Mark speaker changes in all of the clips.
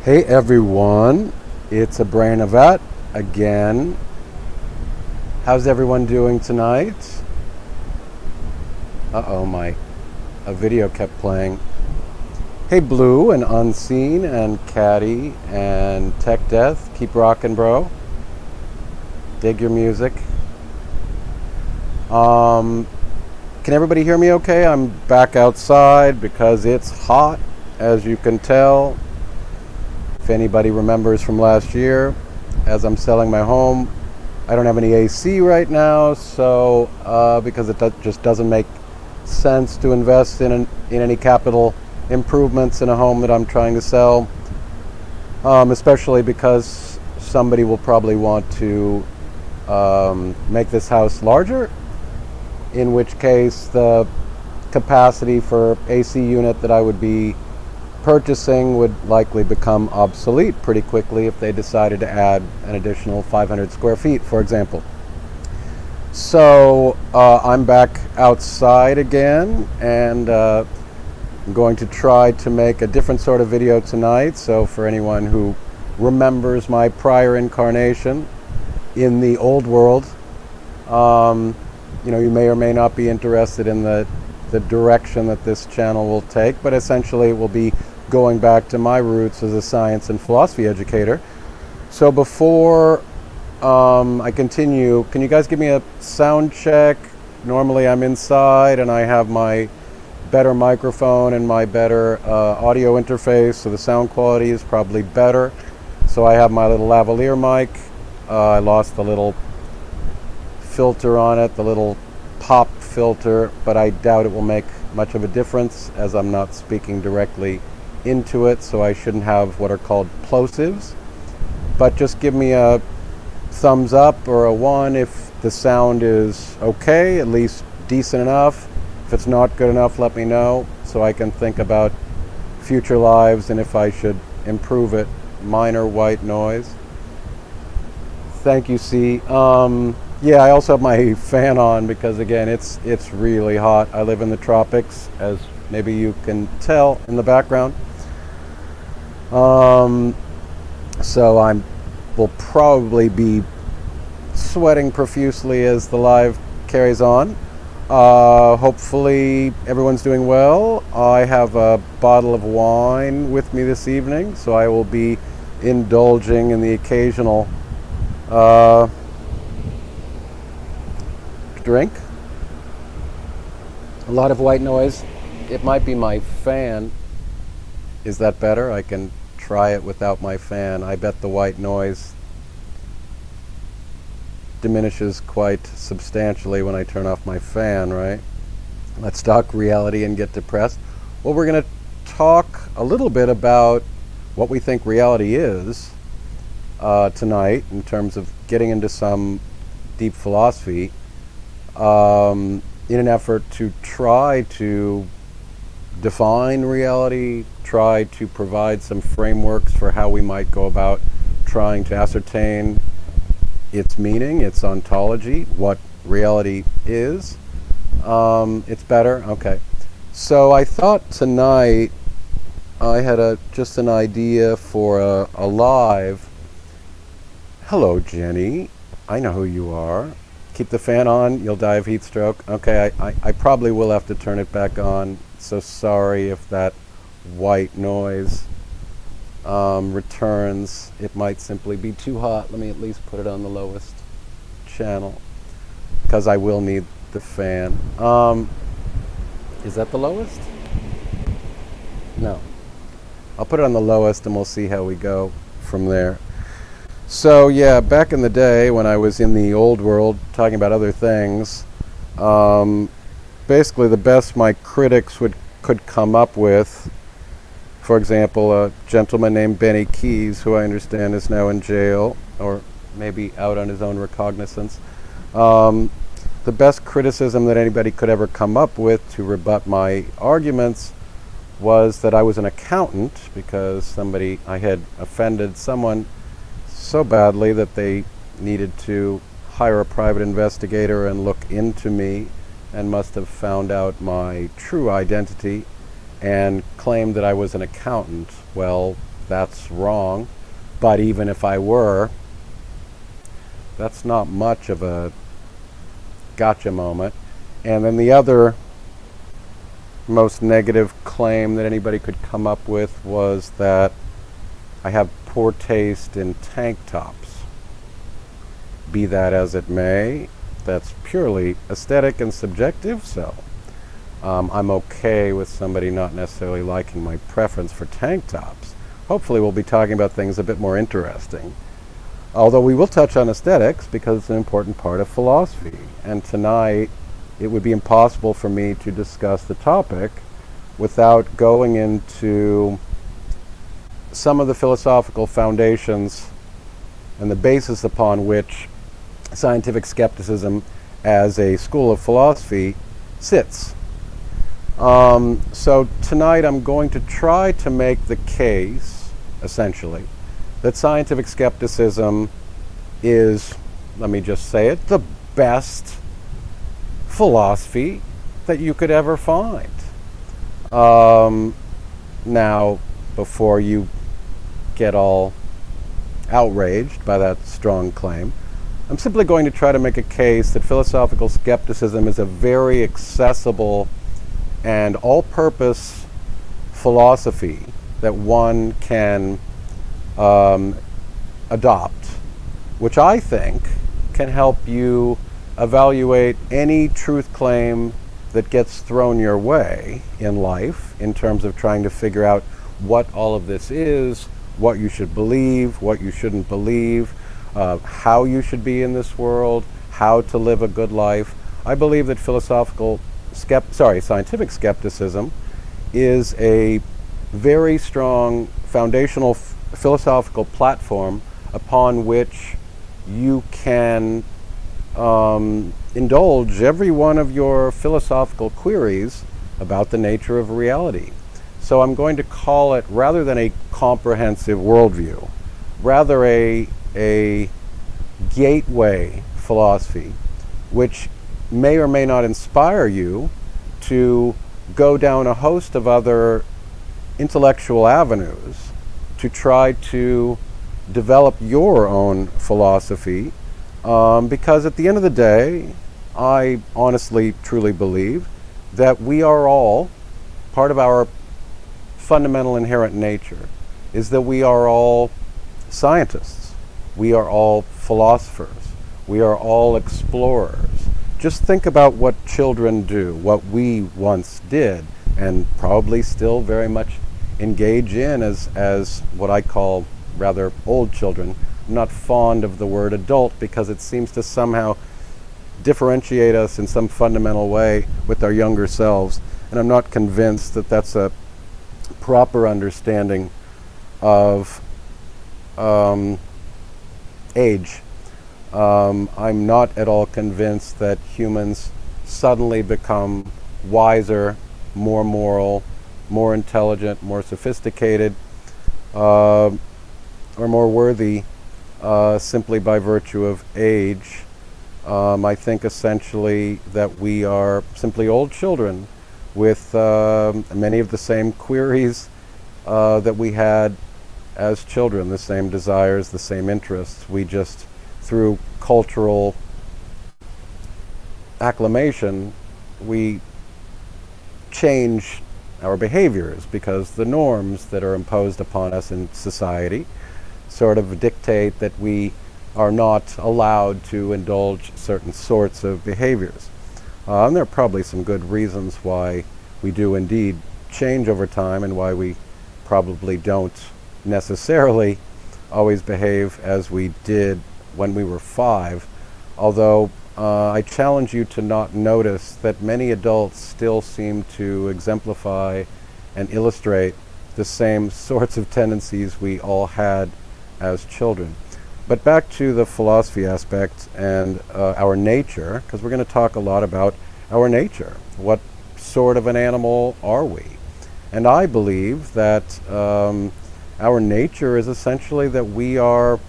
Speaker 1: Hey everyone, it's a brain of that again. How's everyone doing tonight? A video kept playing. Hey Blue and Unseen and Caddy and Tech Death, keep rocking, bro. Dig your music. Can everybody hear me okay? I'm back outside because it's hot, as you can tell. If anybody remembers from last year, as I'm selling my home, I don't have any AC right now, so because it just doesn't make sense to invest in any capital improvements in a home that I'm trying to sell, especially because somebody will probably want to make this house larger, in which case the capacity for AC unit that I would be purchasing would likely become obsolete pretty quickly if they decided to add an additional 500 square feet, for example. So I'm back outside again, and I'm going to try to make a different sort of video tonight. So for anyone who remembers my prior incarnation in the old world, you may or may not be interested in the direction that this channel will take, but essentially it will be going back to my roots as a science and philosophy educator. So before I continue, can you guys give me a sound check? Normally I'm inside and I have my better microphone and my better audio interface, so the sound quality is probably better. So I have my little lavalier mic. I lost the little filter on it, the little pop filter, but I doubt it will make much of a difference as I'm not speaking directly into it, so I shouldn't have what are called plosives. But just give me a thumbs up or a 1 if the sound is okay, at least decent enough. If it's not good enough, let me know so I can think about future lives and if I should improve it. Minor white noise. Thank you, C. Yeah, I also have my fan on because, again, it's really hot. I live in the tropics, as maybe you can tell in the background. So I will probably be sweating profusely as the live carries on. Hopefully everyone's doing well. I have a bottle of wine with me this evening, so I will be indulging in the occasional drink. A lot of white noise. It might be my fan. Is that better? I can try it without my fan. I bet the white noise diminishes quite substantially when I turn off my fan, right? Let's talk reality and get depressed. Well, we're going to talk a little bit about what we think reality is tonight in terms of getting into some deep philosophy in an effort to try to define reality, try to provide some frameworks for how we might go about trying to ascertain its meaning, its ontology, what reality is. It's better? Okay. So I thought tonight I had just an idea for a live. Hello, Jenny. I know who you are. Keep the fan on, you'll die of heat stroke. Okay, I probably will have to turn it back on. So sorry if that white noise returns. It might simply be too hot. Let me at least put it on the lowest channel because I will need the fan. Is that the lowest? No. I'll put it on the lowest and we'll see how we go from there. So yeah, back in the day when I was in the old world talking about other things, basically the best my critics could come up with, for example, a gentleman named Benny Keys, who I understand is now in jail, or maybe out on his own recognizance. The best criticism that anybody could ever come up with to rebut my arguments was that I was an accountant because I had offended someone so badly that they needed to hire a private investigator and look into me and must have found out my true identity and claimed that I was an accountant. Well, that's wrong. But even if I were, that's not much of a gotcha moment. And then the other most negative claim that anybody could come up with was that I have poor taste in tank tops. Be that as it may, that's purely aesthetic and subjective, so I'm okay with somebody not necessarily liking my preference for tank tops. Hopefully we'll be talking about things a bit more interesting. Although we will touch on aesthetics because it's an important part of philosophy. And tonight it would be impossible for me to discuss the topic without going into some of the philosophical foundations and the basis upon which scientific skepticism as a school of philosophy sits. So tonight I'm going to try to make the case, essentially, that scientific skepticism is, let me just say it, the best philosophy that you could ever find. Now, before you get all outraged by that strong claim, I'm simply going to try to make a case that philosophical skepticism is a very accessible and all-purpose philosophy that one can adopt, which I think can help you evaluate any truth claim that gets thrown your way in life in terms of trying to figure out what all of this is, what you should believe, what you shouldn't believe, how you should be in this world, how to live a good life. I believe that scientific skepticism is a very strong foundational philosophical platform upon which you can indulge every one of your philosophical queries about the nature of reality. So I'm going to call it, rather than a comprehensive worldview, rather a gateway philosophy, which may or may not inspire you to go down a host of other intellectual avenues to try to develop your own philosophy, because at the end of the day, I honestly, truly believe that we are all, part of our fundamental inherent nature is that we are all scientists, we are all philosophers, we are all explorers. Just think about what children do, what we once did, and probably still very much engage in as what I call rather old children. I'm not fond of the word adult because it seems to somehow differentiate us in some fundamental way with our younger selves, and I'm not convinced that that's a proper understanding of age. I'm not at all convinced that humans suddenly become wiser, more moral, more intelligent, more sophisticated, or more worthy simply by virtue of age. I think essentially that we are simply old children with many of the same queries that we had as children, the same desires, the same interests. We just, through cultural acclamation, we change our behaviors because the norms that are imposed upon us in society sort of dictate that we are not allowed to indulge certain sorts of behaviors. And there are probably some good reasons why we do indeed change over time and why we probably don't necessarily always behave as we did when we were 5. Although I challenge you to not notice that many adults still seem to exemplify and illustrate the same sorts of tendencies we all had as children. But back to the philosophy aspect and our nature, because we're going to talk a lot about our nature. What sort of an animal are we? And I believe that our nature is essentially that we are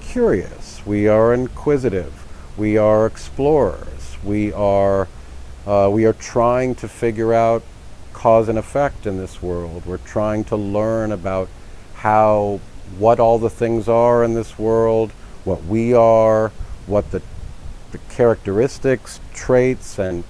Speaker 1: curious, we are inquisitive, we are explorers, we are trying to figure out cause and effect in this world. We're trying to learn about what all the things are in this world, what we are, what the characteristics, traits, and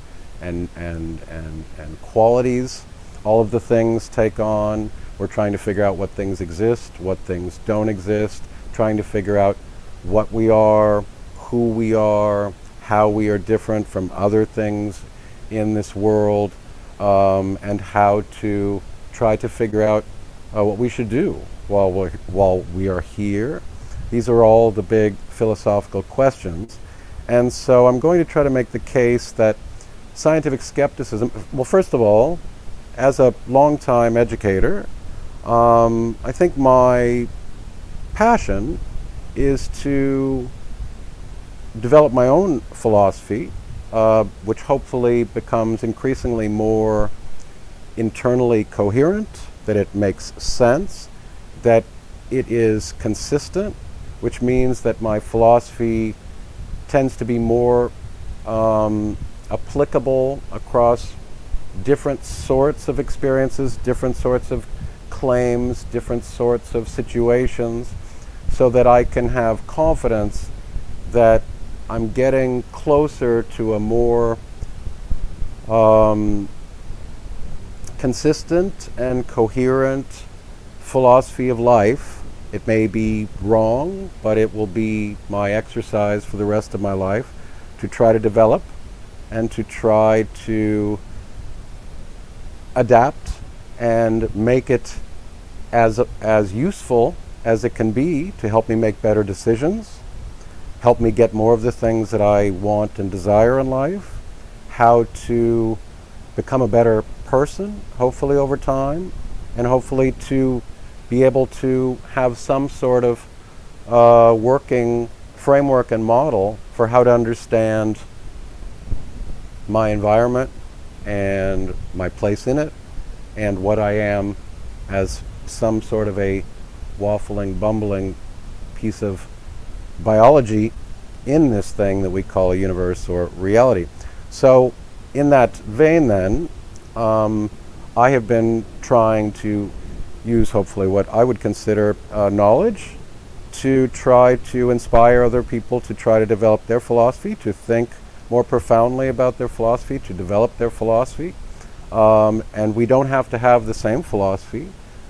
Speaker 1: qualities, all of the things take on. We're trying to figure out what things exist, what things don't exist, trying to figure out what we are, who we are, how we are different from other things in this world, and how to try to figure out what we should do while we are here. These are all the big philosophical questions. And so I'm going to try to make the case that scientific skepticism, well, first of all, as a longtime educator, I think my passion is to develop my own philosophy, which hopefully becomes increasingly more internally coherent, that it makes sense, that it is consistent, which means that my philosophy tends to be more applicable across different sorts of experiences, different sorts of claims, different sorts of situations, so that I can have confidence that I'm getting closer to a more consistent and coherent philosophy of life. It may be wrong, but it will be my exercise for the rest of my life to try to develop and to try to adapt and make it as useful as it can be to help me make better decisions, help me get more of the things that I want and desire in life, how to become a better person, hopefully over time, and hopefully to be able to have some sort of working framework and model for how to understand my environment and my place in it, and what I am as some sort of a waffling, bumbling piece of biology in this thing that we call a universe or reality. So in that vein then, I have been trying to use hopefully what I would consider knowledge to try to inspire other people to try to develop their philosophy, to think more profoundly about their philosophy, to develop their philosophy. And we don't have to have the same philosophy,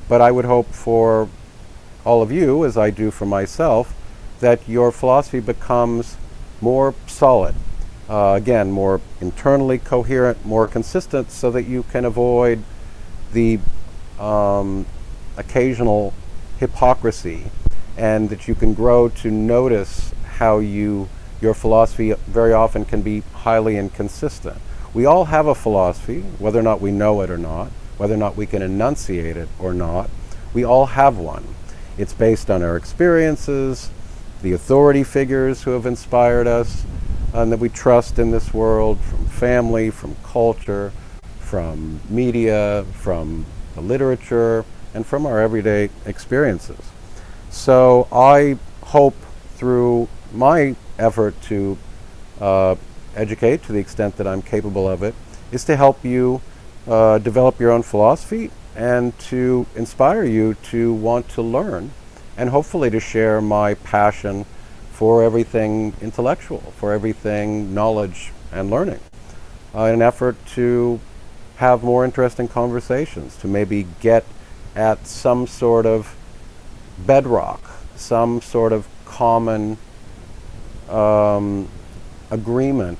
Speaker 1: but I would hope for all of you, as I do for myself, that your philosophy becomes more solid, again, more internally coherent, more consistent, so that you can avoid the occasional hypocrisy, and that you can grow to notice how your philosophy very often can be highly inconsistent. We all have a philosophy, whether or not we know it or not, whether or not we can enunciate it or not. We all have one. It's based on our experiences, the authority figures who have inspired us and that we trust in this world, from family, from culture, from media, from the literature, and from our everyday experiences. So I hope through my effort to educate to the extent that I'm capable of it, is to help you develop your own philosophy and to inspire you to want to learn, and hopefully to share my passion for everything intellectual, for everything knowledge and learning, in an effort to have more interesting conversations, to maybe get at some sort of bedrock, some sort of common agreement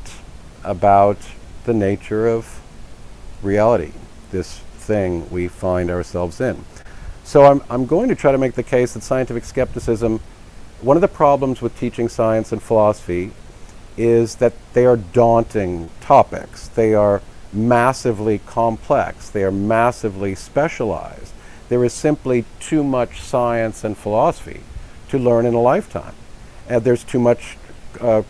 Speaker 1: about the nature of reality, this thing we find ourselves in. So I'm going to try to make the case that scientific skepticism, one of the problems with teaching science and philosophy is that they are daunting topics. They are massively complex. They are massively specialized. There is simply too much science and philosophy to learn in a lifetime. And there's too much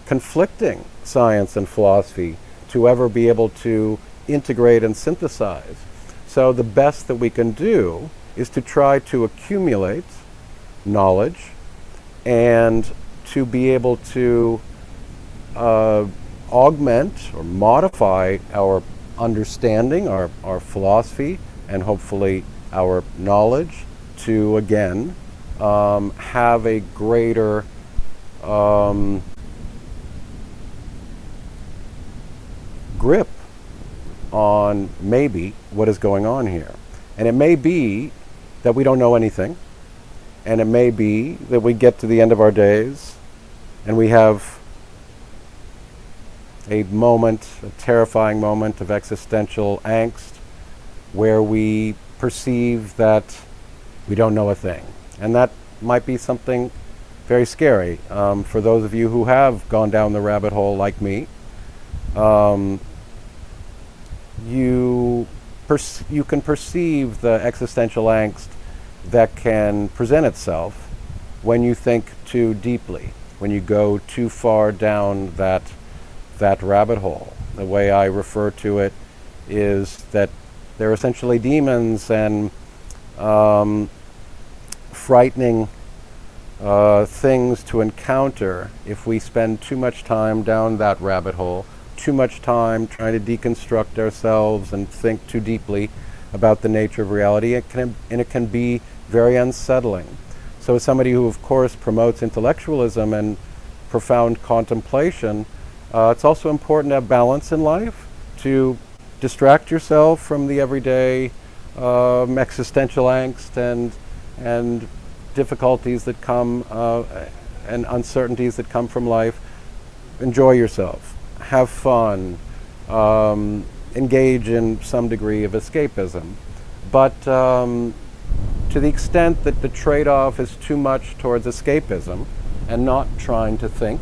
Speaker 1: conflicting science and philosophy to ever be able to integrate and synthesize. So the best that we can do is to try to accumulate knowledge and to be able to augment or modify our understanding, our philosophy, and hopefully our knowledge to, again, have a greater grip on maybe what is going on here. And it may be that we don't know anything, and it may be that we get to the end of our days and we have a moment, a terrifying moment of existential angst where we perceive that we don't know a thing. And that might be something very scary. For those of you who have gone down the rabbit hole like me, you can perceive the existential angst that can present itself when you think too deeply, when you go too far down that rabbit hole. The way I refer to it is that they're essentially demons and frightening things to encounter if we spend too much time down that rabbit hole, too much time trying to deconstruct ourselves and think too deeply about the nature of reality. It can be very unsettling. So as somebody who, of course, promotes intellectualism and profound contemplation, it's also important to have balance in life, to distract yourself from the everyday existential angst and difficulties that come and uncertainties that come from life. Enjoy yourself, have fun, engage in some degree of escapism. But to the extent that the trade-off is too much towards escapism and not trying to think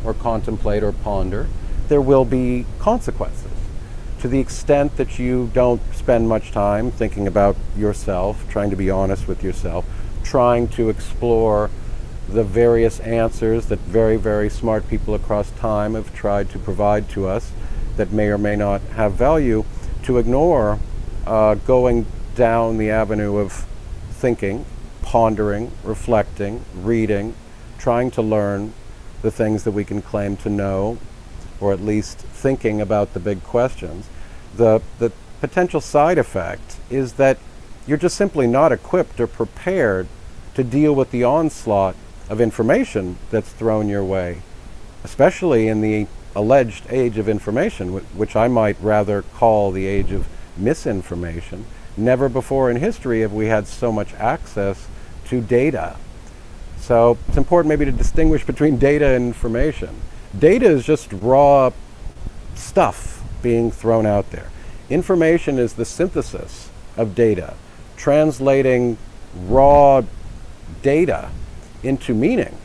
Speaker 1: or contemplate or ponder, there will be consequences. To the extent that you don't spend much time thinking about yourself, trying to be honest with yourself, trying to explore the various answers that very, very smart people across time have tried to provide to us that may or may not have value, to ignore going down the avenue of thinking, pondering, reflecting, reading, trying to learn the things that we can claim to know, or at least thinking about the big questions. The potential side effect is that you're just simply not equipped or prepared to deal with the onslaught of information that's thrown your way, especially in the alleged age of information, which I might rather call the age of misinformation. Never before in history have we had so much access to data. So it's important maybe to distinguish between data and information. Data is just raw stuff being thrown out there. Information is the synthesis of data, translating raw data into meaning.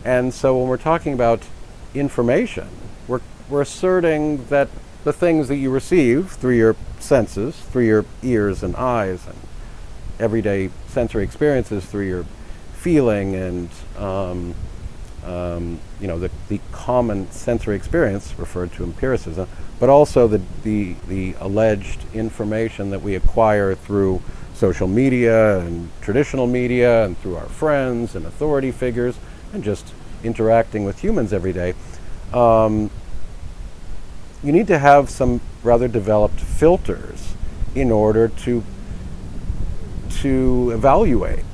Speaker 1: And so when we're talking about information, we're asserting that the things that you receive through your senses, through your ears and eyes and everyday sensory experiences, through your feeling and the common sensory experience referred to empiricism, but also the alleged information that we acquire through social media and traditional media and through our friends and authority figures and just interacting with humans every day. You need to have some rather developed filters in order to evaluate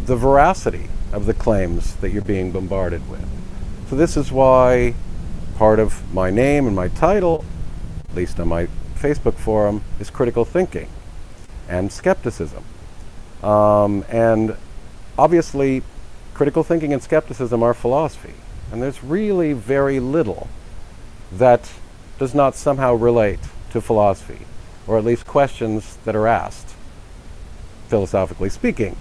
Speaker 1: the veracity of the claims that you're being bombarded with. So this is why part of my name and my title, at least on my Facebook forum, is critical thinking and skepticism. And obviously, critical thinking and skepticism are philosophy. And there's really very little that does not somehow relate to philosophy, or at least questions that are asked, philosophically speaking.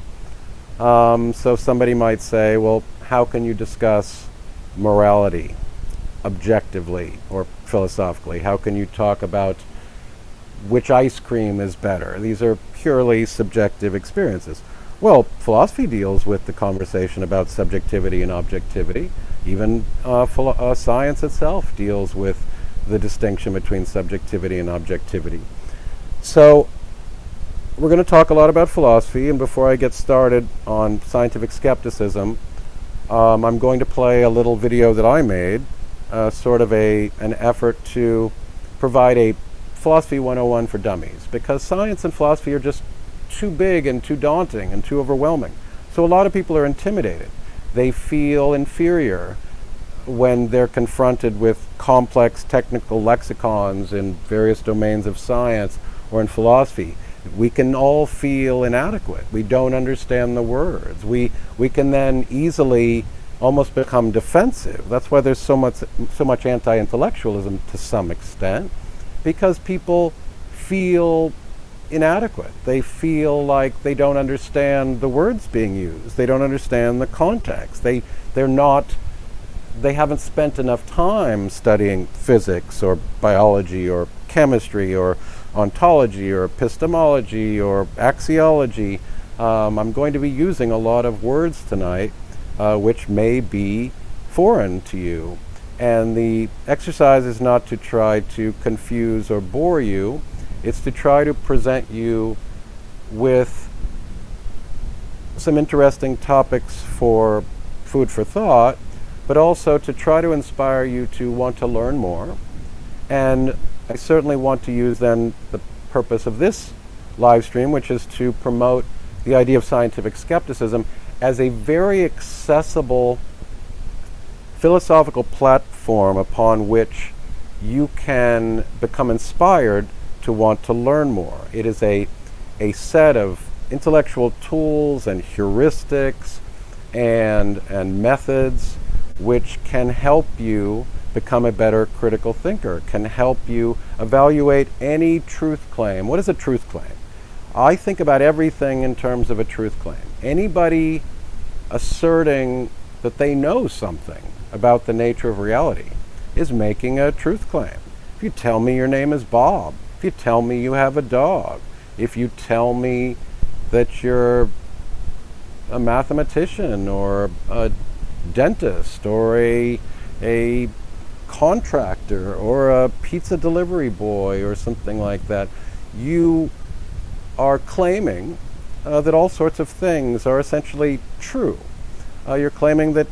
Speaker 1: So somebody might say, well, how can you discuss morality objectively or philosophically? How can you talk about which ice cream is better? These are purely subjective experiences. Well, philosophy deals with the conversation about subjectivity and objectivity. Even science itself deals with the distinction between subjectivity and objectivity. So we're going to talk a lot about philosophy, and before I get started on scientific skepticism, I'm going to play a little video that I made, sort of an effort to provide a Philosophy 101 for dummies, because science and philosophy are just too big and too daunting and too overwhelming. So a lot of people are intimidated. They feel inferior when they're confronted with complex technical lexicons in various domains of science or in philosophy. We can all feel inadequate. We don't understand the words. We can then easily almost become defensive. That's why there's so much anti-intellectualism to some extent, because people feel inadequate. They feel like they don't understand the words being used. They don't understand the context. They haven't spent enough time studying physics or biology or chemistry or ontology or epistemology or axiology. I'm going to be using a lot of words tonight which may be foreign to you. And the exercise is not to try to confuse or bore you. It's to try to present you with some interesting topics for food for thought, but also to try to inspire you to want to learn more. And I certainly want to use then the purpose of this live stream, which is to promote the idea of scientific skepticism as a very accessible philosophical platform upon which you can become inspired to want to learn more. It is a set of intellectual tools and heuristics and methods which can help you become a better critical thinker, can help you evaluate any truth claim. What is a truth claim? I think about everything in terms of a truth claim. Anybody asserting that they know something about the nature of reality is making a truth claim. If you tell me your name is Bob, if you tell me you have a dog, if you tell me that you're a mathematician or a dentist or a contractor or a pizza delivery boy or something like that, you are claiming that all sorts of things are essentially true. You're claiming that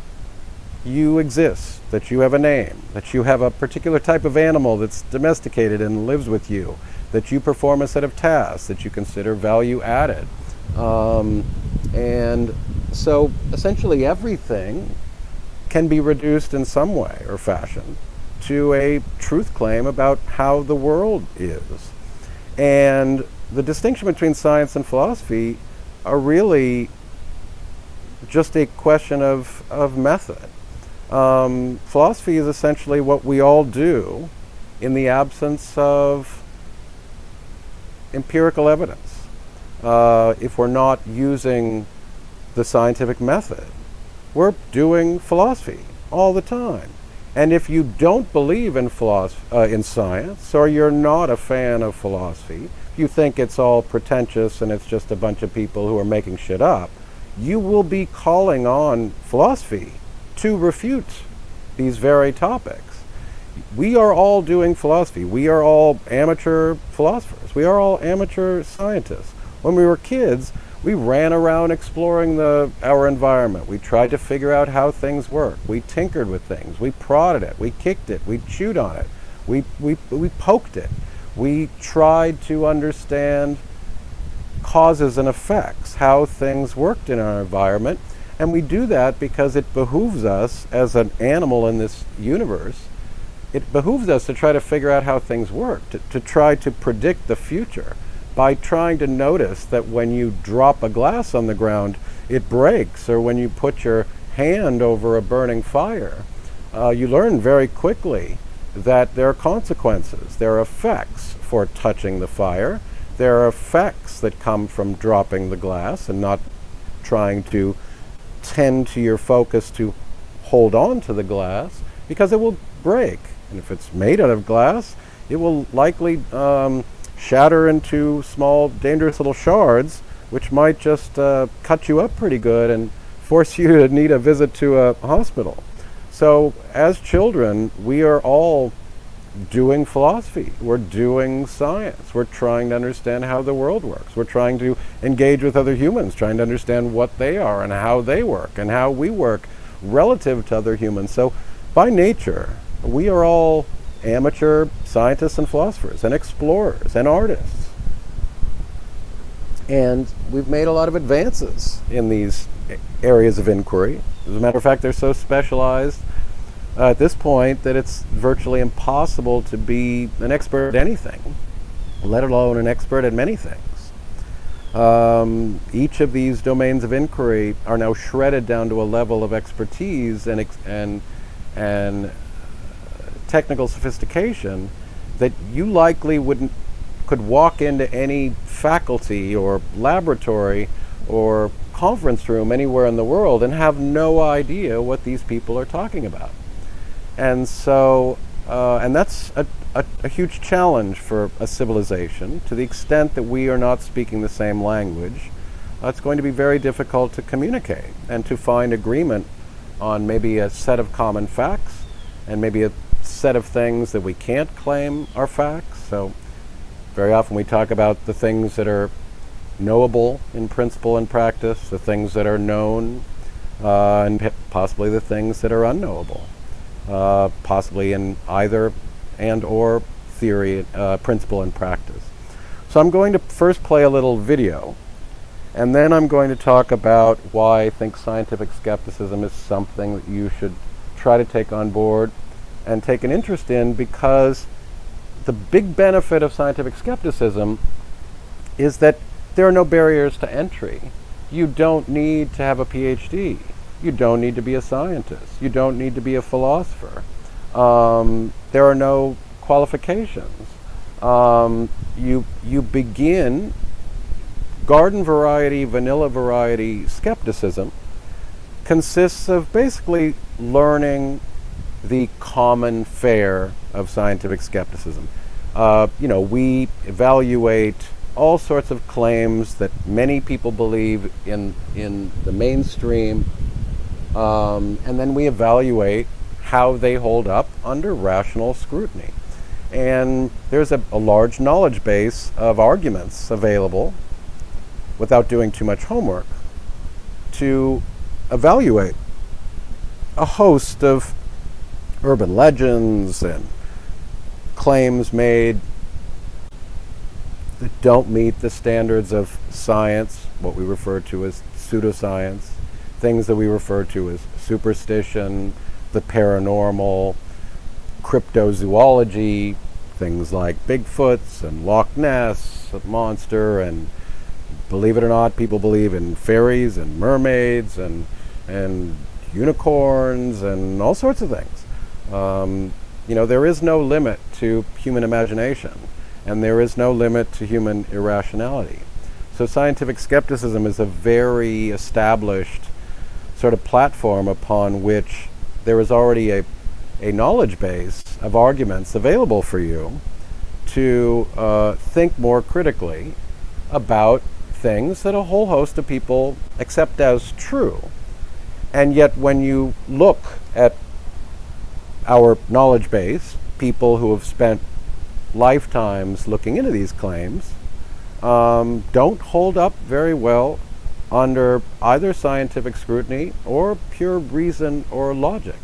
Speaker 1: you exist, that you have a name, that you have a particular type of animal that's domesticated and lives with you, that you perform a set of tasks that you consider value added. And so essentially everything can be reduced in some way or fashion to a truth claim about how the world is. And the distinction between science and philosophy are really just a question of method. Philosophy is essentially what we all do in the absence of empirical evidence. If we're not using the scientific method, we're doing philosophy all the time. And if you don't believe in in science, or you're not a fan of philosophy, you think it's all pretentious and it's just a bunch of people who are making shit up, you will be calling on philosophy to refute these very topics. We are all doing philosophy. We are all amateur philosophers. We are all amateur scientists. When we were kids, we ran around exploring our environment. We tried to figure out how things work. We tinkered with things. We prodded it. We kicked it. We chewed on it. We poked it. We tried to understand causes and effects, how things worked in our environment. And we do that because it behooves us as an animal in this universe. It behooves us to try to figure out how things work, to try to predict the future by trying to notice that when you drop a glass on the ground, it breaks, or when you put your hand over a burning fire, you learn very quickly that there are consequences. There are effects for touching the fire. There are effects that come from dropping the glass and not trying to tend to your focus to hold on to the glass, because it will break. And if it's made out of glass, it will likely shatter into small, dangerous little shards, which might just cut you up pretty good and force you to need a visit to a hospital. So as children, we are all doing philosophy. We're doing science. We're trying to understand how the world works. We're trying to engage with other humans, trying to understand what they are and how they work and how we work relative to other humans. So by nature, we are all amateur scientists and philosophers and explorers and artists. And we've made a lot of advances in these areas of inquiry. As a matter of fact, they're so specialized at this point that it's virtually impossible to be an expert at anything, let alone an expert at many things. Each of these domains of inquiry are now shredded down to a level of expertise and technical sophistication that you likely could walk into any faculty or laboratory or conference room anywhere in the world and have no idea what these people are talking about. And so, and that's a huge challenge for a civilization. To the extent that we are not speaking the same language, it's going to be very difficult to communicate and to find agreement on maybe a set of common facts and maybe a set of things that we can't claim are facts. So very often we talk about the things that are knowable in principle and practice, the things that are known, and possibly the things that are unknowable, possibly in either and or theory, principle and practice. So I'm going to first play a little video, and then I'm going to talk about why I think scientific skepticism is something that you should try to take on board and take an interest in, because the big benefit of scientific skepticism is that there are no barriers to entry. You don't need to have a PhD. You don't need to be a scientist. You don't need to be a philosopher. There are no qualifications. You begin garden variety, vanilla variety skepticism consists of basically learning the common fare of scientific skepticism. We evaluate all sorts of claims that many people believe in the mainstream, and then we evaluate how they hold up under rational scrutiny. And there's a large knowledge base of arguments available, without doing too much homework, to evaluate a host of urban legends and claims made that don't meet the standards of science, what we refer to as pseudoscience, things that we refer to as superstition, the paranormal, cryptozoology, things like Bigfoots and Loch Ness Monster, and believe it or not, people believe in fairies and mermaids and unicorns and all sorts of things. There is no limit to human imagination, and there is no limit to human irrationality. So scientific skepticism is a very established sort of platform upon which there is already a knowledge base of arguments available for you to think more critically about things that a whole host of people accept as true. And yet when you look at our knowledge base, people who have spent lifetimes looking into these claims, don't hold up very well under either scientific scrutiny or pure reason or logic.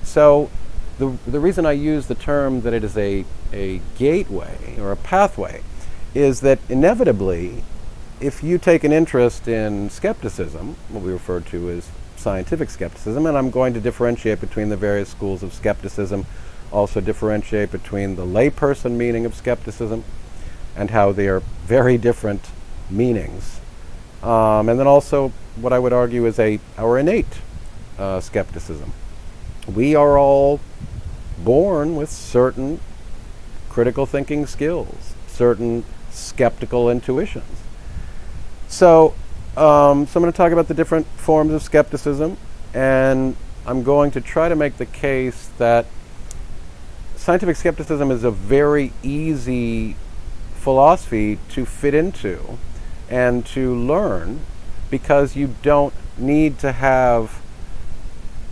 Speaker 1: So the reason I use the term that it is a gateway or a pathway is that inevitably, if you take an interest in skepticism, what we refer to as scientific skepticism, and I'm going to differentiate between the various schools of skepticism, also differentiate between the layperson meaning of skepticism and how they are very different meanings. And then also what I would argue is our innate skepticism. We are all born with certain critical thinking skills, certain skeptical intuitions. So I'm going to talk about the different forms of skepticism, and I'm going to try to make the case that scientific skepticism is a very easy philosophy to fit into and to learn, because you don't need to have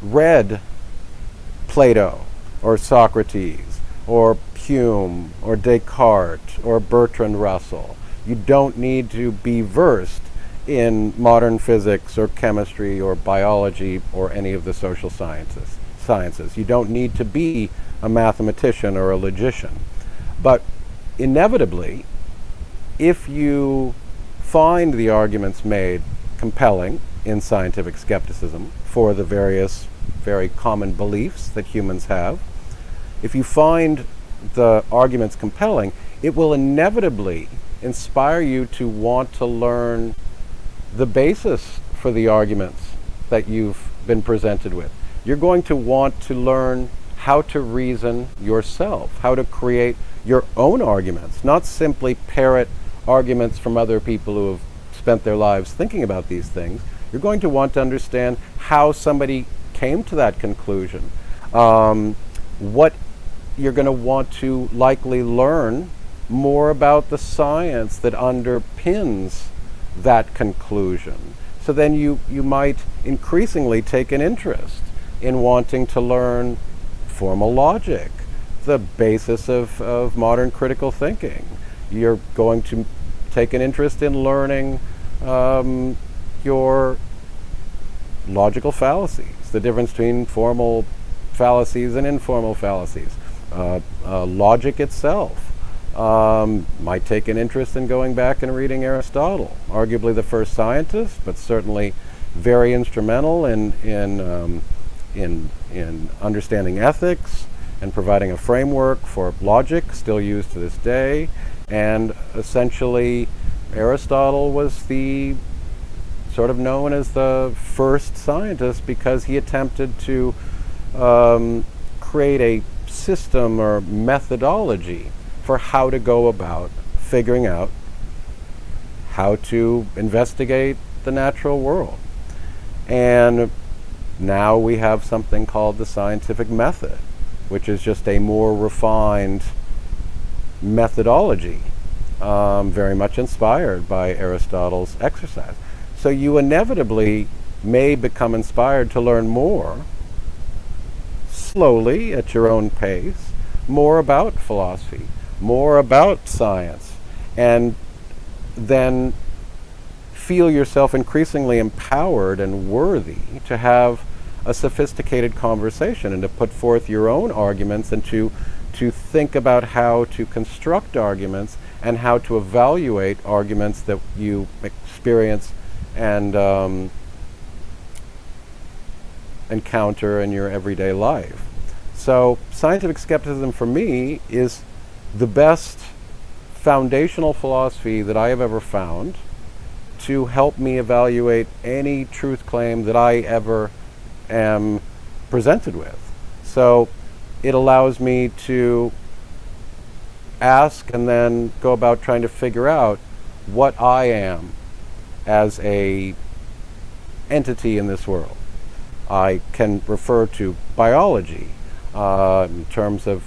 Speaker 1: read Plato or Socrates or Hume or Descartes or Bertrand Russell. You don't need to be versed in modern physics or chemistry or biology or any of the social sciences. You don't need to be a mathematician or a logician. But inevitably, if you find the arguments made compelling in scientific skepticism for the various very common beliefs that humans have, if you find the arguments compelling, it will inevitably inspire you to want to learn the basis for the arguments that you've been presented with. You're going to want to learn how to reason yourself, how to create your own arguments, not simply parrot arguments from other people who have spent their lives thinking about these things. You're going to want to understand how somebody came to that conclusion, what you're going to want to likely learn more about the science that underpins that conclusion. So then you might increasingly take an interest in wanting to learn formal logic, the basis of modern critical thinking. You're going to take an interest in learning your logical fallacies, the difference between formal fallacies and informal fallacies. Logic itself. Might take an interest in going back and reading Aristotle, arguably the first scientist, but certainly very instrumental in understanding ethics and providing a framework for logic, still used to this day. And essentially, Aristotle was the sort of known as the first scientist because he attempted to create a system or methodology for how to go about figuring out how to investigate the natural world. And now we have something called the scientific method, which is just a more refined methodology, very much inspired by Aristotle's exercise. So you inevitably may become inspired to learn more, slowly, at your own pace, more about philosophy, more about science, and then feel yourself increasingly empowered and worthy to have a sophisticated conversation and to put forth your own arguments and to think about how to construct arguments and how to evaluate arguments that you experience and encounter in your everyday life. So scientific skepticism for me is the best foundational philosophy that I have ever found to help me evaluate any truth claim that I ever am presented with. So it allows me to ask and then go about trying to figure out what I am as a entity in this world. I can refer to biology in terms of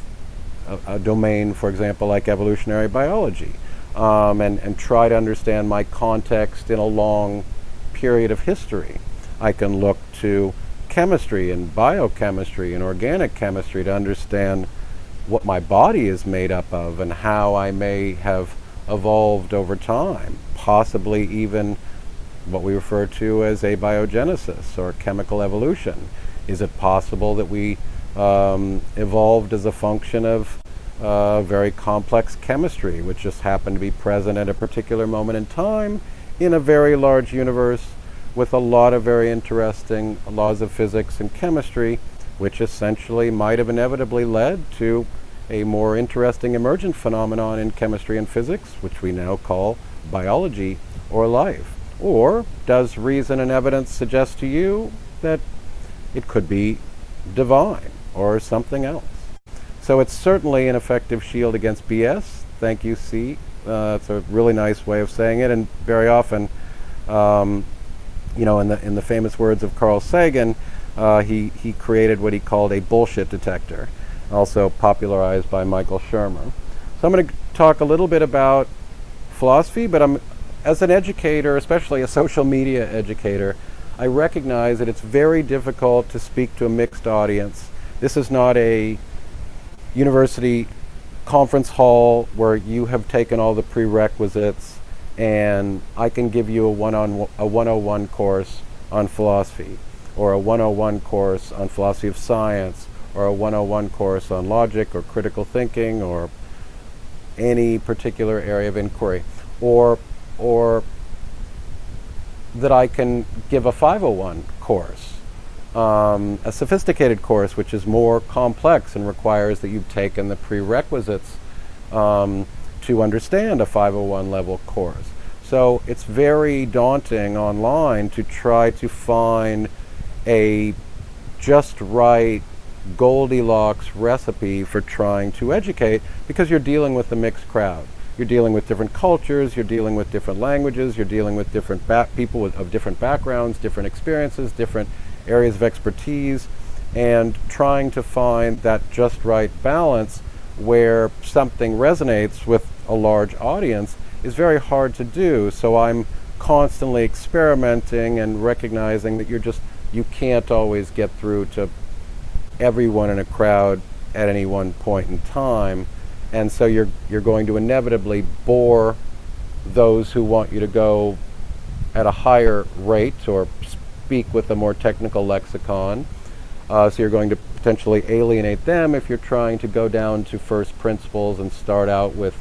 Speaker 1: a domain, for example, like evolutionary biology, and try to understand my context in a long period of history. I can look to chemistry and biochemistry and organic chemistry to understand what my body is made up of and how I may have evolved over time, possibly even what we refer to as abiogenesis or chemical evolution. Is it possible that we evolved as a function of very complex chemistry, which just happened to be present at a particular moment in time in a very large universe with a lot of very interesting laws of physics and chemistry, which essentially might have inevitably led to a more interesting emergent phenomenon in chemistry and physics, which we now call biology or life? Or does reason and evidence suggest to you that it could be divine or something else? So it's certainly an effective shield against BS. Thank you, C. It's a really nice way of saying it, and very often, in the famous words of Carl Sagan, he created what he called a bullshit detector, also popularized by Michael Shermer. So I'm going to talk a little bit about philosophy, but as an educator, especially a social media educator, I recognize that it's very difficult to speak to a mixed audience. This is not a university conference hall where you have taken all the prerequisites and I can give you a 101 course on philosophy, or a 101 course on philosophy of science, or a 101 course on logic or critical thinking or any particular area of inquiry, or that I can give a 501 course, a sophisticated course which is more complex and requires that you've taken the prerequisites to understand a 501 level course. So it's very daunting online to try to find a just right Goldilocks recipe for trying to educate, because you're dealing with a mixed crowd. You're dealing with different cultures, you're dealing with different languages, you're dealing with different people of different backgrounds, different experiences, different areas of expertise, and trying to find that just right balance where something resonates with a large audience is very hard to do. So I'm constantly experimenting and recognizing that you can't always get through to everyone in a crowd at any one point in time, and so you're going to inevitably bore those who want you to go at a higher rate or speak with a more technical lexicon. So you're going to potentially alienate them if you're trying to go down to first principles and start out with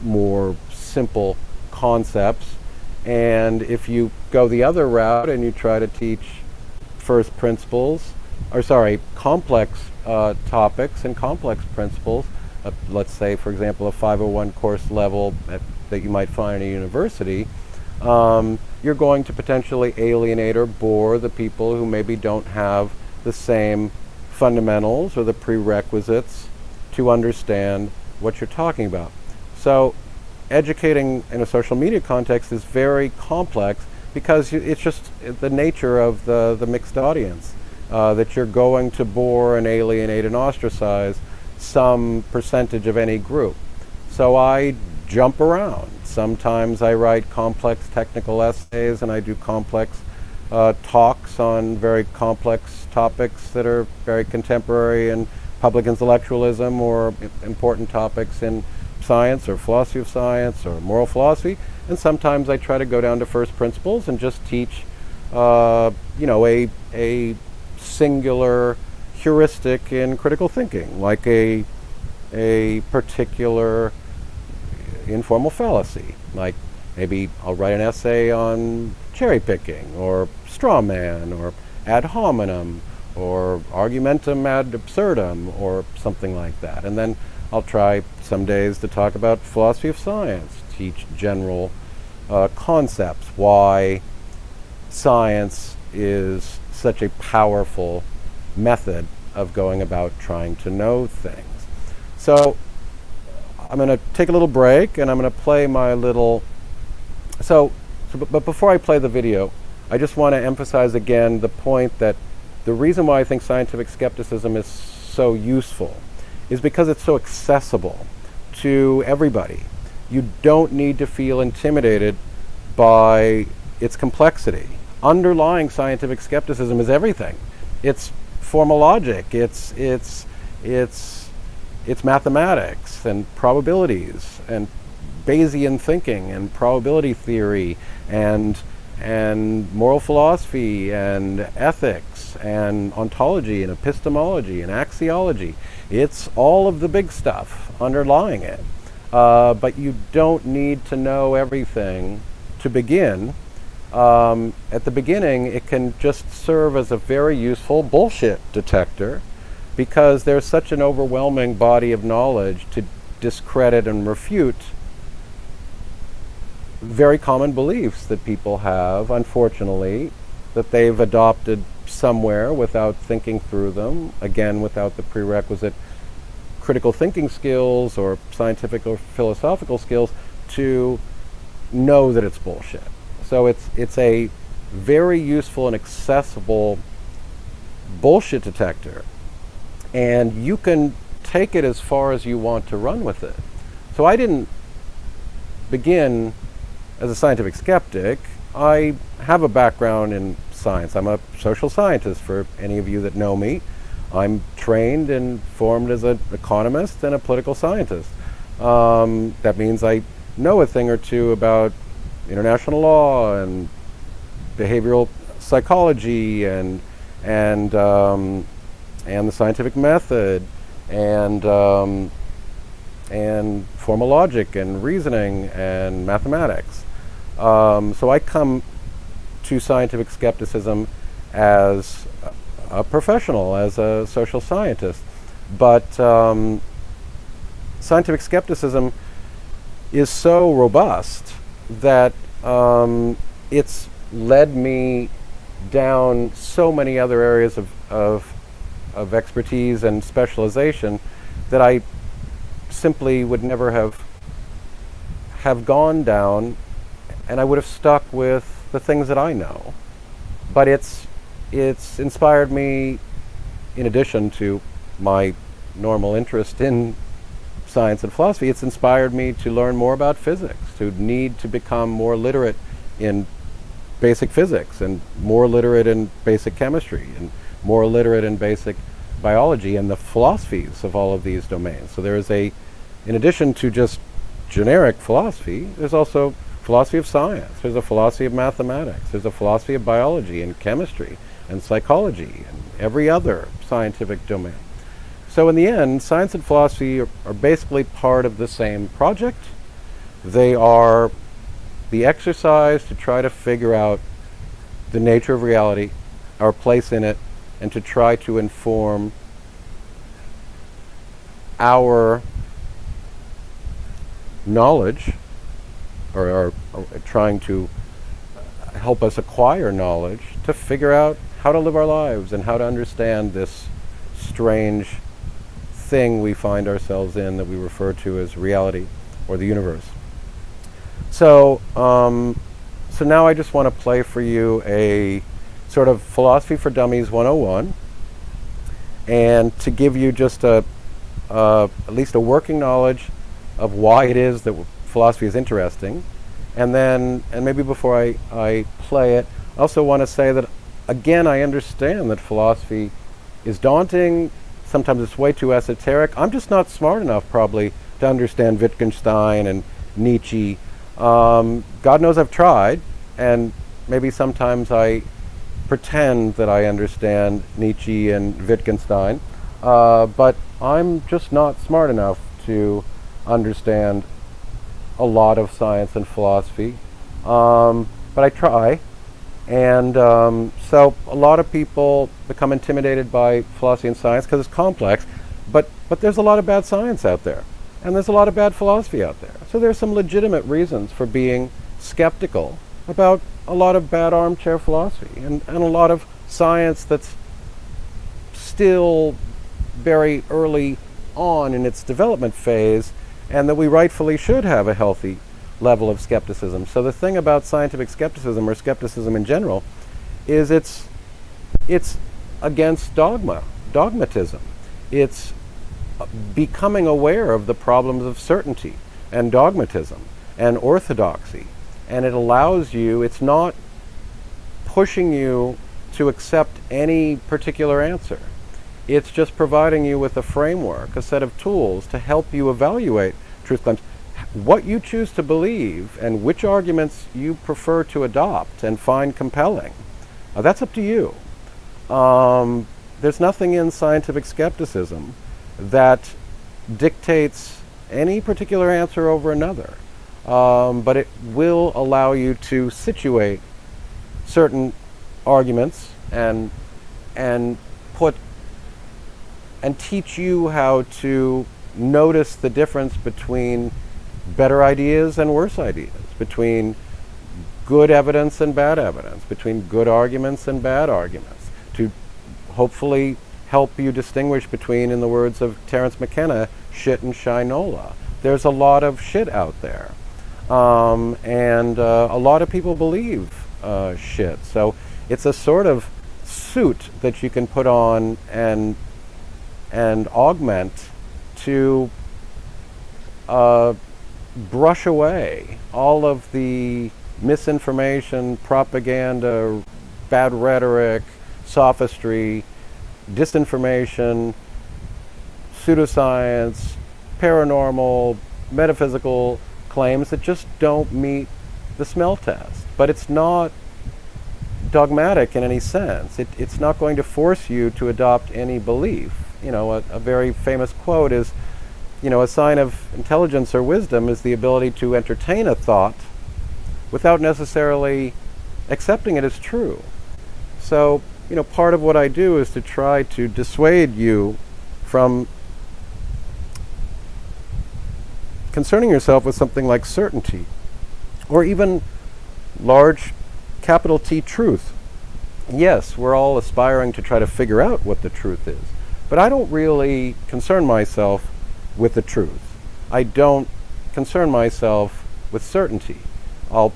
Speaker 1: more simple concepts. And if you go the other route and you try to teach first principles, complex topics and complex principles, let's say, for example, a 501 course level that you might find in a university, you're going to potentially alienate or bore the people who maybe don't have the same fundamentals or the prerequisites to understand what you're talking about. So educating in a social media context is very complex because it's just the nature of the mixed audience, that you're going to bore and alienate and ostracize some percentage of any group. So I jump around. Sometimes I write complex technical essays and I do complex talks on very complex topics that are very contemporary in public intellectualism or important topics in science or philosophy of science or moral philosophy. And sometimes I try to go down to first principles and just teach a singular heuristic in critical thinking, like a particular informal fallacy. Like maybe I'll write an essay on cherry picking or straw man or ad hominem or argumentum ad absurdum or something like that. And then I'll try some days to talk about philosophy of science, teach general concepts, why science is such a powerful method of going about trying to know things. So I'm going to take a little break and I'm going to play my little... But before I play the video, I just want to emphasize again the point that the reason why I think scientific skepticism is so useful is because it's so accessible to everybody. You don't need to feel intimidated by its complexity. Underlying scientific skepticism is everything. It's formal logic, it's mathematics and probabilities and Bayesian thinking and probability theory and moral philosophy and ethics and ontology and epistemology and axiology. It's all of the big stuff underlying it. But you don't need to know everything to begin. At the beginning, it can just serve as a very useful bullshit detector because there's such an overwhelming body of knowledge to discredit and refute very common beliefs that people have, unfortunately, that they've adopted somewhere without thinking through them, again, without the prerequisite critical thinking skills or scientific or philosophical skills to know that it's bullshit. So it's a very useful and accessible bullshit detector, and you can take it as far as you want to run with it. So I didn't begin as a scientific skeptic. I have a background in science. I'm a social scientist, for any of you that know me. I'm trained and formed as an economist and a political scientist. That means I know a thing or two about international law and behavioral psychology and the scientific method and formal logic and reasoning and mathematics. So I come to scientific skepticism as a professional, as a social scientist. But scientific skepticism is so robust that it's led me down so many other areas of expertise and specialization that I simply would never have gone down, and I would have stuck with the things that I know. But it's inspired me, in addition to my normal interest in science and philosophy, it's inspired me to learn more about physics, to need to become more literate in basic physics and more literate in basic chemistry and more literate in basic biology and the philosophies of all of these domains. So there is in addition to just generic philosophy, there's also philosophy of science, there's a philosophy of mathematics, there's a philosophy of biology and chemistry and psychology and every other scientific domain. So in the end, science and philosophy are basically part of the same project. They are the exercise to try to figure out the nature of reality, our place in it, and to try to inform our knowledge, or trying to help us acquire knowledge to figure out how to live our lives and how to understand this strange thing we find ourselves in that we refer to as reality or the universe. So now I just want to play for you a sort of Philosophy for Dummies 101, and to give you just at least a working knowledge of why it is that philosophy is interesting. And maybe before I play it, I also want to say that, again, I understand that philosophy is daunting. Sometimes it's way too esoteric. I'm just not smart enough, probably, to understand Wittgenstein and Nietzsche. God knows I've tried, and maybe sometimes I pretend that I understand Nietzsche and Wittgenstein, but I'm just not smart enough to understand a lot of science and philosophy. But I try. And so a lot of people become intimidated by philosophy and science because it's complex, but there's a lot of bad science out there, and there's a lot of bad philosophy out there. So there's some legitimate reasons for being skeptical about a lot of bad armchair philosophy and a lot of science that's still very early on in its development phase, and that we rightfully should have a healthy level of skepticism. So the thing about scientific skepticism, or skepticism in general, is it's against dogmatism. It's becoming aware of the problems of certainty and dogmatism and orthodoxy. And it allows you, it's not pushing you to accept any particular answer. It's just providing you with a framework, a set of tools to help you evaluate truth claims. What you choose to believe and which arguments you prefer to adopt and find compelling, that's up to you. There's nothing in scientific skepticism that dictates any particular answer over another, but it will allow you to situate certain arguments and put and teach you how to notice the difference between better ideas and worse ideas, between good evidence and bad evidence, between good arguments and bad arguments, to hopefully help you distinguish between, in the words of Terence McKenna, shit and shinola. There's a lot of shit out there, and a lot of people believe shit. So it's a sort of suit that you can put on and augment to brush away all of the misinformation, propaganda, bad rhetoric, sophistry, disinformation, pseudoscience, paranormal, metaphysical claims that just don't meet the smell test. But it's not dogmatic in any sense. It's not going to force you to adopt any belief. A very famous quote is, a sign of intelligence or wisdom is the ability to entertain a thought without necessarily accepting it as true. So, part of what I do is to try to dissuade you from concerning yourself with something like certainty, or even large capital T truth. Yes, we're all aspiring to try to figure out what the truth is, but I don't really concern myself with the truth. I don't concern myself with certainty. I'll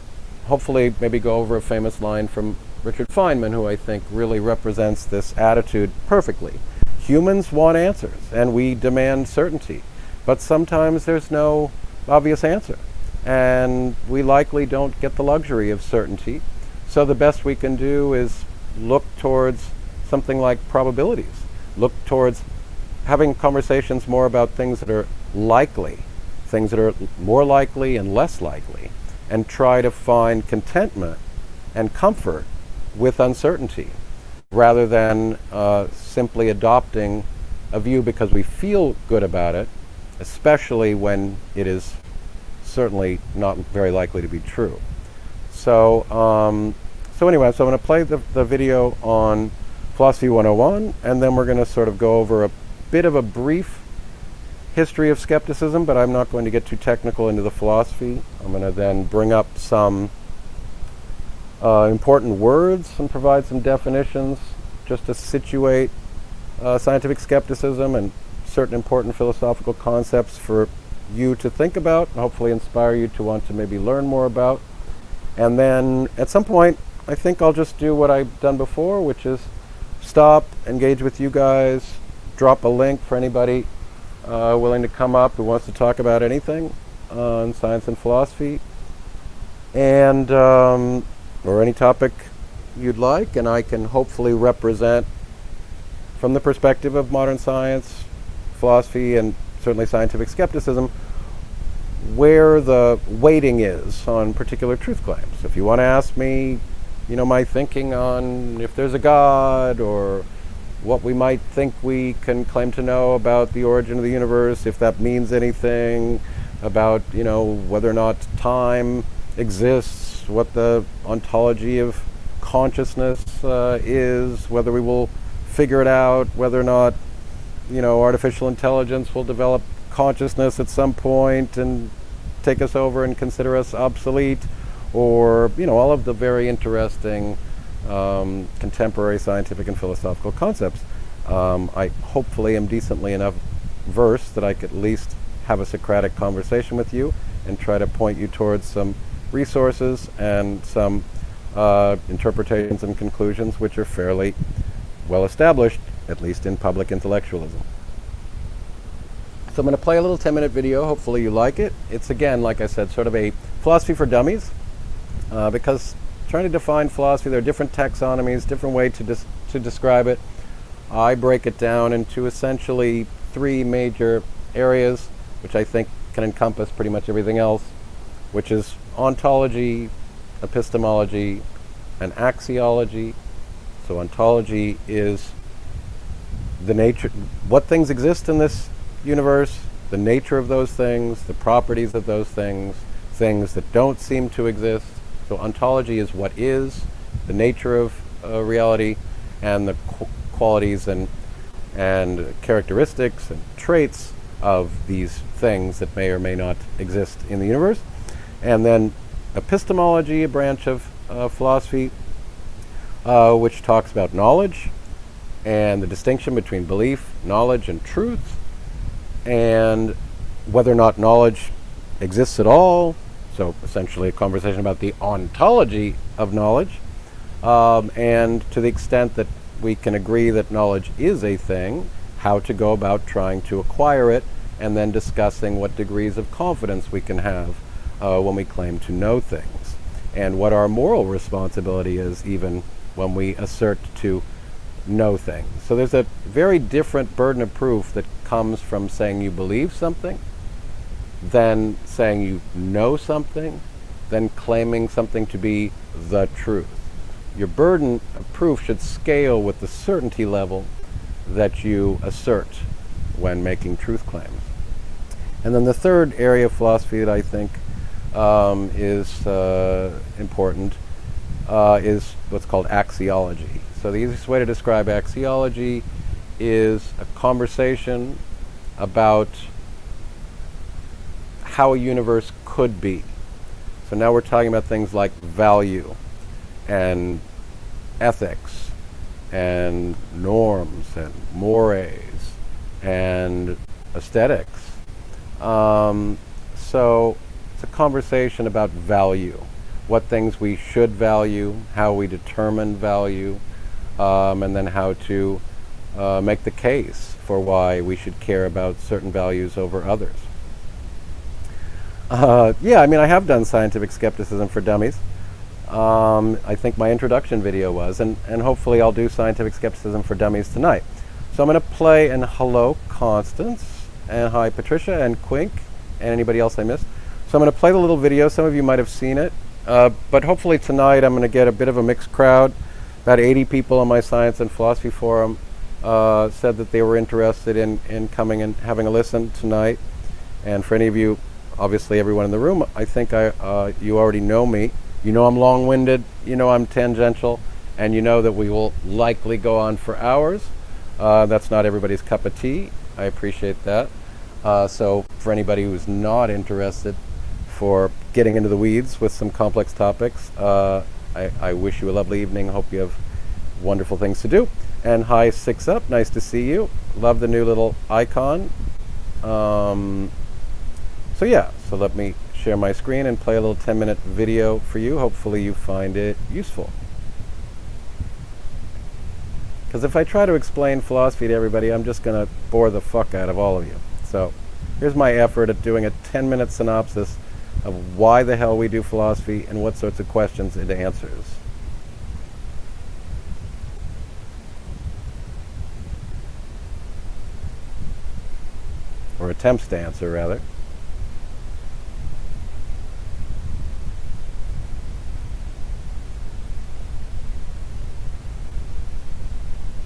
Speaker 1: hopefully maybe go over a famous line from Richard Feynman, who I think really represents this attitude perfectly. Humans want answers, and we demand certainty, but sometimes there's no obvious answer, and we likely don't get the luxury of certainty. So the best we can do is look towards something like probabilities, look towards having conversations more about things that are likely, things that are more likely and less likely, and try to find contentment and comfort with uncertainty, rather than simply adopting a view because we feel good about it, especially when it is certainly not very likely to be true. So anyway, so I'm going to play the video on Philosophy 101, and then we're going to sort of go over a bit of a brief history of skepticism, but I'm not going to get too technical into the philosophy. I'm going to then bring up some important words and provide some definitions just to situate scientific skepticism and certain important philosophical concepts for you to think about and hopefully inspire you to want to maybe learn more about. And then at some point, I think I'll just do what I've done before, which is stop, engage with you guys, drop a link for anybody willing to come up who wants to talk about anything on science and philosophy, and or any topic you'd like, and I can hopefully represent from the perspective of modern science, philosophy, and certainly scientific skepticism where the weighting is on particular truth claims. If you want to ask me, my thinking on if there's a God, or what we might think we can claim to know about the origin of the universe, if that means anything, about, whether or not time exists, what the ontology of consciousness is, whether we will figure it out, whether or not, artificial intelligence will develop consciousness at some point and take us over and consider us obsolete, or, all of the very interesting contemporary scientific and philosophical concepts. I hopefully am decently enough versed that I could at least have a Socratic conversation with you and try to point you towards some resources and some interpretations and conclusions which are fairly well established, at least in public intellectualism. So I'm going to play a little 10-minute video. Hopefully you like it. It's, again, like I said, sort of a philosophy for dummies, because trying to define philosophy, there are different taxonomies, different ways to describe it. I break it down into essentially three major areas, which I think can encompass pretty much everything else, which is ontology, epistemology, and axiology. So ontology is the nature, what things exist in this universe, the nature of those things, the properties of those things, things that don't seem to exist. So ontology is what is, the nature of reality, and the qualities and characteristics and traits of these things that may or may not exist in the universe. And then epistemology, a branch of philosophy, which talks about knowledge and the distinction between belief, knowledge, and truth, and whether or not knowledge exists at all. So essentially a conversation about the ontology of knowledge, and to the extent that we can agree that knowledge is a thing, how to go about trying to acquire it, and then discussing what degrees of confidence we can have when we claim to know things, and what our moral responsibility is even when we assert to know things. So there's a very different burden of proof that comes from saying you believe something, then saying you know something, then claiming something to be the truth. Your burden of proof should scale with the certainty level that you assert when making truth claims. And then the third area of philosophy that I think is important, is what's called axiology. So the easiest way to describe axiology is a conversation about how a universe could be. So now we're talking about things like value and ethics and norms and mores and aesthetics. So it's a conversation about value, what things we should value, how we determine value, and then how to make the case for why we should care about certain values over others. Yeah, I mean, I have done scientific skepticism for dummies. I think my introduction video was, and hopefully I'll do scientific skepticism for dummies tonight. So I'm going to play, and hello, Constance, and hi, Patricia, and Quink, and anybody else I missed. So I'm going to play the little video. Some of you might have seen it, but hopefully tonight I'm going to get a bit of a mixed crowd. About 80 people on my Science and Philosophy forum said that they were interested in coming and having a listen tonight. And for any of you, obviously everyone in the room, I think you already know me. You know I'm long-winded, you know I'm tangential, and you know that we will likely go on for hours. That's not everybody's cup of tea. I appreciate that. So for anybody who's not interested for getting into the weeds with some complex topics, I wish you a lovely evening. Hope you have wonderful things to do. And hi, 6 Up, nice to see you. Love the new little icon. So yeah, so let me share my screen and play a little 10-minute video for you. Hopefully you find it useful. Because if I try to explain philosophy to everybody, I'm just going to bore the fuck out of all of you. So here's my effort at doing a 10-minute synopsis of why the hell we do philosophy and what sorts of questions it answers. Or attempts to answer, rather.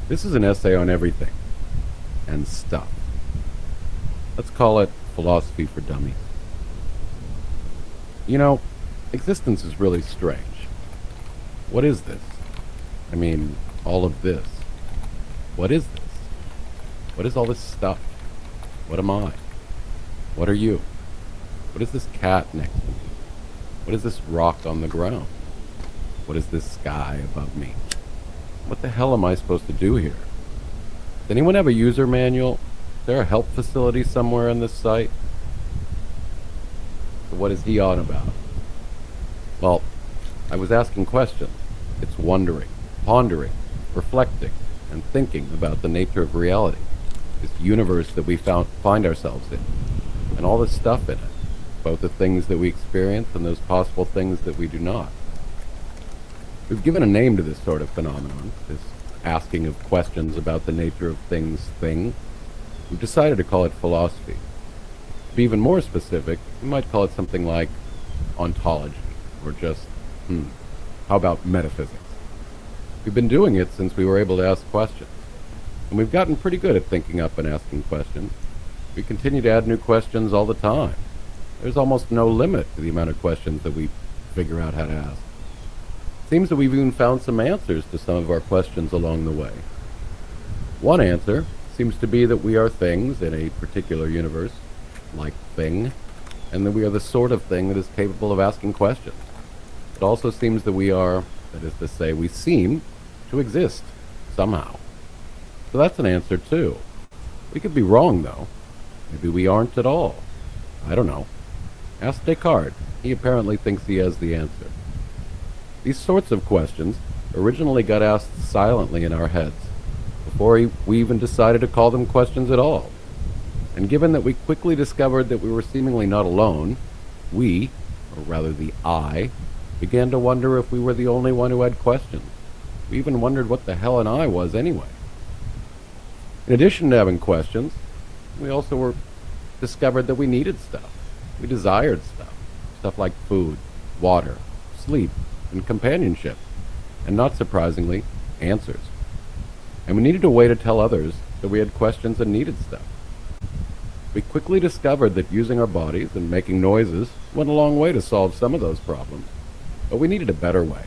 Speaker 1: This is an essay on everything and stuff. Let's call it Philosophy for Dummies. You know, existence is really strange. What is this? I mean, all of this. What is this? What is all this stuff? What am I? What are you? What is this cat next to me? What is this rock on the ground? What is this sky above me? What the hell am I supposed to do here? Does anyone have a user manual? Is there a help facility somewhere on this site? So what is he on about? Well, I was asking questions. It's wondering, pondering, reflecting, and thinking about the nature of reality. This universe that we find ourselves in, and all the stuff in it, both the things that we experience and those possible things that we do not. We've given a name to this sort of phenomenon, this asking of questions about the nature of things thing. We've decided to call it philosophy. To be even more specific, we might call it something like ontology, or just, how about metaphysics? We've been doing it since we were able to ask questions. And we've gotten pretty good at thinking up and asking questions. We continue to add new questions all the time. There's almost no limit to the amount of questions that we figure out how to ask. Seems that we've even found some answers to some of our questions along the way. One answer seems to be that we are things in a particular universe, like thing, and that we are the sort of thing that is capable of asking questions. It also seems that we are, that is to say, we seem to exist somehow. So that's an answer too. We could be wrong though. Maybe we aren't at all. I don't know. Ask Descartes. He apparently thinks he has the answer. These sorts of questions originally got asked silently in our heads, before we even decided to call them questions at all. And given that we quickly discovered that we were seemingly not alone, we, or rather the I, began to wonder if we were the only one who had questions. We even wondered what the hell an I was anyway. In addition to having questions, we also discovered that we needed stuff. We desired stuff. Stuff like food, water, sleep, and companionship. And not surprisingly, answers. And we needed a way to tell others that we had questions and needed stuff. We quickly discovered that using our bodies and making noises went a long way to solve some of those problems, but we needed a better way.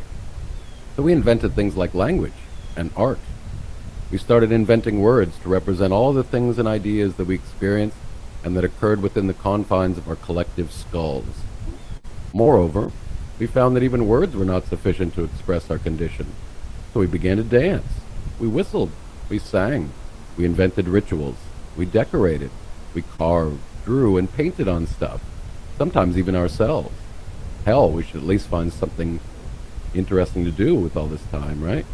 Speaker 1: So we invented things like language and art. We started inventing words to represent all the things and ideas that we experienced and that occurred within the confines of our collective skulls. Moreover, we found that even words were not sufficient to express our condition. So we began to dance. We whistled. We sang. We invented rituals. We decorated. We carved, drew, and painted on stuff. Sometimes even ourselves. Hell, we should at least find something interesting to do with all this time, right?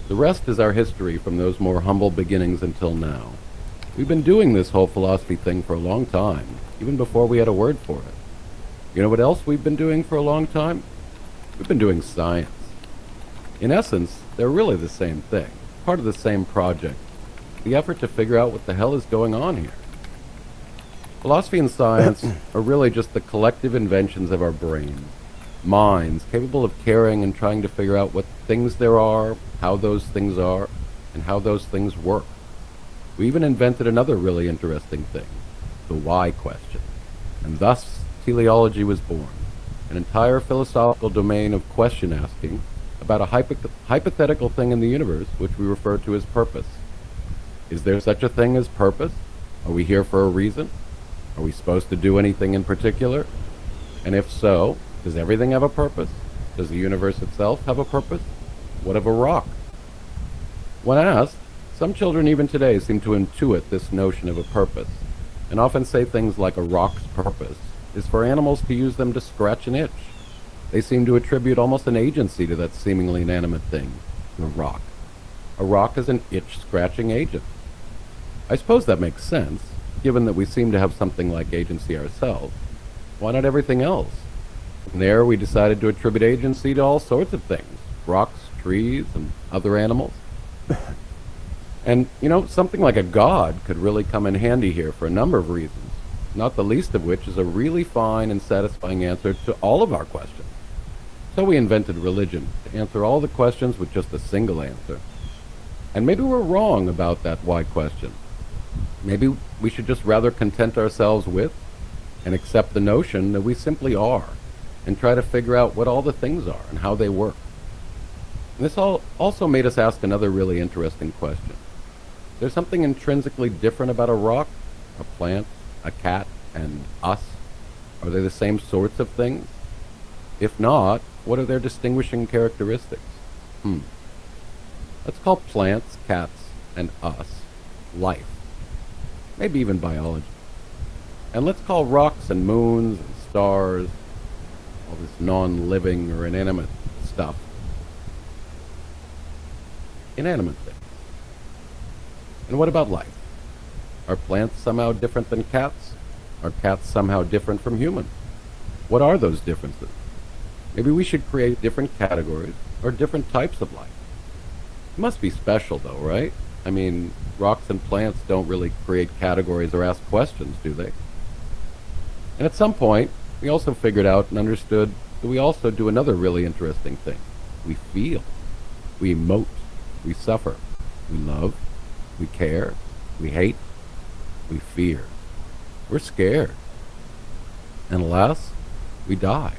Speaker 1: The rest is our history from those more humble beginnings until now. We've been doing this whole philosophy thing for a long time, even before we had a word for it. You know what else we've been doing for a long time? We've been doing science. In essence, they're really the same thing, part of the same project, the effort to figure out what the hell is going on here. Philosophy and science are really just the collective inventions of our brains, minds capable of caring and trying to figure out what things there are, how those things are, and how those things work. We even invented another really interesting thing, the why question. And thus, teleology was born, an entire philosophical domain of question asking about a hypothetical thing in the universe which we refer to as purpose. Is there such a thing as purpose? Are we here for a reason? Are we supposed to do anything in particular? And if so, does everything have a purpose? Does the universe itself have a purpose? What of a rock? When asked, some children even today seem to intuit this notion of a purpose, and often say things like a rock's purpose is for animals to use them to scratch an itch. They seem to attribute almost an agency to that seemingly inanimate thing, the rock. A rock is an itch-scratching agent. I suppose that makes sense, given that we seem to have something like agency ourselves. Why not everything else? From there, we decided to attribute agency to all sorts of things, rocks, trees, and other animals. And, something like a god could really come in handy here for a number of reasons, not the least of which is a really fine and satisfying answer to all of our questions. So we invented religion to answer all the questions with just a single answer. And maybe we're wrong about that why question. Maybe we should just rather content ourselves with and accept the notion that we simply are and try to figure out what all the things are and how they work. And this also made us ask another really interesting question. There's something intrinsically different about a rock, a plant, a cat, and us. Are they the same sorts of things? If not, what are their distinguishing characteristics? Let's call plants, cats, and us life. Maybe even biology. And let's call rocks and moons and stars, all this non-living or inanimate stuff, inanimate things. And what about life? Are plants somehow different than cats? Are cats somehow different from humans? What are those differences? Maybe we should create different categories or different types of life. It must be special though, right? I mean, rocks and plants don't really create categories or ask questions, do they? And at some point, we also figured out and understood that we also do another really interesting thing. We feel. We emote. We suffer. We love. We care. We hate. We fear. We're scared. And alas, we die.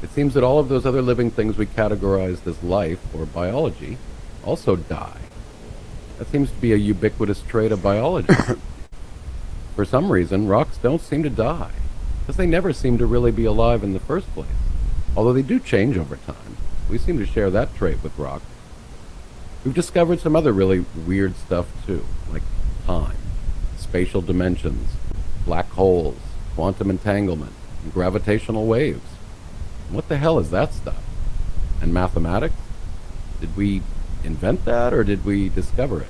Speaker 1: It seems that all of those other living things we categorized as life or biology also die. That seems to be a ubiquitous trait of biology. For some reason, rocks don't seem to die, because they never seem to really be alive in the first place. Although they do change over time. We seem to share that trait with rocks. We've discovered some other really weird stuff too, like time, spatial dimensions, black holes, quantum entanglement, and gravitational waves. What the hell is that stuff? And mathematics? Did we invent that, or did we discover it?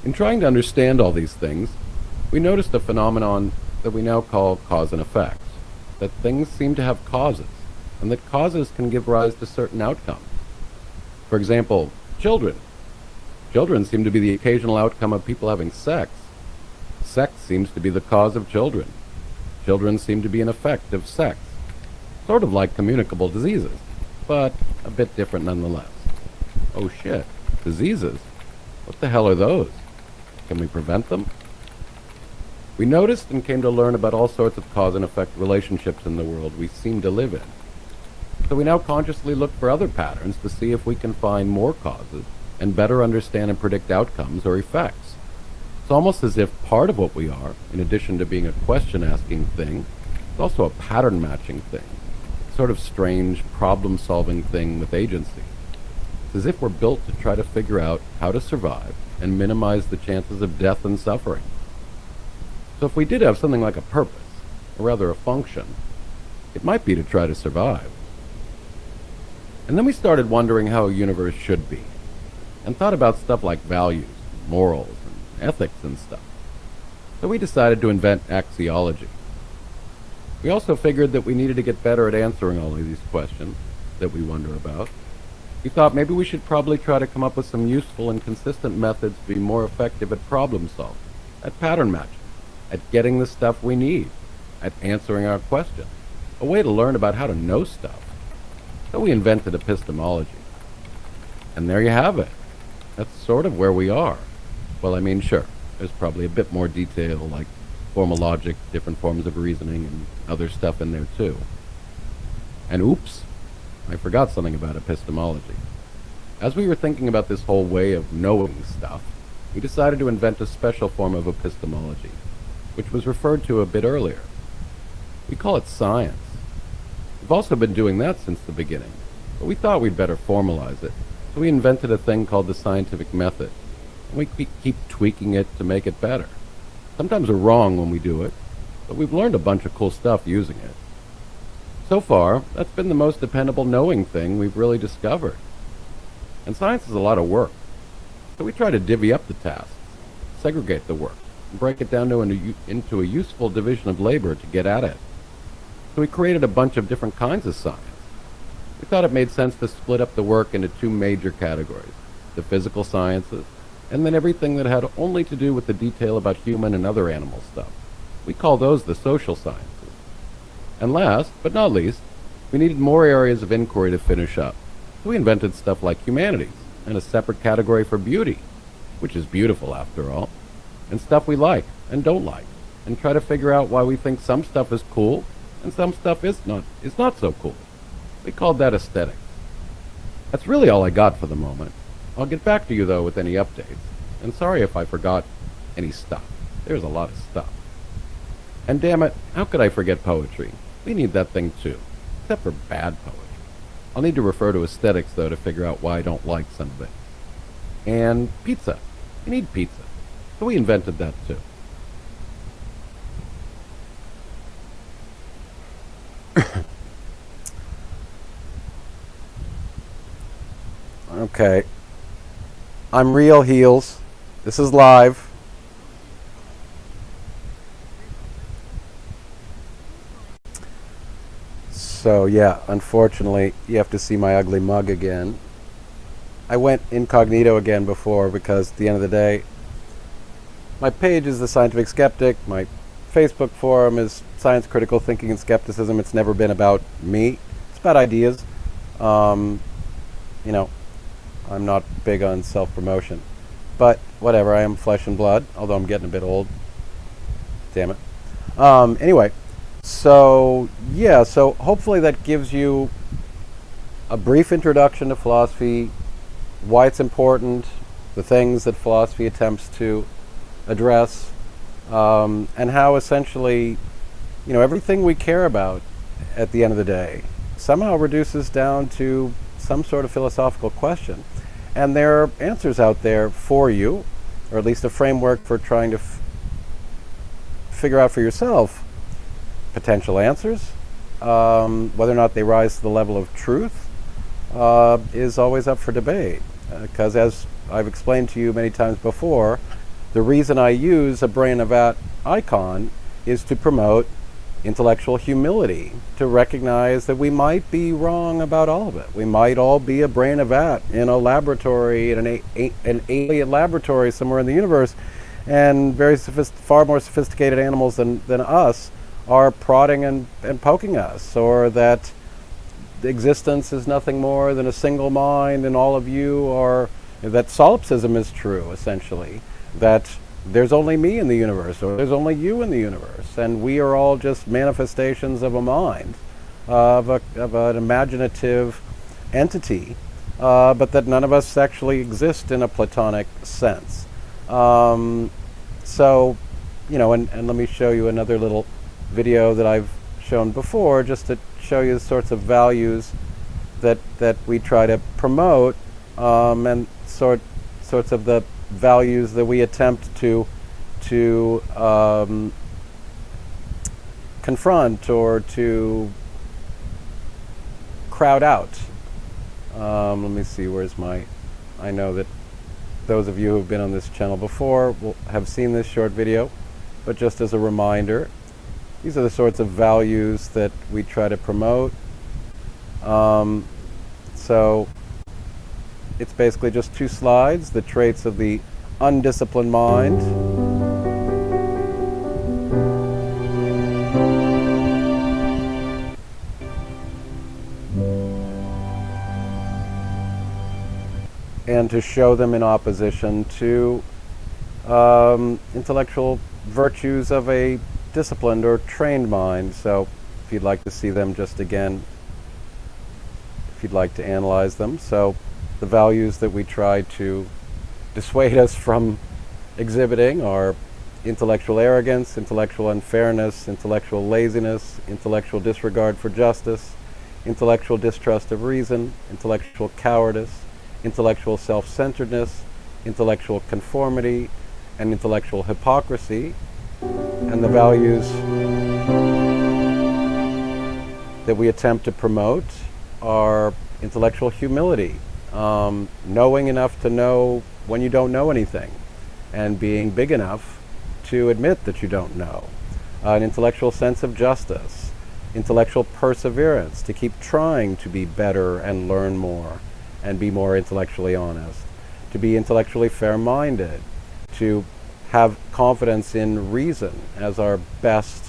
Speaker 1: In trying to understand all these things, we noticed a phenomenon that we now call cause and effect, that things seem to have causes, and that causes can give rise to certain outcomes. For example, children. Children seem to be the occasional outcome of people having sex. Sex seems to be the cause of children. Children seem to be an effect of sex. Sort of like communicable diseases, but a bit different nonetheless. Oh shit, diseases? What the hell are those? Can we prevent them? We noticed and came to learn about all sorts of cause and effect relationships in the world we seem to live in. So we now consciously look for other patterns to see if we can find more causes and better understand and predict outcomes or effects. It's almost as if part of what we are, in addition to being a question-asking thing, is also a pattern-matching thing, a sort of strange problem-solving thing with agency. It's as if we're built to try to figure out how to survive and minimize the chances of death and suffering. So if we did have something like a purpose, or rather a function, it might be to try to survive. And then we started wondering how a universe should be, and thought about stuff like values, morals, and ethics and stuff. So we decided to invent axiology. We also figured that we needed to get better at answering all of these questions that we wonder about. We thought maybe we should probably try to come up with some useful and consistent methods to be more effective at problem solving, at pattern matching, at getting the stuff we need, at answering our questions, a way to learn about how to know stuff. So we invented epistemology. And there you have it. That's sort of where we are. Well, I mean, sure, there's probably a bit more detail, like formal logic, different forms of reasoning, and other stuff in there too. And oops, I forgot something about epistemology. As we were thinking about this whole way of knowing stuff, we decided to invent a special form of epistemology, which was referred to a bit earlier. We call it science. We've also been doing that since the beginning, but we thought we'd better formalize it, so we invented a thing called the scientific method, and we keep tweaking it to make it better. Sometimes we're wrong when we do it, but we've learned a bunch of cool stuff using it. So far, that's been the most dependable knowing thing we've really discovered. And science is a lot of work, so we try to divvy up the tasks, segregate the work, and break it down into a useful division of labor to get at it. So we created a bunch of different kinds of science. We thought it made sense to split up the work into two major categories, the physical sciences, and then everything that had only to do with the detail about human and other animal stuff. We call those the social sciences. And last, but not least, we needed more areas of inquiry to finish up. So we invented stuff like humanities, and a separate category for beauty, which is beautiful after all, and stuff we like and don't like, and try to figure out why we think some stuff is cool and some stuff is not so cool. We called that aesthetics. That's really all I got for the moment. I'll get back to you, though, with any updates. And sorry if I forgot any stuff. There's a lot of stuff. And damn it, how could I forget poetry? We need that thing, too. Except for bad poetry. I'll need to refer to aesthetics, though, to figure out why I don't like some of it. And pizza. We need pizza. So we invented that, too. Okay. I'm Real Heels. This is live. So yeah, unfortunately, you have to see my ugly mug again. I went incognito again before because at the end of the day, my page is The Scientific Skeptic. My Facebook forum is Science Critical Thinking and Skepticism. It's never been about me. It's about ideas. You know, I'm not big on self-promotion. But whatever, I am flesh and blood, although I'm getting a bit old. Damn it. Anyway, so yeah, so hopefully that gives you a brief introduction to philosophy, why it's important, the things that philosophy attempts to address, and how essentially, you know, everything we care about at the end of the day somehow reduces down to some sort of philosophical question. And there are answers out there for you, or at least a framework for trying to figure out for yourself potential answers. Whether or not they rise to the level of truth is always up for debate. Because as I've explained to you many times before, the reason I use a brain of vat icon is to promote intellectual humility, to recognize that we might be wrong about all of it. We might all be a brain of vat in a laboratory, in an alien laboratory somewhere in the universe, and far more sophisticated animals than us are prodding and poking us, or that existence is nothing more than a single mind and all of you are, that solipsism is true, essentially, that there's only me in the universe, or there's only you in the universe, and we are all just manifestations of a mind, of an imaginative entity, but that none of us actually exist in a Platonic sense. So, and let me show you another little video that I've shown before, just to show you the sorts of values that we try to promote, and sorts of the values that we attempt to confront or to crowd out. Let me see, where's I know that those of you who've been on this channel before will have seen this short video, but just as a reminder, these are the sorts of values that we try to promote. So it's basically just 2 slides, the traits of the undisciplined mind, and to show them in opposition to intellectual virtues of a disciplined or trained mind. So if you'd like to see them, just again, if you'd like to analyze them. So the values that we try to dissuade us from exhibiting are intellectual arrogance, intellectual unfairness, intellectual laziness, intellectual disregard for justice, intellectual distrust of reason, intellectual cowardice, intellectual self-centeredness, intellectual conformity, and intellectual hypocrisy. And the values that we attempt to promote are intellectual humility, knowing enough to know when you don't know anything, and being big enough to admit that you don't know, an intellectual sense of justice, intellectual perseverance, to keep trying to be better and learn more and be more intellectually honest, to be intellectually fair-minded, to have confidence in reason as our best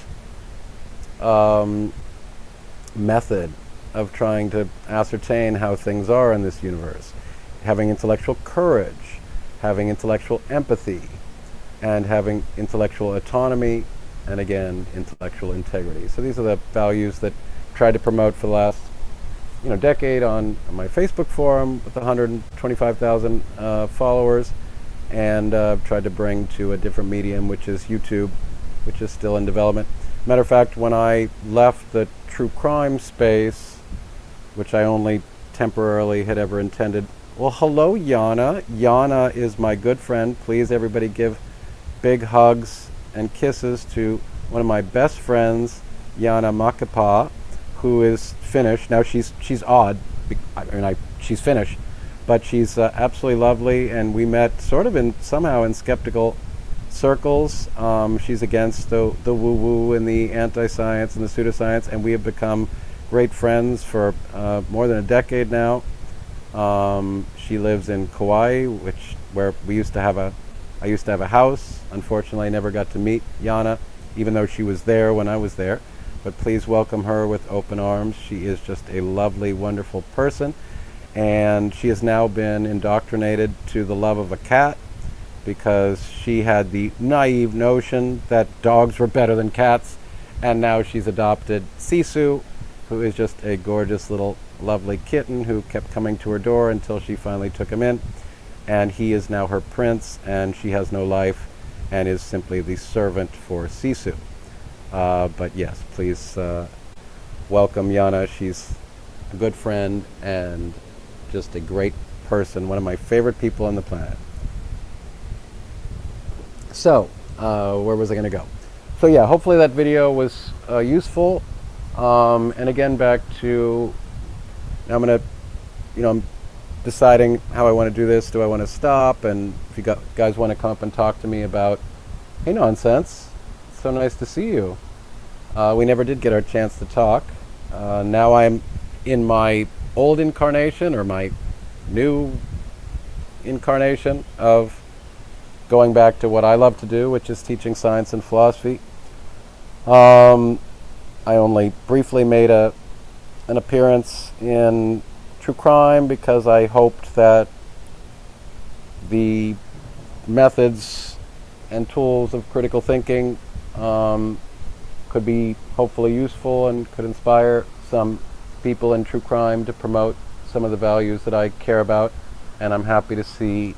Speaker 1: method of trying to ascertain how things are in this universe, having intellectual courage, having intellectual empathy, and having intellectual autonomy, and again, intellectual integrity. So these are the values that I tried to promote for the last decade on my Facebook forum with 125,000 followers, and tried to bring to a different medium, which is YouTube, which is still in development. Matter of fact, when I left the true crime space, which I only temporarily had ever intended. Well, hello, Yana. Yana is my good friend. Please, everybody, give big hugs and kisses to one of my best friends, Yana Makapa, who is Finnish. Now she's odd. She's Finnish, but she's absolutely lovely. And we met sort of somehow in skeptical circles. She's against the woo-woo and the anti-science and the pseudoscience, and we have become great friends for more than a decade now. She lives in Kauai, where I used to have a house. Unfortunately, I never got to meet Yana, even though she was there when I was there. But please welcome her with open arms. She is just a lovely, wonderful person, and she has now been indoctrinated to the love of a cat, because she had the naive notion that dogs were better than cats, and now she's adopted Sisu, who is just a gorgeous little lovely kitten who kept coming to her door until she finally took him in, and he is now her prince, and she has no life and is simply the servant for Sisu. But yes, please welcome Yana. She's a good friend and just a great person, one of my favorite people on the planet. So, where was I going to go? So yeah, hopefully that video was useful. And again, back to, now I'm going to, I'm deciding how I want to do this. Do I want to stop? And if you guys want to come up and talk to me about, hey, Nonsense, it's so nice to see you. We never did get our chance to talk. Now I'm in my old incarnation, or my new incarnation of going back to what I love to do, which is teaching science and philosophy. I only briefly made an appearance in True Crime because I hoped that the methods and tools of critical thinking could be hopefully useful and could inspire some people in true crime to promote some of the values that I care about. And I'm happy to see,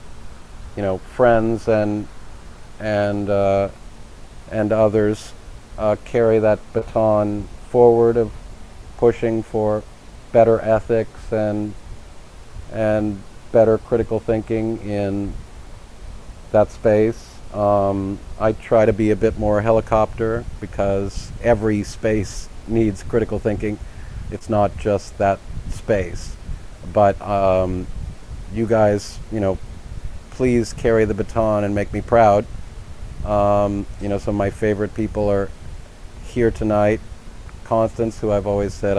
Speaker 1: friends and others carry that baton forward of pushing for better ethics and better critical thinking in that space. I try to be a bit more helicopter because every space needs critical thinking. It's not just that space. But you guys, please carry the baton and make me proud. Some of my favorite people are here tonight. Constance, who I've always said,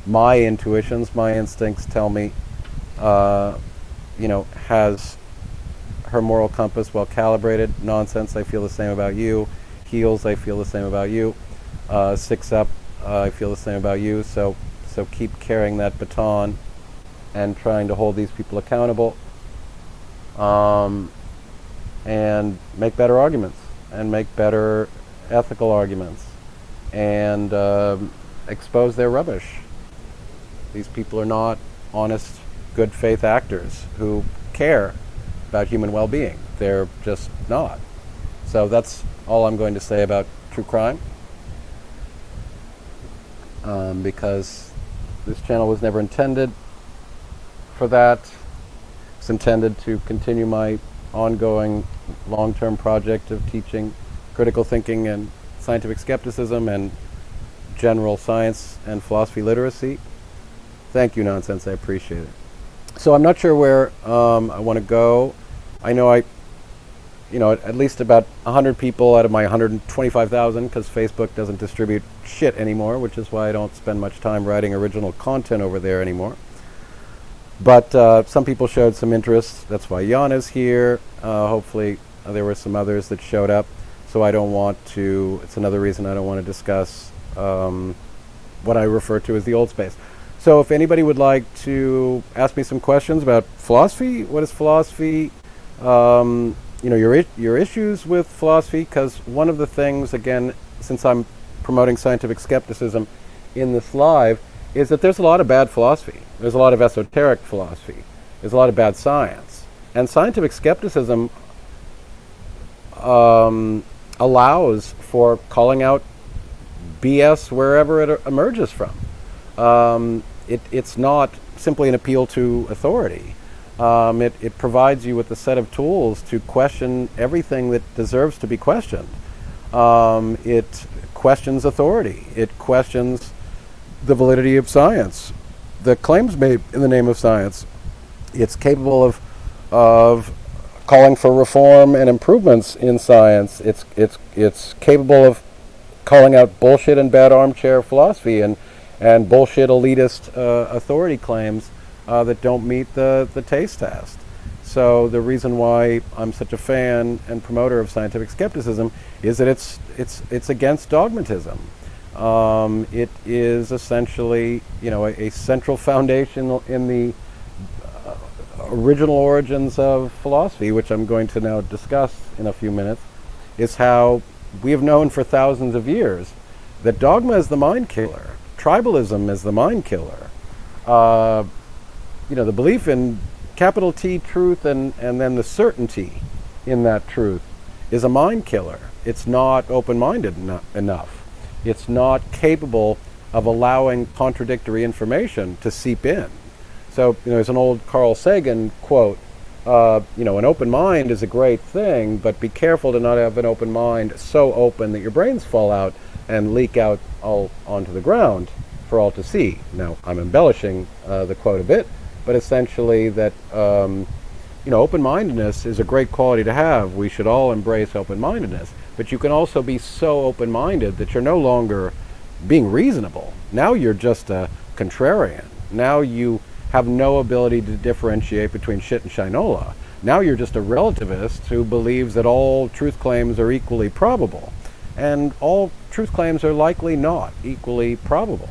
Speaker 1: my intuitions, my instincts tell me, has her moral compass well calibrated. Nonsense, I feel the same about you. Heels, I feel the same about you. Six Up, I feel the same about you. So keep carrying that baton and trying to hold these people accountable, and make better arguments, and make better ethical arguments, and expose their rubbish. These people are not honest, good faith actors who care about human well-being. They're just not. So that's all I'm going to say about true crime, because this channel was never intended for that. It's intended to continue my ongoing long-term project of teaching critical thinking and scientific skepticism and general science and philosophy literacy. Thank you, Nonsense. I appreciate it. So I'm not sure where I want to go. I know at least about 100 people out of my 125,000, because Facebook doesn't distribute shit anymore, which is why I don't spend much time writing original content over there anymore. But some people showed some interest. That's why Jan is here. Hopefully there were some others that showed up. So I don't want to, it's another reason I don't want to discuss what I refer to as the old space. So if anybody would like to ask me some questions about philosophy, what is philosophy, your issues with philosophy, because one of the things, again, since I'm promoting scientific skepticism in this live, is that there's a lot of bad philosophy. There's a lot of esoteric philosophy. There's a lot of bad science. And scientific skepticism allows for calling out BS wherever it emerges from. It's not simply an appeal to authority. It provides you with a set of tools to question everything that deserves to be questioned. It questions authority. It questions the validity of science, the claims made in the name of science. It's capable of calling for reform and improvements in science. It's capable of calling out bullshit and bad armchair philosophy and bullshit elitist authority claims that don't meet the taste test. So the reason why I'm such a fan and promoter of scientific skepticism is that it's against dogmatism. It is essentially, a central foundation in the original origins of philosophy, which I'm going to now discuss in a few minutes, is how we have known for thousands of years that dogma is the mind killer, tribalism is the mind killer. The belief in capital T truth and then the certainty in that truth is a mind killer. It's not open-minded enough. It's not capable of allowing contradictory information to seep in. So, there's an old Carl Sagan quote, an open mind is a great thing, but be careful to not have an open mind so open that your brains fall out and leak out all onto the ground for all to see. Now, I'm embellishing the quote a bit, but essentially that, open-mindedness is a great quality to have. We should all embrace open-mindedness. But you can also be so open-minded that you're no longer being reasonable. Now you're just a contrarian. Now you have no ability to differentiate between shit and shinola. Now you're just a relativist who believes that all truth claims are equally probable. And all truth claims are likely not equally probable.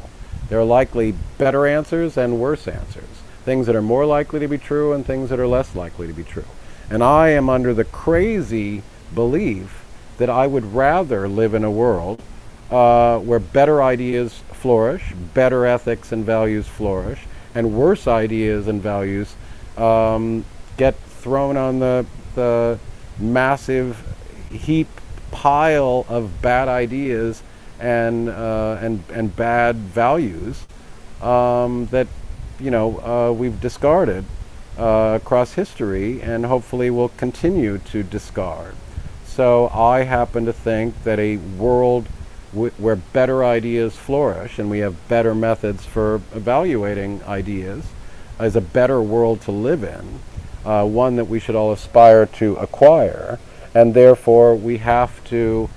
Speaker 1: There are likely better answers and worse answers. Things that are more likely to be true and things that are less likely to be true. And I am under the crazy belief that I would rather live in a world where better ideas flourish, better ethics and values flourish, and worse ideas and values get thrown on the massive heap pile of bad ideas and bad values that we've discarded across history and hopefully will continue to discard. So I happen to think that a world where better ideas flourish and we have better methods for evaluating ideas is a better world to live in, one that we should all aspire to acquire, and therefore we have to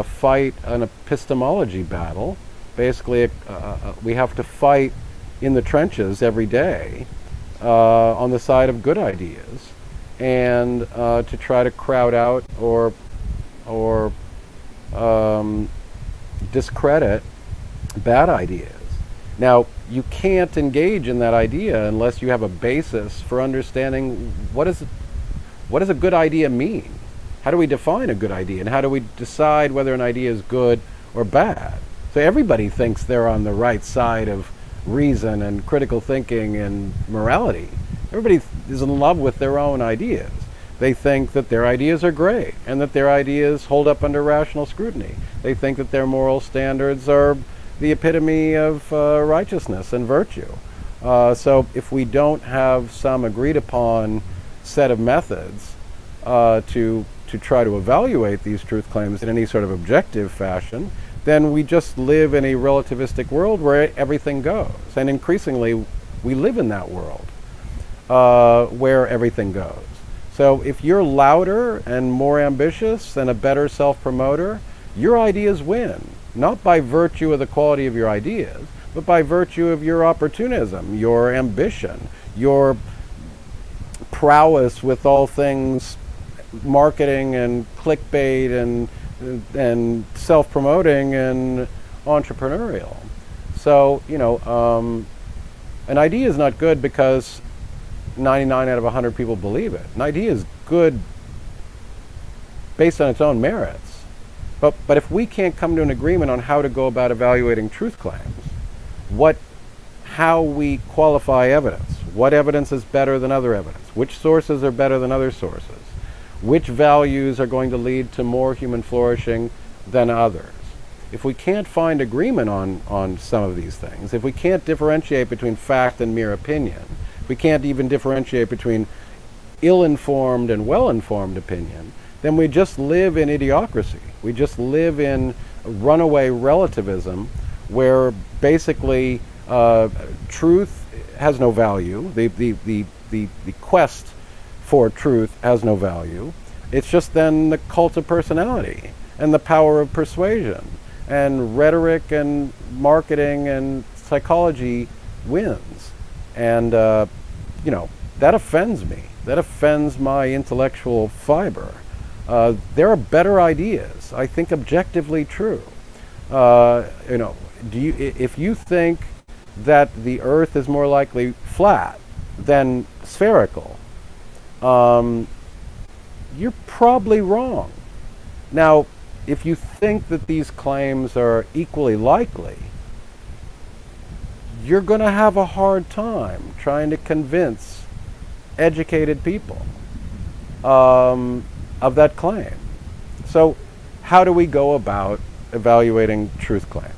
Speaker 1: fight an epistemology battle. Basically, we have to fight in the trenches every day on the side of good ideas, and to try to crowd out or discredit bad ideas. Now, you can't engage in that idea unless you have a basis for understanding what does a good idea mean? How do we define a good idea? And how do we decide whether an idea is good or bad? So everybody thinks they're on the right side of reason and critical thinking and morality. Everybody is in love with their own ideas. They think that their ideas are great and that their ideas hold up under rational scrutiny. They think that their moral standards are the epitome of righteousness and virtue. So if we don't have some agreed upon set of methods to try to evaluate these truth claims in any sort of objective fashion, then we just live in a relativistic world where everything goes. And increasingly, we live in that world where everything goes. So if you're louder and more ambitious and a better self-promoter, your ideas win, not by virtue of the quality of your ideas, but by virtue of your opportunism, your ambition, your prowess with all things marketing and clickbait and self-promoting and entrepreneurial. So, an idea is not good because 99 out of 100 people believe it. An idea is good based on its own merits. But if we can't come to an agreement on how to go about evaluating truth claims, how we qualify evidence, what evidence is better than other evidence, which sources are better than other sources, which values are going to lead to more human flourishing than others. If we can't find agreement on some of these things, if we can't differentiate between fact and mere opinion, if we can't even differentiate between ill-informed and well-informed opinion, then we just live in idiocracy. We just live in runaway relativism where basically truth has no value. The quest for truth has no value. It's just then the cult of personality and the power of persuasion, and rhetoric and marketing and psychology wins. And that offends me. That offends my intellectual fiber. There are better ideas, I think, objectively true. If you think that the Earth is more likely flat than spherical, you're probably wrong. Now, if you think that these claims are equally likely, you're going to have a hard time trying to convince educated people of that claim. So how do we go about evaluating truth claims?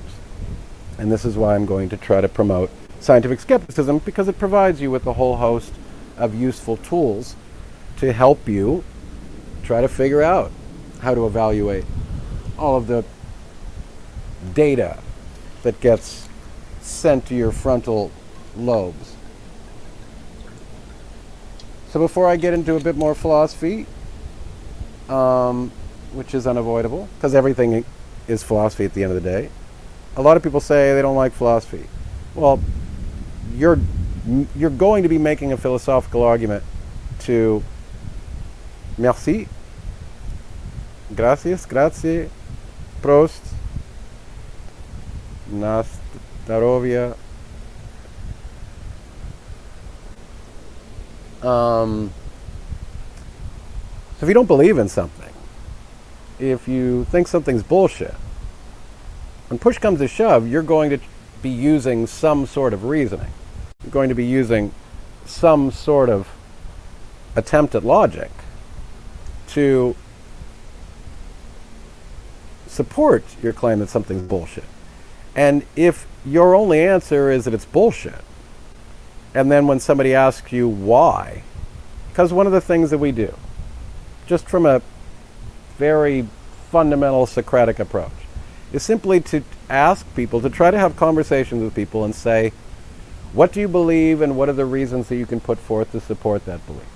Speaker 1: And this is why I'm going to try to promote scientific skepticism, because it provides you with a whole host of useful tools to help you try to figure out how to evaluate all of the data that gets sent to your frontal lobes. So before I get into a bit more philosophy, which is unavoidable, because everything is philosophy at the end of the day, a lot of people say they don't like philosophy. Well, you're going to be making a philosophical argument to merci, gracias, grazie, prost, na zdarovia. So if you don't believe in something, if you think something's bullshit, when push comes to shove, you're going to be using some sort of reasoning. You're going to be using some sort of attempt at logic to support your claim that something's bullshit. And if your only answer is that it's bullshit, and then when somebody asks you why, because one of the things that we do, just from a very fundamental Socratic approach, is simply to ask people, to try to have conversations with people and say, what do you believe and what are the reasons that you can put forth to support that belief?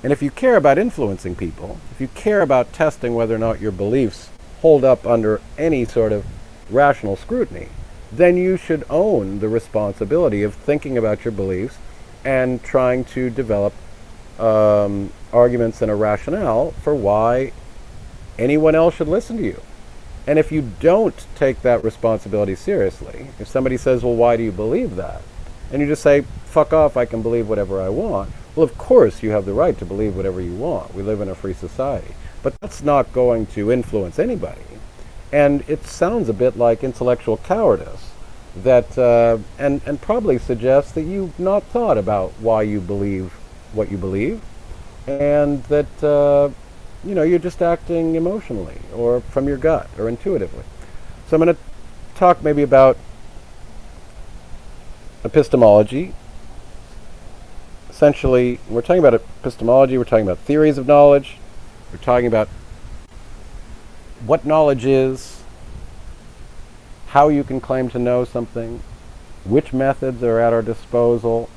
Speaker 1: And if you care about influencing people, if you care about testing whether or not your beliefs hold up under any sort of rational scrutiny, then you should own the responsibility of thinking about your beliefs and trying to develop arguments and a rationale for why anyone else should listen to you. And if you don't take that responsibility seriously, if somebody says, well, why do you believe that? And you just say, fuck off, I can believe whatever I want. Well, of course you have the right to believe whatever you want. We live in a free society. But that's not going to influence anybody. And it sounds a bit like intellectual cowardice that, and probably suggests that you've not thought about why you believe what you believe, and that, you're just acting emotionally or from your gut or intuitively. So I'm going to talk maybe about epistemology. Essentially, we're talking about epistemology, we're talking about theories of knowledge, we're talking about what knowledge is, how you can claim to know something, which methods are at our disposal,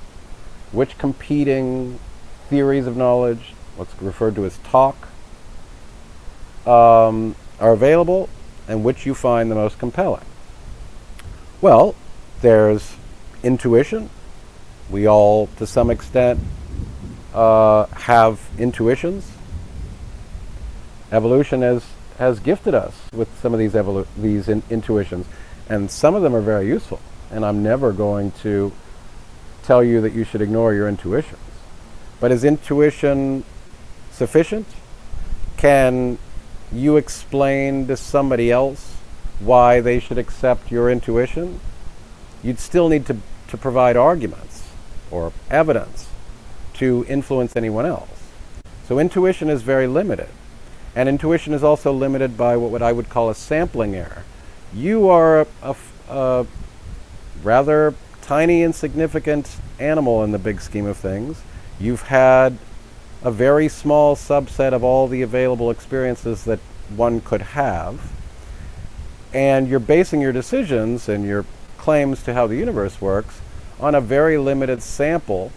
Speaker 1: which competing theories of knowledge, what's referred to as talk, are available, and which you find the most compelling. Well, there's intuition. We all, to some extent, have intuitions. Evolution has gifted us with some of these intuitions, and some of them are very useful. And I'm never going to tell you that you should ignore your intuitions. But is intuition sufficient? Can you explain to somebody else why they should accept your intuition? You'd still need to provide arguments or evidence to influence anyone else. So intuition is very limited. And intuition is also limited by what I would call a sampling error. You are a rather tiny, insignificant animal in the big scheme of things. You've had a very small subset of all the available experiences that one could have. And you're basing your decisions and your claims to how the universe works on a very limited sample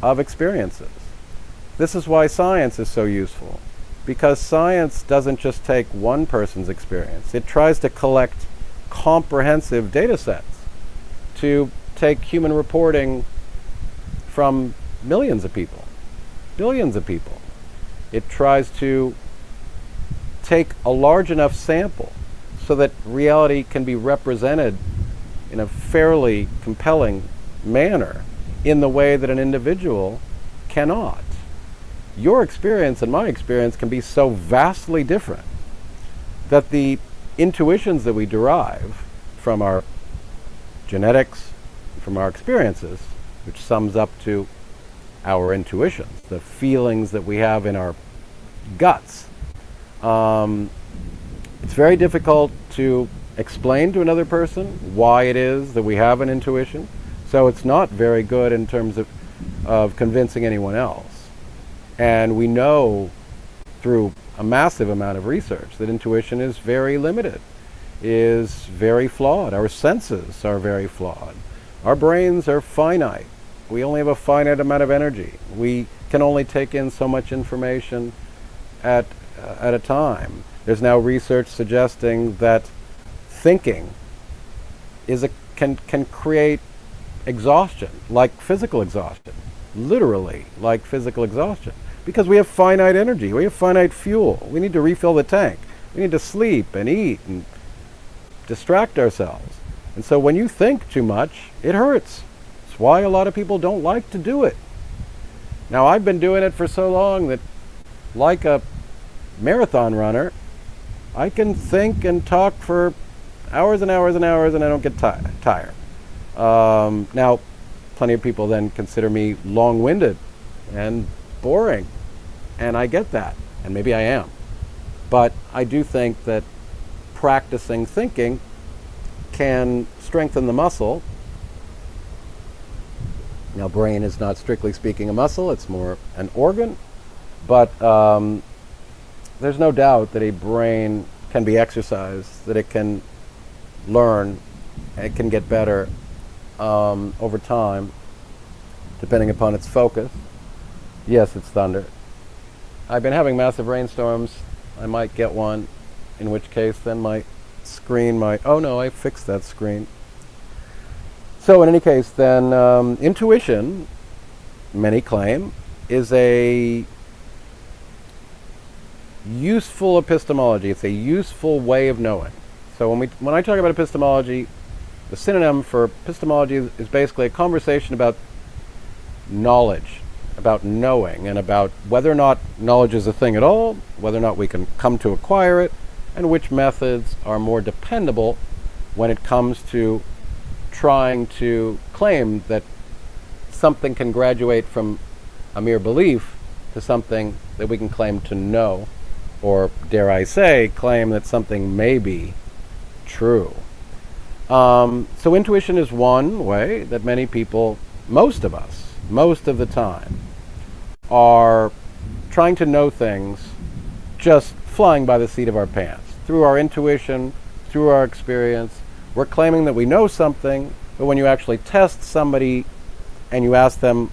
Speaker 1: of experiences. This is why science is so useful, because science doesn't just take one person's experience. It tries to collect comprehensive data sets to take human reporting from millions of people, billions of people. It tries to take a large enough sample so that reality can be represented in a fairly compelling manner in the way that an individual cannot. Your experience and my experience can be so vastly different that the intuitions that we derive from our genetics, from our experiences, which sums up to our intuitions, the feelings that we have in our guts. It's very difficult to explain to another person why it is that we have an intuition. So it's not very good in terms of convincing anyone else. And we know through a massive amount of research that intuition is very limited, is very flawed. Our senses are very flawed. Our brains are finite. We only have a finite amount of energy. We can only take in so much information at a time. There's now research suggesting that thinking can create exhaustion, like physical exhaustion, literally like physical exhaustion, because we have finite energy, we have finite fuel, we need to refill the tank, we need to sleep and eat and distract ourselves. And so when you think too much, it hurts. It's why a lot of people don't like to do it. Now, I've been doing it for so long that, like a marathon runner, I can think and talk for hours and hours and hours, and I don't get tired. Now, plenty of people then consider me long-winded and boring, and I get that, and maybe I am. But I do think that practicing thinking can strengthen the muscle. Now, brain is not strictly speaking a muscle, it's more an organ, but there's no doubt that a brain can be exercised, that it can learn, it can get better over time, depending upon its focus. Yes, it's thunder. I've been having massive rainstorms. I might get one, in which case then my screen might, oh no, I fixed that screen. So in any case, then intuition, many claim, is a useful epistemology. It's a useful way of knowing. So when I talk about epistemology, the synonym for epistemology is basically a conversation about knowledge, about knowing, and about whether or not knowledge is a thing at all, whether or not we can come to acquire it, and which methods are more dependable when it comes to trying to claim that something can graduate from a mere belief to something that we can claim to know, or dare I say, claim that something may be true. So intuition is one way that many people, most of us, most of the time, are trying to know things just flying by the seat of our pants. Through our intuition, through our experience, we're claiming that we know something, but when you actually test somebody and you ask them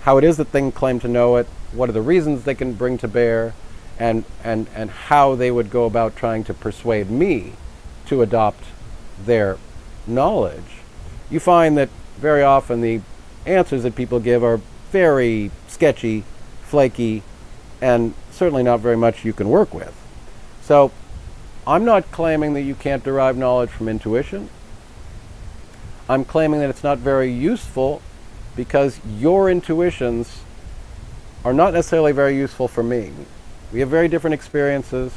Speaker 1: how it is that they claim to know it, what are the reasons they can bring to bear, and how they would go about trying to persuade me to adopt their knowledge, you find that very often the answers that people give are very sketchy, flaky, and certainly not very much you can work with. So I'm not claiming that you can't derive knowledge from intuition. I'm claiming that it's not very useful because your intuitions are not necessarily very useful for me. We have very different experiences,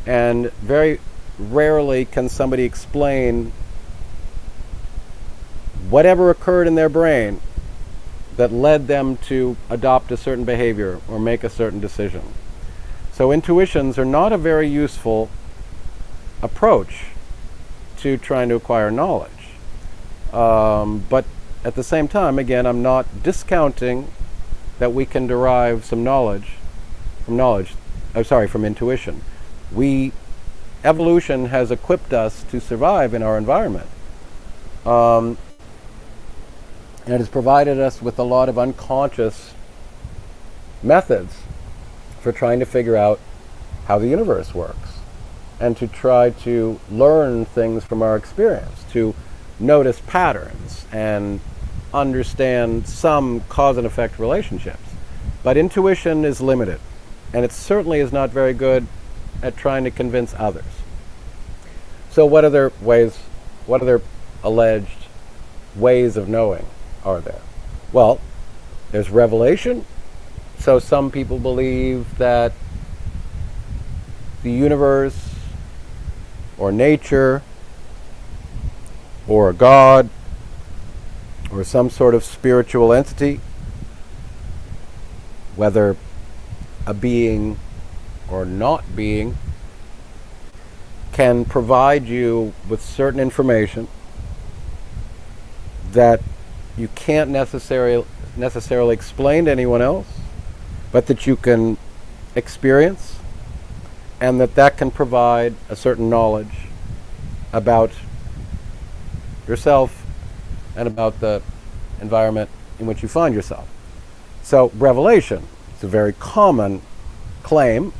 Speaker 1: and very rarely can somebody explain whatever occurred in their brain that led them to adopt a certain behavior or make a certain decision. So intuitions are not a very useful approach to trying to acquire knowledge. But at the same time, again, I'm not discounting that we can derive some knowledge from intuition. Evolution has equipped us to survive in our environment. And it has provided us with a lot of unconscious methods for trying to figure out how the universe works, and to try to learn things from our experience, to notice patterns and understand some cause and effect relationships. But intuition is limited, and it certainly is not very good at trying to convince others. So what other alleged ways of knowing are there? Well, there's revelation. So some people believe that the universe or nature or a god or some sort of spiritual entity, whether a being or not being, can provide you with certain information that you can't necessarily explain to anyone else, but that you can experience, and that can provide a certain knowledge about yourself and about the environment in which you find yourself. So revelation is a very common claim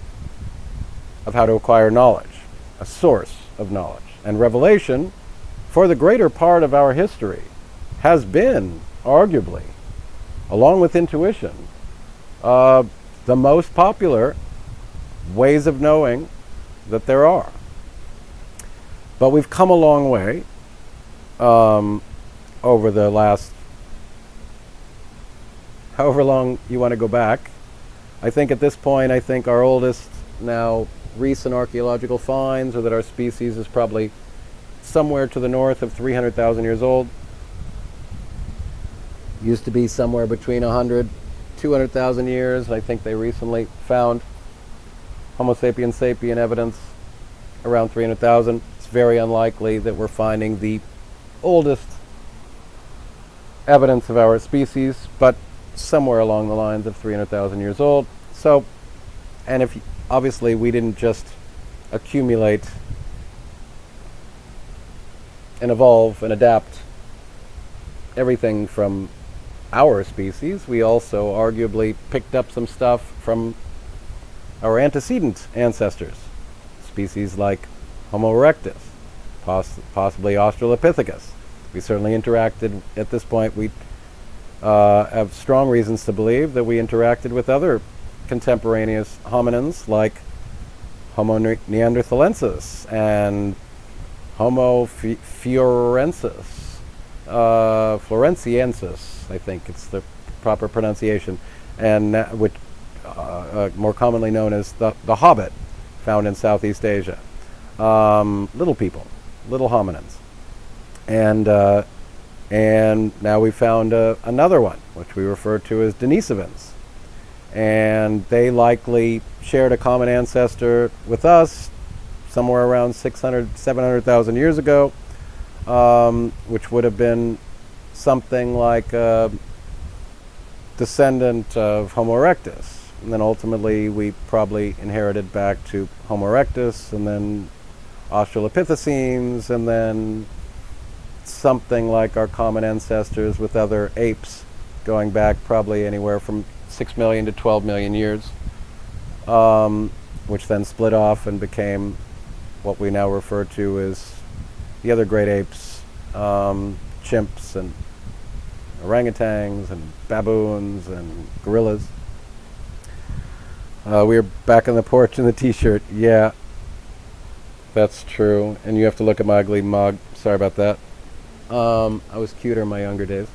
Speaker 1: of how to acquire knowledge, a source of knowledge. And revelation, for the greater part of our history, has been, arguably, along with intuition, the most popular ways of knowing that there are. But we've come a long way over the last, however long you want to go back. I think at this point, our oldest now recent archaeological finds are that our species is probably somewhere to the north of 300,000 years old. Used to be somewhere between 100, 200,000 years. I think they recently found Homo sapiens sapien evidence around 300,000. It's very unlikely that we're finding the oldest evidence of our species, but somewhere along the lines of 300,000 years old. So, and if obviously we didn't just accumulate and evolve and adapt everything from our species, we also arguably picked up some stuff from our antecedent ancestors, species like Homo erectus, possibly Australopithecus. We certainly interacted, at this point we have strong reasons to believe that we interacted with other contemporaneous hominins like Homo neanderthalensis and Homo floresiensis, I think it's the proper pronunciation, and which more commonly known as the Hobbit, found in Southeast Asia. Little people, little hominins. And now we found another one, which we refer to as Denisovans. And they likely shared a common ancestor with us somewhere around 600, 700,000 years ago, which would have been something like a descendant of Homo erectus. And then ultimately we probably inherited back to Homo erectus, and then Australopithecines, and then something like our common ancestors with other apes, going back probably anywhere from 6 million to 12 million years, which then split off and became what we now refer to as the other great apes, chimps and orangutans and baboons and gorillas. We're back on the porch in the t-shirt. Yeah, that's true. And you have to look at my ugly mug. Sorry about that. I was cuter in my younger days.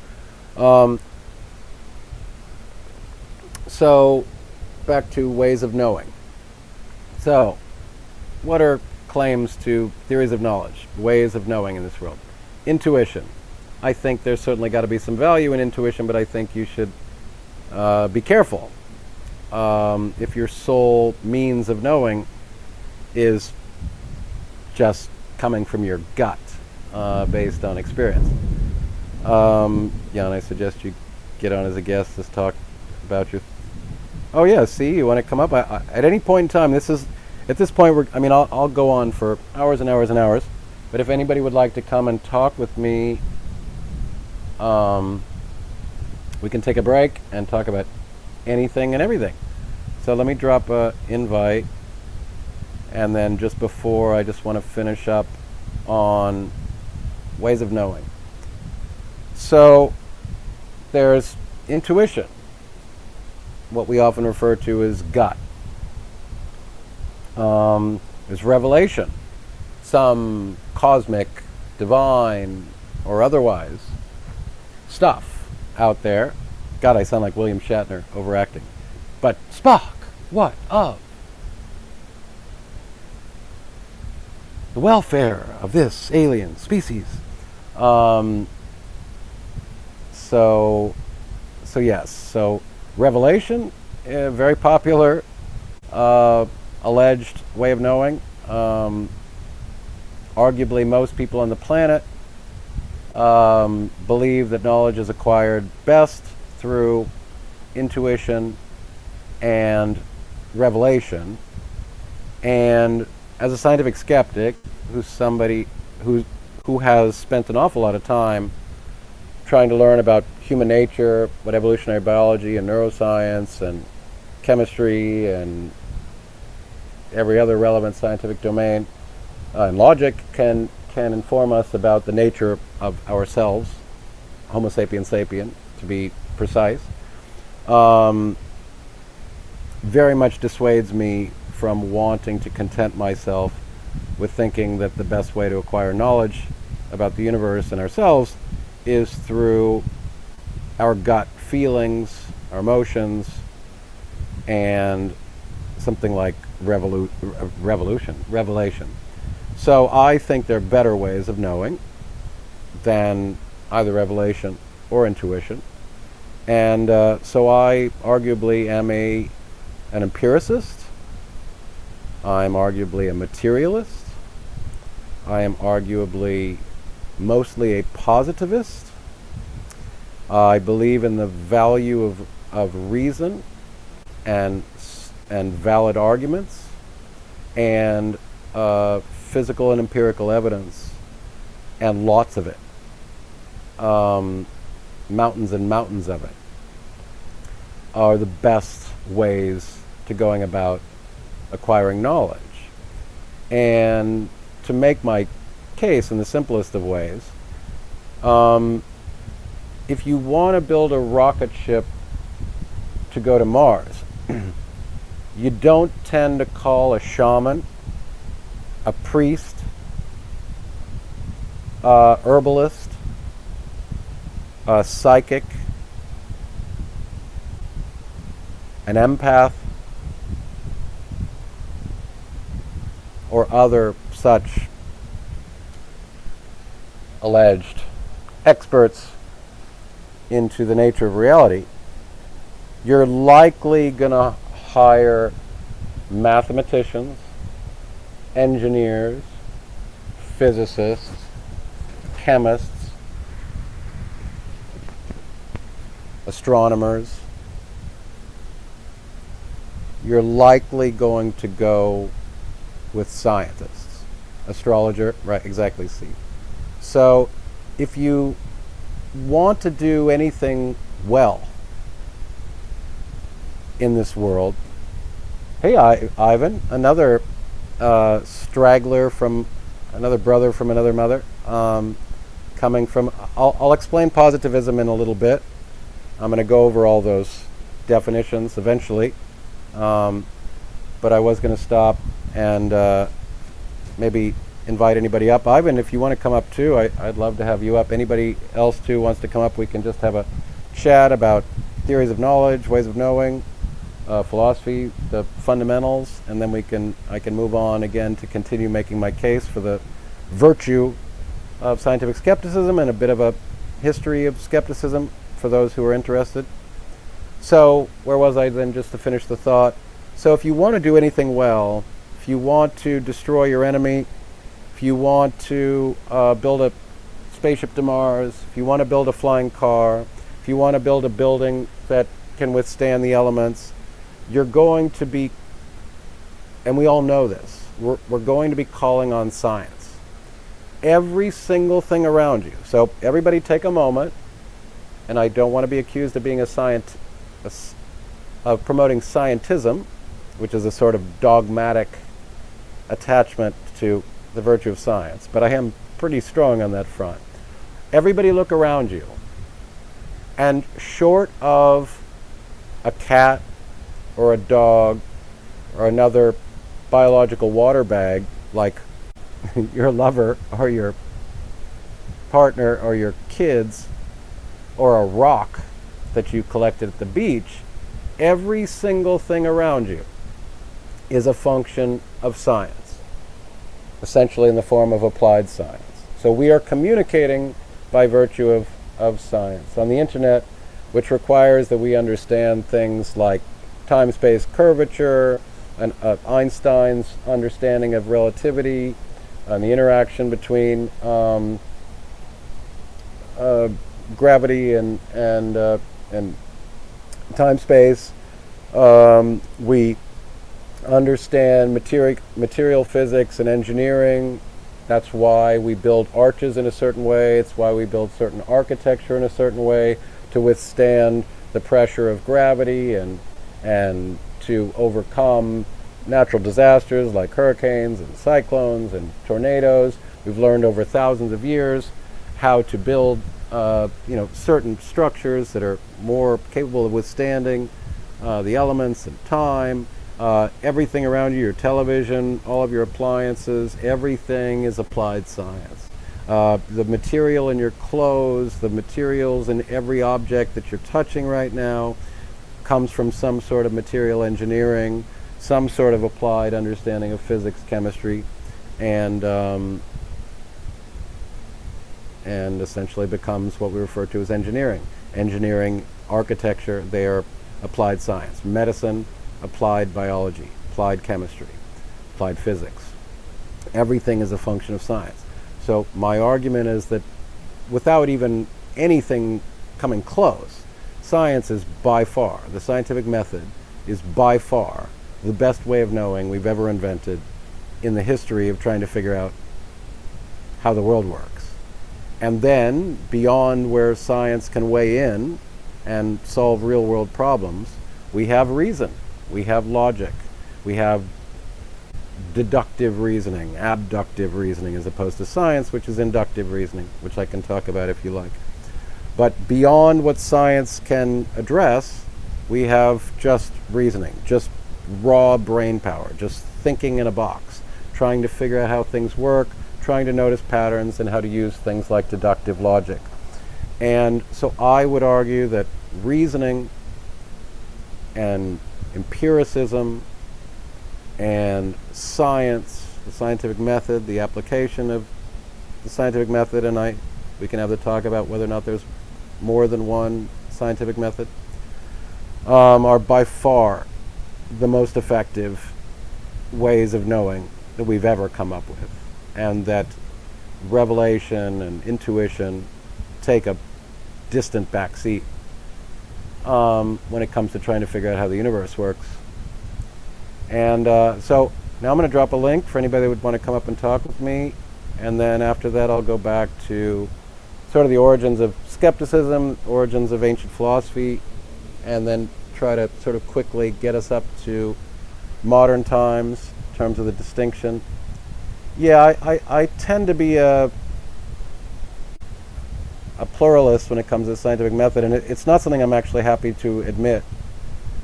Speaker 1: So, back to ways of knowing. So, what are claims to theories of knowledge, ways of knowing in this world? Intuition. I think there's certainly got to be some value in intuition, but I think you should be careful. If your sole means of knowing is just coming from your gut, based on experience. Jan, I suggest you get on as a guest to talk about your... Oh yeah, see, you want to come up? At any point in time, at this point, I'll go on for hours and hours and hours, but if anybody would like to come and talk with me, we can take a break and talk about anything and everything. So let me drop an invite, and then just before, I just want to finish up on ways of knowing. So there's intuition, what we often refer to as gut. There's revelation, some cosmic, divine, or otherwise stuff out there. God, I sound like William Shatner overacting. But Spock, what of the welfare of this alien species? So yes. So revelation, very popular, alleged way of knowing. Arguably, most people on the planet believe that knowledge is acquired best through intuition and revelation. And as a scientific skeptic, who's somebody who has spent an awful lot of time trying to learn about human nature, what evolutionary biology and neuroscience and chemistry and every other relevant scientific domain and logic can inform us about the nature of ourselves, Homo sapiens sapien, to be precise, very much dissuades me from wanting to content myself with thinking that the best way to acquire knowledge about the universe and ourselves is through our gut feelings, our emotions, and something like revelation. So I think there are better ways of knowing than either revelation or intuition. And so I arguably am an empiricist. I'm arguably a materialist. I am arguably mostly a positivist. I believe in the value of reason and valid arguments and physical and empirical evidence, and lots of it. Mountains and mountains of it are the best ways to going about acquiring knowledge. And to make my case in the simplest of ways, if you want to build a rocket ship to go to Mars, you don't tend to call a shaman, a priest, herbalist, a psychic, an empath, or other such alleged experts into the nature of reality. You're likely going to hire mathematicians, engineers, physicists, chemists, astronomers. You're likely going to go with scientists. Astrologer, right, exactly, see. So if you want to do anything well in this world, hey, Ivan, another straggler from another brother from another mother, coming from, I'll explain positivism in a little bit. I'm going to go over all those definitions eventually, but I was going to stop and maybe invite anybody up. Ivan, if you want to come up too, I'd love to have you up. Anybody else too wants to come up, we can just have a chat about theories of knowledge, ways of knowing, philosophy, the fundamentals, and then I can move on again to continue making my case for the virtue of scientific skepticism and a bit of a history of skepticism for those who are interested. So where was I then, just to finish the thought? So if you want to do anything well, if you want to destroy your enemy, if you want to build a spaceship to Mars, if you want to build a flying car, if you want to build a building that can withstand the elements, you're going to be, and we all know this, we're going to be calling on science. Every single thing around you. So everybody take a moment, and I don't want to be accused of being of promoting scientism, which is a sort of dogmatic attachment to the virtue of science, but I am pretty strong on that front. Everybody look around you, and short of a cat or a dog or another biological water bag like your lover or your partner or your kids or a rock that you collected at the beach, every single thing around you is a function of science, essentially in the form of applied science. So we are communicating by virtue of science. On the internet, which requires that we understand things like time-space curvature, and Einstein's understanding of relativity, and the interaction between gravity and time-space. We understand material physics and engineering. That's why we build arches in a certain way. It's why we build certain architecture in a certain way to withstand the pressure of gravity and to overcome natural disasters like hurricanes and cyclones and tornadoes. We've learned over thousands of years how to build certain structures that are more capable of withstanding the elements and time. Everything around you, your television, all of your appliances, everything is applied science. The material in your clothes, the materials in every object that you're touching right now comes from some sort of material engineering. some sort of applied understanding of physics, chemistry, and essentially becomes what we refer to as engineering. Engineering, architecture, they are applied science. Medicine, applied biology, applied chemistry, applied physics. Everything is a function of science. So my argument is that without even anything coming close, science is by far, the scientific method is by far the best way of knowing we've ever invented in the history of trying to figure out how the world works. And then, beyond where science can weigh in and solve real-world problems, we have reason, we have logic, we have deductive reasoning, abductive reasoning, as opposed to science, which is inductive reasoning, which I can talk about if you like. But beyond what science can address, we have just reasoning, just raw brain power, just thinking in a box, trying to figure out how things work, trying to notice patterns, and how to use things like deductive logic. And so I would argue that reasoning and empiricism and science, the scientific method, the application of the scientific method, and we can have the talk about whether or not there's more than one scientific method, are by far the most effective ways of knowing that we've ever come up with, and that revelation and intuition take a distant back seat when it comes to trying to figure out how the universe works. And so now I'm going to drop a link for anybody that would want to come up and talk with me, and then after that I'll go back to sort of the origins of skepticism, origins of ancient philosophy, and then try to sort of quickly get us up to modern times in terms of the distinction. Yeah, I tend to be a pluralist when it comes to the scientific method, and it's not something I'm actually happy to admit.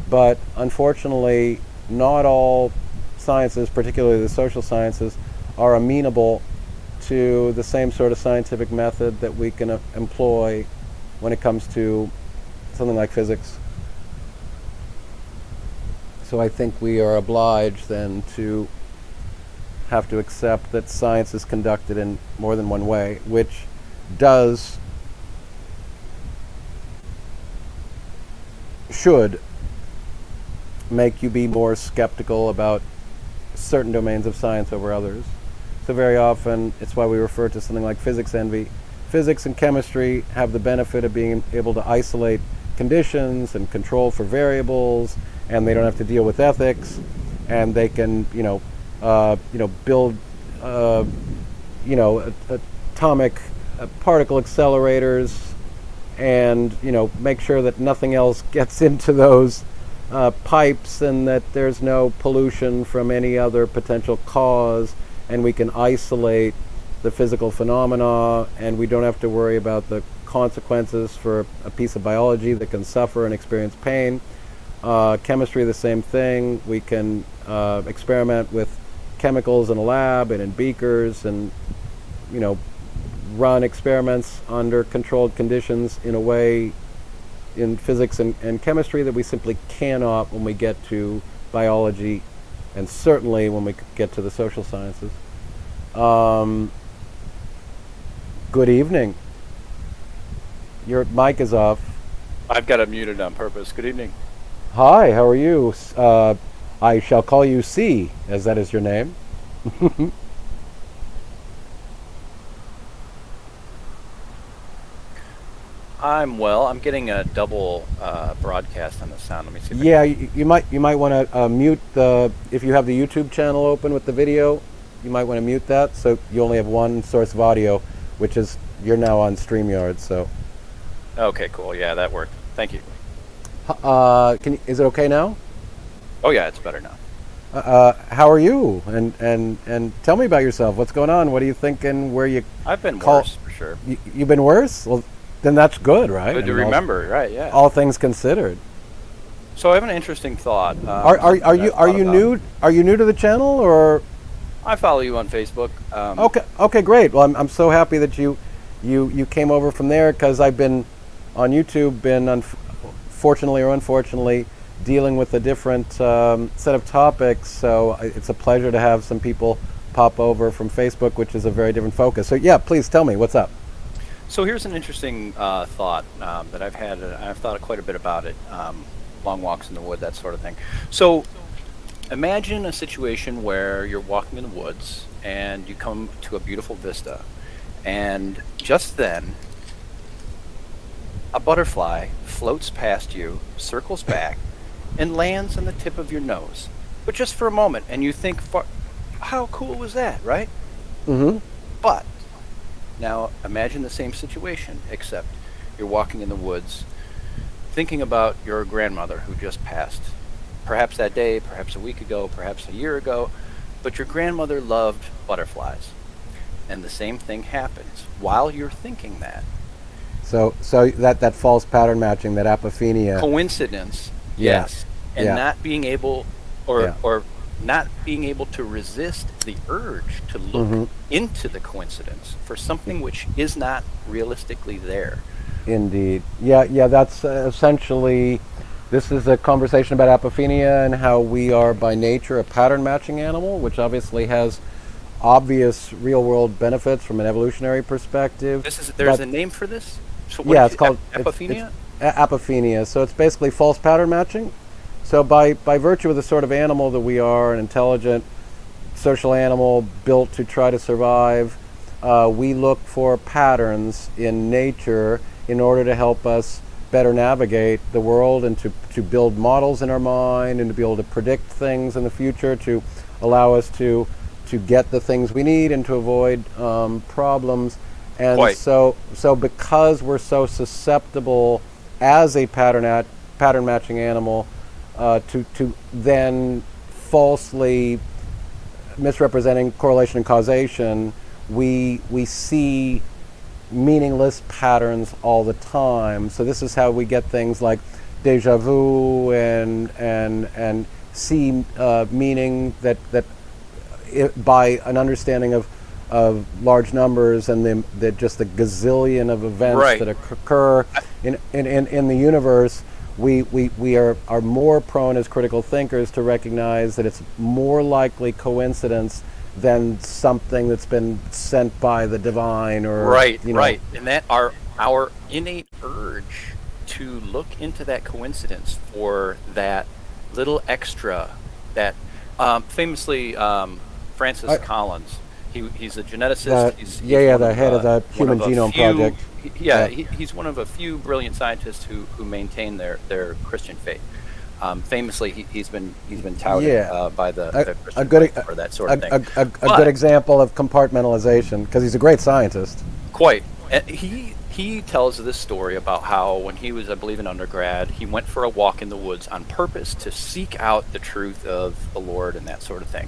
Speaker 1: But unfortunately, not all sciences, particularly the social sciences, are amenable to the same sort of scientific method that we can employ when it comes to something like physics. So I think we are obliged then to have to accept that science is conducted in more than one way, which should make you be more skeptical about certain domains of science over others. So very often, it's why we refer to something like physics envy. Physics and chemistry have the benefit of being able to isolate conditions and control for variables, and they don't have to deal with ethics, and they can, build, atomic particle accelerators, and make sure that nothing else gets into those pipes, and that there's no pollution from any other potential cause, and we can isolate the physical phenomena, and we don't have to worry about the consequences for a piece of biology that can suffer and experience pain. Chemistry, the same thing. We can experiment with chemicals in a lab and in beakers, and run experiments under controlled conditions in a way in physics and chemistry that we simply cannot when we get to biology, and certainly when we get to the social sciences. Good evening. Your mic is off.
Speaker 2: I've got it muted on purpose. Good evening.
Speaker 1: Hi, how are you? I shall call you C, as that is your name.
Speaker 2: I'm well. I'm getting a double broadcast on the sound. Let me see.
Speaker 1: Yeah, you might want to mute if you have the YouTube channel open with the video, you might want to mute that so you only have one source of audio, which is you're now on StreamYard. So.
Speaker 2: Okay, cool. Yeah, that worked. Thank you.
Speaker 1: Is it okay now?
Speaker 2: Oh yeah, it's better now.
Speaker 1: How are you? And tell me about yourself. What's going on? What are you thinking? Where you?
Speaker 2: I've been worse for sure.
Speaker 1: You've been worse? Well, then that's good, right?
Speaker 2: Good to remember, right? Yeah.
Speaker 1: All things considered.
Speaker 2: So I have an interesting thought.
Speaker 1: Are you new? Are you new to the channel, or?
Speaker 2: I follow you on Facebook.
Speaker 1: Okay, great. Well, I'm so happy that you came over from there, because I've been on YouTube, fortunately or unfortunately, dealing with a different set of topics. So it's a pleasure to have some people pop over from Facebook, which is a very different focus. So yeah, please tell me what's up.
Speaker 2: So here's an interesting thought that I've had. I've thought quite a bit about it. Long walks in the wood, that sort of thing. So imagine a situation where you're walking in the woods and you come to a beautiful vista, and just then a butterfly floats past you, circles back, and lands on the tip of your nose. But just for a moment, and you think, how cool was that, right?
Speaker 1: Mm-hmm.
Speaker 2: But now imagine the same situation, except you're walking in the woods, thinking about your grandmother who just passed. Perhaps that day, perhaps a week ago, perhaps a year ago, but your grandmother loved butterflies. And the same thing happens while you're thinking that.
Speaker 1: So that false pattern matching, that apophenia.
Speaker 2: Coincidence,
Speaker 1: Yeah.
Speaker 2: yes. And
Speaker 1: Yeah.
Speaker 2: not being able, or not being able to resist the urge to look into the coincidence for something which is not realistically there.
Speaker 1: Indeed. Yeah, that's essentially, this is a conversation about apophenia and how we are by nature a pattern matching animal, which obviously has obvious real world benefits from an evolutionary perspective.
Speaker 2: There's a name for this? So
Speaker 1: Yeah, it's called
Speaker 2: apophenia?
Speaker 1: It's apophenia. So it's basically false pattern matching. So by virtue of the sort of animal that we are, an intelligent social animal built to try to survive, we look for patterns in nature in order to help us better navigate the world and to build models in our mind and to be able to predict things in the future, to allow us to get the things we need and to avoid problems. And
Speaker 2: Quite.
Speaker 1: so because we're so susceptible as a pattern matching animal to then falsely misrepresenting correlation and causation, we see meaningless patterns all the time. So this is how we get things like deja vu and see meaning that by an understanding of large numbers and just the gazillion of events
Speaker 2: Right.
Speaker 1: that occur in the universe. We are more prone as critical thinkers to recognize that it's more likely coincidence than something that's been sent by the divine or
Speaker 2: Right.
Speaker 1: you know.
Speaker 2: Right. And that our innate urge to look into that coincidence for that little extra that famously Francis Collins, he's a geneticist. He's
Speaker 1: the head of the Human Genome Project.
Speaker 2: He's one of a few brilliant scientists who maintain their Christian faith. Famously, he's been touted by the Christian faith for that sort of thing.
Speaker 1: A good example of compartmentalization, because he's a great scientist.
Speaker 2: Quite. And he tells this story about how when he was, I believe, an undergrad, he went for a walk in the woods on purpose to seek out the truth of the Lord and that sort of thing.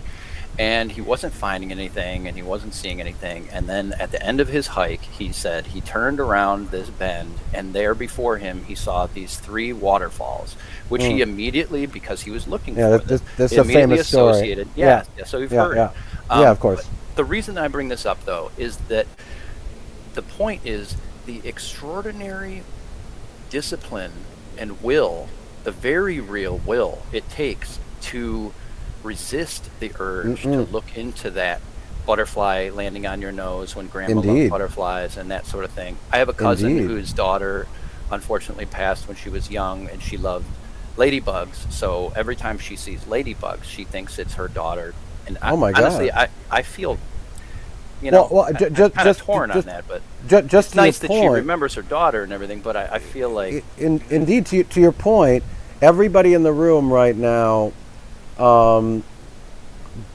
Speaker 2: And he wasn't finding anything, and he wasn't seeing anything. And then at the end of his hike, he said he turned around this bend, and there before him he saw these 3 waterfalls, which he immediately, because he was looking for
Speaker 1: this is
Speaker 2: he
Speaker 1: a famous story.
Speaker 2: associated. Yeah, so you've heard.
Speaker 1: Yeah, of course.
Speaker 2: The reason I bring this up, though, is that the point is the extraordinary discipline and will, the very real will it takes to resist the urge to look into that butterfly landing on your nose when grandma loved butterflies and that sort of thing. I have a cousin whose daughter unfortunately passed when she was young, and she loved ladybugs. So every time she sees ladybugs, she thinks it's her daughter. And honestly, I feel, kind of torn on that. But it's nice that she remembers her daughter and everything. But I feel like,
Speaker 1: indeed, to your point, everybody in the room right now.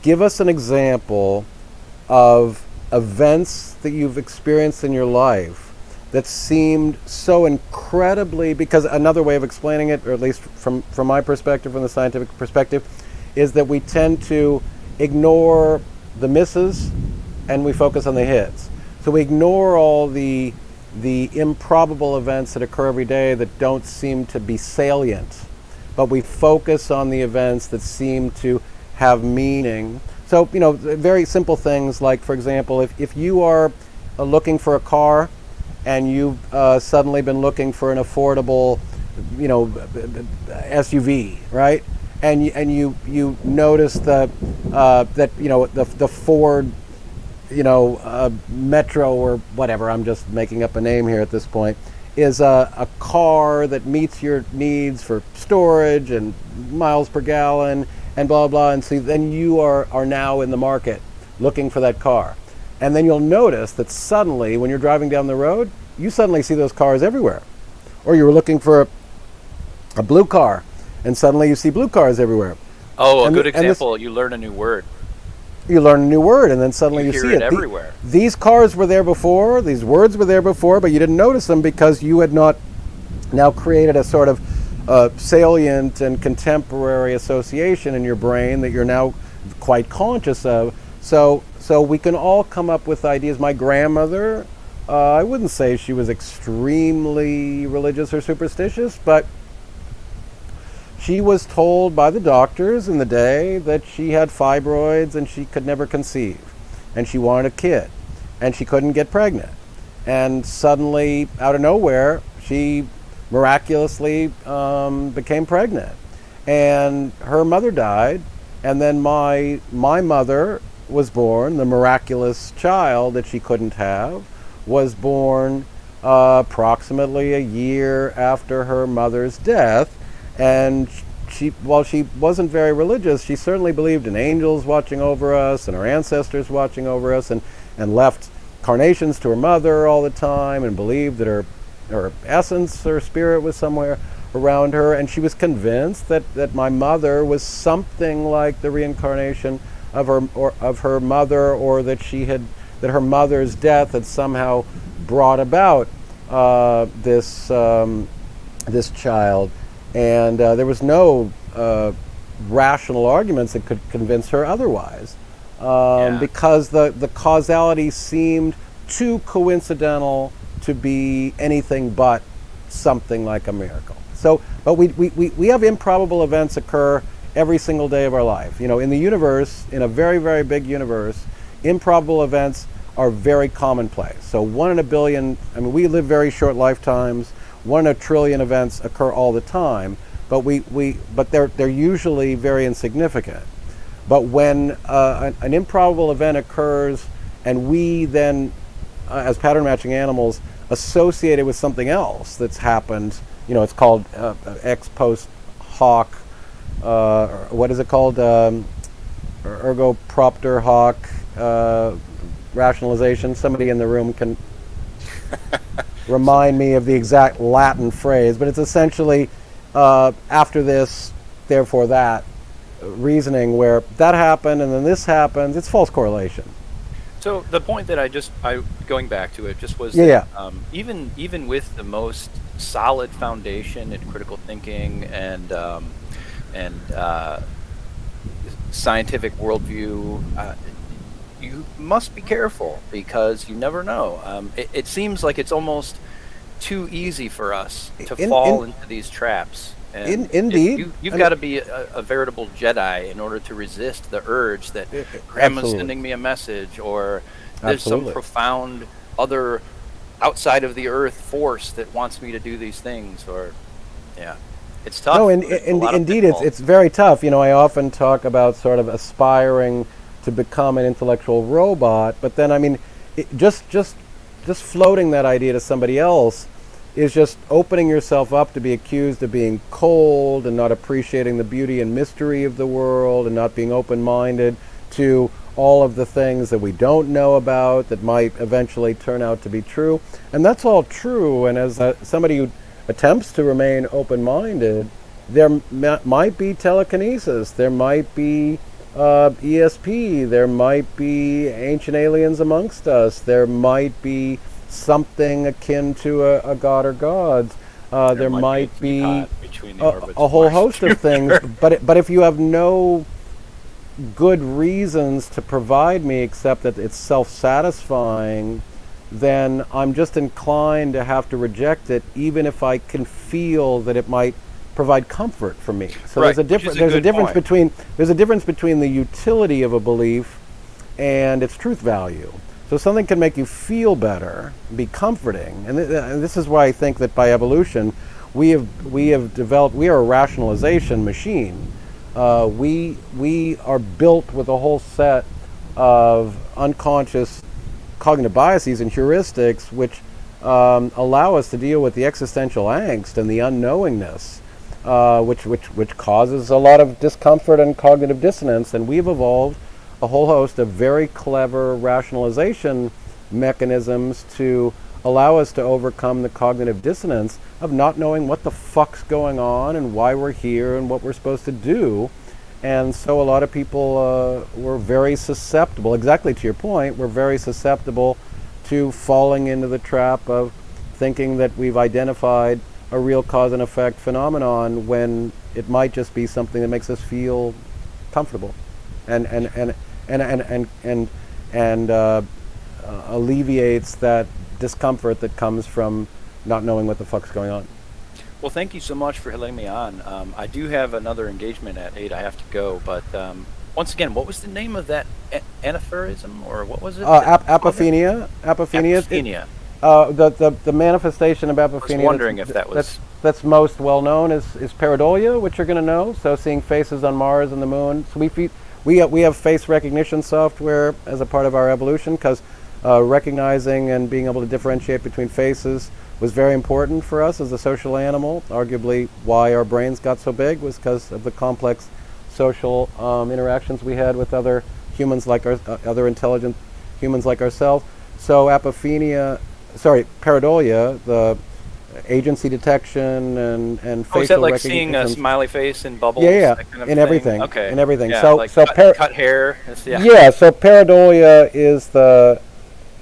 Speaker 1: Give us an example of events that you've experienced in your life that seemed so incredibly, because another way of explaining it, or at least from my perspective, from the scientific perspective, is that we tend to ignore the misses and we focus on the hits. So we ignore all the improbable events that occur every day that don't seem to be salient, but we focus on the events that seem to have meaning. So, very simple things like, for example, if you are looking for a car and you've suddenly been looking for an affordable SUV, right? And you notice that the Ford Metro or whatever, I'm just making up a name here at this point, is a car that meets your needs for storage and miles per gallon and blah blah. And so then you are now in the market looking for that car, and then you'll notice that suddenly when you're driving down the road, you suddenly see those cars everywhere. Or you were looking for a blue car, and suddenly you see blue cars everywhere.
Speaker 2: Oh, a good example, you learn a new word.
Speaker 1: You learn a new word, and then suddenly you see it
Speaker 2: everywhere.
Speaker 1: These cars were there before, these words were there before, but you didn't notice them because you had not now created a sort of salient and contemporary association in your brain that you're now quite conscious of. So we can all come up with ideas. My grandmother, I wouldn't say she was extremely religious or superstitious, but she was told by the doctors in the day that she had fibroids and she could never conceive. And she wanted a kid. And she couldn't get pregnant. And suddenly, out of nowhere, she miraculously became pregnant. And her mother died. And then my mother was born. The miraculous child that she couldn't have was born approximately a year after her mother's death. And while she wasn't very religious, she certainly believed in angels watching over us and our ancestors watching over us, and left carnations to her mother all the time, and believed that her essence, her spirit, was somewhere around her. And she was convinced that my mother was something like the reincarnation of her mother, or that her mother's death had somehow brought about this child. And there was no rational arguments that could convince her otherwise, because the causality seemed too coincidental to be anything but something like a miracle. So, but we have improbable events occur every single day of our life. In the universe, in a very, very big universe, improbable events are very commonplace. So 1 in a billion, we live very short lifetimes. 1 in a trillion events occur all the time, but they're usually very insignificant. But when an improbable event occurs, and we then, as pattern matching animals, associate it with something else that's happened, it's called ex post hoc. What is it called? Ergo propter hoc rationalization. Somebody in the room can remind me of the exact Latin phrase, but it's essentially after this, therefore that reasoning, where that happened and then this happens. It's false correlation.
Speaker 2: So the point that I going back to it just was
Speaker 1: that,
Speaker 2: even with the most solid foundation in critical thinking and scientific worldview, you must be careful, because you never know. It seems like it's almost too easy for us to fall into these traps. And
Speaker 1: indeed.
Speaker 2: You've got to be a veritable Jedi in order to resist the urge that Grandma's sending me a message, or there's some profound other outside of the earth force that wants me to do these things. Or, it's tough.
Speaker 1: No, indeed, it's very tough. I often talk about sort of aspiring to become an intellectual robot, but then just floating that idea to somebody else is just opening yourself up to be accused of being cold and not appreciating the beauty and mystery of the world, and not being open-minded to all of the things that we don't know about that might eventually turn out to be true. And that's all true, and as somebody who attempts to remain open-minded, there might be telekinesis, there might be ESP, there might be ancient aliens amongst us, there might be something akin to a god or gods. There might be a whole host of things. But if you have no good reasons to provide me except that it's self-satisfying, then I'm just inclined to have to reject it, even if I can feel that it might provide comfort for me. So
Speaker 2: right,
Speaker 1: there's a difference between the utility of a belief and its truth value. So something can make you feel better, be comforting, and this is why I think that by evolution we have developed. We are a rationalization machine. We are built with a whole set of unconscious cognitive biases and heuristics, which allow us to deal with the existential angst and the unknowingness, which causes a lot of discomfort and cognitive dissonance. And we've evolved a whole host of very clever rationalization mechanisms to allow us to overcome the cognitive dissonance of not knowing what the fuck's going on and why we're here and what we're supposed to do. And so a lot of people were very susceptible, exactly to your point, we're very susceptible to falling into the trap of thinking that we've identified a real cause and effect phenomenon when it might just be something that makes us feel comfortable and alleviates that discomfort that comes from not knowing what the fuck's going on.
Speaker 2: Well, thank you so much for letting me on. I do have another engagement at 8. I have to go, but once again, what was the name of that anaphorism, or what was it?
Speaker 1: Apophenia.
Speaker 2: Apophenia.
Speaker 1: The manifestation of apophenia.
Speaker 2: I was wondering if that was...
Speaker 1: That's most well known is pareidolia, which you're going to know. So seeing faces on Mars and the Moon. So we have face recognition software as a part of our evolution, because recognizing and being able to differentiate between faces was very important for us as a social animal. Arguably why our brains got so big was because of the complex social interactions we had with other humans like other intelligent humans like ourselves. So pareidolia, the agency detection and facial
Speaker 2: is that like
Speaker 1: recognition.
Speaker 2: Seeing a smiley face in bubbles?
Speaker 1: Yeah,
Speaker 2: that kind of
Speaker 1: in
Speaker 2: thing?
Speaker 1: everything.
Speaker 2: Okay.
Speaker 1: In everything.
Speaker 2: Yeah,
Speaker 1: So
Speaker 2: like
Speaker 1: so
Speaker 2: cut hair.
Speaker 1: Yeah. So pareidolia is the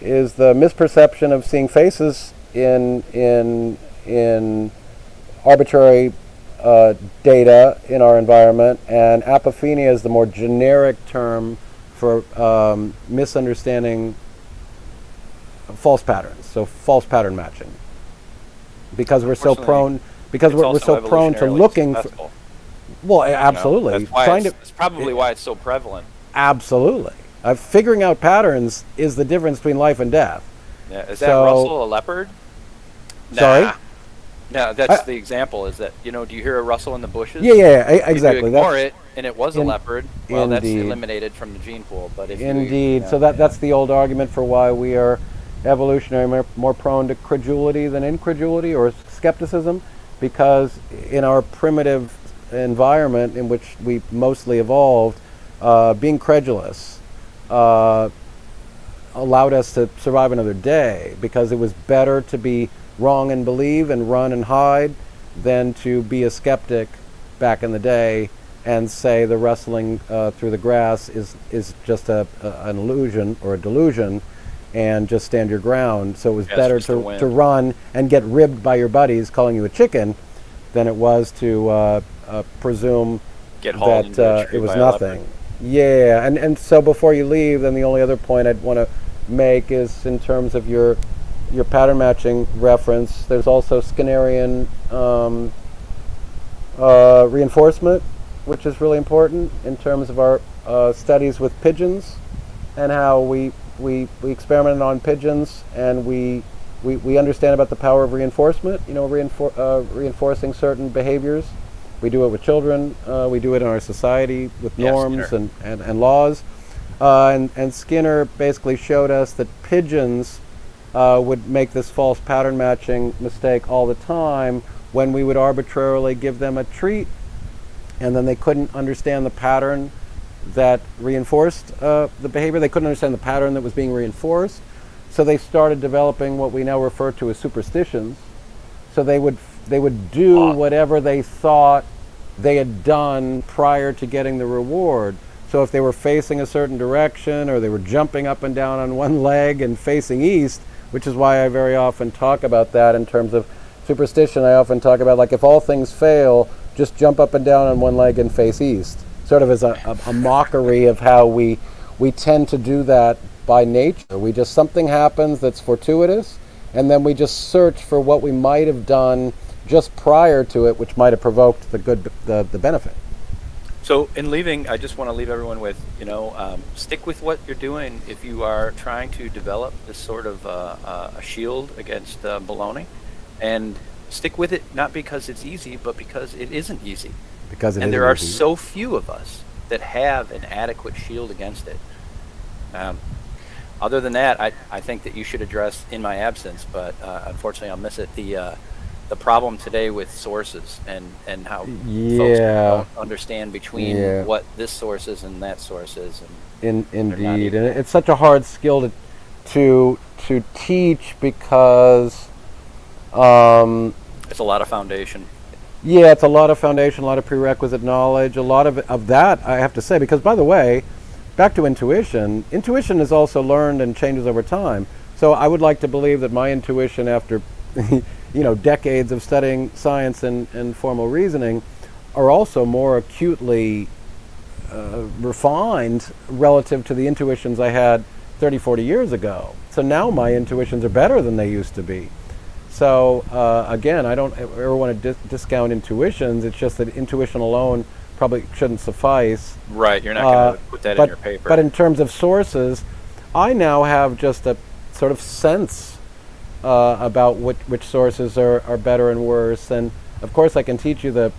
Speaker 1: misperception of seeing faces in arbitrary data in our environment, and apophenia is the more generic term for misunderstanding false patterns. So false pattern matching, because we're so prone to looking for. Well, absolutely.
Speaker 2: That's probably why it's so prevalent.
Speaker 1: Absolutely. Figuring out patterns is the difference between life and death.
Speaker 2: Yeah. Is that Russell a leopard?
Speaker 1: Sorry?
Speaker 2: No, that's the example. Is that, do you hear a rustle in the bushes?
Speaker 1: Yeah, exactly.
Speaker 2: If you ignore it, and it was a leopard, well, that's eliminated from the gene pool. But if
Speaker 1: that's the old argument for why we are evolutionary more prone to credulity than incredulity or skepticism, because in our primitive environment in which we mostly evolved, being credulous allowed us to survive another day, because it was better to be wrong and believe and run and hide than to be a skeptic back in the day and say the rustling through the grass is just an illusion or a delusion, and just stand your ground. So it was better to run and get ribbed by your buddies calling you a chicken than it was to presume that it was nothing. Yeah, and so before you leave, then the only other point I'd want to make is in terms of your pattern matching reference, there's also Skinnerian reinforcement, which is really important in terms of our studies with pigeons, and how we experimented on pigeons, and we understand about the power of reinforcement, reinforcing certain behaviors. We do it with children, we do it in our society with norms and laws. And Skinner basically showed us that pigeons would make this false pattern matching mistake all the time when we would arbitrarily give them a treat, and then they couldn't understand the pattern that reinforced the behavior. They couldn't understand the pattern that was being reinforced. So they started developing what we now refer to as superstitions. So they would do whatever they thought they had done prior to getting the reward. So if they were facing a certain direction, or they were jumping up and down on one leg and facing east, which is why I very often talk about that in terms of superstition. I often talk about, like, if all things fail, just jump up and down on one leg and face east, sort of as a mockery of how we tend to do that by nature. Something happens that's fortuitous, and then we just search for what we might have done just prior to it, which might have provoked the benefit.
Speaker 2: So in leaving, I just want to leave everyone with, stick with what you're doing if you are trying to develop this sort of a shield against baloney, and stick with it, not because it's easy, but because it isn't easy.
Speaker 1: Because
Speaker 2: And there are so few of us that have an adequate shield against it. Other than that, I think that you should address in my absence, but unfortunately I'll miss it, the problem today with sources and how folks don't understand between what this source is and that source is.
Speaker 1: Indeed, and it's such a hard skill to teach because
Speaker 2: it's a lot of foundation.
Speaker 1: Yeah, it's a lot of foundation, a lot of prerequisite knowledge, a lot of that, I have to say, because, by the way, back to intuition. Intuition is also learned and changes over time. So I would like to believe that my intuition after, decades of studying science and formal reasoning are also more acutely refined relative to the intuitions I had 30, 40 years ago. So now my intuitions are better than they used to be. So again, I don't ever want to discount intuitions. It's just that intuition alone probably shouldn't suffice.
Speaker 2: Right, you're not going to put that in your paper.
Speaker 1: But in terms of sources, I now have just a sort of sense about which sources are better and worse. And of course, I can teach you the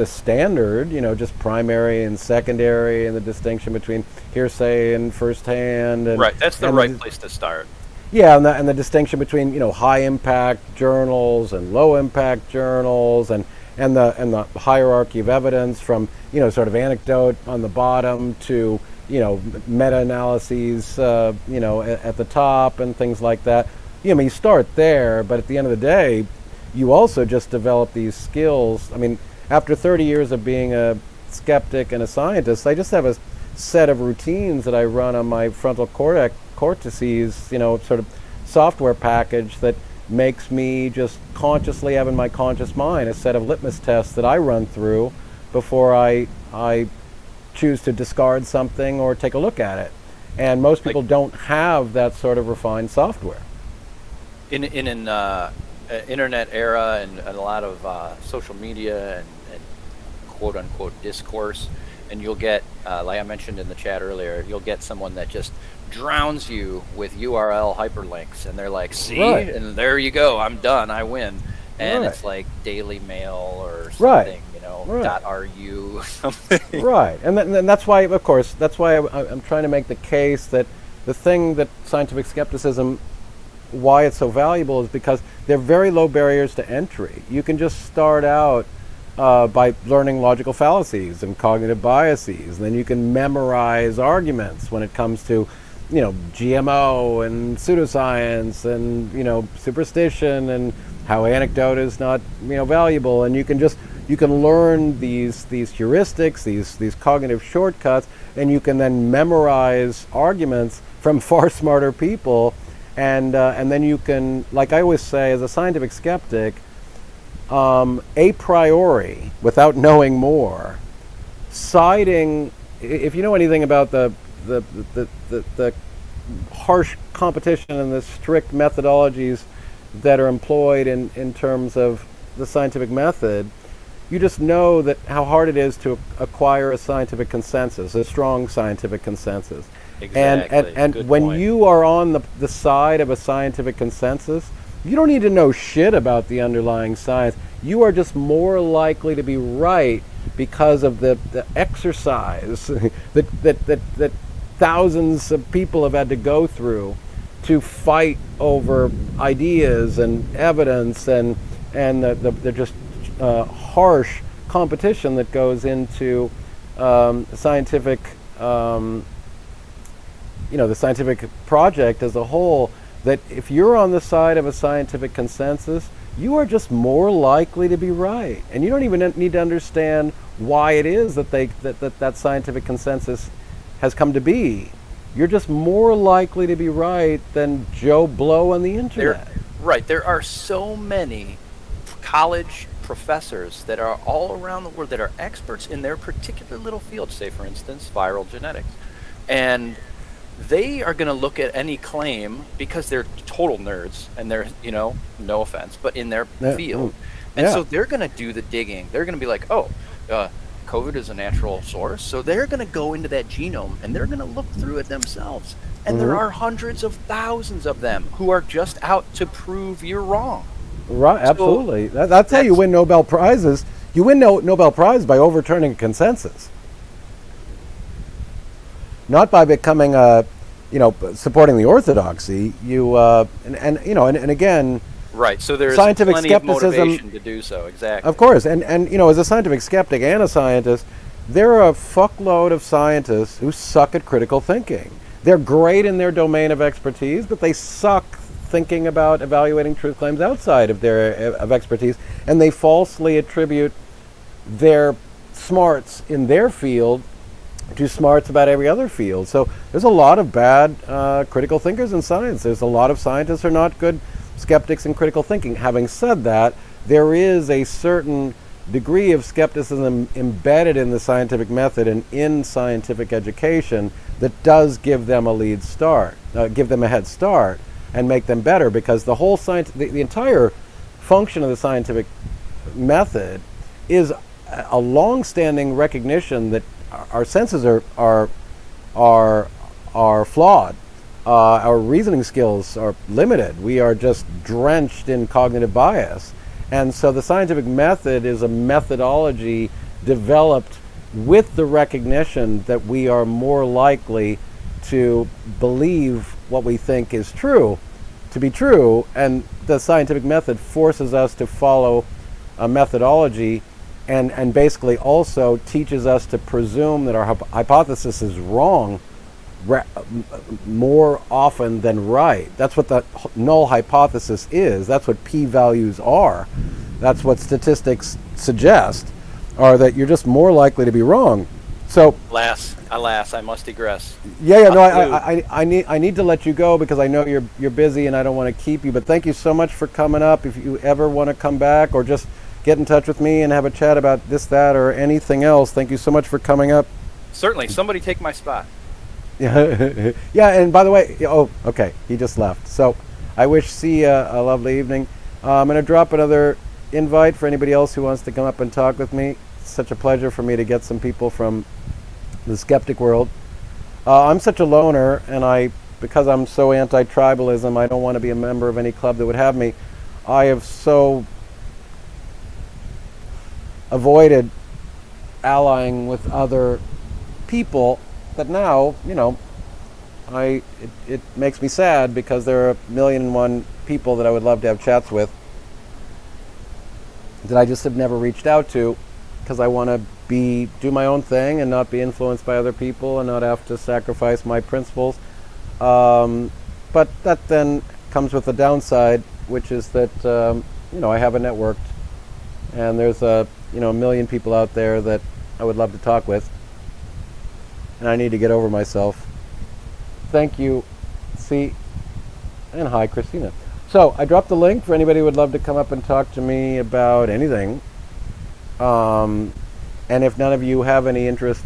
Speaker 1: standard, just primary and secondary, and the distinction between hearsay and firsthand. And,
Speaker 2: right, that's the right place to start.
Speaker 1: Yeah, and the distinction between high impact journals and low impact journals, and the hierarchy of evidence from sort of anecdote on the bottom to meta analyses at the top and things like that. You start there, but at the end of the day, you also just develop these skills. I mean, after 30 years of being a skeptic and a scientist, I just have a set of routines that I run on my frontal cortices, sort of software package that makes me just consciously have in my conscious mind a set of litmus tests that I run through before I choose to discard something or take a look at it. And most people don't have that sort of refined software.
Speaker 2: In an internet era and a lot of social media and quote unquote discourse, and you'll get, like I mentioned in the chat earlier, you'll get someone that just drowns you with URL hyperlinks, and they're like, see, right. And there you go, I'm done, I win. And right. It's like Daily Mail or something, right. .ru something. Right,
Speaker 1: and that's why, of course, that's why I'm trying to make the case that the thing that scientific skepticism, why it's so valuable, is because there are very low barriers to entry. You can just start out by learning logical fallacies and cognitive biases. And then you can memorize arguments when it comes to, GMO and pseudoscience and, superstition and how anecdote is not, valuable. And you can learn these heuristics, these cognitive shortcuts, and you can then memorize arguments from far smarter people. And then you can, like I always say, as a scientific skeptic, a priori, without knowing more, siding. If you know anything about the harsh competition and the strict methodologies that are employed in terms of the scientific method, you just know that how hard it is to acquire a scientific consensus, a strong scientific consensus.
Speaker 2: Exactly.
Speaker 1: And when you are on the side of a scientific consensus, you don't need to know shit about the underlying science. You are just more likely to be right because of the exercise that thousands of people have had to go through to fight over ideas and evidence and the just harsh competition that goes into scientific, the scientific project as a whole. That if you're on the side of a scientific consensus, you are just more likely to be right, and you don't even need to understand why it is that that scientific consensus has come to be. You're just more likely to be right than Joe Blow on the internet.
Speaker 2: There are so many college professors that are all around the world that are experts in their particular little field, say for instance viral genetics, and they are going to look at any claim because they're total nerds and they're, no offense, but in their field. And so they're going to do the digging. They're going to be like, COVID is a natural source. So they're going to go into that genome and they're going to look through it themselves. And there are hundreds of thousands of them who are just out to prove you're wrong.
Speaker 1: Right,
Speaker 2: So
Speaker 1: absolutely. That's how you
Speaker 2: that's
Speaker 1: win Nobel Prizes. You win Nobel Prize by overturning a consensus, not by becoming a, supporting the orthodoxy. And again,
Speaker 2: right. So there's
Speaker 1: scientific
Speaker 2: plenty of
Speaker 1: skepticism,
Speaker 2: motivation to do so.
Speaker 1: of
Speaker 2: Exactly.
Speaker 1: course, and as a scientific skeptic and a scientist, there are a fuckload of scientists who suck at critical thinking. They're great in their domain of expertise, but they suck thinking about evaluating truth claims outside of their of expertise, and they falsely attribute their smarts in their field to smarts about every other field. So there's a lot of bad critical thinkers in science. There's a lot of scientists who are not good skeptics in critical thinking. Having said that, there is a certain degree of skepticism embedded in the scientific method and in scientific education that does give them a give them a head start and make them better, because the whole the entire function of the scientific method is a long-standing recognition that our senses are flawed. Our reasoning skills are limited. We are just drenched in cognitive bias. And so the scientific method is a methodology developed with the recognition that we are more likely to believe what we think is true to be true. And the scientific method forces us to follow a methodology and basically also teaches us to presume that our hypothesis is wrong more often than right. That's what the null hypothesis is. That's what p-values are. That's what statistics suggest, are that you're just more likely to be wrong. So,
Speaker 2: alas, I must digress.
Speaker 1: yeah, no, I need to let you go because I know you're busy and I don't want to keep you. But thank you so much for coming up. If you ever want to come back or just get in touch with me and have a chat about this, that, or anything else, thank you so much for coming up.
Speaker 2: Certainly, somebody take my spot.
Speaker 1: Yeah, yeah. And by the way, oh, okay, he just left. So, I wish C a lovely evening. I'm going to drop another invite for anybody else who wants to come up and talk with me. It's such a pleasure for me to get some people from the skeptic world. I'm such a loner, and because I'm so anti-tribalism, I don't want to be a member of any club that would have me. I have so avoided allying with other people that now, it makes me sad because there are 1,000,001 people that I would love to have chats with that I just have never reached out to because I want to do my own thing and not be influenced by other people and not have to sacrifice my principles. But that then comes with a downside, which is that I haven't networked, and there's a million people out there that I would love to talk with, and I need to get over myself. Thank you, C, and hi, Christina. So I dropped the link for anybody who would love to come up and talk to me about anything. And if none of you have any interest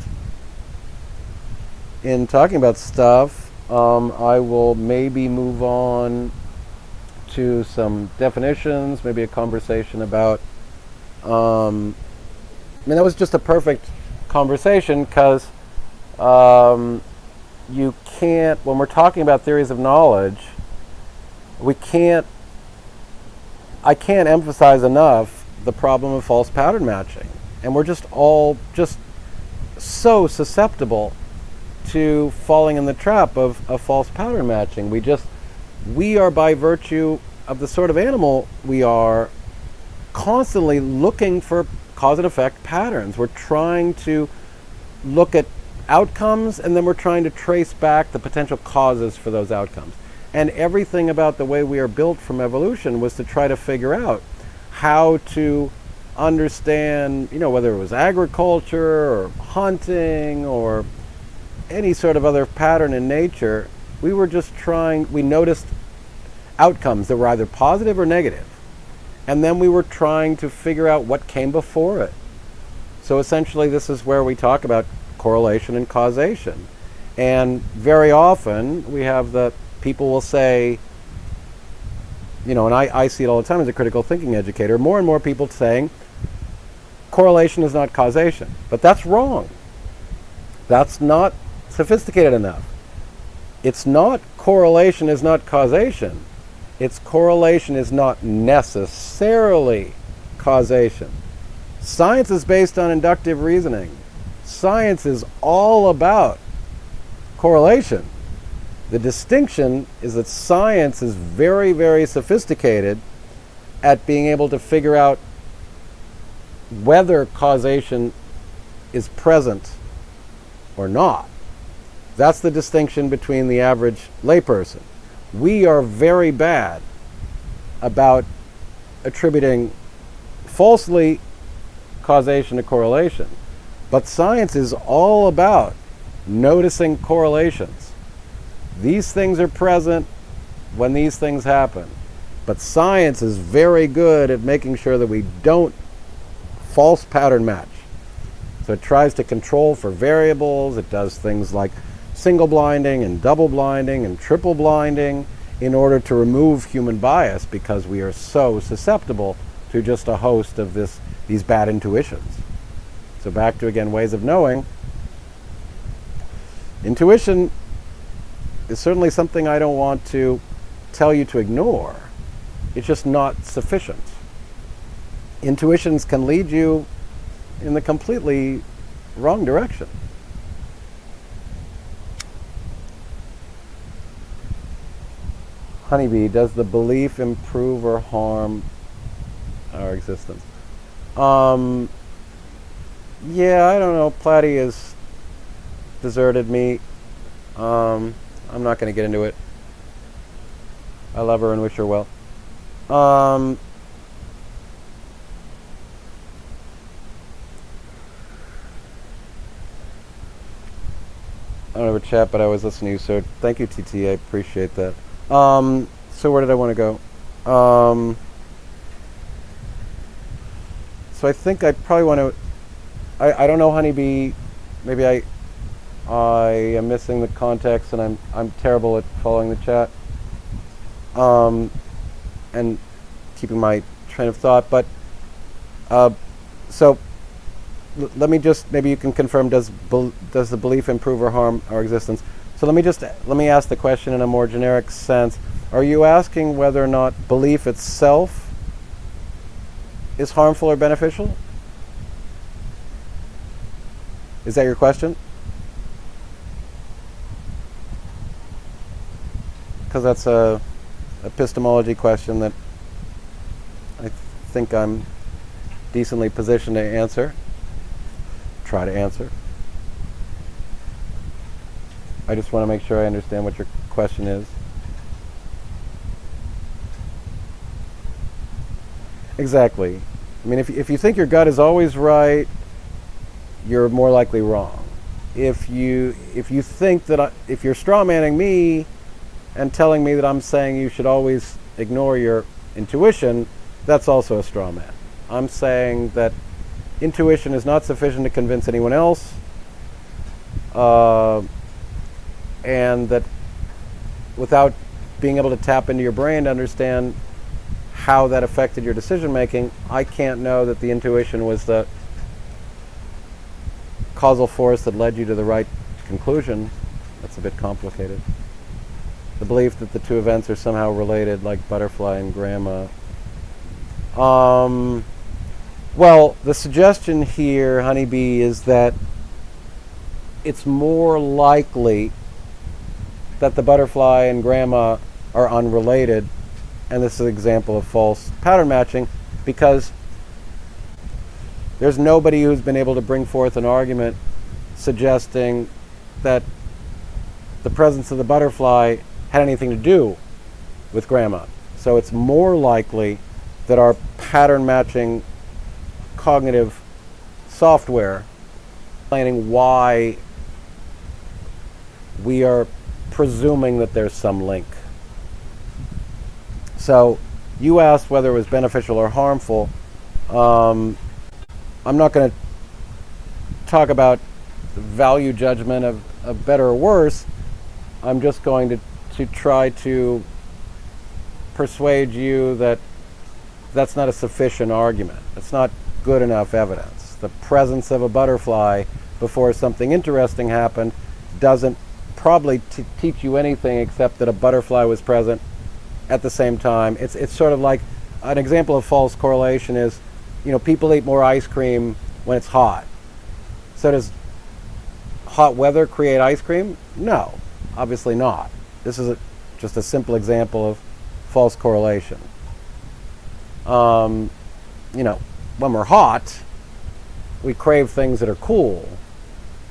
Speaker 1: in talking about stuff, I will maybe move on to some definitions, maybe a conversation about that was just a perfect conversation because you can't, when we're talking about theories of knowledge, I can't emphasize enough the problem of false pattern matching. And we're just all so susceptible to falling in the trap of false pattern matching. We are, by virtue of the sort of animal we are, constantly looking for cause and effect patterns. We're trying to look at outcomes, and then we're trying to trace back the potential causes for those outcomes. And everything about the way we are built from evolution was to try to figure out how to understand, whether it was agriculture or hunting or any sort of other pattern in nature. We noticed outcomes that were either positive or negative. And then we were trying to figure out what came before it. So essentially, this is where we talk about correlation and causation. And very often, we have people will say, and I see it all the time as a critical thinking educator, more and more people saying, correlation is not causation. But that's wrong. That's not sophisticated enough. It's not correlation is not causation. Its correlation is not necessarily causation. Science is based on inductive reasoning. Science is all about correlation. The distinction is that science is very, very sophisticated at being able to figure out whether causation is present or not. That's the distinction between the average layperson. We are very bad about attributing falsely causation to correlation, but science is all about noticing correlations. These things are present when these things happen, but science is very good at making sure that we don't false pattern match. So it tries to control for variables. It does things like single blinding and double blinding and triple blinding in order to remove human bias, because we are so susceptible to just a host of these bad intuitions. So back to, again, ways of knowing. Intuition is certainly something I don't want to tell you to ignore. It's just not sufficient. Intuitions can lead you in the completely wrong direction. Honeybee, does the belief improve or harm our existence? Yeah, I don't know. Platy has deserted me. I'm not going to get into it. I love her and wish her well. I don't have a chat, but I was listening to you, so thank you, TT. I appreciate that. So where did I want to go? So I think I probably want to... I don't know, Honeybee. Maybe I am missing the context, and I'm terrible at following the chat and keeping my train of thought. But so let me just, maybe you can confirm, does the belief improve or harm our existence? So let me ask the question in a more generic sense. Are you asking whether or not belief itself is harmful or beneficial? Is that your question? Because that's a epistemology question that I think I'm decently positioned to answer. Try to answer. I just want to make sure I understand what your question is. Exactly. I mean, if you think your gut is always right, you're more likely wrong. If you think that if you're straw manning me and telling me that I'm saying you should always ignore your intuition, that's also a straw man. I'm saying that intuition is not sufficient to convince anyone else, and that without being able to tap into your brain to understand how that affected your decision making, I can't know that the intuition was the causal force that led you to the right conclusion. That's a bit complicated. The belief that the two events are somehow related, like butterfly and grandma. Well, the suggestion here, Honeybee, is that it's more likely that the butterfly and grandma are unrelated, and this is an example of false pattern matching, because there's nobody who's been able to bring forth an argument suggesting that the presence of the butterfly had anything to do with grandma. So it's more likely that our pattern matching cognitive software explaining why we are presuming that there's some link. So you asked whether it was beneficial or harmful. I'm not going to talk about the value judgment of better or worse. I'm just going to try to persuade you that that's not a sufficient argument. It's not good enough evidence. The presence of a butterfly before something interesting happened doesn't probably teach you anything except that a butterfly was present at the same time. It's sort of like an example of false correlation is, people eat more ice cream when it's hot. So does hot weather create ice cream? No, obviously not. This is just a simple example of false correlation. When we're hot, we crave things that are cool,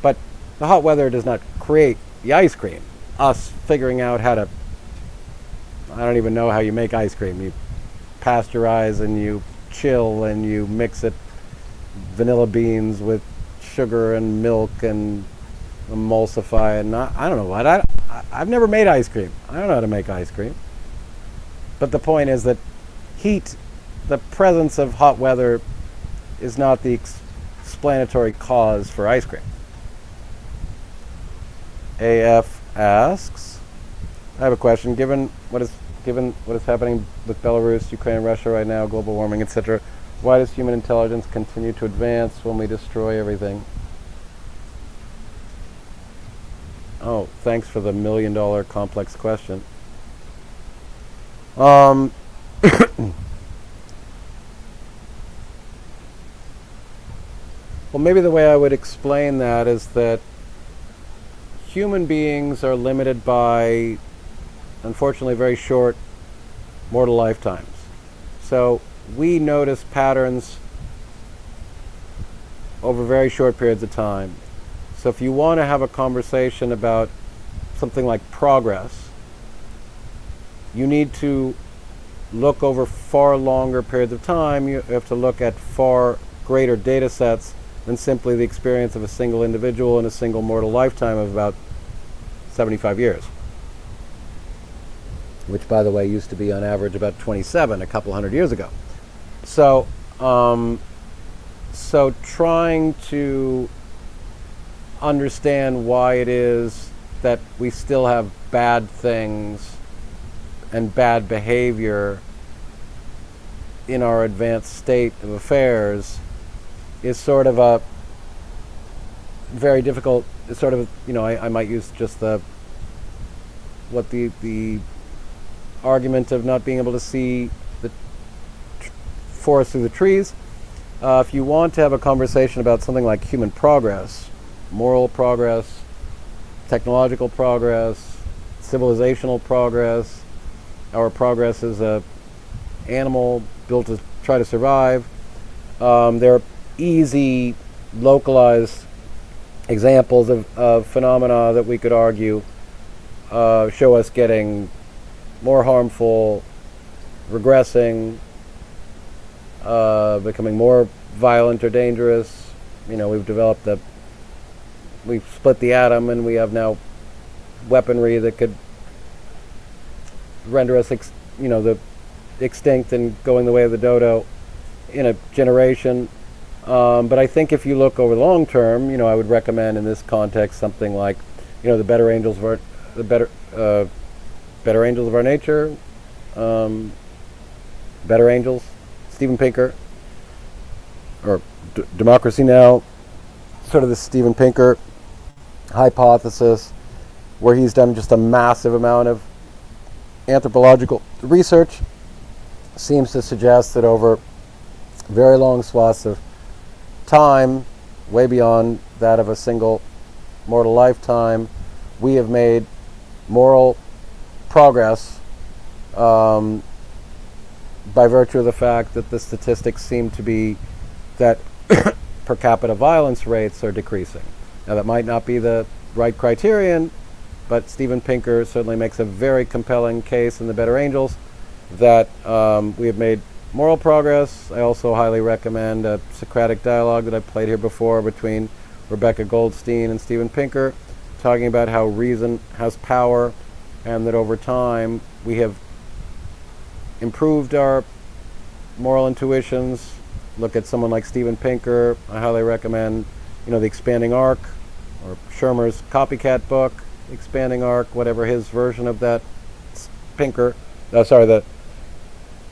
Speaker 1: but the hot weather does not create the ice cream. Us figuring out how to, I don't even know how you make ice cream. You pasteurize and you chill and you mix it, vanilla beans with sugar and milk and emulsify, and I don't know what. I've never made ice cream. I don't know how to make ice cream. But the point is that heat, the presence of hot weather, is not the explanatory cause for ice cream. AF asks, I have a question. Given what is happening with Belarus, Ukraine, and Russia right now, global warming, etc., why does human intelligence continue to advance when we destroy everything? Oh, thanks for the $1 million complex question. Well, maybe the way I would explain that is that human beings are limited by, unfortunately, very short mortal lifetimes. So we notice patterns over very short periods of time. So if you want to have a conversation about something like progress, you need to look over far longer periods of time. You have to look at far greater data sets than simply the experience of a single individual in a single mortal lifetime of about 75 years. Which, by the way, used to be on average about 27 a couple hundred years ago. So trying to understand why it is that we still have bad things and bad behavior in our advanced state of affairs is sort of a very difficult, it's sort of, I might use just the argument of not being able to see the forest through the trees. If you want to have a conversation about something like human progress, moral progress, technological progress, civilizational progress, our progress as a animal built to try to survive, there are easy, localized examples of phenomena that we could argue show us getting more harmful, regressing, becoming more violent or dangerous. We've split the atom, and we have now weaponry that could render us, extinct and going the way of the dodo in a generation. But I think if you look over the long term, I would recommend in this context something like, the better angels of our nature, Better Angels, Steven Pinker, or Democracy Now!, sort of the Steven Pinker hypothesis, where he's done just a massive amount of anthropological research, seems to suggest that over very long swaths of time, way beyond that of a single mortal lifetime, we have made moral progress by virtue of the fact that the statistics seem to be that per capita violence rates are decreasing. Now, that might not be the right criterion, but Steven Pinker certainly makes a very compelling case in The Better Angels that we have made moral progress. I also highly recommend a Socratic dialogue that I've played here before between Rebecca Goldstein and Steven Pinker, talking about how reason has power and that over time we have improved our moral intuitions. Look at someone like Steven Pinker. I highly recommend, The Expanding Arc, or Shermer's copycat book, Expanding Arc, whatever his version of that the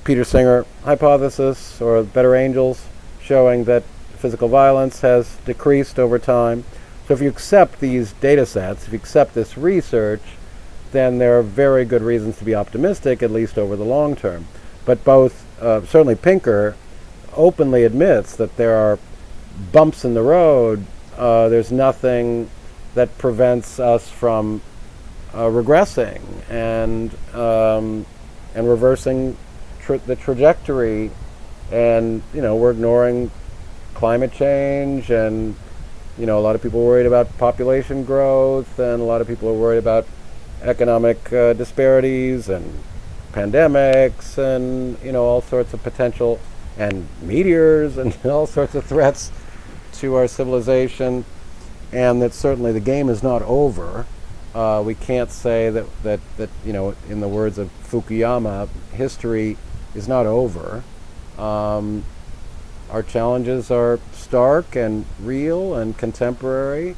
Speaker 1: Peter Singer hypothesis, or Better Angels, showing that physical violence has decreased over time. So if you accept these data sets, if you accept this research, then there are very good reasons to be optimistic, at least over the long term. But both, certainly Pinker openly admits that there are bumps in the road. There's nothing that prevents us from regressing and reversing the trajectory. And, we're ignoring climate change, and, a lot of people are worried about population growth, and a lot of people are worried about economic disparities and pandemics and, all sorts of potential, and meteors and all sorts of threats to our civilization. And that certainly the game is not over. We can't say that in the words of Fukuyama, history is not over. Our challenges are stark and real and contemporary,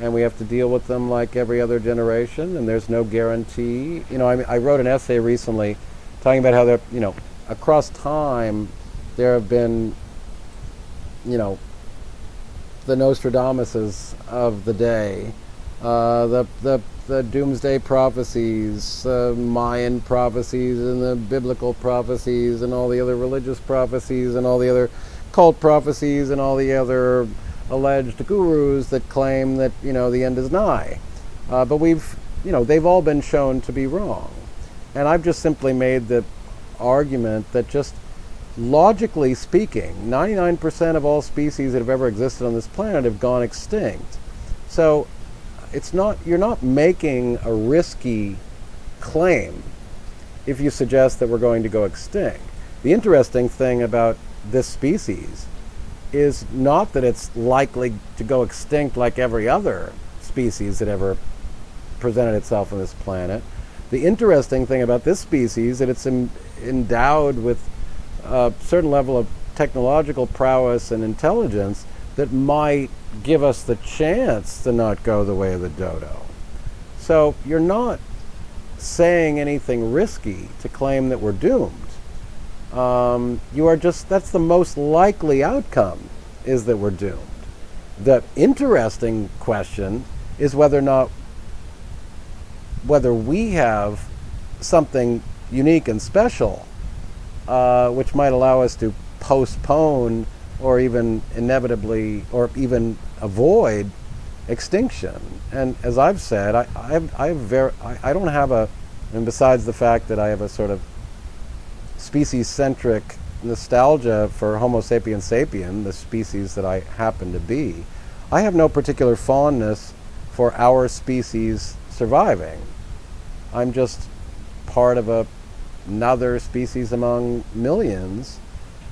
Speaker 1: and we have to deal with them like every other generation, and there's no guarantee. I wrote an essay recently talking about how there, across time, there have been, the Nostradamuses of the day, the doomsday prophecies, Mayan prophecies, and the biblical prophecies, and all the other religious prophecies, and all the other cult prophecies, and all the other alleged gurus that claim that the end is nigh. But they've all been shown to be wrong. And I've just simply made the argument that, just logically speaking, 99% of all species that have ever existed on this planet have gone extinct. So you're not making a risky claim if you suggest that we're going to go extinct. The interesting thing about this species is not that it's likely to go extinct like every other species that ever presented itself on this planet. The interesting thing about this species is that it's endowed with a certain level of technological prowess and intelligence that might give us the chance to not go the way of the dodo. So you're not saying anything risky to claim that we're doomed. That's the most likely outcome, is that we're doomed. The interesting question is whether we have something unique and special, which might allow us to postpone or even inevitably or even avoid extinction. And as I've said, I don't have and besides the fact that I have a sort of species-centric nostalgia for Homo sapiens sapien, the species that I happen to be, I have no particular fondness for our species surviving. I'm just part of another species among millions.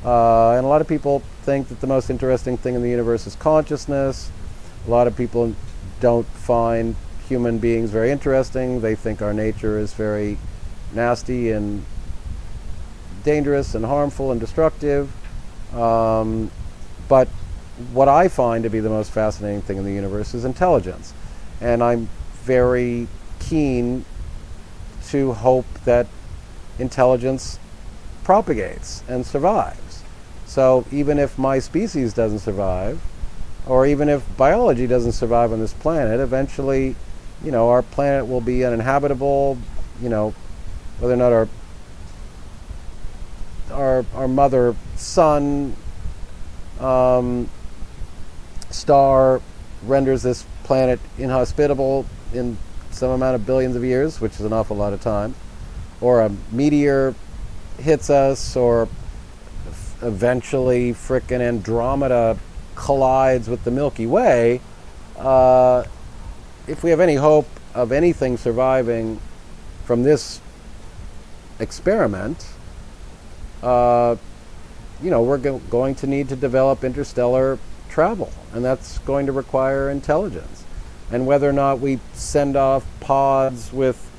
Speaker 1: And a lot of people think that the most interesting thing in the universe is consciousness. A lot of people don't find human beings very interesting. They think our nature is very nasty and dangerous and harmful and destructive. But what I find to be the most fascinating thing in the universe is intelligence. And I'm very keen to hope that intelligence propagates and survives. So even if my species doesn't survive, or even if biology doesn't survive on this planet, eventually, our planet will be uninhabitable. Whether or not our mother sun star renders this planet inhospitable in some amount of billions of years, which is an awful lot of time, or a meteor hits us, or eventually frickin' Andromeda collides with the Milky Way, if we have any hope of anything surviving from this experiment, we're going to need to develop interstellar travel, and that's going to require intelligence. And whether or not we send off pods with,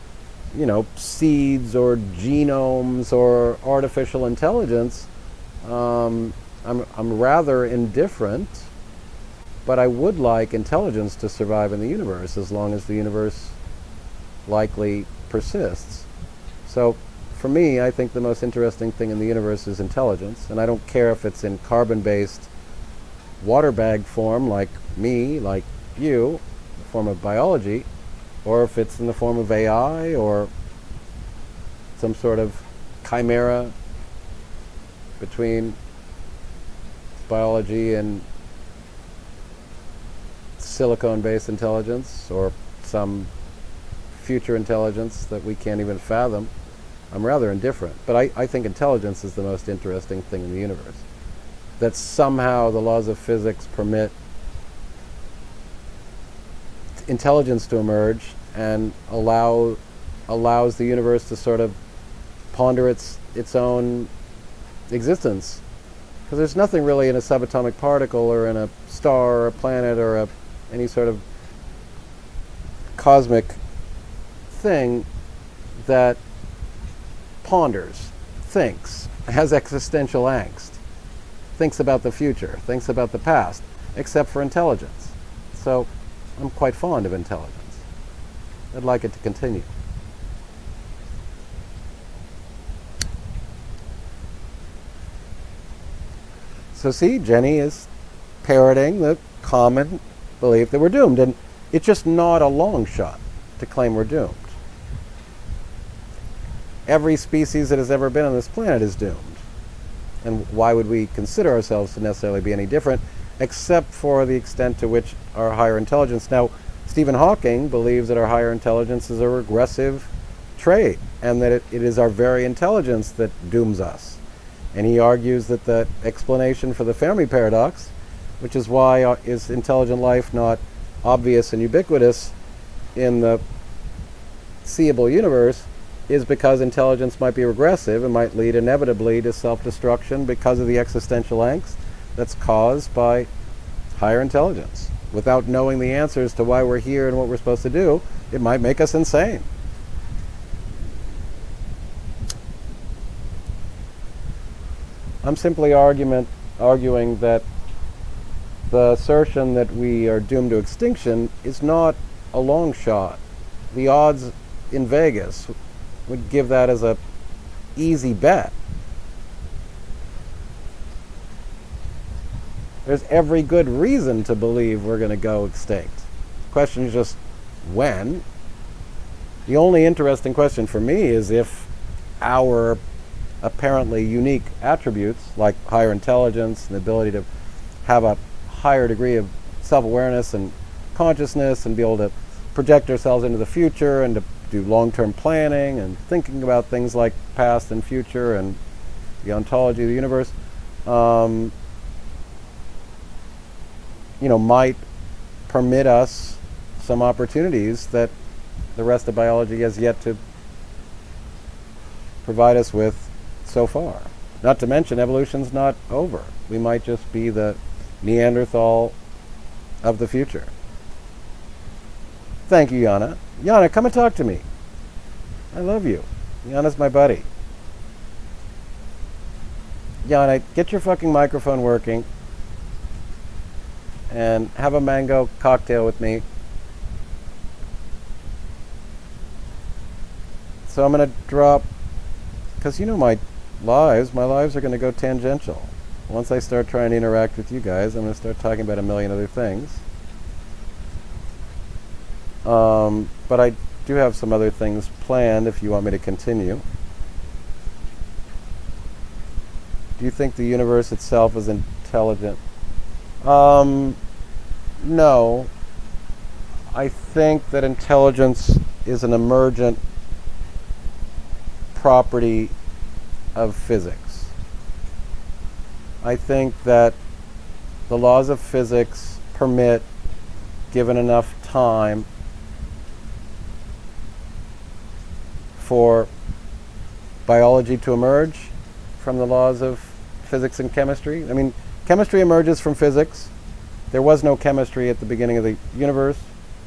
Speaker 1: seeds or genomes or artificial intelligence, I'm rather indifferent, but I would like intelligence to survive in the universe as long as the universe likely persists. So for me, I think the most interesting thing in the universe is intelligence, and I don't care if it's in carbon-based water bag form, like me, like you, a form of biology, or if it's in the form of AI or some sort of chimera between biology and silicon-based intelligence, or some future intelligence that we can't even fathom, I'm rather indifferent. But I think intelligence is the most interesting thing in the universe. That somehow the laws of physics permit intelligence to emerge and allows the universe to sort of ponder its own existence. Because there's nothing really in a subatomic particle or in a star or a planet or any sort of cosmic thing that ponders, thinks, has existential angst, thinks about the future, thinks about the past, except for intelligence. So I'm quite fond of intelligence. I'd like it to continue. So see, Jenny is parroting the common belief that we're doomed, and it's just not a long shot to claim we're doomed. Every species that has ever been on this planet is doomed. And why would we consider ourselves to necessarily be any different, except for the extent to which our higher intelligence. Now, Stephen Hawking believes that our higher intelligence is a regressive trait, and that it is our very intelligence that dooms us. And he argues that the explanation for the Fermi paradox, which is why is intelligent life not obvious and ubiquitous in the seeable universe, is because intelligence might be regressive and might lead inevitably to self-destruction because of the existential angst that's caused by higher intelligence. Without knowing the answers to why we're here and what we're supposed to do, it might make us insane. I'm simply arguing that the assertion that we are doomed to extinction is not a long shot. The odds in Vegas would give that as a easy bet. There's every good reason to believe we're going to go extinct. The question is just when. The only interesting question for me is if our apparently unique attributes, like higher intelligence and the ability to have a higher degree of self-awareness and consciousness and be able to project ourselves into the future and to do long-term planning and thinking about things like past and future and the ontology of the universe, might permit us some opportunities that the rest of biology has yet to provide us with so far. Not to mention, evolution's not over. We might just be the Neanderthal of the future. Thank you, Yana. Yana, come and talk to me. I love you. Yana's my buddy. Yana, get your fucking microphone working and have a mango cocktail with me. So I'm going to drop, because my lives are going to go tangential. Once I start trying to interact with you guys, I'm going to start talking about a million other things. But I do have some other things planned if you want me to continue. Do you think the universe itself is intelligent? No. I think that intelligence is an emergent property of physics. I think that the laws of physics permit, given enough time, for biology to emerge from the laws of physics and chemistry. I mean, chemistry emerges from physics. There was no chemistry at the beginning of the universe.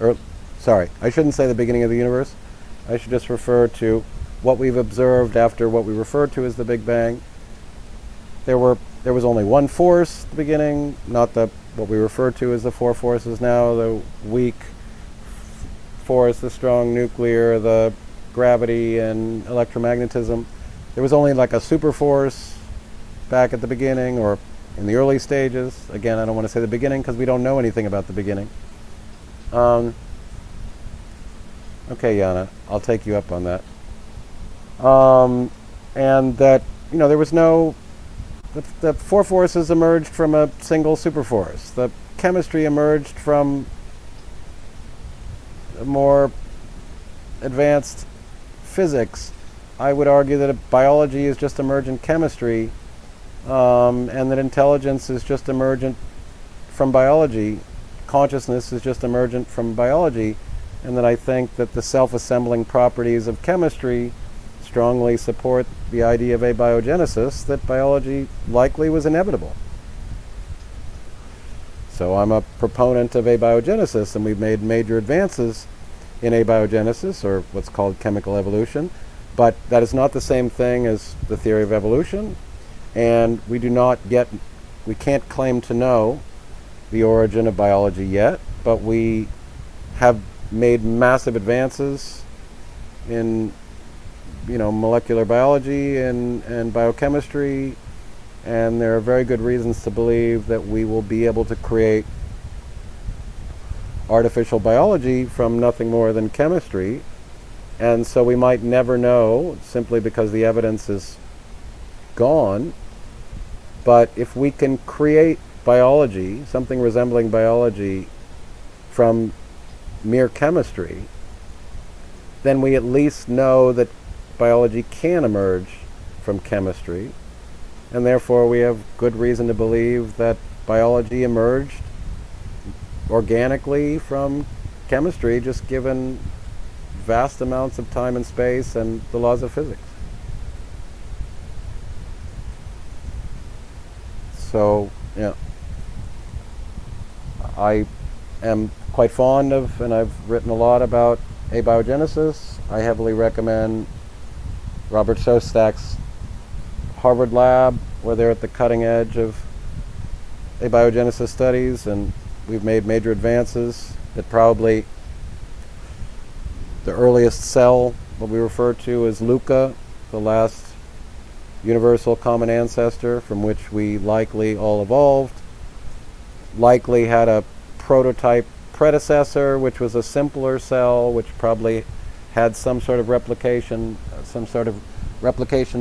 Speaker 1: I shouldn't say the beginning of the universe. I should just refer to what we've observed after what we refer to as the Big Bang. There was only one force at the beginning, not what we refer to as the four forces now, the weak force, the strong nuclear, the gravity and electromagnetism. There was only like a super force back at the beginning or in the early stages. Again, I don't want to say the beginning because we don't know anything about the beginning. Okay, Yana, I'll take you up on that. And that, there was no, the four forces emerged from a single superforce. The chemistry emerged from a more advanced physics. I would argue that biology is just emergent chemistry, and that intelligence is just emergent from biology. Consciousness is just emergent from biology, and that I think that the self-assembling properties of chemistry strongly support the idea of abiogenesis, that biology likely was inevitable. So I'm a proponent of abiogenesis, and we've made major advances in abiogenesis, or what's called chemical evolution, but that is not the same thing as the theory of evolution, and we can't claim to know the origin of biology yet, but we have made massive advances in molecular biology and biochemistry, and there are very good reasons to believe that we will be able to create artificial biology from nothing more than chemistry. And so we might never know, simply because the evidence is gone. But if we can create biology, something resembling biology, from mere chemistry, then we at least know that biology can emerge from chemistry, and therefore we have good reason to believe that biology emerged organically from chemistry, just given vast amounts of time and space and the laws of physics. So, I am quite fond of, and I've written a lot about abiogenesis. I heavily recommend Robert Shostak's Harvard lab, where they're at the cutting edge of abiogenesis studies, and we've made major advances. That probably the earliest cell, what we refer to as LUCA, the last universal common ancestor from which we likely all evolved, likely had a prototype predecessor, which was a simpler cell, which probably had some sort of replication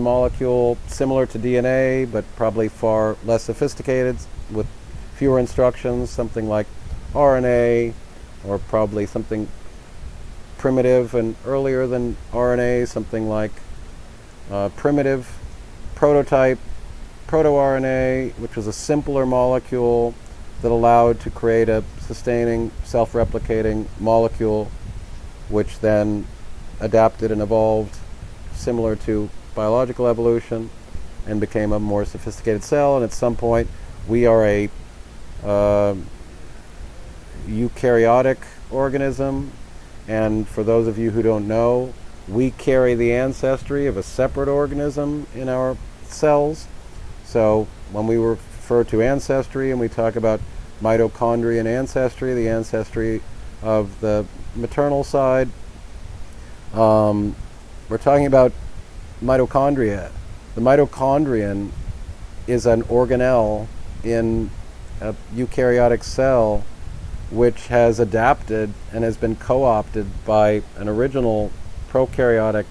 Speaker 1: molecule similar to DNA, but probably far less sophisticated, with fewer instructions, something like RNA, or probably something primitive and earlier than RNA, something like primitive prototype proto-RNA, which was a simpler molecule that allowed to create a sustaining, self-replicating molecule, which then adapted and evolved similar to biological evolution and became a more sophisticated cell. And at some point, we are a eukaryotic organism, and for those of you who don't know, we carry the ancestry of a separate organism in our cells. So when we refer to ancestry and we talk about mitochondrial ancestry, the ancestry of the maternal side, we're talking about mitochondria. The mitochondrion is an organelle in a eukaryotic cell which has adapted and has been co-opted by an original prokaryotic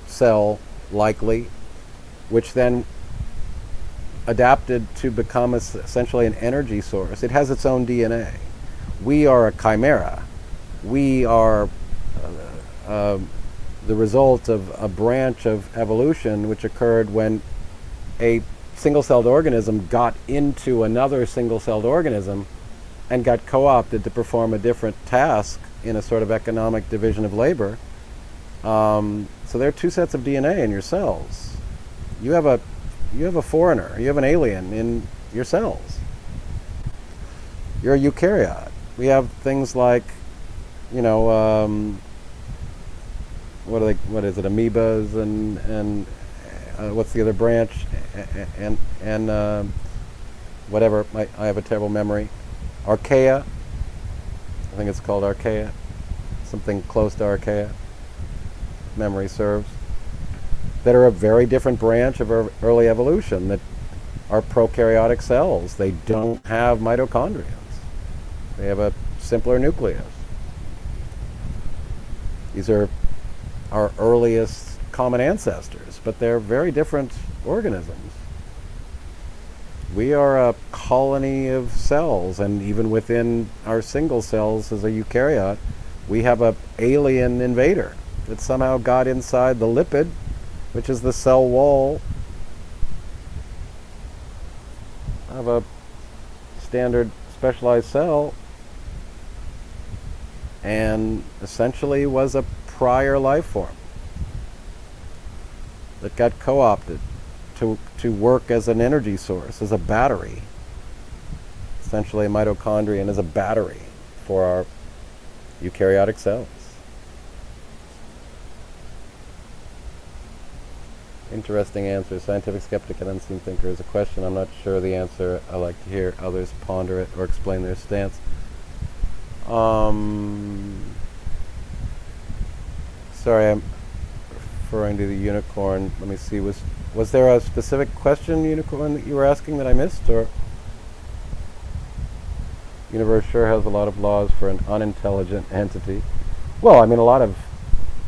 Speaker 1: cell, likely, which then adapted to become essentially an energy source. It has its own DNA. We are a chimera. We are the result of a branch of evolution which occurred when a single-celled organism got into another single-celled organism and got co-opted to perform a different task in a sort of economic division of labor. So there are two sets of DNA in your cells. You have a foreigner, you have an alien in your cells. You're a eukaryote. We have things like, what is it, amoebas and what's the other branch, and whatever, I have a terrible memory. Archaea, I think it's called archaea, something close to archaea, memory serves, that are a very different branch of early evolution, that are prokaryotic cells. They don't have mitochondria. They have a simpler nucleus. These are our earliest common ancestors, but they're very different organisms. We are a colony of cells, and even within our single cells as a eukaryote, we have an alien invader that somehow got inside the lipid, which is the cell wall of a standard specialized cell, and essentially was a prior life form that got co-opted to work as an energy source, as a battery. Essentially, a mitochondrion is a battery for our eukaryotic cells. Interesting answer. Scientific skeptic and unseen thinker is a question. I'm not sure the answer. I like to hear others ponder it or explain their stance. Sorry, I'm referring to the unicorn. Let me see. Was there a specific question, unicorn, that you were asking that I missed? Or universe sure has a lot of laws for an unintelligent entity. Well, I mean, a lot of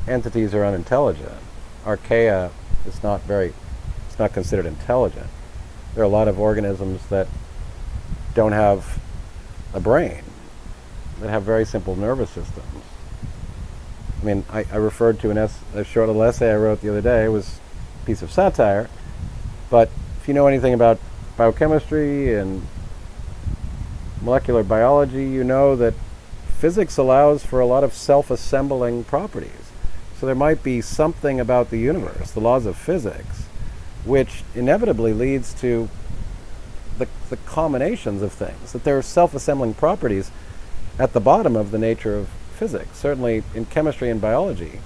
Speaker 1: entities are unintelligent. Archaea is it's not considered intelligent. There are a lot of organisms that don't have a brain, that have very simple nervous systems. I mean, I referred to a short little essay I wrote the other day. It was a piece of satire, but if you know anything about biochemistry and molecular biology, you know that physics allows for a lot of self-assembling properties. So there might be something about the universe, the laws of physics, which inevitably leads to the combinations of things, that there are self-assembling properties at the bottom of the nature of physics. Certainly in chemistry and biology,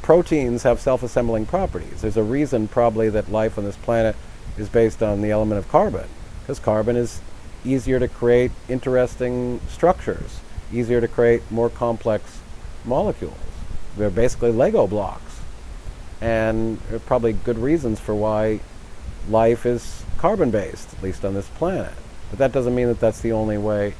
Speaker 1: proteins have self-assembling properties. There's a reason probably that life on this planet is based on the element of carbon, because carbon is easier to create interesting structures, easier to create more complex molecules. They're basically Lego blocks. And there are probably good reasons for why life is carbon-based, at least on this planet. But that doesn't mean that that's the only way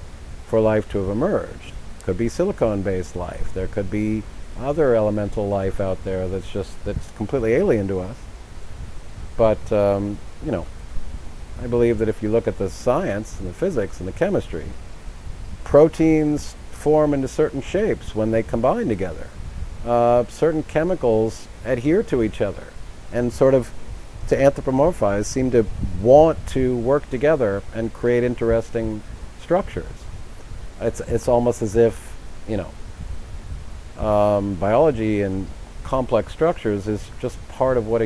Speaker 1: for life to have emerged. Could be silicon-based life. There could be other elemental life out there that's completely alien to us. But, I believe that if you look at the science and the physics and the chemistry, proteins form into certain shapes when they combine together. Certain chemicals adhere to each other and sort of, to anthropomorphize, seem to want to work together and create interesting structures. It's almost as if, biology and complex structures is just part of what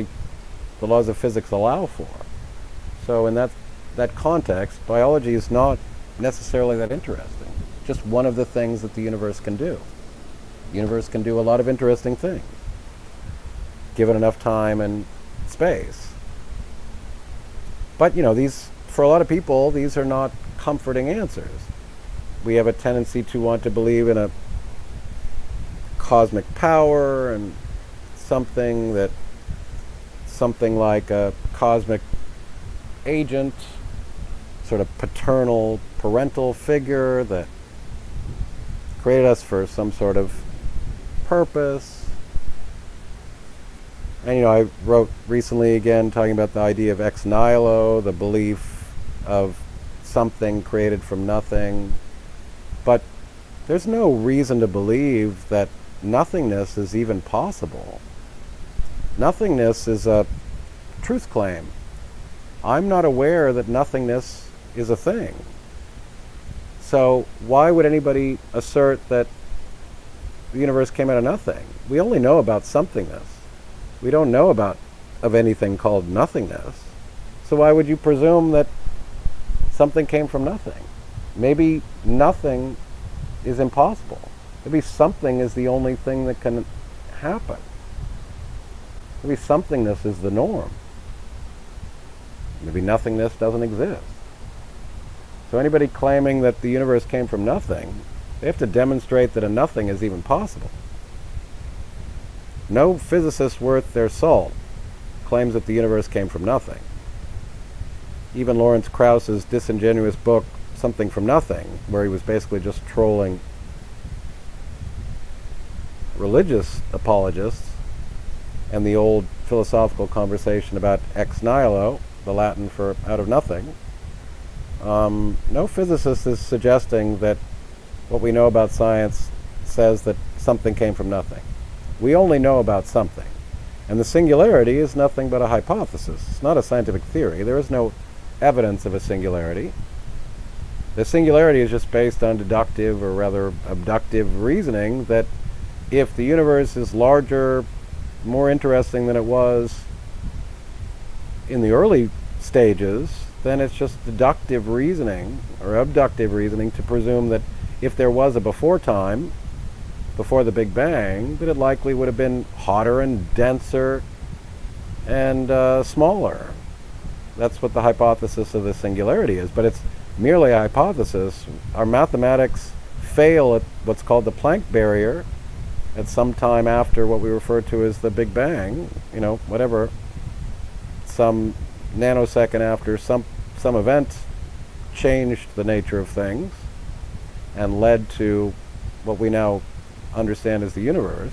Speaker 1: the laws of physics allow for. So in that context, biology is not necessarily that interesting. Just one of the things that the universe can do. The universe can do a lot of interesting things, given enough time and space. But, for a lot of people, these are not comforting answers. We have a tendency to want to believe in a cosmic power and something like a cosmic agent, sort of paternal, parental figure that created us for some sort of purpose. And I wrote recently again talking about the idea of ex nihilo, the belief of something created from nothing. But there's no reason to believe that nothingness is even possible. Nothingness is a truth claim. I'm not aware that nothingness is a thing. So why would anybody assert that the universe came out of nothing? We only know about somethingness. We don't know of anything called nothingness. So why would you presume that something came from nothing? Maybe nothing is impossible. Maybe something is the only thing that can happen. Maybe somethingness is the norm. Maybe nothingness doesn't exist. So anybody claiming that the universe came from nothing, they have to demonstrate that a nothing is even possible. No physicist worth their salt claims that the universe came from nothing. Even Lawrence Krauss's disingenuous book, Something from Nothing, where he was basically just trolling religious apologists and the old philosophical conversation about ex nihilo, the Latin for out of nothing, no physicist is suggesting that what we know about science says that something came from nothing. We only know about something. And the singularity is nothing but a hypothesis. It's not a scientific theory. There is no evidence of a singularity. The singularity is just based on deductive, or rather abductive reasoning that if the universe is larger, more interesting than it was in the early stages, then it's just deductive reasoning or abductive reasoning to presume that if there was a before time, before the Big Bang, that it likely would have been hotter and denser and smaller. That's what the hypothesis of the singularity is, but it's merely a hypothesis. Our mathematics fail at what's called the Planck barrier at some time after what we refer to as the Big Bang, whatever, some nanosecond after some event changed the nature of things and led to what we now understand as the universe.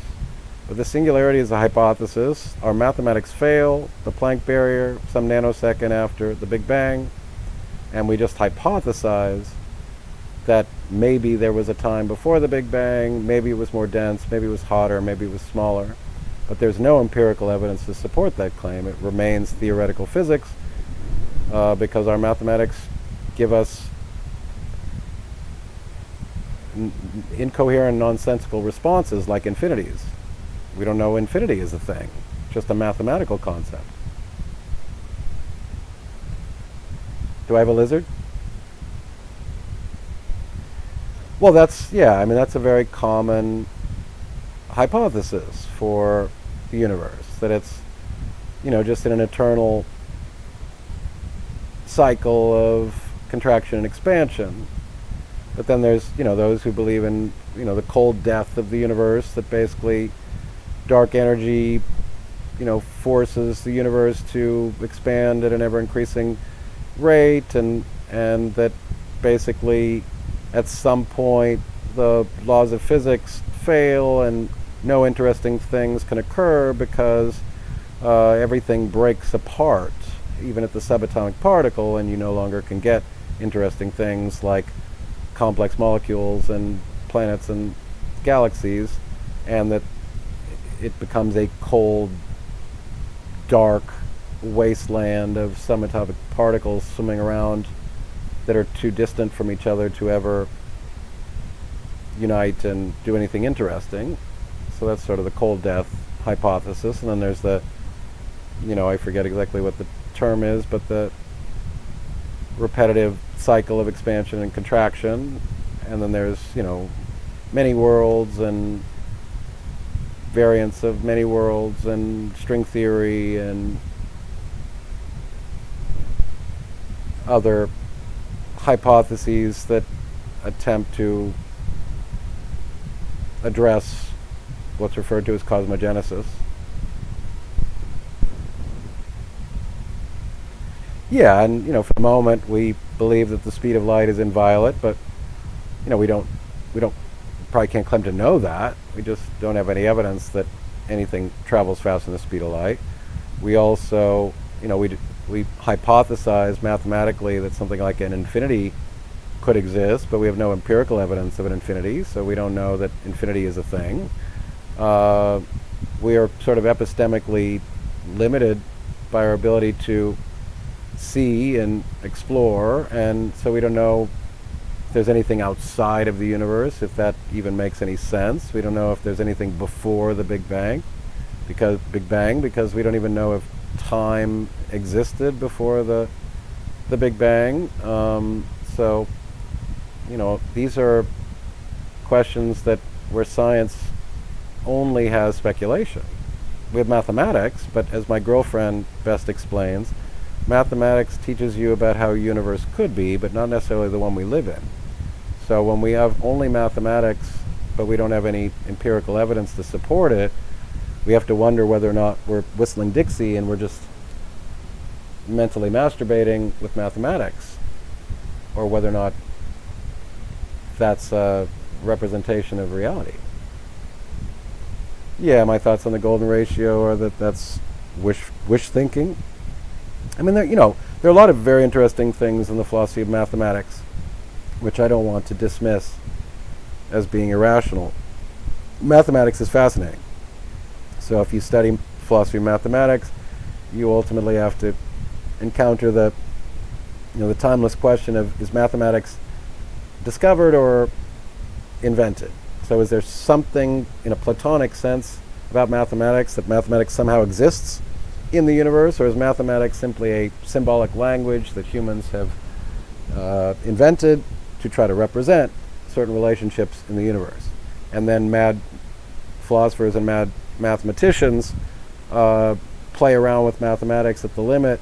Speaker 1: But the singularity is a hypothesis. Our mathematics fail, the Planck barrier, some nanosecond after the Big Bang, and we just hypothesize that maybe there was a time before the Big Bang, maybe it was more dense, maybe it was hotter, maybe it was smaller. But there's no empirical evidence to support that claim. It remains theoretical physics because our mathematics give us incoherent, nonsensical responses like infinities. We don't know infinity is a thing, just a mathematical concept. Do I have a lizard? Well, that's a very common hypothesis for the universe, that it's, just in an eternal cycle of contraction and expansion. But then there's, those who believe in, the cold death of the universe, that basically dark energy, forces the universe to expand at an ever-increasing rate, and that basically at some point the laws of physics fail and no interesting things can occur because everything breaks apart, even at the subatomic particle, and you no longer can get interesting things like complex molecules and planets and galaxies, and that it becomes a cold, dark wasteland of subatomic particles swimming around that are too distant from each other to ever unite and do anything interesting. So that's sort of the cold death hypothesis. And then there's the, I forget exactly what the term is, but the repetitive cycle of expansion and contraction. And then there's, many worlds and variants of many worlds and string theory and other hypotheses that attempt to address what's referred to as cosmogenesis. Yeah, and for the moment we believe that the speed of light is inviolate, but we don't probably can't claim to know that. We just don't have any evidence that anything travels faster than the speed of light. We also, we hypothesize mathematically that something like an infinity could exist, but we have no empirical evidence of an infinity, so we don't know that infinity is a thing. We are sort of epistemically limited by our ability to see and explore, and so we don't know if there's anything outside of the universe, if that even makes any sense. We don't know if there's anything before the Big Bang, because we don't even know if time existed before the Big Bang. So, these are questions where science only has speculation. We have mathematics, but as my girlfriend best explains, mathematics teaches you about how a universe could be, but not necessarily the one we live in. So when we have only mathematics, but we don't have any empirical evidence to support it, we have to wonder whether or not we're whistling Dixie and we're just mentally masturbating with mathematics, or whether or not that's a representation of reality. Yeah, my thoughts on the golden ratio are that that's wish thinking. I mean, there are a lot of very interesting things in the philosophy of mathematics, which I don't want to dismiss as being irrational. Mathematics is fascinating. So if you study philosophy of mathematics, you ultimately have to encounter the timeless question of, is mathematics discovered or invented? So is there something in a Platonic sense about mathematics, that mathematics somehow exists in the universe, or is mathematics simply a symbolic language that humans have invented to try to represent certain relationships in the universe? And then mad philosophers and mad mathematicians play around with mathematics at the limit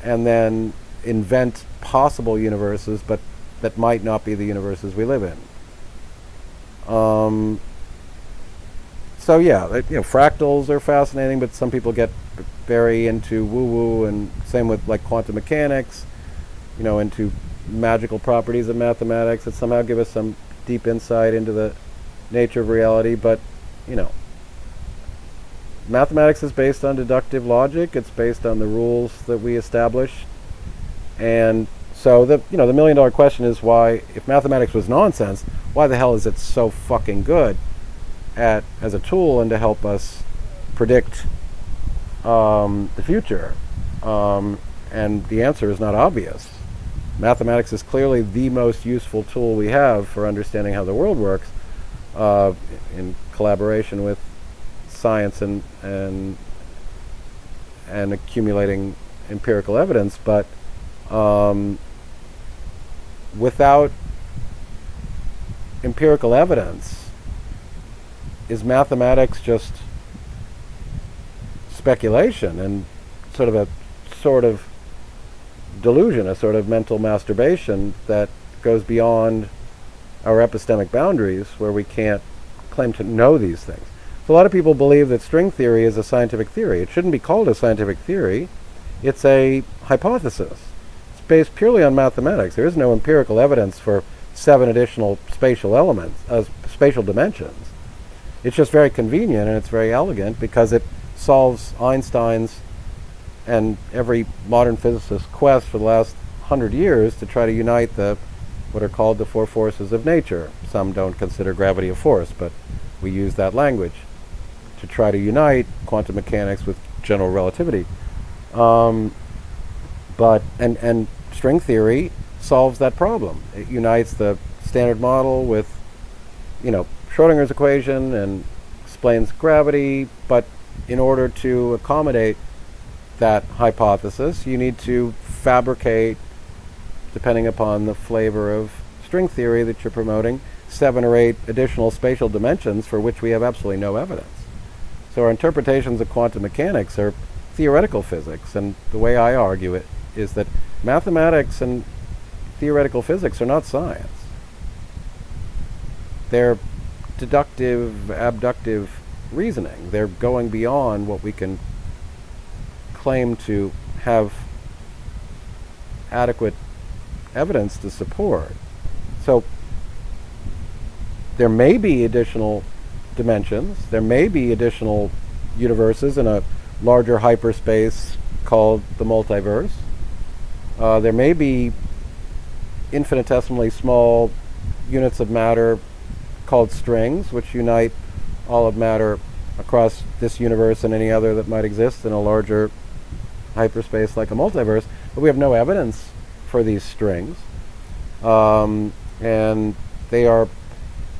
Speaker 1: and then invent possible universes, but that might not be the universes we live in. So yeah, fractals are fascinating, but some people get very into woo-woo, and same with like quantum mechanics, into magical properties of mathematics that somehow give us some deep insight into the nature of reality. But mathematics is based on deductive logic. It's based on the rules that we establish. And so the $1 million question is, why, if mathematics was nonsense, why the hell is it so fucking good as a tool and to help us predict the future? And the answer is not obvious. Mathematics is clearly the most useful tool we have for understanding how the world works, in collaboration with science and accumulating empirical evidence. But without empirical evidence, is mathematics just speculation and sort of delusion, a sort of mental masturbation that goes beyond our epistemic boundaries, where we can't claim to know these things? So a lot of people believe that string theory is a scientific theory. It shouldn't be called a scientific theory. It's a hypothesis. It's based purely on mathematics. There is no empirical evidence for 7 additional spatial dimensions. It's just very convenient, and it's very elegant because it solves Einstein's and every modern physicist's quest for the last 100 years to try to unite what are called the 4 forces of nature. Some don't consider gravity a force, but we use that language to try to unite quantum mechanics with general relativity. But string theory solves that problem. It unites the standard model with, Schrodinger's equation, and explains gravity. But in order to accommodate that hypothesis, you need to fabricate, depending upon the flavor of string theory that you're promoting, 7 or 8 additional spatial dimensions for which we have absolutely no evidence. So our interpretations of quantum mechanics are theoretical physics, and the way I argue it is that mathematics and theoretical physics are not science. They're deductive, abductive reasoning. They're going beyond what we can claim to have adequate evidence to support. So there may be additional dimensions. There may be additional universes in a larger hyperspace called the multiverse. There may be infinitesimally small units of matter called strings, which unite all of matter across this universe and any other that might exist in a larger hyperspace like a multiverse. But we have no evidence for these strings. And they are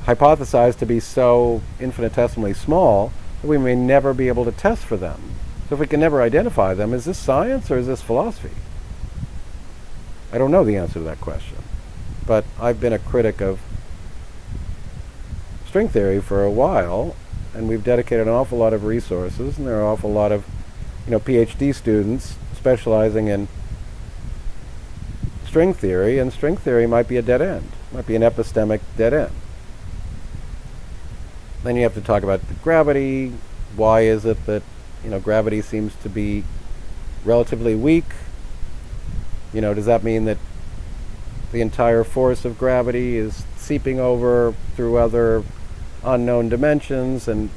Speaker 1: hypothesized to be so infinitesimally small that we may never be able to test for them. So if we can never identify them, is this science or is this philosophy? I don't know the answer to that question. But I've been a critic of string theory for a while, and we've dedicated an awful lot of resources, and there are an awful lot of PhD students specializing in string theory, and string theory might be a dead end, might be an epistemic dead end. Then you have to talk about the gravity. Why is it that gravity seems to be relatively weak? Does that mean that the entire force of gravity is seeping over through other unknown dimensions? And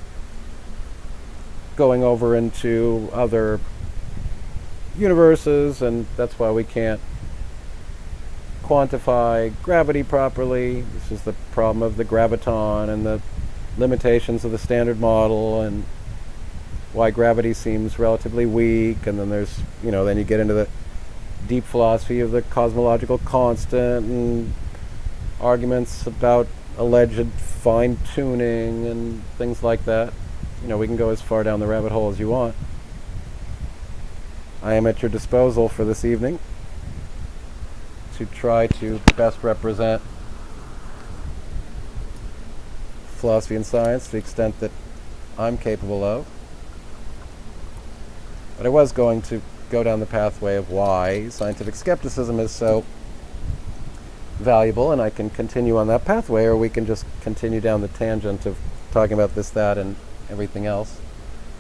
Speaker 1: going over into other universes, and that's why we can't quantify gravity properly. This is the problem of the graviton and the limitations of the standard model, and why gravity seems relatively weak. And then there's, then you get into the deep philosophy of the cosmological constant and arguments about alleged fine-tuning and things like that. We can go as far down the rabbit hole as you want. I am at your disposal for this evening to try to best represent philosophy and science to the extent that I'm capable of. But I was going to go down the pathway of why scientific skepticism is so valuable, and I can continue on that pathway, or we can just continue down the tangent of talking about this, that, and everything else.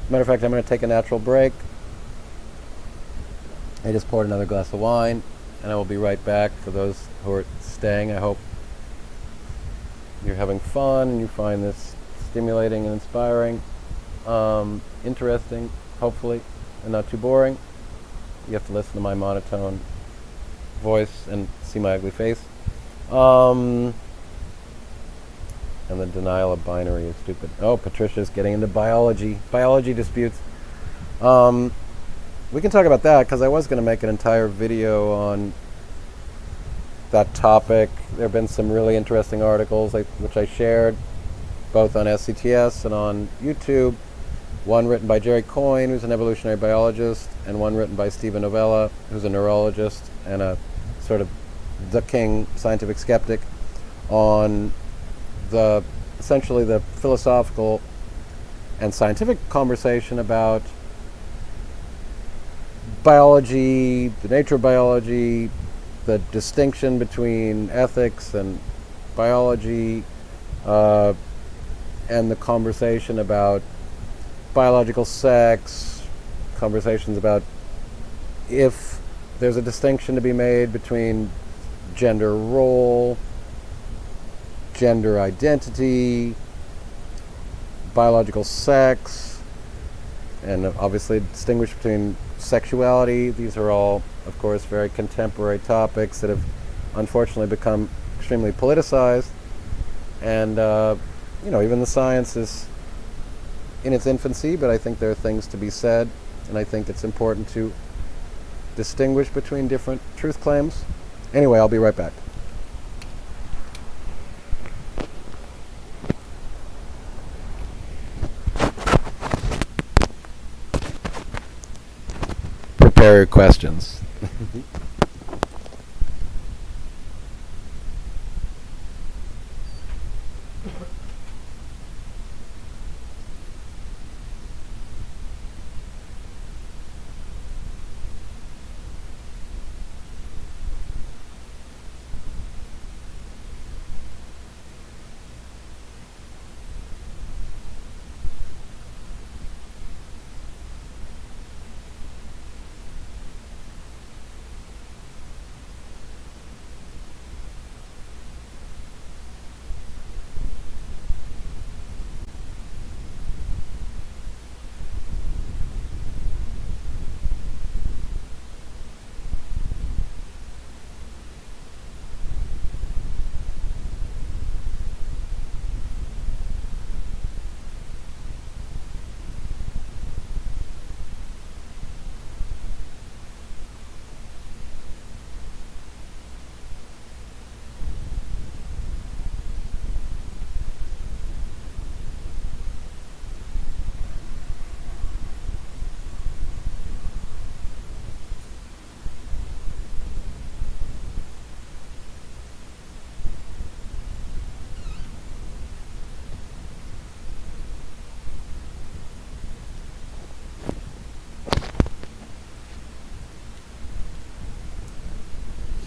Speaker 1: As a matter of fact, I'm going to take a natural break. I just poured another glass of wine, and I will be right back. For those who are staying, I hope you're having fun and you find this stimulating and inspiring, interesting, hopefully, and not too boring. You have to listen to my monotone voice and see my ugly face. And the denial of binary is stupid. Oh, Patricia's getting into biology disputes. We can talk about that, because I was going to make an entire video on that topic. There have been some really interesting articles which I shared both on SCTS and on YouTube. One written by Jerry Coyne, who's an evolutionary biologist, and one written by Stephen Novella, who's a neurologist and a sort of the king scientific skeptic, on essentially the philosophical and scientific conversation about biology, the nature of biology, the distinction between ethics and biology, and the conversation about biological sex, conversations about if there's a distinction to be made between gender role, gender identity, biological sex, and obviously distinguish between sexuality. These are all, of course, very contemporary topics that have unfortunately become extremely politicized. And, even the science is in its infancy, but I think there are things to be said, and I think it's important to distinguish between different truth claims. Anyway, I'll be right back. Prepare your questions.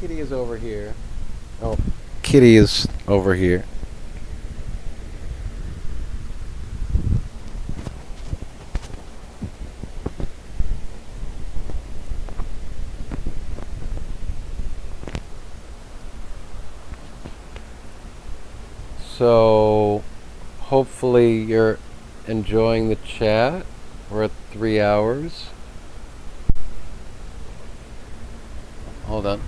Speaker 1: Kitty is over here. Oh, Kitty is over here. So, hopefully you're enjoying the chat. We're at 3 hours. Hold on.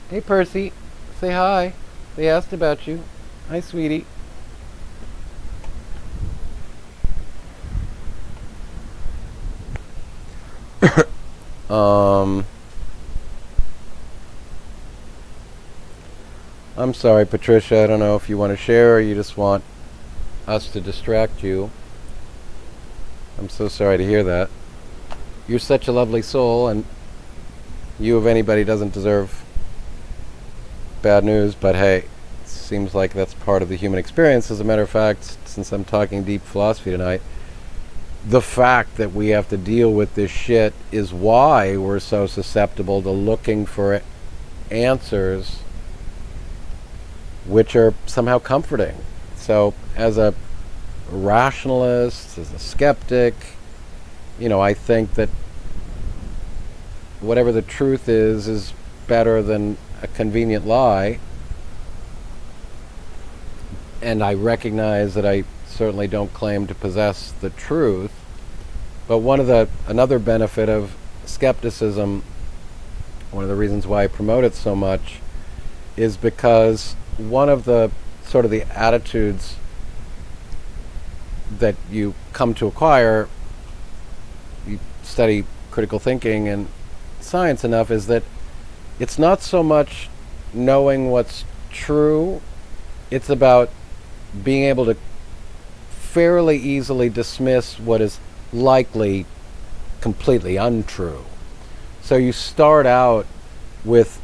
Speaker 1: Hey, Percy. Say hi. They asked about you. Hi, sweetie. I'm sorry, Patricia. I don't know if you want to share or you just want us to distract you. I'm so sorry to hear that. You're such a lovely soul, and you, of anybody, doesn't deserve bad news, but hey, it seems like that's part of the human experience. As a matter of fact, since I'm talking deep philosophy tonight, the fact that we have to deal with this shit is why we're so susceptible to looking for answers which are somehow comforting. So as a rationalist, as a skeptic, I think that whatever the truth is better than a convenient lie. And I recognize that I certainly don't claim to possess the truth. But another benefit of skepticism, one of the reasons why I promote it so much, is because one of the sort of the attitudes that you come to acquire, you study critical thinking and science enough, is that it's not so much knowing what's true, it's about being able to fairly easily dismiss what is likely completely untrue. So you start out with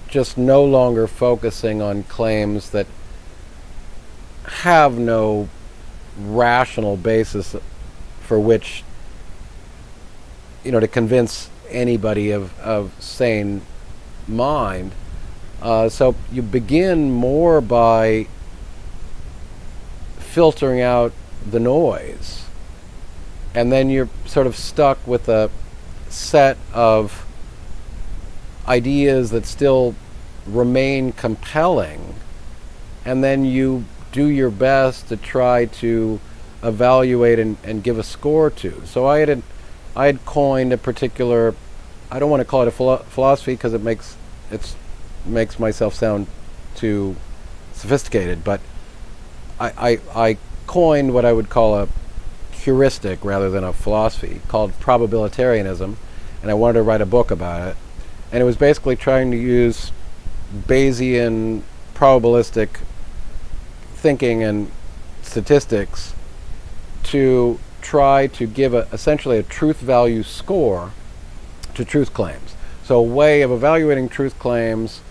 Speaker 1: just no longer focusing on claims that have no rational basis for which, to convince anybody of sane mind. So you begin more by filtering out the noise, and then you're sort of stuck with a set of ideas that still remain compelling, and then you do your best to try to evaluate and give a score to. So I had coined a particular, I don't want to call it a philosophy because it makes myself sound too sophisticated, but I coined what I would call a heuristic rather than a philosophy called probabilitarianism, and I wanted to write a book about it. And it was basically trying to use Bayesian probabilistic thinking and statistics to try to give essentially a truth value score to truth claims. So a way of evaluating truth claims,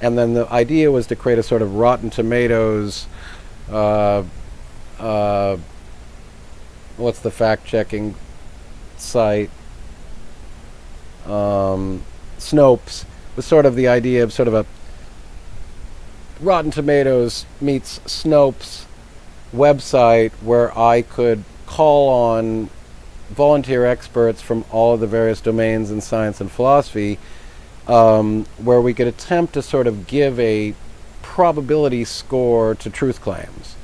Speaker 1: and then the idea was to create a sort of Rotten Tomatoes, what's the fact-checking site? Snopes was sort of the idea of sort of a Rotten Tomatoes meets Snopes website where I could call on volunteer experts from all of the various domains in science and philosophy, where we could attempt to sort of give a probability score to truth claims,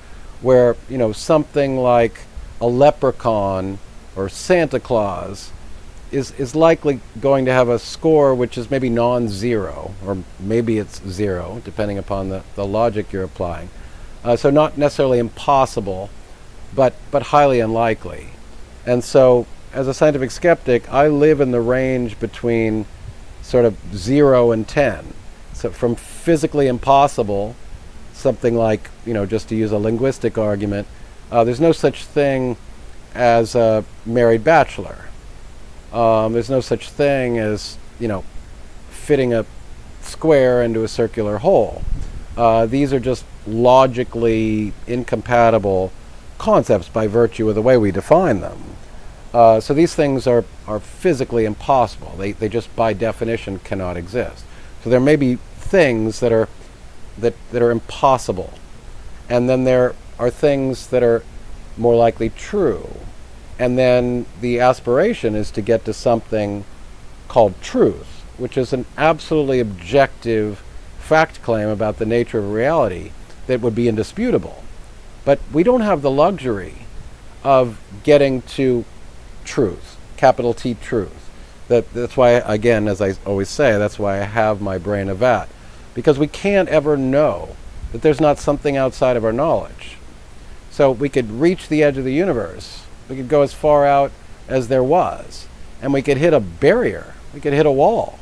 Speaker 1: where something like a leprechaun or Santa Claus is likely going to have a score which is maybe non-zero, or maybe it's zero, depending upon the logic you're applying. So not necessarily impossible, but highly unlikely. And so, as a scientific skeptic, I live in the range between sort of 0 and 10. So from physically impossible, something like, just to use a linguistic argument, there's no such thing as a married bachelor. There's no such thing as, fitting a square into a circular hole. These are just logically incompatible concepts by virtue of the way we define them. So these things are physically impossible. They just by definition cannot exist. So there may be things that are impossible, and then there are things that are more likely true. And then the aspiration is to get to something called truth, which is an absolutely objective fact claim about the nature of reality that would be indisputable. But we don't have the luxury of getting to truth, capital T truth. That's why, again, as I always say, that's why I have my brain a vat. Because we can't ever know that there's not something outside of our knowledge. So we could reach the edge of the universe. We could go as far out as there was. And we could hit a barrier. We could hit a wall.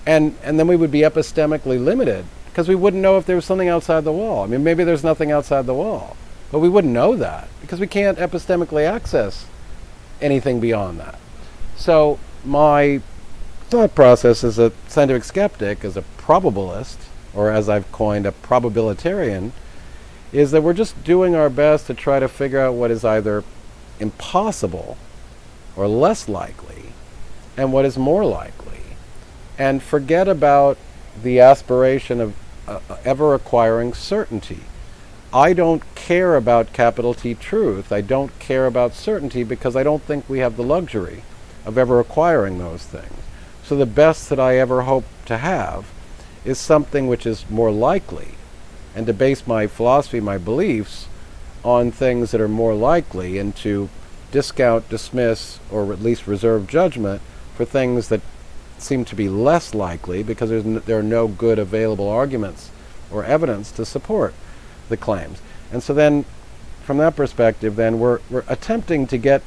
Speaker 1: And then we would be epistemically limited because we wouldn't know if there was something outside the wall. I mean, maybe there's nothing outside the wall. But we wouldn't know that because we can't epistemically access anything beyond that. So my thought process as a scientific skeptic, as a probabilist, or as I've coined, a probabilitarian, is that we're just doing our best to try to figure out what is either impossible or less likely and what is more likely, and forget about the aspiration of ever acquiring certainty. I don't care about capital T truth. I don't care about certainty because I don't think we have the luxury of ever acquiring those things. So the best that I ever hope to have is something which is more likely, and to base my philosophy, my beliefs, on things that are more likely, and to discount, dismiss, or at least reserve judgment for things that seem to be less likely because there are no good available arguments or evidence to support the claims. And so then, from that perspective, then we're attempting to get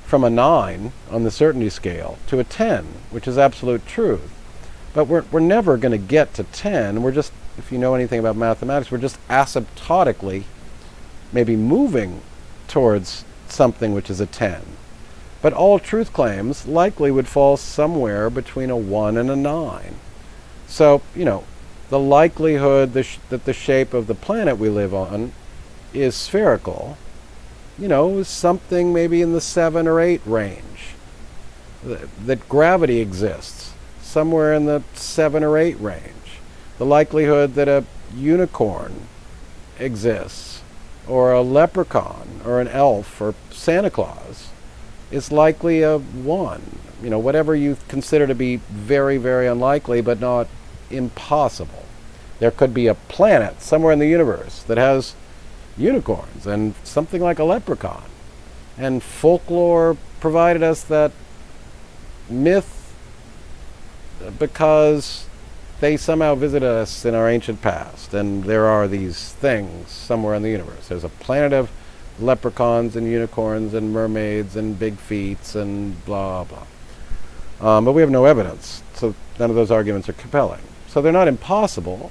Speaker 1: from a 9 on the certainty scale to a 10, which is absolute truth. But we're never going to get to 10. We're just, if you know anything about mathematics, we're just asymptotically maybe moving towards something which is a 10. But all truth claims likely would fall somewhere between a 1 and a 9. So, the likelihood that the shape of the planet we live on is spherical, is something maybe in the 7 or 8 range. That gravity exists somewhere in the 7 or 8 range. The likelihood that a unicorn exists, or a leprechaun, or an elf, or Santa Claus is likely a 1. Whatever you consider to be very, very unlikely, but not impossible. There could be a planet somewhere in the universe that has unicorns and something like a leprechaun. And folklore provided us that myth because they somehow visited us in our ancient past, and there are these things somewhere in the universe. There's a planet of leprechauns and unicorns and mermaids and big feet and blah, blah. But we have no evidence, so none of those arguments are compelling. So they're not impossible.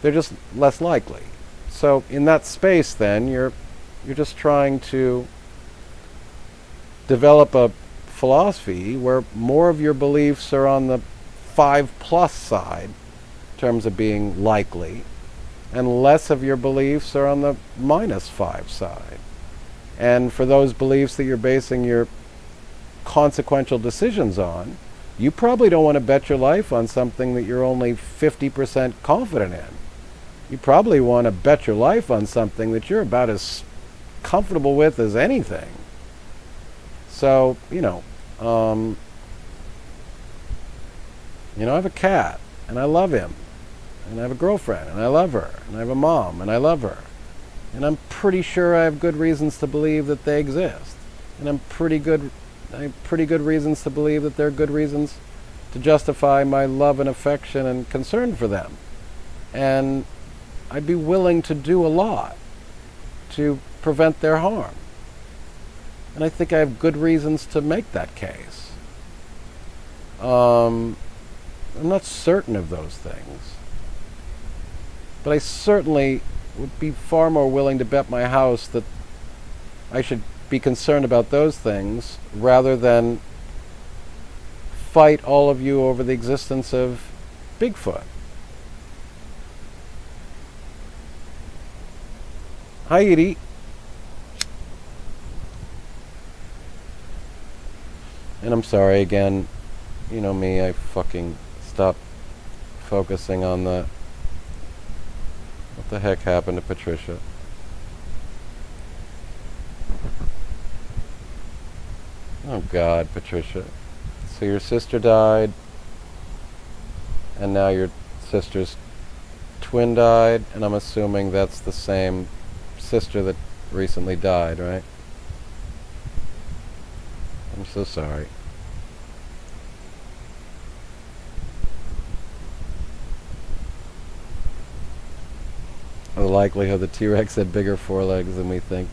Speaker 1: They're just less likely. So in that space, then, you're just trying to develop a philosophy where more of your beliefs are on the 5+ side in terms of being likely, and less of your beliefs are on the -5 side. And for those beliefs that you're basing your consequential decisions on, you probably don't want to bet your life on something that you're only 50% confident in. You probably want to bet your life on something that you're about as comfortable with as anything. So, I have a cat, and I love him. And I have a girlfriend, and I love her. And I have a mom, and I love her. And I'm pretty sure I have good reasons to believe that they exist. And I have pretty good reasons to believe that they're good reasons to justify my love and affection and concern for them. And I'd be willing to do a lot to prevent their harm. And I think I have good reasons to make that case. I'm not certain of those things. But I certainly would be far more willing to bet my house that I should be concerned about those things rather than fight all of you over the existence of Bigfoot. Hi, Edie. And I'm sorry again, you know me, I fucking stopped focusing on what the heck happened to Patricia. Oh God, Patricia. So your sister died, and now your sister's twin died, and I'm assuming that's the same sister that recently died, right? I'm so sorry. The likelihood the T-Rex had bigger forelegs than we think.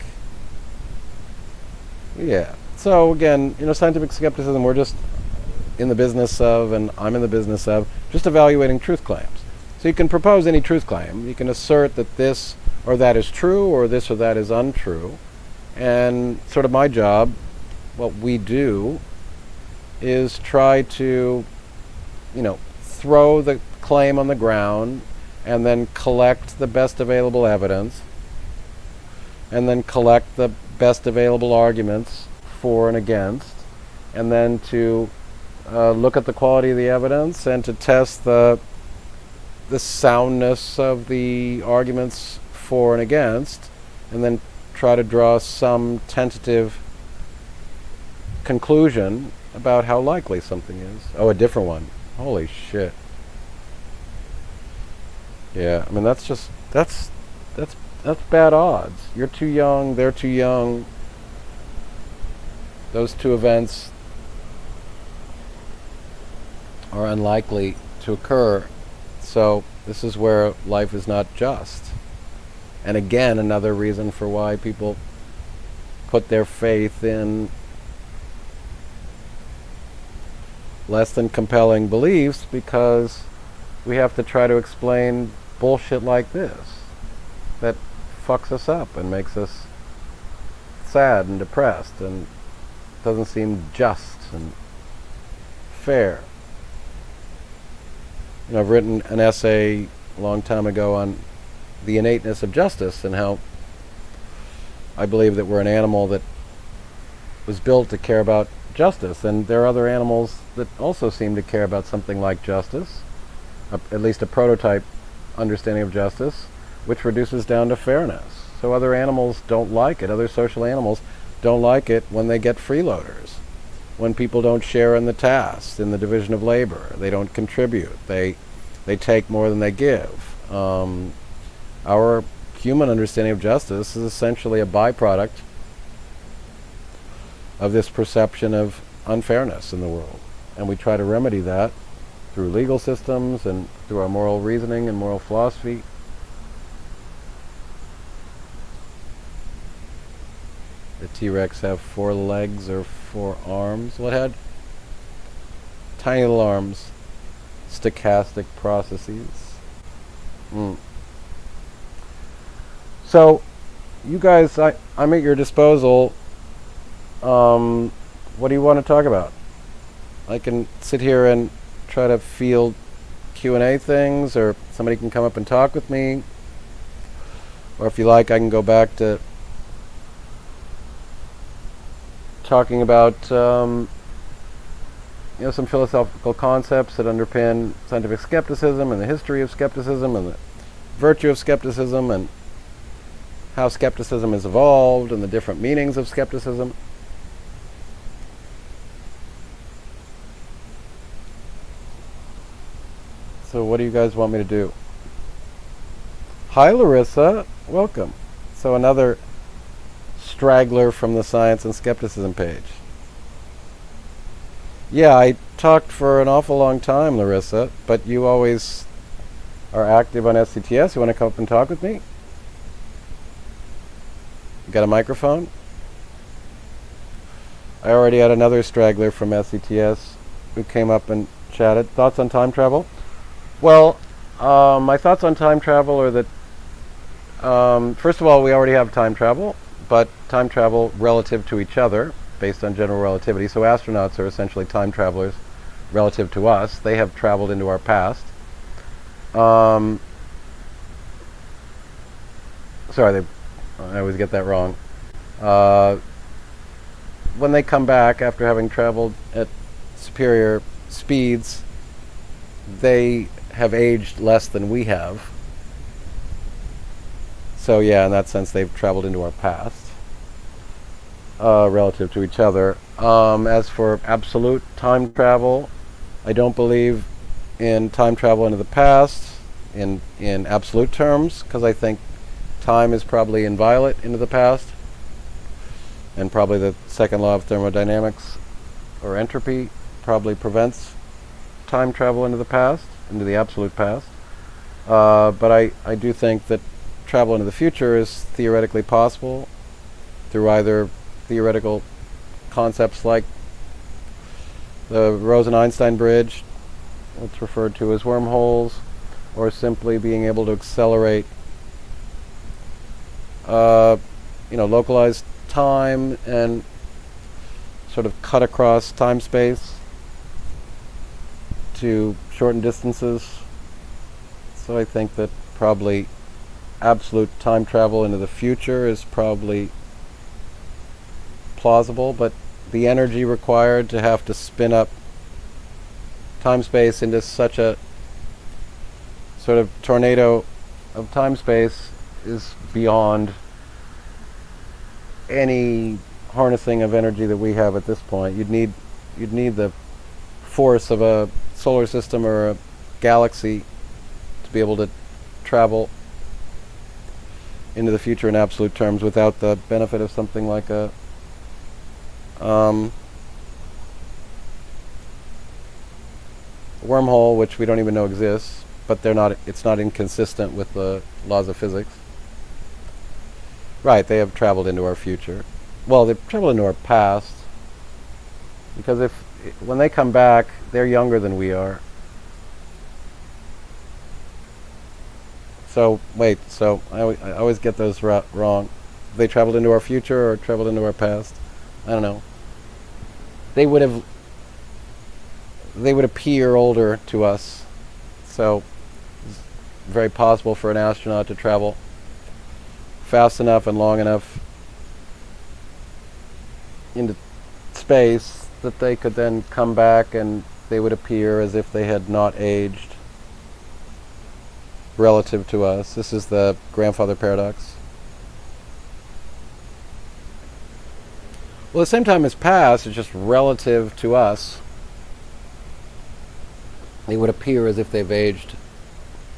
Speaker 1: Yeah. So again, scientific skepticism, we're just in the business of, and I'm in the business of, just evaluating truth claims. So you can propose any truth claim. You can assert that this or that is true, or this or that is untrue. And sort of my job, what we do, is try to, throw the claim on the ground and then collect the best available evidence and then collect the best available arguments for and against, and then to look at the quality of the evidence and to test the soundness of the arguments for and against, and then try to draw some tentative conclusion about how likely something is. Oh, a different one. Holy shit. Yeah, I mean that's bad odds. You're too young, they're too young. Those two events are unlikely to occur. So this is where life is not just. And again, another reason for why people put their faith in less than compelling beliefs, because we have to try to explain bullshit like this that fucks us up and makes us sad and depressed and doesn't seem just and fair. I've written an essay a long time ago on the innateness of justice and how I believe that we're an animal that was built to care about justice, and there are other animals that also seem to care about something like justice, at least a prototype understanding of justice, which reduces down to fairness. So other animals don't like it. Other social animals don't like it when they get freeloaders, when people don't share in the tasks, in the division of labor. They don't contribute. They take more than they give. Our human understanding of justice is essentially a byproduct of this perception of unfairness in the world. And we try to remedy that through legal systems and through our moral reasoning and moral philosophy. The T-Rex have 4 legs or 4 arms. What had? Tiny little arms. Stochastic processes. So, you guys, I'm at your disposal. What do you want to talk about? I can sit here and try to field Q&A things, or somebody can come up and talk with me. Or if you like, I can go back to talking about some philosophical concepts that underpin scientific skepticism and the history of skepticism and the virtue of skepticism and how skepticism has evolved and the different meanings of skepticism. So what do you guys want me to do? Hi Larissa, welcome. So another straggler from the Science and Skepticism page. Yeah, I talked for an awful long time, Larissa, but you always are active on SCTS. You want to come up and talk with me? You got a microphone? I already had another straggler from SCTS who came up and chatted. Thoughts on time travel? Well, my thoughts on time travel are that, first of all, we already have time travel, but time travel relative to each other, based on general relativity. So astronauts are essentially time travelers relative to us. They have traveled into our past. Sorry, I always get that wrong. When they come back after having traveled at superior speeds, they have aged less than we have. So yeah, in that sense, they've traveled into our past relative to each other. As for absolute time travel, I don't believe in time travel into the past in absolute terms, because I think time is probably inviolate into the past, and probably the second law of thermodynamics, or entropy, probably prevents time travel into the past, into the absolute past. But I do think that travel into the future is theoretically possible through either theoretical concepts like the Rosen-Einstein bridge, it's referred to as wormholes, or simply being able to accelerate localized time and sort of cut across time-space to shorten distances. So I think that probably absolute time travel into the future is probably plausible, but the energy required to have to spin up time-space into such a sort of tornado of time-space is beyond any harnessing of energy that we have at this point. You'd need the force of a solar system or a galaxy to be able to travel into the future in absolute terms without the benefit of something like a wormhole, which we don't even know exists, but it's not inconsistent with the laws of physics. Right, they have traveled into our future. Well, they've traveled into our past, because when they come back, they're younger than we are. So, wait, I always get those wrong. They traveled into our future or traveled into our past? I don't know. They would appear older to us, so it's very possible for an astronaut to travel fast enough and long enough into space that they could then come back and they would appear as if they had not aged relative to us. This is the grandfather paradox. Well, the same time as past, it's just relative to us. They would appear as if they've aged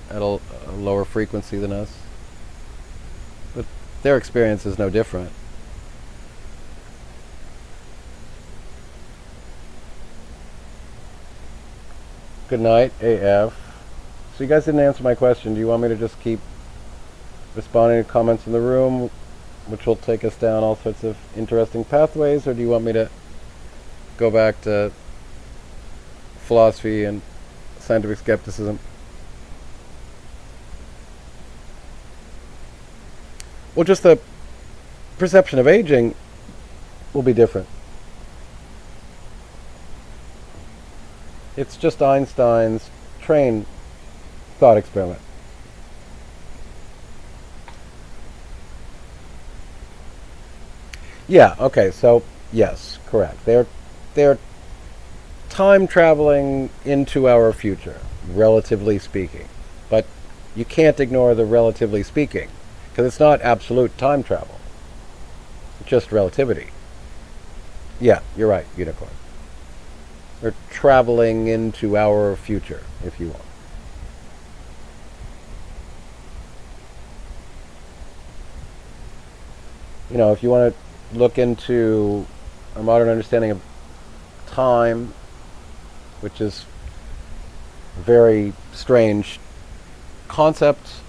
Speaker 1: at a lower frequency than us. But their experience is no different. Good night, AF. So you guys didn't answer my question. Do you want me to just keep responding to comments in the room, which will take us down all sorts of interesting pathways, or do you want me to go back to philosophy and scientific skepticism? Well, just the perception of aging will be different. It's just Einstein's train thought experiment. Yeah, okay, so yes, correct. They're time traveling into our future, relatively speaking. But you can't ignore the relatively speaking, because it's not absolute time travel. It's just relativity. Yeah, you're right, unicorn. They're traveling into our future, if you want. If you want to look into a modern understanding of time, which is a very strange concept,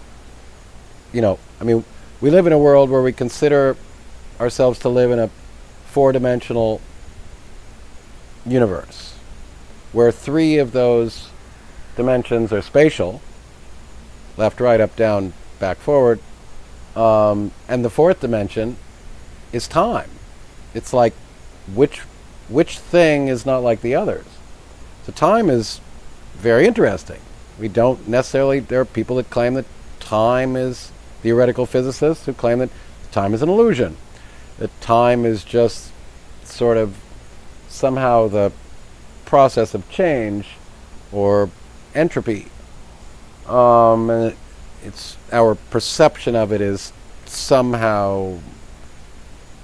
Speaker 1: we live in a world where we consider ourselves to live in a four-dimensional universe, where three of those dimensions are spatial, left, right, up, down, back, forward, and the fourth dimension is time. It's like which thing is not like the others. So time is very interesting. We don't necessarily, there are people that claim that time is, theoretical physicists who claim that time is an illusion, that time is just sort of somehow the process of change or entropy. And it's our perception of it is somehow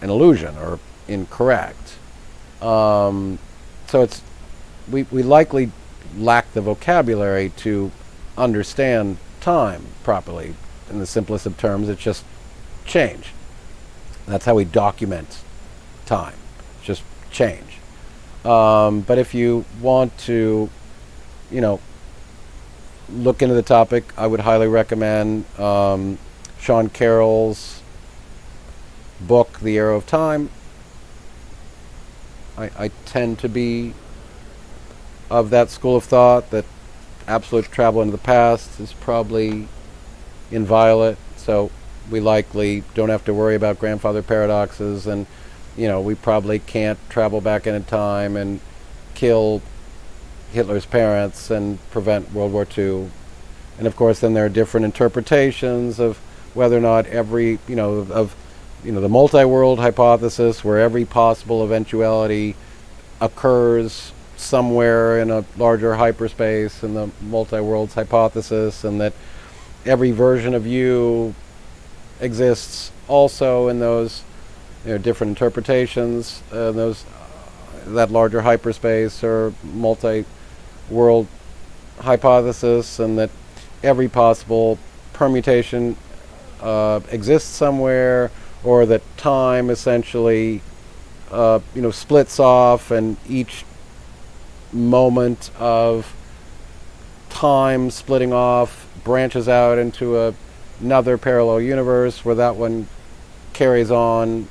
Speaker 1: an illusion or incorrect. So it's we likely lack the vocabulary to understand time properly. In the simplest of terms, it's just change. That's how we document time. It's just change. But if you want to, look into the topic, I would highly recommend Sean Carroll's book, The Arrow of Time. I tend to be of that school of thought that absolute travel into the past is probably inviolate, so we likely don't have to worry about grandfather paradoxes, and we probably can't travel back in time and kill Hitler's parents and prevent World War II. And of course then there are different interpretations of whether or not every the multi-world hypothesis, where every possible eventuality occurs somewhere in a larger hyperspace, in the multi-worlds hypothesis, and that every version of you exists also in those different interpretations, that larger hyperspace or multi-world hypothesis, and that every possible permutation exists somewhere, or that time essentially splits off, and each moment of time splitting off branches out into another parallel universe, where that one carries on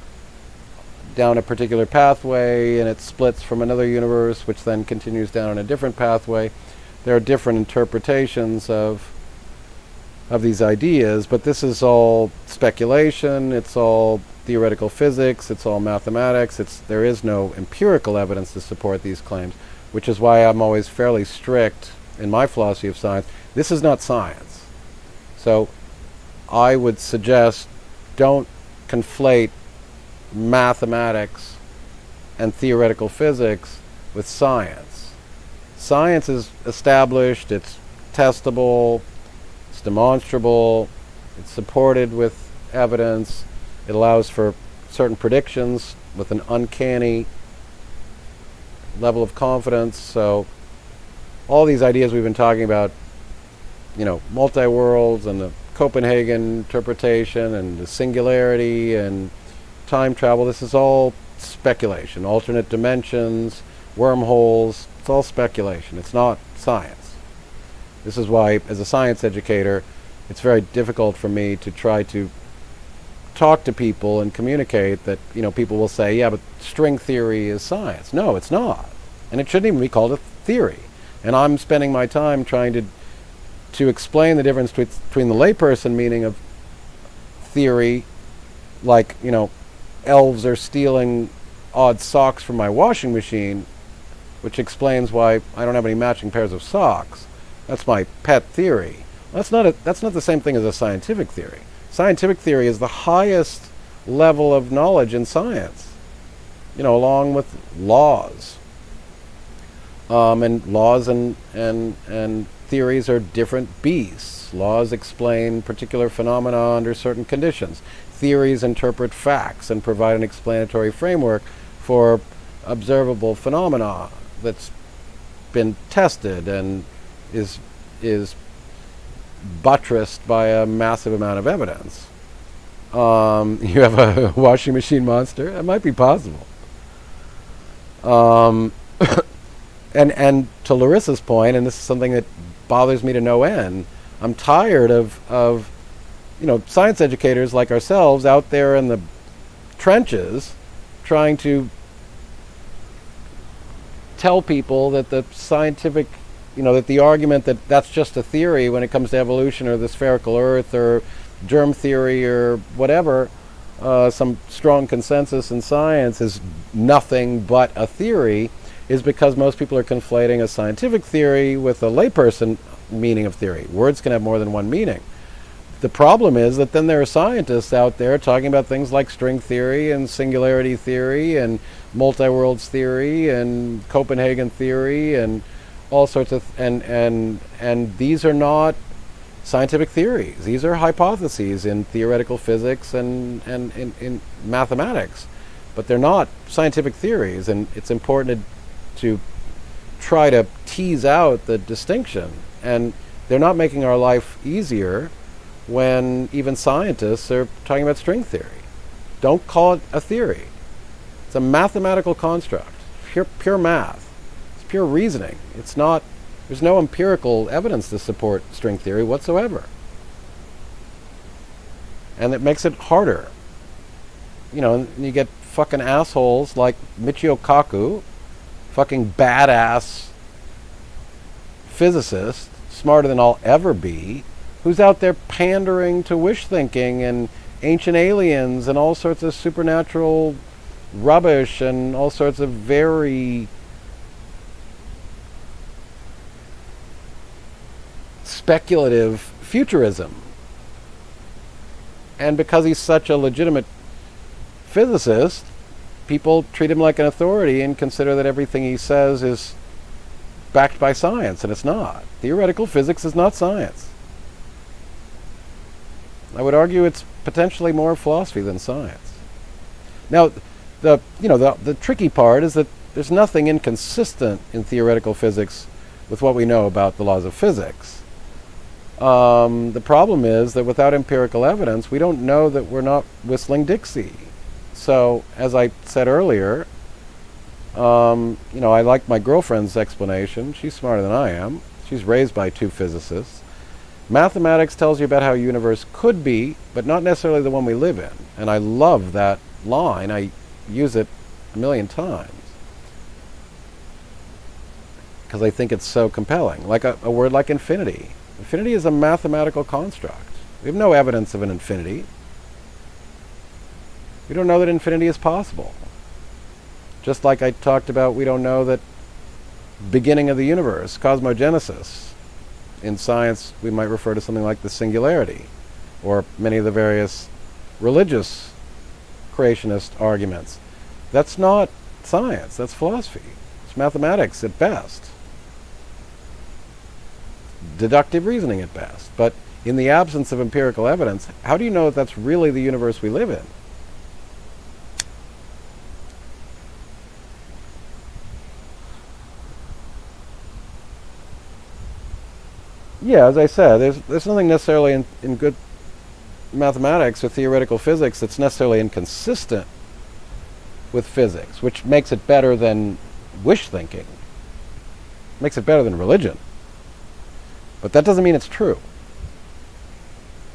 Speaker 1: down a particular pathway, and it splits from another universe, which then continues down on a different pathway. There are different interpretations of these ideas, but this is all speculation, it's all theoretical physics, it's all mathematics, there is no empirical evidence to support these claims, which is why I'm always fairly strict in my philosophy of science. This is not science. So I would suggest don't conflate mathematics and theoretical physics with science. Science is established, it's testable, it's demonstrable, it's supported with evidence, it allows for certain predictions with an uncanny level of confidence. So all these ideas we've been talking about, multi-worlds and the Copenhagen interpretation and the singularity and time travel, this is all speculation. Alternate dimensions, wormholes, it's all speculation. It's not science. This is why, as a science educator, it's very difficult for me to try to talk to people and communicate that, people will say, yeah, but string theory is science. No, it's not. And it shouldn't even be called a theory. And I'm spending my time trying to explain the difference between the layperson meaning of theory, like, elves are stealing odd socks from my washing machine, which explains why I don't have any matching pairs of socks. That's my pet theory. That's not the same thing as a scientific theory. Scientific theory is the highest level of knowledge in science, along with laws. And laws and theories are different beasts. Laws explain particular phenomena under certain conditions. Theories interpret facts and provide an explanatory framework for observable phenomena that's been tested and is buttressed by a massive amount of evidence. You have a washing machine monster? That might be possible. And to Larissa's point, and this is something that bothers me to no end, I'm tired of science educators like ourselves out there in the trenches trying to tell people that the scientific, that the argument that that's just a theory when it comes to evolution or the spherical Earth or germ theory or whatever, some strong consensus in science is nothing but a theory, is because most people are conflating a scientific theory with a layperson meaning of theory. Words can have more than one meaning. The problem is that then there are scientists out there talking about things like string theory and singularity theory and multi-worlds theory and Copenhagen theory and all sorts of and these are not scientific theories. These are hypotheses in theoretical physics and in mathematics, but they're not scientific theories, and it's important to try to tease out the distinction. And they're not making our life easier. when even scientists are talking about string theory. Don't call it a theory. It's a mathematical construct, pure math. It's pure reasoning. It's not, there's no empirical evidence to support string theory whatsoever. And it makes it harder. You know, and you get fucking assholes like Michio Kaku, fucking badass physicist, smarter than I'll ever be, who's out there pandering to wish thinking and ancient aliens and all sorts of supernatural rubbish and all sorts of very speculative futurism. And because he's such a legitimate physicist, people treat him like an authority and consider that everything he says is backed by science, and it's not. Theoretical physics is not science. I would argue it's potentially more philosophy than science. Now, the tricky part is that there's nothing inconsistent in theoretical physics with what we know about the laws of physics. The problem is that without empirical evidence, we don't know that we're not whistling Dixie. So, as I said earlier, I like my girlfriend's explanation. She's smarter than I am. She's raised by two physicists. Mathematics tells you about how a universe could be, but not necessarily the one we live in. And I love that line. I use it a million times because I think it's so compelling. Like a word like infinity. Infinity is a mathematical construct. We have no evidence of an infinity. We don't know that infinity is possible. Just like I talked about, we don't know that beginning of the universe, cosmogenesis. In science, we might refer to something like the singularity, or many of the various religious creationist arguments. That's not science, that's philosophy. It's mathematics at best. Deductive reasoning at best. But in the absence of empirical evidence, how do you know that that's really the universe we live in? Yeah, as I said, there's nothing necessarily in good mathematics or theoretical physics that's necessarily inconsistent with physics, which makes it better than wish thinking. Makes it better than religion. But that doesn't mean it's true.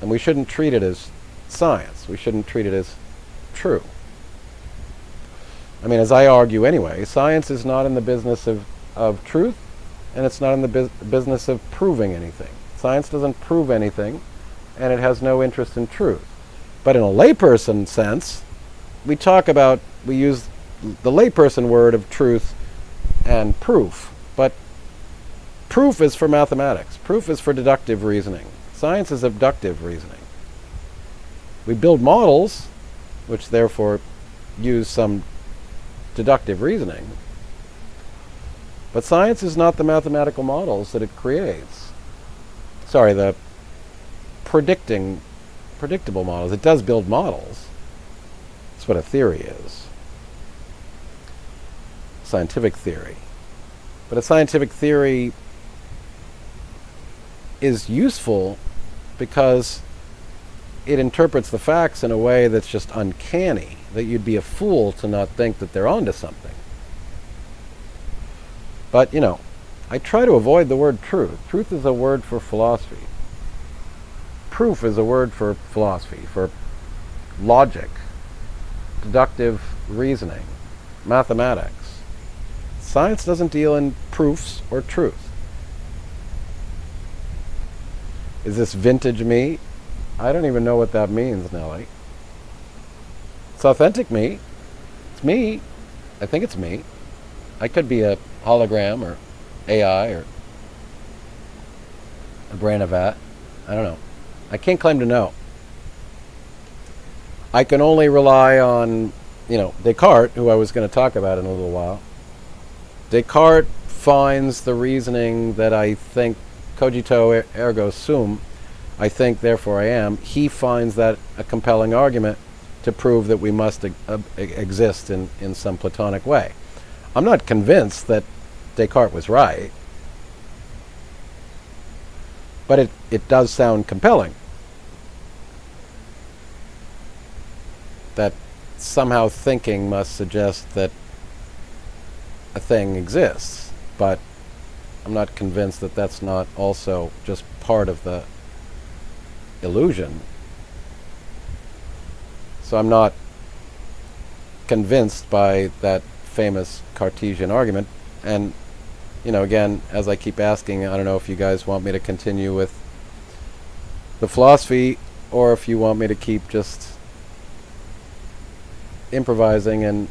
Speaker 1: And we shouldn't treat it as science. We shouldn't treat it as true. I mean, as I argue anyway, science is not in the business of truth, and it's not in the business of proving anything. Science doesn't prove anything, and it has no interest in truth. But in a layperson sense, we use the layperson word of truth and proof. But proof is for mathematics. Proof is for deductive reasoning. Science is abductive reasoning. We build models, which therefore use some deductive reasoning. But science is not the mathematical models that it creates. Sorry, the predictable models. It does build models. That's what a theory is. Scientific theory. But a scientific theory is useful because it interprets the facts in a way that's just uncanny, that you'd be a fool to not think that they're onto something. But, I try to avoid the word truth. Truth is a word for philosophy. Proof is a word for philosophy, for logic, deductive reasoning, mathematics. Science doesn't deal in proofs or truth. Is this vintage me? I don't even know what that means, Nellie. It's authentic me. It's me. I think it's me. I could be a hologram or AI or a brain of that. I don't know. I can't claim to know. I can only rely on, Descartes, who I was going to talk about in a little while. Descartes finds the reasoning that I think, cogito ergo sum, I think, therefore I am. He finds that a compelling argument to prove that we must exist in some Platonic way. I'm not convinced that Descartes was right, but it does sound compelling. that somehow thinking must suggest that a thing exists, but I'm not convinced that that's not also just part of the illusion. So I'm not convinced by that famous Cartesian argument. And, again, as I keep asking, I don't know if you guys want me to continue with the philosophy or if you want me to keep just improvising and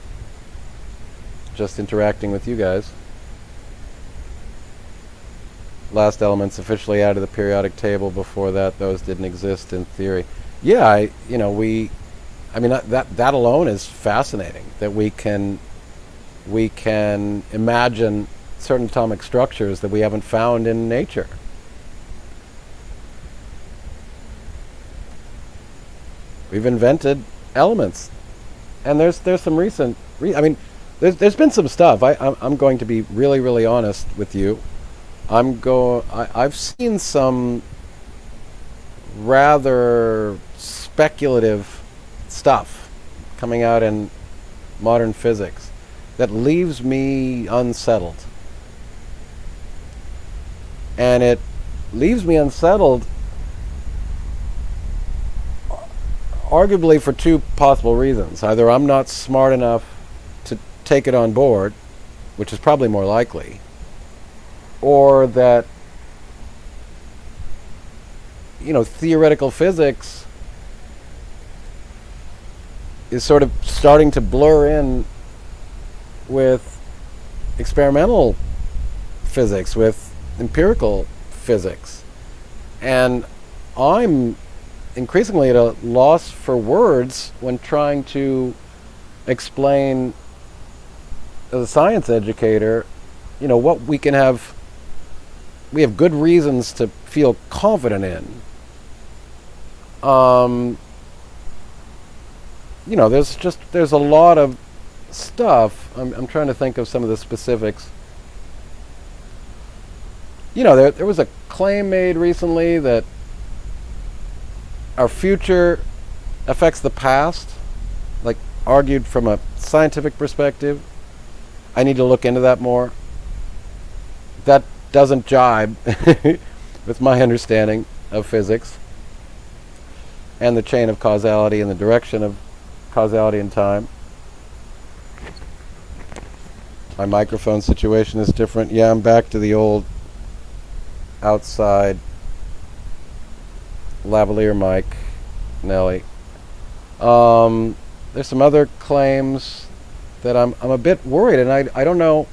Speaker 1: just interacting with you guys. Last element's officially out of the periodic table. Before that, those didn't exist in theory. Yeah, that alone is fascinating, that we can imagine certain atomic structures that we haven't found in nature. We've invented elements, and there's some recent. There's been some stuff. I'm going to be really, really honest with you. I've seen some rather speculative stuff coming out in modern physics that leaves me unsettled. And it leaves me unsettled arguably for two possible reasons. Either I'm not smart enough to take it on board, which is probably more likely, or that theoretical physics is sort of starting to blur in with experimental physics, with empirical physics. And I'm increasingly at a loss for words when trying to explain, as a science educator, what we have good reasons to feel confident in. There's a lot of stuff. I'm trying to think of some of the specifics. There was a claim made recently that our future affects the past, like argued from a scientific perspective. I need to look into that more. That doesn't jibe with my understanding of physics and the chain of causality and the direction of causality in time. My microphone situation is different. Yeah, I'm back to the old outside lavalier mic, Nelly. There's some other claims that I'm a bit worried, and I don't know.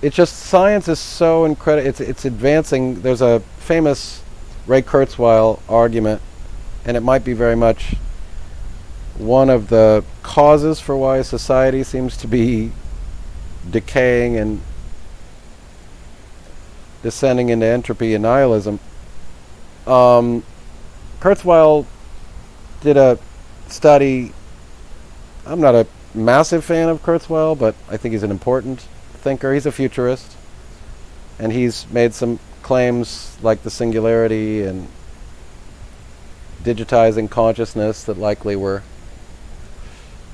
Speaker 1: It's just science is so incredible. It's advancing. There's a famous Ray Kurzweil argument, and it might be very much one of the causes for why society seems to be decaying and descending into entropy and nihilism. Kurzweil did a study. I'm not a massive fan of Kurzweil, but I think he's an important thinker. He's a futurist, and he's made some claims like the singularity and digitizing consciousness that likely were,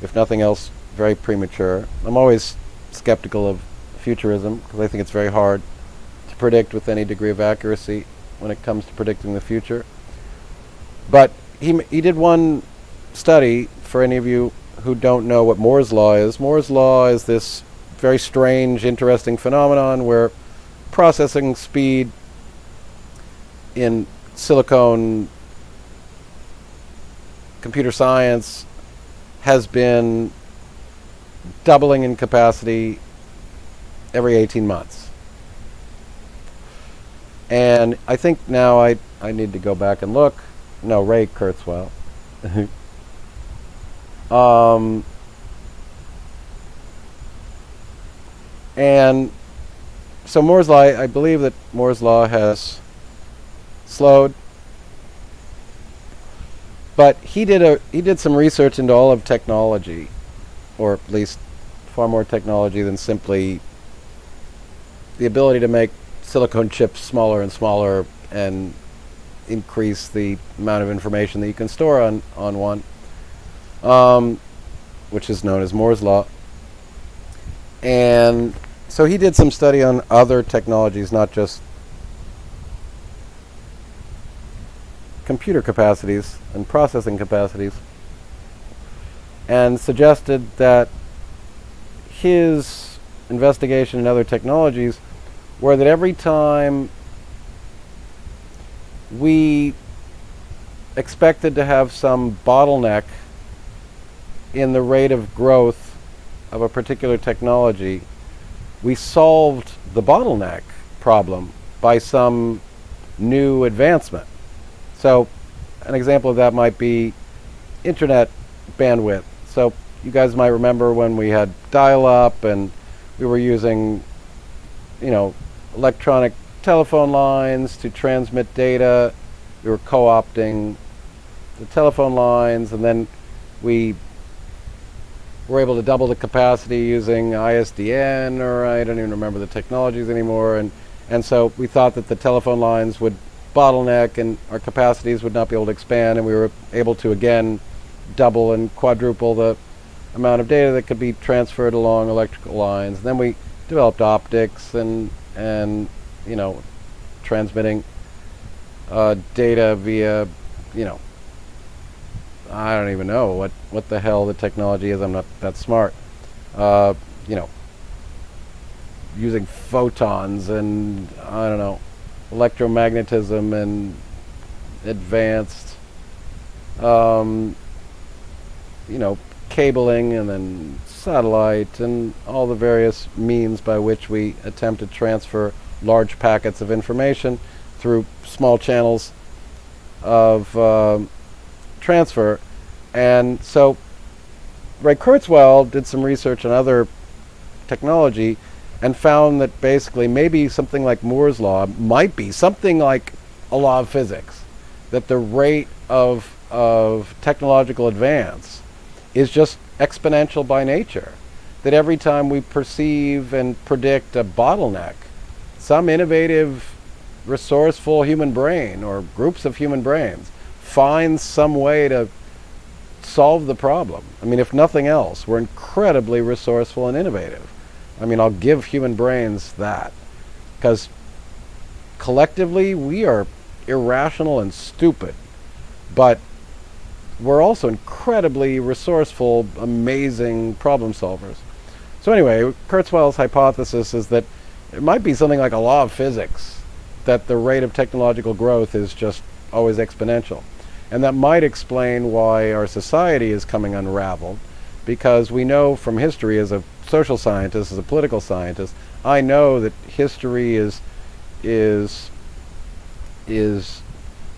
Speaker 1: if nothing else, very premature. I'm always skeptical of futurism because I think it's very hard to predict with any degree of accuracy when it comes to predicting the future. But he did one study, for any of you who don't know what Moore's law is. Moore's law is this very strange, interesting phenomenon where processing speed in silicon computer science has been doubling in capacity every 18 months. And I think now I need to go back and look. No, Ray Kurzweil. And so Moore's law, I believe that Moore's law has slowed. But he did some research into all of technology, or at least far more technology than simply the ability to make silicon chips smaller and smaller and increase the amount of information that you can store on one. which is known as Moore's Law. And so he did some study on other technologies, not just computer capacities and processing capacities, and suggested that his investigation in other technologies were that every time we expected to have some bottleneck in the rate of growth of a particular technology, we solved the bottleneck problem by some new advancement. So an example of that might be internet bandwidth. So you guys might remember when we had dial-up and we were using, electronic telephone lines to transmit data. We were co-opting the telephone lines, and then we were able to double the capacity using ISDN, or I don't even remember the technologies anymore. And so we thought that the telephone lines would bottleneck and our capacities would not be able to expand, and we were able to again double and quadruple the amount of data that could be transferred along electrical lines. And then we developed optics and transmitting data via, I don't even know what the hell the technology is. I'm not that smart. Using photons and, I don't know, electromagnetism and advanced, cabling, and then satellite and all the various means by which we attempt to transfer large packets of information through small channels of transfer. And so Ray Kurzweil did some research on other technology and found that basically maybe something like Moore's Law might be something like a law of physics, that the rate of technological advance is just exponential by nature, that every time we perceive and predict a bottleneck, some innovative, resourceful human brain or groups of human brains finds some way to solve the problem. I mean, if nothing else, we're incredibly resourceful and innovative. I mean, I'll give human brains that, because collectively we are irrational and stupid, but we're also incredibly resourceful, amazing problem solvers. So anyway, Kurzweil's hypothesis is that it might be something like a law of physics, that the rate of technological growth is just always exponential. And that might explain why our society is coming unraveled, because we know from history, as a social scientist, as a political scientist, I know that history is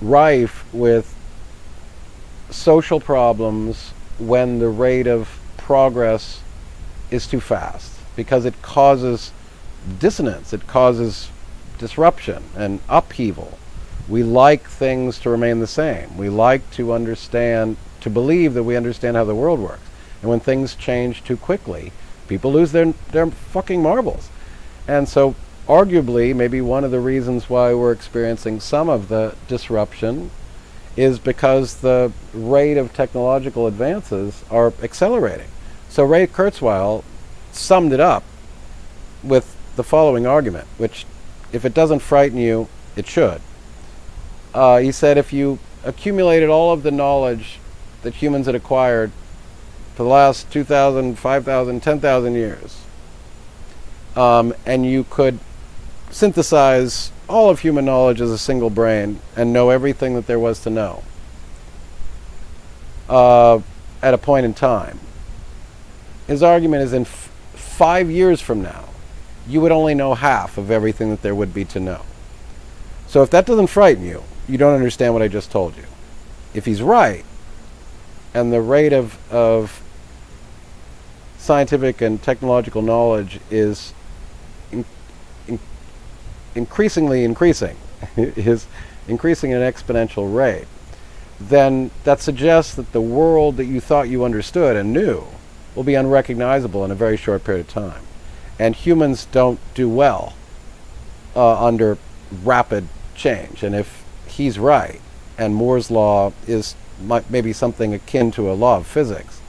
Speaker 1: rife with social problems when the rate of progress is too fast, because it causes dissonance, it causes disruption and upheaval. We like things to remain the same. We like to understand, to believe that we understand how the world works. And when things change too quickly, people lose their fucking marbles. And so arguably, maybe one of the reasons why we're experiencing some of the disruption is because the rate of technological advances are accelerating. So Ray Kurzweil summed it up with the following argument, which, if it doesn't frighten you, it should. He said, if you accumulated all of the knowledge that humans had acquired for the last 2,000, 5,000, 10,000 years, and you could synthesize all of human knowledge as a single brain and know everything that there was to know at a point in time, his argument is in 5 years from now, you would only know half of everything that there would be to know. So if that doesn't frighten you, you don't understand what I just told you. If he's right, and the rate of scientific and technological knowledge is increasingly increasing, is increasing at an exponential rate, then that suggests that the world that you thought you understood and knew will be unrecognizable in a very short period of time. And humans don't do well under rapid change. And if he's right, and Moore's Law is maybe something akin to a law of physics,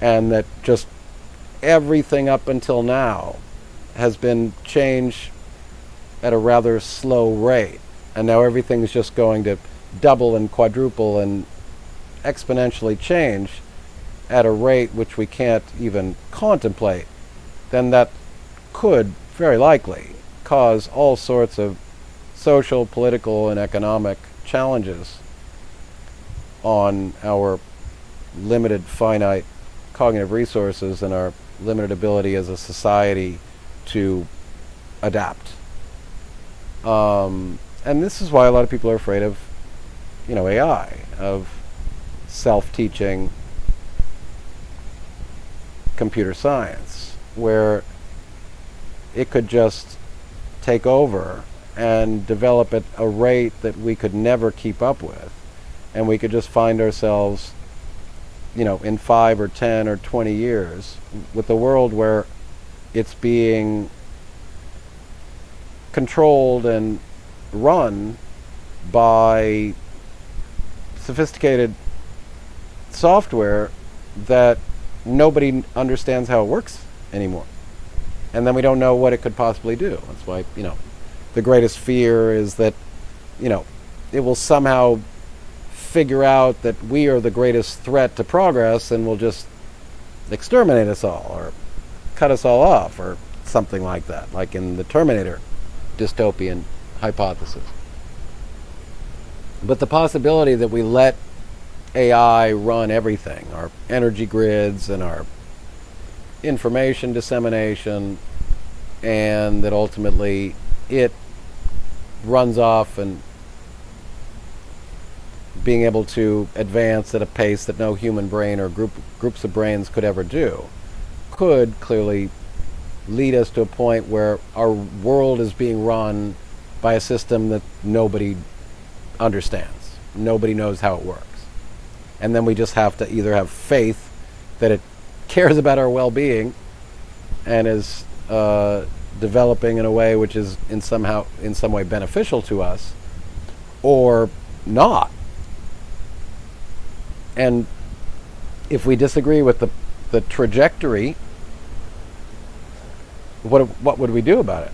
Speaker 1: and that just everything up until now has been changed at a rather slow rate, and now everything is just going to double and quadruple and exponentially change at a rate which we can't even contemplate, then that could very likely cause all sorts of social, political, and economic challenges on our limited, finite cognitive resources and our limited ability as a society to adapt. And this is why a lot of people are afraid of, AI, of self-teaching computer science, where it could just take over and develop at a rate that we could never keep up with. And we could just find ourselves, in 5 or 10 or 20 years with a world where it's being controlled and run by sophisticated software that nobody understands how it works anymore. And then we don't know what it could possibly do. That's why, the greatest fear is that, it will somehow figure out that we are the greatest threat to progress and will just exterminate us all or cut us all off or something like that, like in the Terminator dystopian hypothesis. But the possibility that we let AI run everything, our energy grids and our information dissemination, and that ultimately it runs off and being able to advance at a pace that no human brain or groups of brains could ever do, could clearly lead us to a point where our world is being run by a system that nobody understands. Nobody knows how it works. And then we just have to either have faith that it cares about our well-being and is developing in a way which is in some way beneficial to us, or not. And if we disagree with the trajectory, what would we do about it?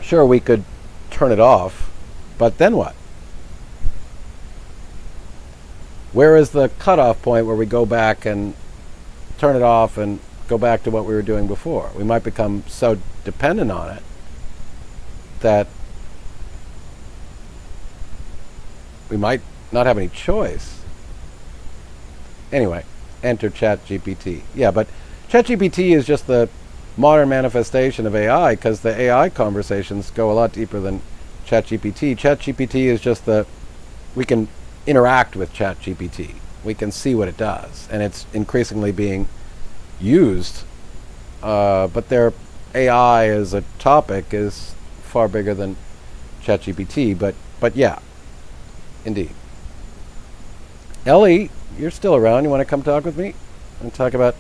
Speaker 1: Sure, we could turn it off, but then what? Where is the cutoff point where we go back and turn it off and go back to what we were doing before? We might become so dependent on it that we might not have any choice. Anyway, enter ChatGPT. Yeah, but ChatGPT is just the modern manifestation of AI, because the AI conversations go a lot deeper than ChatGPT. ChatGPT is just we can interact with ChatGPT. We can see what it does, and it's increasingly being used. But their AI as a topic is far bigger than ChatGPT. But yeah, indeed. Ellie, you're still around. You want to come talk with me and talk about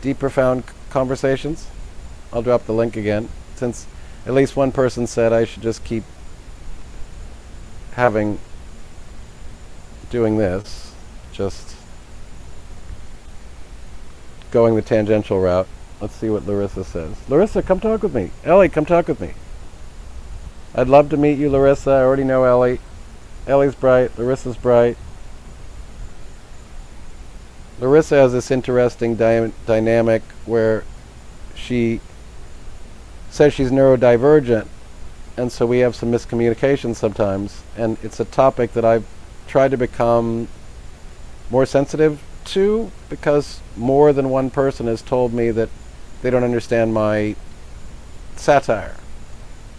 Speaker 1: deep, profound conversations? I'll drop the link again, since at least one person said I should just keep doing this, just going the tangential route. Let's see what Larissa says. Larissa, come talk with me. Ellie, come talk with me. I'd love to meet you, Larissa. I already know Ellie. Ellie's bright. Larissa's bright. Larissa has this interesting dynamic where she says she's neurodivergent, and so we have some miscommunication sometimes, and it's a topic that I've tried to become more sensitive to, because more than one person has told me that they don't understand my satire,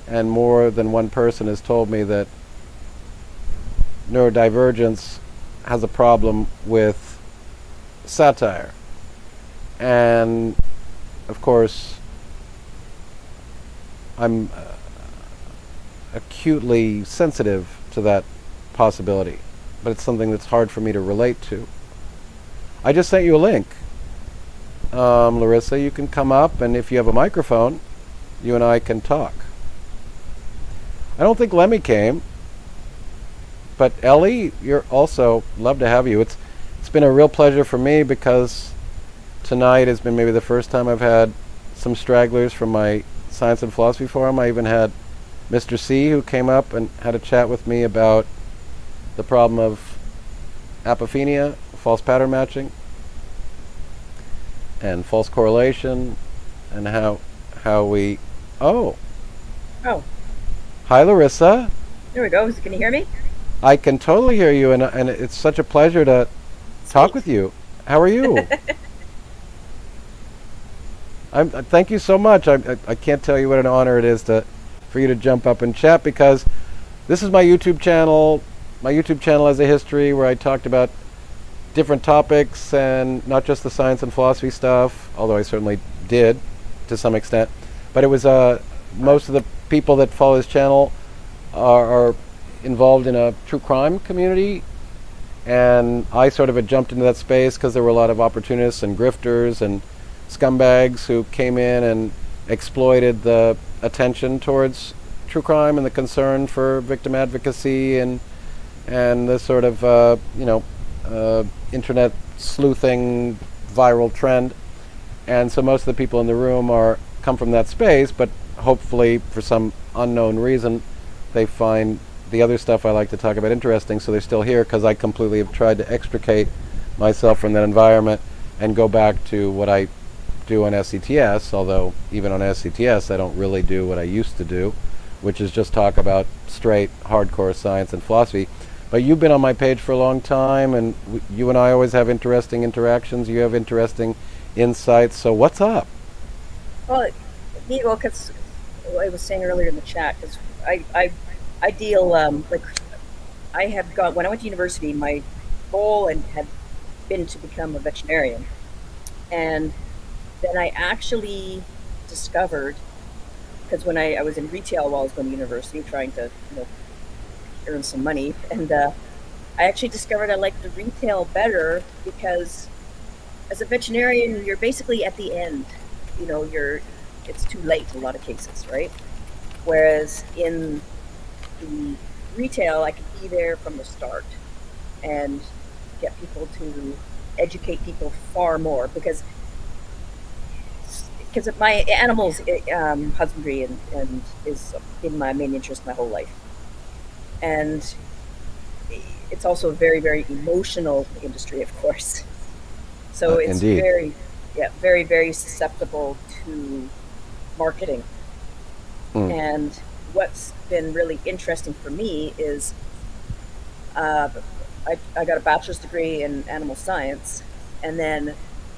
Speaker 1: and more than one person has told me that neurodivergence has a problem with satire. And of course I'm acutely sensitive to that possibility, but it's something that's hard for me to relate to. I just sent you a link, Larissa. You can come up, and if you have a microphone, you and I can talk. I don't think Lemmy came. But Ellie, you're also love to have you. It's been a real pleasure for me because tonight has been maybe the first time I've had some stragglers from my science and philosophy forum. I even had Mr. C, who came up and had a chat with me about the problem of apophenia, false pattern matching, and false correlation, and how we... Oh,
Speaker 3: Oh,
Speaker 1: hi Larissa.
Speaker 3: there we go. Can you hear me?
Speaker 1: I can totally hear you, and it's such a pleasure to talk with you. How are you? Thank you so much. I can't tell you what an honor it is for you to jump up and chat, because this is my YouTube channel. My YouTube channel has a history where I talked about different topics and not just the science and philosophy stuff, although I certainly did to some extent. But it was most of the people that follow this channel are involved in a true crime community, and I sort of had jumped into that space because there were a lot of opportunists and grifters and scumbags who came in and exploited the attention towards true crime and the concern for victim advocacy and the sort of internet sleuthing viral trend. And so most of the people in the room come from that space, but hopefully for some unknown reason they find the other stuff I like to talk about interesting, so they're still here, because I completely have tried to extricate myself from that environment and go back to what I do on SCTS, although even on SCTS I don't really do what I used to do, which is just talk about straight hardcore science and philosophy. But you've been on my page for a long time, and you and I always have interesting interactions. You have interesting insights, so what's up?
Speaker 3: Well, because I was saying earlier in the chat, because I deal like I have got when I went to university, my goal had been to become a veterinarian, and then I actually discovered, because when I was in retail while I was going to university trying to earn some money, and I actually discovered I liked the retail better, because as a veterinarian you're basically at the end, it's too late in a lot of cases, right? Whereas in the retail I could be there from the start and get people to educate people far more, because of my animals husbandry and is been my main interest my whole life. And it's also a very, very emotional industry, of course. So it's
Speaker 1: indeed.
Speaker 3: very, very susceptible to marketing. And what's been really interesting for me is I got a bachelor's degree in animal science, and then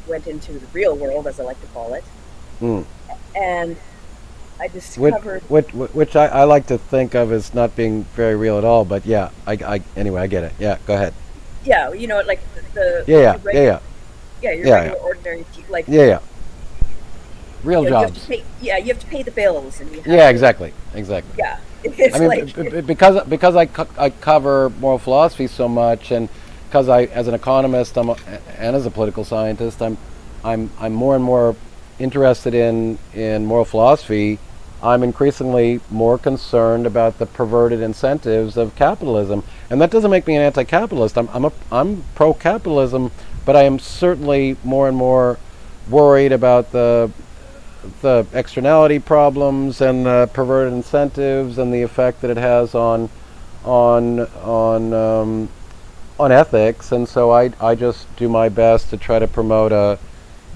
Speaker 3: went into the real world, as I like to call it. And I discovered...
Speaker 1: Which I like to think of as not being very real at all, but yeah, anyway, I get it. Yeah, go ahead.
Speaker 3: Yeah, like the...
Speaker 1: Yeah,
Speaker 3: your regular ordinary, like...
Speaker 1: Yeah. Real jobs.
Speaker 3: You have to pay the bills, and you have
Speaker 1: exactly.
Speaker 3: Yeah. It's
Speaker 1: because I cover moral philosophy so much, and because as an economist and as a political scientist, I'm more and more interested in moral philosophy. I'm increasingly more concerned about the perverted incentives of capitalism, and that doesn't make me an anti-capitalist. I'm pro-capitalism, but I am certainly more and more worried about the externality problems and the perverted incentives and the effect that it has on ethics. And so I just do my best to try to promote a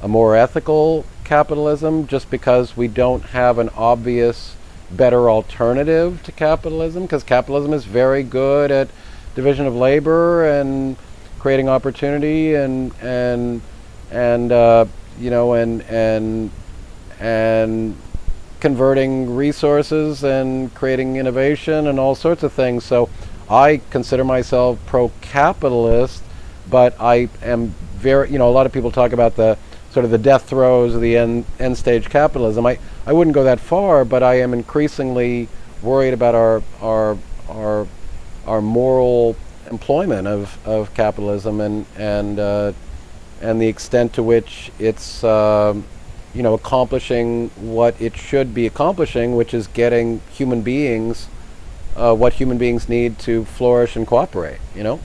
Speaker 1: more ethical capitalism, just because we don't have an obvious better alternative to capitalism, because capitalism is very good at division of labor and creating opportunity and converting resources and creating innovation and all sorts of things. So I consider myself pro-capitalist, but I am very, a lot of people talk about the sort of the death throes of the end stage capitalism. I wouldn't go that far, but I am increasingly worried about our moral employment of capitalism and the extent to which it's accomplishing what it should be accomplishing, which is getting human beings what human beings need to flourish and cooperate, you know?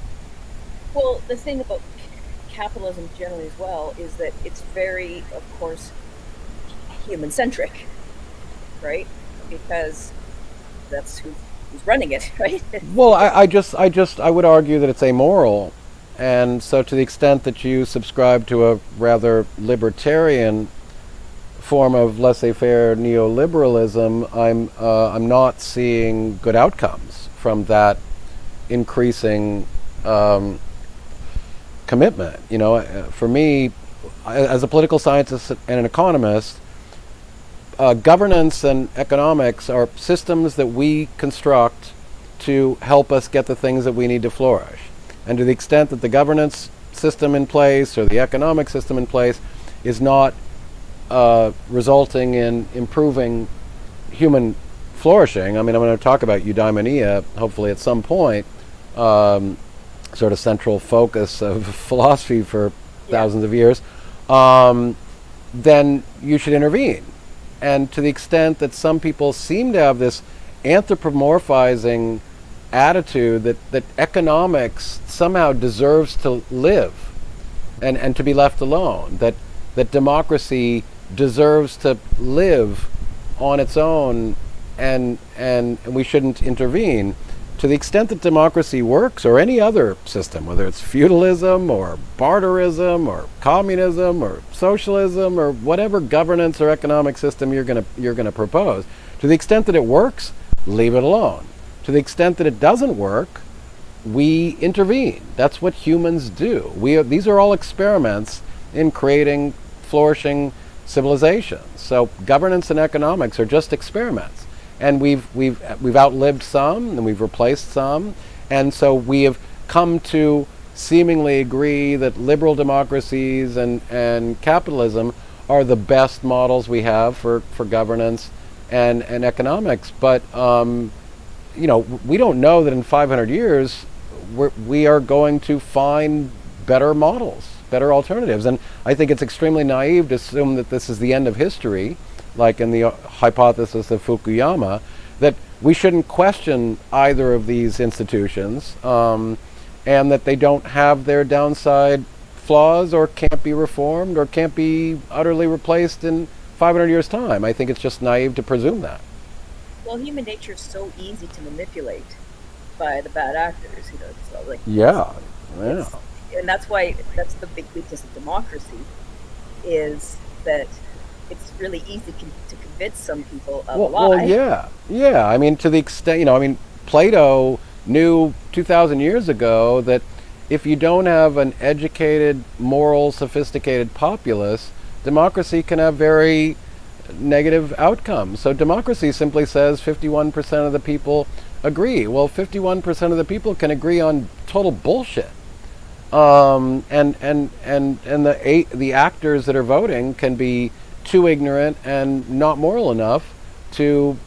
Speaker 3: Well, the thing about capitalism generally as well is that it's very, of course, human centric, right? Because that's who's running it, right?
Speaker 1: Well, I would argue that it's amoral. And so to the extent that you subscribe to a rather libertarian form of laissez-faire neoliberalism, I'm not seeing good outcomes from that increasing commitment. You know, for me, as a political scientist and an economist, governance and economics are systems that we construct to help us get the things that we need to flourish. And to the extent that the governance system in place or the economic system in place is not resulting in improving human flourishing, I mean, I'm going to talk about eudaimonia hopefully at some point, sort of central focus of philosophy for thousands of years, then you should intervene. And to the extent that some people seem to have this anthropomorphizing attitude that economics somehow deserves to live and to be left alone, that democracy deserves to live on its own and we shouldn't intervene. To the extent that democracy works, or any other system, whether it's feudalism or barterism or communism or socialism or whatever governance or economic system you're gonna propose, to the extent that it works, leave it alone. To the extent that it doesn't work, we intervene. That's what humans do. These are all experiments in creating flourishing civilizations. So governance and economics are just experiments. And we've outlived some, and we've replaced some, and so we have come to seemingly agree that liberal democracies and capitalism are the best models we have for governance and economics. But you know, we don't know that in 500 years we are going to find better models, better alternatives. And I think it's extremely naive to assume that this is the end of history, like in the hypothesis of Fukuyama, that we shouldn't question either of these institutions, and that they don't have their downside flaws or can't be reformed or can't be utterly replaced in 500 years' time. I think it's just naive to presume that.
Speaker 3: Well, human nature is so easy to manipulate by the bad actors, you know. So like,
Speaker 1: Yeah.
Speaker 3: and that's why that's the big weakness of democracy, is that it's really easy to convince some people of a lie.
Speaker 1: Well, yeah. I mean, to the extent, you know, I mean, Plato knew 2,000 years ago that if you don't have an educated, moral, sophisticated populace, democracy can have very negative outcomes. So democracy simply says 51% of the people agree. Well, 51% of the people can agree on total bullshit. And the actors that are voting can be too ignorant and not moral enough to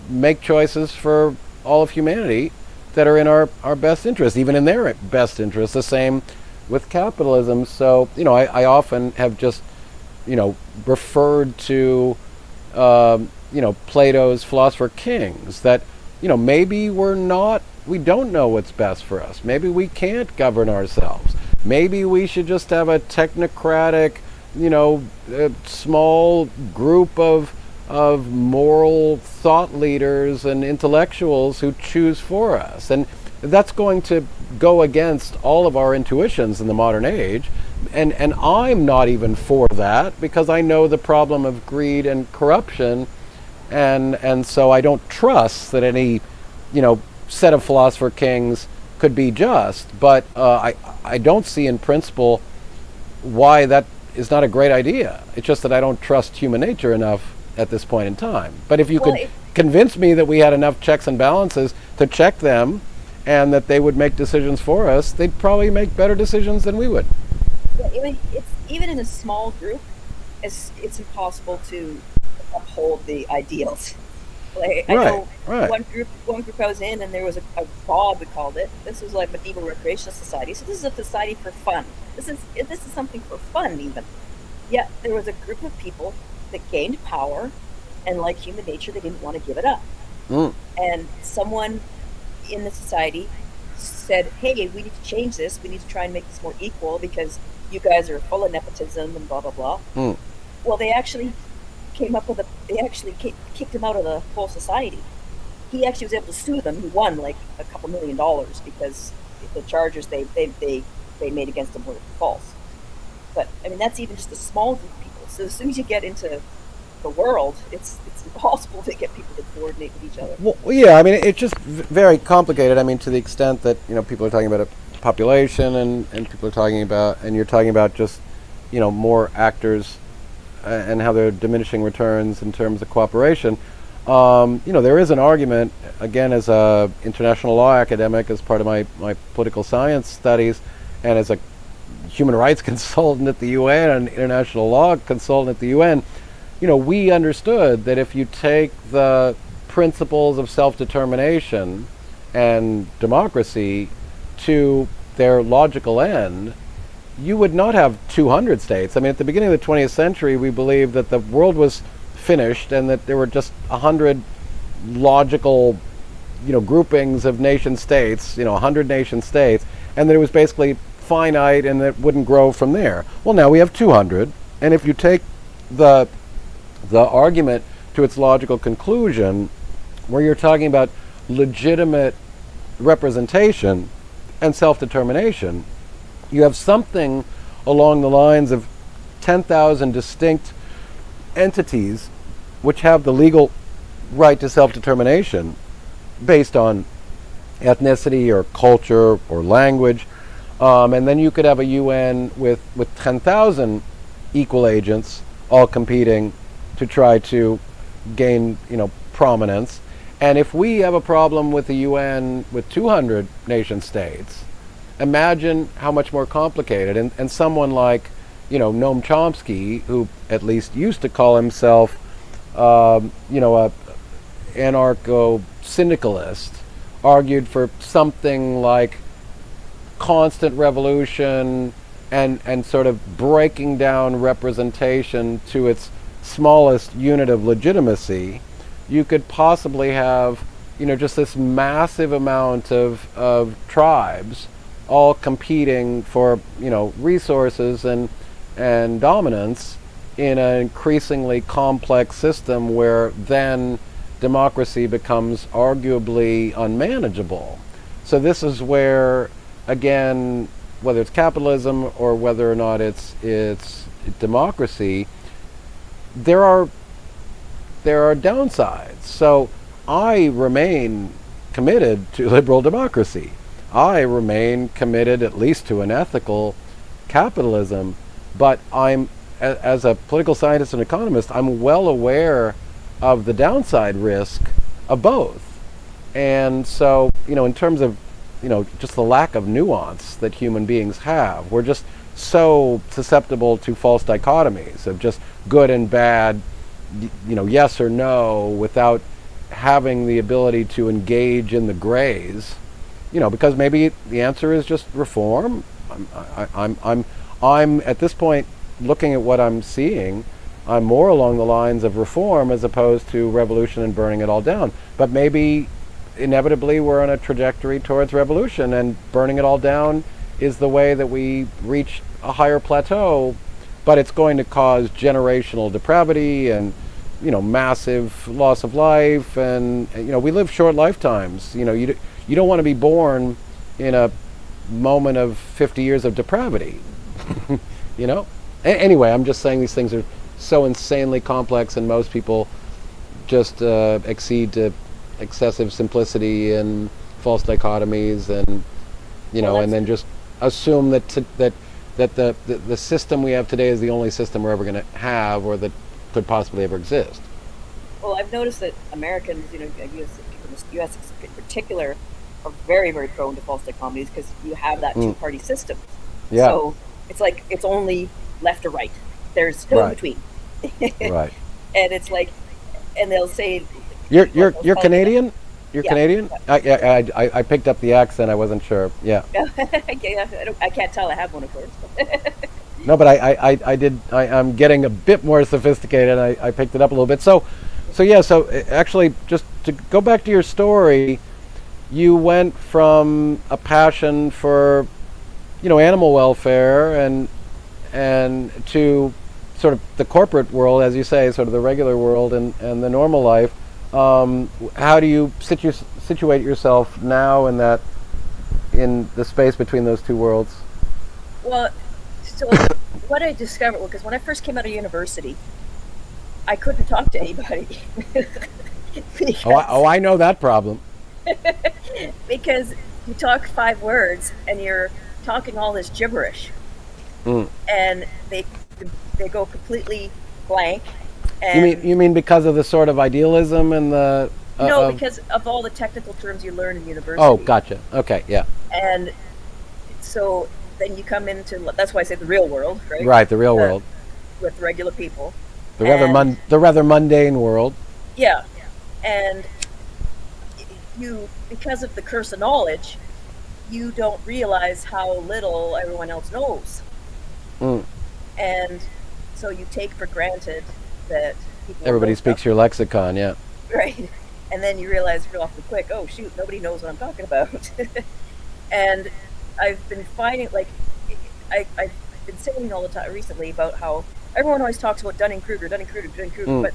Speaker 1: make choices for all of humanity that are in our best interest, even in their best interest. The same with capitalism. So, you know, I often have just, you know, referred to, you know, Plato's Philosopher Kings, that, you know, maybe we don't know what's best for us. Maybe we can't govern ourselves. Maybe we should just have a technocratic, you know, small group of moral thought leaders and intellectuals who choose for us. And that's going to go against all of our intuitions in the modern age. And I'm not even for that, because I know the problem of greed and corruption. And so I don't trust that any, you know, set of Philosopher Kings could be just. But I don't see in principle why that is not a great idea. It's just that I don't trust human nature enough at this point in time. But if you could convince me that we had enough checks and balances to check them, and that they would make decisions for us, they'd probably make better decisions than we would.
Speaker 3: Yeah, even in a small group, it's impossible to uphold the ideals. Like, I know one group I was in, and there was a BOB, we called it. This was like medieval recreational society. So this is a society for fun. This is something for fun even. Yet there was a group of people that gained power, and like human nature, they didn't want to give it up. And someone in the society said, hey, we need to change this. We need to try and make this more equal because you guys are full of nepotism and blah, blah, blah.
Speaker 1: Hmm.
Speaker 3: Well, they actually kicked him out of the whole society. He actually was able to sue them. He won like a couple $1 million because the charges they made against him were false. But I mean, that's even just a small group of people. So as soon as you get into the world, it's impossible to get people to coordinate with each other.
Speaker 1: Well, yeah, I mean, it's just very complicated. I mean, to the extent that, people are talking about a population and people are talking about, and you're talking about just, more actors and how they're diminishing returns in terms of cooperation. There is an argument, again, as a international law academic, as part of my political science studies, and as a human rights consultant at the UN and international law consultant at the UN, we understood that if you take the principles of self-determination and democracy to their logical end, you would not have 200 states. I mean, at the beginning of the 20th century, we believed that the world was finished and that there were just 100 logical, groupings of nation states, 100 nation states, and that it was basically finite and that wouldn't grow from there. Well, now we have 200, and if you take the argument to its logical conclusion, where you're talking about legitimate representation and self-determination, you have something along the lines of 10,000 distinct entities which have the legal right to self-determination based on ethnicity or culture or language. And then you could have a UN with 10,000 equal agents all competing to try to gain, prominence. And if we have a problem with the UN with 200 nation states, imagine how much more complicated. And someone like, Noam Chomsky, who at least used to call himself, a anarcho-syndicalist, argued for something like constant revolution and sort of breaking down representation to its smallest unit of legitimacy. You could possibly have, just this massive amount of tribes all competing for, resources and dominance in an increasingly complex system where then democracy becomes arguably unmanageable. So this is where, again, whether it's capitalism or whether or not it's democracy, there are downsides. So I remain committed to liberal democracy. I remain committed at least to an ethical capitalism, but as a political scientist and economist, I'm well aware of the downside risk of both. And so, in terms of, just the lack of nuance that human beings have, we're just so susceptible to false dichotomies of just good and bad, yes or no, without having the ability to engage in the grays, because maybe the answer is just reform. I'm at this point, looking at what I'm seeing, I'm more along the lines of reform as opposed to revolution and burning it all down. But maybe inevitably we're on a trajectory towards revolution, and burning it all down is the way that we reach a higher plateau, but it's going to cause generational depravity and massive loss of life, and we live short lifetimes. You don't want to be born in a moment of 50 years of depravity. Anyway, I'm just saying these things are so insanely complex, and most people just accede to excessive simplicity and false dichotomies, and and then just assume that the system we have today is the only system we're ever going to have, or that could possibly ever exist.
Speaker 3: Well, I've noticed that Americans, U.S. in particular, are very, very prone to false dichotomies because you have that two-party system.
Speaker 1: Yeah.
Speaker 3: So it's like it's only left or right. There's no in between.
Speaker 1: Right.
Speaker 3: And it's like, and they'll say,
Speaker 1: You're Canadian? You're
Speaker 3: Yeah.
Speaker 1: Canadian? I picked up the accent. I wasn't sure. Yeah.
Speaker 3: I can't tell. I have one, of course.
Speaker 1: No, but I'm getting a bit more sophisticated. I picked it up a little bit. So actually, just to go back to your story, you went from a passion for, animal welfare and to sort of the corporate world, as you say, sort of the regular world and the normal life. How do you situate yourself now in the space between those two worlds?
Speaker 3: Well, so what I discovered, because when I first came out of university, I couldn't talk to anybody.
Speaker 1: I know that problem.
Speaker 3: Because you talk 5 words and you're talking all this gibberish, and they go completely blank. And
Speaker 1: You mean because of the sort of idealism and the
Speaker 3: no, because of all the technical terms you learn in university.
Speaker 1: Oh, gotcha. Okay, yeah.
Speaker 3: And so then you come into, that's why I say the real world, right?
Speaker 1: Right, the real world.
Speaker 3: With regular people.
Speaker 1: The rather mundane world.
Speaker 3: Yeah. And you, because of the curse of knowledge, you don't realize how little everyone else knows. And so you take for granted that people
Speaker 1: everybody speaks your lexicon, yeah.
Speaker 3: Right. And then you realize real awfully quick, oh shoot, nobody knows what I'm talking about. And I've been finding, like, I've been saying all the time recently about how everyone always talks about Dunning-Kruger, but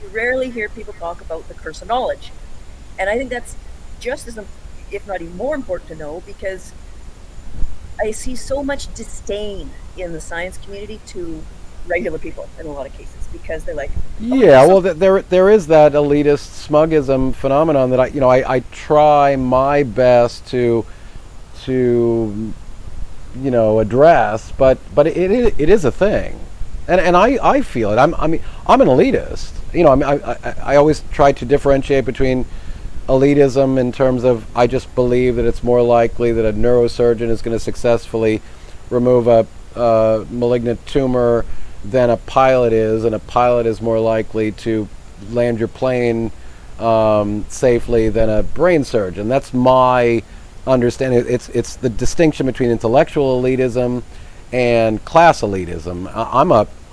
Speaker 3: you rarely hear people talk about the curse of knowledge. And I think that's just as, if not even more important to know, because I see so much disdain in the science community to regular people in a lot of cases, because they're like,
Speaker 1: there is that elitist smugism phenomenon that I try my best to address, but it is a thing, and I feel it. I'm an elitist. I always try to differentiate between elitism in terms of, I just believe that it's more likely that a neurosurgeon is going to successfully remove a malignant tumor than a pilot is, and a pilot is more likely to land your plane safely than a brain surgeon. That's my understanding. It's the distinction between intellectual elitism and class elitism.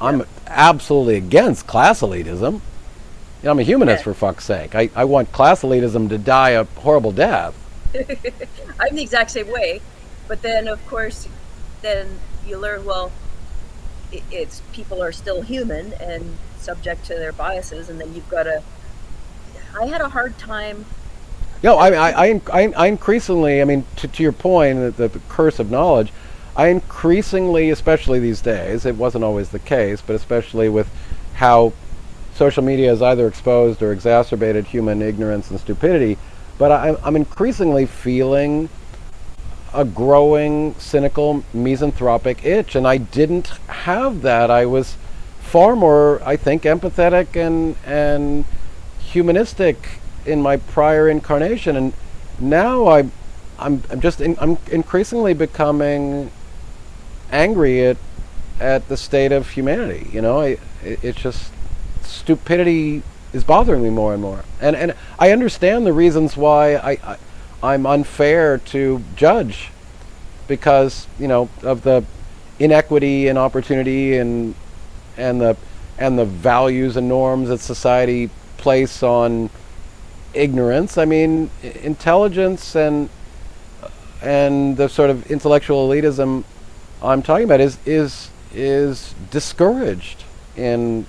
Speaker 1: I'm absolutely against class elitism. I'm a humanist, for fuck's sake. I want class elitism to die a horrible death.
Speaker 3: I'm the exact same way, but then of course, then you learn, well, it's people are still human and subject to their biases, and then you've got to. I had a hard time.
Speaker 1: I increasingly, to your point, the curse of knowledge, I increasingly, especially these days, it wasn't always the case, but especially with how social media has either exposed or exacerbated human ignorance and stupidity, but I'm increasingly feeling a growing cynical misanthropic itch, and I didn't have that. I was far more, I think, empathetic and humanistic in my prior incarnation, and now I'm increasingly becoming angry at the state of humanity. It's just stupidity is bothering me more and more, and I understand the reasons why I'm unfair to judge, because of the inequity and opportunity and the values and norms that society place on ignorance. Intelligence and the sort of intellectual elitism I'm talking about is discouraged in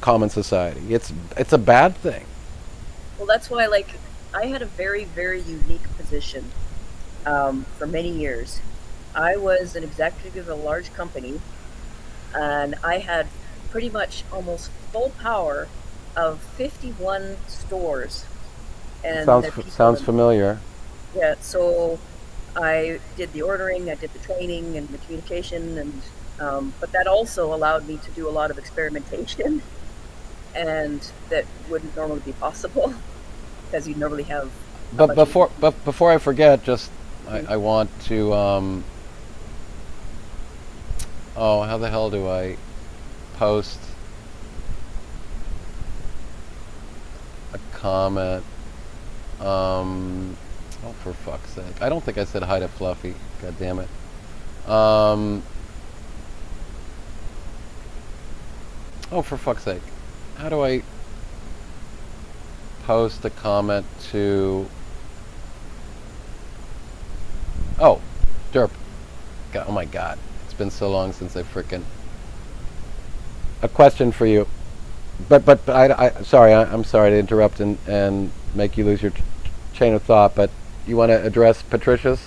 Speaker 1: common society. It's a bad thing.
Speaker 3: Well, that's why, I had a very, very unique position for many years. I was an executive of a large company, and I had pretty much almost full power of 51 stores. And
Speaker 1: sounds familiar.
Speaker 3: Yeah, so I did the ordering, I did the training and the communication, and but that also allowed me to do a lot of experimentation, and that wouldn't normally be possible because you normally have.
Speaker 1: But before I forget, just I want to. How the hell do I post a comment? For fuck's sake! I don't think I said hi to Fluffy. God damn it. For fuck's sake! How do I post a comment to Oh, derp. God, oh my God. It's been so long since I frickin'... A question for you. But I'm sorry to interrupt and make you lose your chain of thought, but you want to address Patricia's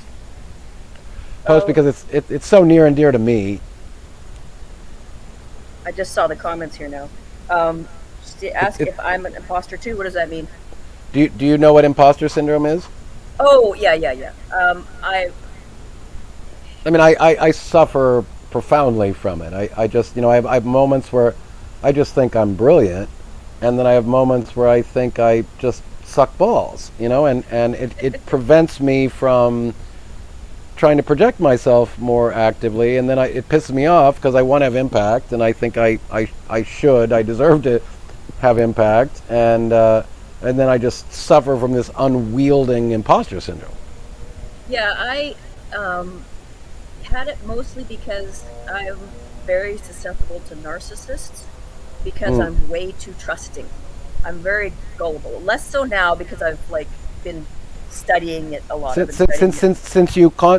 Speaker 1: post
Speaker 3: Oh,
Speaker 1: because it's so near and dear to me.
Speaker 3: I just saw the comments here now. Just to
Speaker 1: It,
Speaker 3: ask
Speaker 1: it,
Speaker 3: if I'm an imposter too. What does that mean?
Speaker 1: do you know what imposter syndrome is?
Speaker 3: Oh, yeah, yeah, yeah.
Speaker 1: I mean, I suffer profoundly from it. I just, I have moments where I just think I'm brilliant, and then I have moments where I think I just suck balls, and it prevents me from trying to project myself more actively, and then it pisses me off because I want to have impact, and I think I deserve to have impact, and then I just suffer from this unwielding imposter syndrome.
Speaker 3: yeah, I had it mostly because I'm very susceptible to narcissists because
Speaker 1: Mm.
Speaker 3: I'm way too trusting. I'm very gullible. Less so now because I've like been studying it a lot. I've
Speaker 1: Since
Speaker 3: been
Speaker 1: since
Speaker 3: studying
Speaker 1: since,
Speaker 3: it.
Speaker 1: since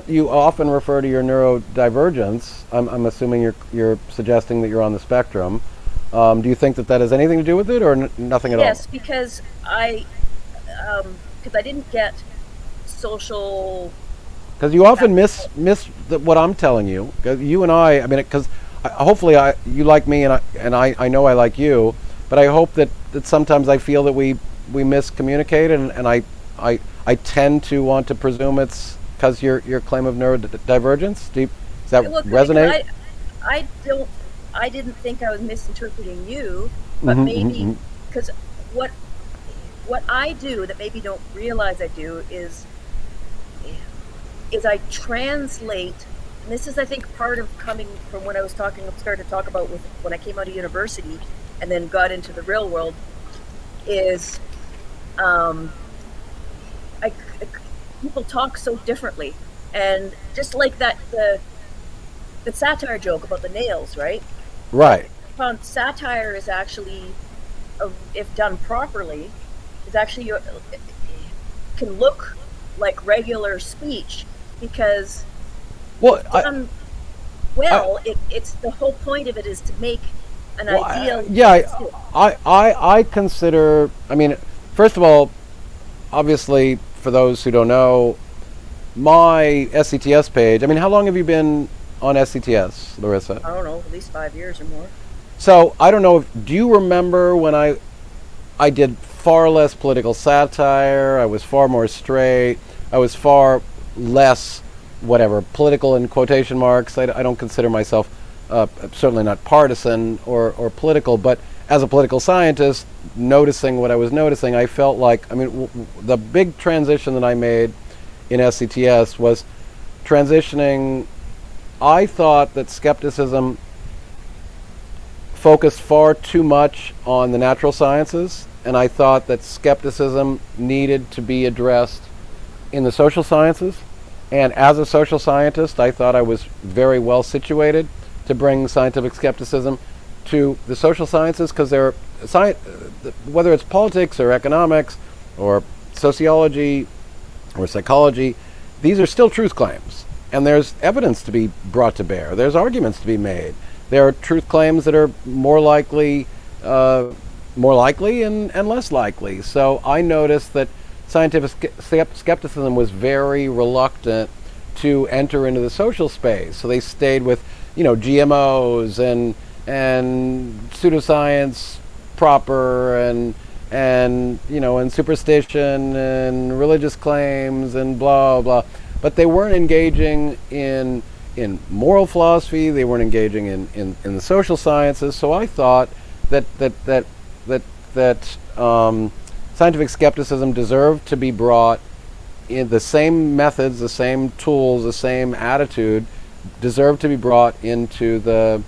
Speaker 1: you often refer to your neurodivergence, I'm assuming you're suggesting that you're on the spectrum. Do you think that has anything to do with it, or nothing at all?
Speaker 3: Yes, because I didn't get social.
Speaker 1: Because you often miss what I'm telling you. 'Cause you and I mean, because hopefully you like me, and I know I like you, but I hope that sometimes I feel that we miscommunicate, and I tend to want to presume it's because your claim of neurodivergence. Does that
Speaker 3: Well, because
Speaker 1: resonate?
Speaker 3: I don't, I didn't think I was misinterpreting you, but
Speaker 1: Mm-hmm,
Speaker 3: maybe
Speaker 1: mm-hmm.
Speaker 3: because what what I do that maybe you don't realize I do is I translate, and this is I think part of coming from when I was started to talk about with when I came out of university and then got into the real world is um, I people talk so differently, and just like that the satire joke about the nails, right? I
Speaker 1: Right.
Speaker 3: found satire is actually, if done properly, is actually can look like regular speech because
Speaker 1: Well,
Speaker 3: if done
Speaker 1: I
Speaker 3: well, it's the whole point of it is to make an
Speaker 1: well,
Speaker 3: ideal.
Speaker 1: yeah, I consider. I mean, first of all, obviously, for those who don't know, my SCTS page. I mean, how long have you been on SCTS, Larissa?
Speaker 3: I don't know, at least 5 years or more.
Speaker 1: So I don't know. Do you remember when I did far less political satire? I was far more straight. I was far less whatever political in quotation marks. I don't consider myself certainly not partisan or political, but as a political scientist, noticing what I was noticing, I felt like the big transition that I made in SCTS was transitioning. I thought that skepticism focused far too much on the natural sciences, and I thought that skepticism needed to be addressed in the social sciences. And as a social scientist, I thought I was very well situated to bring scientific skepticism to the social sciences because whether it's politics or economics or sociology or psychology, these are still truth claims. And there's evidence to be brought to bear. There's arguments to be made. There are truth claims that are more likely and less likely. So I noticed that scientific skepticism was very reluctant to enter into the social space. So they stayed with, GMOs and pseudoscience proper and superstition and religious claims and blah blah. But they weren't engaging in moral philosophy. They weren't engaging in the social sciences. So I thought that scientific skepticism deserved to be brought in the same methods, the same tools, the same attitude deserved to be brought into the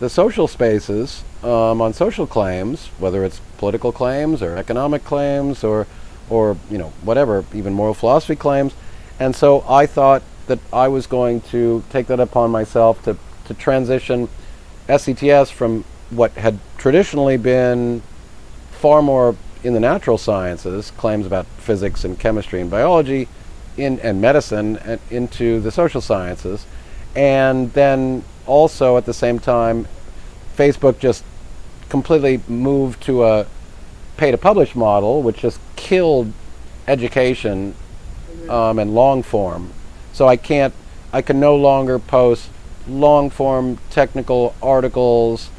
Speaker 1: social spaces on social claims, whether it's political claims or economic claims or whatever, even moral philosophy claims. And so I thought that I was going to take that upon myself to transition SCTS from what had traditionally been far more in the natural sciences, claims about physics and chemistry and biology, and medicine and into the social sciences. And then also at the same time, Facebook just completely moved to a pay-to-publish model, which just killed education and long form. So I can no longer post long form technical articles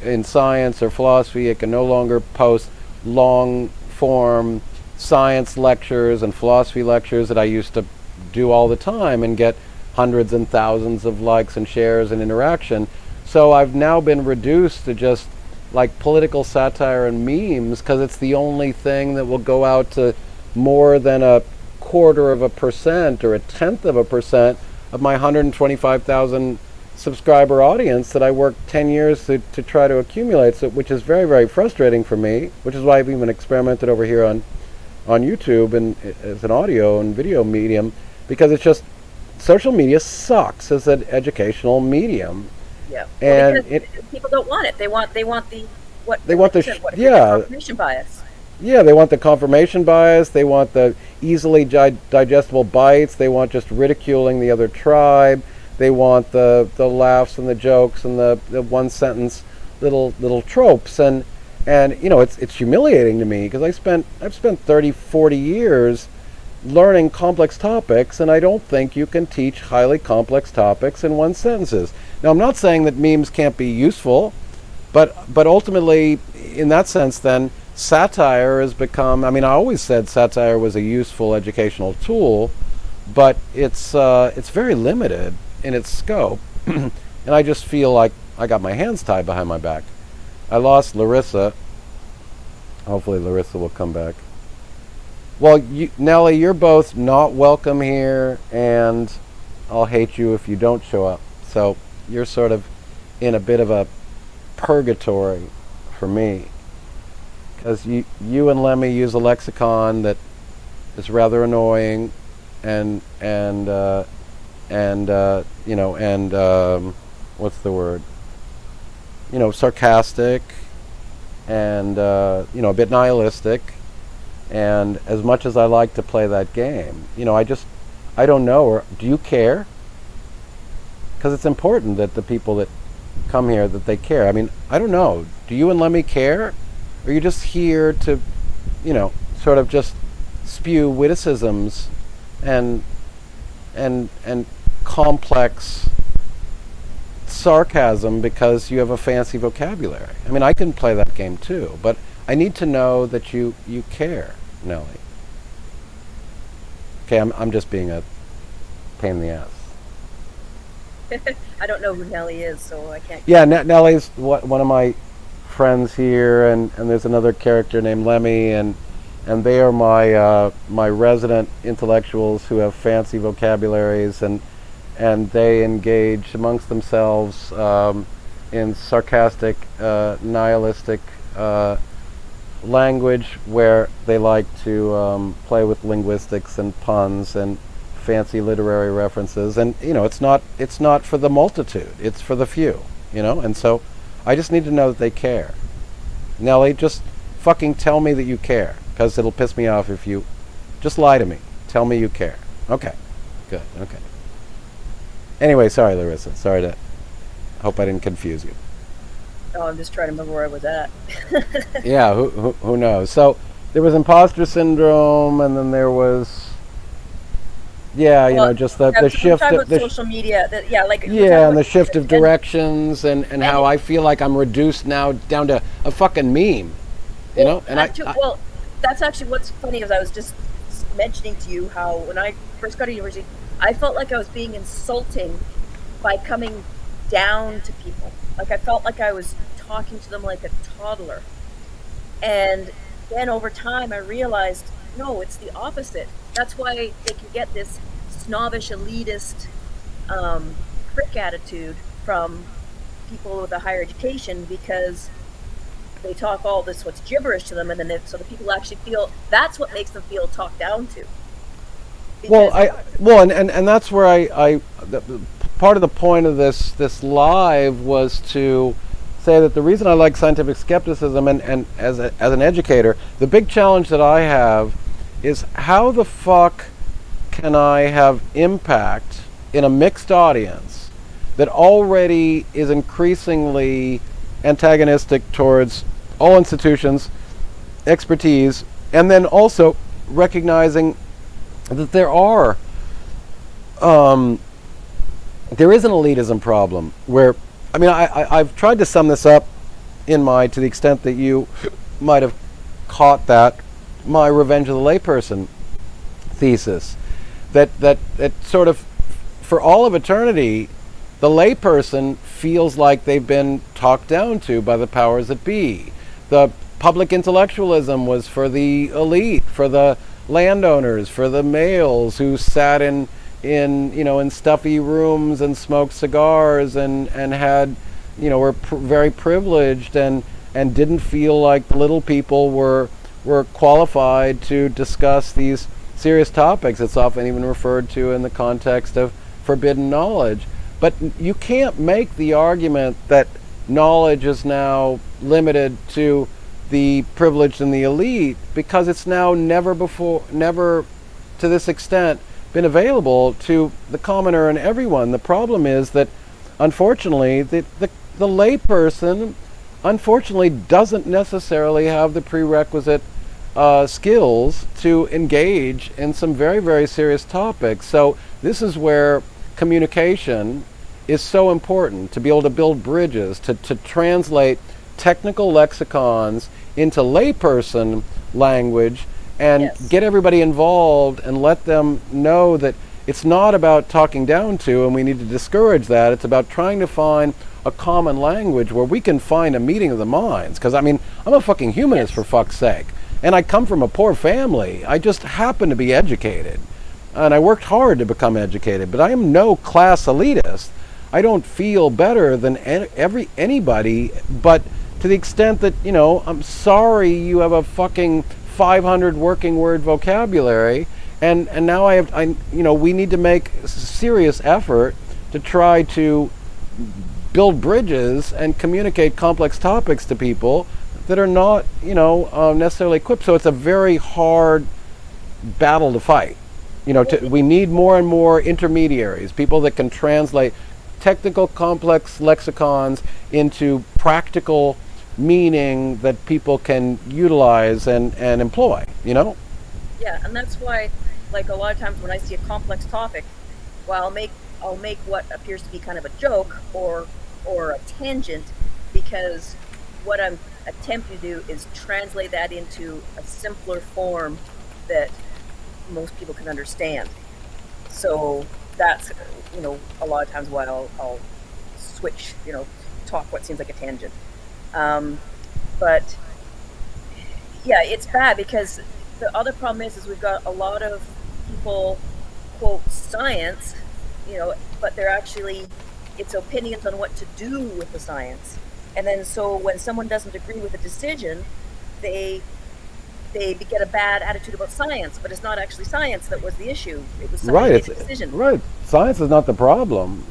Speaker 1: in science or philosophy. I can no longer post long form science lectures and philosophy lectures that I used to do all the time and get hundreds and thousands of likes and shares and interaction. So I've now been reduced to just like political satire and memes, because it's the only thing that will go out to more than 0.25% or 0.1% of my 125,000 subscriber audience that I worked 10 years to try to accumulate, so, which is very, very frustrating for me, which is why I've even experimented over here on YouTube and as an audio and video medium, because it's just, social media sucks as an educational medium.
Speaker 3: Yeah,
Speaker 1: and
Speaker 3: people don't want it. They want the confirmation bias.
Speaker 1: Yeah, they want the confirmation bias. They want the easily digestible bites. They want just ridiculing the other tribe. They want the laughs and the jokes and the one sentence little tropes. And you know, it's humiliating to me, because I've spent 30, 40 years learning complex topics, and I don't think you can teach highly complex topics in one sentences. Now, I'm not saying that memes can't be useful, but ultimately, in that sense, then satire has become. I mean, I always said satire was a useful educational tool, but it's very limited in its scope, and I just feel like I got my hands tied behind my back. I lost Larissa. Hopefully, Larissa will come back. Well, Nellie, you're both not welcome here, and I'll hate you if you don't show up. So you're sort of in a bit of a purgatory for me, because you and Lemmy use a lexicon that is rather annoying, and what's the word? You know, sarcastic, and a bit nihilistic. And as much as I like to play that game, you know, I don't know. Or do you care? Because it's important that the people that come here, that they care. I mean, I don't know. Do you and Lemmy care? Or are you just here to, you know, sort of just spew witticisms and complex sarcasm because you have a fancy vocabulary? I mean, I can play that game too, but I need to know that you care, Nellie. Okay, I'm just being a pain in the ass.
Speaker 3: I don't know who Nellie is, so I can't.
Speaker 1: Yeah, Nellie's one of my friends here, and there's another character named Lemmy, and they are my resident intellectuals who have fancy vocabularies, and they engage amongst themselves in sarcastic, nihilistic language, where they like to play with linguistics and puns and fancy literary references. And you know, it's not for the multitude, it's for the few, you know. And so I just need to know that they care. Nellie, just fucking tell me that you care, because it'll piss me off if you just lie to me. Tell me you care. Okay, good. Okay. Anyway, sorry, Larissa. Hope I didn't confuse you.
Speaker 3: Oh, I'm just trying to remember where I was at.
Speaker 1: Yeah, who knows? So there was imposter syndrome, and then there was, just the shift.
Speaker 3: The social media,
Speaker 1: and the shift of directions, and how I feel like I'm reduced now down to a fucking meme, you know. And
Speaker 3: that's actually what's funny, is I was just mentioning to you how when I first got to university, I felt like I was being insulting by coming down to people. Like, I felt like I was talking to them like a toddler. And then over time I realized, no, it's the opposite. That's why they can get this snobbish, elitist prick attitude from people with a higher education, because they talk all this what's gibberish to them, and then so the people actually feel that's what makes them feel talked down to.
Speaker 1: And that's where I part of the point of this live was to say that the reason I like scientific skepticism, and as an educator, the big challenge that I have is how the fuck can I have impact in a mixed audience that already is increasingly antagonistic towards all institutions, expertise, and then also recognizing that there is an elitism problem where, I mean, I've tried to sum this up to the extent that you might have caught that, my Revenge of the Layperson thesis, that sort of, for all of eternity, the layperson feels like they've been talked down to by the powers that be. The public intellectualism was for the elite, for the landowners, for the males who sat in stuffy rooms and smoked cigars and had, were very privileged and didn't feel like the little people were qualified to discuss these serious topics. It's often even referred to in the context of forbidden knowledge. But you can't make the argument that knowledge is now limited to the privileged and the elite, because it's now never to this extent been available to the commoner and everyone. The problem is that, unfortunately, the layperson, unfortunately, doesn't necessarily have the prerequisite skills to engage in some very, very serious topics. So this is where communication is so important, to be able to build bridges, to translate technical lexicons into layperson language and get everybody involved and let them know that it's not about talking down to, and we need to discourage that. It's about trying to find a common language where we can find a meeting of the minds. Because, I mean, I'm a fucking humanist, for fuck's sake. And I come from a poor family. I just happen to be educated. And I worked hard to become educated. But I am no class elitist. I don't feel better than anybody. But to the extent that, I'm sorry you have a fucking 500 working word vocabulary. And now we need to make serious effort to try to build bridges and communicate complex topics to people that are not, necessarily equipped. So it's a very hard battle to fight. We need more and more intermediaries, people that can translate technical, complex lexicons into practical meaning that people can utilize and employ.
Speaker 3: Yeah, and that's why, like, a lot of times when I see a complex topic, well, I'll make what appears to be kind of a joke or a tangent, because what I'm attempting to do is translate that into a simpler form that most people can understand. So that's, a lot of times why I'll switch, talk what seems like a tangent. But yeah, it's bad, because the other problem is we've got a lot of people quote science, but they're actually, it's opinions on what to do with the science. And then so when someone doesn't agree with a decision, they get a bad attitude about science, but it's not actually science that was the issue. It was someone made a decision.
Speaker 1: Right. Science is not the problem.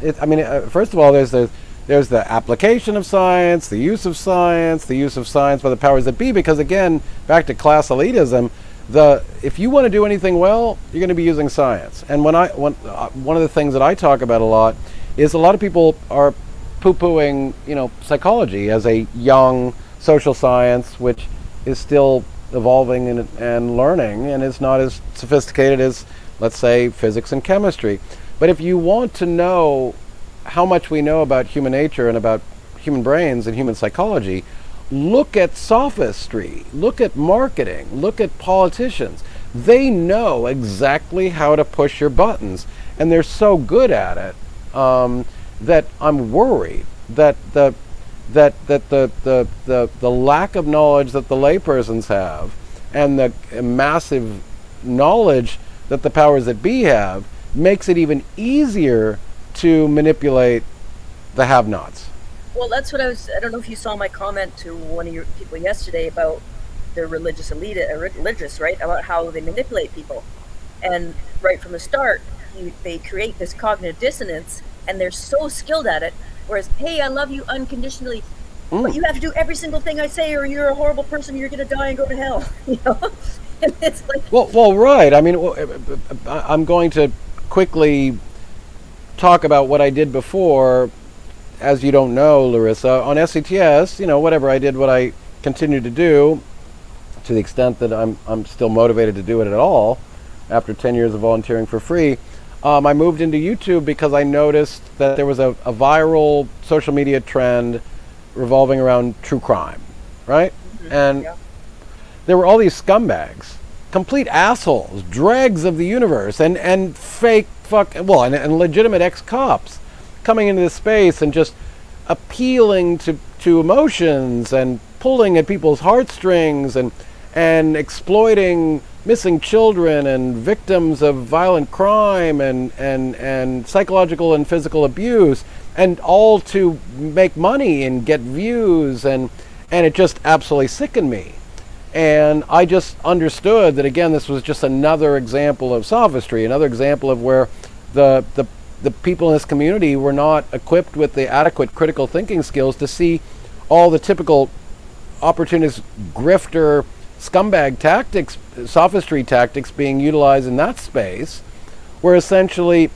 Speaker 1: First of all, there's the application of science, the use of science by the powers that be. Because again, back to class elitism, if you want to do anything well, you're going to be using science. And one of the things that I talk about a lot is a lot of people are poo-pooing, psychology as a young social science, which is still evolving and learning, and is not as sophisticated as, let's say, physics and chemistry. But if you want to know how much we know about human nature and about human brains and human psychology, look at sophistry, look at marketing, look at politicians. They know exactly how to push your buttons, and they're so good at it that I'm worried that the lack of knowledge that the laypersons have, and the massive knowledge that the powers that be have, makes it even easier to manipulate the have-nots.
Speaker 3: Well, that's what I don't know if you saw my comment to one of your people yesterday about the religious elite, right? About how they manipulate people. And right from the start, they create this cognitive dissonance, and they're so skilled at it. Whereas, hey, I love you unconditionally, but you have to do every single thing I say, or you're a horrible person, you're going to die and go to hell. It's like,
Speaker 1: Well, right. I mean, I'm going to quickly talk about what I did before. As you don't know, Larissa, on SCTS, whatever I did, what I continue to do, to the extent that I'm still motivated to do it at all, after 10 years of volunteering for free, I moved into YouTube because I noticed that there was a viral social media trend revolving around true crime, right? And
Speaker 3: yeah.
Speaker 1: there were all these scumbags, complete assholes, dregs of the universe, and fake and legitimate ex-cops coming into this space and just appealing to emotions and pulling at people's heartstrings and exploiting missing children and victims of violent crime and psychological and physical abuse, and all to make money and get views, and it just absolutely sickened me. And I just understood that, again, this was just another example of sophistry, another example of where the people in this community were not equipped with the adequate critical thinking skills to see all the typical opportunist grifter scumbag tactics, sophistry tactics being utilized in that space, where essentially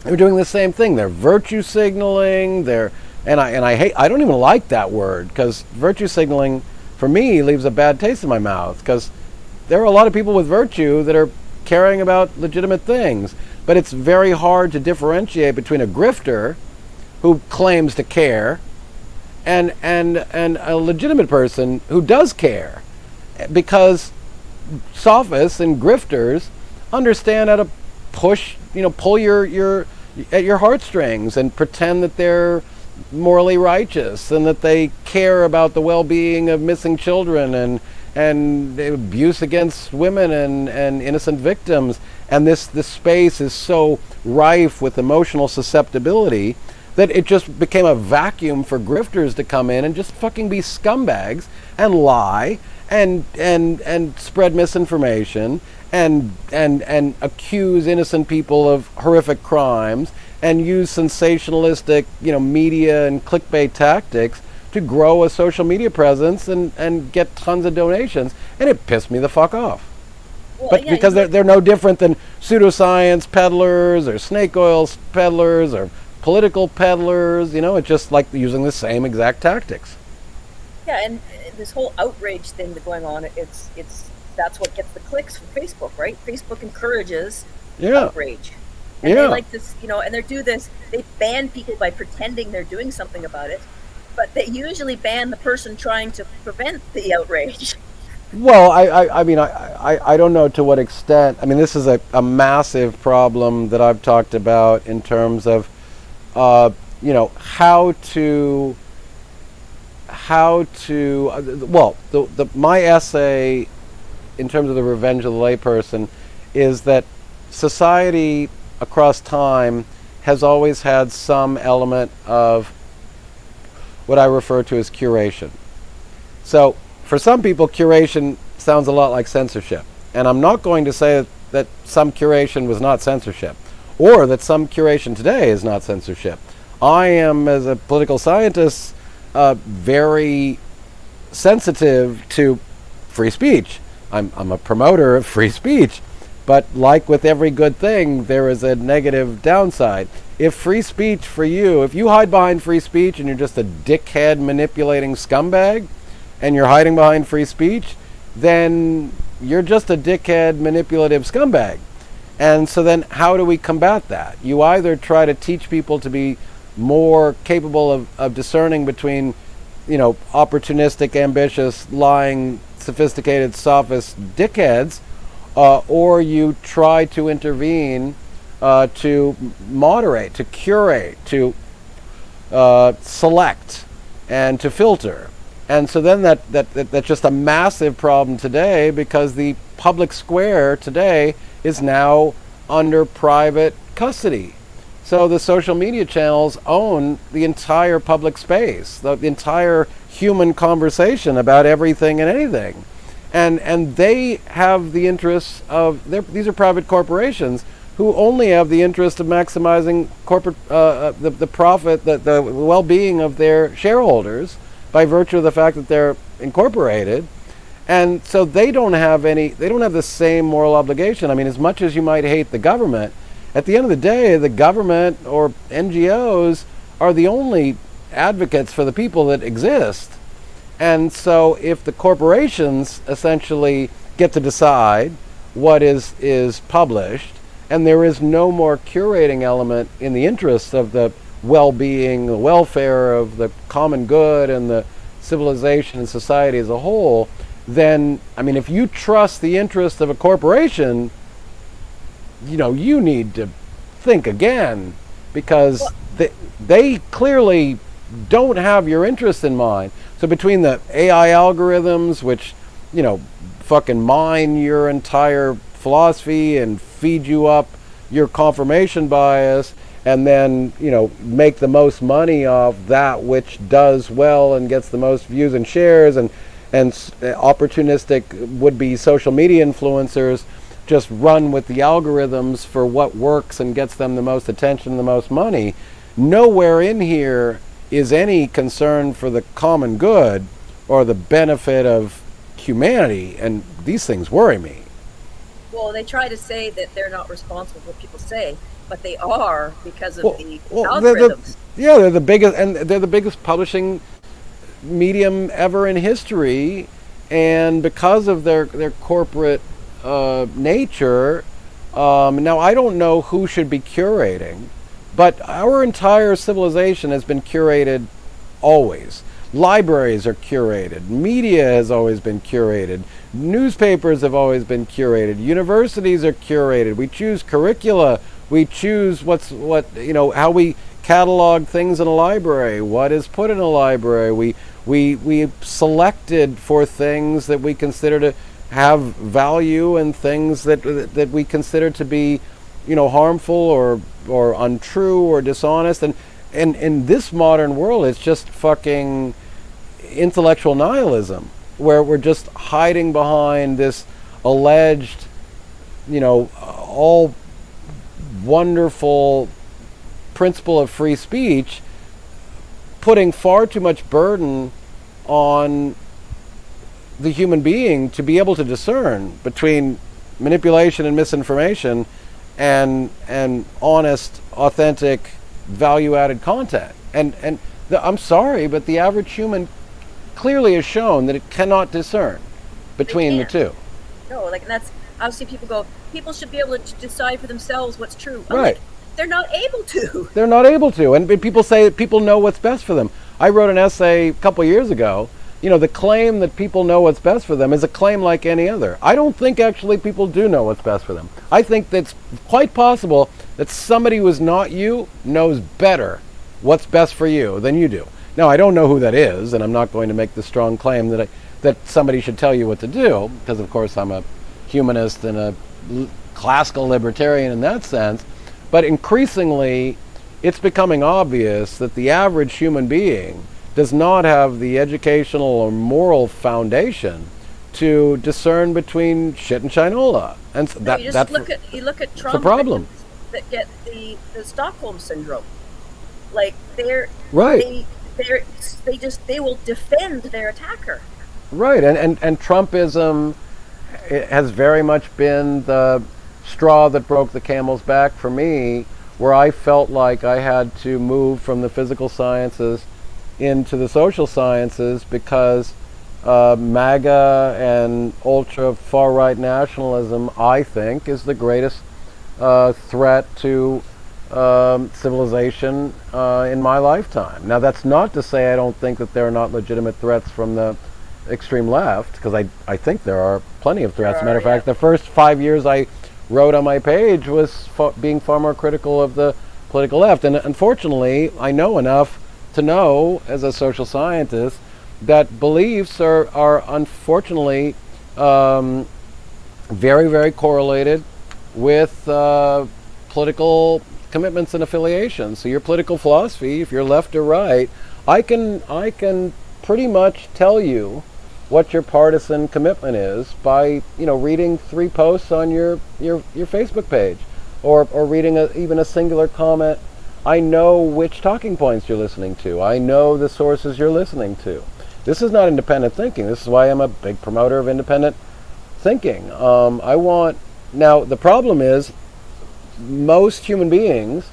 Speaker 1: they're doing the same thing. They're virtue signaling. I don't even like that word, because virtue signaling for me leaves a bad taste in my mouth, because there are a lot of people with virtue that are caring about legitimate things, but it's very hard to differentiate between a grifter who claims to care and a legitimate person who does care, because sophists and grifters understand how to pull your at your heartstrings and pretend that they're morally righteous and that they care about the well-being of missing children and abuse against women and innocent victims. And this space is so rife with emotional susceptibility that it just became a vacuum for grifters to come in and just fucking be scumbags and lie and spread misinformation and accuse innocent people of horrific crimes and use sensationalistic, media and clickbait tactics to grow a social media presence and get tons of donations. And it pissed me the fuck off.
Speaker 3: well,
Speaker 1: But
Speaker 3: yeah,
Speaker 1: because they're no different than pseudoscience peddlers or snake oil peddlers or political peddlers, it's just like using the same exact tactics.
Speaker 3: yeah, and this whole outrage thing that's going on, it's that's what gets the clicks from Facebook, right? Facebook encourages
Speaker 1: Yeah.
Speaker 3: outrage. And
Speaker 1: Yeah.
Speaker 3: they like this, and they do this, they ban people by pretending they're doing something about it, but they usually ban the person trying to prevent the outrage.
Speaker 1: Well, I mean, I don't know to what extent. I mean, this is a massive problem that I've talked about in terms of, my essay in terms of the revenge of the layperson is that society across time has always had some element of what I refer to as curation. So for some people, curation sounds a lot like censorship. And I'm not going to say that some curation was not censorship, or that some curation today is not censorship. I am, as a political scientist, very sensitive to free speech. I'm a promoter of free speech. But like with every good thing, there is a negative downside. If free speech for you, if you hide behind free speech and you're just a dickhead manipulating scumbag, and you're hiding behind free speech, then you're just a dickhead manipulative scumbag. And so then how do we combat that? You either try to teach people to be more capable of discerning between, opportunistic, ambitious, lying, sophisticated, sophist dickheads, or you try to intervene to moderate, to curate, to select, and to filter. And so then that's just a massive problem today, because the public square today is now under private custody. So the social media channels own the entire public space, the entire human conversation about everything and anything. And they have the interests of, these are private corporations who only have the interest of maximizing corporate the profit, the well-being of their shareholders by virtue of the fact that they're incorporated. And so they don't have the same moral obligation. I mean, as much as you might hate the government, at the end of the day, the government or NGOs are the only advocates for the people that exist. And so if the corporations essentially get to decide what is published, and there is no more curating element in the interests of the well-being, the welfare of the common good and the civilization and society as a whole, then, I mean, if you trust the interest of a corporation, you need to think again, because they clearly don't have your interest in mind. So between the AI algorithms, which, fucking mine your entire philosophy and feed you up your confirmation bias, and then, make the most money off that which does well and gets the most views and shares, and opportunistic would-be social media influencers just run with the algorithms for what works and gets them the most attention and the most money. Nowhere in here is any concern for the common good or the benefit of humanity, and these things worry me.
Speaker 3: Well, they try to say that they're not responsible for what people say, but they are, because of the algorithms.
Speaker 1: They're the biggest publishing medium ever in history, and because of their corporate nature, now I don't know who should be curating, but our entire civilization has been curated always. Libraries are curated, media has always been curated, newspapers have always been curated, universities are curated, we choose curricula, we choose how we catalog things in a library, what is put in a library, we selected for things that we consider to have value and things that we consider to be, harmful or untrue or dishonest. And in this modern world, it's just fucking intellectual nihilism, where we're just hiding behind this alleged, all wonderful principle of free speech, putting far too much burden on the human being to be able to discern between manipulation and misinformation and honest, authentic, value-added content. I'm sorry, but the average human clearly has shown that it cannot discern between the two.
Speaker 3: No, that's obviously people should be able to decide for themselves what's true.
Speaker 1: Right.
Speaker 3: They're not able to.
Speaker 1: They're not able to. And people say that people know what's best for them. I wrote an essay a couple years ago. The claim that people know what's best for them is a claim like any other. I don't think actually people do know what's best for them. I think that's quite possible that somebody who is not you knows better what's best for you than you do. Now, I don't know who that is, and I'm not going to make the strong claim that somebody should tell you what to do, because of course I'm a humanist and a classical libertarian in that sense. But increasingly, it's becoming obvious that the average human being does not have the educational or moral foundation to discern between shit and shinola. And so
Speaker 3: you look at trauma
Speaker 1: the problem
Speaker 3: that get the Stockholm syndrome. Like they're
Speaker 1: right.
Speaker 3: They will defend their attacker.
Speaker 1: Right, and Trumpism has very much been the straw that broke the camel's back for me, where I felt like I had to move from the physical sciences into the social sciences, because MAGA and ultra far-right nationalism, I think, is the greatest threat to civilization in my lifetime. Now, that's not to say I don't think that there are not legitimate threats from the extreme left, because I think there are plenty of threats. As a matter of fact, the first 5 years I wrote on my page was being far more critical of the political left. And unfortunately, I know enough to know, as a social scientist, that beliefs are unfortunately very, very correlated with political commitments and affiliations. So your political philosophy, if you're left or right, I can pretty much tell you what your partisan commitment is by reading 3 posts on your Facebook page, or reading even a singular comment. I know which talking points you're listening to. I know the sources you're listening to. This is not independent thinking. This is why I'm a big promoter of independent thinking. Now the problem is most human beings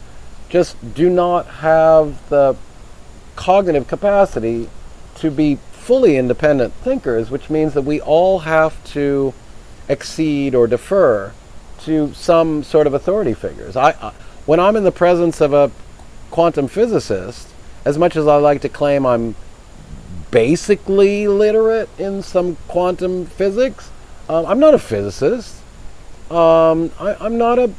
Speaker 1: just do not have the cognitive capacity to be fully independent thinkers, which means that we all have to accede or defer to some sort of authority figures. When I'm in the presence of a quantum physicist, as much as I like to claim I'm basically literate in some quantum physics, I'm not a physicist. I'm not a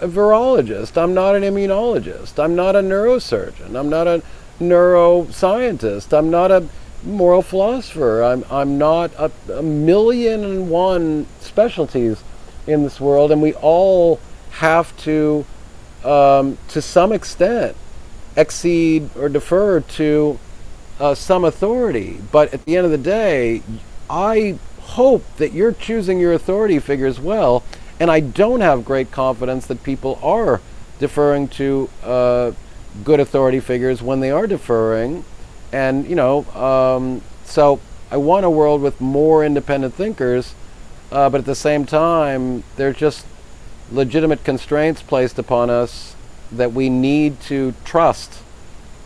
Speaker 1: virologist. I'm not an immunologist. I'm not a neurosurgeon. I'm not a neuroscientist. I'm not a moral philosopher. I'm not a million and one specialties in this world, and we all have to some extent, accede or defer to some authority. But at the end of the day, I hope that you're choosing your authority figures well, and I don't have great confidence that people are deferring to good authority figures when they are deferring. And so I want a world with more independent thinkers, but at the same time there's just legitimate constraints placed upon us that we need to trust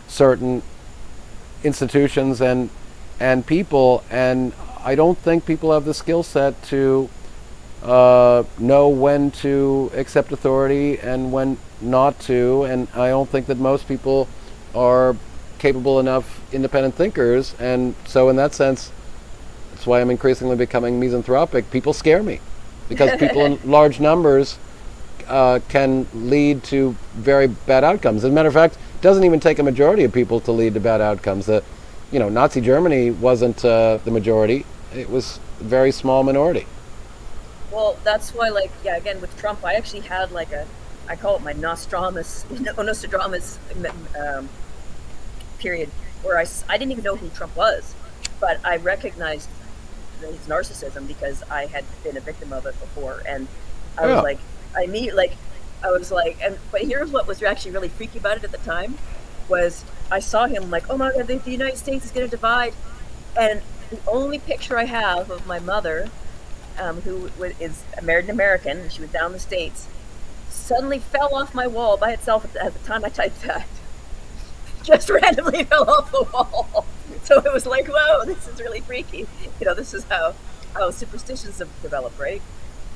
Speaker 1: certain institutions and people, and I don't think people have the skill set to know when to accept authority and when not to, and I don't think that most people are capable enough independent thinkers, and so in that sense, that's why I'm increasingly becoming misanthropic. People scare me, because people in large numbers can lead to very bad outcomes. As a matter of fact, it doesn't even take a majority of people to lead to bad outcomes. Nazi Germany wasn't the majority. It was a very small minority.
Speaker 3: Well, that's why, again, with Trump, I actually had I call it my Nostradamus period, where I didn't even know who Trump was, but I recognized his narcissism because I had been a victim of it before, and I was like, I immediately, but here's what was actually really freaky about it at the time, was I saw him oh my God, the United States is going to divide, and the only picture I have of my mother, who is American, and she was down in the States, suddenly fell off my wall by itself at the time I typed that. Just randomly fell off the wall. So it was like, whoa, this is really freaky. This is how superstitions have developed, right?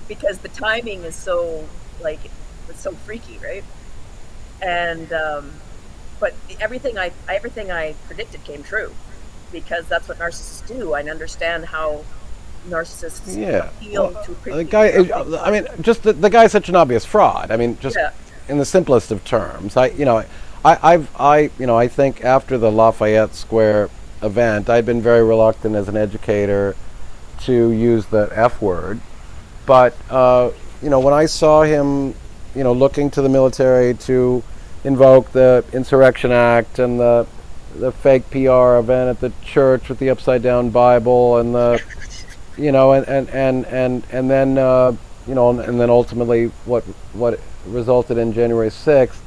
Speaker 3: Because the timing is so, it's so freaky, right? And, but everything I predicted came true, because that's what narcissists do. I understand how narcissists appeal to
Speaker 1: the guy. The guy's such an obvious fraud. In the simplest of terms. I think after the Lafayette Square event, I'd been very reluctant as an educator to use the F word, but when I saw him, looking to the military to invoke the Insurrection Act and the fake PR event at the church with the upside down Bible and the and then ultimately what resulted in January 6th.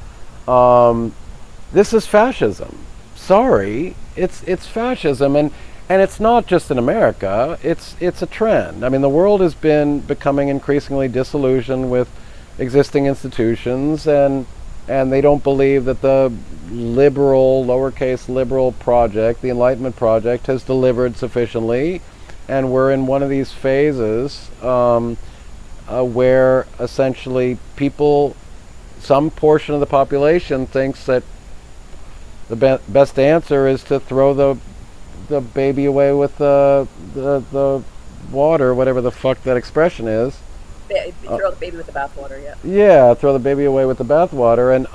Speaker 1: This is fascism. Sorry, it's fascism, and it's not just in America. It's a trend. The world has been becoming increasingly disillusioned with existing institutions, and they don't believe that the liberal, lowercase liberal project, the Enlightenment project, has delivered sufficiently, and we're in one of these phases where essentially some portion of the population thinks that the best answer is to throw the baby away with the water, whatever the fuck that expression is.
Speaker 3: Throw the baby with the bathwater, yeah.
Speaker 1: Yeah, throw the baby away with the bathwater. And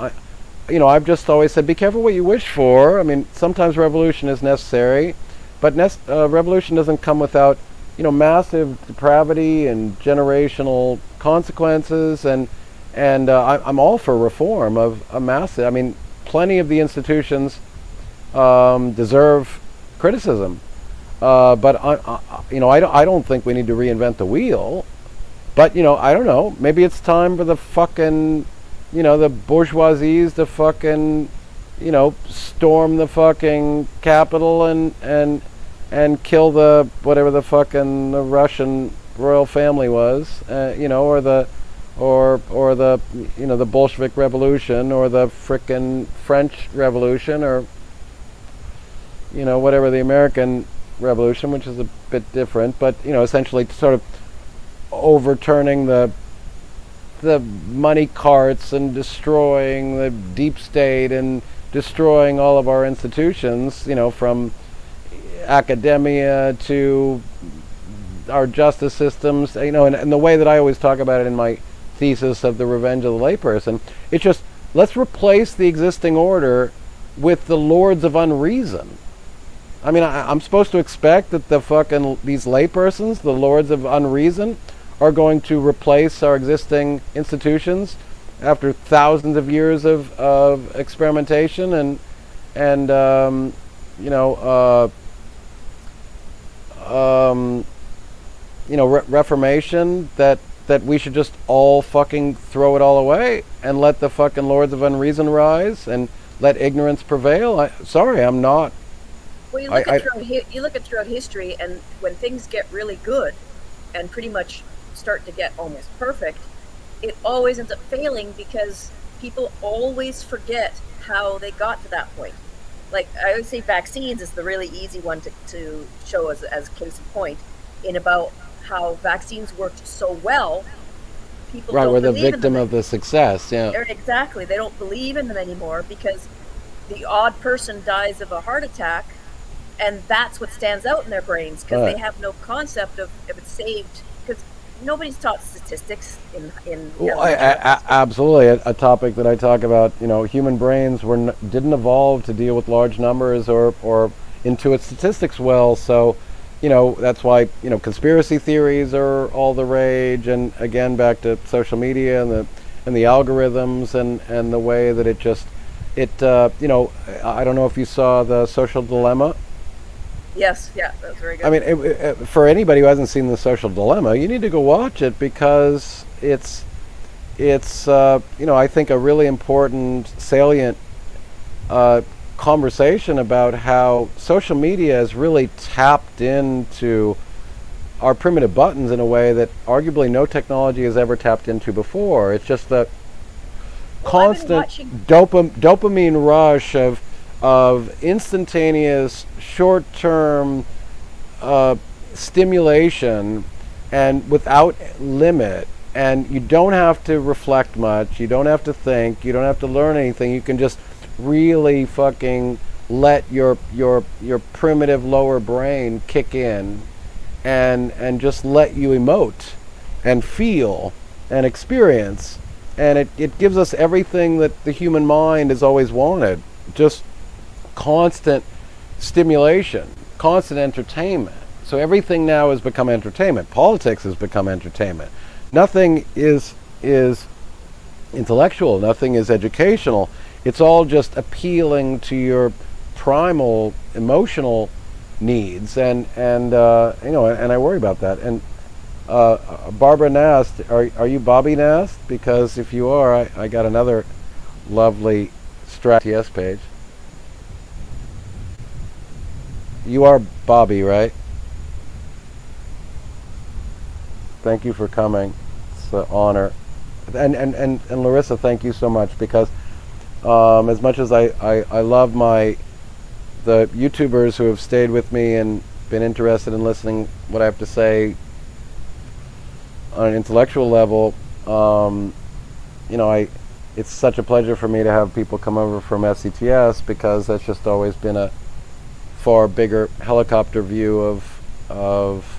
Speaker 1: I've just always said, be careful what you wish for. Sometimes revolution is necessary, but revolution doesn't come without massive depravity and generational consequences. And I'm all for reform of a massive. Plenty of the institutions deserve criticism, but I don't think we need to reinvent the wheel. But I don't know. Maybe it's time for the fucking, the bourgeoisies to fucking storm the fucking Capitol and kill the whatever the fucking the Russian royal family was, or the the Bolshevik Revolution or the frickin' French Revolution or whatever the American Revolution, which is a bit different, but essentially sort of overturning the money carts and destroying the deep state and destroying all of our institutions, from academia to our justice systems, and the way that I always talk about it in my thesis of the revenge of the layperson, it's just, let's replace the existing order with the lords of unreason. I mean, I'm supposed to expect that these laypersons, the lords of unreason, are going to replace our existing institutions after thousands of years of experimentation and reformation, that we should just all fucking throw it all away and let the fucking lords of unreason rise and let ignorance prevail. Sorry, I'm not.
Speaker 3: Well, you look at throughout history, and when things get really good and pretty much start to get almost perfect, it always ends up failing because people always forget how they got to that point. Like, I would say vaccines is the really easy one to show as a case in point, in about how vaccines worked so well, people
Speaker 1: right,
Speaker 3: don't
Speaker 1: we're the
Speaker 3: believe
Speaker 1: victim
Speaker 3: in them.
Speaker 1: of the success, yeah.
Speaker 3: Exactly. They don't believe in them anymore because the odd person dies of a heart attack, and that's what stands out in their brains because
Speaker 1: Right.
Speaker 3: they have no concept of if it's saved, because nobody's taught statistics in
Speaker 1: Well, absolutely, a topic that I talk about. Human brains didn't evolve to deal with large numbers or intuit statistics well. So, that's why conspiracy theories are all the rage. And again, back to social media and the algorithms and the way that I don't know if you saw The Social Dilemma.
Speaker 3: Yes, yeah, that was very good.
Speaker 1: I mean, for anybody who hasn't seen The Social Dilemma, you need to go watch it because it's I think a really important, salient conversation about how social media has really tapped into our primitive buttons in a way that arguably no technology has ever tapped into before. It's just the constant dopamine rush of instantaneous, short-term stimulation and without limit, and you don't have to reflect much, you don't have to think, you don't have to learn anything. You can just really fucking let your primitive lower brain kick in and just let you emote and feel and experience, and it gives us everything that the human mind has always wanted. Just constant stimulation, constant entertainment. So everything now has become entertainment. Politics has become entertainment. Nothing is intellectual. Nothing is educational. It's all just appealing to your primal emotional needs, and I worry about that. And Barbara Nast, are you Bobby Nast? Because if you are, I got another lovely TS page. You are Bobby, right? Thank you for coming. It's an honor. And Larissa, thank you so much, because as much as I love the YouTubers who have stayed with me and been interested in listening what I have to say on an intellectual level, it's such a pleasure for me to have people come over from SCTS, because that's just always been a far bigger helicopter view of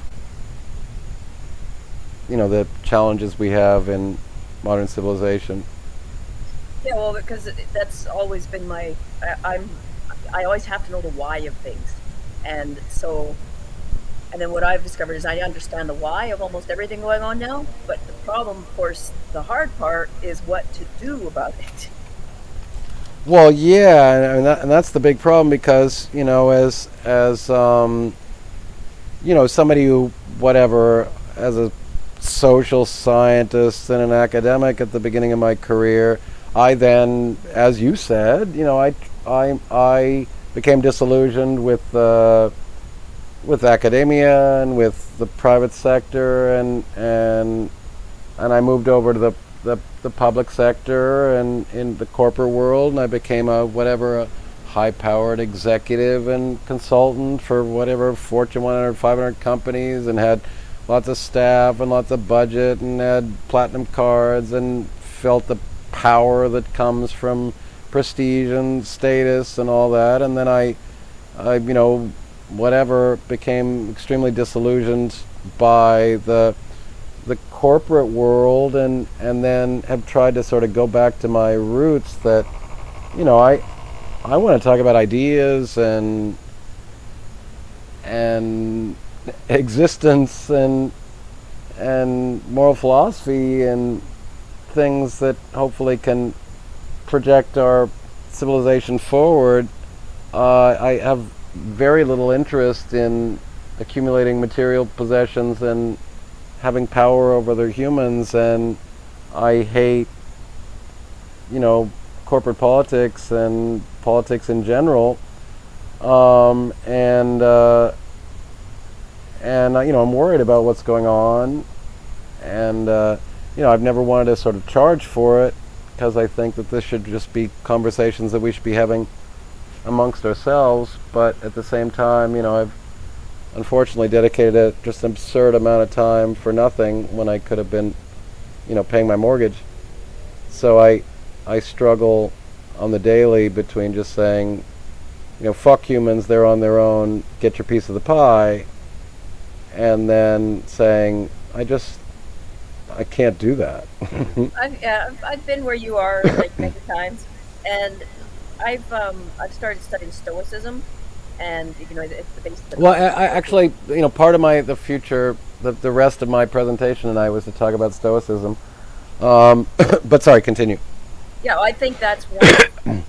Speaker 1: the challenges we have in modern civilization.
Speaker 3: Yeah, well, because that's always been I always have to know the why of things, and then what I've discovered is I understand the why of almost everything going on now, but the problem, of course, the hard part is what to do about it.
Speaker 1: Well, yeah, and that's the big problem, because as somebody who, whatever, as a social scientist and an academic at the beginning of my career, I then, as you said, I became disillusioned with academia and with the private sector, and I moved over to the public sector and in the corporate world, and I became a high-powered executive and consultant for whatever Fortune 100, 500 companies, and had lots of staff and lots of budget, and had platinum cards, and felt the power that comes from prestige and status and all that. And then I became extremely disillusioned by the corporate world, and then have tried to sort of go back to my roots, that I want to talk about ideas and existence and moral philosophy and things that hopefully can project our civilization forward. I have very little interest in accumulating material possessions and having power over other humans, and I hate, corporate politics and politics in general. And I'm worried about what's going on, and I've never wanted to sort of charge for it, because I think that this should just be conversations that we should be having amongst ourselves. But at the same time, I've unfortunately dedicated just an absurd amount of time for nothing when I could have been, paying my mortgage. So I struggle on the daily between just saying, fuck humans, they're on their own, get your piece of the pie, and then saying, I can't do that.
Speaker 3: I've been where you are like many times, and I've started studying Stoicism, and it's the base of the.
Speaker 1: Well, I actually, part of the rest of my presentation and I was to talk about Stoicism. But sorry, continue.
Speaker 3: Yeah, I think that's one.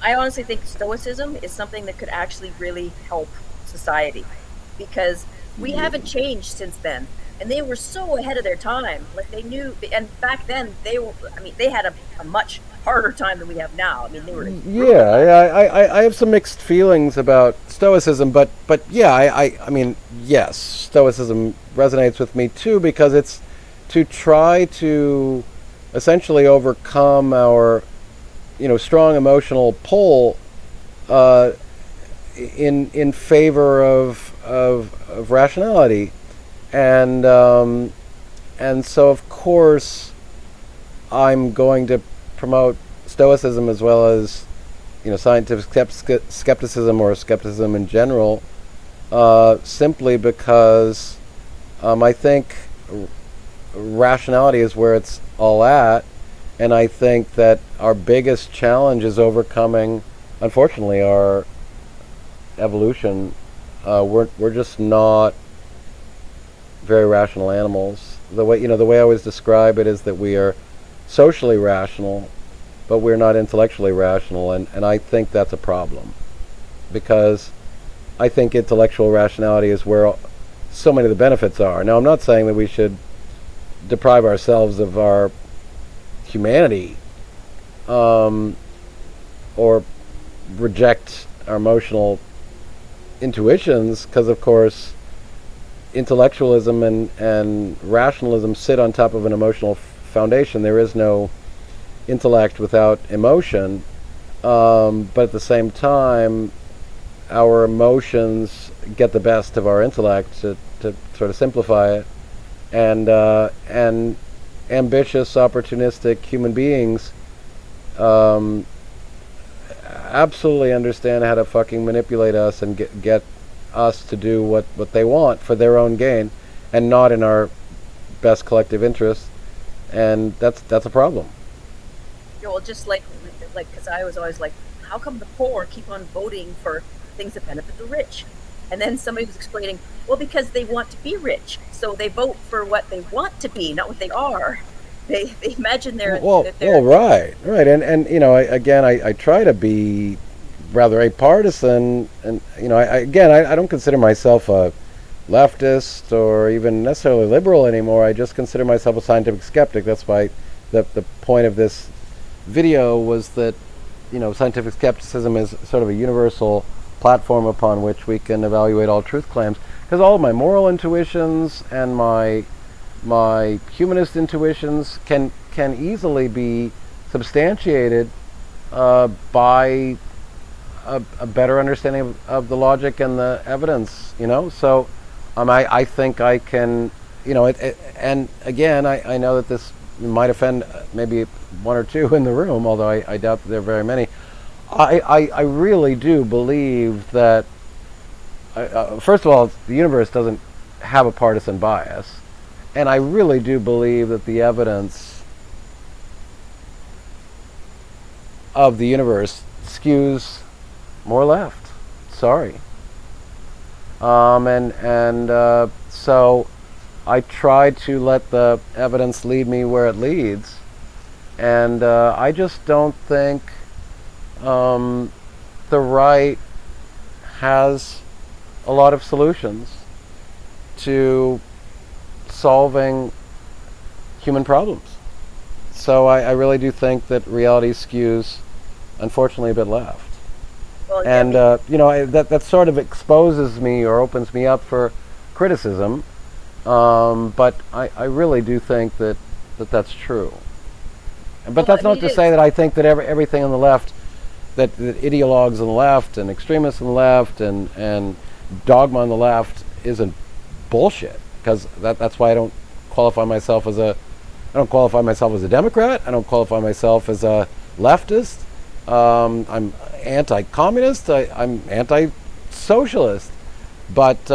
Speaker 3: I honestly think Stoicism is something that could actually really help society, because we haven't changed since then, and they were so ahead of their time. Like, they knew, and back then they had a much harder time than we have now. They were.
Speaker 1: Yeah, I have some mixed feelings about Stoicism, but yeah, yes, Stoicism resonates with me too, because it's to try to essentially overcome our strong emotional pull in favor of rationality, and so of course I'm going to promote Stoicism as well as scientific skepticism, or skepticism in general, simply because I think rationality is where it's all at. And I think that our biggest challenge is overcoming, unfortunately, our evolution. We're just not very rational animals. The way I always describe it is that we are socially rational, but we're not intellectually rational, and I think that's a problem, because I think intellectual rationality is where so many of the benefits are. Now, I'm not saying that we should deprive ourselves of our humanity, or reject our emotional intuitions, because of course intellectualism and rationalism sit on top of an emotional foundation. There is no intellect without emotion, but at the same time our emotions get the best of our intellect, to sort of simplify it, and ambitious, opportunistic human beings absolutely understand how to fucking manipulate us and get us to do what they want for their own gain, and not in our best collective interest, and that's a problem.
Speaker 3: Yeah, well, just like because I was always like, how come the poor keep on voting for things that benefit the rich? And then somebody was explaining, well, because they want to be rich, so they vote for what they want to be, not what they are. They imagine they're
Speaker 1: right, and I try to be rather apartisan, and I don't consider myself a leftist or even necessarily liberal anymore. I just consider myself a scientific skeptic. That's why the point of this video was that scientific skepticism is sort of a universal platform upon which we can evaluate all truth claims, because all of my moral intuitions and my humanist intuitions can easily be substantiated by a better understanding of the logic and the evidence. So I think I can, and again, I know that this might offend maybe one or two in the room, although I doubt that there are very many. I really do believe that, first of all, the universe doesn't have a partisan bias, and I really do believe that the evidence of the universe skews more left. Sorry. So I try to let the evidence lead me where it leads, and I just don't think the right has a lot of solutions to solving human problems. So I really do think that reality skews, unfortunately, a bit left.
Speaker 3: Well,
Speaker 1: And that sort of exposes me or opens me up for criticism. But I really do think that that's true. But that's not to say that I think that everything on the left, that ideologues on the left and extremists on the left and dogma on the left isn't bullshit. Because that's why I don't qualify myself as a Democrat. I don't qualify myself as a leftist. I'm anti-communist. I'm anti-socialist. But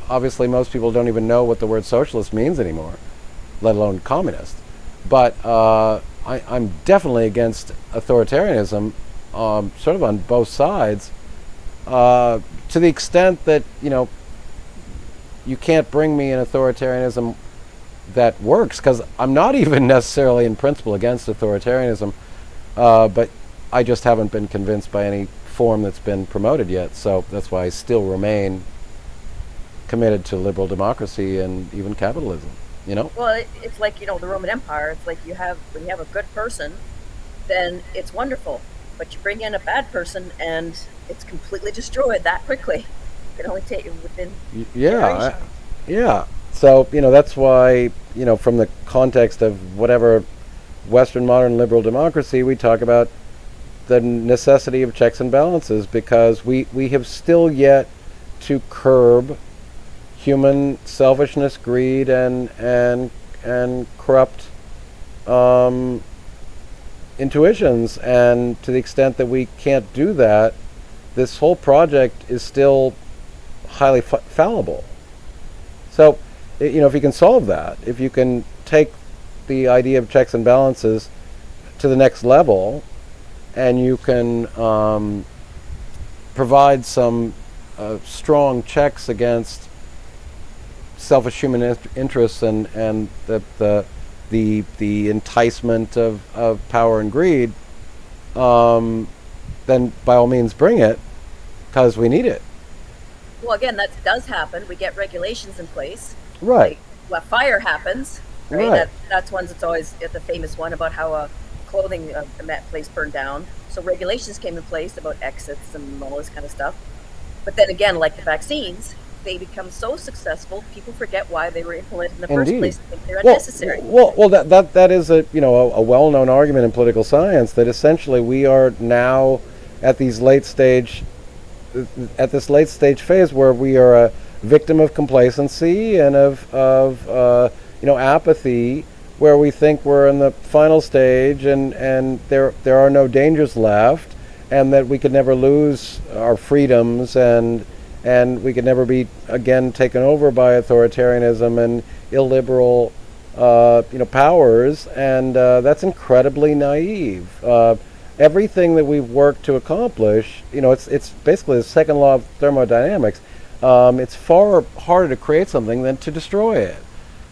Speaker 1: obviously most people don't even know what the word socialist means anymore, let alone communist. But I'm definitely against authoritarianism, sort of on both sides, to the extent that you can't bring me an authoritarianism that works, because I'm not even necessarily in principle against authoritarianism, but I just haven't been convinced by any form that's been promoted yet. So that's why I still remain committed to liberal democracy and even capitalism.
Speaker 3: Well, it's like, the Roman Empire. It's like when you have a good person, then it's wonderful. But you bring in a bad person and it's completely destroyed that quickly. It can only take it within generations.
Speaker 1: Yeah. So, that's why, from the context of whatever Western modern liberal democracy, we talk about the necessity of checks and balances, because we have still yet to curb human selfishness, greed, and corrupt intuitions. And to the extent that we can't do that, this whole project is still highly fallible. So, if you can solve that, if you can take the idea of checks and balances to the next level, and you can provide some strong checks against selfish human interests and the enticement of power and greed, then by all means bring it, because we need it.
Speaker 3: Well, again, that does happen. We get regulations in place.
Speaker 1: Right.
Speaker 3: Like, fire happens. Right.
Speaker 1: Right.
Speaker 3: That's one that's always the famous one about how a clothing place burned down. So regulations came in place about exits and all this kind of stuff. But then again, like the vaccines, they become so successful, people forget why they were implemented in the first place. They think they're unnecessary.
Speaker 1: Well, that is a well-known argument in political science, that essentially we are now at this late stage phase where we are a victim of complacency and of apathy, where we think we're in the final stage and there are no dangers left, and that we could never lose our freedoms, and we could never be again taken over by authoritarianism and illiberal powers, and that's incredibly naive. Everything that we've worked to accomplish, it's basically the second law of thermodynamics. It's far harder to create something than to destroy it.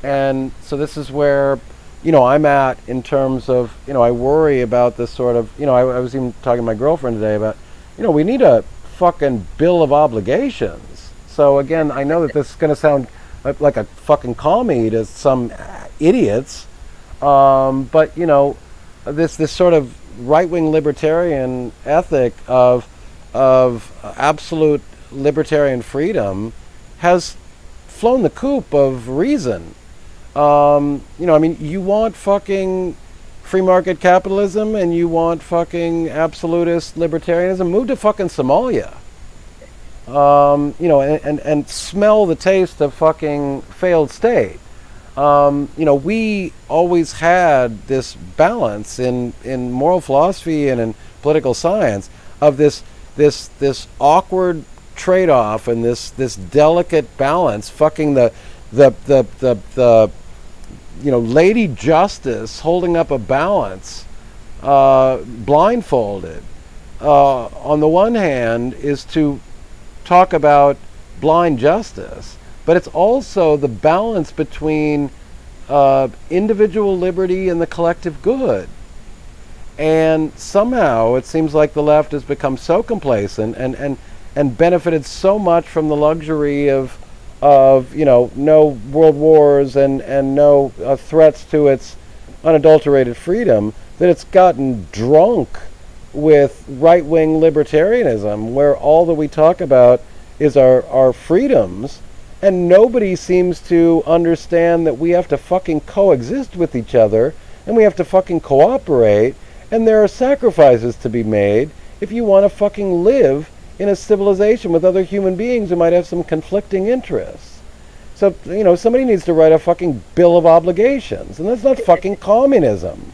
Speaker 1: And so this is where, I'm at in terms of, I worry about this sort of, I was even talking to my girlfriend today about, we need a fucking bill of obligations. So again, I know that this is going to sound like a fucking commie to some idiots, but, this sort of right-wing libertarian ethic of absolute libertarian freedom has flown the coop of reason. You want fucking free market capitalism and you want fucking absolutist libertarianism, move to fucking Somalia. And smell the taste of fucking failed state. We always had this balance in moral philosophy and in political science of this awkward trade-off and this delicate balance, fucking the Lady Justice holding up a balance, blindfolded. On the one hand, is to talk about blind justice, but it's also the balance between individual liberty and the collective good. And somehow it seems like the left has become so complacent and benefited so much from the luxury of no world wars and no threats to its unadulterated freedom, that it's gotten drunk with right-wing libertarianism, where all that we talk about is our freedoms, and nobody seems to understand that we have to fucking coexist with each other, and we have to fucking cooperate, and there are sacrifices to be made if you want to fucking live in a civilization with other human beings who might have some conflicting interests. So, somebody needs to write a fucking bill of obligations, and that's not fucking communism.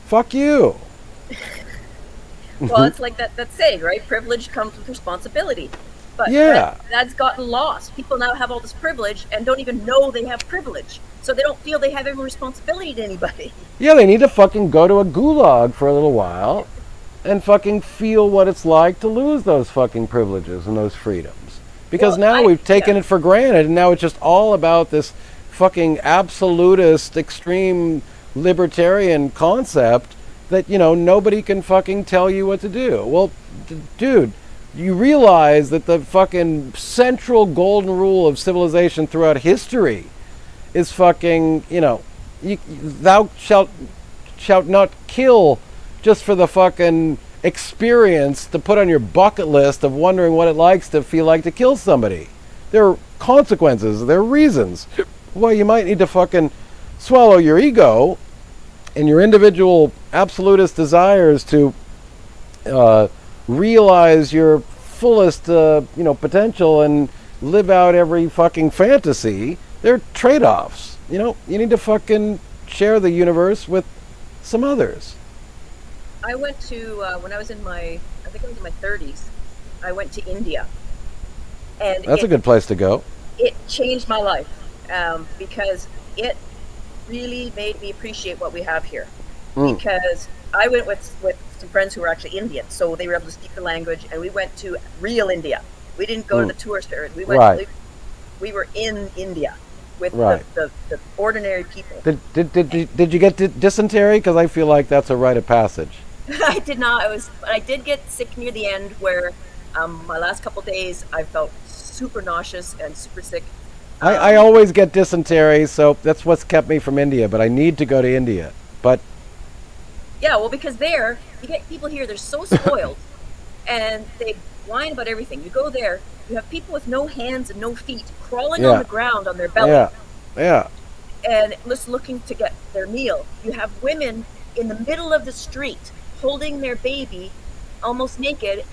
Speaker 1: Fuck you.
Speaker 3: Well, it's like that saying, right? Privilege comes with responsibility. But
Speaker 1: yeah,
Speaker 3: that's gotten lost. People now have all this privilege and don't even know they have privilege. So they don't feel they have any responsibility to anybody.
Speaker 1: Yeah, they need to fucking go to a gulag for a little while and fucking feel what it's like to lose those fucking privileges and those freedoms. Because we've taken it for granted, and now it's just all about this fucking absolutist, extreme libertarian concept that, nobody can fucking tell you what to do. Well, dude, you realize that the fucking central golden rule of civilization throughout history is fucking, thou shalt not kill just for the fucking experience to put on your bucket list of wondering what it likes to feel like to kill somebody. There are consequences, there are reasons why you might need to fucking swallow your ego and your individual absolutist desires to realize your fullest potential and live out every fucking fantasy. They're trade-offs. You need to fucking share the universe with some others.
Speaker 3: I went to when I was in my 30s. I went to India, and
Speaker 1: that's a good place to go.
Speaker 3: It changed my life because it really made me appreciate what we have here. Because I went with some friends who were actually Indian, so they were able to speak the language, and we went to real India. We didn't go to the tourist areas. We went. We were in India with the ordinary people.
Speaker 1: Did you get dysentery? Because I feel like that's a rite of passage.
Speaker 3: I did not. I did get sick near the end, where my last couple of days I felt super nauseous and super sick.
Speaker 1: I always get dysentery, so that's what's kept me from India. But I need to go to India. But
Speaker 3: yeah, well, because there you get people here. They're so spoiled, and they whine about everything. You go there, you have people with no hands and no feet crawling on the ground on their belly.
Speaker 1: Yeah.
Speaker 3: And just looking to get their meal. You have women in the middle of the street holding their baby almost naked,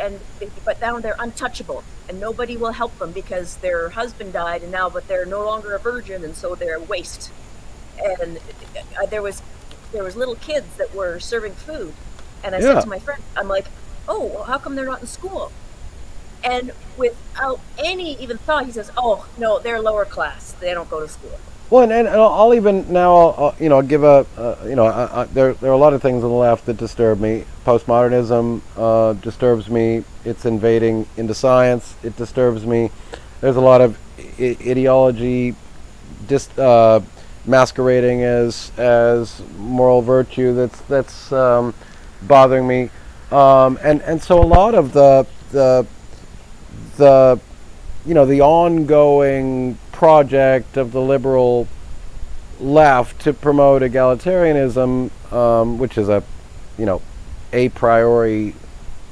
Speaker 3: but now they're untouchable, and nobody will help them because their husband died, and but they're no longer a virgin, and so they're waste. And there was little kids that were serving food, and I said to my friend, I'm like, oh, well, how come they're not in school? And without any even thought, he says, oh no, they're lower class, they don't go to school.
Speaker 1: Well, and I'll even now, give there are a lot of things on the left that disturb me. Postmodernism disturbs me. It's invading into science. It disturbs me. There's a lot of ideology masquerading as moral virtue that's bothering me, and so a lot of the ongoing project of the liberal left to promote egalitarianism, which is a a priori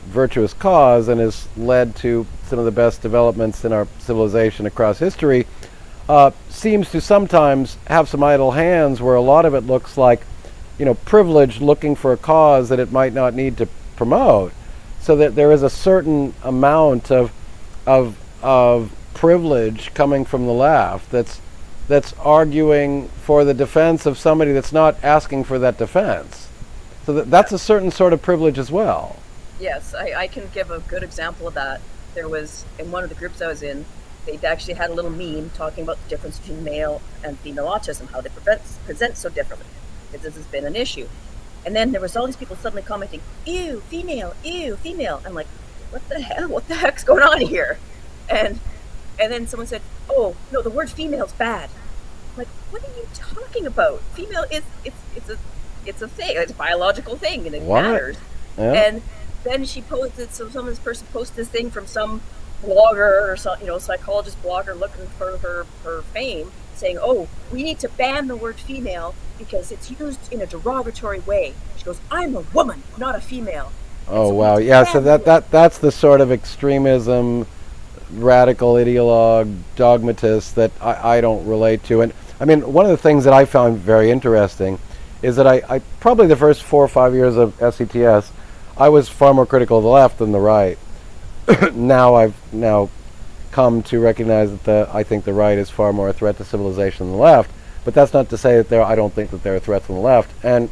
Speaker 1: virtuous cause and has led to some of the best developments in our civilization across history, seems to sometimes have some idle hands where a lot of it looks like, privilege looking for a cause that it might not need to promote, so that there is a certain amount of privilege coming from the left that's arguing for the defense of somebody that's not asking for that defense. So that's a certain sort of privilege as well.
Speaker 3: Yes, I can give a good example of that. There was, in one of the groups I was in, they actually had a little meme talking about the difference between male and female autism, how they present so differently, because this has been an issue. And then there was all these people suddenly commenting, ew, female, ew, female. I'm like, what the hell? What the heck's going on here? And then someone said, oh, no, the word female's bad. I'm like, what are you talking about? Female is, it's a thing, it's a biological thing, and it matters.
Speaker 1: Yeah.
Speaker 3: And then she posted, so this person posted this thing from some blogger or some, psychologist blogger looking for her fame, saying, oh, we need to ban the word female because it's used in a derogatory way. She goes, I'm a woman, not a female.
Speaker 1: Oh, so wow. Yeah, so that's the sort of extremism, radical ideologue, dogmatist that I don't relate to. And I mean, one of the things that I found very interesting is that I probably the first 4 or 5 years of SCTS, I was far more critical of the left than the right. I've come to recognize that I think the right is far more a threat to civilization than the left. But that's not to say that I don't think that there are threats from the left. And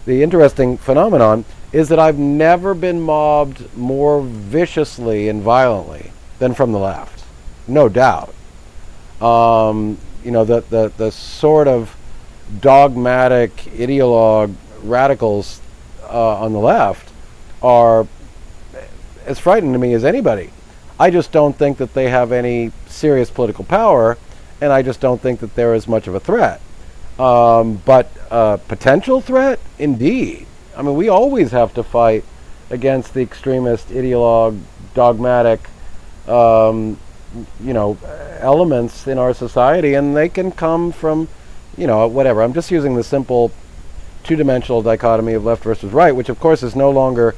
Speaker 1: the interesting phenomenon is that I've never been mobbed more viciously and violently than from the left. No doubt. The sort of dogmatic ideologue radicals on the left are as frightening to me as anybody. I just don't think that they have any serious political power, and I just don't think that they're as much of a threat. But potential threat, indeed. I mean, we always have to fight against the extremist, ideologue, dogmatic, elements in our society, and they can come from, whatever. I'm just using the simple two-dimensional dichotomy of left versus right, which of course is no longer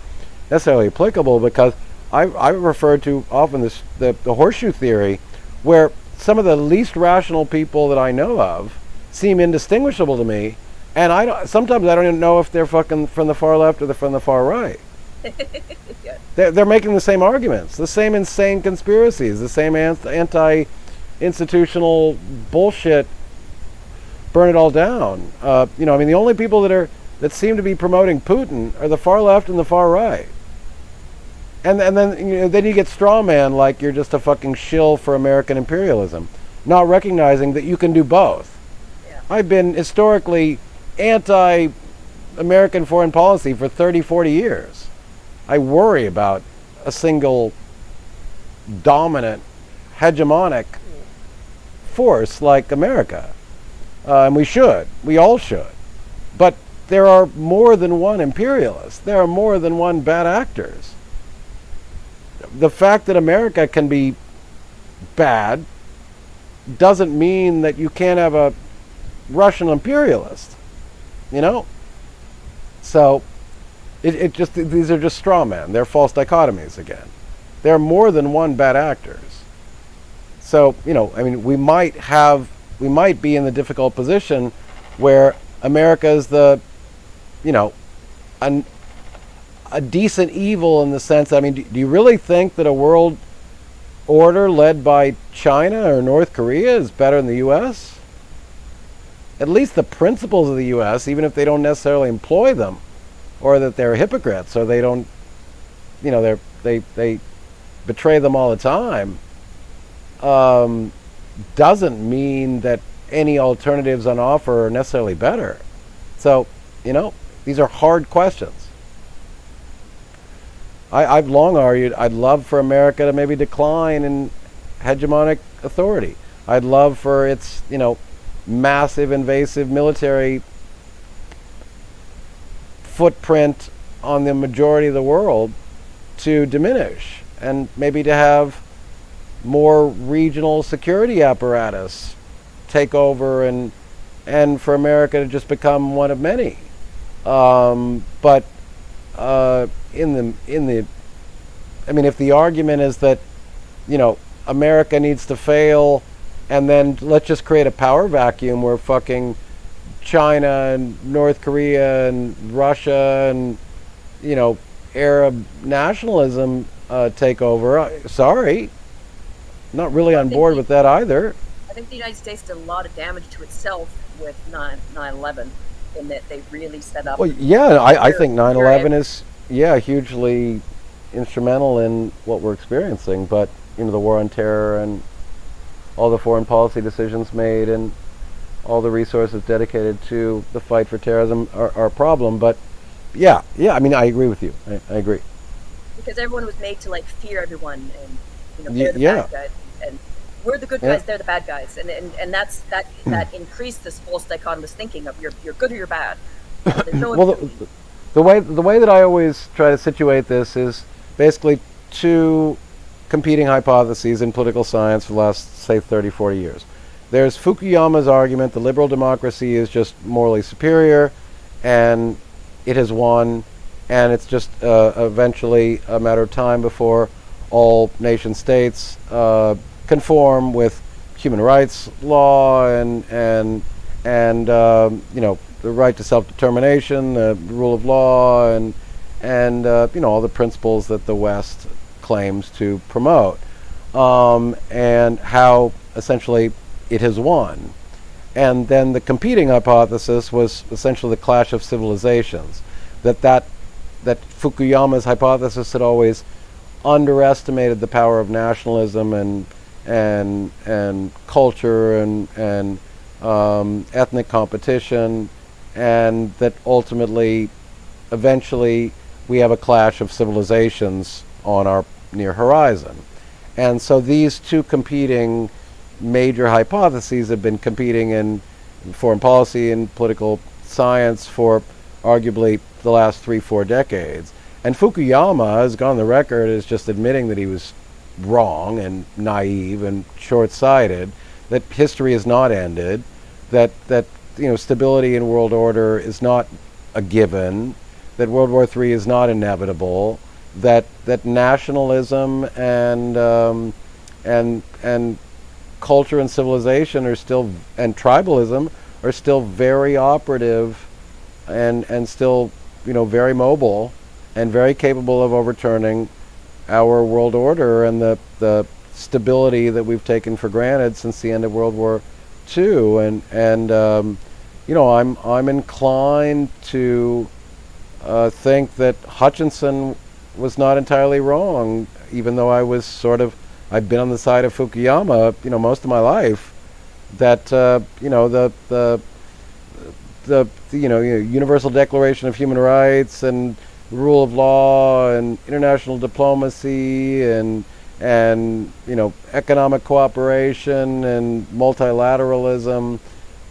Speaker 1: necessarily applicable, because I refer to often the horseshoe theory, where some of the least rational people that I know of seem indistinguishable to me, and sometimes I don't even know if they're fucking from the far left or they're from the far right. Yeah. They're making the same arguments, the same insane conspiracies, the same anti-institutional bullshit. Burn it all down. The only people that seem to be promoting Putin are the far left and the far right. And then you get straw man like you're just a fucking shill for American imperialism, not recognizing that you can do both. Yeah. I've been historically anti-American foreign policy for 30, 40 years. I worry about a single dominant, hegemonic force like America. And we all should. But there are more than one imperialist. There are more than one bad actors. The fact that America can be bad doesn't mean that you can't have a Russian imperialist, So these are just straw men. They're false dichotomies again. There are more than one bad actors. So, we might be in the difficult position where America is a decent evil in the sense, do you really think that a world order led by China or North Korea is better than the U.S.? At least the principles of the U.S., even if they don't necessarily employ them, or that they're hypocrites, or they don't, they betray them all the time, doesn't mean that any alternatives on offer are necessarily better. So, these are hard questions. I've long argued I'd love for America to maybe decline in hegemonic authority. I'd love for its, massive invasive military footprint on the majority of the world to diminish, and maybe to have more regional security apparatus take over, and for America to just become one of many. But I mean, if the argument is that, America needs to fail, and then let's just create a power vacuum where fucking China and North Korea and Russia and, Arab nationalism take over. Sorry, not really on board with that either.
Speaker 3: I think the United States did a lot of damage to itself with 9/11, in that they really set up.
Speaker 1: Well, yeah, I think 9/11 is, hugely instrumental in what we're experiencing. But, the war on terror and all the foreign policy decisions made and all the resources dedicated to the fight for terrorism are a problem. But, yeah, I mean, I agree with you. I agree.
Speaker 3: Because everyone was made to, like, fear everyone, and, they're the
Speaker 1: Yeah.
Speaker 3: bad guys. And we're the good guys, they're the bad guys. And that increased this false dichotomous thinking of you're good or you're bad. There's no
Speaker 1: Well, the way that I always try to situate this is basically two competing hypotheses in political science for the last, say, 30, 40 years. There's Fukuyama's argument that liberal democracy is just morally superior, and it has won, and it's just eventually a matter of time before all nation states conform with human rights law and the right to self-determination, the rule of law, and all the principles that the West claims to promote, and how essentially it has won. And then the competing hypothesis was essentially the clash of civilizations, that Fukuyama's hypothesis had always underestimated the power of nationalism and culture and ethnic competition, and that ultimately, eventually, we have a clash of civilizations on our near horizon. And so these two competing major hypotheses have been competing in foreign policy and political science for arguably the last 3-4 decades. And Fukuyama has gone on the record as just admitting that he was wrong and naive and short-sighted, that history has not ended, that stability in world order is not a given, that World War III is not inevitable, that nationalism and culture and civilization are still, and tribalism are still very operative and still very mobile and very capable of overturning our world order and the stability that we've taken for granted since the end of World War II. I'm inclined to think that Hutchinson was not entirely wrong, even though I've been on the side of Fukuyama, most of my life. That the Universal Declaration of Human Rights and rule of law and international diplomacy and economic cooperation and multilateralism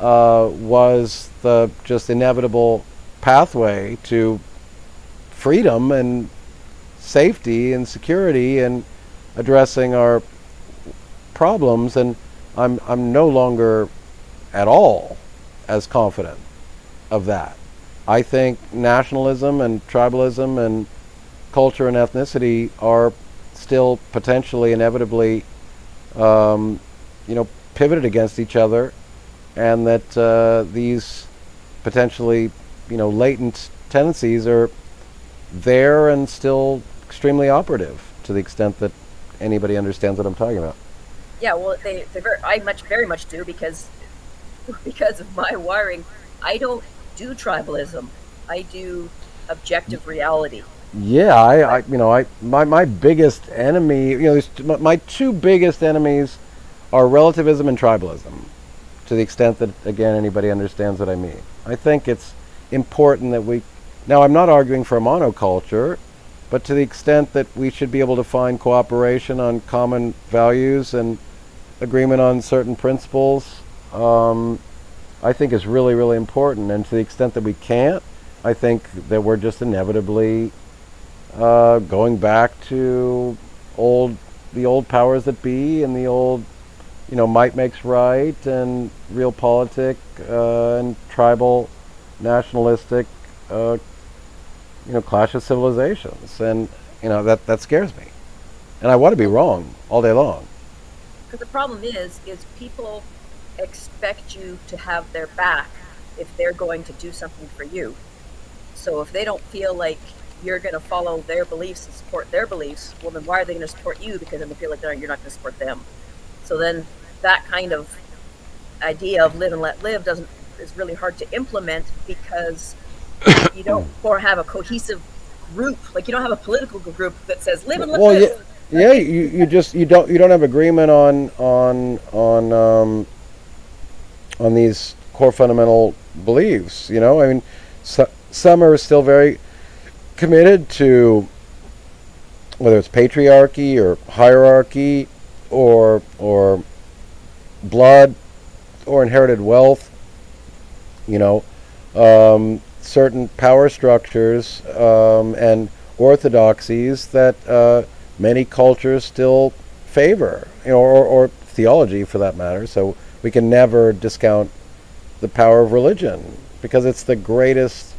Speaker 1: was the just inevitable pathway to freedom and safety and security and addressing our problems. And I'm no longer at all as confident of that. I think nationalism and tribalism and culture and ethnicity are still potentially, inevitably, pivoted against each other, and that these potentially, latent tendencies are there and still extremely operative, to the extent that anybody understands what I'm talking about.
Speaker 3: Yeah, well, I very much do, because of my wiring. I don't do tribalism. I do objective reality.
Speaker 1: Yeah, my biggest enemy, my two biggest enemies are relativism and tribalism, to the extent that, again, anybody understands what I mean. I think it's important that now I'm not arguing for a monoculture, but to the extent that we should be able to find cooperation on common values and agreement on certain principles, I think is really, really important. And to the extent that we can't, I think that we're just inevitably going back to the old powers that be and the old, might makes right and realpolitik and tribal nationalistic clash of civilizations, and that scares me, and I want to be wrong all day long.
Speaker 3: Because the problem is people expect you to have their back if they're going to do something for you. So if they don't feel like you're going to follow their beliefs and support their beliefs, well, then why are they going to support you? Because then they feel like you're not going to support them. So then that kind of idea of live and let live is really hard to implement, because you don't or have a cohesive group. Like, you don't have a political group that says live and let
Speaker 1: Well,
Speaker 3: live.
Speaker 1: yeah, you don't have agreement on these core fundamental beliefs. I mean, some are still very committed to whether it's patriarchy or hierarchy or blood or inherited wealth. Certain power structures and orthodoxies that many cultures still favor, or theology for that matter. So we can never discount the power of religion, because it's the greatest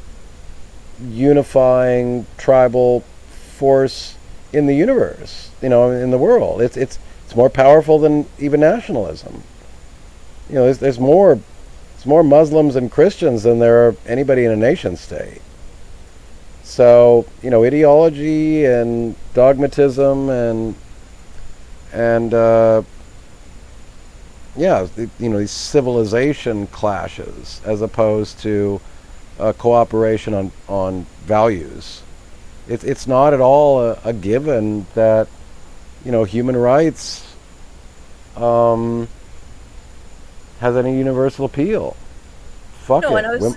Speaker 1: unifying tribal force in the universe, in the world. It's more powerful than even nationalism. There's more Muslims and Christians than there are anybody in a nation state. So, ideology and dogmatism and these civilization clashes, as opposed to cooperation on values. It's not at all a given that human rights has any universal appeal. Fuck
Speaker 3: No,
Speaker 1: it.
Speaker 3: and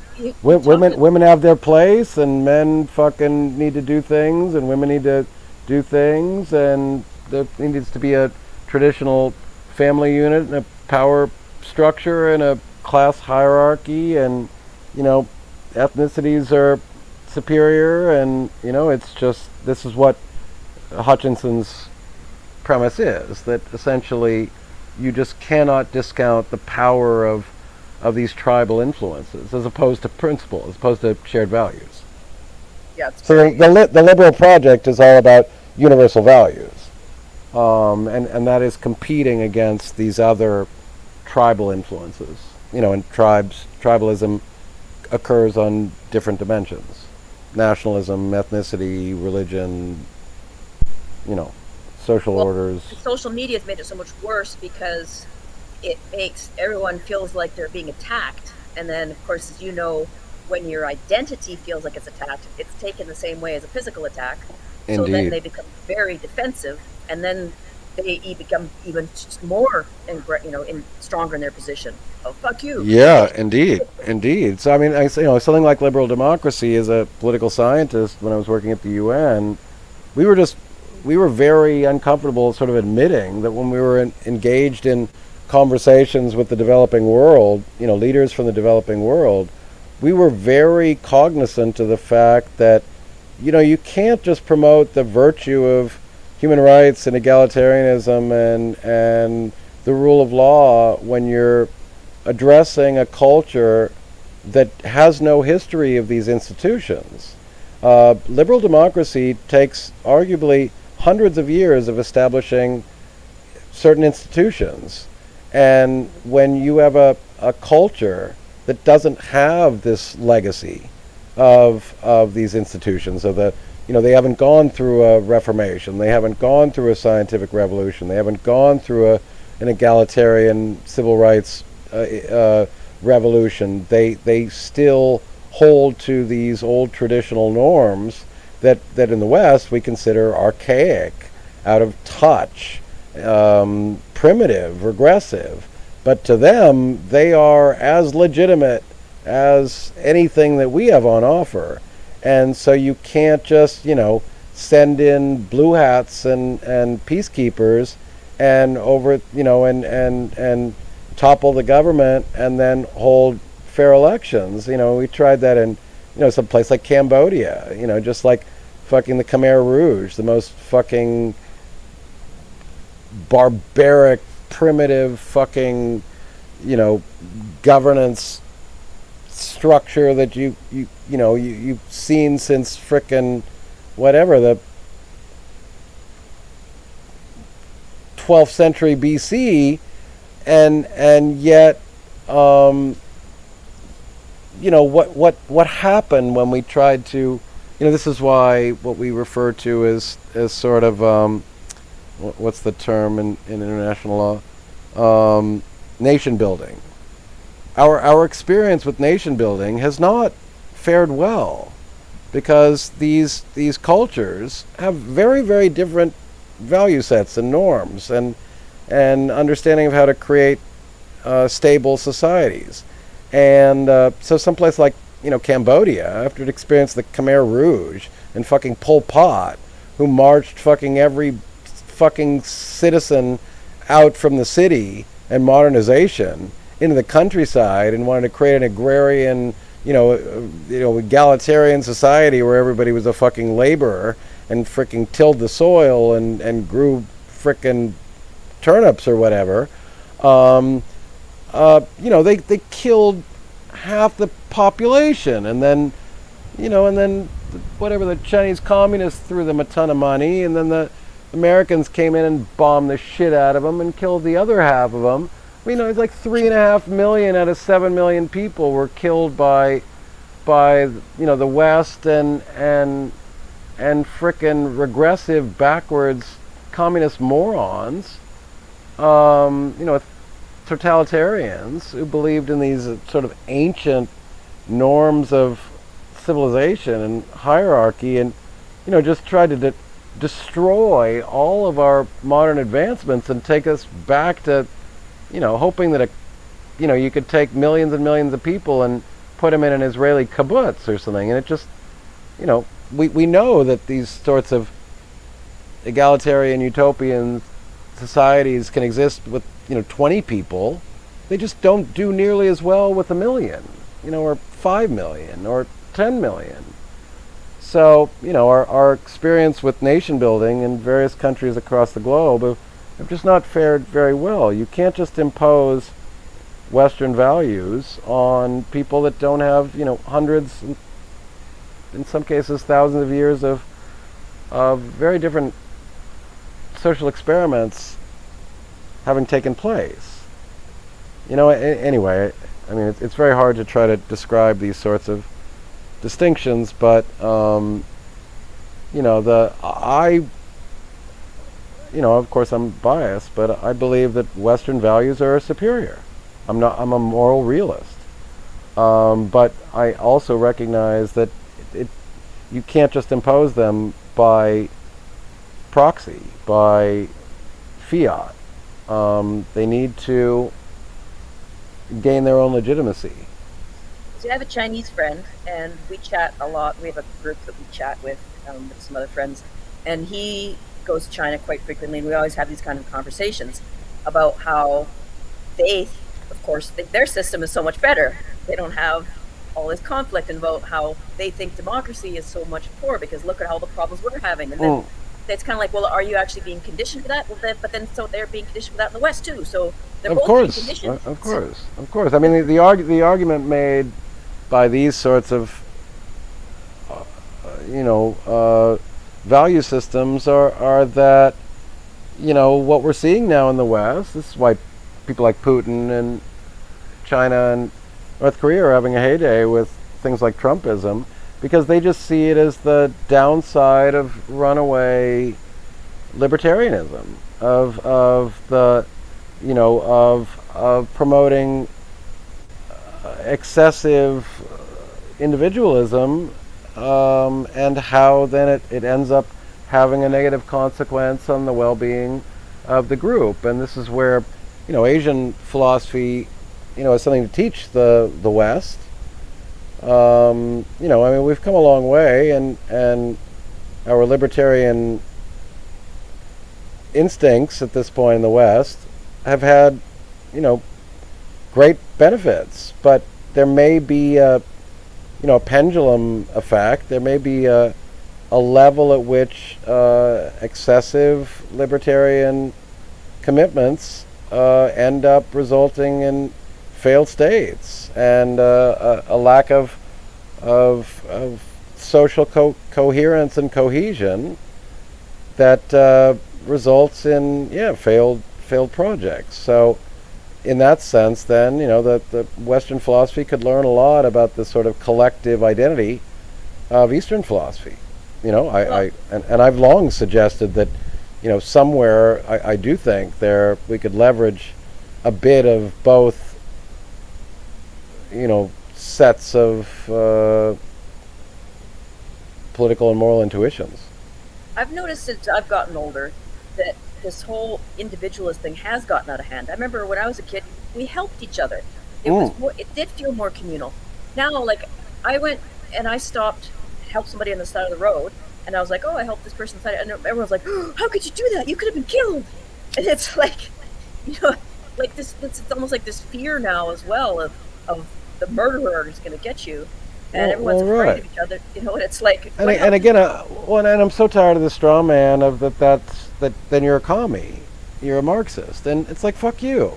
Speaker 1: Women have their place, and men fucking need to do things, and women need to do things, and there needs to be a traditional family unit and a power structure and a class hierarchy, and ethnicities are superior, and it's just, this is what Hutchinson's premise is, that essentially you just cannot discount the power of these tribal influences, as opposed to principle, as opposed to shared values.
Speaker 3: Yeah.
Speaker 1: So the liberal project is all about universal values, and that is competing against these other tribal influences. And tribalism occurs on different dimensions: nationalism, ethnicity, religion, social orders.
Speaker 3: Social media has made it so much worse, because it makes everyone feels like they're being attacked, and then, of course, as you know, when your identity feels like it's attacked, it's taken the same way as a physical attack.
Speaker 1: Indeed.
Speaker 3: So then they become very defensive, and then they become even more, stronger in their position. Oh, fuck you.
Speaker 1: Yeah, indeed. So I mean, something like liberal democracy, as a political scientist, when I was working at the UN, we were very uncomfortable sort of admitting that when we were engaged in conversations with the developing world, leaders from the developing world, we were very cognizant of the fact that, you can't just promote the virtue of human rights and egalitarianism and the rule of law when you're addressing a culture that has no history of these institutions. Liberal democracy takes arguably hundreds of years of establishing certain institutions. And when you have a culture that doesn't have this legacy of these institutions, of they haven't gone through a reformation, they haven't gone through a scientific revolution, they haven't gone through an egalitarian civil rights revolution, they still hold to these old traditional norms that in the West we consider archaic, out of touch, primitive, regressive. But to them, they are as legitimate as anything that we have on offer. And so you can't just, send in blue hats and peacekeepers and and topple the government and then hold fair elections. We tried that in, some place like Cambodia, just like fucking the Khmer Rouge, the most fucking barbaric, primitive fucking, governance structure that you've seen since frickin' whatever, the 12th century BC, and yet what happened when we tried to, this is why what we refer to as sort of what's the term in international law, nation building. Our experience with nation building has not fared well, because these cultures have very, very different value sets and norms and understanding of how to create stable societies. And so someplace like Cambodia, after it experienced the Khmer Rouge and fucking Pol Pot, who marched fucking every fucking citizen out from the city and modernization into the countryside, and wanted to create an agrarian, egalitarian society where everybody was a fucking laborer and fricking tilled the soil and grew frickin' turnips or whatever. They killed half the population, and then whatever, the Chinese communists threw them a ton of money, and then the Americans came in and bombed the shit out of them and killed the other half of them. It's like 3.5 million out of 7 million people were killed by the West and frickin' regressive, backwards communist morons, totalitarians who believed in these sort of ancient norms of civilization and hierarchy, and just tried to destroy all of our modern advancements and take us back to hoping that you could take millions and millions of people and put them in an Israeli kibbutz or something. And it just, we know that these sorts of egalitarian utopian societies can exist with 20 people. They just don't do nearly as well with 1 million, or 5 million or 10 million. So our experience with nation building in various countries across the globe have just not fared very well. You can't just impose Western values on people that don't have hundreds, in some cases thousands of years of very different social experiments having taken place. Anyway, it's very hard to try to describe these sorts of distinctions, but of course I'm biased, but I believe that Western values are superior. I'm a moral realist, but I also recognize that you can't just impose them by proxy, by fiat. They need to gain their own legitimacy.
Speaker 3: So I have a Chinese friend, and we chat a lot. We have a group that we chat with some other friends, and he goes to China quite frequently, and we always have these kind of conversations about how of course, their system is so much better. They don't have all this conflict, and about how they think democracy is so much poor because look at all the problems we're having. And then it's kind of like, well, are you actually being conditioned for that? Well, but then so they're being conditioned for that in the West too. So they're both being conditioned.
Speaker 1: Of course. I mean, the argument made by these sorts of value systems are that what we're seeing now in the West. This is why people like Putin and China and North Korea are having a heyday with things like Trumpism, because they just see it as the downside of runaway libertarianism, of promoting excessive individualism, and how then it ends up having a negative consequence on the well-being of the group. And this is where Asian philosophy is something to teach the West. We've come a long way, and our libertarian instincts at this point in the West have had great benefits, but there may be a pendulum effect. There may be a level at which excessive libertarian commitments end up resulting in failed states and a lack of social coherence and cohesion that results in failed projects. So in that sense, then, the Western philosophy could learn a lot about the sort of collective identity of Eastern philosophy. And I've long suggested that, somewhere I do think we could leverage a bit of both, sets of political and moral intuitions.
Speaker 3: I've noticed since I've gotten older that this whole individualist thing has gotten out of hand. I remember when I was a kid, we helped each other. It did feel more communal. Now, like, I went and I stopped, helped somebody on the side of the road, and I was like, oh, I helped this person side, and everyone's like, oh, how could you do that? You could have been killed. And it's like, like this. It's almost like this fear now as well of the murderer is going to get you. And everyone's afraid of each other, and it's like.
Speaker 1: And again, and I'm so tired of the straw man of that. Then you're a commie, you're a Marxist, and it's like, fuck you.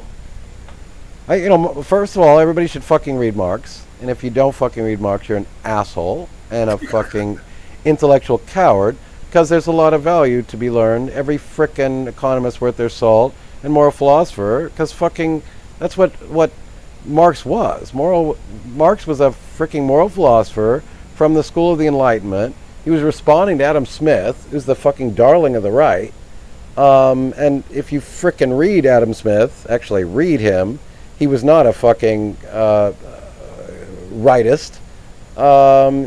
Speaker 1: First of all, everybody should fucking read Marx, and if you don't fucking read Marx, you're an asshole and a fucking intellectual coward, because there's a lot of value to be learned. Every frickin' economist worth their salt and moral philosopher, because fucking that's what Marx was. Marx was a freaking moral philosopher from the school of the Enlightenment. He was responding to Adam Smith, who's the fucking darling of the right. And if you frickin' read Adam Smith, actually read him, he was not a fucking rightist.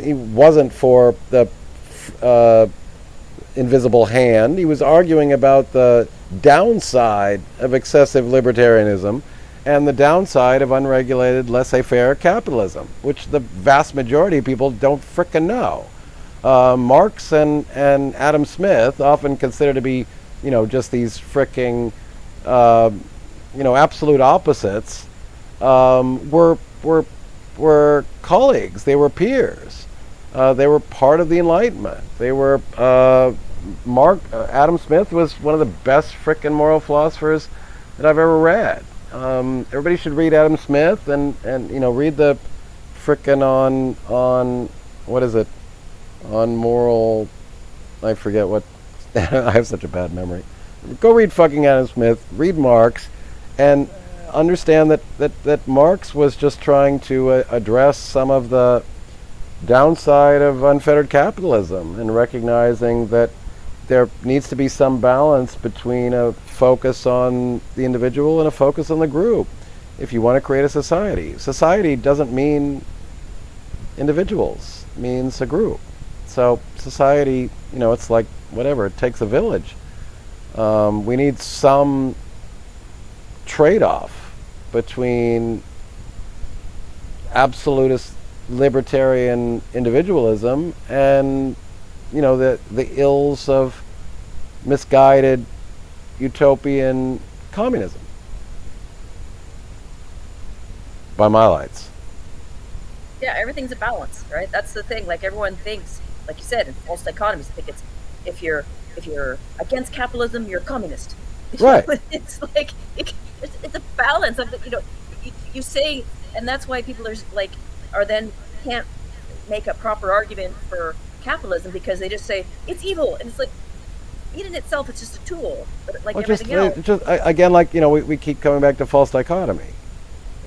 Speaker 1: He wasn't for the invisible hand. He was arguing about the downside of excessive libertarianism and the downside of unregulated, laissez-faire capitalism, which the vast majority of people don't frickin' know. Marx and Adam Smith, often considered to be, just these fricking, absolute opposites, were colleagues. They were peers. They were part of the Enlightenment. They were Adam Smith was one of the best frickin' moral philosophers that I've ever read. Everybody should read Adam Smith and read the frickin' on what is it? On moral, I forget what. I have such a bad memory. Go read fucking Adam Smith. Read Marx, and understand that Marx was just trying to address some of the downside of unfettered capitalism, and recognizing that there needs to be some balance between a focus on the individual and a focus on the group if you want to create a society. Society doesn't mean individuals, it means a group. So society, it's like whatever, it takes a village. We need some trade-off between absolutist libertarian individualism and the ills of misguided utopian communism. By my lights.
Speaker 3: Yeah, everything's a balance, right? That's the thing. Like, everyone thinks, like you said, in false dichotomies, I think it's if you're against capitalism, you're a communist.
Speaker 1: Right.
Speaker 3: It's like it's a balance of you say, and that's why people are then can't make a proper argument for capitalism, because they just say it's evil, and it's like, it in itself, it's just a tool, but like everything else.
Speaker 1: Again, we keep coming back to false dichotomy.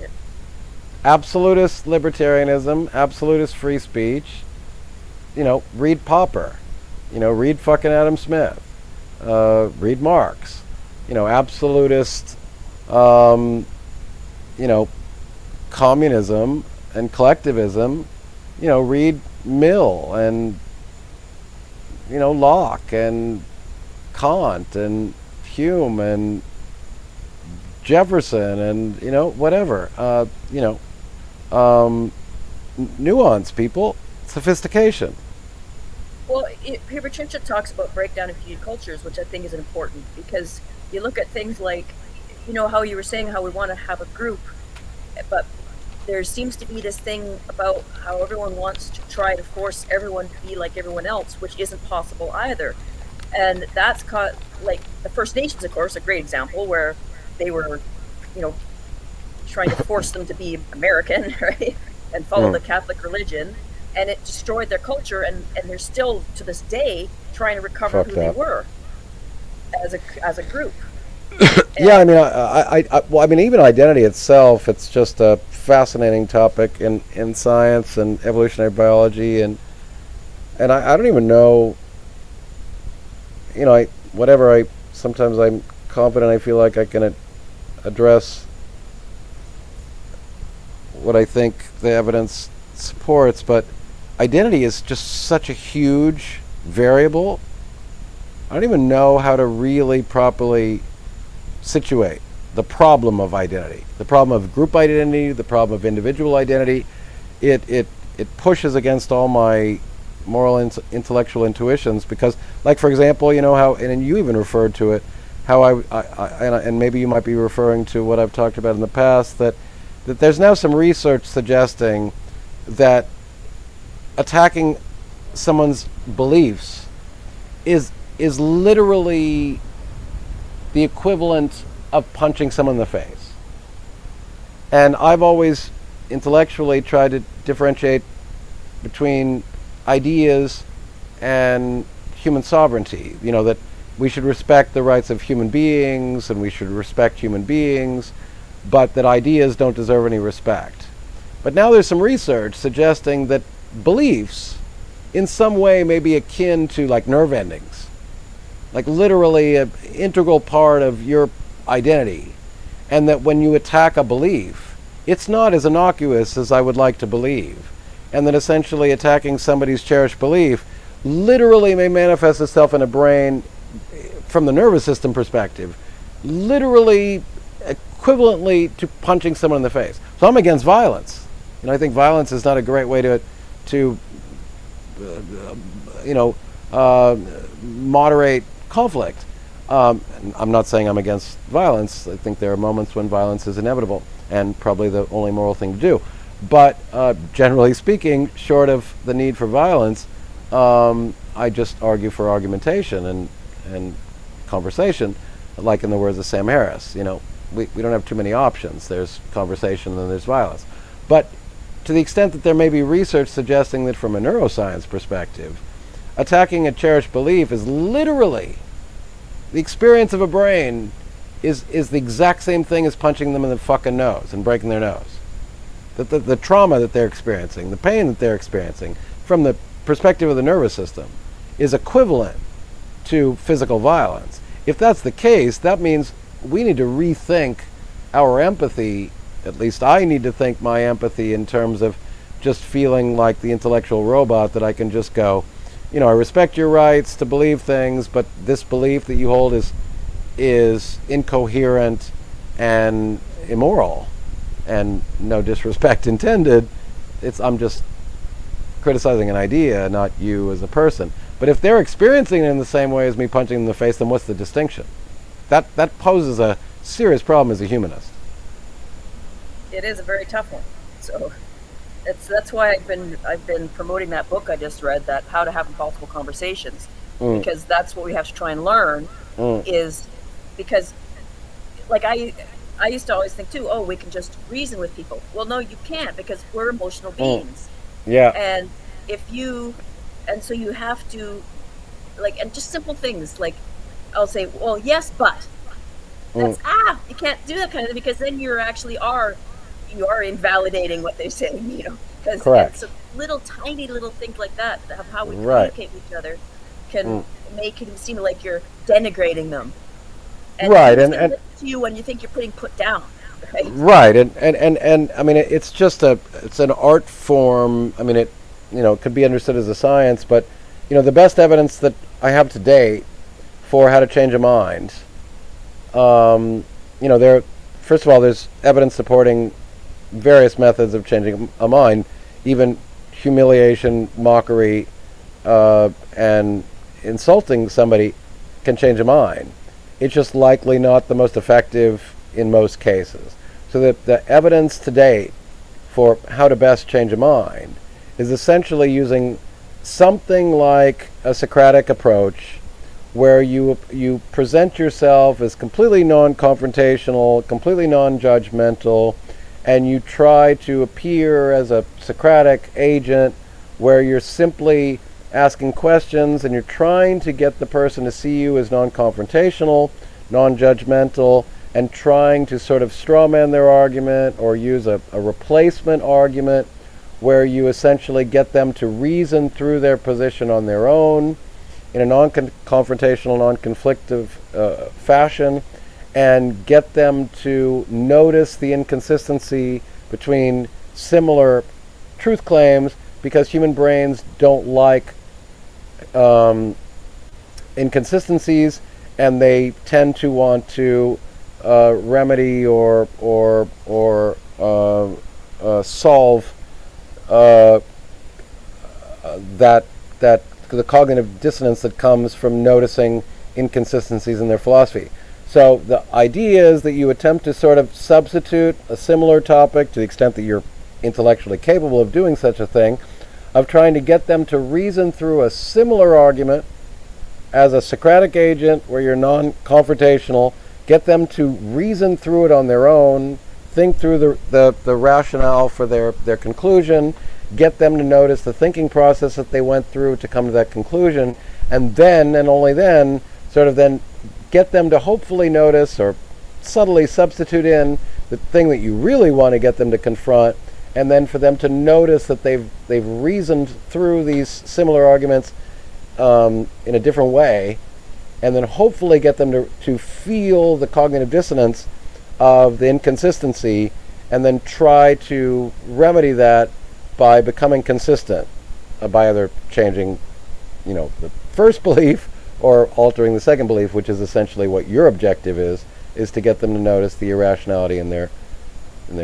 Speaker 3: Yeah.
Speaker 1: Absolutist libertarianism, absolutist free speech. Read Popper. Read fucking Adam Smith. Read Marx. Absolutist, communism and collectivism. Read Mill and Locke and Kant and Hume and Jefferson and whatever. Nuance, people, sophistication.
Speaker 3: Well, Hiberchincha talks about breakdown of feudal cultures, which I think is important, because you look at things like, how you were saying how we want to have a group, but there seems to be this thing about how everyone wants to try to force everyone to be like everyone else, which isn't possible either. And that's like the First Nations, of course, a great example where they were, trying to force them to be American, right, and follow the Catholic religion, and it destroyed their culture, and they're still to this day trying to recover who they were as a group.
Speaker 1: Yeah, I mean, well, I mean, even identity itself, it's just a fascinating topic in science and evolutionary biology, and I don't even know, sometimes I'm confident I feel like I can address what I think the evidence supports, but identity is just such a huge variable. I don't even know how to really properly situate the problem of identity, the problem of group identity, the problem of individual identity. It pushes against all my moral intellectual intuitions, because, like, for example, how, and you even referred to it, how and maybe you might be referring to what I've talked about in the past, that there's now some research suggesting that attacking someone's beliefs is literally the equivalent of punching someone in the face. And I've always intellectually tried to differentiate between ideas and human sovereignty. That we should respect the rights of human beings, and we should respect human beings, but that ideas don't deserve any respect. But now there's some research suggesting that beliefs in some way may be akin to, like, nerve endings, like literally an integral part of your identity, and that when you attack a belief, it's not as innocuous as I would like to believe, and that essentially attacking somebody's cherished belief literally may manifest itself in a brain, from the nervous system perspective, literally equivalently to punching someone in the face. So I'm against violence. I think violence is not a great way to moderate conflict. I'm not saying I'm against violence. I think there are moments when violence is inevitable and probably the only moral thing to do. But generally speaking, short of the need for violence, I just argue for argumentation and conversation, like in the words of Sam Harris. We don't have too many options. There's conversation and there's violence. But to the extent that there may be research suggesting that from a neuroscience perspective, attacking a cherished belief is literally the experience of a brain is the exact same thing as punching them in the fucking nose and breaking their nose. That the trauma that they're experiencing, the pain that they're experiencing, from the perspective of the nervous system, is equivalent to physical violence. If that's the case, that means we need to rethink our empathy. At least I need to think my empathy in terms of just feeling like the intellectual robot that I can just go, I respect your rights to believe things, but this belief that you hold is incoherent and immoral, and no disrespect intended. I'm just criticizing an idea, not you as a person. But if they're experiencing it in the same way as me punching them in the face, then what's the distinction? That poses a serious problem as a humanist.
Speaker 3: It is a very tough one. So that's why I've been promoting that book I just read, that How to Have Multiple Conversations, because that's what we have to try and learn. Is because, like, I used to always think too, we can just reason with people. Well, no, you can't, because we're emotional beings.
Speaker 1: Yeah.
Speaker 3: And so you have to, like, and just simple things like, I'll say, well, yes, but that's you can't do that kind of thing, because then you are invalidating what they're saying, because
Speaker 1: correct.
Speaker 3: So little tiny little things like that of how we communicate with each other can make it seem like you're denigrating them. And
Speaker 1: right,
Speaker 3: and to you when you think you're put down. Right.
Speaker 1: Right, and I mean, it's just it's an art form. I mean, it could be understood as a science, but the best evidence that I have to date for how to change a mind, first of all, there's evidence supporting various methods of changing a mind, even humiliation, mockery, and insulting somebody can change a mind. It's just likely not the most effective in most cases. So that the evidence to date for how to best change a mind is essentially using something like a Socratic approach, where you present yourself as completely non-confrontational, completely non-judgmental, and you try to appear as a Socratic agent where you're simply asking questions and you're trying to get the person to see you as non-confrontational, non-judgmental, and trying to sort of strawman their argument or use a replacement argument where you essentially get them to reason through their position on their own in a non-confrontational, non-conflictive fashion, and get them to notice the inconsistency between similar truth claims, because human brains don't like inconsistencies, and they tend to want to remedy or solve that the cognitive dissonance that comes from noticing inconsistencies in their philosophy. So the idea is that you attempt to sort of substitute a similar topic, to the extent that you're intellectually capable of doing such a thing, of trying to get them to reason through a similar argument as a Socratic agent where you're non-confrontational, get them to reason through it on their own, think through the rationale for their conclusion, get them to notice the thinking process that they went through to come to that conclusion, and then, and only then, sort of then get them to hopefully notice or subtly substitute in the thing that you really want to get them to confront, and then for them to notice that they've reasoned through these similar arguments in a different way, and then hopefully get them to feel the cognitive dissonance of the inconsistency, and then try to remedy that by becoming consistent, by either changing, the first belief or altering the second belief, which is essentially what your objective is to get them to notice the irrationality in their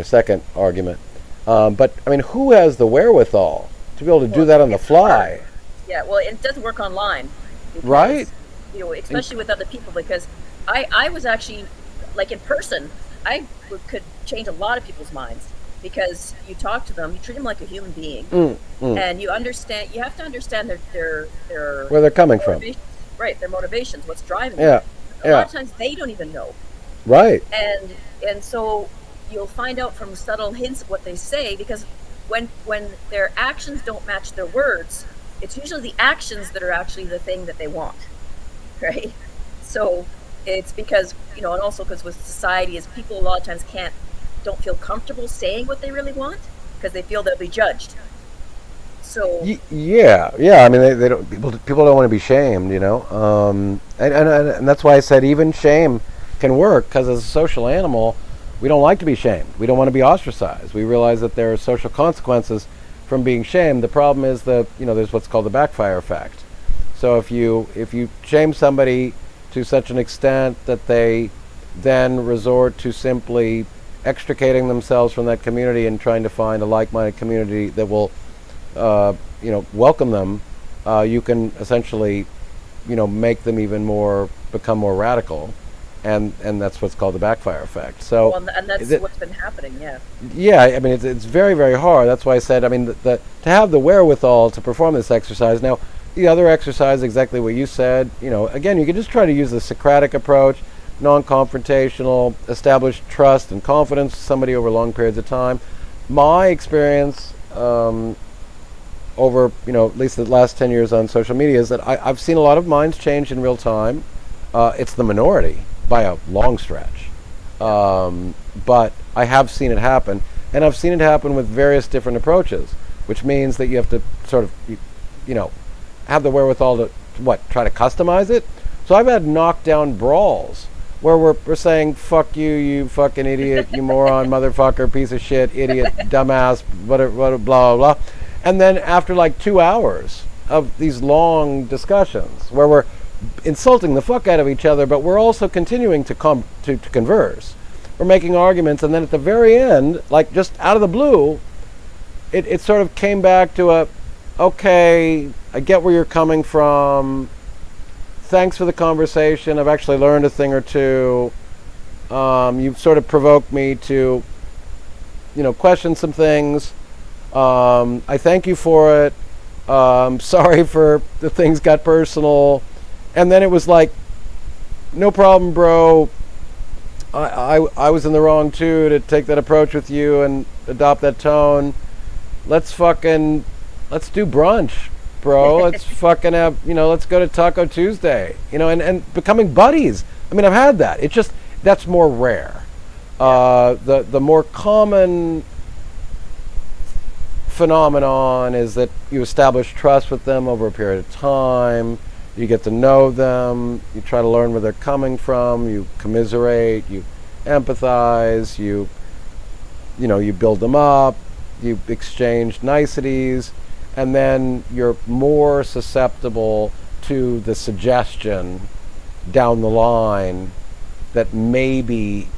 Speaker 1: second argument. But I mean, who has the wherewithal to be able to do that on the fly?
Speaker 3: Hard. Yeah, well, it doesn't work online, because,
Speaker 1: right?
Speaker 3: Especially with other people, because I was actually, like, in person, I could change a lot of people's minds, because you talk to them, you treat them like a human being, and you have to understand their
Speaker 1: where they're coming from,
Speaker 3: right? Their motivations, what's driving them. A lot of times they don't even know,
Speaker 1: right?
Speaker 3: And so you'll find out from subtle hints of what they say, because when their actions don't match their words, it's usually the actions that are actually the thing that they want, right? So it's because, and also because with society, is people a lot of times don't feel comfortable saying what they really want, because they feel they'll be judged. So
Speaker 1: yeah. I mean, they don't. People don't want to be shamed, and that's why I said even shame can work, because as a social animal, we don't like to be shamed. We don't want to be ostracized. We realize that there are social consequences from being shamed. The problem is there's what's called the backfire effect. So if you shame somebody to such an extent that they then resort to simply extricating themselves from that community and trying to find a like-minded community that will welcome them, you can essentially make them become more radical, and that's what's called the backfire effect. So
Speaker 3: and that's what's been happening.
Speaker 1: I mean, it's very, very hard. That's why I said, I mean, to have the wherewithal to perform this exercise. Now, the other exercise, exactly what you said, again, you can just try to use the Socratic approach, non-confrontational, establish trust and confidence with somebody over long periods of time. My experience over, at least the last 10 years on social media is that I've seen a lot of minds change in real time. It's the minority by a long stretch. But I have seen it happen, and I've seen it happen with various different approaches, which means that you have to sort of, have the wherewithal to, try to customize it. So I've had knockdown brawls where we're saying, fuck you, you fucking idiot, you moron, motherfucker, piece of shit, idiot, dumbass, whatever, blah, blah, blah. And then after like 2 hours of these long discussions where we're insulting the fuck out of each other, but we're also continuing to converse. We're making arguments, and then at the very end, like just out of the blue, it sort of came back to okay, I get where you're coming from. Thanks for the conversation. I've actually learned a thing or two. You've sort of provoked me to, question some things. I thank you for it. Sorry for the things got personal. And then it was like, no problem, bro. I was in the wrong too to take that approach with you and adopt that tone. Let's do brunch, bro. Let's fucking have, let's go to Taco Tuesday, and becoming buddies. I mean, I've had that. It's just, that's more rare. The more common phenomenon is that you establish trust with them over a period of time. You get to know them. You try to learn where they're coming from. You commiserate. You empathize. You build them up. You exchange niceties, and then you're more susceptible to the suggestion down the line that maybe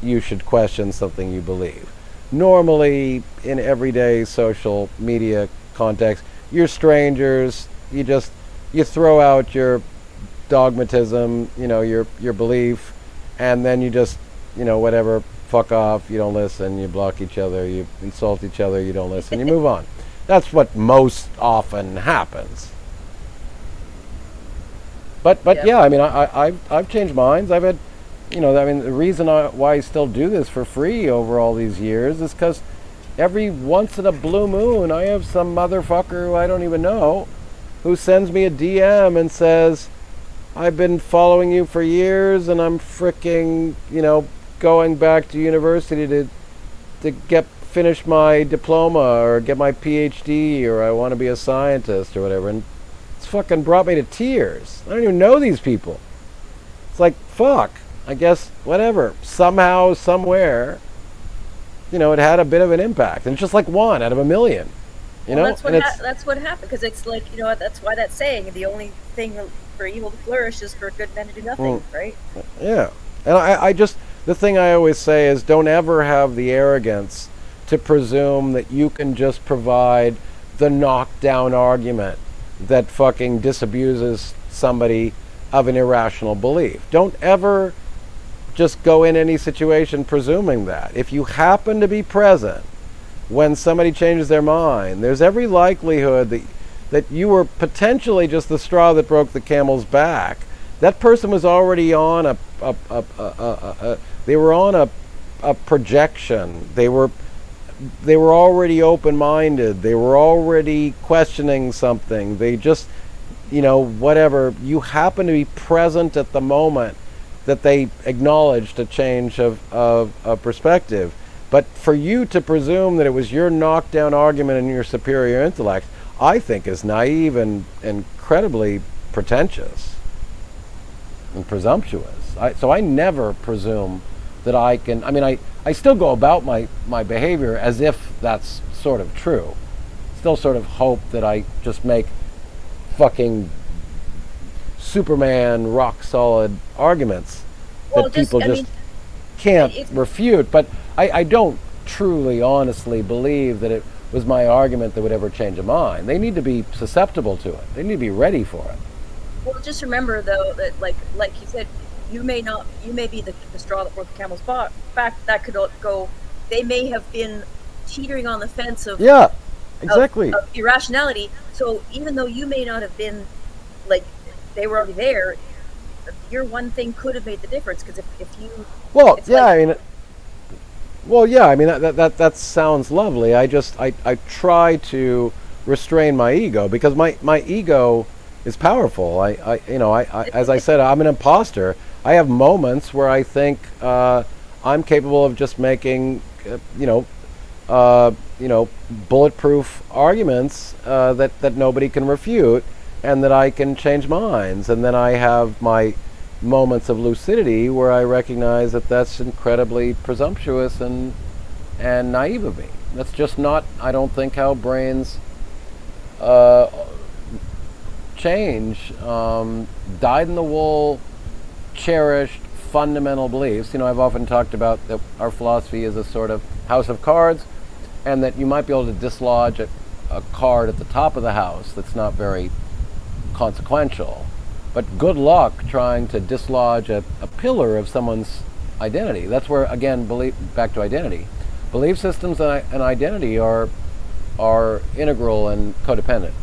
Speaker 1: you should question something you believe. Normally, in everyday social media context, you're strangers. You throw out your dogmatism, your belief, and then you just, whatever, fuck off, you don't listen, you block each other, you insult each other, you don't listen, you move on. That's what most often happens. But yeah, I mean, I've changed minds. I've had, the reason why I still do this for free over all these years is because every once in a blue moon, I have some motherfucker who I don't even know who sends me a DM and says, I've been following you for years and I'm freaking, going back to university to finish my diploma or get my PhD, or I want to be a scientist or whatever. And it's fucking brought me to tears. I don't even know these people. It's like, fuck, I guess, whatever. Somehow, somewhere, it had a bit of an impact. And it's just like one out of a million.
Speaker 3: That's what happened, because it's like, that's why that saying, the only thing for evil to flourish is for good men to do nothing, right?
Speaker 1: Yeah. And I just, the thing I always say is, don't ever have the arrogance to presume that you can just provide the knockdown argument that fucking disabuses somebody of an irrational belief. Don't ever just go in any situation presuming that. If you happen to be present when somebody changes their mind, there's every likelihood that you were potentially just the straw that broke the camel's back. That person was already on a projection. They were already open-minded. They were already questioning something. They just, whatever. You happen to be present at the moment that they acknowledged a change of perspective. But for you to presume that it was your knockdown argument and your superior intellect, I think is naive and incredibly pretentious and presumptuous. So I never presume that I can, I still go about my behavior as if that's sort of true. Still sort of hope that I just make fucking Superman rock solid arguments that people can't refute. But I don't truly, honestly believe that it was my argument that would ever change a mind. They need to be susceptible to it. They need to be ready for it.
Speaker 3: Well, just remember though that like you said, you may be the straw that broke the camel's back. That could go. They may have been teetering on the fence of
Speaker 1: exactly
Speaker 3: of irrationality. So even though you may not have been like they were already there, your one thing could have made the difference. Because if you
Speaker 1: that sounds lovely. I try to restrain my ego because my ego is powerful. I as I said, I'm an imposter. I have moments where I think I'm capable of just making bulletproof arguments that nobody can refute, and that I can change minds. And then I have my moments of lucidity where I recognize that that's incredibly presumptuous and naive of me. That's just not, I don't think, how brains change. Dyed-in-the-wool, cherished fundamental beliefs. I've often talked about that our philosophy is a sort of house of cards, and that you might be able to dislodge a card at the top of the house that's not very consequential. But good luck trying to dislodge a pillar of someone's identity. That's where, again, back to identity. Belief systems and identity are integral and codependent.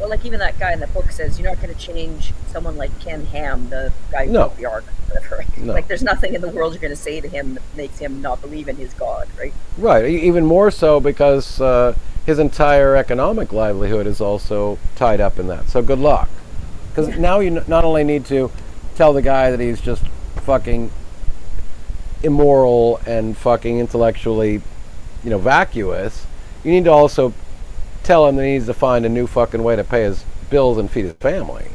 Speaker 3: Well, like even that guy in the book says, you're not going to change someone like Ken Ham, the guy who
Speaker 1: No.
Speaker 3: wrote the Ark, whatever.
Speaker 1: No.
Speaker 3: Like, there's nothing in the world you're going to say to him that makes him not believe in his God, right?
Speaker 1: Right. Even more so because his entire economic livelihood is also tied up in that. So good luck. Because now you not only need to tell the guy that he's just fucking immoral and fucking intellectually, vacuous, you need to also tell him that he needs to find a new fucking way to pay his bills and feed his family.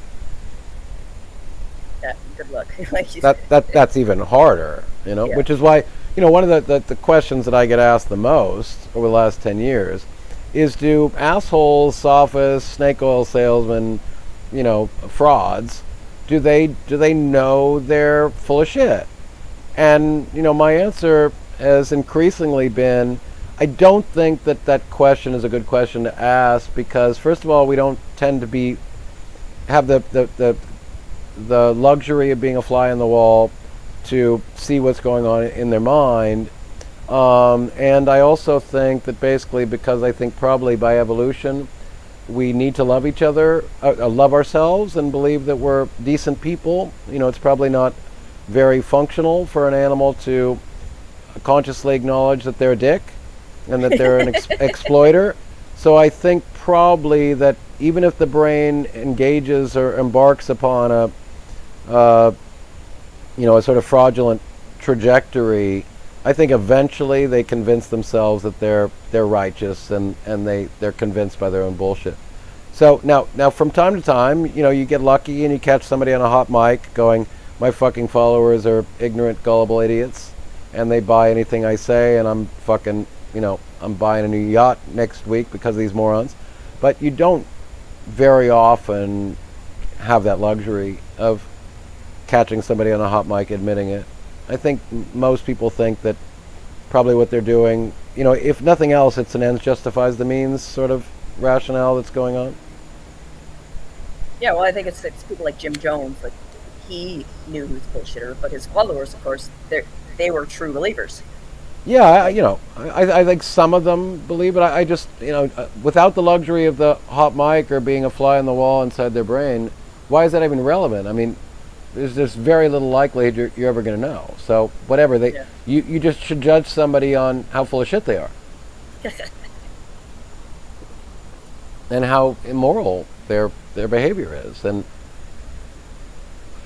Speaker 3: Yeah, good luck. Like you said.
Speaker 1: That's even harder,
Speaker 3: Yeah.
Speaker 1: which is why, one of the questions that I get asked the most over the last 10 years is, do assholes, sophists, snake oil salesmen, frauds, do they know they're full of shit? And, my answer has increasingly been, I don't think that question is a good question to ask, because first of all, we don't tend to have the luxury of being a fly on the wall to see what's going on in their mind. And I also think that basically, because I think probably by evolution, we need to love each other, love ourselves, and believe that we're decent people. It's probably not very functional for an animal to consciously acknowledge that they're a dick and that they're an exploiter. So I think probably that even if the brain engages or embarks upon a sort of fraudulent trajectory, I think eventually they convince themselves that they're righteous, and they're convinced by their own bullshit. So now from time to time, you get lucky and you catch somebody on a hot mic going, my fucking followers are ignorant, gullible idiots, and they buy anything I say, and I'm fucking, I'm buying a new yacht next week because of these morons. But you don't very often have that luxury of catching somebody on a hot mic admitting it. I think most people think that probably what they're doing, if nothing else, it's an ends justifies the means sort of rationale that's going on.
Speaker 3: Yeah, well, I think it's people like Jim Jones. Like, he knew he was a bullshitter, but his followers, of course, they were true believers.
Speaker 1: Yeah, I think some of them believe it. I just, without the luxury of the hot mic or being a fly on the wall inside their brain, why is that even relevant? I mean, there's very little likelihood you're ever going to know. So whatever, you just should judge somebody on how full of shit they are and how immoral their behavior is. And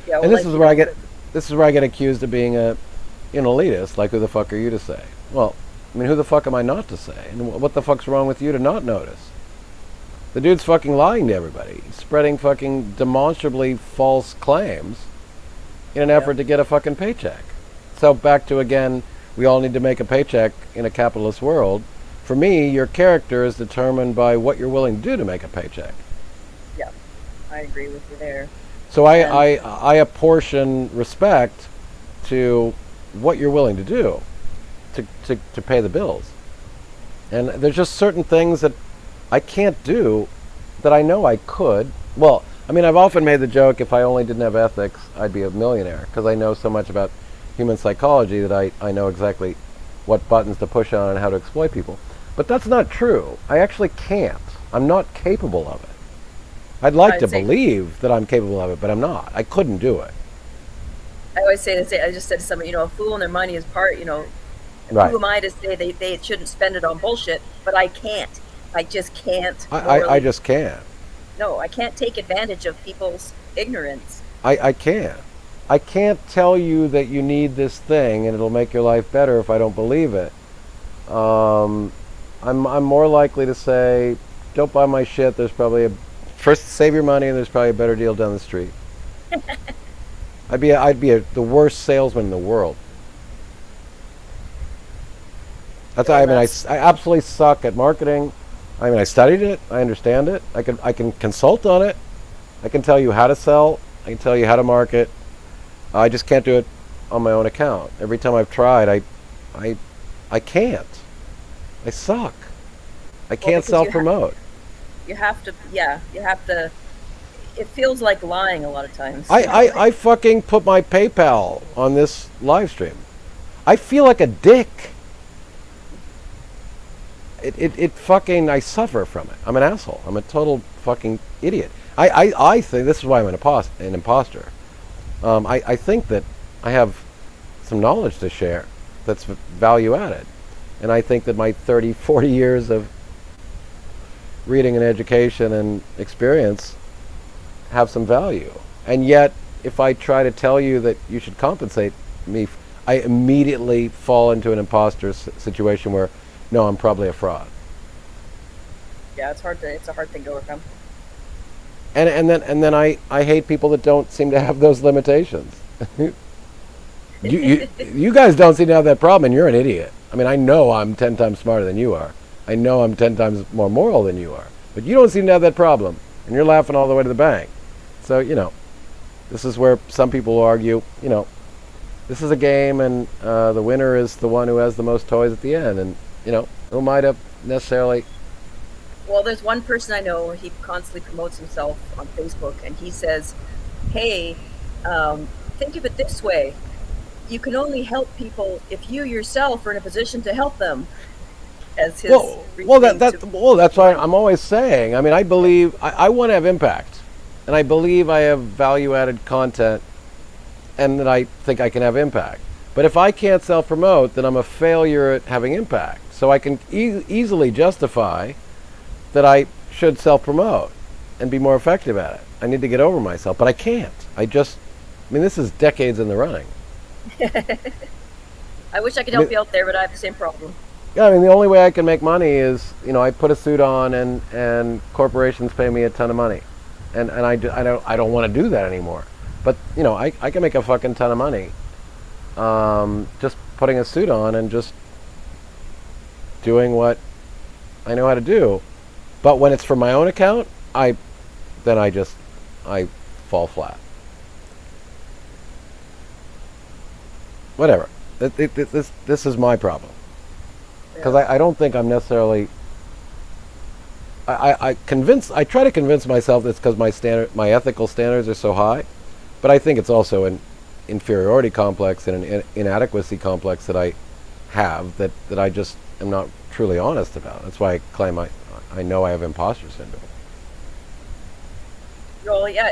Speaker 3: Yeah, well,
Speaker 1: and this
Speaker 3: like,
Speaker 1: is where I get accused of being an elitist. Like, who the fuck are you to say? Well, I mean, who the fuck am I not to say? And what the fuck's wrong with you to not notice? The dude's fucking lying to everybody, spreading fucking demonstrably false claims in an effort to get a fucking paycheck. So back to, again, we all need to make a paycheck in a capitalist world. For me, your character is determined by what you're willing to do to make a paycheck.
Speaker 3: Yeah, I agree with you there.
Speaker 1: So I apportion respect to what you're willing to do to pay the bills. And there's just certain things that I can't do that I know I could. Well, I mean, I've often made the joke, if I only didn't have ethics, I'd be a millionaire, because I know so much about human psychology that I know exactly what buttons to push on and how to exploit people. But that's not true. I actually can't. I'm not capable of it. I'd like to believe that I'm capable of it, but I'm not. I couldn't do it.
Speaker 3: I always say this. I just said to somebody, a fool and their money is part.
Speaker 1: Right.
Speaker 3: Who am I to say they shouldn't spend it on bullshit? But I can't. I just can't.
Speaker 1: I just can't.
Speaker 3: No, I can't take advantage of people's ignorance.
Speaker 1: I can't. I can't tell you that you need this thing and it'll make your life better if I don't believe it. I'm more likely to say, don't buy my shit. There's probably first save your money, and there's probably a better deal down the street. I'd be the worst salesman in the world. That's I absolutely suck at marketing. I mean, I studied it. I understand it. I can consult on it. I can tell you how to sell. I can tell you how to market. I just can't do it on my own account. Every time I've tried, I can't. I suck. I can't self-promote.
Speaker 3: You have to. It feels like lying a lot of times.
Speaker 1: I fucking put my PayPal on this live stream. I feel like a dick. it fucking, I suffer from it. I'm an asshole. I'm a total fucking idiot. I think this is why I'm an imposter. I think that I have some knowledge to share that's value added. And I think that my 30, 40 years of reading and education and experience have some value. And yet, if I try to tell you that you should compensate me, I immediately fall into an imposter situation where, no, I'm probably a fraud.
Speaker 3: Yeah, it's a hard thing to overcome.
Speaker 1: And then I hate people that don't seem to have those limitations. you guys don't seem to have that problem, and you're an idiot. I mean, I know I'm 10 times smarter than you are. I know I'm 10 times more moral than you are. But you don't seem to have that problem, and you're laughing all the way to the bank. So, this is where some people argue, this is a game, and the winner is the one who has the most toys at the end. And, who might have necessarily...
Speaker 3: Well, there's one person I know, he constantly promotes himself on Facebook, and he says, hey, think of it this way. You can only help people if you yourself are in a position to help them. As his
Speaker 1: that's why I'm always saying. I mean, I believe I want to have impact, and I believe I have value-added content, and that I think I can have impact. But if I can't self-promote, then I'm a failure at having impact. So I can easily justify that I should self-promote and be more effective at it. I need to get over myself, but I can't. This is decades in the running.
Speaker 3: I wish I could help you out there, but I have the same problem.
Speaker 1: Yeah, the only way I can make money is, I put a suit on and corporations pay me a ton of money. And I don't want to do that anymore. But, I can make a fucking ton of money just putting a suit on and just doing what I know how to do. But when it's for my own account, I fall flat. Whatever. This is my problem. Because I don't think I'm necessarily... I try to convince myself that's because my ethical standards are so high, but I think it's also an inferiority complex and an inadequacy complex that I have that I just am not truly honest about. That's why I claim I know I have imposter syndrome.
Speaker 3: Well, yeah,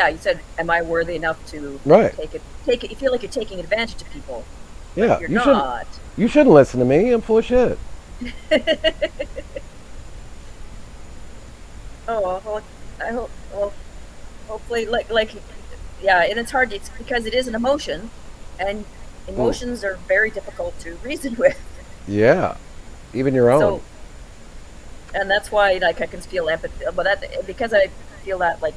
Speaker 3: you said, am I worthy enough to take it? You feel like you're taking advantage of people.
Speaker 1: Yeah,
Speaker 3: you're not.
Speaker 1: You shouldn't listen to me. I'm full of shit.
Speaker 3: I hope. Well, hopefully, yeah, and it's hard. It's because it is an emotion, and emotions are very difficult to reason with.
Speaker 1: Yeah, even your own.
Speaker 3: So, and that's why, I can feel empathy. But because I feel that, you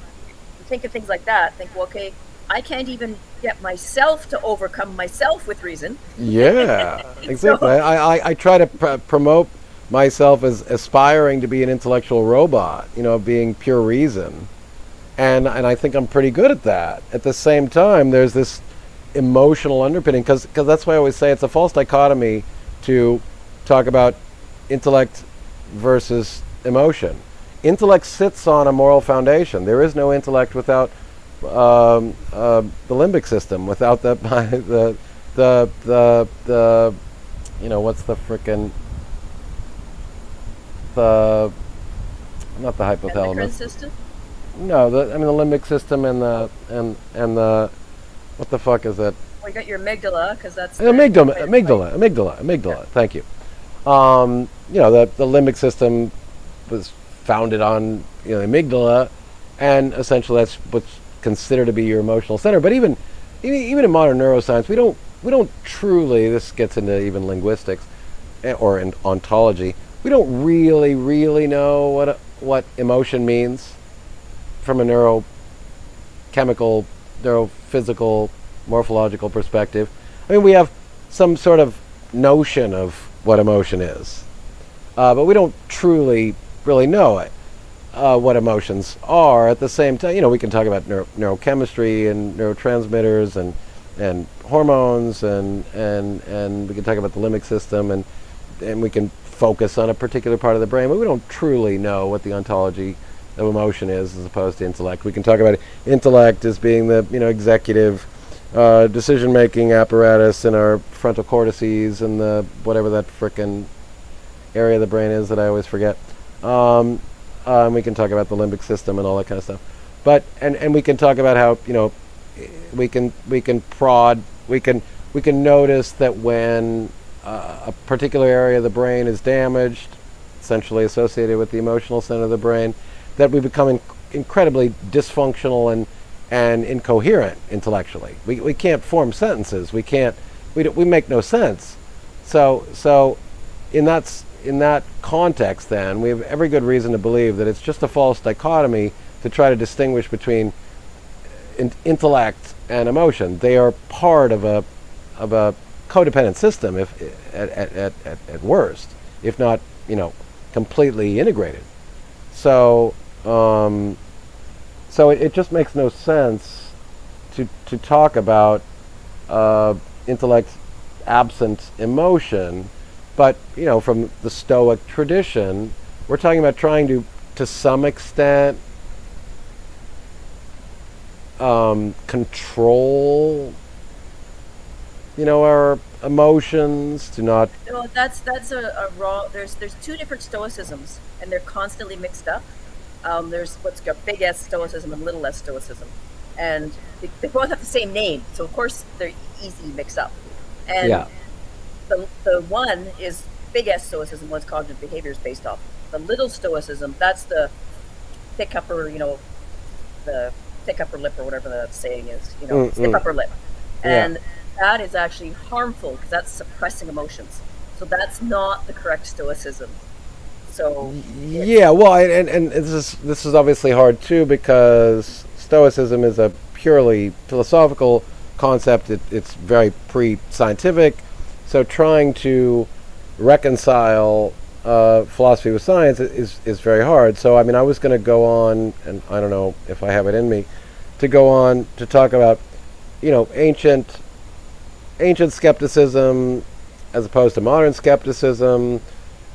Speaker 3: think of things like that, think, well, okay, I can't even get myself to overcome myself with reason.
Speaker 1: Yeah, exactly. I try to promote myself as aspiring to be an intellectual robot, being pure reason. And I think I'm pretty good at that. At the same time, there's this emotional underpinning, because that's why I always say it's a false dichotomy to talk about intellect versus emotion. Intellect sits on a moral foundation. There is no intellect without the limbic system, without the what's the frickin' not the hypothalamus.
Speaker 3: Endocrine system?
Speaker 1: No, the limbic system and the what the fuck is that?
Speaker 3: Well, you got your amygdala, because that's
Speaker 1: amygdala. Thank you. The limbic system was founded on the amygdala, and essentially that's what's considered to be your emotional center. But even in modern neuroscience, we don't truly. This gets into even linguistics or in ontology. We don't really know what emotion means from a neurochemical, neurophysical, morphological perspective. We have some sort of notion of what emotion is, but we don't truly really know it. What emotions are. At the same time, we can talk about neurochemistry and neurotransmitters and hormones and we can talk about the limbic system and we can focus on a particular part of the brain, but we don't truly know what the ontology of emotion is as opposed to intellect. We can talk about intellect as being the executive decision-making apparatus in our frontal cortices and the whatever that frickin' area of the brain is that I always forget. We can talk about the limbic system and all that kind of stuff. But and we can talk about how, we can notice that when a particular area of the brain is damaged, essentially associated with the emotional center of the brain, that we become incredibly dysfunctional and incoherent intellectually. We can't form sentences. We make no sense. So in that context, then we have every good reason to believe that it's just a false dichotomy to try to distinguish between intellect and emotion. They are part of a codependent system, if at worst, if not completely integrated. So it just makes no sense to talk about intellect absent emotion. But from the Stoic tradition, we're talking about trying to some extent, control, our emotions, to not.
Speaker 3: No, that's a wrong. There's two different stoicisms, and they're constantly mixed up. There's what's got big S stoicism and little s stoicism, and they both have the same name, so of course they're easy mixed up. And
Speaker 1: Yeah.
Speaker 3: the one is big S stoicism, what's cognitive behaviors based off. The little stoicism, that's the thick upper, the thick upper lip, or whatever the saying is, stiff upper lip. And that is actually harmful because that's suppressing emotions. So that's not the correct stoicism. So
Speaker 1: Yeah, well, and this is obviously hard too, because Stoicism is a purely philosophical concept. It's very pre-scientific. So trying to reconcile philosophy with science is very hard. So I was going to go on, and I don't know if I have it in me, to go on to talk about ancient skepticism as opposed to modern skepticism,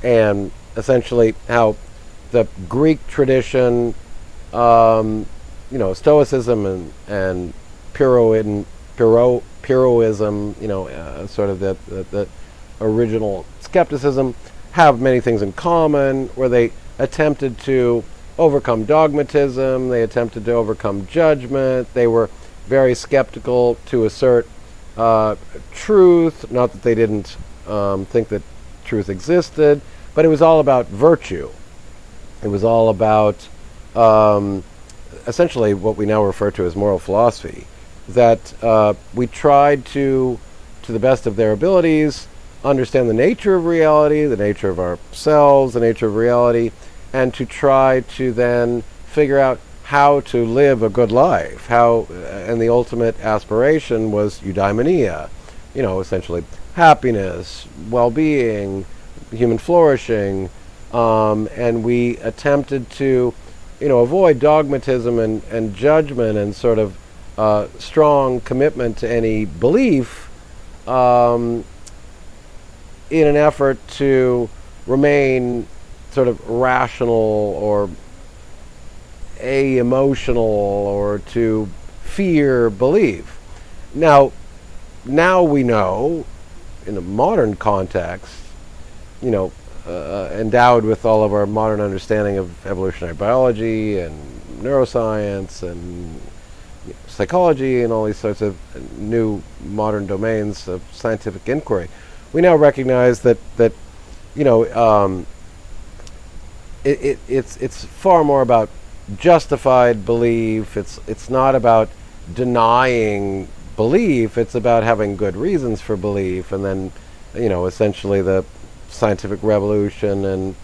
Speaker 1: and essentially how the Greek tradition, Stoicism and Pyrrhoism, sort of the original skepticism, have many things in common, where they attempted to overcome dogmatism, they attempted to overcome judgment, they were very skeptical to assert truth, not that they didn't think that truth existed, but it was all about virtue. It was all about essentially what we now refer to as moral philosophy, that we tried to the best of their abilities, understand the nature of reality, the nature of ourselves, the nature of reality, and to try to then figure out how to live a good life. And the ultimate aspiration was eudaimonia, essentially happiness, well-being, human flourishing, and we attempted to, avoid dogmatism and judgment and sort of strong commitment to any belief, in an effort to remain sort of rational or emotional, or to fear belief. Now we know, in a modern context, endowed with all of our modern understanding of evolutionary biology and neuroscience and psychology and all these sorts of new modern domains of scientific inquiry, we now recognize that it's far more about justified belief. It's not about denying belief. It's about having good reasons for belief, and then essentially the scientific revolution and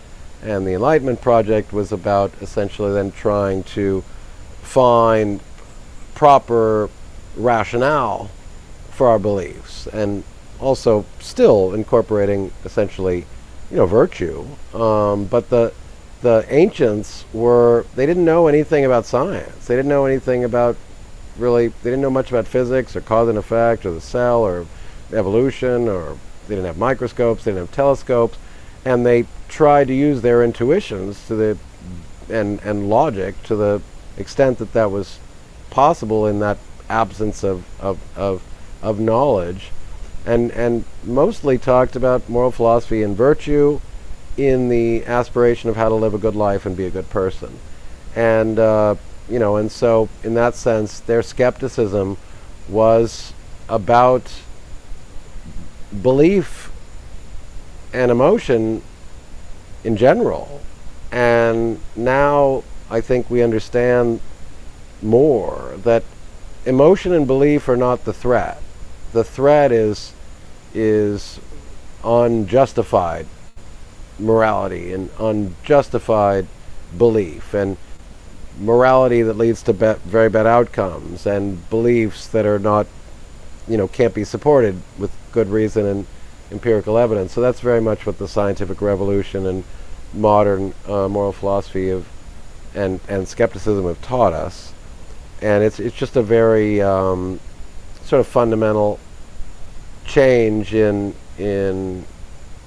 Speaker 1: the Enlightenment project was about essentially then trying to find proper rationale for our beliefs, and also still incorporating essentially virtue. But the ancients they didn't know anything about science. They didn't know anything about they didn't know much about physics or cause and effect or the cell or evolution, or they didn't have microscopes, they didn't have telescopes, and they tried to use their intuitions and logic to the extent that was possible in that absence of knowledge, and mostly talked about moral philosophy and virtue, in the aspiration of how to live a good life and be a good person. And, and so in that sense, their skepticism was about belief and emotion in general. And now I think we understand more that emotion and belief are not the threat. The threat is unjustified morality and unjustified belief, and morality that leads to very bad outcomes, and beliefs that are not, can't be supported with good reason and empirical evidence. So that's very much what the scientific revolution and modern moral philosophy and skepticism have taught us. And it's just a very sort of fundamental change in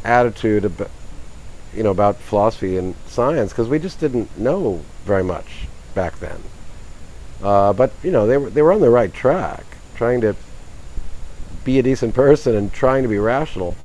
Speaker 1: attitude about philosophy and science, because we just didn't know very much back then. But they were on the right track, trying to be a decent person and trying to be rational.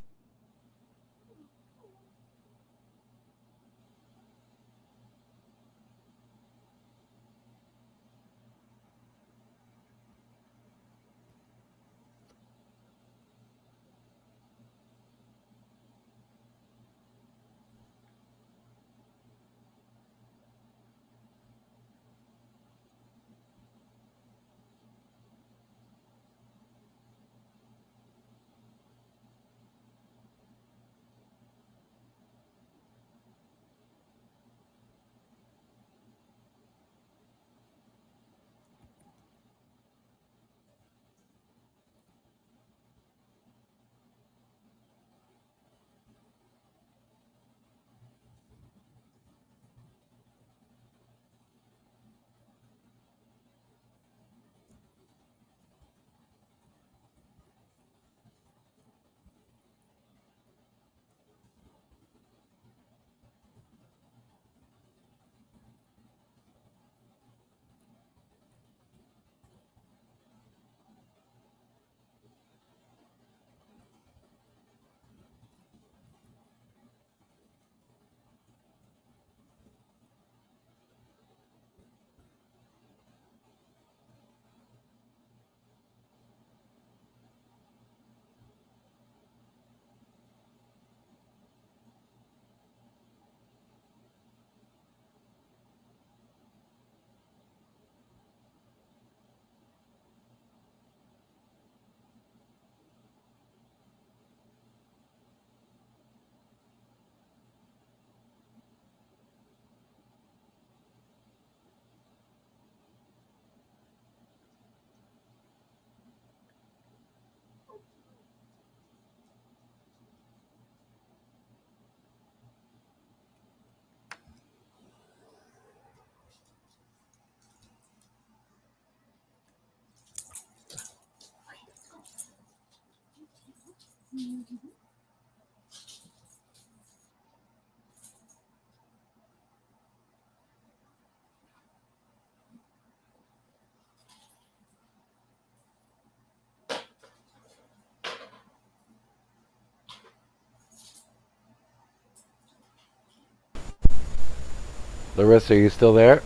Speaker 1: Larissa, are you still there?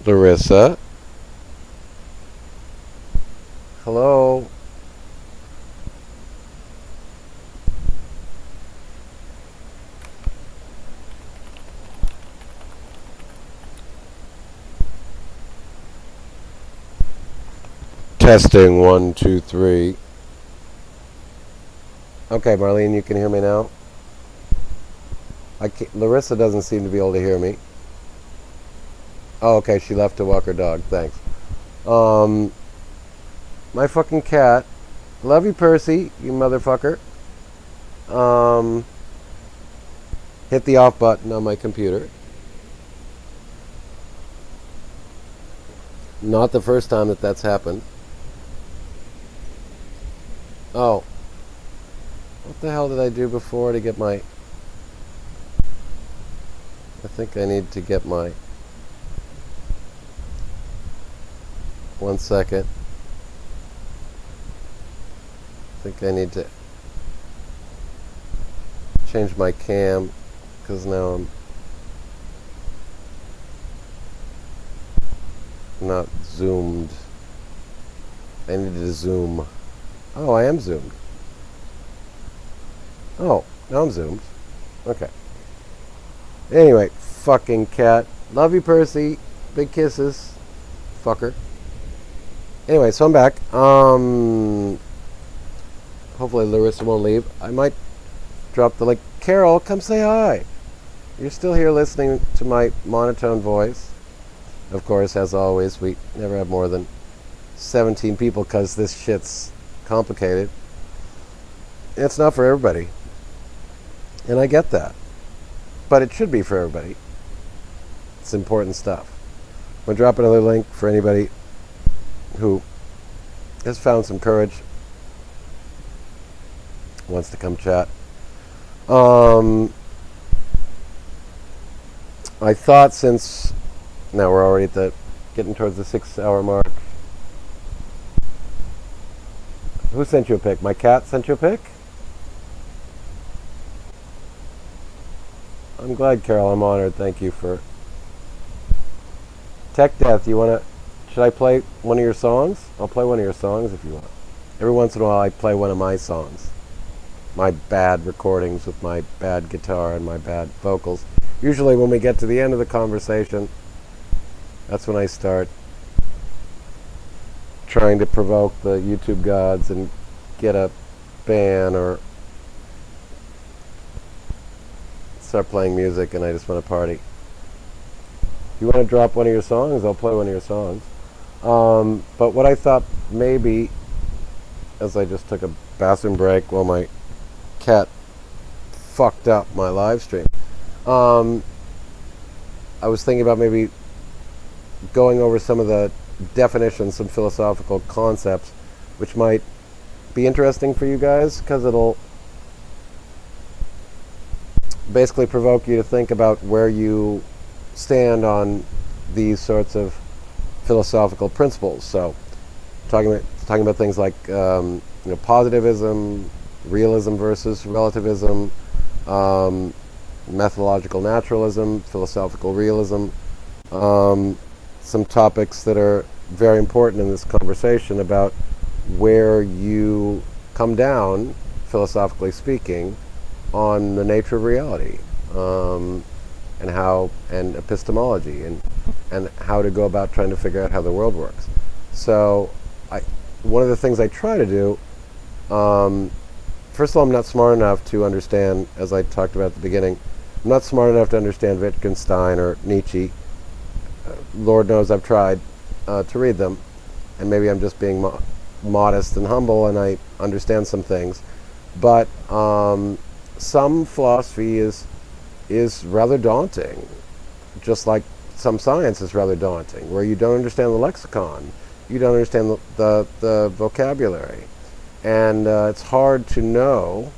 Speaker 1: Larissa? Hello? Testing 1, 2, 3. Okay, Marlene, you can hear me now? Larissa doesn't seem to be able to hear me. Oh, okay, she left to walk her dog. Thanks. My fucking cat. Love you, Percy, you motherfucker. Hit the off button on my computer. Not the first time that's happened. Oh. What the hell did I do before to get my... I think I need to get my... 1 second. think I need to change my cam because now I'm not zoomed. I need to zoom. Oh, I am zoomed. Oh, now I'm zoomed. Okay. Anyway, fucking cat. Love you, Percy. Big kisses. Fucker. Anyway, so I'm back. Hopefully Larissa won't leave. I might drop the link. Carol, come say hi. You're still here listening to my monotone voice. Of course, as always, we never have more than 17 people because this shit's complicated. It's not for everybody. And I get that. But it should be for everybody. It's important stuff. I'm going to drop another link for anybody who has found some courage, wants to come chat. I thought since now we're already at getting towards the 6-hour mark. Who sent you a pic? My cat sent you a pic? I'm glad, Carol. I'm honored. Thank you for Tech Death. You want to? Should I play one of your songs? I'll play one of your songs if you want. Every once in a while, I play one of my songs. My bad recordings with my bad guitar and my bad vocals. Usually when we get to the end of the conversation, that's when I start trying to provoke the YouTube gods and get a ban or start playing music, and I just want to party. If you want to drop one of your songs, I'll play one of your songs. But what I thought maybe, as I just took a bathroom break while my cat fucked up my live stream, I was thinking about maybe going over some of the definitions, some philosophical concepts, which might be interesting for you guys, because it'll basically provoke you to think about where you stand on these sorts of philosophical principles. So, talking about things like positivism, realism versus relativism, methodological naturalism, philosophical realism, some topics that are very important in this conversation about where you come down, philosophically speaking, on the nature of reality, and epistemology, and how to go about trying to figure out how the world works. So, one of the things I try to do, first of all, I'm not smart enough to understand, as I talked about at the beginning, I'm not smart enough to understand Wittgenstein or Nietzsche. Lord knows I've tried to read them, and maybe I'm just being modest and humble, and I understand some things. But some philosophy is rather daunting, just like some science is rather daunting, where you don't understand the lexicon, you don't understand the vocabulary, and it's hard to know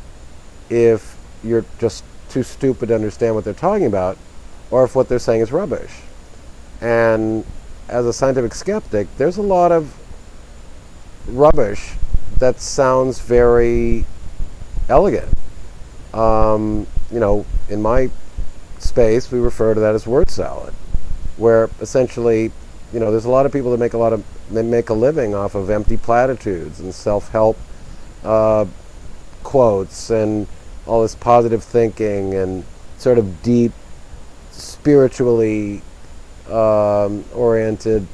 Speaker 1: if you're just too stupid to understand what they're talking about, or if what they're saying is rubbish. And as a scientific skeptic, there's a lot of rubbish that sounds very elegant. In my space, we refer to that as word salad, where essentially, there's a lot of people that make a living off of empty platitudes and self-help quotes and all this positive thinking and sort of deep, spiritually oriented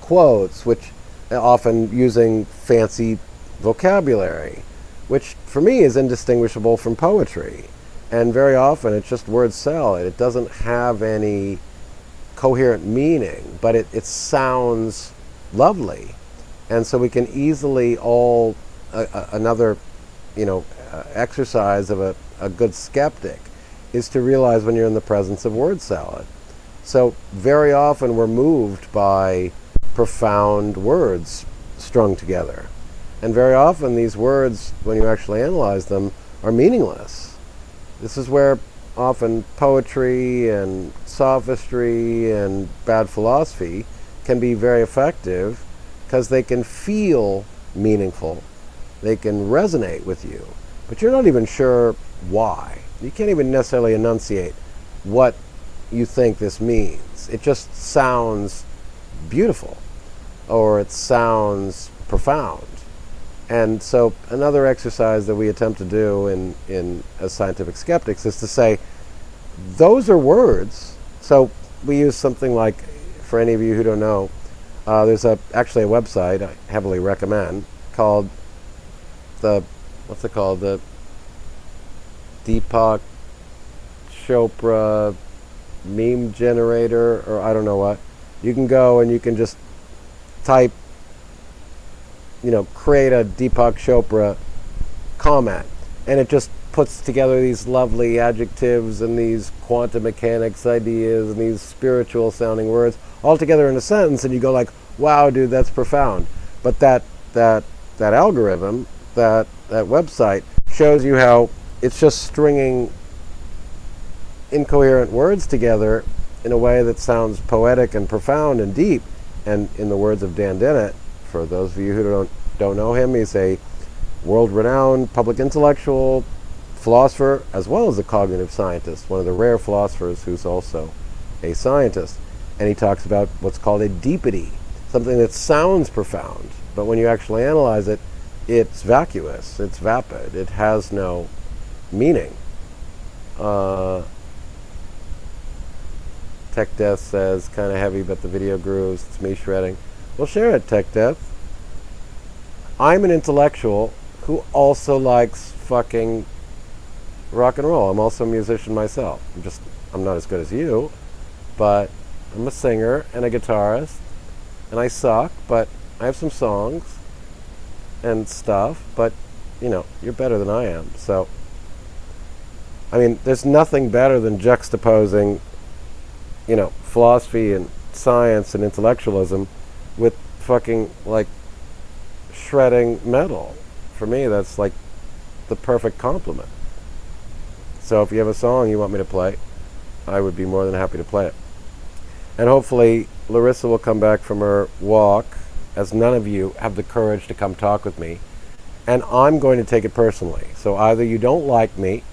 Speaker 1: quotes, which often using fancy vocabulary, which for me is indistinguishable from poetry. And very often it's just word salad. It doesn't have any coherent meaning, but it sounds lovely. And so we can easily another exercise of a good skeptic is to realize when you're in the presence of word salad. So very often we're moved by profound words strung together. And very often these words, when you actually analyze them, are meaningless. This is where often poetry and sophistry and bad philosophy can be very effective, because they can feel meaningful. they can resonate with you, but you're not even sure why. You can't even necessarily enunciate what you think this means. It just sounds beautiful, or it sounds profound. And so another exercise that we attempt to do in as scientific skeptics is to say, those are words. So we use something like, for any of you who don't know, there's actually a website I heavily recommend called the Deepak Chopra meme generator, or I don't know what. You can go and you can just type, create a Deepak Chopra comment, and it just puts together these lovely adjectives and these quantum mechanics ideas and these spiritual sounding words all together in a sentence, and you go like, wow, dude, that's profound. But that algorithm, that website shows you how it's just stringing incoherent words together in a way that sounds poetic and profound and deep. And in the words of Dan Dennett, for those of you who don't know him, he's a world-renowned public intellectual, philosopher, as well as a cognitive scientist, one of the rare philosophers who's also a scientist. And he talks about what's called a deepity, something that sounds profound, but when you actually analyze it, it's vacuous, it's vapid, it has no meaning. Tech Death says, kind of heavy, but the video grooves. It's me shredding. Well, share it, Tech Death. I'm an intellectual who also likes fucking rock and roll. I'm also a musician myself. I'm not as good as you, but I'm a singer and a guitarist, and I suck, but I have some songs and stuff, but, you're better than I am. So, I mean, there's nothing better than juxtaposing philosophy and science and intellectualism with fucking, shredding metal. For me, that's, the perfect compliment. So if you have a song you want me to play, I would be more than happy to play it. And hopefully, Larissa will come back from her walk, as none of you have the courage to come talk with me. And I'm going to take it personally. So either you don't like me,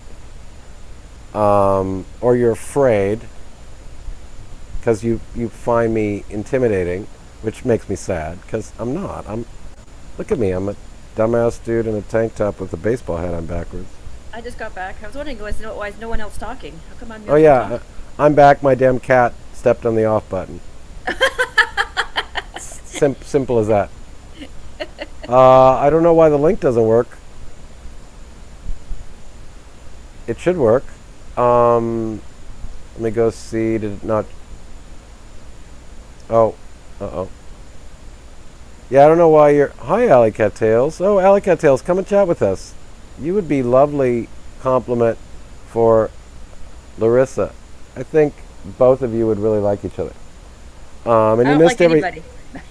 Speaker 1: or you're afraid, because you find me intimidating, which makes me sad, because I'm not. Look at me, I'm a dumbass dude in a tank top with a baseball hat on backwards.
Speaker 3: I just got back. I was wondering why is no one else talking? How come I'm the
Speaker 1: Oh
Speaker 3: only
Speaker 1: yeah,
Speaker 3: one?
Speaker 1: I'm back. My damn cat stepped on the off button. Simple as that. I don't know why the link doesn't work. It should work. Let me go see. Did it not? Oh, uh-oh. Yeah, I don't know why you're... Hi, Alley Cat Tails. Oh, Alley Cat Tails, come and chat with us. You would be lovely compliment for Larissa. I think both of you would really like each other. And
Speaker 3: I don't
Speaker 1: you missed
Speaker 3: like anybody.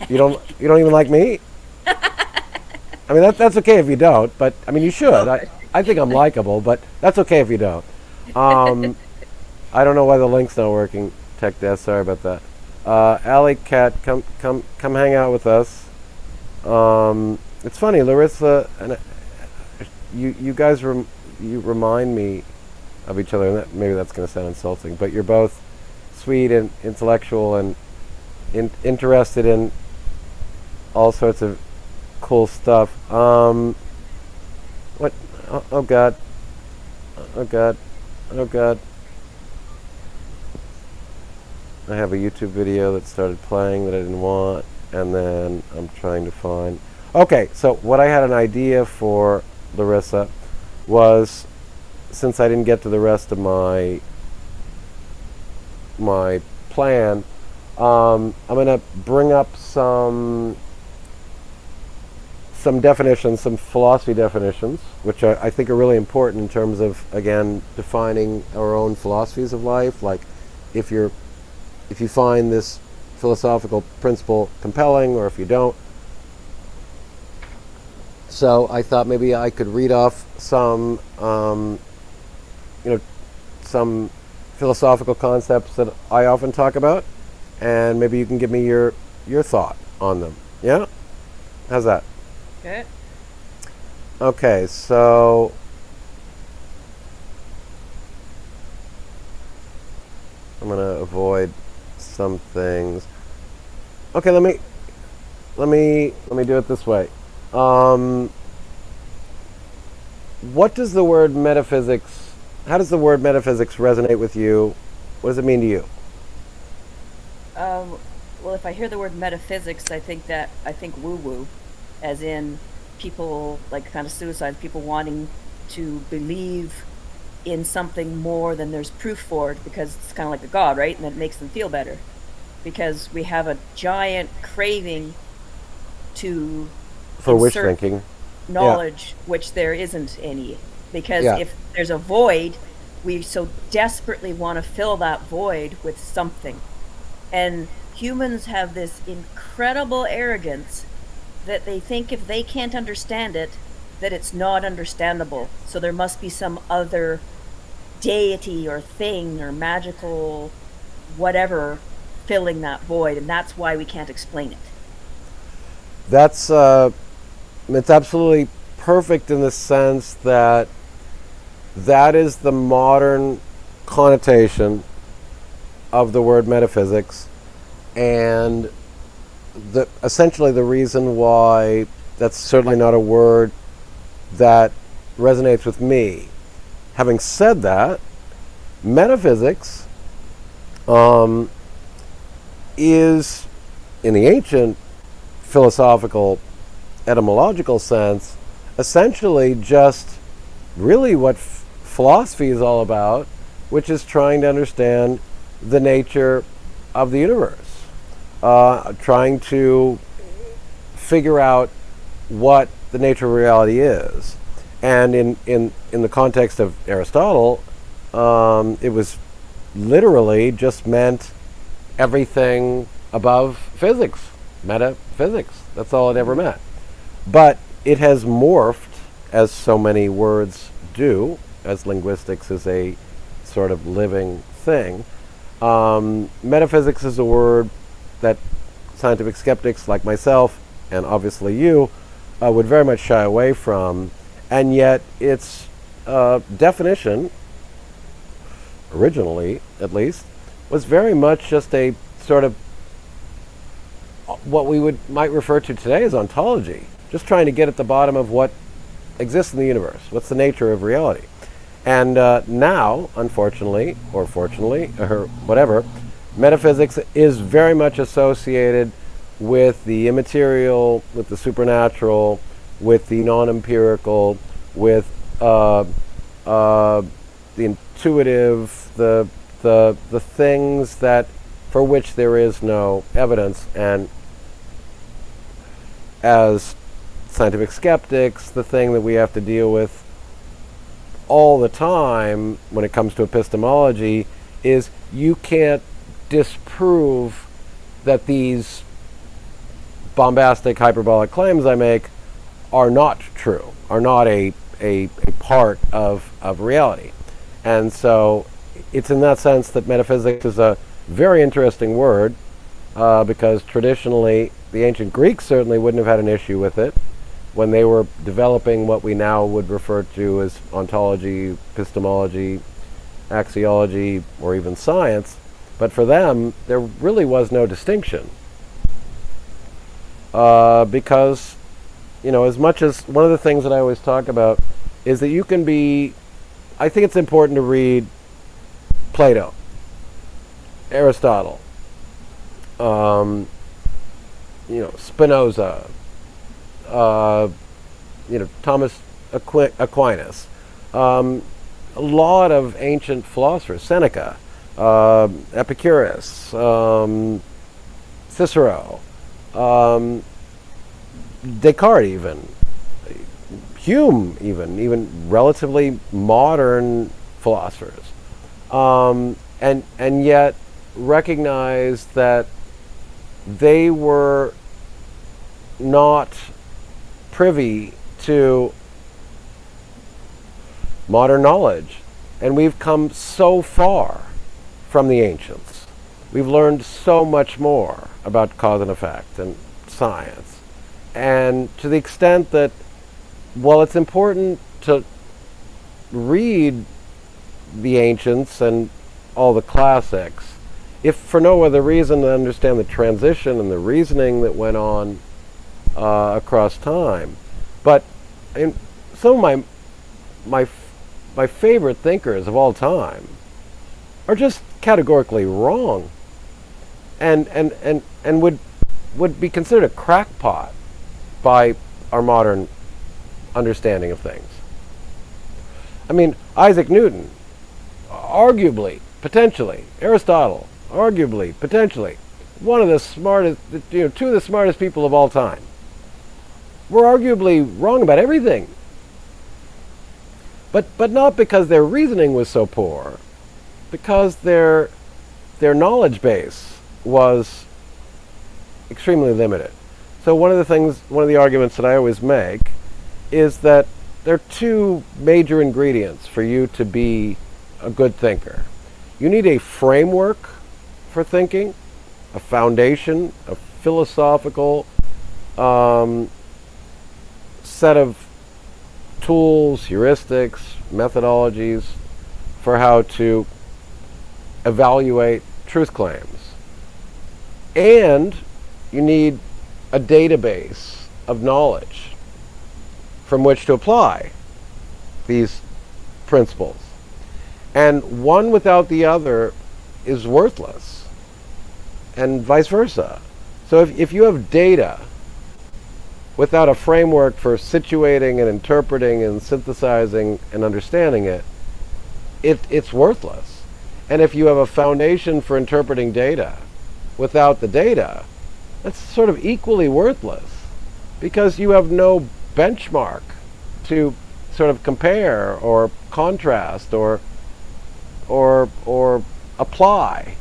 Speaker 1: You don't even like me? I mean, that's okay if you don't, but, I mean, you should. I think I'm likable, but that's okay if you don't. I don't know why the link's not working, Tech Death. Sorry about that. Alley Cat, come hang out with us. It's funny, Larissa, and you guys you remind me of each other, and maybe that's going to sound insulting, but you're both sweet and intellectual and interested in all sorts of cool stuff. What? Oh God. Oh God. Oh God. I have a YouTube video that started playing that I didn't want, and then I'm trying to find... Okay, so what I had an idea for Larissa was, since I didn't get to the rest of my plan, I'm going to bring up some definitions, some philosophy definitions, which I think are really important in terms of, again, defining our own philosophies of life. Like, if you find this philosophical principle compelling, or if you don't. So I thought maybe I could read off some philosophical concepts that I often talk about, and maybe you can give me your thought on them. Yeah? How's that?
Speaker 3: Okay.
Speaker 1: Okay, so I'm going to avoid some things. Okay, let me do it this way. What does the word metaphysics? How does the word metaphysics resonate with you? What does it mean to you?
Speaker 3: Well, if I hear the word metaphysics, I think woo woo, as in people like kind of suicide, people wanting to believe in something more than there's proof for it because it's kind of like a god, right? And that makes them feel better because we have a giant craving to
Speaker 1: For wish
Speaker 3: insert
Speaker 1: thinking. Yeah.
Speaker 3: knowledge, which there isn't any. Because
Speaker 1: Yeah.
Speaker 3: if there's a void, we so desperately want to fill that void with something. And humans have this incredible arrogance that they think if they can't understand it, that it's not understandable. So there must be some other deity or thing or magical whatever filling that void, and that's why we can't explain it.
Speaker 1: That's it's absolutely perfect in the sense that that is the modern connotation of the word metaphysics, and essentially the reason why that's certainly not a word that resonates with me. Having said that, metaphysics is, in the ancient philosophical etymological sense, essentially just really what philosophy is all about, which is trying to understand the nature of the universe, trying to figure out what the nature of reality is. And in the context of Aristotle, it was literally just meant everything above physics, metaphysics. That's all it ever meant. But it has morphed, as so many words do, as linguistics is a sort of living thing. Metaphysics is a word that scientific skeptics like myself, and obviously you, would very much shy away from. And yet its definition, originally at least, was very much just a sort of what we might refer to today as ontology, just trying to get at the bottom of what exists in the universe, what's the nature of reality. And now, unfortunately, or fortunately, or whatever, metaphysics is very much associated with the immaterial, with the supernatural, with the non-empirical, with the intuitive, the things that for which there is no evidence. And as scientific skeptics, the thing that we have to deal with all the time when it comes to epistemology is you can't disprove that these bombastic hyperbolic claims I make are not true, are not a part of reality. And so it's in that sense that metaphysics is a very interesting word, because traditionally the ancient Greeks certainly wouldn't have had an issue with it when they were developing what we now would refer to as ontology, epistemology, axiology, or even science. But for them, there really was no distinction. Because, as much as one of the things that I always talk about is that you can be, I think it's important to read Plato, Aristotle, Spinoza, Thomas Aquinas, a lot of ancient philosophers, Seneca, Epicurus, Cicero, Descartes, even Hume, even relatively modern philosophers, and yet recognize that they were not privy to modern knowledge. And we've come so far from the ancients. We've learned so much more about cause and effect and science. And to the extent that while it's important to read the ancients and all the classics, if for no other reason to understand the transition and the reasoning that went on across time. But in some of my favorite thinkers of all time are just categorically wrong, and would be considered a crackpot by our modern understanding of things. I mean, Isaac Newton, arguably, potentially, Aristotle, arguably, potentially, one of the smartest, two of the smartest people of all time, were arguably wrong about everything. But not because their reasoning was so poor, because their knowledge base was extremely limited. So one of the arguments that I always make is that there are two major ingredients for you to be a good thinker. You need a framework for thinking, a foundation, a philosophical set of tools, heuristics, methodologies for how to evaluate truth claims. And you need a database of knowledge from which to apply these principles. And one without the other is worthless, and vice versa. So if you have data without a framework for situating and interpreting and synthesizing and understanding it, it's worthless. And if you have a foundation for interpreting data without the data, that's sort of equally worthless, because you have no benchmark to sort of compare or contrast or apply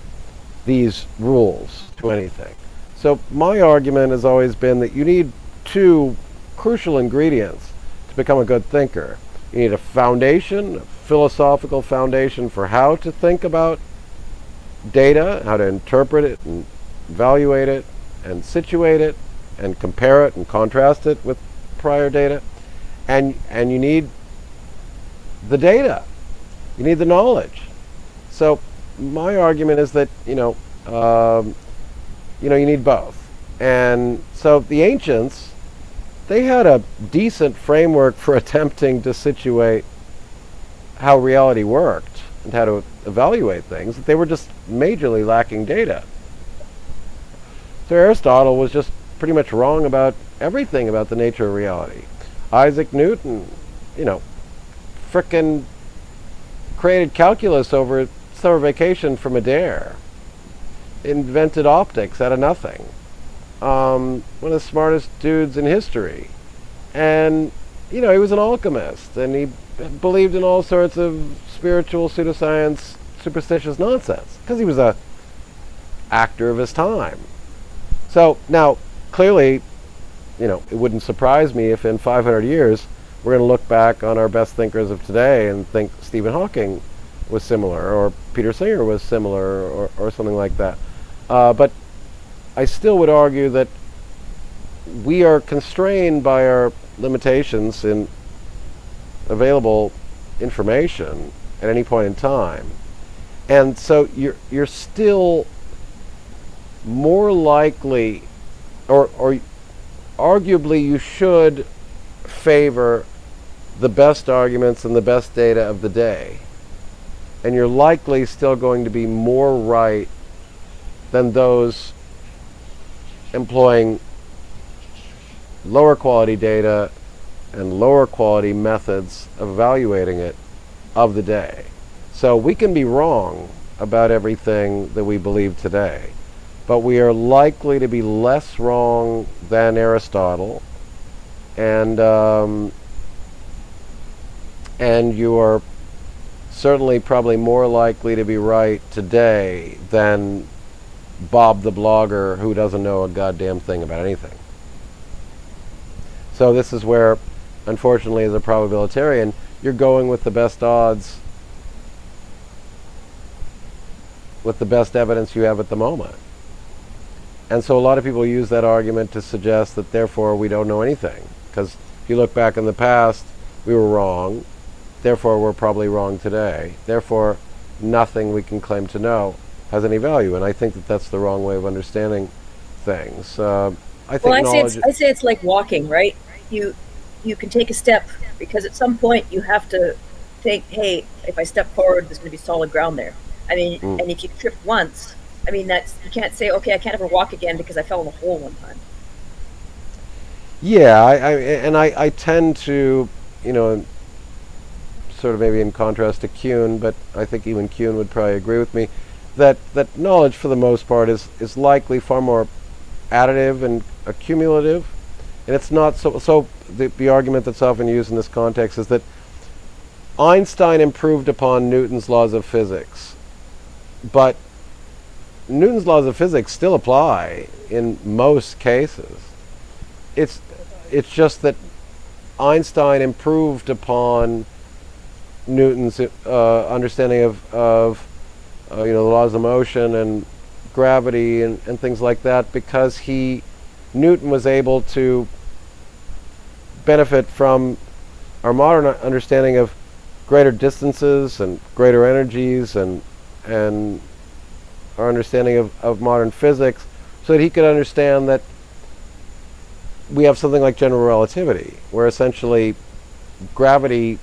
Speaker 1: these rules to anything. So my argument has always been that you need two crucial ingredients to become a good thinker. You need a foundation, a philosophical foundation for how to think about data, how to interpret it and evaluate it and situate it and compare it and contrast it with prior data. And you need the data. You need the knowledge. So my argument is that you need both. And so the ancients, they had a decent framework for attempting to situate how reality worked and how to evaluate things. They were just majorly lacking data. So Aristotle was just pretty much wrong about everything about the nature of reality. Isaac Newton, frickin' created calculus over summer vacation for Madeira. Invented optics out of nothing. One of the smartest dudes in history. And, he was an alchemist, and he believed in all sorts of spiritual, pseudoscience, superstitious nonsense, because he was a actor of his time. So, now, clearly, it wouldn't surprise me if in 500 years we're going to look back on our best thinkers of today and think Stephen Hawking was similar, or Peter Singer was similar, or something like that. But I still would argue that we are constrained by our limitations in available information at any point in time. And so you're still more likely, or arguably you should favor the best arguments and the best data of the day. And you're likely still going to be more right than those employing lower quality data and lower quality methods of evaluating it of the day. So we can be wrong about everything that we believe today, but we are likely to be less wrong than Aristotle, and you are certainly probably more likely to be right today than Bob the blogger who doesn't know a goddamn thing about anything. So this is where, unfortunately, as a probabilitarian, you're going with the best odds, with the best evidence you have at the moment. And so a lot of people use that argument to suggest that therefore we don't know anything. Because if you look back in the past, we were wrong. Therefore, we're probably wrong today. Therefore, nothing we can claim to know has any value. And I think that that's the wrong way of understanding things. I think
Speaker 3: I say it's like walking, right? You you can take a step because at some point you have to think, hey, if I step forward, there's going to be solid ground there. I mean, and if you trip once, I mean, that's, you can't say, okay, I can't ever walk again because I fell in a hole one time.
Speaker 1: Yeah, I tend to, you know, sort of maybe in contrast to Kuhn, but I think even Kuhn would probably agree with me, that knowledge for the most part is likely far more additive and accumulative, and it's not so the argument that's often used in this context is that Einstein improved upon Newton's laws of physics, but Newton's laws of physics still apply in most cases. It's just that Einstein improved upon Newton's understanding of you know, the laws of motion and gravity and things like that, because Newton was able to benefit from our modern understanding of greater distances and greater energies and our understanding of modern physics, so that he could understand that we have something like general relativity, where essentially gravity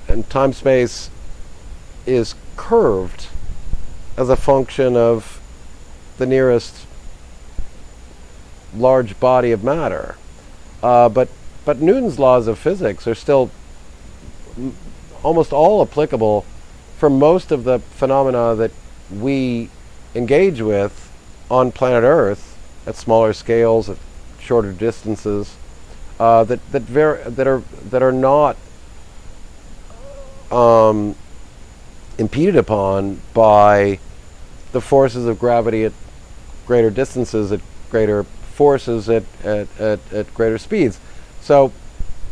Speaker 1: and time-space is curved as a function of the nearest large body of matter. But Newton's laws of physics are still almost all applicable for most of the phenomena that we engage with on planet Earth at smaller scales, at shorter distances, that are not impeded upon by the forces of gravity at greater distances, at greater forces, at greater speeds. So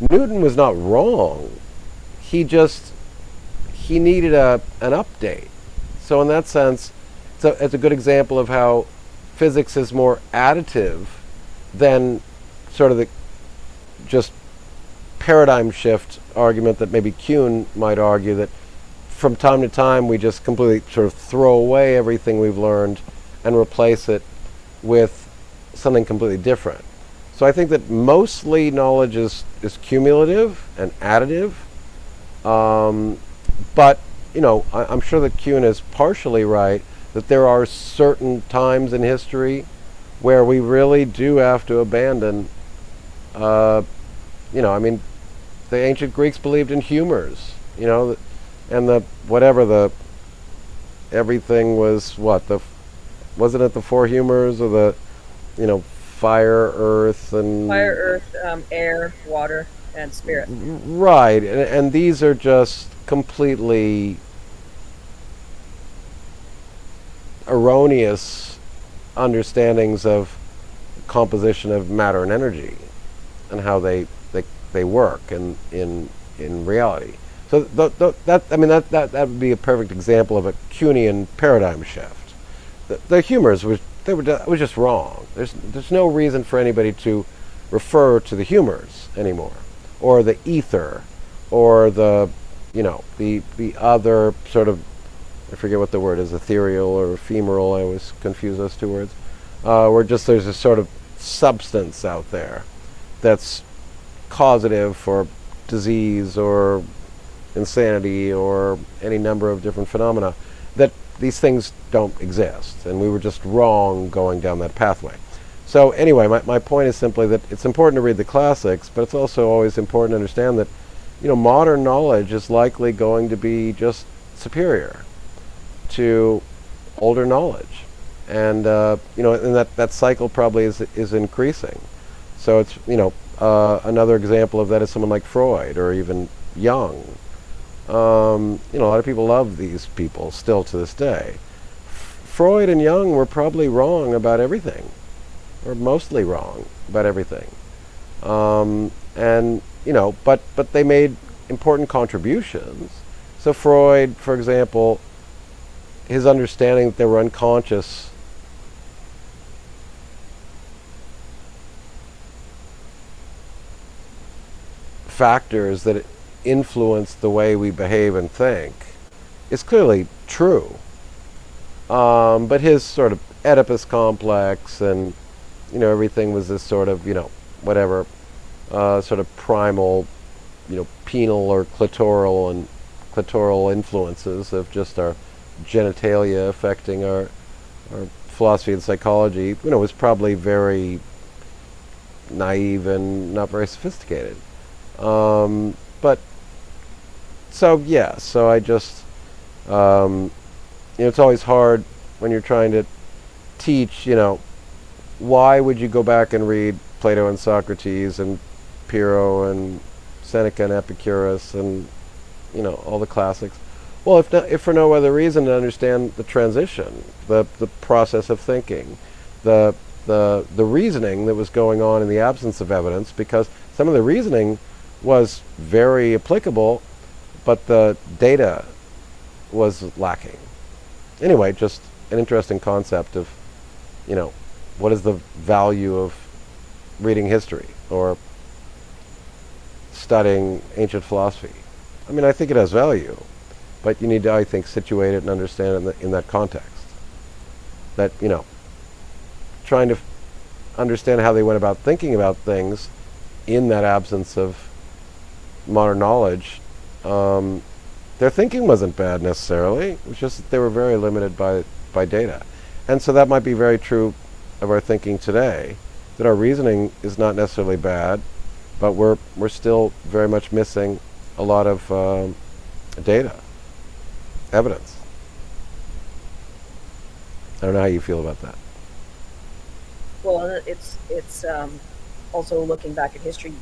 Speaker 1: Newton was not wrong. He needed an update. So in that sense, it's a good example of how physics is more additive than sort of the just paradigm shift argument that maybe Kuhn might argue, that from time to time we just completely sort of throw away everything we've learned and replace it with something completely different. So I think that mostly knowledge is cumulative and additive, but you know, I'm sure that Kuhn is partially right, that there are certain times in history where we really do have to abandon, you know, I mean, the ancient Greeks believed in humors, you know, and everything was wasn't it the four humors, or the, you know, fire, earth,
Speaker 3: air, water, and spirit.
Speaker 1: Right, and these are just completely erroneous understandings of composition of matter and energy and how they work in reality. So that would be a perfect example of a Kuhnian paradigm shift. The humors was just wrong. There's no reason for anybody to refer to the humors anymore, or the ether, or the, you know, the other sort of, I forget what the word is, ethereal or ephemeral, I always confuse those two words, where just there's a sort of substance out there that's causative for disease or insanity or any number of different phenomena, that these things don't exist, and we were just wrong going down that pathway. So anyway, my point is simply that it's important to read the classics, but it's also always important to understand that, you know, modern knowledge is likely going to be just superior to older knowledge, and you know, and that cycle probably is increasing. So it's, you know, another example of that is someone like Freud or even Jung. You know, a lot of people love these people still to this day. Freud and Jung were probably wrong about everything, or mostly wrong about everything, and you know, but they made important contributions. So Freud, for example, his understanding that they were unconscious factors that influence the way we behave and think is clearly true. But his sort of Oedipus complex and, everything was this sort of, whatever, sort of primal, penal or clitoral influences of just our genitalia affecting our philosophy and psychology, was probably very naive and not very sophisticated. But so I just, it's always hard when you're trying to teach, why would you go back and read Plato and Socrates and Pyrrho and Seneca and Epicurus and, all the classics? Well, if for no other reason to understand the transition, the process of thinking, the reasoning that was going on in the absence of evidence, because some of the reasoning was very applicable, but the data was lacking. Anyway, just an interesting concept of, what is the value of reading history or studying ancient philosophy? I mean, I think it has value, but you need to, I think, situate it and understand it in that context. That, trying to understand how they went about thinking about things in that absence of modern knowledge, their thinking wasn't bad necessarily. It was just that they were very limited by data. And so that might be very true of our thinking today, that our reasoning is not necessarily bad, but we're still very much missing a lot of data, evidence. I don't know how you feel about that.
Speaker 3: Well, it's also looking back at history,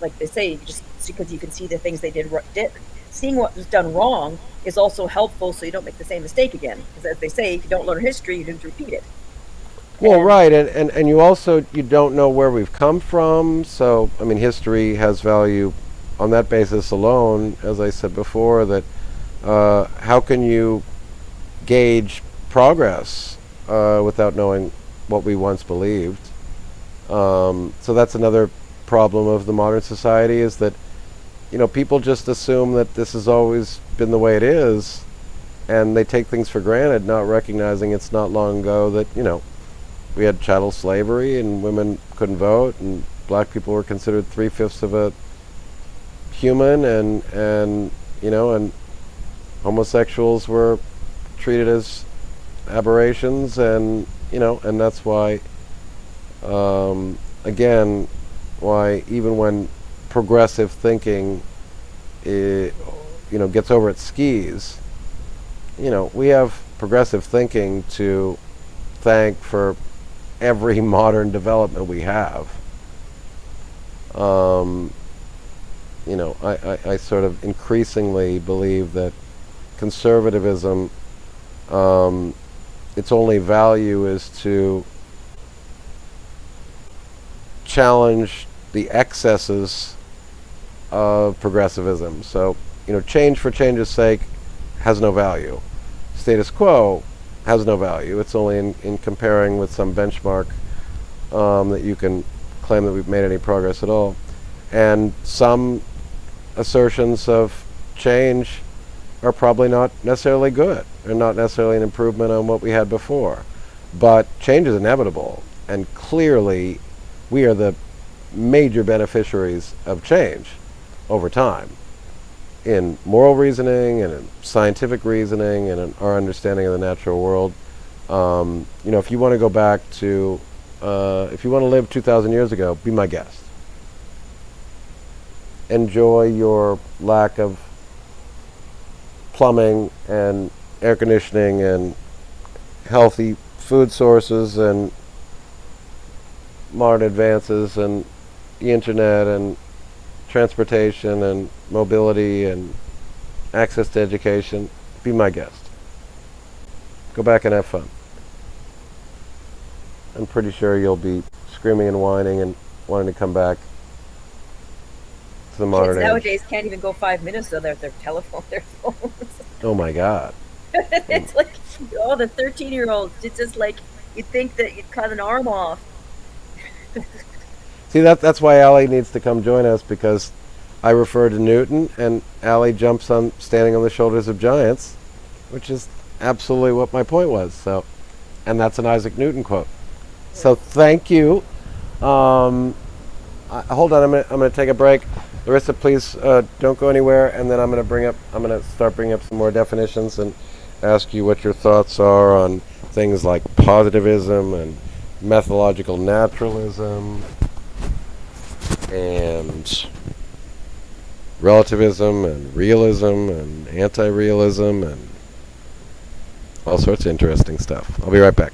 Speaker 3: like they say, just because you can see the things they did. Seeing what was done wrong is also helpful, so you don't make the same mistake again. Because as they say, if you don't learn history, you didn't repeat it.
Speaker 1: Well, right, and you also, you don't know where we've come from, so, I mean, history has value on that basis alone, as I said before, that how can you gauge progress without knowing what we once believed? So that's another problem of the modern society, is that, people just assume that this has always been the way it is, and they take things for granted, not recognizing it's not long ago that, we had chattel slavery and women couldn't vote and black people were considered 3/5 of a human, and homosexuals were treated as aberrations, and and that's why again, why even when progressive thinking gets over its skis, we have progressive thinking to thank for every modern development we have. I sort of increasingly believe that conservatism, its only value is to challenge the excesses of progressivism. So, change for change's sake has no value. Status quo has no value. It's only in comparing with some benchmark that you can claim that we've made any progress at all. And some assertions of change are probably not necessarily good, or not necessarily an improvement on what we had before. But change is inevitable, and clearly we are the major beneficiaries of change over time, in moral reasoning and in scientific reasoning and in our understanding of the natural world. If you want to go back to, if you want to live 2,000 years ago, be my guest. Enjoy your lack of plumbing and air conditioning and healthy food sources and modern advances and the internet and transportation and mobility and access to education. Be my guest. Go back and have fun. I'm pretty sure you'll be screaming and whining and wanting to come back to the modern age.
Speaker 3: Nowadays can't even go 5 minutes without their phones.
Speaker 1: Oh my God.
Speaker 3: It's like, the 13-year-olds, it's just like, you'd think that you'd cut an arm off.
Speaker 1: See, that's why Allie needs to come join us, because I refer to Newton, and Allie jumps on standing on the shoulders of giants, which is absolutely what my point was. So, and that's an Isaac Newton quote. So thank you. Hold on, I'm gonna take a break. Larissa, please don't go anywhere, and then I'm gonna start bringing up some more definitions and ask you what your thoughts are on things like positivism and methodological naturalism and relativism and realism and anti-realism and all sorts of interesting stuff. I'll be right back.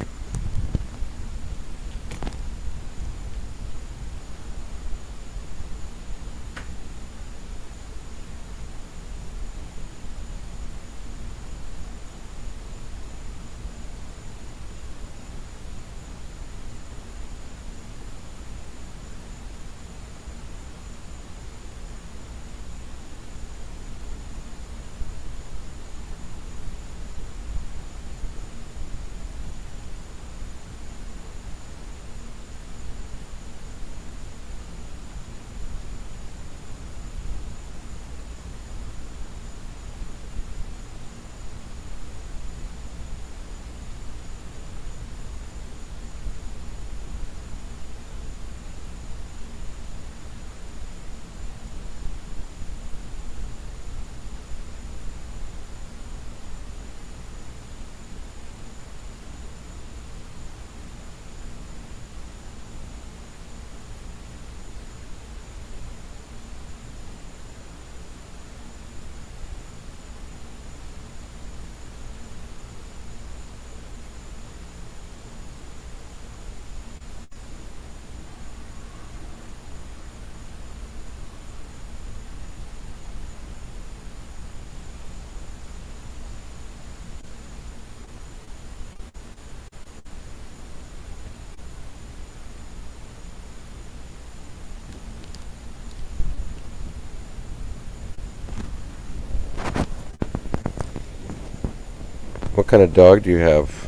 Speaker 1: What kind of dog do you have?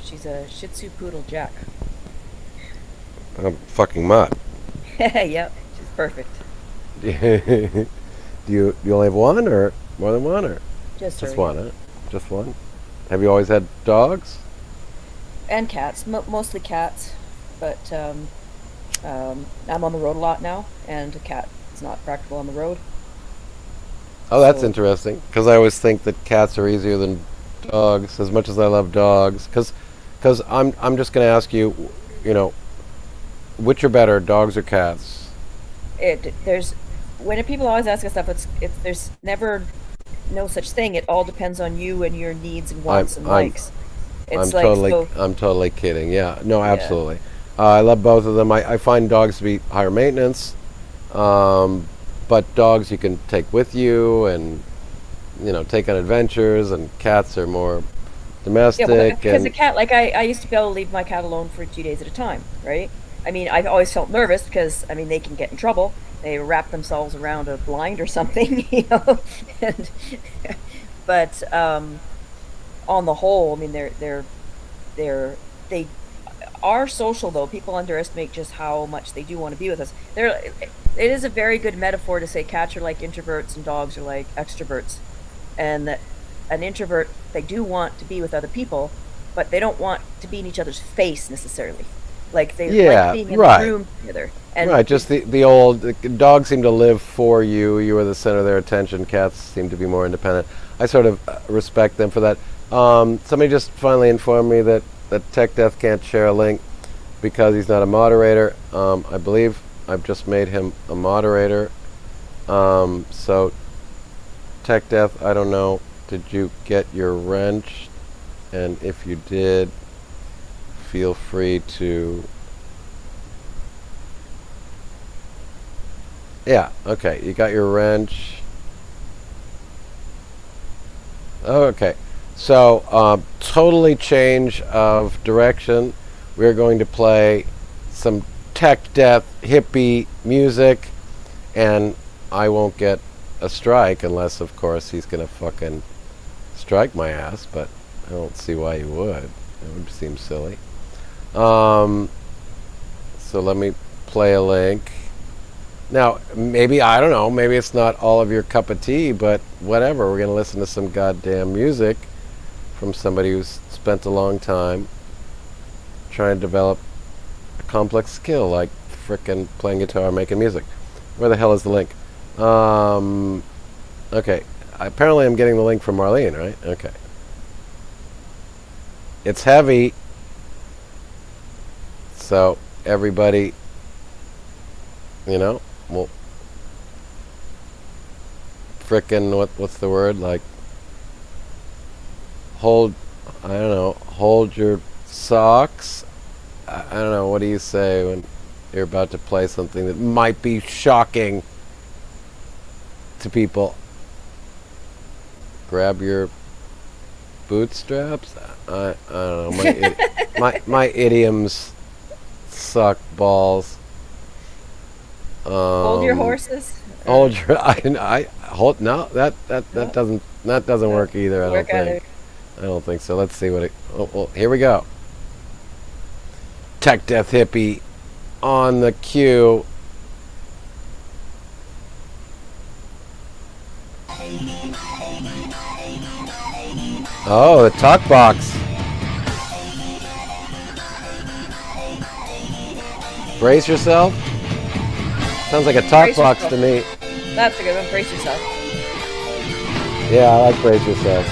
Speaker 3: She's a Shih Tzu Poodle Jack.
Speaker 1: Fucking mutt.
Speaker 3: Yep, she's perfect.
Speaker 1: Do you only have one, or more than one, or
Speaker 3: Just
Speaker 1: just
Speaker 3: her,
Speaker 1: one? Huh? Just one. Have you always had dogs?
Speaker 3: and cats, mostly cats, but I'm on the road a lot now, and a cat is not practical on the road.
Speaker 1: Oh, that's
Speaker 3: So-
Speaker 1: interesting. Because I always think that cats are easier than dogs. As much as I love dogs, because I'm just going to ask you, which are better, dogs or cats?
Speaker 3: There's when people always ask us stuff, there's never no such thing. It all depends on you and your needs and wants and likes. It's
Speaker 1: I'm totally kidding. Yeah, no, absolutely. I love both of them. I find dogs to be higher maintenance, but dogs you can take with you and take on adventures, and cats are more domestic.
Speaker 3: Yeah, because
Speaker 1: and
Speaker 3: a cat, like I used to be able to leave my cat alone for 2 days at a time, right? I mean, I've always felt nervous because, I mean, they can get in trouble. They wrap themselves around a blind or something, and, but on the whole, I mean, they are social, though. People underestimate just how much they do want to be with us. It is a very good metaphor to say cats are like introverts and dogs are like extroverts, and that an introvert, they do want to be with other people, but they don't want to be in each other's face necessarily. Like they like being in
Speaker 1: right.
Speaker 3: the room together. And
Speaker 1: right, just the old dogs seem to live for you. You are the center of their attention. Cats seem to be more independent. I sort of respect them for that. Somebody just finally informed me that Tech Death can't share a link because he's not a moderator. I believe I've just made him a moderator. So Tech Death, I don't know. Did you get your wrench? And if you did, feel free to... Yeah, okay, you got your wrench. Okay, so totally change of direction. We're going to play some Tech Death hippie music, and I won't get a strike unless, of course, he's going to fucking strike my ass, but I don't see why he would. It would seem silly. So let me play a link. Now, maybe, I don't know, maybe it's not all of your cup of tea, but whatever. We're going to listen to some goddamn music from somebody who's spent a long time trying to develop a complex skill like frickin' playing guitar, making music. Where the hell is the link? Okay. Apparently I'm getting the link from Marlene, right? Okay. It's heavy. So, everybody, well, frickin', what's the word? Like, hold your socks. I don't know, what do you say when you're about to play something that might be shocking to people? Grab your bootstraps? I don't know, my idioms suck balls.
Speaker 3: Hold your horses.
Speaker 1: Hold your hold no that doesn't work either. I don't think so. Let's see what it. Well, here we go. Tech Death Hippie on the cue. Oh, the talk box. Brace yourself. Sounds like a talk box to me.
Speaker 3: That's a good one. Brace yourself.
Speaker 1: Yeah, I like brace yourself.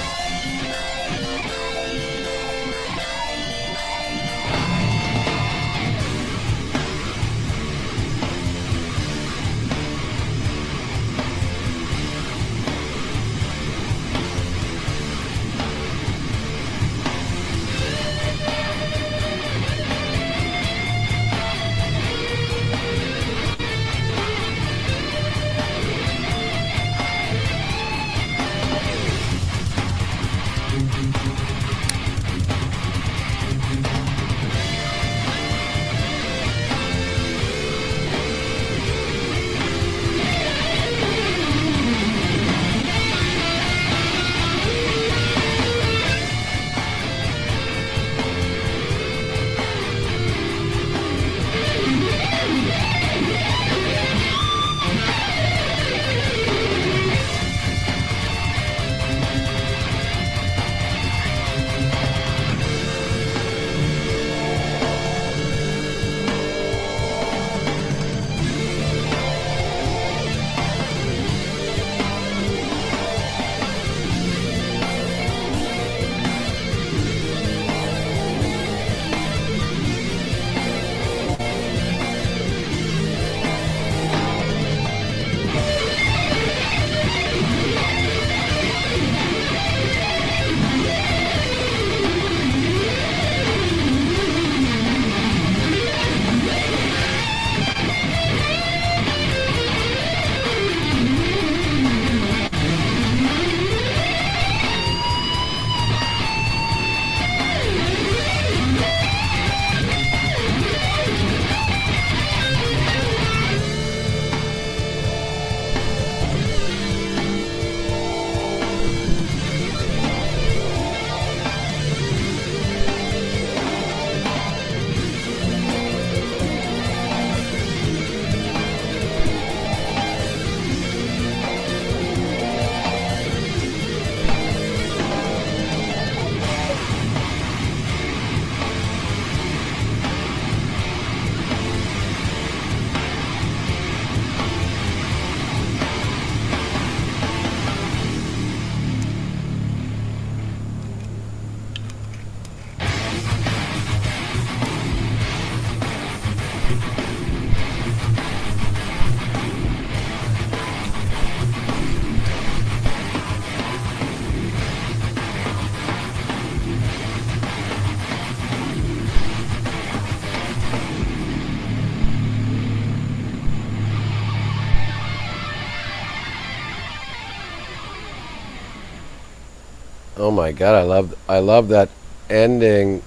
Speaker 1: Oh my god, I love that ending.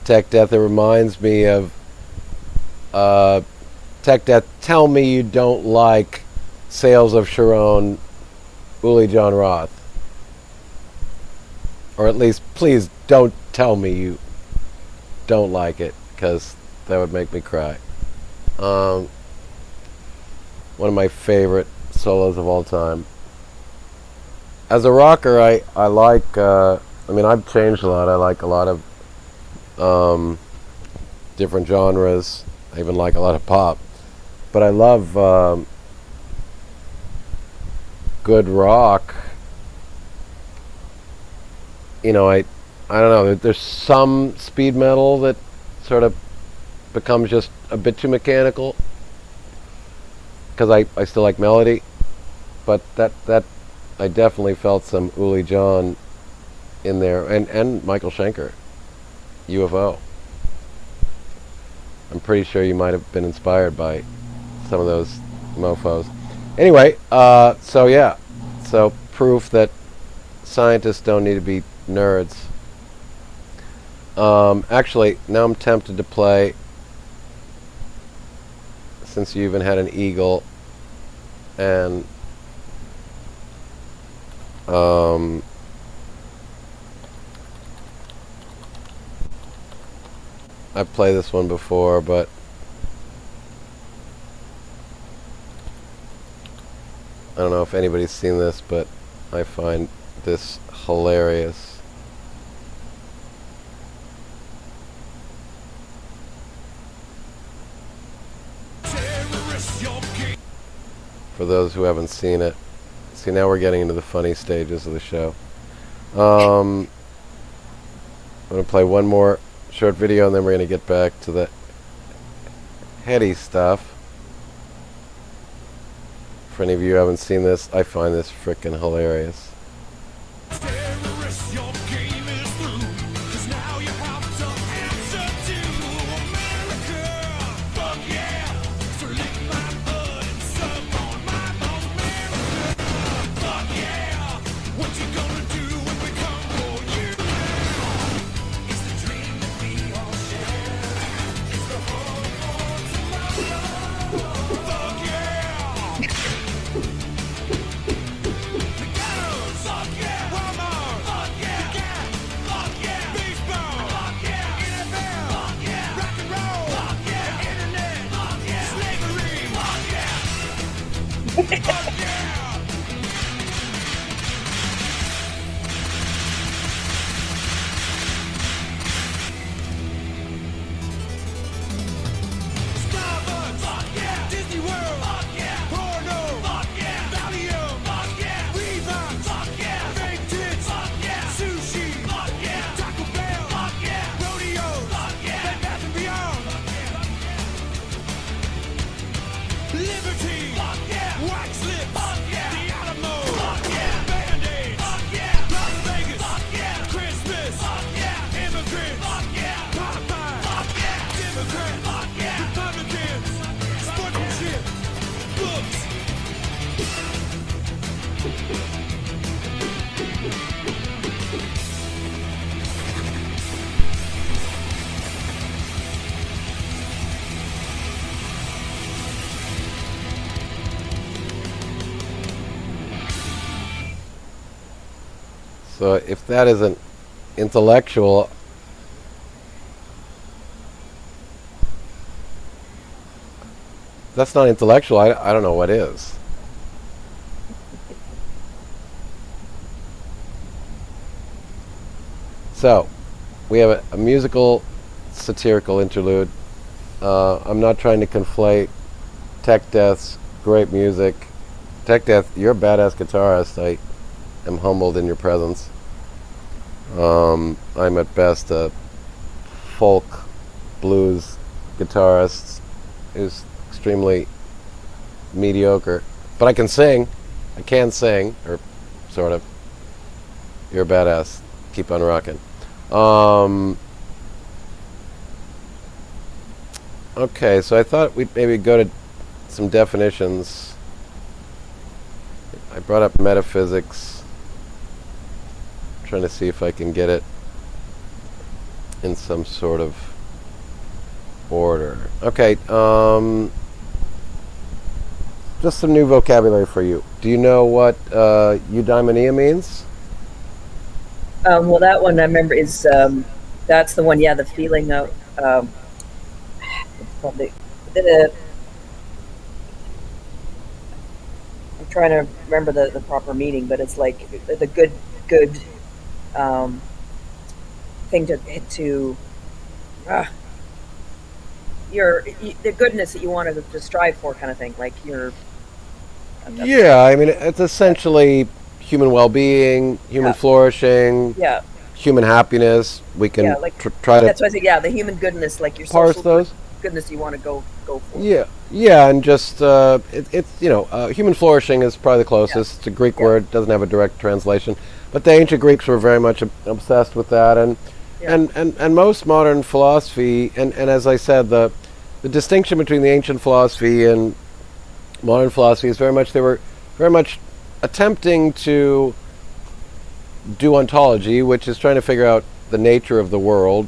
Speaker 1: Tech Death, it reminds me of Tech Death, tell me you don't like Sales of Sharon, Uli John Roth. Or at least, please don't tell me you don't like it, because that would make me cry. one of my favorite solos of all time. As a rocker, I like, I mean, I've changed a lot. I like a lot of different genres. I even like a lot of pop. But I love good rock. You know, I don't know. There's some speed metal that sort of becomes just a bit too mechanical. Because I still like melody. But that I definitely felt some Uli John in there. And Michael Schenker. UFO. I'm pretty sure you might have been inspired by some of those mofos. Anyway, so yeah. So proof that scientists don't need to be nerds. Actually, now I'm tempted to play, since you even had an eagle, and I've played this one before, but I don't know if anybody's seen this, but I find this hilarious. For those who haven't seen it. See, now we're getting into the funny stages of the show. I'm going to play one more short video, and then we're going to get back to the heady stuff. For any of you who haven't seen this, I find this frickin' hilarious. So if that isn't intellectual, that's not intellectual, I don't know what is. So, we have a musical satirical interlude. I'm not trying to conflate Tech Death's great music. Tech Death, you're a badass guitarist. I am humbled in your presence. I'm at best a folk blues guitarist who's extremely mediocre. But I can sing. I can sing, or sort of. You're a badass. Keep on rocking. Okay, so I thought we'd maybe go to some definitions. I brought up metaphysics. Trying to see if I can get it in some sort of order. Okay, just some new vocabulary for you. Do you know what eudaimonia means?
Speaker 3: Well, that one I remember is that's the one. Yeah, the feeling of it's called the trying to remember the proper meaning, but it's like the good um, thing to uh, the goodness that you want to strive for, kind of thing. Like you're
Speaker 1: Yeah, I mean, it's essentially human well-being, human
Speaker 3: yeah,
Speaker 1: flourishing,
Speaker 3: yeah,
Speaker 1: human happiness. We
Speaker 3: yeah.
Speaker 1: can
Speaker 3: Like
Speaker 1: try to
Speaker 3: that's why I say yeah, the human goodness, like your
Speaker 1: parse
Speaker 3: social
Speaker 1: those.
Speaker 3: goodness you want to go for.
Speaker 1: Yeah, yeah, and just it's human flourishing is probably the
Speaker 3: Yeah,
Speaker 1: closest. It's a Greek
Speaker 3: yeah,
Speaker 1: word, doesn't have a direct translation, but the ancient Greeks were very much obsessed with that, and
Speaker 3: yeah,
Speaker 1: and most modern philosophy, and as I said, the distinction between the ancient philosophy and modern philosophy is very much they were very much attempting to do ontology, which is trying to figure out the nature of the world,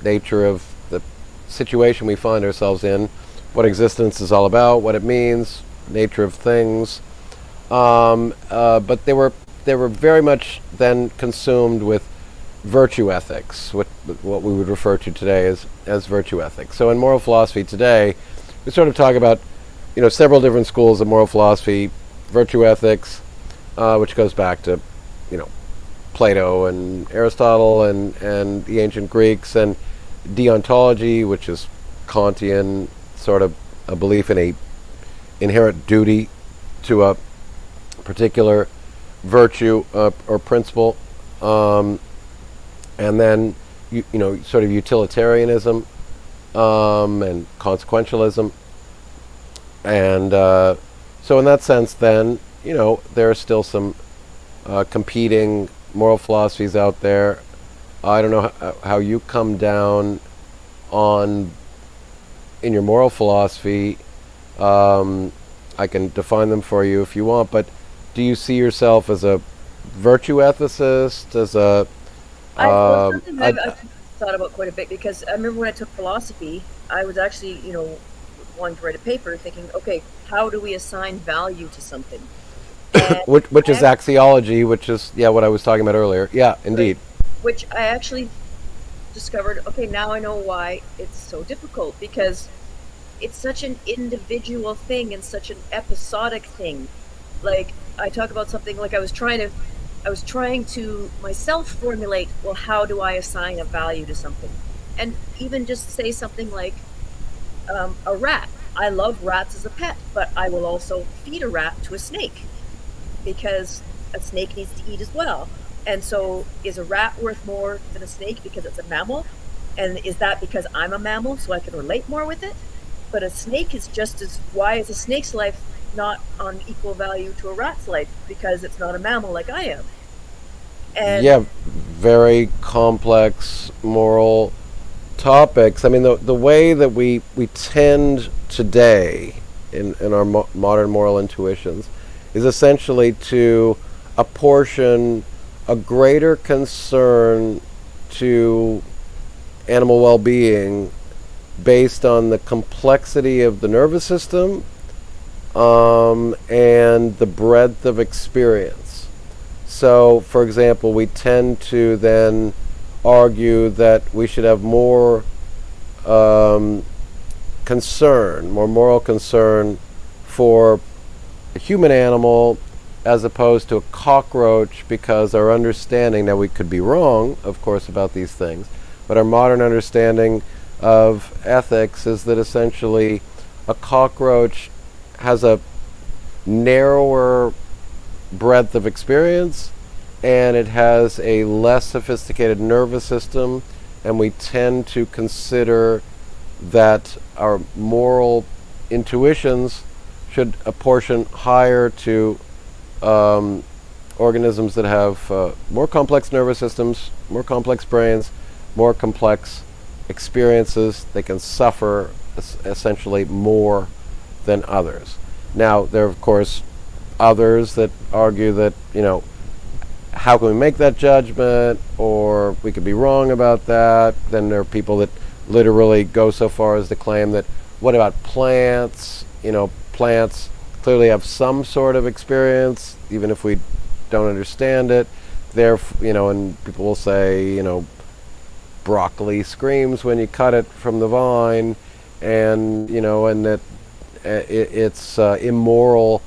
Speaker 1: nature of the situation we find ourselves in, what existence is all about, what it means, nature of things. But they were very much then consumed with virtue ethics, what we would refer to today as virtue ethics. So in moral philosophy today, we sort of talk about several different schools of moral philosophy, virtue ethics, which goes back to you know Plato and Aristotle and the ancient Greeks, and deontology, which is Kantian, sort of a belief in a inherent duty to a particular virtue or principle, and then sort of utilitarianism and consequentialism, and so in that sense, then there are still some competing moral philosophies out there. I don't know how you come down on in your moral philosophy. I can define them for you if you want, but do you see yourself as a virtue ethicist, as a
Speaker 3: well, it's something
Speaker 1: a
Speaker 3: I've thought about quite a bit because I remember when I took philosophy, I was actually, wanting to write a paper, thinking, okay, how do we assign value to something? And
Speaker 1: which
Speaker 3: I
Speaker 1: is axiology, which is what I was talking about earlier. Yeah,
Speaker 3: right,
Speaker 1: indeed.
Speaker 3: which I actually discovered. Okay, now I know why it's so difficult because it's such an individual thing and such an episodic thing. Like I talk about something like I was trying to myself formulate, well, how do I assign a value to something? And even just say something like a rat. I love rats as a pet, but I will also feed a rat to a snake because a snake needs to eat as well. And so, is a rat worth more than a snake because it's a mammal? And is that because I'm a mammal so I can relate more with it? But a snake is just as, why is a snake's life not on equal value to a rat's life? Because it's not a mammal like I am. And
Speaker 1: Yeah, very complex moral topics. I mean, the way that we tend today in our modern moral intuitions is essentially to apportion a greater concern to animal well-being based on the complexity of the nervous system and the breadth of experience. So, for example, we tend to then argue that we should have more concern, more moral concern for a human animal as opposed to a cockroach, because our understanding, now we could be wrong, of course, about these things, but our modern understanding of ethics is that essentially a cockroach has a narrower breadth of experience and it has a less sophisticated nervous system, and we tend to consider that our moral intuitions should apportion higher to organisms that have more complex nervous systems, more complex brains, more complex experiences. They can suffer essentially more than others. Now, there are, of course, others that argue that, how can we make that judgment, or we could be wrong about that. Then there are people that literally go so far as to claim that, what about plants? Plants clearly have some sort of experience, even if we don't understand it. And people will say, broccoli screams when you cut it from the vine, and and that it's immoral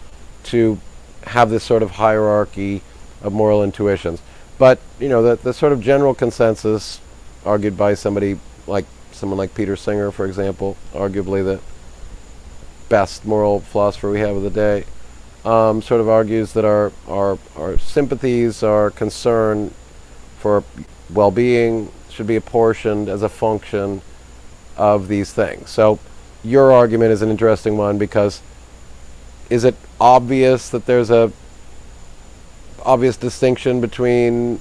Speaker 1: to have this sort of hierarchy of moral intuitions. But the sort of general consensus, argued by someone like Peter Singer, for example, arguably the best moral philosopher we have of the day, sort of argues that our sympathies, our concern for well-being should be apportioned as a function of these things. So your argument is an interesting one, because is it obvious that there's a obvious distinction between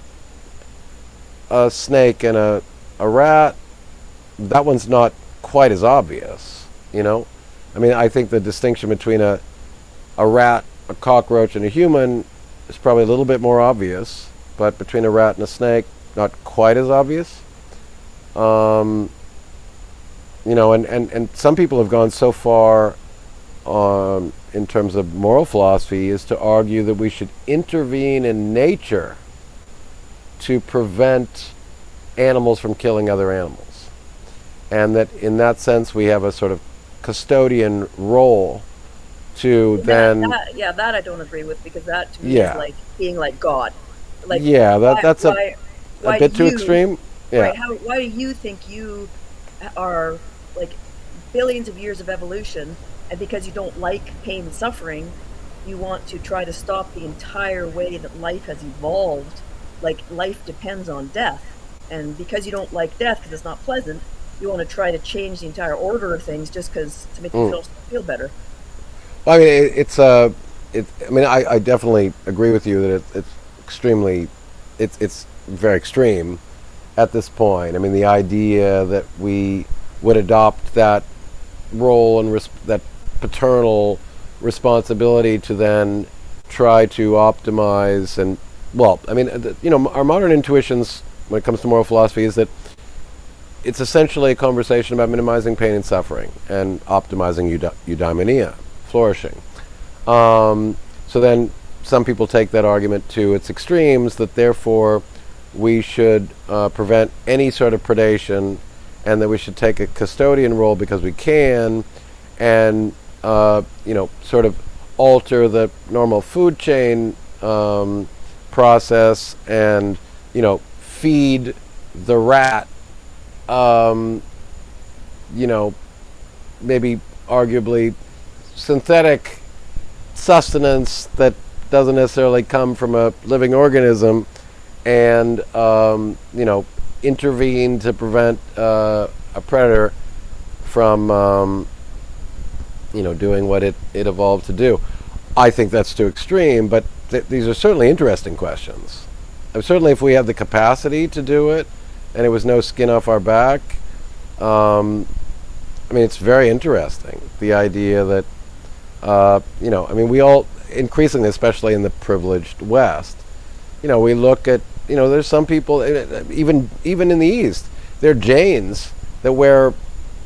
Speaker 1: a snake and a rat? That one's not quite as obvious, I mean, I think the distinction between a rat, a cockroach, and a human is probably a little bit more obvious, but between a rat and a snake, not quite as obvious. And some people have gone so far in terms of moral philosophy as to argue that we should intervene in nature to prevent animals from killing other animals. And that in that sense we have a sort of custodian role to that
Speaker 3: I don't agree with, because that to me is like being like God. Like,
Speaker 1: that's a bit too extreme. Yeah.
Speaker 3: Right? Why do you think you are like billions of years of evolution, and because you don't like pain and suffering, you want to try to stop the entire way that life has evolved? Like, life depends on death, and because you don't like death because it's not pleasant, you want to try to change the entire order of things just because to make you feel better.
Speaker 1: Well, I mean, I definitely agree with you that it's extremely, it's very extreme at this point. I mean, the idea that we would adopt that role and that paternal responsibility to then try to optimize our modern intuitions when it comes to moral philosophy is that it's essentially a conversation about minimizing pain and suffering and optimizing eudaimonia, flourishing. So then some people take that argument to its extremes, that therefore we should prevent any sort of predation, and that we should take a custodian role because we can, and sort of alter the normal food chain process, and feed the rat maybe arguably synthetic sustenance that doesn't necessarily come from a living organism, and intervene to prevent a predator from doing what it evolved to do. I think that's too extreme, but these are certainly interesting questions. Certainly if we have the capacity to do it and it was no skin off our back, it's very interesting, the idea that we all increasingly, especially in the privileged West, we look at, there's some people, even in the East, there are Jains that wear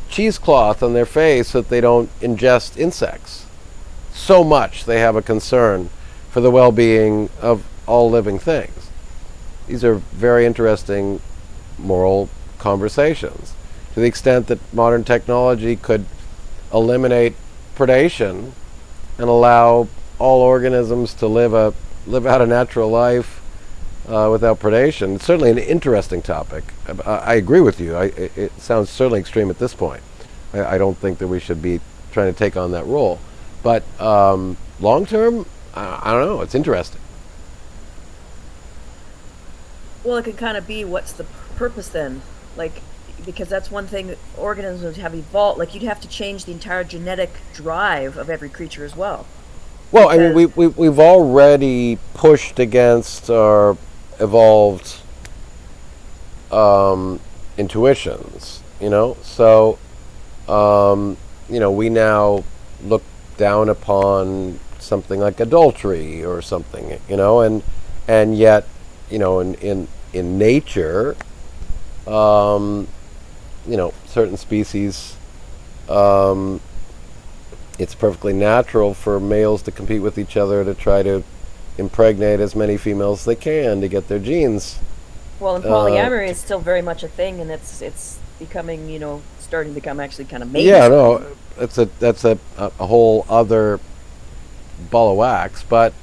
Speaker 1: cheesecloth on their face so that they don't ingest insects. So much they have a concern for the well-being of all living things. These are very interesting moral conversations. To the extent that modern technology could eliminate predation and allow all organisms to live out a natural life without predation, it's certainly an interesting topic. I agree with you. It sounds certainly extreme at this point. I don't think that we should be trying to take on that role. But long term, I don't know. It's interesting.
Speaker 3: Well, it could kind of be, what's the purpose then? Like, because that's one thing that organisms have evolved. Like, you'd have to change the entire genetic drive of every creature as well.
Speaker 1: Well, I mean, we've already pushed against our evolved intuitions, So, we now look down upon something like adultery or something, and yet, in nature, certain species, it's perfectly natural for males to compete with each other to try to impregnate as many females as they can to get their genes.
Speaker 3: Well, and polyamory is still very much a thing, and it's becoming, starting to become actually kind of mainstream.
Speaker 1: Yeah, no, that's a whole other ball of wax. But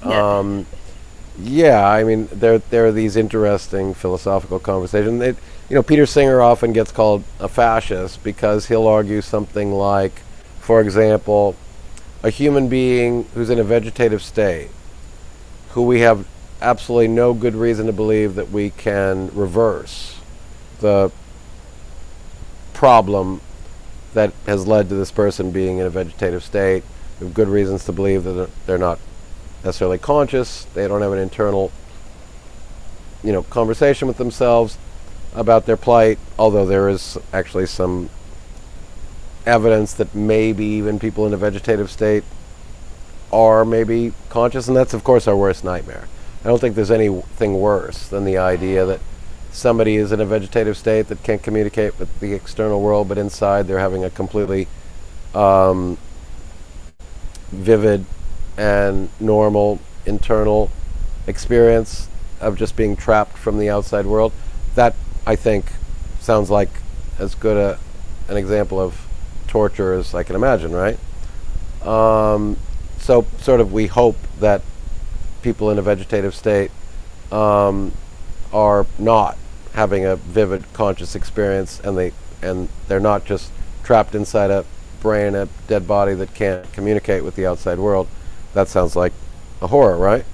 Speaker 1: yeah, I mean, there are these interesting philosophical conversations. Peter Singer often gets called a fascist because he'll argue something like, for example, a human being who's in a vegetative state, who we have absolutely no good reason to believe that we can reverse the problem that has led to this person being in a vegetative state. We have good reasons to believe that they're not necessarily conscious. They don't have an internal, conversation with themselves about their plight, although there is actually some evidence that maybe even people in a vegetative state are maybe conscious, and that's, of course, our worst nightmare. I don't think there's anything worse than the idea that somebody is in a vegetative state that can't communicate with the external world, but inside they're having a completely vivid and normal internal experience of just being trapped from the outside world. That, I think, sounds like as good an example of torture as I can imagine, right? So sort of we hope that people in a vegetative state are not having a vivid conscious experience, and they're not just trapped inside a brain, a dead body that can't communicate with the outside world. That sounds like a horror, right?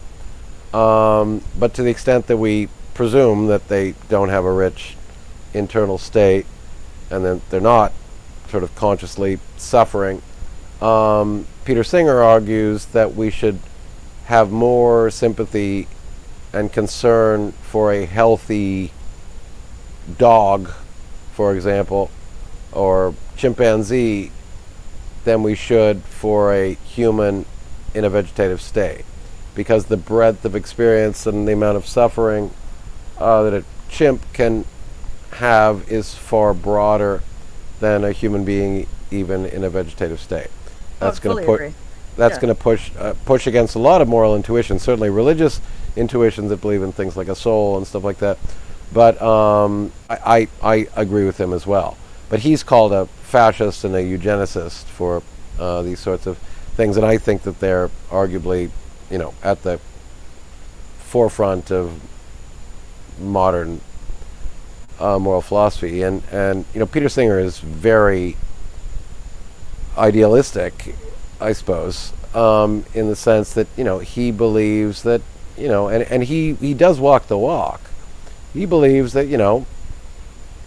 Speaker 1: But to the extent that we presume that they don't have a rich internal state, and then they're not sort of consciously suffering, Peter Singer argues that we should have more sympathy and concern for a healthy dog, for example, or chimpanzee, than we should for a human in a vegetative state, because the breadth of experience and the amount of suffering that a chimp can have is far broader than a human being even in a vegetative state. That's going to going to push against a lot of moral intuitions, certainly religious intuitions that believe in things like a soul and stuff like that. But I agree with him as well. But he's called a fascist and a eugenicist for these sorts of things, and I think that they're arguably, at the forefront of modern moral philosophy. And Peter Singer is very idealistic, I suppose, in the sense that he believes that and he does walk the walk. He believes that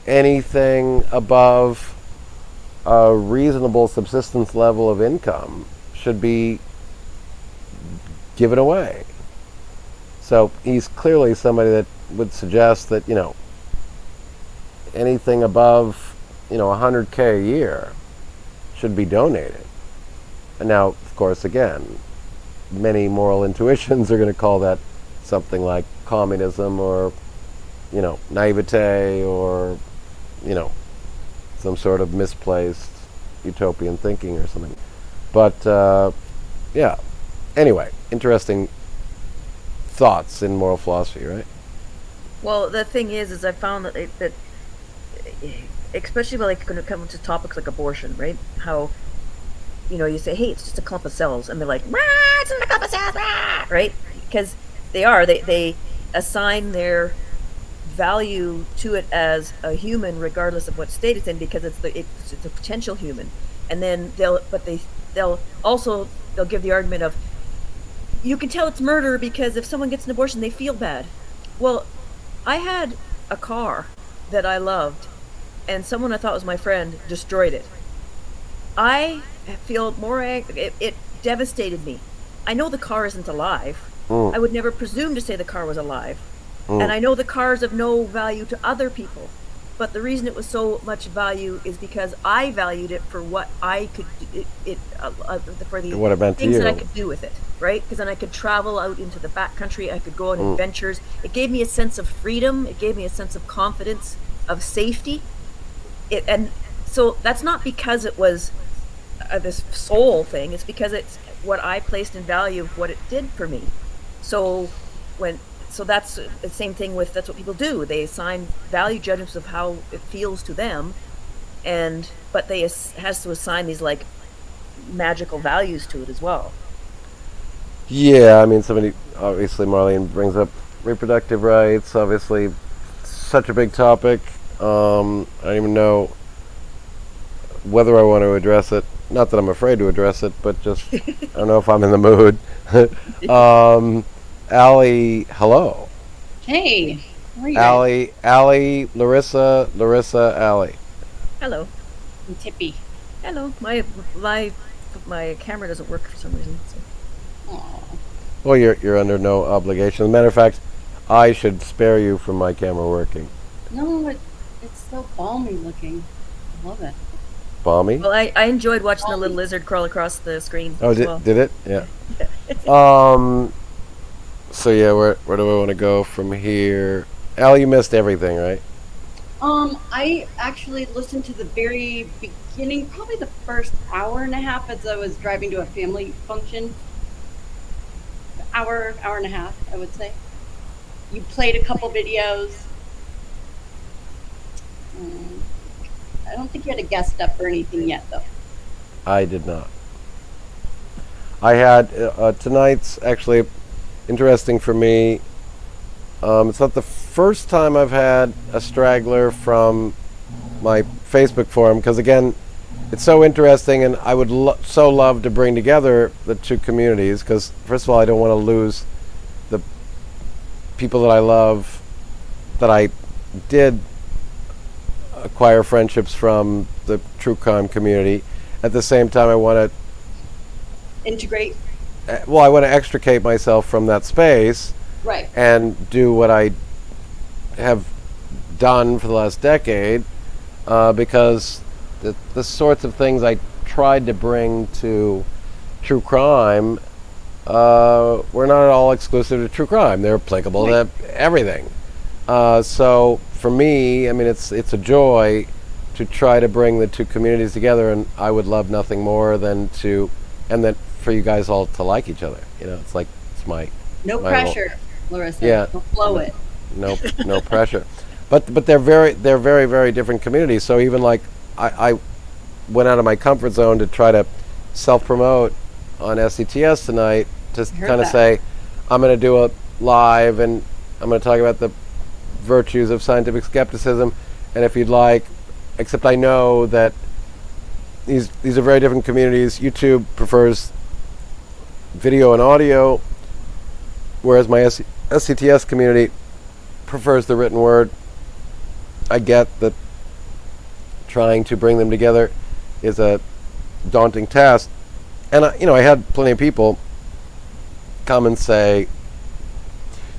Speaker 1: anything above a reasonable subsistence level of income should be given away. So he's clearly somebody that would suggest that anything above $100K a year should be donated. And now, of course, again, many moral intuitions are going to call that something like communism or naivete or some sort of misplaced utopian thinking or something. But yeah, anyway, interesting thoughts in moral philosophy, right?
Speaker 3: Well, the thing is I found that especially when it comes to topics like abortion, right? How you say, hey, it's just a clump of cells, and they're like, rah, it's just a clump of cells, rah! Right? Because they assign their value to it as a human, regardless of what state it's in, because it's a potential human. And then they'll give the argument of, you can tell it's murder because if someone gets an abortion, they feel bad. Well, I had a car that I loved, and someone I thought was my friend destroyed it. I feel more angry. It devastated me. I know the car isn't alive. I would never presume to say the car was alive. And I know the car is of no value to other people. But the reason it was so much value is because I valued it for what I could for the
Speaker 1: what it meant
Speaker 3: things
Speaker 1: to you.
Speaker 3: that I could do with it, right? Because then I could travel out into the backcountry. I could go on adventures. It gave me a sense of freedom. It gave me a sense of confidence, of safety. And so that's not because it was this soul thing. It's because it's what I placed in value of what it did for me. So that's the same thing with, that's what people do. They assign value judgments of how it feels to them, but they has to assign these like magical values to it as well.
Speaker 1: Yeah, I mean, somebody, obviously, Marlene brings up reproductive rights, obviously, such a big topic. I don't even know whether I want to address it. Not that I'm afraid to address it, but just, I don't know if I'm in the mood. Allie, hello.
Speaker 4: Hey, how are you guys?
Speaker 1: Allie, Larissa, Allie.
Speaker 3: Hello.
Speaker 4: I'm Tippy.
Speaker 3: Hello. My camera doesn't work for some reason. So.
Speaker 4: Aw.
Speaker 1: Well, you're under no obligation. As a matter of fact, I should spare you from my camera working.
Speaker 4: No, it's so balmy looking. I love it.
Speaker 1: Balmy?
Speaker 3: Well, I enjoyed watching the little lizard crawl across the screen.
Speaker 1: Oh,
Speaker 3: as well.
Speaker 1: did it? Yeah. So yeah, where do I want to go from here? Al, you missed everything, right?
Speaker 4: I actually listened to the very beginning, probably the first hour and a half as I was driving to a family function. Hour and a half, I would say. You played a couple videos. Um, I don't think you had a guest up or anything yet, though.
Speaker 1: I did not. I had tonight's actually interesting for me. It's not the first time I've had a straggler from my Facebook forum because again, it's so interesting, and I would so love to bring together the two communities because first of all, I don't want to lose the people that I love, that I did acquire friendships from the true crime community. At the same time, I want
Speaker 4: Integrate.
Speaker 1: to, I want to extricate myself from that space
Speaker 4: Right.
Speaker 1: and do what I have done for the last decade, because the sorts of things I tried to bring to true crime were not at all exclusive to true crime. They're applicable to everything. So for me, I mean, it's a joy to try to bring the two communities together, and I would love nothing more than for you guys all to like each other. You know, it's like it's my
Speaker 4: No
Speaker 1: my
Speaker 4: pressure, Larissa.
Speaker 1: Yeah.
Speaker 4: Don't blow it.
Speaker 1: no pressure. But they're very very different communities. So even like I went out of my comfort zone to try to self promote on SCTS tonight to kind of say I'm going to do a live and I'm going to talk about the virtues of scientific skepticism, and if you'd like, except I know that these are very different communities. YouTube prefers video and audio, whereas my SCTS community prefers the written word. I get that trying to bring them together is a daunting task, and I had plenty of people come and say,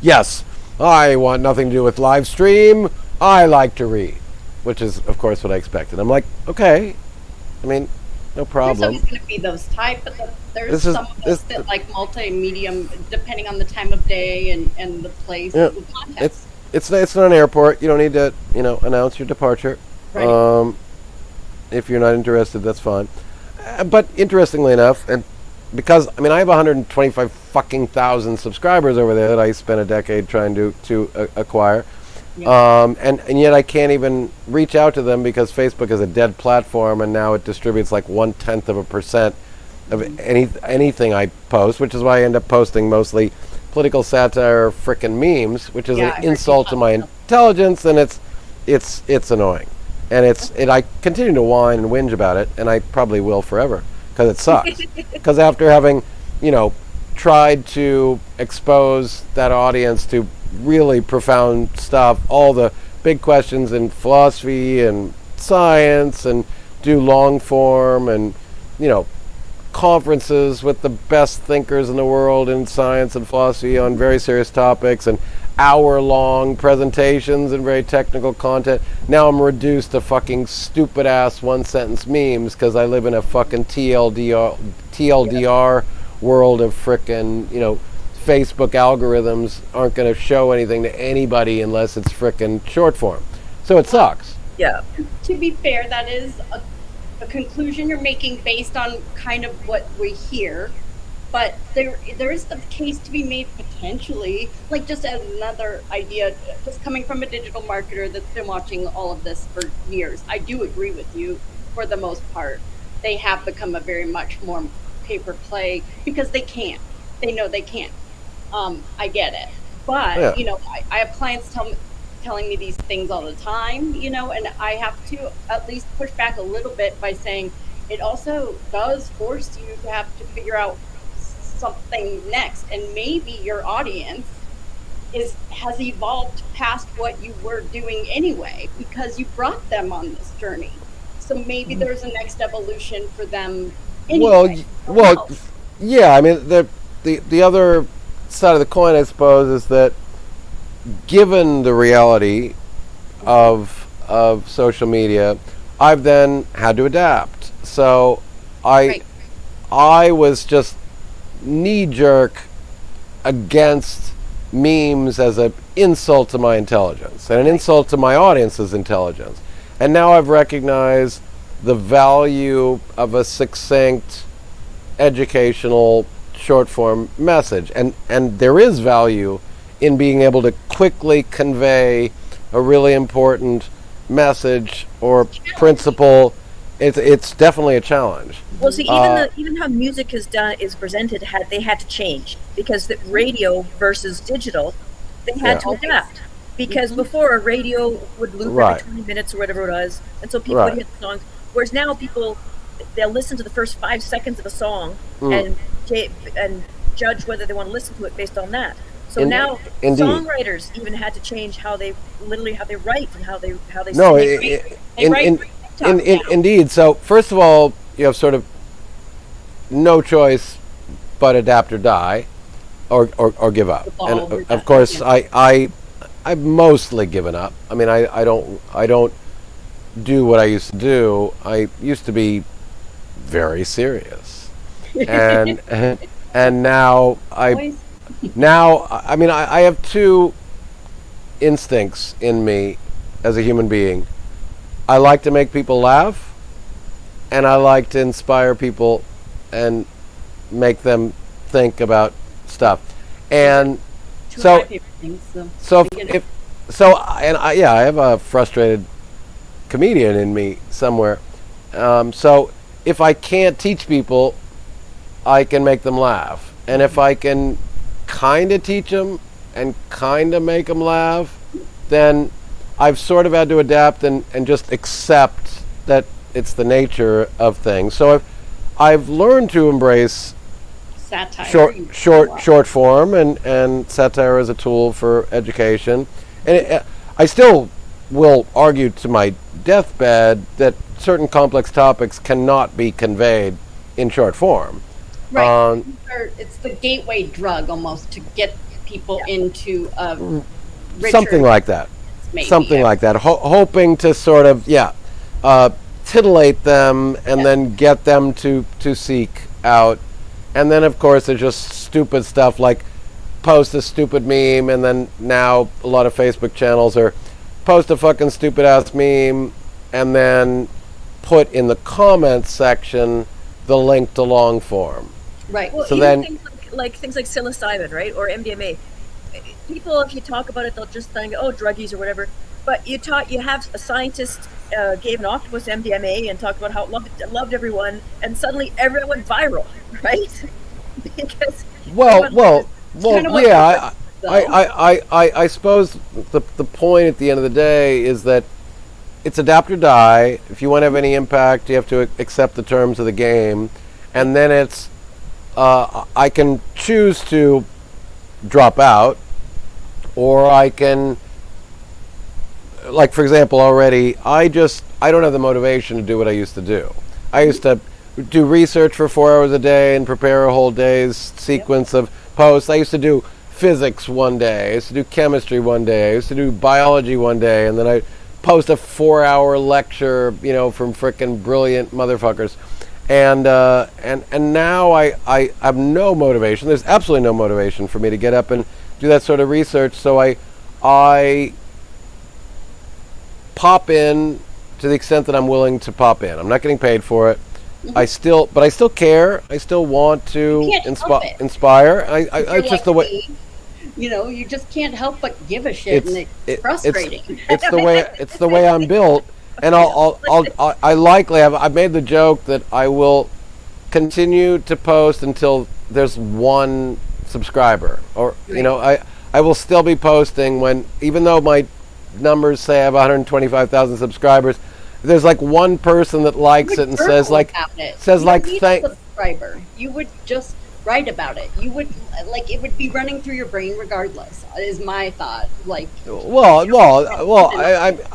Speaker 1: yes, I want nothing to do with live stream, I like to read, which is of course what I expected. I'm like, okay, I mean, no problem.
Speaker 4: There's always going to be those type, but there's some of us that like multi-medium, depending on the time of day and the place.
Speaker 1: Yeah,
Speaker 4: Context.
Speaker 1: it's not an airport. You don't need to announce your departure.
Speaker 4: Right.
Speaker 1: If you're not interested, that's fine. But interestingly enough, and because I mean I have 125 fucking thousand subscribers over there that I spent a decade trying to acquire. Yeah. And yet I can't even reach out to them because Facebook is a dead platform, and now it distributes like 0.1% of anything I post, which is why I end up posting mostly political satire, frickin' memes, which is an insult to my intelligence, and it's annoying, and I continue to whine and whinge about it, and I probably will forever because it sucks. Because after having tried to expose that audience to really profound stuff, all the big questions in philosophy and science, and do long form and conferences with the best thinkers in the world in science and philosophy on very serious topics, and hour-long presentations and very technical content. Now I'm reduced to fucking stupid-ass one-sentence memes because I live in a fucking TLDR world of frickin', Facebook algorithms aren't going to show anything to anybody unless it's frickin' short form. So it sucks.
Speaker 3: Yeah.
Speaker 4: To be fair, that is a conclusion you're making based on kind of what we hear. But there is the case to be made potentially, like just as another idea, just coming from a digital marketer that's been watching all of this for years. I do agree with you for the most part. They have become a very much more pay-per-play because they can. they know they can't. I get it. But,
Speaker 1: Yeah.
Speaker 4: you know, I have clients telling me these things all the time, you know, and I have to at least push back a little bit by saying it also does force you to have to figure out something next. And maybe your audience has evolved past what you were doing anyway, because you brought them on this journey. So maybe there's a next evolution for them anyway.
Speaker 1: Well, yeah. I mean, the other side of the coin, I suppose, is that given the reality of social media, I've then had to adapt. So
Speaker 4: Right.
Speaker 1: I was just knee jerk against memes as an insult to my intelligence and an insult to my audience's intelligence. And now I've recognized the value of a succinct, educational, short form message. And there is value in being able to quickly convey a really important message or principle. It's definitely a challenge.
Speaker 3: Well, see, even how music is presented, they had to change because the radio versus digital, they had to adapt. Because before, a radio would loop
Speaker 1: Right.
Speaker 3: every 20 minutes or whatever it was, and so people
Speaker 1: Right.
Speaker 3: would hit the songs. Whereas now they'll listen to the first 5 seconds of a song and judge whether they want to listen to it based on that. So now
Speaker 1: Indeed.
Speaker 3: songwriters even had to change how they write and how they
Speaker 1: No,
Speaker 3: sing.
Speaker 1: indeed. So first of all, you have sort of no choice but adapt or die, or give up. And of course, I've mostly given up. I mean, I don't do what I used to do. I used to be very serious, and now I mean, I have two instincts in me as a human being. I like to make people laugh, and I like to inspire people and make them think about stuff. And so I have a frustrated comedian in me somewhere. So if I can't teach people, I can make them laugh. And if I can kind of teach them and kind of make them laugh, then I've sort of had to adapt and just accept that it's the nature of things. So I've learned to embrace
Speaker 4: satire,
Speaker 1: short form and satire as a tool for education. And I still will argue to my deathbed that certain complex topics cannot be conveyed in short form.
Speaker 4: Right. It's the gateway drug almost to get people into richer,
Speaker 1: something like that.
Speaker 4: Maybe,
Speaker 1: something like that. Hoping to sort of titillate them and then get them to seek out. And then of course there's just stupid stuff like post a stupid meme, and then now a lot of Facebook channels are post a fucking stupid ass meme and then put in the comments section the link to long form.
Speaker 4: Right.
Speaker 3: Well,
Speaker 1: So
Speaker 3: even
Speaker 1: then
Speaker 3: things like psilocybin, right, or MDMA. People, if you talk about it, they'll just think, "Oh, druggies" or whatever. But you have a scientist gave an octopus MDMA and talked about how it loved everyone, and suddenly everyone went viral, right? Because
Speaker 1: I suppose the point at the end of the day is that it's adapt or die. If you want to have any impact, you have to accept the terms of the game, and then it's I can choose to drop out, or I can, like for example, already I don't have the motivation to do what I used to do. I used to do research for 4 hours a day and prepare a whole day's sequence of posts. I used to do physics one day, I used to do chemistry one day, I used to do biology one day, and then I post a 4-hour lecture, from frickin' brilliant motherfuckers. And now I have no motivation. There's absolutely no motivation for me to get up and do that sort of research. So I pop in to the extent that I'm willing to pop in. I'm not getting paid for it.
Speaker 4: Mm-hmm.
Speaker 1: I still care. I still want to inspire. It's just the way.
Speaker 4: You just can't help but give a shit, and it's frustrating.
Speaker 1: It's the way I'm built, and I've made the joke that I will continue to post until there's one subscriber, or I will still be posting when, even though my numbers say I have 125,000 subscribers, there's like one person that likes it and says like thank
Speaker 4: subscriber. You would just write about it. You would it would be running through your brain regardless. Is my thought. I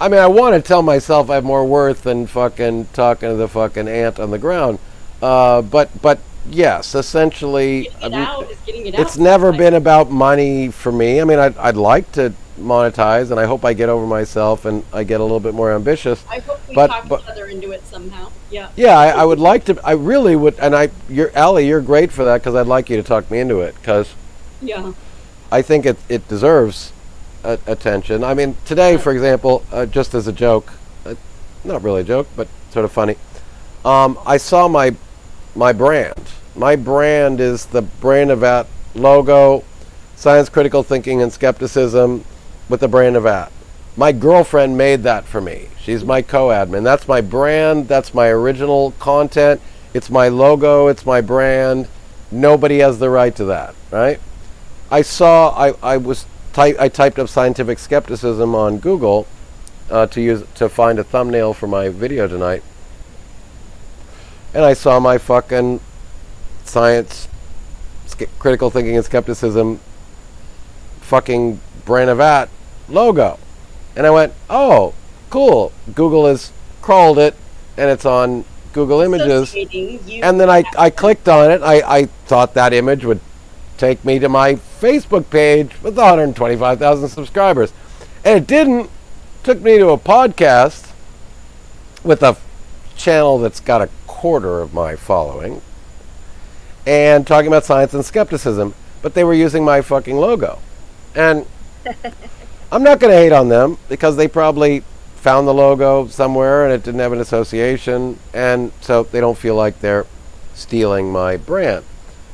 Speaker 4: mean, I want to tell myself I have more worth than fucking talking to the fucking ant on the ground. But yes, essentially, it's never been about money for me. I mean, I'd like to monetize, and I hope I get over myself and I get a little bit more ambitious. I hope we talk each other into it somehow. Yeah.
Speaker 1: Yeah, I would like to. I really would, and Allie, you're great for that, because I'd like you to talk me into it, because I think it deserves attention. I mean, today, for example, just as a joke, not really a joke, but sort of funny. I saw my brand. My brand is the Brain of At logo, science, critical thinking, and skepticism with the Brain of At. My girlfriend made that for me. She's my co-admin. That's my brand. That's my original content. It's my logo. It's my brand. Nobody has the right to that, right? I typed up scientific skepticism on Google to find a thumbnail for my video tonight. And I saw my fucking science, critical thinking, and skepticism fucking Brain of At logo. And I went, oh, cool. Google has crawled it, and it's on Google Images. And then I clicked on it. I thought that image would take me to my Facebook page with 125,000 subscribers. And it didn't. It took me to a podcast with a channel that's got a quarter of my following, and talking about science and skepticism, but they were using my fucking logo. And I'm not going to hate on them, because they probably found the logo somewhere and it didn't have an association, and so they don't feel like they're stealing my brand.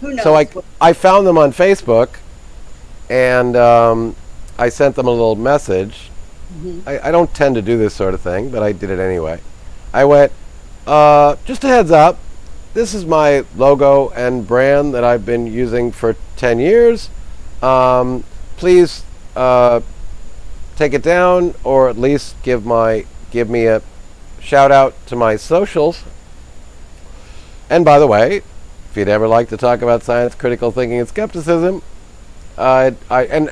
Speaker 4: Who knows?
Speaker 1: So I found them on Facebook, and I sent them a little message. I don't tend to do this sort of thing, but I did it anyway. I went, just a heads up, this is my logo and brand that I've been using for 10 years. Please take it down, or at least give me a shout out to my socials. And by the way, if you'd ever like to talk about science, critical thinking, and skepticism, and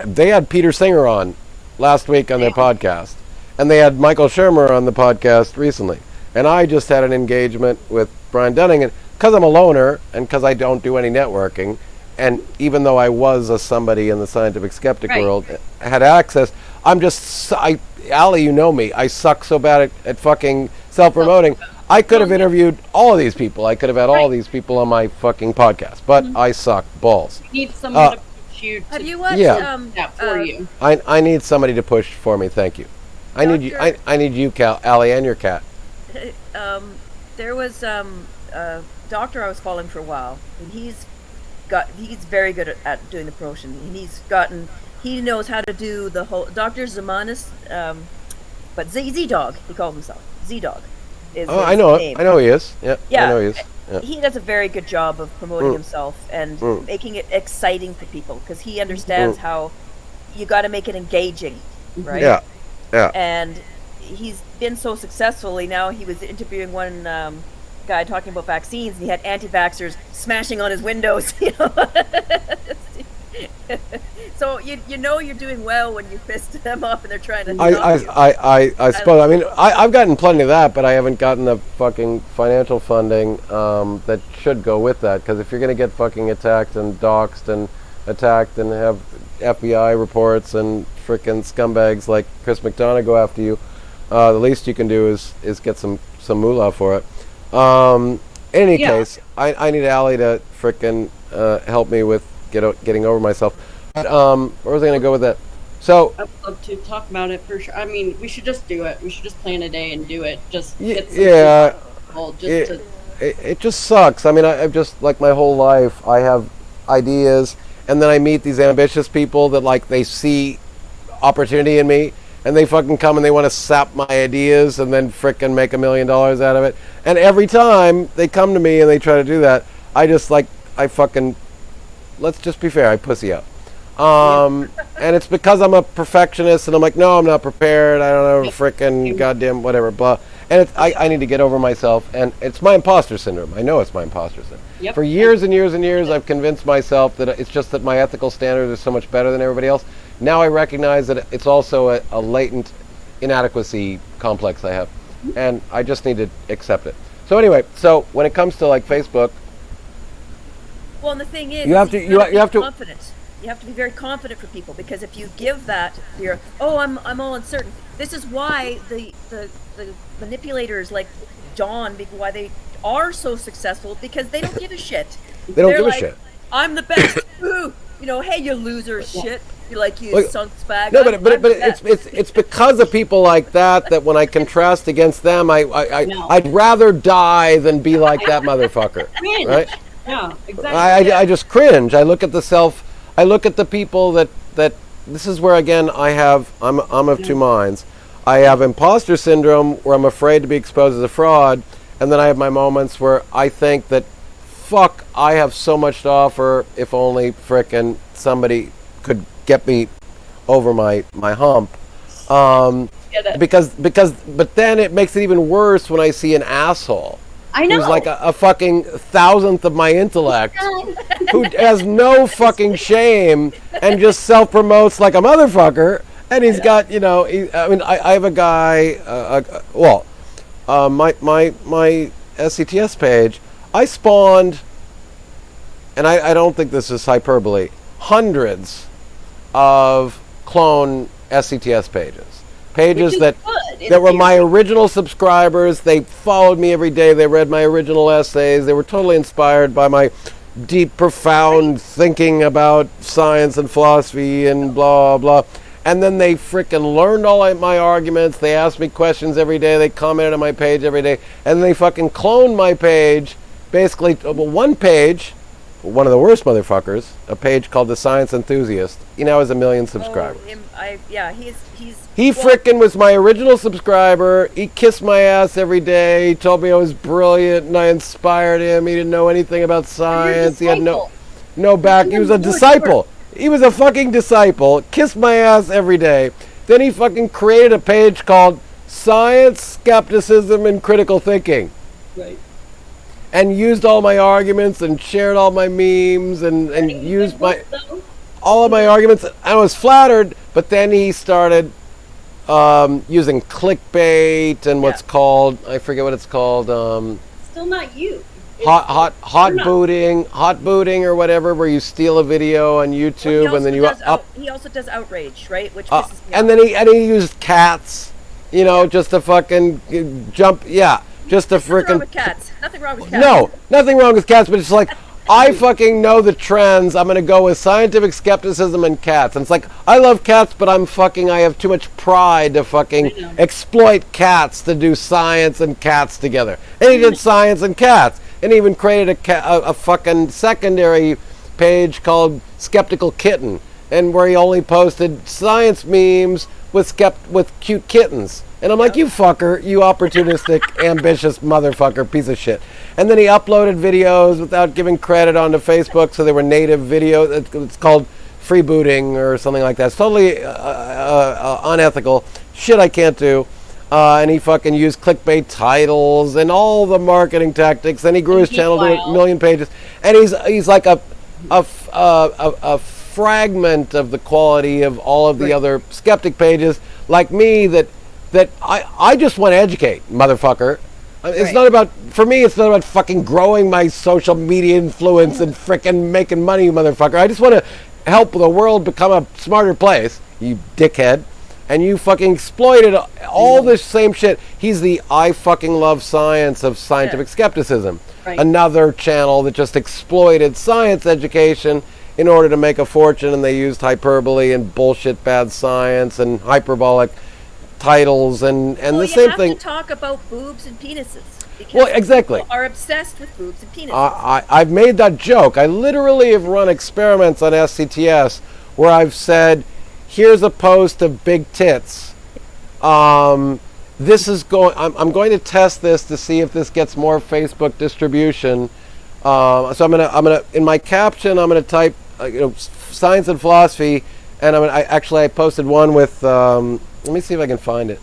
Speaker 1: they had Peter Singer on last week on their podcast, and they had Michael Shermer on the podcast recently. And I just had an engagement with Brian Dunning, and because I'm a loner and because I don't do any networking, and even though I was somebody in the scientific skeptic world, had access, Allie, you know me, I suck so bad at fucking self-promoting. I could have interviewed all of these people. I could have had all these people on my fucking podcast, but I suck balls.
Speaker 4: You need someone to push you.
Speaker 3: Have you watched
Speaker 4: that for you?
Speaker 1: I need somebody to push for me. Thank you. I need you. I need you, Allie, and your cat.
Speaker 3: There was a doctor I was following for a while, and he's very good at doing the promotion, and he knows how to do the whole Dr. Zamanis, but Z-Dog, he calls himself Z-Dog.
Speaker 1: I know he is. Yeah, I know he is. Yeah.
Speaker 3: He does a very good job of promoting himself and making it exciting for people, because he understands how you got to make it engaging, right?
Speaker 1: Yeah.
Speaker 3: And he's been so successfully. Now he was interviewing one guy talking about vaccines, and he had anti-vaxxers smashing on his windows. So you know you're doing well when you pissed them off and they're trying to.
Speaker 1: I suppose. I mean, I've gotten plenty of that, but I haven't gotten the fucking financial funding that should go with that. Because if you're going to get fucking attacked and doxxed and attacked and have FBI reports and frickin' scumbags like Chris McDonough go after you, the least you can do is get some moolah for it. In any case, I need Allie to frickin' help me with getting over myself. But, where was I going to go with that? So
Speaker 4: I'd love to talk about it for sure. I mean, we should just do it. We should just plan a day and do it. Just get some
Speaker 1: it just sucks. I mean, I've just, like, my whole life, I have ideas, and then I meet these ambitious people that, like, they see opportunity in me, and they fucking come and they want to sap my ideas and then frickin' make $1 million out of it. And every time they come to me and they try to do that, I just, like, I fucking let's just be fair, I pussy out. And it's because I'm a perfectionist, and I'm like, no, I'm not prepared. I don't know, frickin' goddamn whatever, blah. And I need to get over myself, and it's my imposter syndrome. I know it's my imposter syndrome.
Speaker 4: Yep.
Speaker 1: For years and years and years, I've convinced myself that it's just that my ethical standards are so much better than everybody else. Now I recognize that it's also a latent inadequacy complex I have, and I just need to accept it. So anyway, so when it comes to like Facebook,
Speaker 3: Well, and the thing is,
Speaker 1: You have to- you have to-
Speaker 3: confident. You have to be very confident for people, because if you give that, you're, oh, I'm all uncertain. This is why the manipulators like John, why they are so successful, because they don't give a shit.
Speaker 1: They don't
Speaker 3: They're
Speaker 1: give a
Speaker 3: like,
Speaker 1: shit.
Speaker 3: I'm the best. Ooh, hey, you loser, shit. You're like, you
Speaker 1: Look,
Speaker 3: sunk bag.
Speaker 1: No,
Speaker 3: I'm
Speaker 1: but
Speaker 3: the best.
Speaker 1: it's because of people like that when I contrast against them,
Speaker 4: No.
Speaker 1: I'd rather die than be like that motherfucker.
Speaker 4: Cringe.
Speaker 1: Right?
Speaker 4: Yeah, exactly.
Speaker 1: I just cringe. I look at the people that this is where again I'm of two minds. I have imposter syndrome where I'm afraid to be exposed as a fraud, and then I have my moments where I think that fuck, I have so much to offer, if only frickin' somebody could get me over my hump. But then it makes it even worse when I see an asshole
Speaker 4: I know.
Speaker 1: who's like a fucking thousandth of my intellect, who has no fucking shame and just self-promotes like a motherfucker. And he's got, I have a guy, my SCTS page, I spawned, and I don't think this is hyperbole, hundreds of clone SCTS pages. Pages that were my original subscribers. They followed me every day. They read my original essays. They were totally inspired by my deep, profound thinking about science and philosophy and blah, blah. And then they frickin' learned all my arguments. They asked me questions every day. They commented on my page every day. And they fucking cloned my page. Basically, one page, one of the worst motherfuckers, a page called The Science Enthusiast. He now has 1 million subscribers. He frickin' was my original subscriber. He kissed my ass every day. He told me I was brilliant and I inspired him. He didn't know anything about science. He had no back. He was a disciple. He was a fucking disciple. Kissed my ass every day. Then he fucking created a page called Science, Skepticism, and Critical Thinking.
Speaker 4: Right.
Speaker 1: And used all my arguments and shared all my memes and used all of my arguments. I was flattered, but then he started using clickbait and what's called, I forget what it's called.
Speaker 4: Still not you.
Speaker 1: Hot booting or whatever, where you steal a video on YouTube and then you
Speaker 3: he also does outrage, right? Which pisses me
Speaker 1: and
Speaker 3: off.
Speaker 1: then he used cats, just to fucking jump. Yeah, just to
Speaker 3: Nothing wrong
Speaker 1: frickin'
Speaker 3: with cats. Nothing wrong with cats.
Speaker 1: No, nothing wrong with cats, but it's like, I fucking know the trends. I'm going to go with scientific skepticism and cats. And it's like, I love cats, but I have too much pride to fucking exploit cats to do science and cats together. And he did science and cats. And he even created a fucking secondary page called Skeptical Kitten, and where he only posted science memes with cute kittens. And I'm like, you fucker, you opportunistic, ambitious motherfucker, piece of shit. And then he uploaded videos without giving credit onto Facebook, so they were native videos. It's called freebooting or something like that. It's totally unethical. Shit I can't do. And he fucking used clickbait titles and all the marketing tactics. Then he grew his channel to 1 million pages. And he's like a fragment of the quality of all of the other skeptic pages, like me, that I just want to educate, motherfucker. It's not about, for me, it's not about fucking growing my social media influence and frickin' making money, motherfucker. I just want to help the world become a smarter place, you dickhead. And you fucking exploited all this same shit. He's the I fucking love science of scientific skepticism.
Speaker 4: Right.
Speaker 1: Another channel that just exploited science education in order to make a fortune, and they used hyperbole and bullshit bad science and hyperbolic titles and the same thing.
Speaker 3: You have to talk about boobs and penises.
Speaker 1: Well, exactly.
Speaker 3: People are obsessed with boobs and penises.
Speaker 1: I've made that joke. I literally have run experiments on SCTS where I've said, here's a post of big tits. This is I'm going to test this to see if this gets more Facebook distribution. So I'm gonna in my caption I'm gonna type science and philosophy, and I posted one with let me see if I can find it.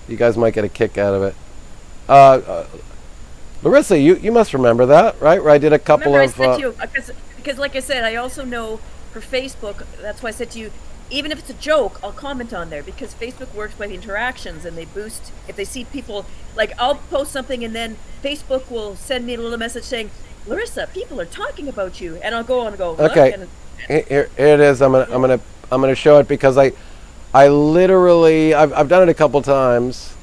Speaker 1: You guys might get a kick out of it. Larissa, you must remember that, right? Where I did a couple
Speaker 3: I
Speaker 1: of.
Speaker 3: said to you, because like I said, I also know for Facebook. That's why I said to you, even if it's a joke, I'll comment on there because Facebook works by the interactions and they boost. If they see people, like I'll post something and then Facebook will send me a little message saying, "Larissa, people are talking about you," and I'll go on and go. Look,
Speaker 1: Okay,
Speaker 3: and
Speaker 1: here it is. I'm gonna show it because I literally I've done it a couple times.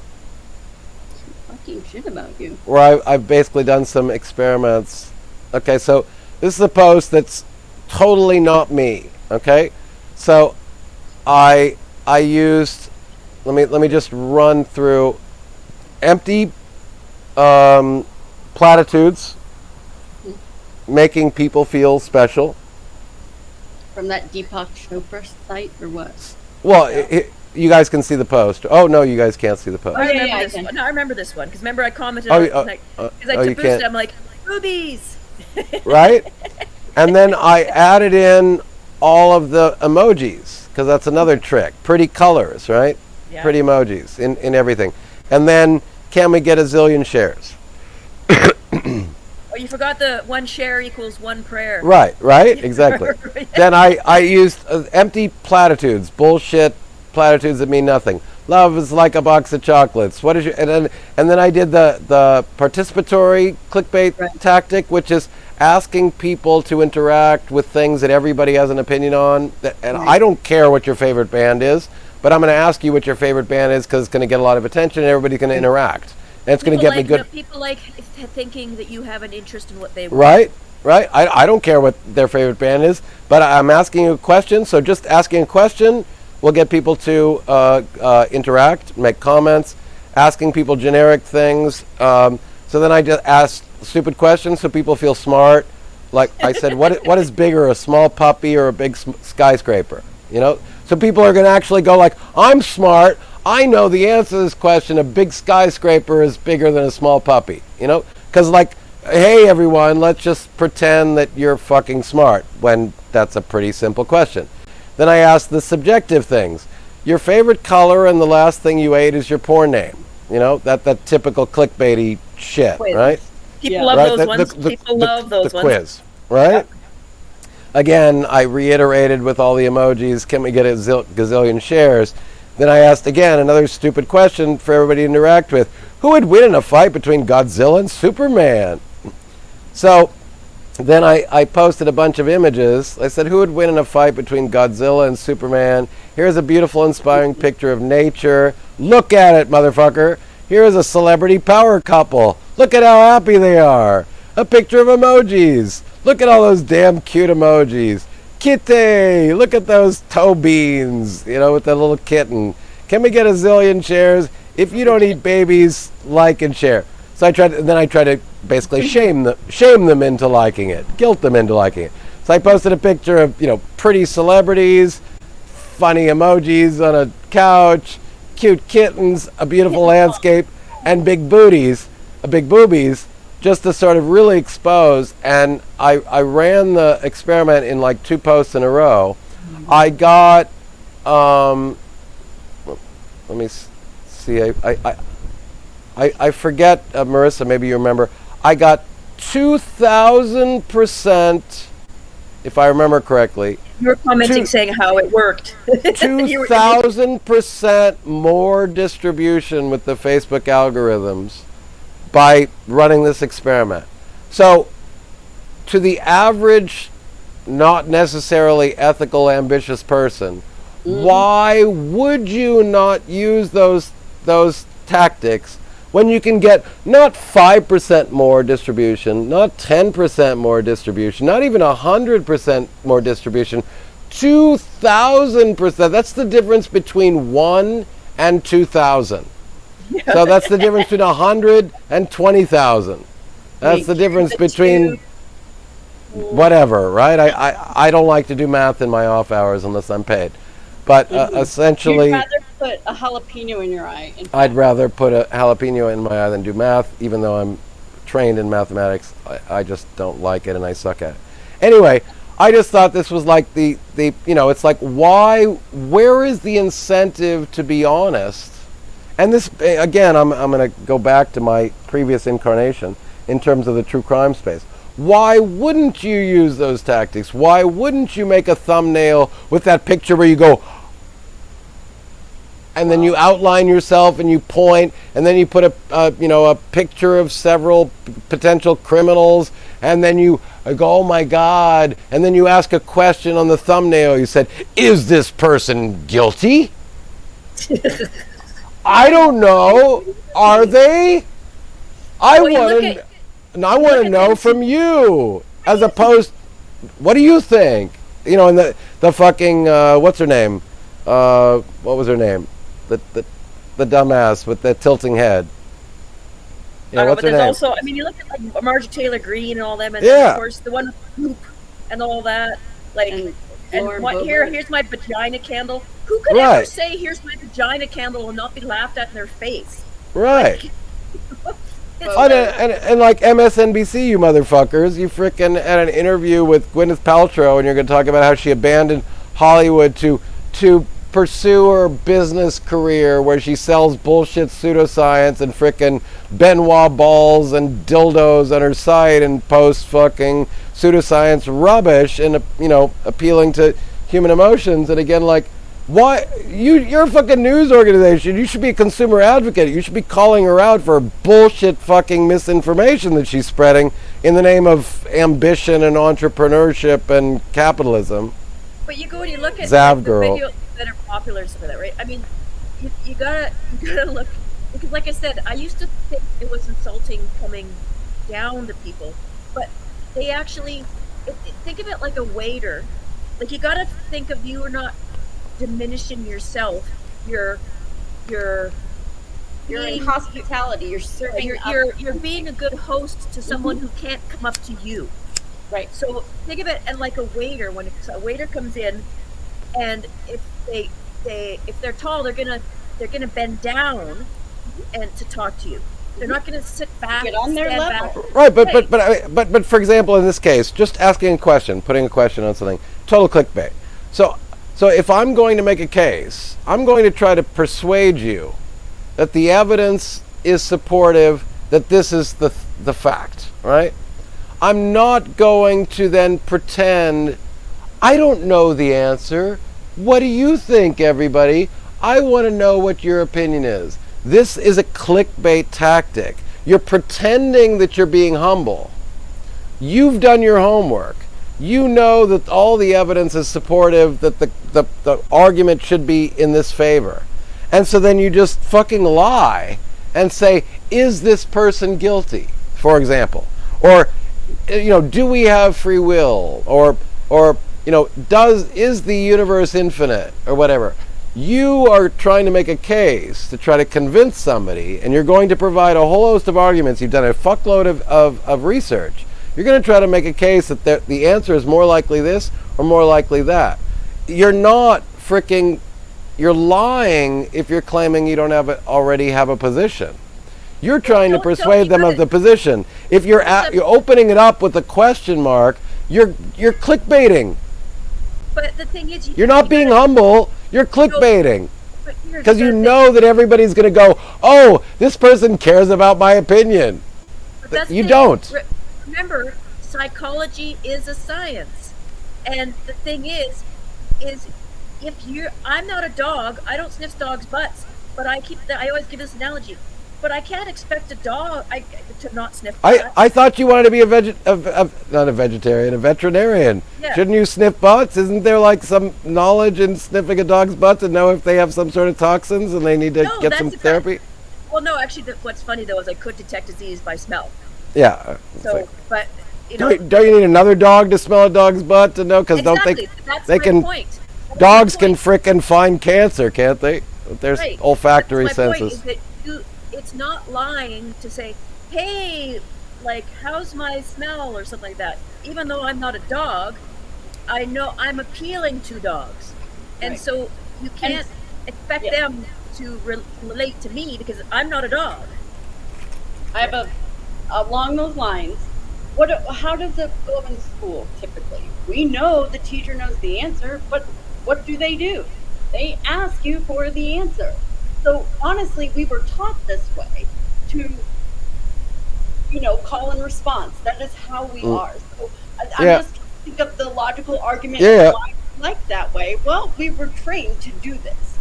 Speaker 4: Fucking shit about you.
Speaker 1: Where I've basically done some experiments. Okay, so this is a post that's totally not me. Okay, so I used let me just run through empty platitudes, making people feel special.
Speaker 4: From that Deepak Chopra site or what?
Speaker 1: Well, you guys can see the post. Oh no, you guys can't see the post.
Speaker 3: I remember
Speaker 4: yeah,
Speaker 3: this one. No, I remember this one because remember I commented
Speaker 1: Oh,
Speaker 3: on
Speaker 1: you-
Speaker 3: it because I
Speaker 1: oh, you
Speaker 3: took boosted.
Speaker 1: can't.
Speaker 3: I'm like boobies.
Speaker 1: Right? And then I added in all of the emojis because that's another trick. Pretty colors, right?
Speaker 3: Yeah.
Speaker 1: Pretty emojis in everything. And then can we get a zillion shares?
Speaker 3: Oh, you forgot the one share equals one prayer.
Speaker 1: Right, exactly. Then I used empty platitudes, bullshit platitudes that mean nothing. Love is like a box of chocolates. What is your and then I did the participatory clickbait tactic, which is asking people to interact with things that everybody has an opinion on. And I don't care what your favorite band is, but I'm going to ask you what your favorite band is because it's going to get a lot of attention and everybody's going to interact. And it's going to get me good.
Speaker 3: People like thinking that you have an interest in what they want.
Speaker 1: Right. I don't care what their favorite band is, but I'm asking you a question. So just asking a question will get people to interact, make comments, asking people generic things. So then I just ask stupid questions so people feel smart. Like I said, what is bigger, a small puppy or a big skyscraper? So people are going to actually go like, I'm smart. I know the answer to this question. A big skyscraper is bigger than a small puppy. Because like, hey everyone, let's just pretend that you're fucking smart when that's a pretty simple question. Then I ask the subjective things. Your favorite color and the last thing you ate is your porn name. That typical clickbaity shit,
Speaker 3: Quiz.
Speaker 1: right?
Speaker 3: People love those ones. People love those
Speaker 1: the
Speaker 3: ones.
Speaker 1: quiz, right? Again, I reiterated with all the emojis, can we get a gazillion shares? Then I asked again another stupid question for everybody to interact with. Who would win in a fight between Godzilla and Superman? So then I posted a bunch of images. I said, who would win in a fight between Godzilla and Superman? Here's a beautiful, inspiring picture of nature. Look at it, motherfucker. Here's a celebrity power couple. Look at how happy they are. A picture of emojis. Look at all those damn cute emojis. Kitty, look at those toe beans, with that little kitten. Can we get a zillion shares? If you don't eat babies, like and share. So I tried to basically shame them into liking it, guilt them into liking it. So I posted a picture of, pretty celebrities, funny emojis on a couch, cute kittens, a beautiful landscape, and big boobies, just to sort of really expose. And I ran the experiment in like 2 posts in a row. I got, let me see, I forget, Marissa, maybe you remember, I got 2,000%, if I remember correctly.
Speaker 3: You were commenting saying how it worked.
Speaker 1: 2,000% more distribution with the Facebook algorithms by running this experiment. So, to the average, not necessarily ethical, ambitious person, why would you not use those tactics when you can get not 5% more distribution, not 10% more distribution, not even 100% more distribution, 2,000%? That's the difference between 1 and 2,000. So that's the difference between 100 and 20,000. That's the difference between whatever, right? I don't like to do math in my off hours unless I'm paid. But essentially,
Speaker 4: You'd rather put a jalapeno in your eye.
Speaker 1: I'd rather put a jalapeno in my eye than do math, even though I'm trained in mathematics. I just don't like it, and I suck at it. Anyway, I just thought this was like the it's like, where is the incentive to be honest? And this, again, I'm going to go back to my previous incarnation in terms of the true crime space. Why wouldn't you use those tactics? Why wouldn't you make a thumbnail with that picture where you go, and then you outline yourself and you point, and then you put a picture of several potential criminals, and then you go, oh my God, and then you ask a question on the thumbnail. You said, is this person guilty? I don't know. Are they? I want to know from you, as opposed, what do you think? And the fucking, what's her name? What was her name? The dumbass with the tilting head. What's her name?
Speaker 3: Also, you look at like Marjorie Taylor Greene and all them, and
Speaker 1: yeah.
Speaker 3: Of course the one with poop and all that. Like, and what, here's my vagina candle. Who could ever say here's my vagina candle and not be laughed at in their face?
Speaker 1: Right. And like MSNBC, you motherfuckers, you frickin' had an interview with Gwyneth Paltrow, and you're going to talk about how she abandoned Hollywood to pursue her business career where she sells bullshit pseudoscience and frickin' Benoit balls and dildos on her site and posts fucking pseudoscience rubbish and appealing to human emotions. And again, like, why you're a fucking news organization. You should be a consumer advocate. You should be calling her out for bullshit fucking misinformation that she's spreading in the name of ambition and entrepreneurship and capitalism.
Speaker 3: But you go and you look at
Speaker 1: Zav
Speaker 3: the
Speaker 1: girl.
Speaker 3: videos that are popular and stuff like that, right? You gotta look, because like I said, I used to think it was insulting coming down to people, but they actually think of it like a waiter. Like, you gotta think of, you are not diminishing yourself. You're
Speaker 4: in hospitality. You're serving.
Speaker 3: You're being a good host to someone who can't come up to you.
Speaker 4: Right.
Speaker 3: So think of it and like a waiter. When a waiter comes in, and if they're tall, they're gonna bend down and to talk to you. They're not gonna sit back.
Speaker 4: Get on their level.
Speaker 1: Right, but for example, in this case, just asking a question, putting a question on something, total clickbait. So if I'm going to make a case, I'm going to try to persuade you that the evidence is supportive, that this is the fact, right? I'm not going to then pretend, I don't know the answer. What do you think, everybody? I want to know what your opinion is. This is a clickbait tactic. You're pretending that you're being humble. You've done your homework. You know that all the evidence is supportive, that the argument should be in this favor. And so then you just fucking lie and say, is this person guilty, for example? Or, do we have free will? Or is the universe infinite? Or whatever. You are trying to make a case to try to convince somebody, and you're going to provide a whole host of arguments. You've done a fuckload of research. You're going to try to make a case that the answer is more likely this or more likely that. You're not you're lying if you're claiming you don't already have a position. You're trying to persuade them of the position. If you're opening it up with a question mark, you're clickbaiting.
Speaker 3: But the thing is,
Speaker 1: you're not being humble. You're clickbaiting. Because you know that everybody's going to go, oh, this person cares about my opinion. You don't.
Speaker 3: Remember, psychology is a science, and the thing is I'm not a dog. I don't sniff dogs' butts, but I always give this analogy. But I can't expect a dog to not sniff butts.
Speaker 1: I thought you wanted to be not a vegetarian, a veterinarian. Yeah. Shouldn't you sniff butts? Isn't there like some knowledge in sniffing a dog's butt to know if they have some sort of toxins and they need to get some therapy?
Speaker 3: Well, no, actually, what's funny though is I could detect disease by smell.
Speaker 1: Yeah.
Speaker 3: So, but
Speaker 1: don't you need another dog to smell a dog's butt to know? Because
Speaker 3: exactly.
Speaker 1: That's my point. Dogs can frickin' find cancer, can't they? There's olfactory senses.
Speaker 3: Point is that it's not lying to say, hey, like, how's my smell or something like that. Even though I'm not a dog, I know I'm appealing to dogs, and so you can't expect them to relate to me because I'm not a dog.
Speaker 4: I have along those lines, how does it go in school typically? We know the teacher knows the answer, but what do? They ask you for the answer. So honestly, we were taught this way to, call and response. That is how we are. So I'm
Speaker 1: Yeah.
Speaker 4: just trying to think of the logical argument
Speaker 1: Yeah.
Speaker 4: why we like that way. Well, we were trained to do this,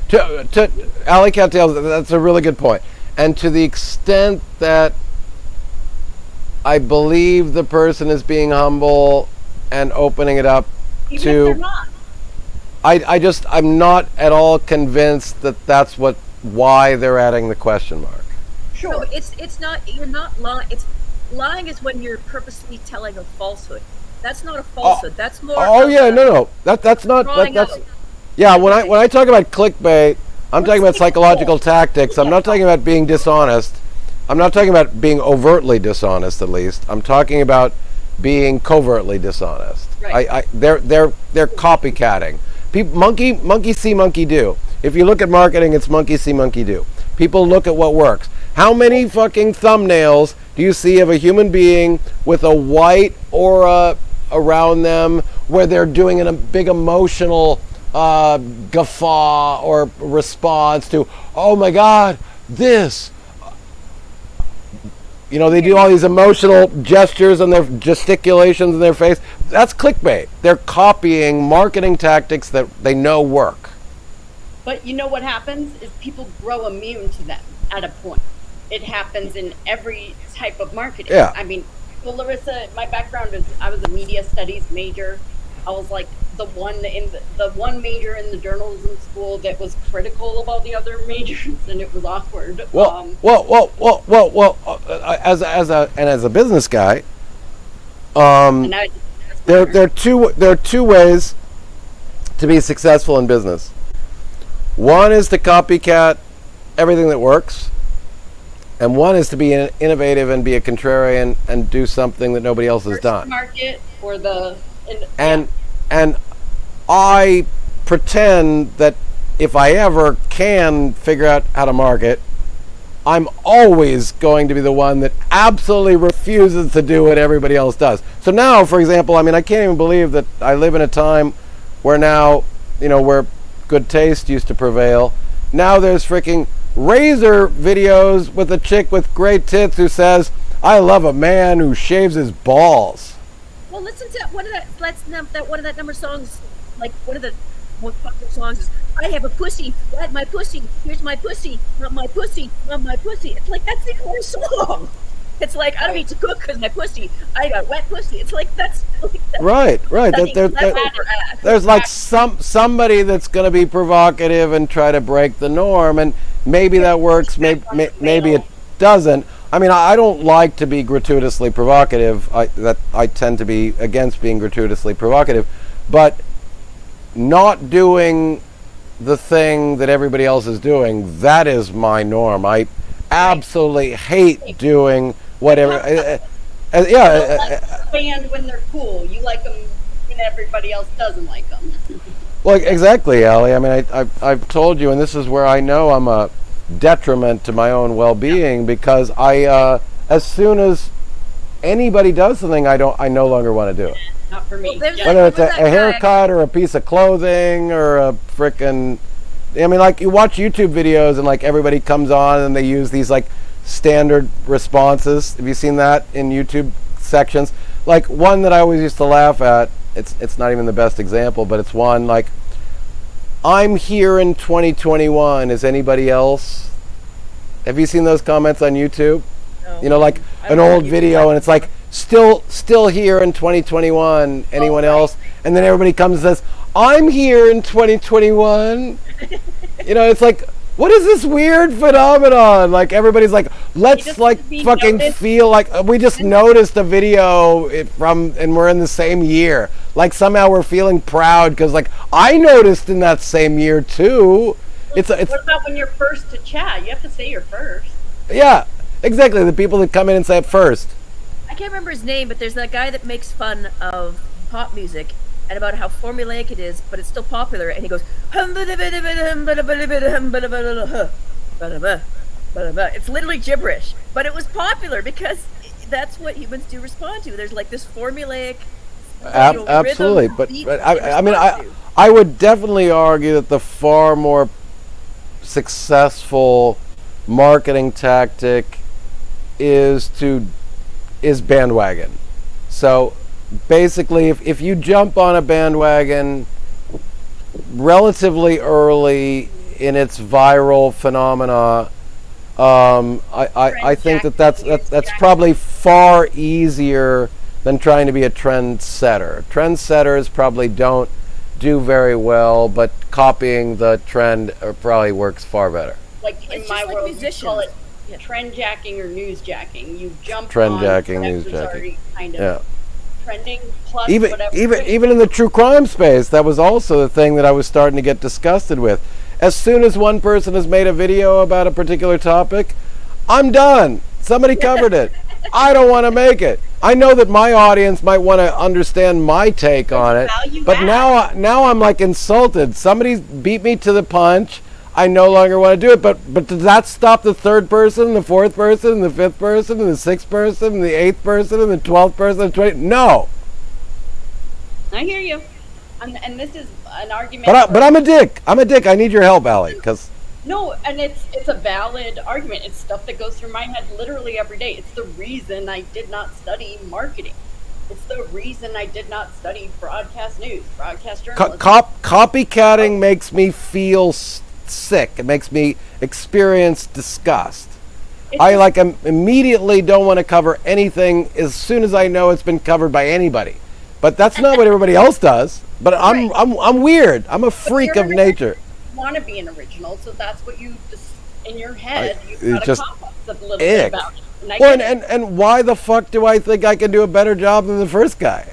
Speaker 1: To Alley Cattails, that's a really good point. And to the extent that I believe the person is being humble and opening it up
Speaker 4: even if
Speaker 1: to,
Speaker 4: they're not.
Speaker 1: I'm not at all convinced that that's why they're adding the question mark.
Speaker 4: Sure.
Speaker 3: No, it's not. You're not lying. Lying is when you're purposely telling a falsehood. That's not a falsehood. That's more.
Speaker 1: Oh yeah, no. That's not.
Speaker 3: Drawing
Speaker 1: That's
Speaker 3: out.
Speaker 1: yeah. When I talk about clickbait, I'm talking about psychological tactics. I'm not talking about being dishonest. I'm not talking about being overtly dishonest. At least I'm talking about being covertly dishonest.
Speaker 4: Right.
Speaker 1: They're copycatting. People, monkey see, monkey do. If you look at marketing, it's monkey see, monkey do. People look at what works. How many fucking thumbnails do you see of a human being with a white aura around them where they're doing a big emotional guffaw or response to, oh my God, this. They do all these emotional gestures and their gesticulations in their face. That's clickbait. They're copying marketing tactics that they know work.
Speaker 4: But you know what happens is people grow immune to them at a point. It happens in every type of marketing.
Speaker 1: Yeah.
Speaker 4: I mean, well, Larissa, my background is I was a media studies major. I was like the one major in the journalism school that was critical about the other majors, and it was awkward.
Speaker 1: Well. As a business guy,
Speaker 4: And I,
Speaker 1: there are two ways to be successful in business. One is to copycat everything that works, and one is to be innovative and be a contrarian and do something that nobody else has done.
Speaker 4: market or
Speaker 1: And I pretend that if I ever can figure out how to market, I'm always going to be the one that absolutely refuses to do what everybody else does. So now, for example, I can't even believe that I live in a time where now, where good taste used to prevail. Now there's freaking razor videos with a chick with great tits who says, I love a man who shaves his balls.
Speaker 3: Well, listen to one of that number songs. Like one of the most popular songs is "I have a pussy, ride my pussy, here's my pussy, not my pussy, not my pussy." It's like that's the whole song. It's like I don't need to cook because my pussy, I got wet pussy. It's like that's
Speaker 1: right. There's like somebody that's going to be provocative and try to break the norm, and maybe that works. Maybe it doesn't. I don't like to be gratuitously provocative. I tend to be against being gratuitously provocative, but not doing the thing that everybody else is doing, that is my norm. I absolutely hate doing whatever.
Speaker 4: Band when they're cool. You like them when everybody else doesn't like them.
Speaker 1: Well, exactly, Allie. I've told you, and this is where I know I'm a detriment to my own well-being, because as soon as anybody does something, I no longer want to do it.
Speaker 4: Not for me.
Speaker 3: Well,
Speaker 1: Whether it's a haircut or a piece of clothing or a frickin', like you watch YouTube videos and like everybody comes on and they use these like standard responses. Have you seen that in YouTube sections? Like one that I always used to laugh at, it's not even the best example, but it's one like, I'm here in 2021. Is anybody else? Have you seen those comments on YouTube?
Speaker 3: No.
Speaker 1: Like an old video, and it's like still here in 2021. Anyone else? And then everybody comes and says, I'm here in 2021. It's like, what is this weird phenomenon? Like everybody's like, let's like fucking feel like we just noticed a video and we're in the same year. Like somehow we're feeling proud because like I noticed in that same year too. It's
Speaker 4: what about when you're first to chat? You have to say you're first.
Speaker 1: Yeah, exactly. The people that come in and say it first.
Speaker 3: I can't remember his name, but there's that guy that makes fun of pop music and about how formulaic it is, but it's still popular. And he goes, blah, blah, blah. It's literally gibberish, but it was popular because that's what humans do respond to. There's like this formulaic,
Speaker 1: Absolutely,
Speaker 3: rhythm,
Speaker 1: but,
Speaker 3: beat
Speaker 1: but
Speaker 3: that they
Speaker 1: I mean,
Speaker 3: respond to.
Speaker 1: I would definitely argue that the far more successful marketing tactic is bandwagon. So basically, if you jump on a bandwagon relatively early in its viral phenomena, I think that's probably far easier than trying to be a trendsetter. Trendsetters probably don't do very well, but copying the trend probably works far better.
Speaker 4: Like in
Speaker 3: It's
Speaker 4: my
Speaker 3: just like
Speaker 4: world, we
Speaker 3: musicians.
Speaker 4: call it
Speaker 3: Yeah.
Speaker 4: trend jacking or news jacking. You jump
Speaker 1: Trend
Speaker 4: on
Speaker 1: jacking,
Speaker 4: whatever's
Speaker 1: news jacking.
Speaker 4: already kind of
Speaker 1: Yeah.
Speaker 4: trending plus
Speaker 1: Even
Speaker 4: whatever.
Speaker 1: even in the true crime space, that was also the thing that I was starting to get disgusted with. As soon as one person has made a video about a particular topic, I'm done. Somebody covered it. I don't want to make it. I know that my audience might want to understand my take on it,
Speaker 4: value
Speaker 1: but
Speaker 4: add.
Speaker 1: now I'm like insulted. Somebody's beat me to the punch. I no longer want to do it. But does that stop the third person, the fourth person, the fifth person, and the sixth person, and the eighth person, and the 12th person, and 20? No.
Speaker 4: I hear you, and this is an argument.
Speaker 1: But I'm a dick. I'm a dick. I need your help, Allie, because
Speaker 4: No, and it's a valid argument. It's stuff that goes through my head literally every day. It's the reason I did not study marketing. It's the reason I did not study broadcast news, broadcast journalism.
Speaker 1: copycatting makes me feel sick. It makes me experience disgust. I immediately don't want to cover anything as soon as I know it's been covered by anybody. But that's not what everybody else does. But I'm weird. I'm a freak of nature.
Speaker 4: Want to be an original, so that's what you just in your head. You've
Speaker 1: it's
Speaker 4: got a
Speaker 1: just
Speaker 4: complex of a little bit about it. And I
Speaker 1: Well,
Speaker 4: get it.
Speaker 1: and why the fuck do I think I can do a better job than the first guy?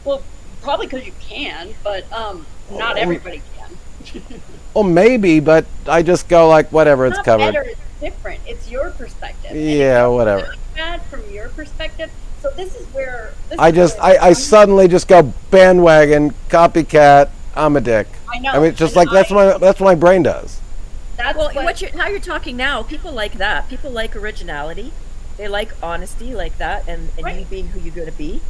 Speaker 4: Well, probably because you can, but not everybody can.
Speaker 1: Well, maybe, but I just go like, whatever, it's
Speaker 4: Not
Speaker 1: covered.
Speaker 4: better, it's different. It's your perspective. And
Speaker 1: Yeah,
Speaker 4: if it's
Speaker 1: whatever.
Speaker 4: bad from your perspective. So this is where
Speaker 1: I suddenly just go bandwagon, copycat, I'm a dick.
Speaker 4: I know.
Speaker 1: I mean, it's just
Speaker 4: and
Speaker 1: like that's what my brain does.
Speaker 4: That's
Speaker 3: Well,
Speaker 4: what
Speaker 3: how you're talking now, people like that. People like originality. They like honesty like that, and
Speaker 4: Right.
Speaker 3: you being who you're going to be.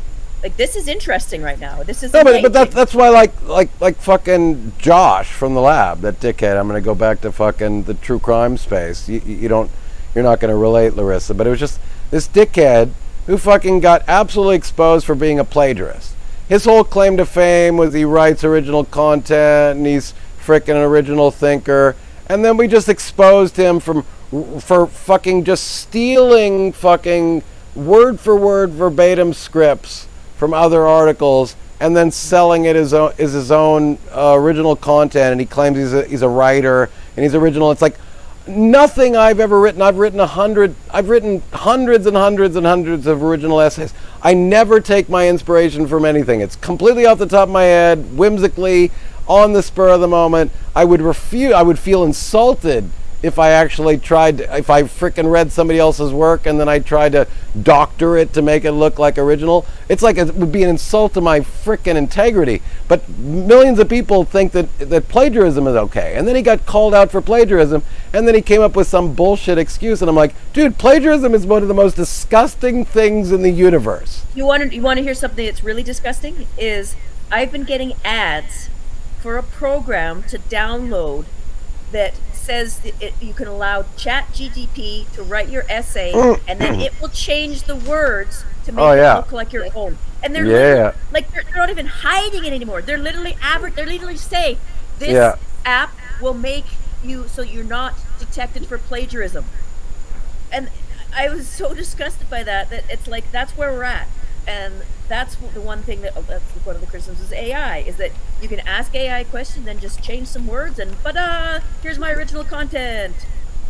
Speaker 3: Like, this is interesting right now. This is
Speaker 1: No, but
Speaker 3: amazing.
Speaker 1: that's why like fucking Josh from the lab, that dickhead. I'm gonna go back to fucking the true crime space. You're not gonna relate, Larissa, but it was just this dickhead who fucking got absolutely exposed for being a plagiarist. His whole claim to fame was he writes original content and he's frickin' an original thinker. And then we just exposed him for fucking just stealing fucking word for word verbatim scripts from other articles and then selling it as his own original content. And he claims he's a writer and he's original. It's like nothing I've ever written. I've written hundreds and hundreds and hundreds of original essays. I never take my inspiration from anything. It's completely off the top of my head, whimsically, on the spur of the moment. I would feel insulted if I frickin' read somebody else's work and then I tried to doctor it to make it look like original. It's like it would be an insult to my frickin' integrity. But millions of people think that plagiarism is okay. And then he got called out for plagiarism, and then he came up with some bullshit excuse, and I'm like, dude, plagiarism is one of the most disgusting things in the universe.
Speaker 3: You want to hear something that's really disgusting? Is I've been getting ads for a program to download that says that you can allow ChatGPT to write your essay, and then it will change the words to make it look like your own. And they're they're not even hiding it anymore. They're literally say this app will make you so you're not detected for plagiarism. And I was so disgusted by that it's like that's where we're at. And that's the one thing that's one of the criticisms is AI, is that you can ask AI a question, then just change some words, and here's my original content.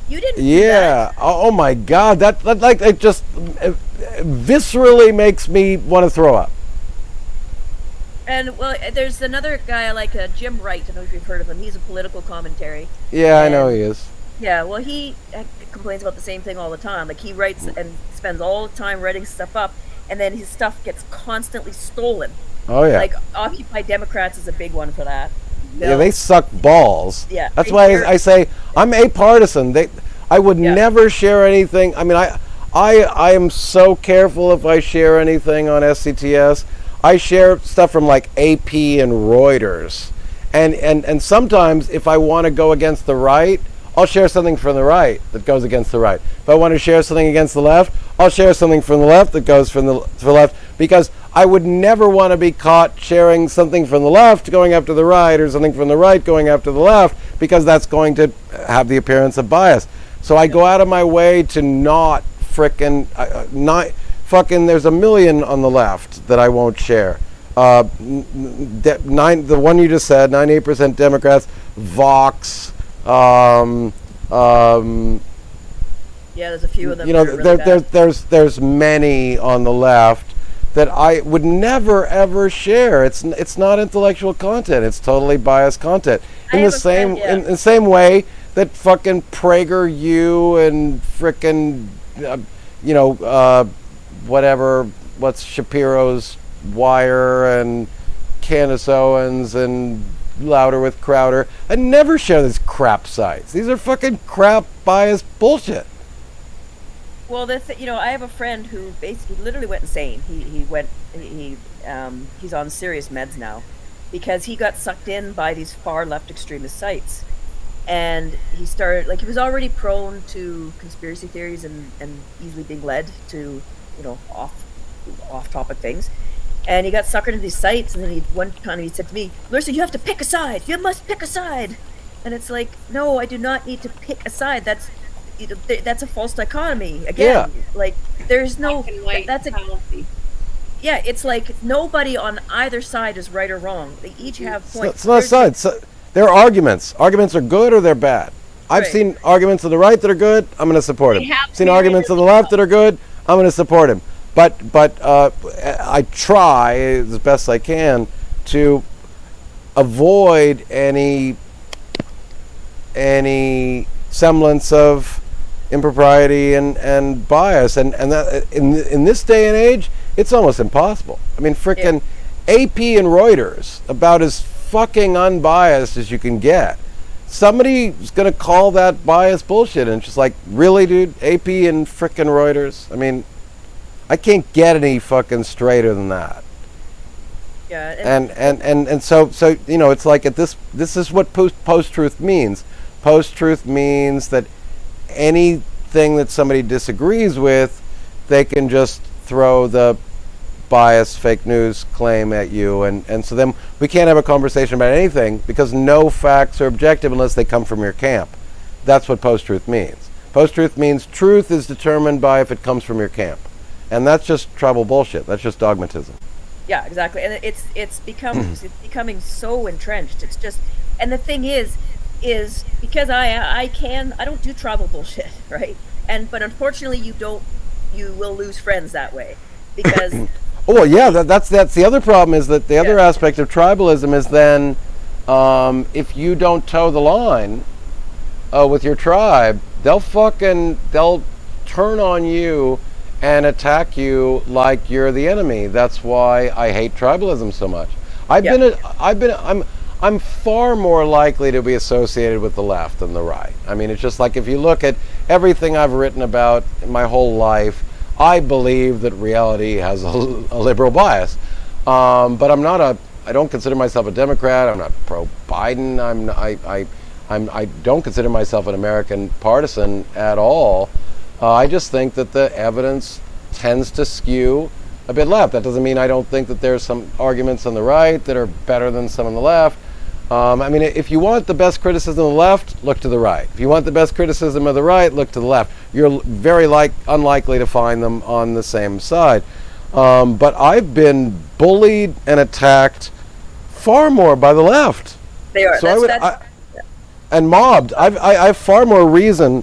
Speaker 3: You didn't. Do that.
Speaker 1: Oh my God, that like it just viscerally makes me want to throw up.
Speaker 3: And well, there's another guy I like, Jim Wright. I don't know if you've heard of him. He's a political commentary.
Speaker 1: Yeah, I know he is.
Speaker 3: Yeah, well, he complains about the same thing all the time. Like, he writes and spends all the time writing stuff up, and then his stuff gets constantly stolen.
Speaker 1: Oh yeah.
Speaker 3: Like, Occupy Democrats is a big one for that.
Speaker 1: Yeah, they suck balls.
Speaker 3: Yeah.
Speaker 1: That's why I say I'm apartisan. I would
Speaker 3: Yeah.
Speaker 1: never share anything. I mean, I am so careful if I share anything on SCTS. I share stuff from like AP and Reuters. And sometimes if I want to go against the right, I'll share something from the right that goes against the right. If I want to share something against the left, I'll share something from the left that goes from the left, because I would never want to be caught sharing something from the left going after the right, or something from the right going after the left, because that's going to have the appearance of bias. So I go out of my way to not there's a million on the left that I won't share. The one you just said, 98% Democrats, Vox.
Speaker 3: Yeah, there's a few of them.
Speaker 1: You know,
Speaker 3: that are really bad.
Speaker 1: there's many on the left that I would never ever share. It's not intellectual content. It's totally biased content.
Speaker 3: I
Speaker 1: In
Speaker 3: have
Speaker 1: the
Speaker 3: a
Speaker 1: same
Speaker 3: friend, yeah.
Speaker 1: in the same way that fucking PragerU and frickin' what's Shapiro's Wire and Candace Owens and Louder with Crowder. I never share these crap sites. These are fucking crap biased bullshit.
Speaker 3: Well, I have a friend who basically literally went insane. He's on serious meds now because he got sucked in by these far left extremist sites. And he started, he was already prone to conspiracy theories and easily being led to, off-topic things. And he got suckered into these sites, and then one time he said to me, "Larissa, you have to pick a side. You must pick a side." And it's like, no, I do not need to pick a side. That's a false dichotomy. Again, there's no,
Speaker 4: Black and white
Speaker 3: that's a,
Speaker 4: fallacy.
Speaker 3: yeah, it's like nobody on either side is right or wrong. They each have points.
Speaker 1: It's not sides. They're arguments. Arguments are good or they're bad. I've
Speaker 3: Right.
Speaker 1: seen arguments on the right that are good. I'm going to support
Speaker 4: They
Speaker 1: him.
Speaker 4: have
Speaker 1: I've seen
Speaker 4: merit
Speaker 1: arguments
Speaker 4: as
Speaker 1: on the
Speaker 4: well.
Speaker 1: left that are good. I'm going to support him. But I try as best I can to avoid any semblance of impropriety and bias, and that in this day and age, it's almost impossible. I mean, frickin' AP and Reuters, about as fucking unbiased as you can get. Somebody's gonna call that bias bullshit, and it's just like, really, dude? AP and frickin' Reuters? I mean, I can't get any fucking straighter than that.
Speaker 3: Yeah,
Speaker 1: And so it's like this is what post-truth means. Post-truth means that anything that somebody disagrees with, they can just throw the biased fake news claim at you, and so then we can't have a conversation about anything because no facts are objective unless they come from your camp. That's what post-truth means. Post-truth means truth is determined by if it comes from your camp. And that's just tribal bullshit. That's just dogmatism.
Speaker 3: yeah, exactly. And it's becoming so entrenched. It's just, and the thing is because I don't do tribal bullshit, right? But unfortunately you will lose friends that way because
Speaker 1: Oh well, yeah, that's the other problem is that the other aspect of tribalism is then if you don't toe the line with your tribe, they'll turn on you and attack you like you're the enemy. That's why I hate tribalism so much. I'm far more likely to be associated with the left than the right. I mean, it's just like if you look at everything I've written about in my whole life, I believe that reality has a liberal bias. But I don't consider myself a Democrat. I'm not pro-Biden. I don't consider myself an American partisan at all. I just think that the evidence tends to skew a bit left. That doesn't mean I don't think that there's some arguments on the right that are better than some on the left. I mean, if you want the best criticism of the left, look to the right. If you want the best criticism of the right, look to the left. You're very unlikely to find them on the same side. But I've been bullied and attacked far more by the left.
Speaker 3: they are.
Speaker 1: So and mobbed. I have far more reason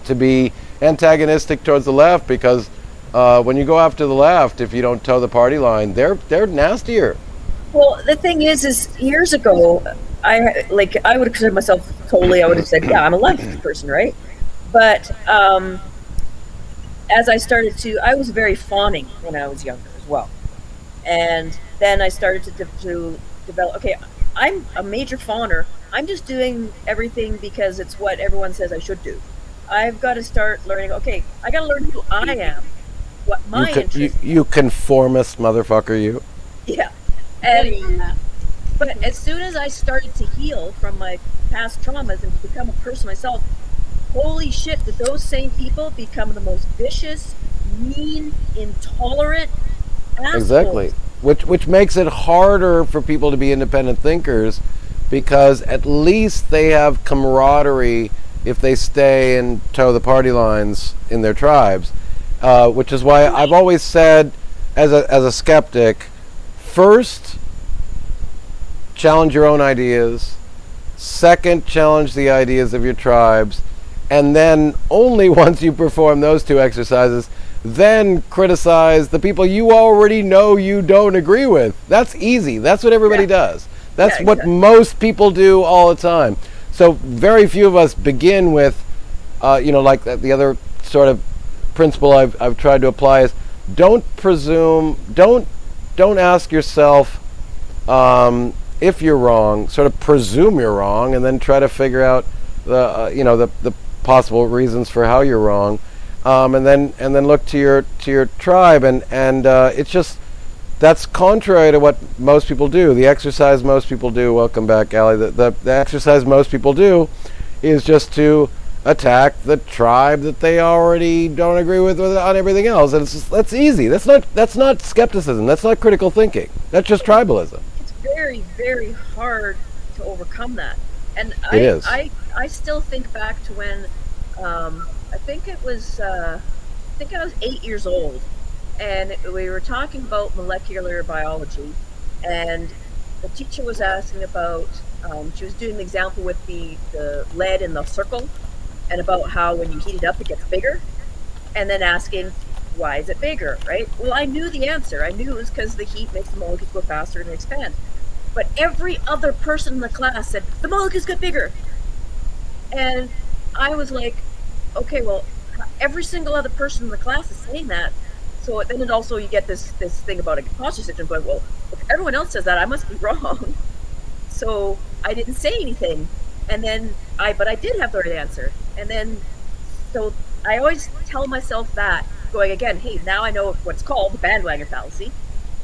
Speaker 1: to be antagonistic towards the left because when you go after the left, if you don't toe the party line, they're nastier.
Speaker 3: Well, the thing is years ago, I would have considered myself totally. I would have said, yeah, I'm a left person, right? But as I started I was very fawning when I was younger as well, and then I started to develop. Okay, I'm a major fawner. I'm just doing everything because it's what everyone says I should do. I've got to start learning. Okay, I got to learn who I am, what my interest.
Speaker 1: You conformist motherfucker, you.
Speaker 3: Yeah,
Speaker 4: Getting
Speaker 3: and
Speaker 4: on that.
Speaker 3: but as soon as I started to heal from my past traumas and become a person myself, holy shit, did those same people become the most vicious, mean, intolerant assholes.
Speaker 1: Exactly. Which makes it harder for people to be independent thinkers, because at least they have camaraderie if they stay and toe the party lines in their tribes. Which is why I've always said, as a skeptic, first, challenge your own ideas. Second, challenge the ideas of your tribes. And then only once you perform those two exercises, then criticize the people you already know you don't agree with. That's easy. That's what everybody does. That's what
Speaker 3: exactly.
Speaker 1: most people do all the time. So very few of us begin with, like the other sort of principle I've tried to apply is, don't presume, don't ask yourself if you're wrong. Sort of presume you're wrong, and then try to figure out the possible reasons for how you're wrong, and then look to your tribe, and it's just, that's contrary to what most people do. The exercise most people do, welcome back, Allie, the exercise most people do is just to attack the tribe that they already don't agree with on everything else, and that's easy. That's not skepticism. That's not critical thinking. That's just tribalism.
Speaker 3: It's very, very hard to overcome that. And
Speaker 1: It is.
Speaker 3: I still think back to when I think I was 8 years old, and we were talking about molecular biology, and the teacher was asking about, she was doing the example with the lead in the circle, and about how when you heat it up it gets bigger, and then asking, why is it bigger, right? Well, I knew the answer. I knew it was because the heat makes the molecules go faster and expand. But every other person in the class said, the molecules get bigger. And I was like, okay, well, every single other person in the class is saying that. So then it also, you get this thing about imposter syndrome going, well, if everyone else says that, I must be wrong. So I didn't say anything. And then but I did have the right answer. And then, so I always tell myself that, going again, hey, now I know what's called the bandwagon fallacy,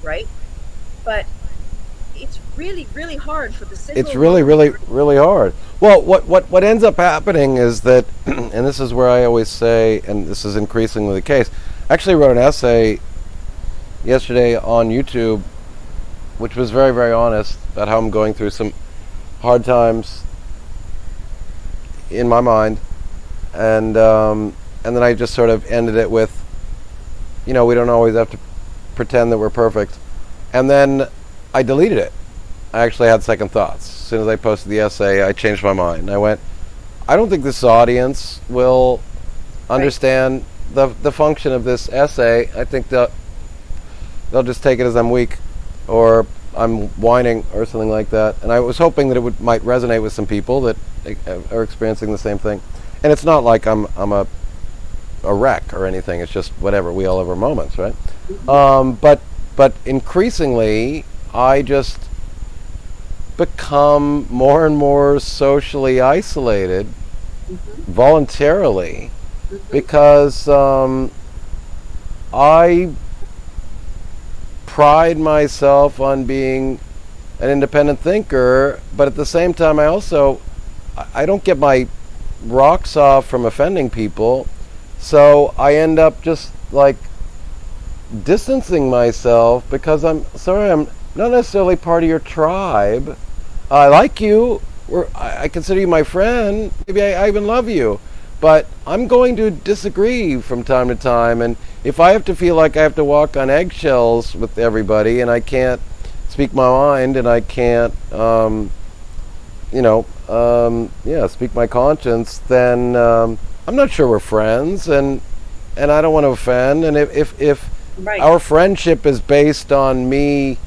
Speaker 3: right? But it's really, really hard for the single.
Speaker 1: It's really, really, really hard. Well, what ends up happening is that, and this is where I always say, and this is increasingly the case, I actually wrote an essay yesterday on YouTube, which was very, very honest about how I'm going through some hard times in my mind, and then I just sort of ended it with, we don't always have to pretend that we're perfect, and then I deleted it. I actually had second thoughts. As soon as I posted the essay, I changed my mind. I went, I don't think this audience will understand the function of this essay. I think they'll just take it as I'm weak, or I'm whining, or something like that. And I was hoping that it might resonate with some people that are experiencing the same thing. And it's not like I'm a wreck or anything. It's just whatever. We all have our moments, right? But increasingly, I just become more and more socially isolated, voluntarily, because I pride myself on being an independent thinker, but at the same time I don't get my rocks off from offending people, so I end up just like distancing myself, because I'm not necessarily part of your tribe. I like you, I consider you my friend, maybe I even love you, but I'm going to disagree from time to time, and if I have to feel like I have to walk on eggshells with everybody, and I can't speak my mind, and I can't speak my conscience, then I'm not sure we're friends, and I don't want to offend. And if our friendship is based on me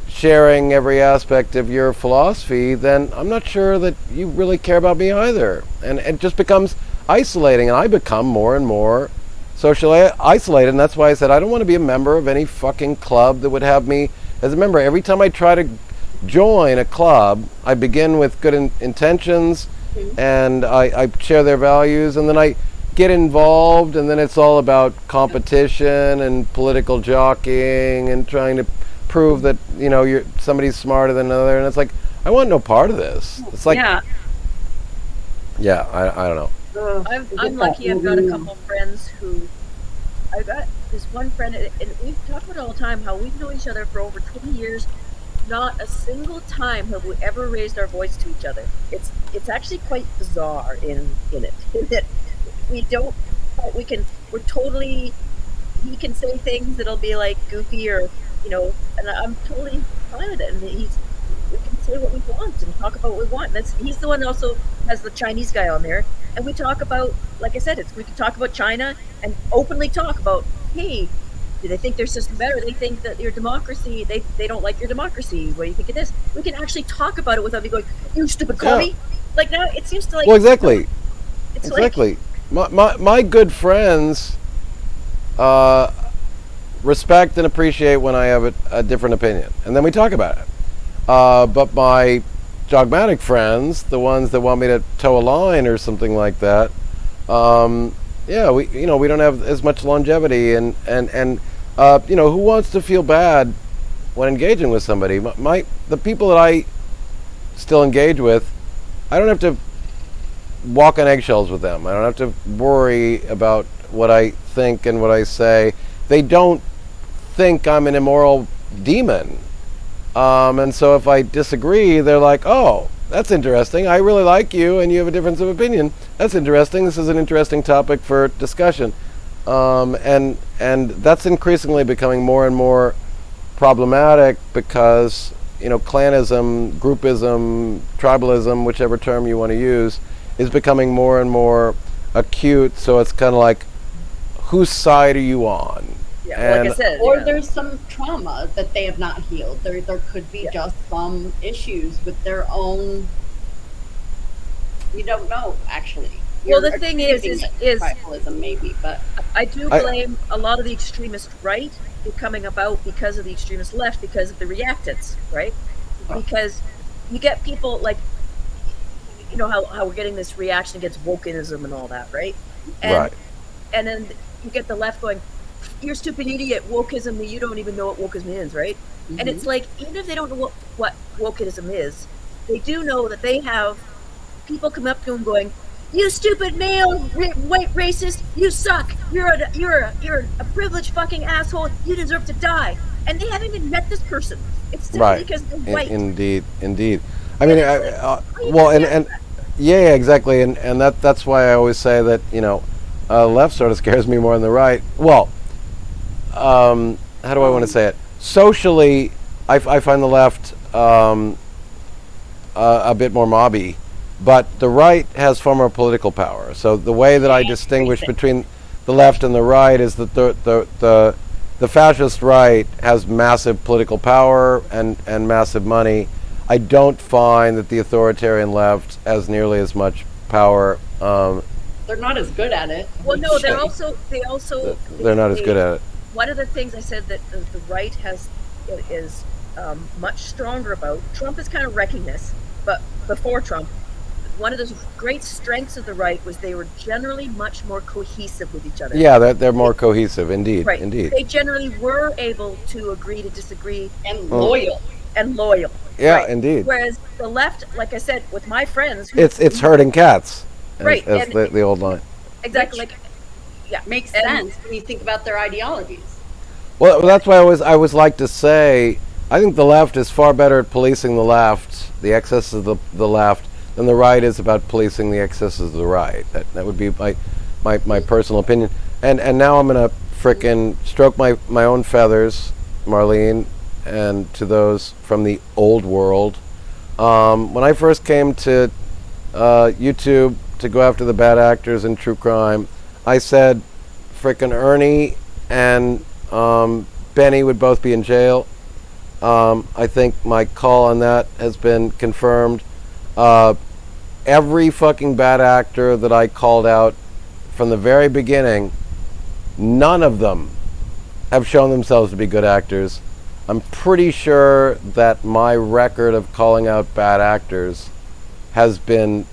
Speaker 1: sharing every aspect of your philosophy, then I'm not sure that you really care about me either. And it just becomes isolating, and I become more and more socially isolated, and that's why I said I don't want to be a member of any fucking club that would have me as a member. Every time I try to join a club, I begin with good intentions, and I share their values, and then I get involved, and then it's all about competition and political jockeying and trying to prove that somebody's smarter than another, and it's like, I want no part of this. It's like, I don't know.
Speaker 3: I'm lucky. I've got a couple friends who, I've got this one friend, and we talk about it all the time, how we've known each other for over 20 years. Not a single time have we ever raised our voice to each other. It's actually quite bizarre in it that we don't. We're totally. He can say things that'll be like goofy or and I'm totally fine with it. And we can say what we want and talk about what we want. He's the one also has the Chinese guy on there, and we talk about, like I said, we can talk about China and openly talk about, hey, do they think their system better? They think that your democracy, they don't like your democracy. What do you think of this? We can actually talk about it without me going, you stupid commie. Like now it seems to like.
Speaker 1: Well, exactly.
Speaker 3: It's
Speaker 1: exactly. My good friends respect and appreciate when I have a different opinion, and then we talk about it. But my dogmatic friends, the ones that want me to toe a line or something like that, we don't have as much longevity, and who wants to feel bad when engaging with somebody? The people that I still engage with, I don't have to walk on eggshells with them. I don't have to worry about what I think and what I say. They don't think I'm an immoral demon. And so if I disagree, they're like, oh, that's interesting. I really like you, and you have a difference of opinion. That's interesting. This is an interesting topic for discussion. And that's increasingly becoming more and more problematic because, clanism, groupism, tribalism, whichever term you want to use, is becoming more and more acute. So it's kind of like, whose side are you on?
Speaker 3: Yeah, like I said,
Speaker 4: or there's some trauma that they have not healed. There could be just some issues with their own. You don't know, actually.
Speaker 3: Well, the thing is
Speaker 4: tribalism maybe, but
Speaker 3: I do blame a lot of the extremist right coming about because of the extremist left, because of the reactants, right? Because you get people like, how we're getting this reaction against wokeism and all that, right? And then you get the left going, you're a stupid idiot, wokeism, you don't even know what wokeism is, right? Mm-hmm. And it's like, even if they don't know what wokeism is, they do know that they have people come up to them going, you stupid male, white racist, you suck, you're a privileged fucking asshole, you deserve to die. And they haven't even met this person. It's simply because they're white.
Speaker 1: Indeed. I mean, yeah, exactly. And that's why I always say that, left sort of scares me more than the right. Well, how do I want to say it? Socially, I find the left a bit more mobby, but the right has far more political power. So the way that I distinguish between the left and the right is that the fascist right has massive political power and massive money. I don't find that the authoritarian left has nearly as much power.
Speaker 4: They're not as good at it.
Speaker 3: Well, no, they're
Speaker 1: not as good at it.
Speaker 3: One of the things I said that the right is much stronger about, Trump is kind of wrecking this, but before Trump, one of the great strengths of the right was they were generally much more cohesive with each other.
Speaker 1: Yeah, they're more cohesive, indeed.
Speaker 3: Right.
Speaker 1: Indeed.
Speaker 3: They generally were able to agree to disagree.
Speaker 4: And loyal.
Speaker 1: Yeah,
Speaker 3: right.
Speaker 1: Indeed.
Speaker 3: Whereas the left, like I said, with my friends...
Speaker 1: It's herding cats,
Speaker 3: right.
Speaker 1: as the old line.
Speaker 3: Exactly.
Speaker 4: Makes sense when you think about their ideologies.
Speaker 1: Well, that's why I always like to say, I think the left is far better at policing the left, the excesses of the left, than the right is about policing the excesses of the right. That would be my personal opinion. And now I'm going to frickin' stroke my own feathers, Marlene, and to those from the old world. When I first came to YouTube to go after the bad actors in true crime, I said frickin' Ernie and Benny would both be in jail. I think my call on that has been confirmed. Every fucking bad actor that I called out from the very beginning, none of them have shown themselves to be good actors. I'm pretty sure that my record of calling out bad actors has been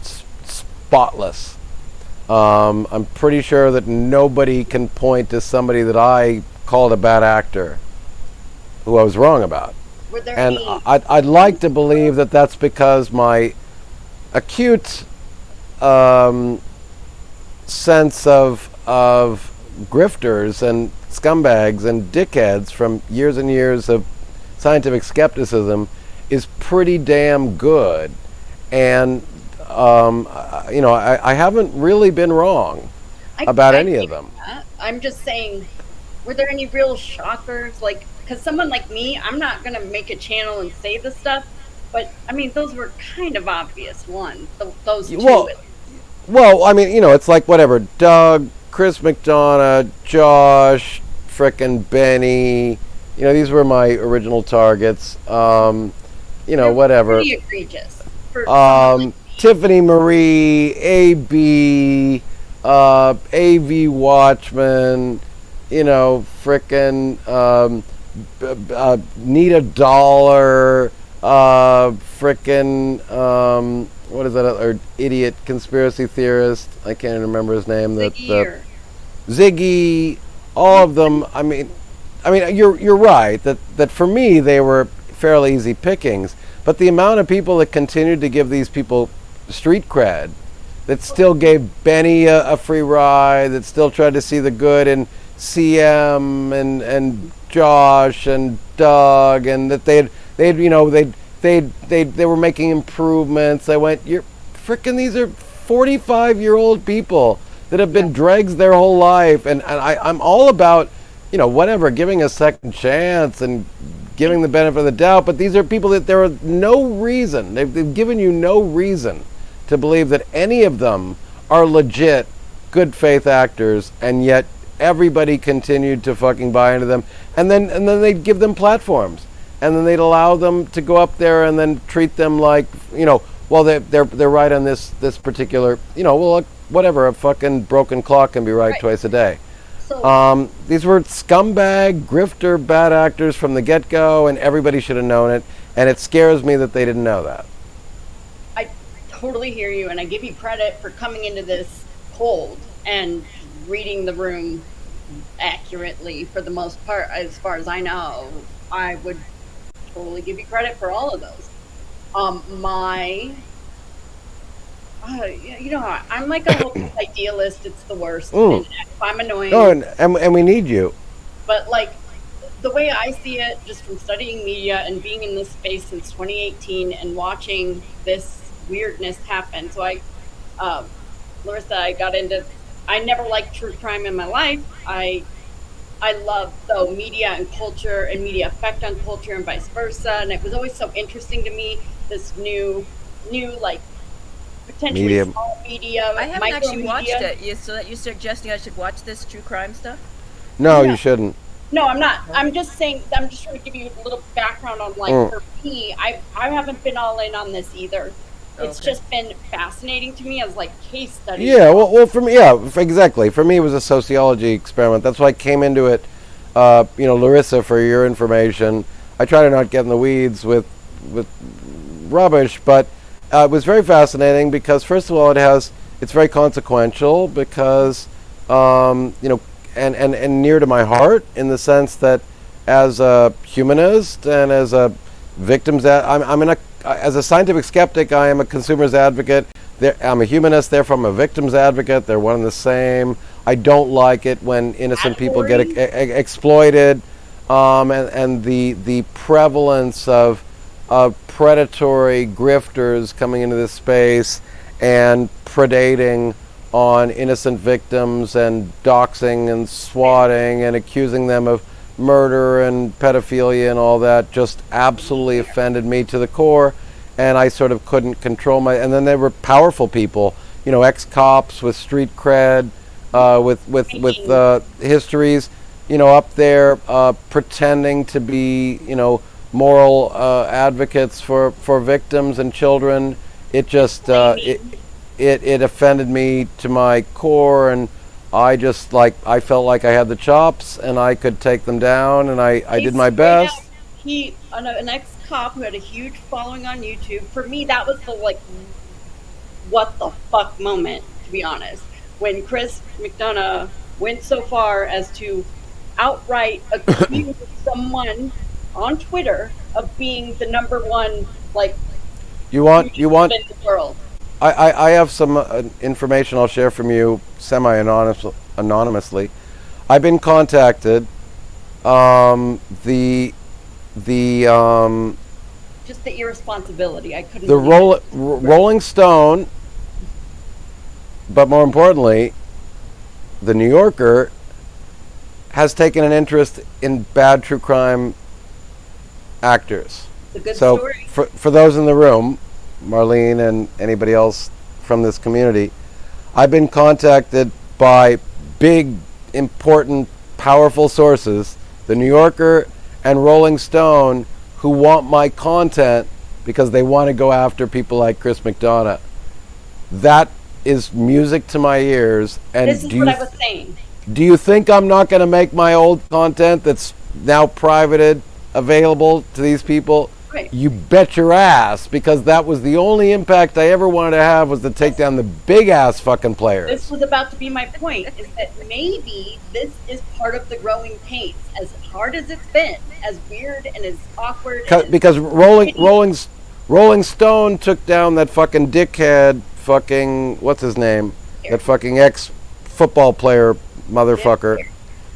Speaker 1: spotless. I'm pretty sure that nobody can point to somebody that I called a bad actor who I was wrong about.
Speaker 4: Were there
Speaker 1: And
Speaker 4: any?
Speaker 1: I'd like to believe that that's because my acute sense of grifters and scumbags and dickheads from years and years of scientific skepticism is pretty damn good. And I haven't really been wrong about any of them.
Speaker 4: I'm just saying, were there any real shockers? Like, because someone like me, I'm not going to make a channel and say the stuff, but I mean, those were kind of obvious ones. Those two.
Speaker 1: Well, I mean, it's like whatever. Doug, Chris McDonough, Josh, frickin' Benny. These were my original targets.
Speaker 4: They're
Speaker 1: whatever.
Speaker 4: Pretty egregious. For someone like me.
Speaker 1: Tiffany Marie, AB, AV Watchman, frickin' Nita Dollar, frickin' what is that other idiot conspiracy theorist? I can't even remember his name. Ziggy, all of them. I mean, you're right that for me they were fairly easy pickings. But the amount of people that continued to give these people street cred, that still gave Benny a free ride, that still tried to see the good in CM and Josh and Doug, and that they were making improvements. I went, you're frickin', these are 45-year-old people that have been dregs their whole life, and I'm all about whatever, giving a second chance and giving the benefit of the doubt, but these are people that there are no reason, they've given you no reason to believe that any of them are legit good faith actors, and yet everybody continued to fucking buy into them, and then they'd give them platforms, and then they'd allow them to go up there and then treat them like, well, they're right on this particular, whatever, a fucking broken clock can be right twice a day.
Speaker 4: So,
Speaker 1: these were scumbag, grifter, bad actors from the get-go, and everybody should have known it, and it scares me that they didn't know that.
Speaker 4: I totally hear you, and I give you credit for coming into this cold and reading the room accurately for the most part. As far as I know, I would totally give you credit for all of those. I'm like a hopeless idealist. It's the worst. And if I'm annoying.
Speaker 1: No, and we need you.
Speaker 4: But like the way I see it, just from studying media and being in this space since 2018 and watching this weirdness happen. So Larissa, I never liked true crime in my life. I love though media and culture and media effect on culture and vice versa. And it was always so interesting to me, this new like potentially small media.
Speaker 3: I haven't
Speaker 4: micro
Speaker 3: actually
Speaker 4: media.
Speaker 3: watched it. So that you're suggesting I should watch this true crime stuff?
Speaker 1: No, you shouldn't.
Speaker 4: No, I'm not. I'm just saying. I'm just trying to give you a little background on for me. I haven't been all in on this either. It's just been fascinating to me as like case studies.
Speaker 1: Yeah, well, for me, exactly. For me, it was a sociology experiment. That's why I came into it. Larissa, for your information, I try to not get in the weeds with rubbish, but it was very fascinating because, first of all, it's very consequential because, and near to my heart in the sense that as a humanist and as a victims, as a scientific skeptic, I am a consumer's advocate. I'm a humanist, therefore I'm a victim's advocate. They're one and the same. I don't like it when innocent people get exploited, and the prevalence of predatory grifters coming into this space and predating on innocent victims and doxing and swatting and accusing them of murder and pedophilia and all that just absolutely offended me to the core, and I sort of couldn't control and then there were powerful people, ex-cops with street cred, with histories, up there pretending to be, moral advocates for victims and children. It just it offended me to my core, and I felt like I had the chops and I could take them down, and I did my best.
Speaker 4: An ex-cop who had a huge following on YouTube. For me, that was the what the fuck moment, to be honest, when Chris McDonough went so far as to outright accuse someone on Twitter of being the number one, like,
Speaker 1: You want
Speaker 4: in the world.
Speaker 1: I have some information I'll share from you anonymously. I've been contacted. The
Speaker 4: Just the irresponsibility. I couldn't.
Speaker 1: the Rolling Stone, but more importantly, the New Yorker has taken an interest in bad true crime actors.
Speaker 4: It's a good
Speaker 1: So
Speaker 4: story.
Speaker 1: for those in the room, Marlene and anybody else from this community, I've been contacted by big, important, powerful sources, the New Yorker and Rolling Stone, who want my content because they want to go after people like Chris McDonough. That is music to my ears. And
Speaker 4: This is what I was saying.
Speaker 1: do you think I'm not going to make my old content that's now privated available to these people?
Speaker 4: Right.
Speaker 1: You bet your ass, because that was the only impact I ever wanted to have, was to take down the big ass fucking players.
Speaker 4: This was about to be my point, is that maybe this is part of the growing pains. As hard as it's been, as weird and as awkward.
Speaker 1: Because Rolling Stone took down that fucking dickhead, fucking, what's his name? That fucking ex-football player motherfucker.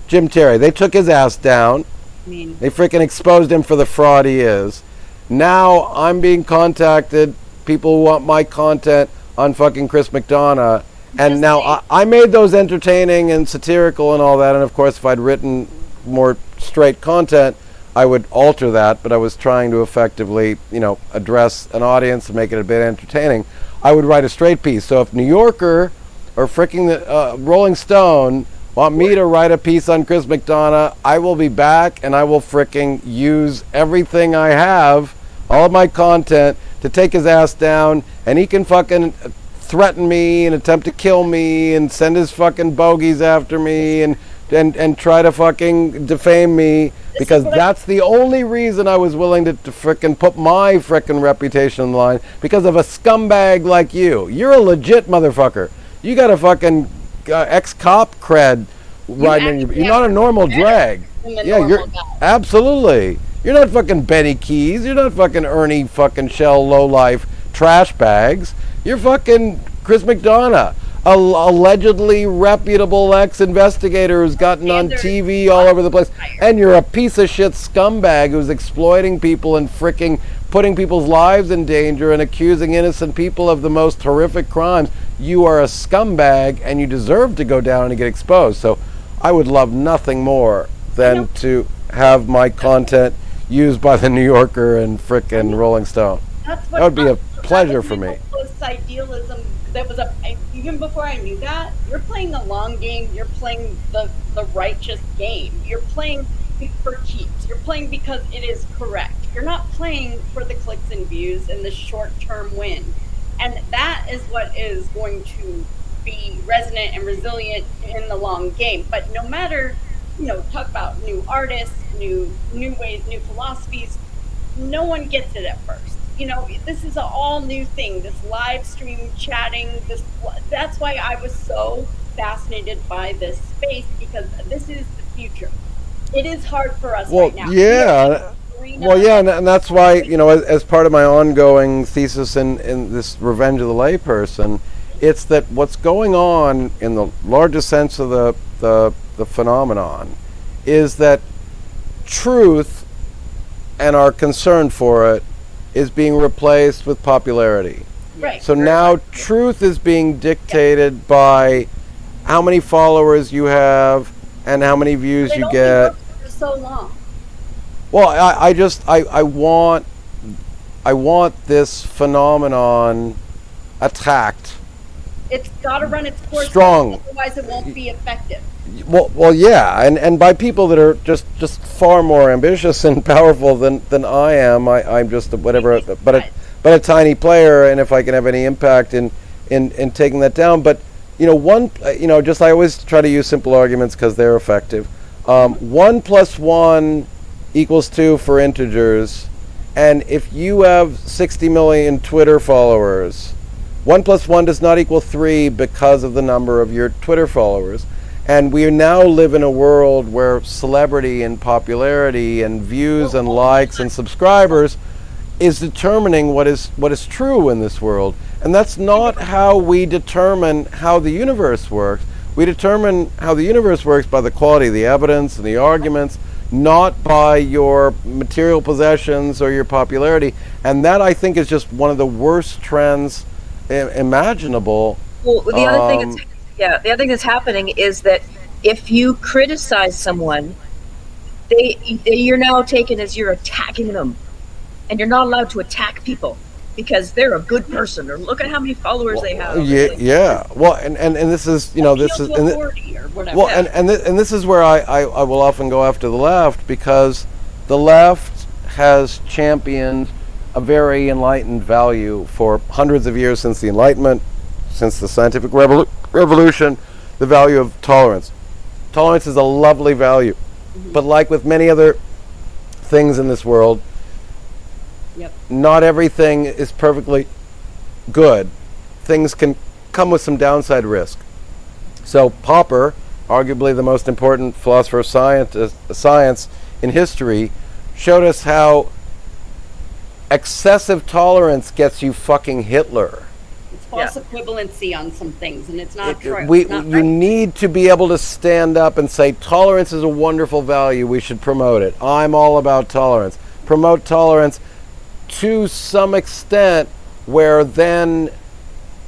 Speaker 1: Jim Terry. They took his ass down.
Speaker 4: I mean,
Speaker 1: They freaking exposed him for the fraud he is. Now I'm being contacted, people who want my content on fucking Chris McDonough. And now I made those entertaining and satirical and all that. And of course, if I'd written more straight content, I would alter that. But I was trying to effectively, address an audience and make it a bit entertaining. I would write a straight piece. So if New Yorker or freaking the Rolling Stone want me to write a piece on Chris McDonough, I will be back and I will freaking use everything I have, all of my content, to take his ass down, and he can fucking threaten me and attempt to kill me and send his fucking bogeys after me and try to fucking defame me, because that's the only reason I was willing to frickin' put my frickin' reputation on the line, because of a scumbag like you. You're a legit motherfucker. You got a fucking ex-cop cred riding in you. You're not a normal drag. Yeah, you're absolutely. You're not fucking Betty Keys. You're not fucking Ernie fucking Shell lowlife trash bags. You're fucking Chris McDonough, a allegedly reputable ex-investigator who's gotten on TV all over the place. And you're a piece of shit scumbag who's exploiting people and fricking putting people's lives in danger and accusing innocent people of the most horrific crimes. You are a scumbag and you deserve to go down and get exposed. So I would love nothing more than to have my content used by the New Yorker and frickin' Rolling Stone.
Speaker 4: That's what
Speaker 1: That would be a pleasure for me.
Speaker 4: This idealism that was even before I knew that. You're playing the long game. You're playing the righteous game. You're playing for keeps. You're playing because it is correct. You're not playing for the clicks and views and the short-term win. And that is what is going to be resonant and resilient in the long game. But no matter, talk about new artists, new ways, new philosophies, no one gets it at first. This is an all new thing, this live stream chatting, that's why I was so fascinated by this space, because this is the future. It is hard for us right now.
Speaker 1: Yeah. Well, yeah, and that's why, as part of my ongoing thesis in this Revenge of the Layperson, it's that what's going on in the largest sense of the phenomenon is that truth and our concern for it is being replaced with popularity.
Speaker 4: Right.
Speaker 1: So now truth is being dictated by how many followers you have and how many views you get.
Speaker 4: For so long.
Speaker 1: Well, I want this phenomenon attacked.
Speaker 4: It's got to run its course.
Speaker 1: Strong.
Speaker 4: Otherwise, it won't be effective.
Speaker 1: Well, yeah, and by people that are just far more ambitious and powerful than I am. I'm just but a tiny player, and if I can have any impact in taking that down. But I always try to use simple arguments because they're effective. 1 + 1 = 2 for integers, and if you have 60 million Twitter followers, 1 plus 1 does not equal 3 because of the number of your Twitter followers. And we now live in a world where celebrity and popularity and views and likes and subscribers is determining what is true in this world. And that's not how we determine how the universe works. We determine how the universe works by the quality of the evidence and the arguments, not by your material possessions or your popularity. And that, I think, is just one of the worst trends imaginable.
Speaker 3: Well, the other thing that's happening is that if you criticize someone, you're now taken as you're attacking them, and you're not allowed to attack people because they're a good person, or look at how many followers they have.
Speaker 1: Yeah. Well, and this is, this is, and this is where I will often go after the left, because the left has championed a very enlightened value for hundreds of years, since the Enlightenment, since the scientific revolution, the value of tolerance. Tolerance is a lovely value, but like with many other things in this world, not everything is perfectly good. Things can come with some downside risk. So Popper, arguably the most important philosopher of science in history, showed us how excessive tolerance gets you fucking Hitler.
Speaker 4: It's false equivalency on some things, and it's not true.
Speaker 1: You need to be able to stand up and say, tolerance is a wonderful value, we should promote it. I'm all about tolerance. Promote tolerance to some extent, where then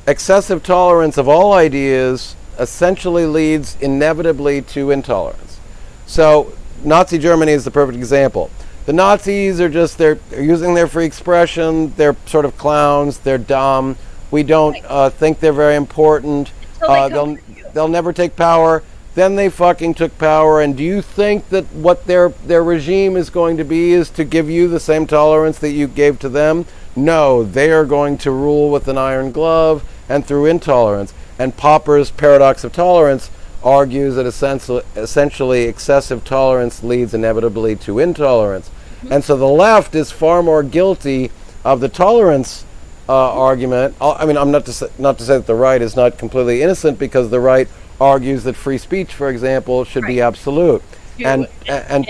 Speaker 1: excessive tolerance of all ideas essentially leads inevitably to intolerance. So Nazi Germany is the perfect example. The Nazis are they're using their free expression, they're sort of clowns, they're dumb, we don't think they're very important, they'll never take power. Then they fucking took power, and do you think that what their regime is going to be is to give you the same tolerance that you gave to them? No, they are going to rule with an iron glove and through intolerance. And Popper's paradox of tolerance argues that essentially excessive tolerance leads inevitably to intolerance. And so the left is far more guilty of the tolerance argument. I mean, I'm not to say that the right is not completely innocent, because the right argues that free speech, for example, should be absolute. And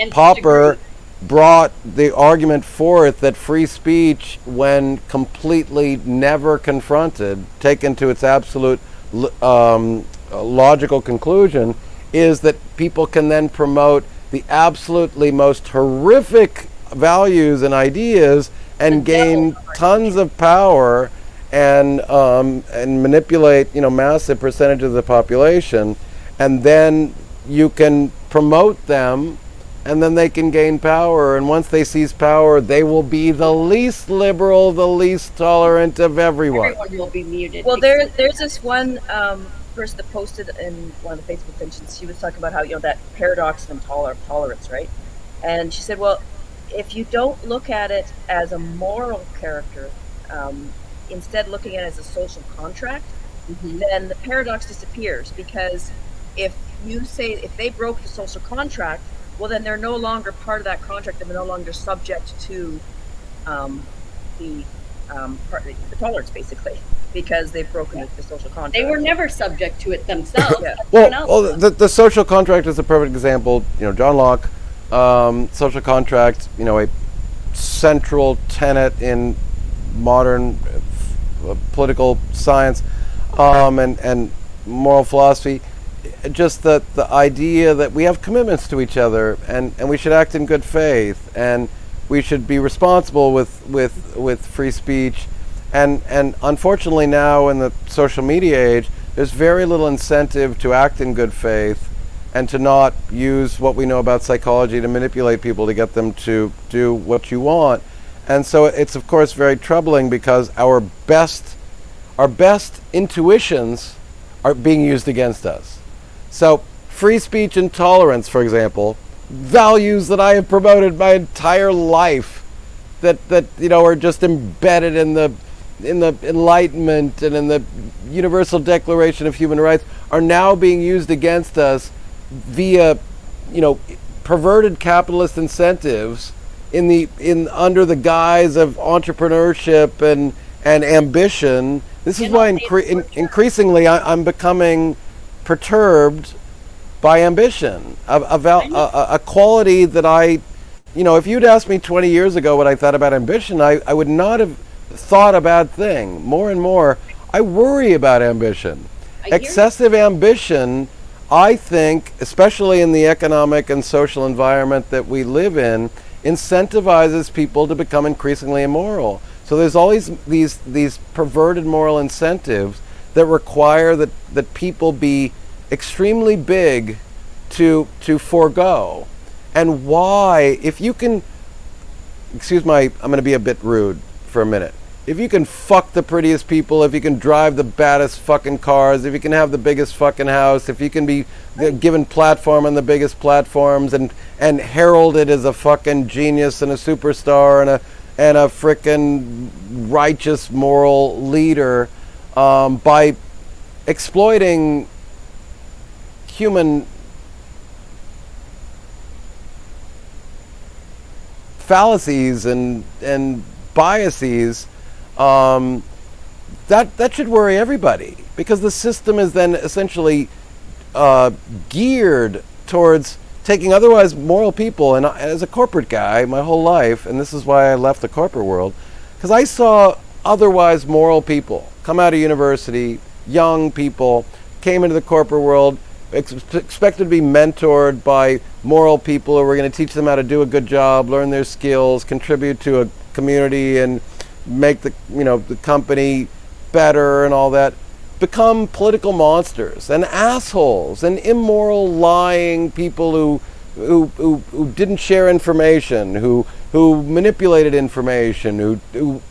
Speaker 1: Popper brought the argument forth that free speech, when completely never confronted, taken to its absolute logical conclusion, is that people can then promote the absolutely most horrific values and ideas and gain tons of power and manipulate massive percentages of the population, and then you can promote them, and then they can gain power, and once they seize power, they will be the least liberal, the least tolerant of everyone.
Speaker 4: Everyone will be muted.
Speaker 3: Well, there's this one person that posted in one of the Facebook mentions. She was talking about how that paradox of tolerance, right? And she said, well, if you don't look at it as a moral character, instead looking at it as a social contract, then the paradox disappears, because if they broke the social contract, well, then they're no longer part of that contract, and they're no longer subject to the tolerance, basically, because they've broken the social contract.
Speaker 4: They were never subject to it themselves.
Speaker 1: Well, the social contract is a perfect example. John Locke, social contract, a central tenet in modern political science and moral philosophy. Just the idea that we have commitments to each other, and we should act in good faith, and we should be responsible with free speech, and unfortunately now in the social media age, there's very little incentive to act in good faith and to not use what we know about psychology to manipulate people to get them to do what you want. And so it's of course very troubling, because our best intuitions are being used against us. So free speech and tolerance, for example, values that I have promoted my entire life, that are just embedded in the Enlightenment and in the Universal Declaration of Human Rights, are now being used against us via perverted capitalist incentives under the guise of entrepreneurship and ambition, This is
Speaker 4: You know,
Speaker 1: why
Speaker 4: it's for sure.
Speaker 1: increasingly I'm becoming perturbed by ambition, a quality that if you'd asked me 20 years ago what I thought about ambition, I would not have thought a bad thing. More and more, I worry about ambition.
Speaker 4: I hear you.
Speaker 1: Excessive ambition, I think, especially in the economic and social environment that we live in, incentivizes people to become increasingly immoral. So there's always these perverted moral incentives that require that people be extremely big to forego. And why, if you can, I'm going to be a bit rude for a minute. If you can fuck the prettiest people, if you can drive the baddest fucking cars, if you can have the biggest fucking house, if you can be given platform on the biggest platforms and heralded as a fucking genius and a superstar and a frickin' righteous moral leader, by exploiting human fallacies and biases, that should worry everybody, because the system is then essentially geared towards taking otherwise moral people. And as a corporate guy my whole life, and this is why I left the corporate world, because I saw otherwise moral people come out of university, young people, came into the corporate world, expected to be mentored by moral people who were going to teach them how to do a good job, learn their skills, contribute to a community, and make the company better and all that, become political monsters and assholes and immoral, lying people who didn't share information, who manipulated information, who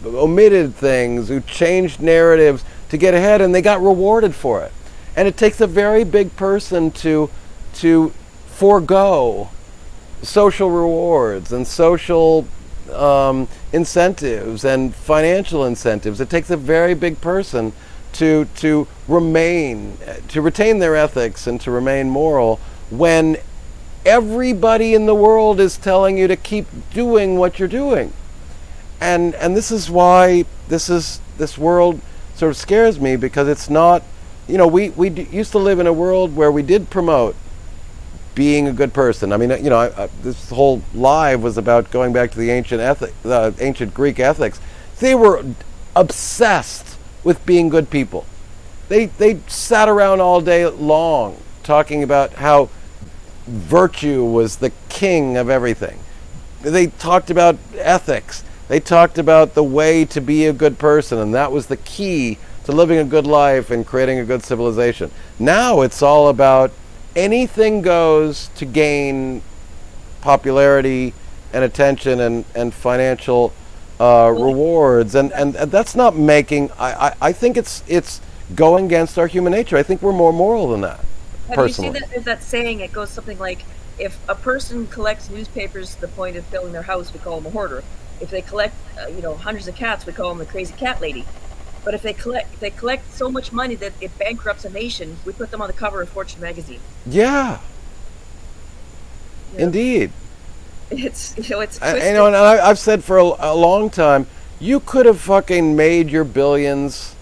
Speaker 1: omitted things, who changed narratives to get ahead, and they got rewarded for it. And it takes a very big person to forego social rewards and social incentives and financial incentives. It takes a very big person to retain their ethics and to remain moral when everybody in the world is telling you to keep doing what you're doing. And this is why this world sort of scares me, because it's not, we used to live in a world where we did promote being a good person. I mean, this whole live was about going back to the ancient Greek ethics. They were obsessed with being good people. They sat around all day long talking about how virtue was the king of everything. They talked about ethics. They talked about the way to be a good person, and that was the key to living a good life and creating a good civilization. Now it's all about anything goes to gain popularity and attention and financial rewards, and that's not making. I think it's going against our human nature. I think we're more moral than that.
Speaker 3: Have
Speaker 1: Personally,
Speaker 3: you seen that? There's that saying. It goes something like, if a person collects newspapers to the point of filling their house, we call them a hoarder. If they collect, hundreds of cats, we call them the crazy cat lady. But if they collect so much money that it bankrupts a nation, we put them on the cover of Fortune magazine.
Speaker 1: Yeah. Indeed.
Speaker 3: It's twisted.
Speaker 1: And I've said for a long time, you could have fucking made your billions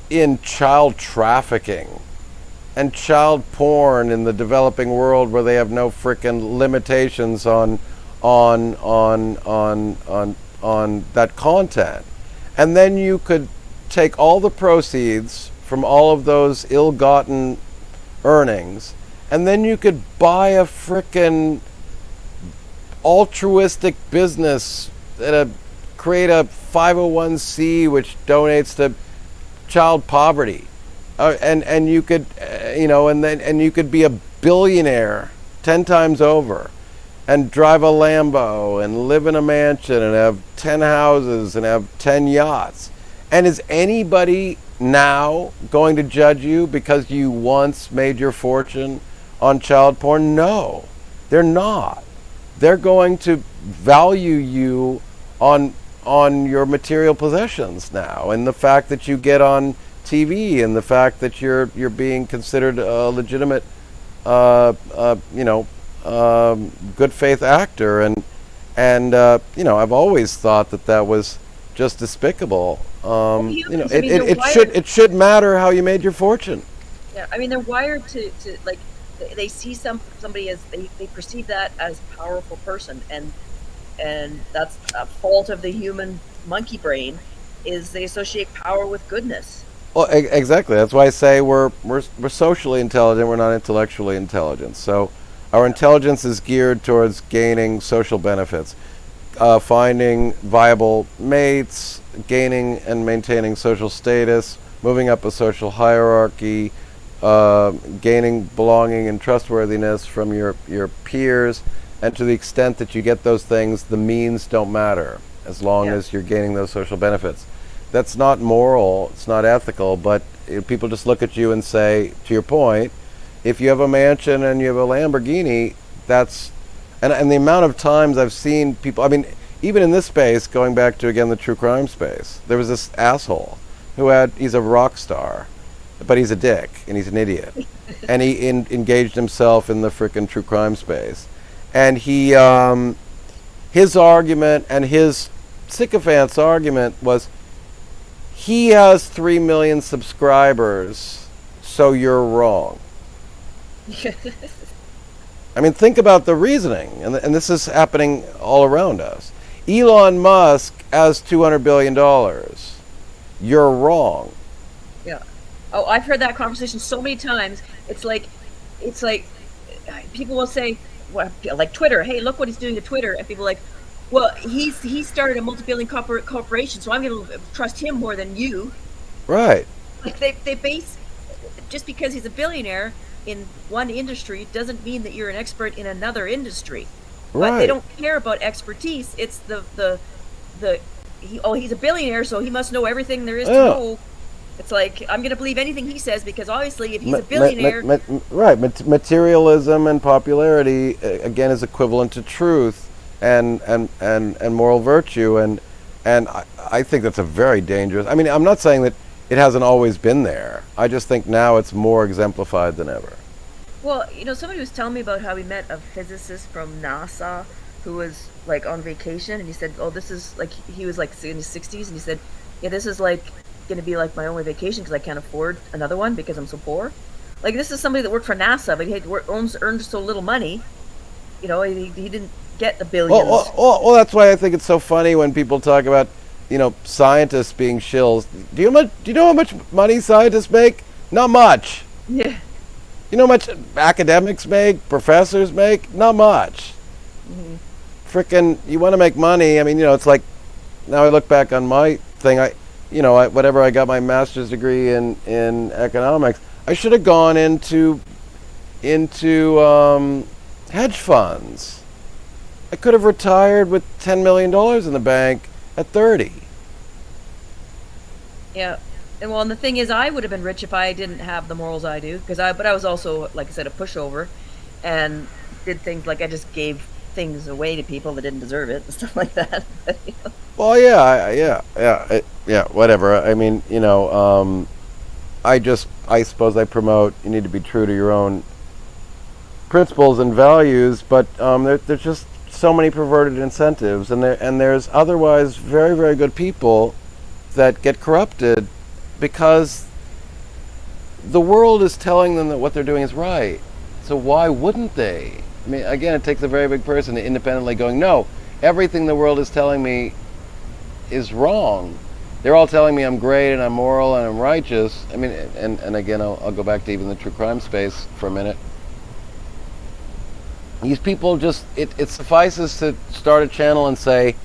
Speaker 1: in child trafficking and child porn in the developing world, where they have no frickin' limitations on that content. And then you could take all the proceeds from all of those ill-gotten earnings, and then you could buy a frickin' altruistic business and create a 501c which donates to child poverty, and you could and you could be a billionaire 10 times over and drive a Lambo and live in a mansion and have 10 houses and have 10 yachts. And is anybody now going to judge you because you once made your fortune on child porn? No, they're not. They're going to value you on your material possessions now, and the fact that you get on TV, and the fact that you're being considered a legitimate, good faith actor, and I've always thought that was just despicable.
Speaker 3: Humans, I mean, they're wired-
Speaker 1: It should matter how you made your fortune.
Speaker 3: Yeah, I mean, they're wired to like they see somebody as they perceive that as a powerful person, and that's a fault of the human monkey brain, is they associate power with goodness.
Speaker 1: Well, exactly. That's why I say we're socially intelligent. We're not intellectually intelligent. So our intelligence is geared towards gaining social benefits, finding viable mates, gaining and maintaining social status, moving up a social hierarchy, gaining belonging and trustworthiness from your peers. And to the extent that you get those things, the means don't matter as long as you're gaining those social benefits. That's not moral, it's not ethical, but people just look at you and say, to your point, if you have a mansion and you have a Lamborghini, that's... And the amount of times I've seen people... I mean, even in this space, going back to, again, the true crime space, there was this asshole who he's a rock star, but he's a dick, and he's an idiot. And he engaged himself in the frickin' true crime space. And he... his argument and his sycophant's argument was, he has 3 million subscribers, so you're wrong. I mean, think about the reasoning, and this is happening all around us. Elon Musk has $200 billion. You're wrong.
Speaker 3: Yeah. Oh, I've heard that conversation so many times. It's like people will say, well, like Twitter, hey, look what he's doing to Twitter, and people are like, well, he started a multi-billion corporation, so I'm going to trust him more than you.
Speaker 1: Right.
Speaker 3: Like they base, just because he's a billionaire in one industry doesn't mean that you're an expert in another industry.
Speaker 1: Right.
Speaker 3: But they don't care about expertise. It's he's a billionaire, so he must know everything there is to know. It's like, I'm going to believe anything he says, because obviously if he's a billionaire... Materialism
Speaker 1: and popularity, again, is equivalent to truth and moral virtue. And I think that's a very dangerous... I mean, I'm not saying that it hasn't always been there. I just think now it's more exemplified than ever.
Speaker 3: Well, somebody was telling me about how he met a physicist from NASA who was, like, on vacation, and he said, oh, this is, like, he was, like, in his 60s, and he said, yeah, this is, like, going to be, like, my only vacation because I can't afford another one because I'm so poor. Like, this is somebody that worked for NASA, but he had earned so little money, he didn't get the billions.
Speaker 1: Well, that's why I think it's so funny when people talk about, scientists being shills. Do you know how much money scientists make? Not much.
Speaker 3: Yeah.
Speaker 1: You know how much academics make, professors make? Not much.
Speaker 3: Mm-hmm.
Speaker 1: Frickin', you want to make money. I mean, it's like, now I look back on my thing, whatever I got my master's degree in economics, I should have gone into hedge funds. I could have retired with $10 million in the bank at 30.
Speaker 3: Yeah. And the thing is, I would have been rich if I didn't have the morals I do, but I was also, like I said, a pushover, and did things like I just gave things away to people that didn't deserve it and stuff like that.
Speaker 1: Well, whatever. I mean, I suppose I promote you need to be true to your own principles and values, but there's just so many perverted incentives, and there's otherwise very, very good people that get corrupted because the world is telling them that what they're doing is right. So why wouldn't they? I mean, again, it takes a very big person to independently going, no, everything the world is telling me is wrong. They're all telling me I'm great and I'm moral and I'm righteous. I mean, and again, I'll go back to even the true crime space for a minute. These people just, it suffices to start a channel and say,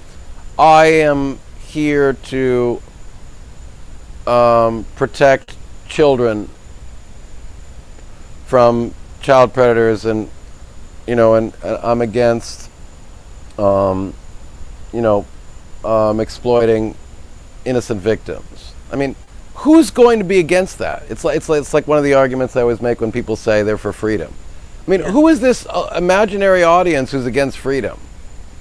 Speaker 1: I am here to protect children from child predators, and I'm against exploiting innocent victims. I mean, who's going to be against that? It's like one of the arguments I always make when people say they're for freedom. I mean, who is this imaginary audience who's against freedom?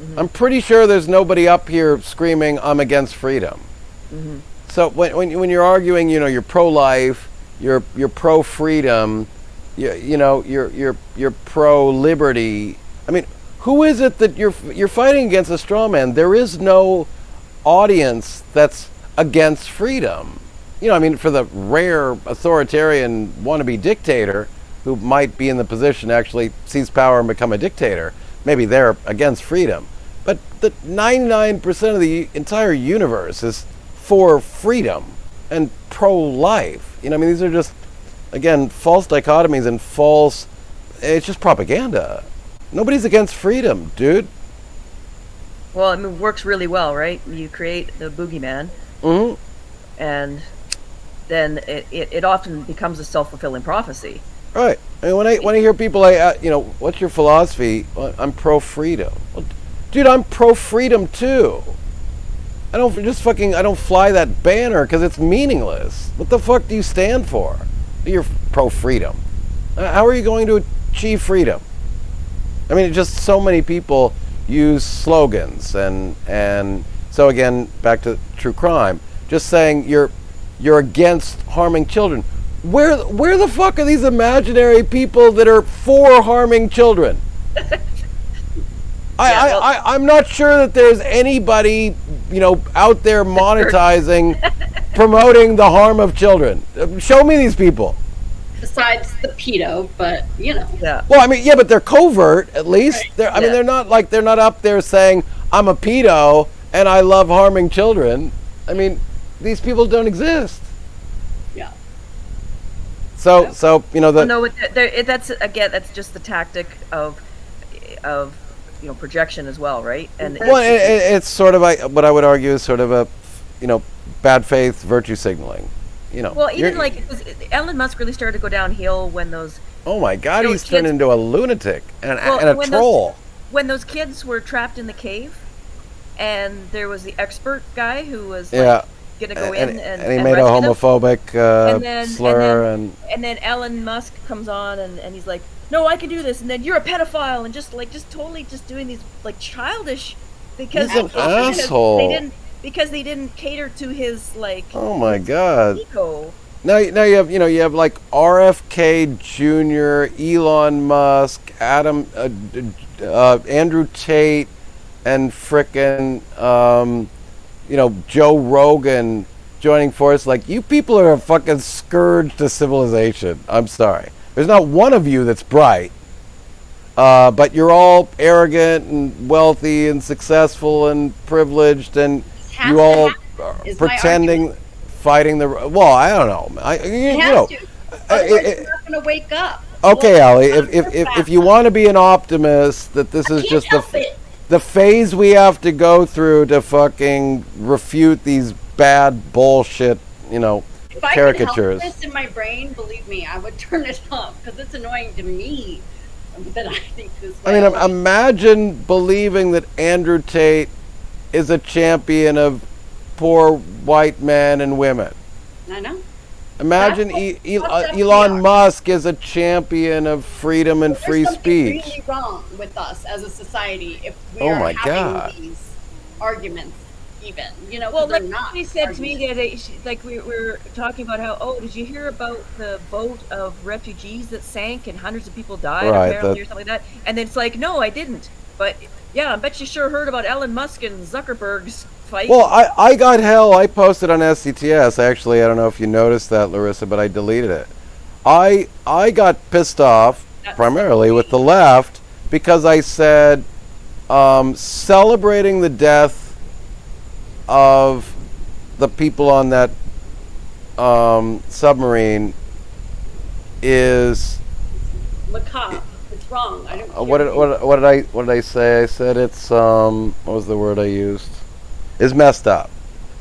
Speaker 1: Mm-hmm. I'm pretty sure there's nobody up here screaming, I'm against freedom. Mm-hmm. So when you're arguing, you're pro-life, you're pro-freedom, you're pro-liberty. I mean, who is it that you're fighting against a straw man? There is no audience that's against freedom. You know, I mean, for the rare authoritarian wannabe dictator who might be in the position to actually seize power and become a dictator, maybe they're against freedom. But the 99% of the entire universe is for freedom and pro-life. You know, I mean, these are just, again, false dichotomies and false, it's just propaganda. Nobody's against freedom, dude.
Speaker 3: Well, I mean, it works really well, right? You create the boogeyman,
Speaker 1: Mm-hmm.
Speaker 3: and then it often becomes a self-fulfilling prophecy.
Speaker 1: Right. I mean, when I hear people like, you know, what's your philosophy? Well, I'm pro-freedom. Well, dude, I'm pro-freedom too. I don't fly that banner because it's meaningless. What the fuck do you stand for? You're pro-freedom. How are you going to achieve freedom? I mean, just so many people use slogans, and so again, back to true crime. Just saying you're against harming children. Where the fuck are these imaginary people that are for harming children? I'm not sure that there's anybody, you know, out there monetizing, promoting the harm of children. Show me these people.
Speaker 4: Besides the pedo, but you know.
Speaker 3: Yeah.
Speaker 1: Well, I mean, yeah, but they're covert at least.
Speaker 4: Right.
Speaker 1: I mean, they're not up there saying I'm a pedo and I love harming children. I mean, these people don't exist.
Speaker 4: Yeah.
Speaker 1: So you know
Speaker 3: that's just the tactic of you know, projection as well, right? And
Speaker 1: well, it's sort of what I would argue is sort of a, you know, bad faith virtue signaling. You know.
Speaker 3: Well, even like Elon Musk really started to go downhill when those.
Speaker 1: Oh my God,
Speaker 3: those
Speaker 1: he's turned
Speaker 3: kids-
Speaker 1: into a lunatic and a
Speaker 3: when
Speaker 1: troll.
Speaker 3: When those kids were trapped in the cave, and there was the expert guy who was
Speaker 1: Yeah.
Speaker 3: gonna go in and
Speaker 1: he made a
Speaker 3: rescue them.
Speaker 1: homophobic slur
Speaker 3: and then Elon Musk comes on and he's like, no, I can do this, and then you're a pedophile, and just totally just doing these like childish because
Speaker 1: He's an asshole.
Speaker 3: because they didn't cater to his like
Speaker 1: Oh my God.
Speaker 3: ego.
Speaker 1: Now you have like RFK Jr., Elon Musk, Andrew Tate, and frickin' Joe Rogan joining force. Like, you people are a fucking scourge to civilization. I'm sorry. There's not one of you that's bright, but you're all arrogant and wealthy and successful and privileged, and you all are pretending, fighting the. Well, I don't know.
Speaker 4: Otherwise, you're not going to wake up.
Speaker 1: Okay, Allie. If you want to be an optimist, that this is just the phase we have to go through to fucking refute these bad bullshit,
Speaker 4: If I could
Speaker 1: caricatures.
Speaker 4: help this in my brain, believe me, I would turn it off because it's annoying to me that I think this way.
Speaker 1: I mean, imagine believing that Andrew Tate is a champion of poor white men and women.
Speaker 4: I know.
Speaker 1: Imagine Elon Musk is a champion of freedom and free
Speaker 4: There's
Speaker 1: speech.
Speaker 4: something really wrong with us as a society if we
Speaker 1: Oh
Speaker 4: are
Speaker 1: my
Speaker 4: having
Speaker 1: God.
Speaker 4: these arguments. Even,
Speaker 3: Well,
Speaker 4: they're
Speaker 3: like
Speaker 4: not
Speaker 3: she said to me the
Speaker 4: arguments.
Speaker 3: other day, like we were talking about how, did you hear about the boat of refugees that sank and hundreds of people died
Speaker 1: Right,
Speaker 3: apparently or something like that? And then it's like, no, I didn't. But yeah, I bet you sure heard about Elon Musk and Zuckerberg's fight.
Speaker 1: Well, I got hell. I posted on SCTS. Actually, I don't know if you noticed that, Larissa, but I deleted it. I got pissed off primarily with the left because I said celebrating the death of the people on that submarine is
Speaker 4: Macabre. It's wrong. I don't.
Speaker 1: what did I say? I said it's what was the word I used? Is messed up.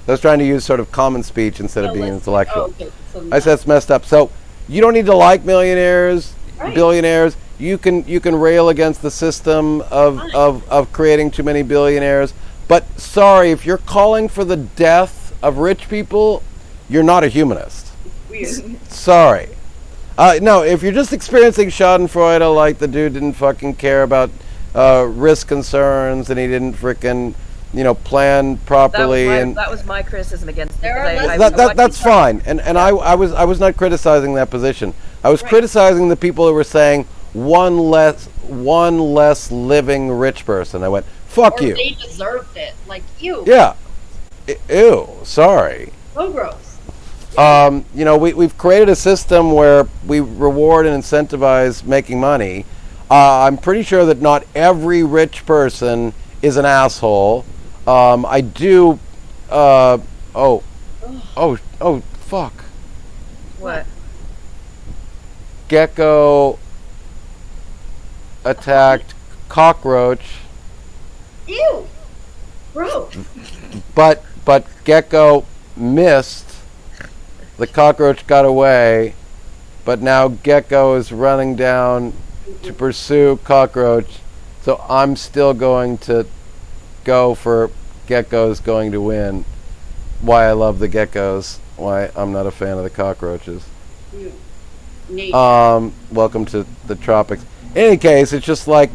Speaker 1: I was trying to use sort of common speech instead of being intellectual.
Speaker 4: Okay. So
Speaker 1: I said it's messed up. So you don't need to like millionaires,
Speaker 4: Right.
Speaker 1: billionaires. You can rail against the system of creating too many billionaires. But sorry, if you're calling for the death of rich people, you're not a humanist.
Speaker 4: weird.
Speaker 1: Sorry. No, if you're just experiencing Schadenfreude, like the dude didn't fucking care about risk concerns and he didn't frickin' plan properly,
Speaker 3: that was my criticism against
Speaker 4: There are
Speaker 3: because
Speaker 4: less-
Speaker 1: that's fine. And I was not criticizing that position. I was
Speaker 4: Right.
Speaker 1: criticizing the people who were saying one less living rich person. I went, fuck
Speaker 4: Or
Speaker 1: you.
Speaker 4: they deserved it. Like you.
Speaker 1: Yeah. Ew, sorry.
Speaker 4: So gross.
Speaker 1: You know, we've created a system where we reward and incentivize making money. I'm pretty sure that not every rich person is an asshole. I do. Oh, fuck.
Speaker 3: What?
Speaker 1: Gecko attacked cockroach,
Speaker 4: Ew. Gross.
Speaker 1: but Gecko missed. The cockroach got away, but now Gecko is running down to pursue cockroach. So I'm still going to go for Gecko's going to win. Why I love the geckos. Why I'm not a fan of the cockroaches.
Speaker 4: Ew. Nature.
Speaker 1: Welcome to the tropics. In any case, it's just like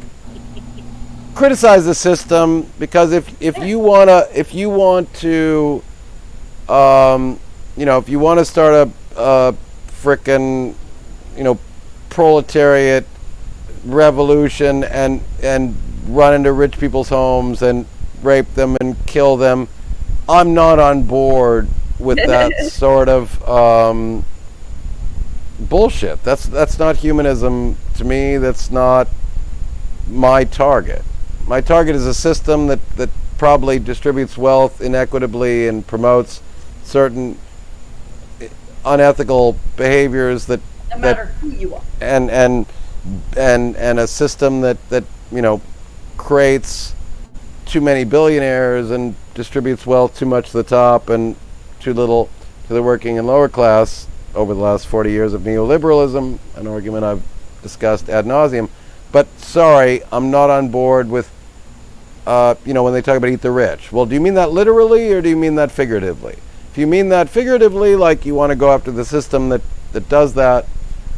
Speaker 1: criticize the system, because if you want to if you want to start a frickin' proletariat revolution and run into rich people's homes and rape them and kill them, I'm not on board with that sort of bullshit. That's not humanism to me. That's not my target. My target is a system that probably distributes wealth inequitably and promotes certain unethical behaviors that
Speaker 4: No matter who you are.
Speaker 1: and a system that creates too many billionaires and distributes wealth too much to the top and too little to the working and lower class over the last 40 years of neoliberalism, an argument I've discussed ad nauseum. But sorry, I'm not on board with when they talk about eat the rich. Well, do you mean that literally or do you mean that figuratively? If you mean that figuratively, like you want to go after the system that does that,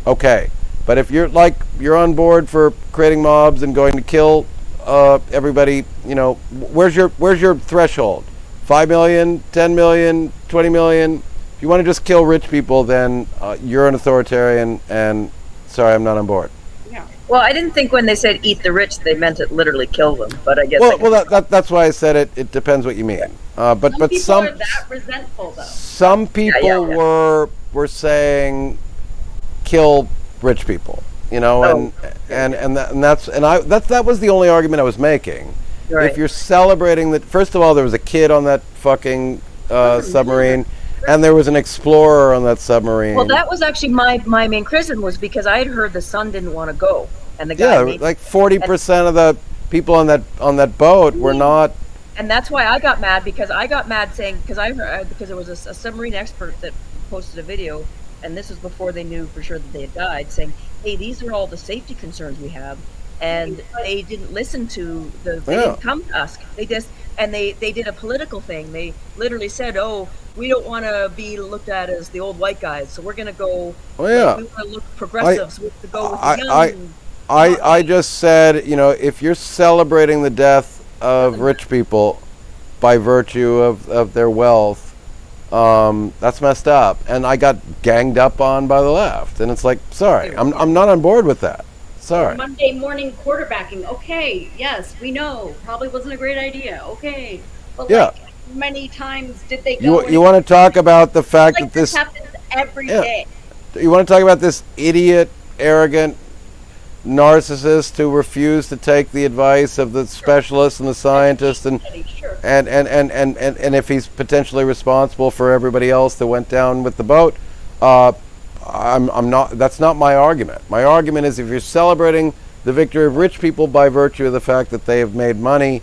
Speaker 1: okay. But if you're on board for creating mobs and going to kill everybody, where's your threshold? 5 million, 10 million, 20 million? If you want to just kill rich people, then you're an authoritarian, and sorry, I'm not on board.
Speaker 4: Yeah.
Speaker 3: Well, I didn't think when they said eat the rich, they meant it literally kill them. But I guess.
Speaker 1: That's why I said it. It depends what you mean. But
Speaker 4: some people are that resentful, though.
Speaker 1: Some people were saying kill rich people, that was the only argument I was making.
Speaker 3: Right.
Speaker 1: If you're celebrating that, first of all, there was a kid on that fucking submarine, and there was an explorer on that submarine.
Speaker 3: Well, that was actually my main criticism, was because I had heard the son didn't want to go, and the guy.
Speaker 1: Yeah, like 40% of the people on that boat were not.
Speaker 3: And that's why I got mad, because saying, because there was a submarine expert that posted a video, and this was before they knew for sure that they had died, saying, hey, these are all the safety concerns we have, and they didn't listen to they didn't come to us. They just, and they did a political thing. They literally said, oh, we don't want to be looked at as the old white guys, so we're going to go, we want to look progressives, we have to go with the young.
Speaker 1: I just said, if you're celebrating the death of rich people by virtue of their wealth, that's messed up, and I got ganged up on by the left, and it's like, sorry, I'm not on board with that. Sorry.
Speaker 4: Monday morning quarterbacking. Okay, yes, we know, probably wasn't a great idea. Okay, but
Speaker 1: Yeah.
Speaker 4: many times did they go?
Speaker 1: You want to talk about the fact that
Speaker 4: this happens every day.
Speaker 1: You want to talk about this idiot, arrogant narcissist who refused to take the advice of the specialists and the scientists, and if he's potentially responsible for everybody else that went down with the boat, I'm not. That's not my argument. My argument is, if you're celebrating the victory of rich people by virtue of the fact that they have made money,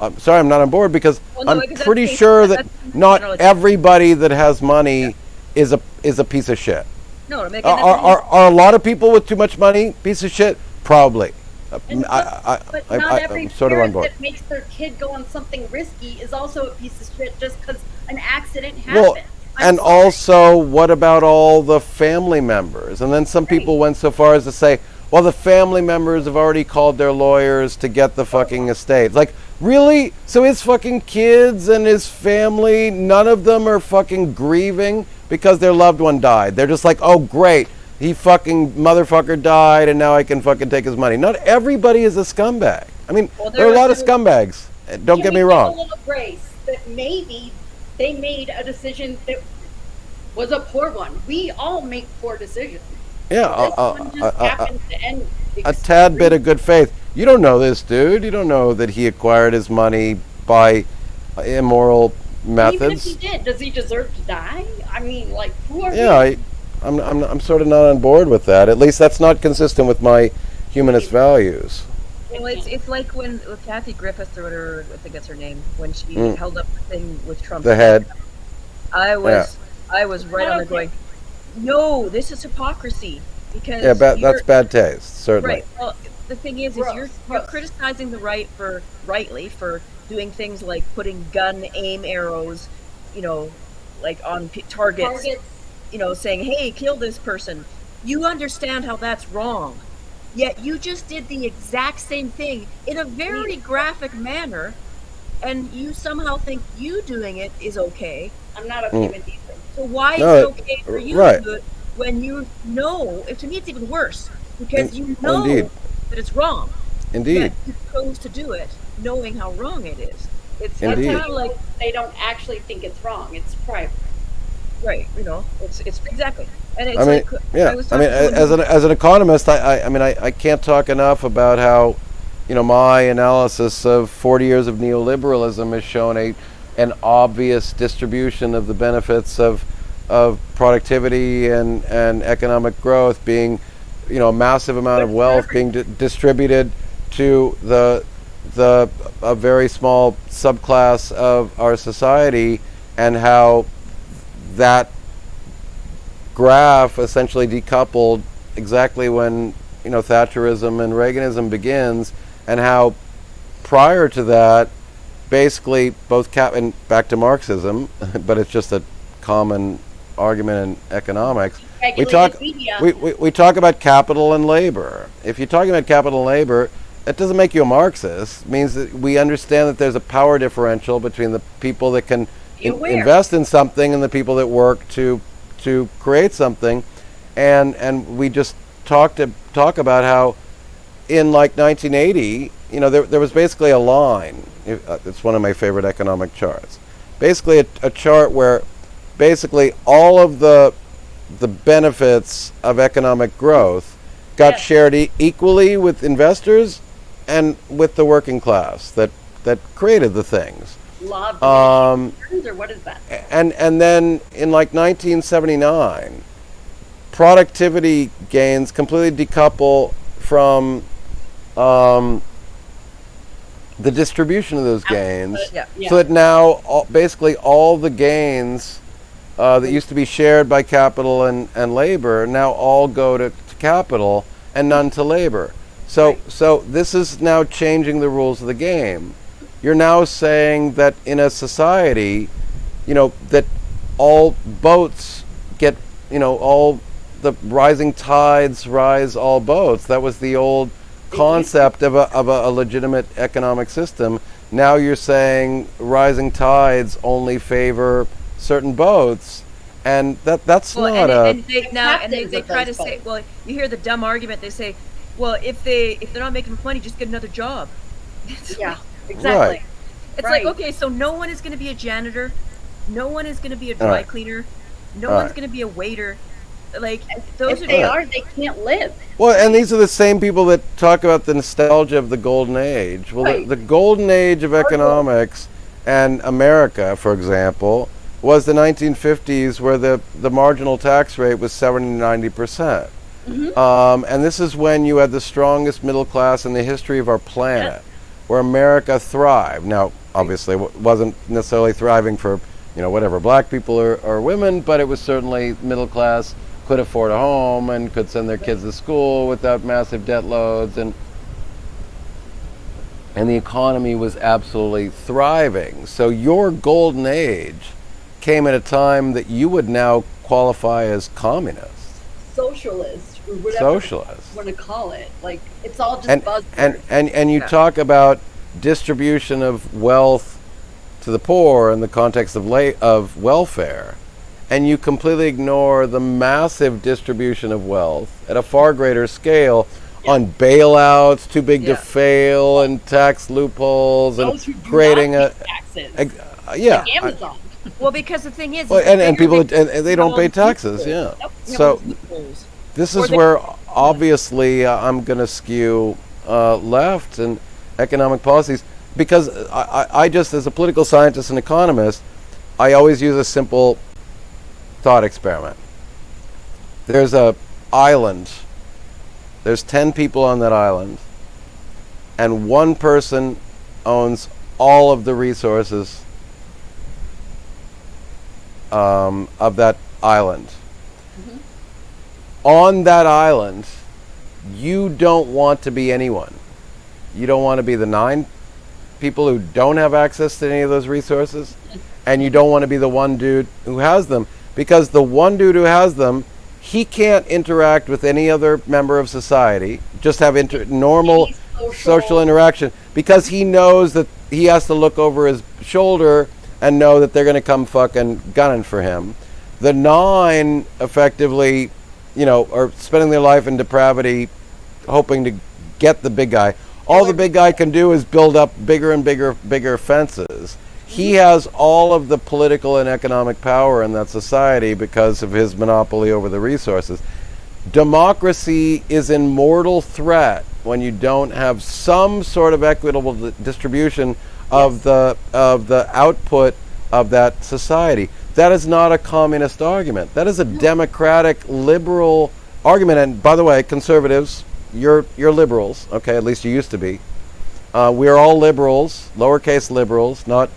Speaker 1: I'm sorry, I'm not on board, because I'm pretty sure that not everybody that has money is a piece of shit.
Speaker 3: No,
Speaker 1: are a lot of people with too much money piece of shit? Probably.
Speaker 4: But not every
Speaker 1: I'm sort of on
Speaker 4: parent
Speaker 1: board.
Speaker 4: that makes their kid go on something risky is also a piece of shit just because an accident happened.
Speaker 1: Well, and also, what about all the family members? And then some people went so far as to say, well, the family members have already called their lawyers to get the fucking estate. Like, really? So his fucking kids and his family, none of them are fucking grieving because their loved one died. They're just like, oh, great, he fucking motherfucker died, and now I can fucking take his money. Not everybody is a scumbag. I mean, there are a lot of scumbags. Don't get me wrong.
Speaker 4: A little grace that maybe they made a decision that was a poor one. We all make poor decisions.
Speaker 1: Yeah,
Speaker 4: This one just happens to end
Speaker 1: a tad bit of good faith. You don't know this dude. You don't know that he acquired his money by immoral methods.
Speaker 4: Even if he did, does he deserve to die? I mean, like, who are
Speaker 1: Yeah,
Speaker 4: we?
Speaker 1: I'm sort of not on board with that. At least that's not consistent with my humanist values.
Speaker 3: Well, it's like when with Kathy Griffith or whatever, I think that's her name, when she held up the thing with Trump.
Speaker 1: The head.
Speaker 3: I was right on there
Speaker 4: Okay.
Speaker 3: going, no, this is hypocrisy, because
Speaker 1: Yeah, that's bad taste, certainly.
Speaker 3: right. Well, the thing is you're criticizing the right rightly for doing things like putting gun aim arrows, like on targets, saying, hey, kill this person. You understand how that's wrong. Yet you just did the exact same thing in a very graphic manner, and you somehow think you doing it is okay.
Speaker 4: I'm not okay with these things.
Speaker 3: So why is it okay for you to do it when you know? To me, it's even worse, because you know that it's wrong.
Speaker 1: Indeed.
Speaker 3: But you chose to do it knowing how wrong it is. It's
Speaker 1: Indeed.
Speaker 3: kind of like
Speaker 4: They don't actually think it's wrong. It's private.
Speaker 3: right. It's exactly. And it's
Speaker 1: as an economist, I can't talk enough about how, my analysis of 40 years of neoliberalism has shown an obvious distribution of the benefits of productivity and economic growth being, a massive amount of wealth being distributed to a very small subclass of our society, and how that graph essentially decoupled exactly when Thatcherism and Reaganism begins, and how prior to that, basically both and back to Marxism, but it's just a common argument in economics. We talk about capital and labor. If you're talking about capital and labor, that doesn't make you a Marxist. It means that we understand that there's a power differential between the people that can invest in something and the people that work to create something, and we just talk about how in like 1980, there was basically a line. It's one of my favorite economic charts. Basically, a chart where basically all of the benefits of economic growth got shared equally with investors and with the working class that created the things.
Speaker 4: Law of diminishing returns, or what is that?
Speaker 1: And then in like 1979, productivity gains completely decouple from the distribution of those gains, so that now basically all the gains that used to be shared by Capital and labor now all go to Capital and none to labor. So this is now changing the rules of the game. You're now saying that in a society, that all boats get, all the rising tides rise all boats. That was the old concept of a legitimate economic system. Now you're saying rising tides only favor certain boats, and that's not
Speaker 3: and they try to say, well, you hear the dumb argument. They say, well, if they're not making money, just get another job.
Speaker 4: Yeah, exactly.
Speaker 1: Right.
Speaker 3: It's like, okay, so no one is going to be a janitor, no one is going to be a dry cleaner, no one's going to be a waiter. Like, those
Speaker 4: if they are, they can't live.
Speaker 1: Well, and these are the same people that talk about the nostalgia of the golden age. Well, the golden age of economics and America, for example, was the 1950s, where the marginal tax rate was 70-90%. And this is when you had the strongest middle class in the history of our planet, where America thrived. Now, obviously, it wasn't necessarily thriving for, whatever, black people or women, but it was certainly middle class, could afford a home and could send their kids to school without massive debt loads, and the economy was absolutely thriving. So your golden age came at a time that you would now qualify as communist,
Speaker 4: Socialist, or whatever you want to call it. Like, it's all just buzzwords.
Speaker 1: And you talk about distribution of wealth to the poor in the context of welfare, and you completely ignore the massive distribution of wealth at a far greater scale on bailouts too big to fail, and tax loopholes, and creating
Speaker 4: taxes.
Speaker 1: like
Speaker 4: Amazon.
Speaker 3: Well, because the thing is,
Speaker 1: Well,
Speaker 3: the
Speaker 1: and
Speaker 3: bigger
Speaker 1: people
Speaker 3: they-
Speaker 1: and they don't pay taxes. Yeah. So this is where obviously I'm going to skew left and economic policies, because I just, as a political scientist and economist, I always use a simple thought experiment. There's a island. There's 10 people on that island, and one person owns all of the resources of that island. On that island, you don't want to be anyone. You don't want to be the 9 people who don't have access to any of those resources, and you don't want to be the one dude who has them, because the one dude who has them, he can't interact with any other member of society, just have normal social interaction, because he knows that he has to look over his shoulder and know that they're going to come fucking gunning for him. The 9 effectively, are spending their life in depravity, hoping to get the big guy. All the big guy can do is build up bigger and bigger fences. He has all of the political and economic power in that society because of his monopoly over the resources. Democracy is in mortal threat when you don't have some sort of equitable distribution of the output of that society. That is not a communist argument. That is a democratic, liberal argument. And by the way, conservatives, you're liberals, okay? At least you used to be. We're all liberals, lowercase liberals, not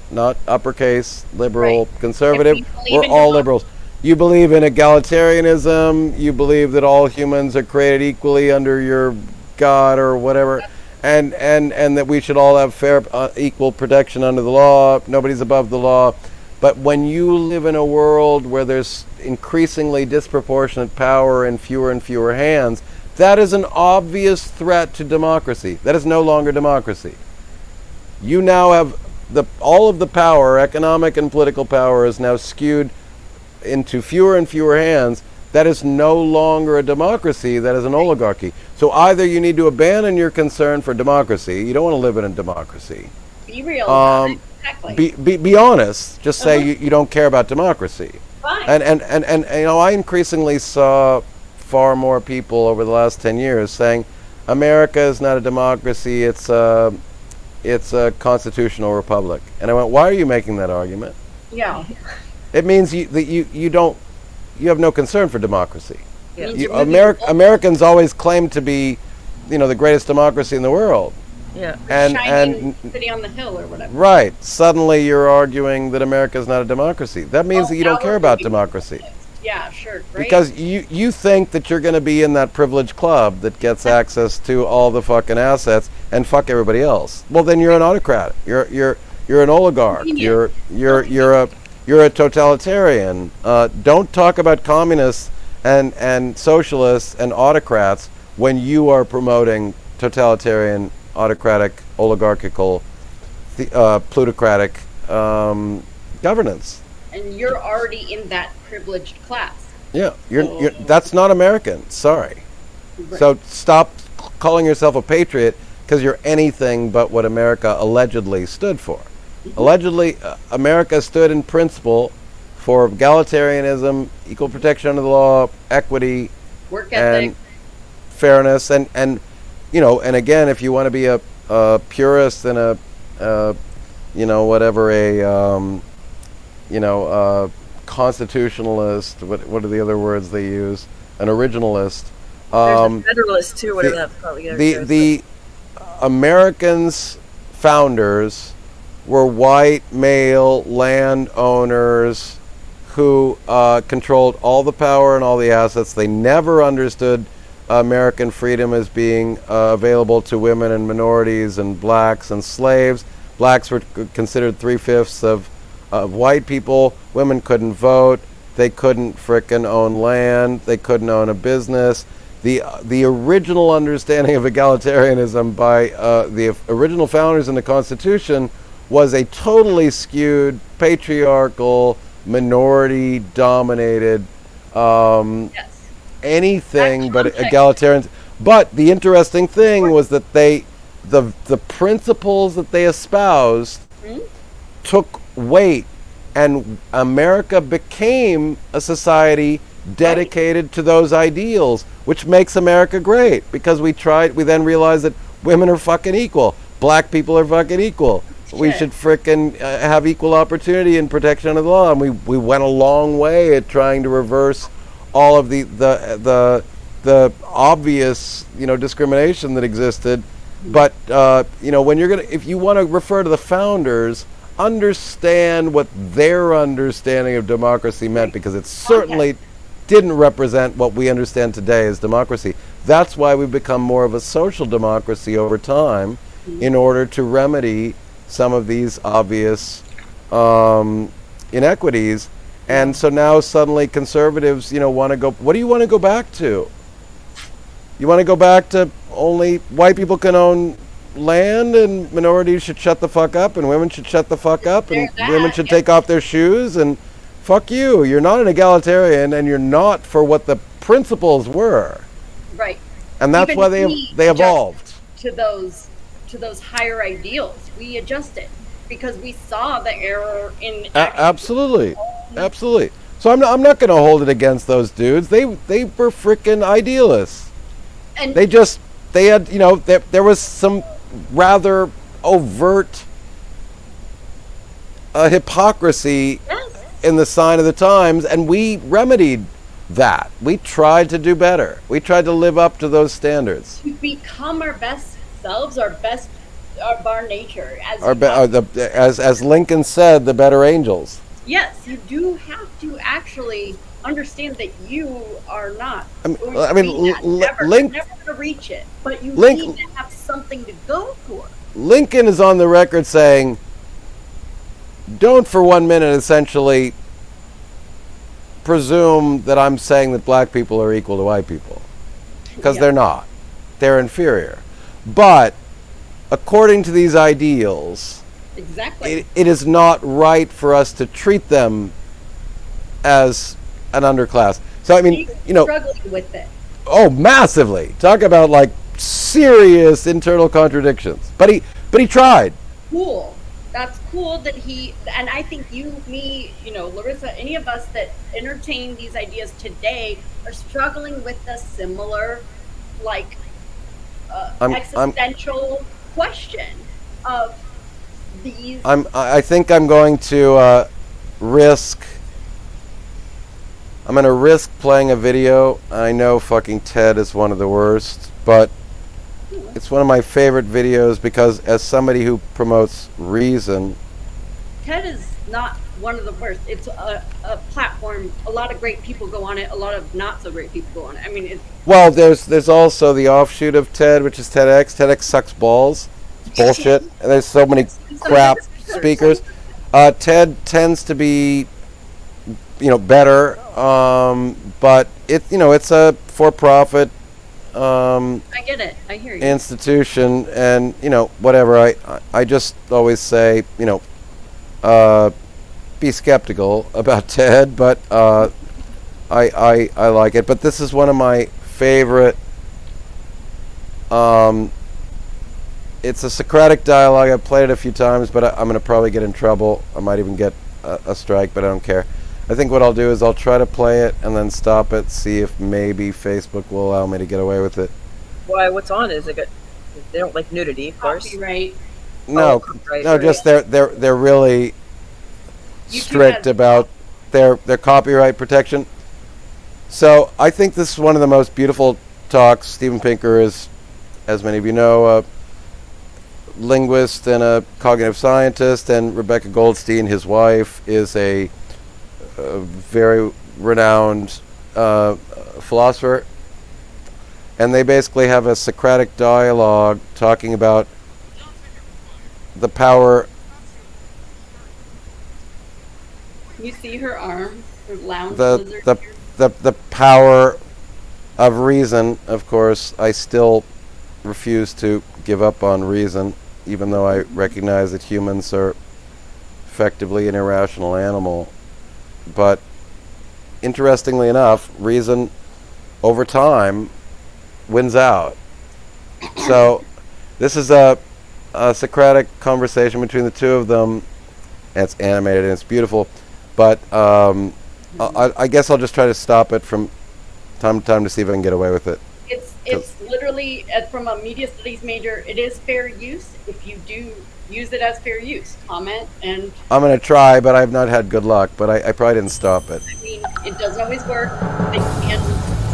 Speaker 1: uppercase liberal conservative. We're all liberals. You believe in egalitarianism. You believe that all humans are created equally under your God or whatever, and that we should all have fair, equal protection under the law. Nobody's above the law. But when you live in a world where there's increasingly disproportionate power in fewer and fewer hands, that is an obvious threat to democracy. That is no longer democracy. You now have all of the power, economic and political power, is now skewed into fewer and fewer hands. That is no longer a democracy. That is an oligarchy. So either you need to abandon your concern for democracy. You don't want to live in a democracy.
Speaker 4: Be real about it. Exactly.
Speaker 1: Be honest. Just say you don't care about democracy.
Speaker 4: Fine.
Speaker 1: And I increasingly saw far more people over the last 10 years saying America is not a democracy, it's a constitutional republic. And I went, why are you making that argument?
Speaker 4: Yeah.
Speaker 1: It means you have no concern for democracy.
Speaker 3: Yeah.
Speaker 1: Americans always claim to be, the greatest democracy in the world.
Speaker 3: Yeah.
Speaker 1: And
Speaker 4: city on the hill or whatever.
Speaker 1: Right. Suddenly you're arguing that America is not a democracy. That means that you don't care about democracy.
Speaker 4: Yeah, sure. Great.
Speaker 1: Because you think that you're going to be in that privileged club that gets access to all the fucking assets and fuck everybody else. Well, then you're an autocrat. You're an oligarch. You're a totalitarian. Don't talk about communists and socialists and autocrats when you are promoting totalitarian, autocratic, oligarchical, plutocratic governance.
Speaker 4: And you're already in that privileged class.
Speaker 1: Yeah, you're that's not American. Sorry.
Speaker 4: Right.
Speaker 1: So stop calling yourself a patriot because you're anything but what America allegedly stood for. Allegedly, America stood in principle for egalitarianism, equal protection under the law, equity,
Speaker 4: Work ethic,
Speaker 1: and fairness, and again, if you want to be a purist and a constitutionalist, what are the other words they use? An originalist.
Speaker 3: There's a federalist too, whatever that's called.
Speaker 1: The Americans' founders were white male landowners who controlled all the power and all the assets. They never understood American freedom as being available to women and minorities and blacks and slaves. Blacks were considered 3/5 of white people. Women couldn't vote. They couldn't frickin' own land. They couldn't own a business. The original understanding of egalitarianism by the original founders in the Constitution was a totally skewed, patriarchal, minority-dominated, anything but egalitarian. But the interesting thing was that the principles that they espoused took weight And America became a society dedicated to those ideals, which makes America great, because we then realized that women are fucking equal. Black people are fucking equal. We should frickin' have equal opportunity and protection under the law. And we went a long way at trying to reverse all of the obvious, discrimination that existed. But, when if you want to refer to the founders, understand what their understanding of democracy meant, because it certainly didn't represent what we understand today as democracy. That's why we've become more of a social democracy over time, in order to remedy some of these obvious inequities. And so now suddenly conservatives, want to go, what do you want to go back to? You want to go back to only white people can own land and minorities should shut the fuck up and women should shut the fuck up and women should take off their shoes, and fuck you. You're not an egalitarian, and you're not for what the principles were.
Speaker 4: Right.
Speaker 1: And that's
Speaker 4: Even
Speaker 1: why they evolved
Speaker 4: to those higher ideals. We adjusted because we saw the error in
Speaker 1: absolutely. So I'm not going to hold it against those dudes. They were freaking idealists.
Speaker 4: And
Speaker 1: They had, there was some rather overt hypocrisy in the sign of the times, and we remedied that. We tried to do better. We tried to live up to those standards.
Speaker 4: To become our best selves, our nature.
Speaker 1: As Lincoln said, the better angels.
Speaker 4: Yes, you do have to actually understand that you are not never going to reach it, but you need to have something to go for.
Speaker 1: Lincoln is on the record saying, don't for 1 minute essentially presume that I'm saying that black people are equal to white people, because they're not. They're inferior. But according to these ideals, it is not right for us to treat them as an underclass. So
Speaker 4: he's struggling with it.
Speaker 1: Oh, massively. Talk about like serious internal contradictions. But he tried.
Speaker 4: Cool. That's cool that and I think you, me, Larissa, any of us that entertain these ideas today are struggling with a similar, existential question of these.
Speaker 1: I think I'm going to risk playing a video. I know fucking TED is one of the worst, but it's one of my favorite videos because as somebody who promotes reason...
Speaker 4: TED is not one of the worst. It's a platform. A lot of great people go on it. A lot of not so great people go on it. I mean,
Speaker 1: well, there's also the offshoot of TED, which is TEDx. TEDx sucks balls. It's bullshit. And there's so many crap speakers. TED tends to be, better, but it's a for-profit
Speaker 4: I get it. I hear you.
Speaker 1: institution, and whatever. I just always say, be skeptical about TED, but I like it. But this is one of my favorite. It's a Socratic dialogue. I've played it a few times, but I'm going to probably get in trouble. I might even get a strike, but I don't care. I think what I'll do is I'll try to play it and then stop it, see if maybe Facebook will allow me to get away with it.
Speaker 3: Why? What's on? Is it good? They don't like nudity, of course.
Speaker 4: Copyright.
Speaker 1: No, just they're really strict about their copyright protection. So I think this is one of the most beautiful talks. Steven Pinker is, as many of you know, a linguist and a cognitive scientist, and Rebecca Goldstein, his wife, is a very renowned philosopher, and they basically have a Socratic dialogue talking about the power.
Speaker 4: You see her arm, her lounge
Speaker 1: the power of reason. Of course, I still refuse to give up on reason, even though I recognize that humans are effectively an irrational animal. But interestingly enough, reason over time wins out. So this is a Socratic conversation between the two of them, and it's animated and it's beautiful. But I guess I'll just try to stop it from time to time to see if I can get away with it.
Speaker 4: It's literally, from a media studies major, it is fair use if you do use it as fair use. Comment and...
Speaker 1: I'm going to try, but I've not had good luck, but I probably didn't stop it.
Speaker 4: I mean, it doesn't always work. It can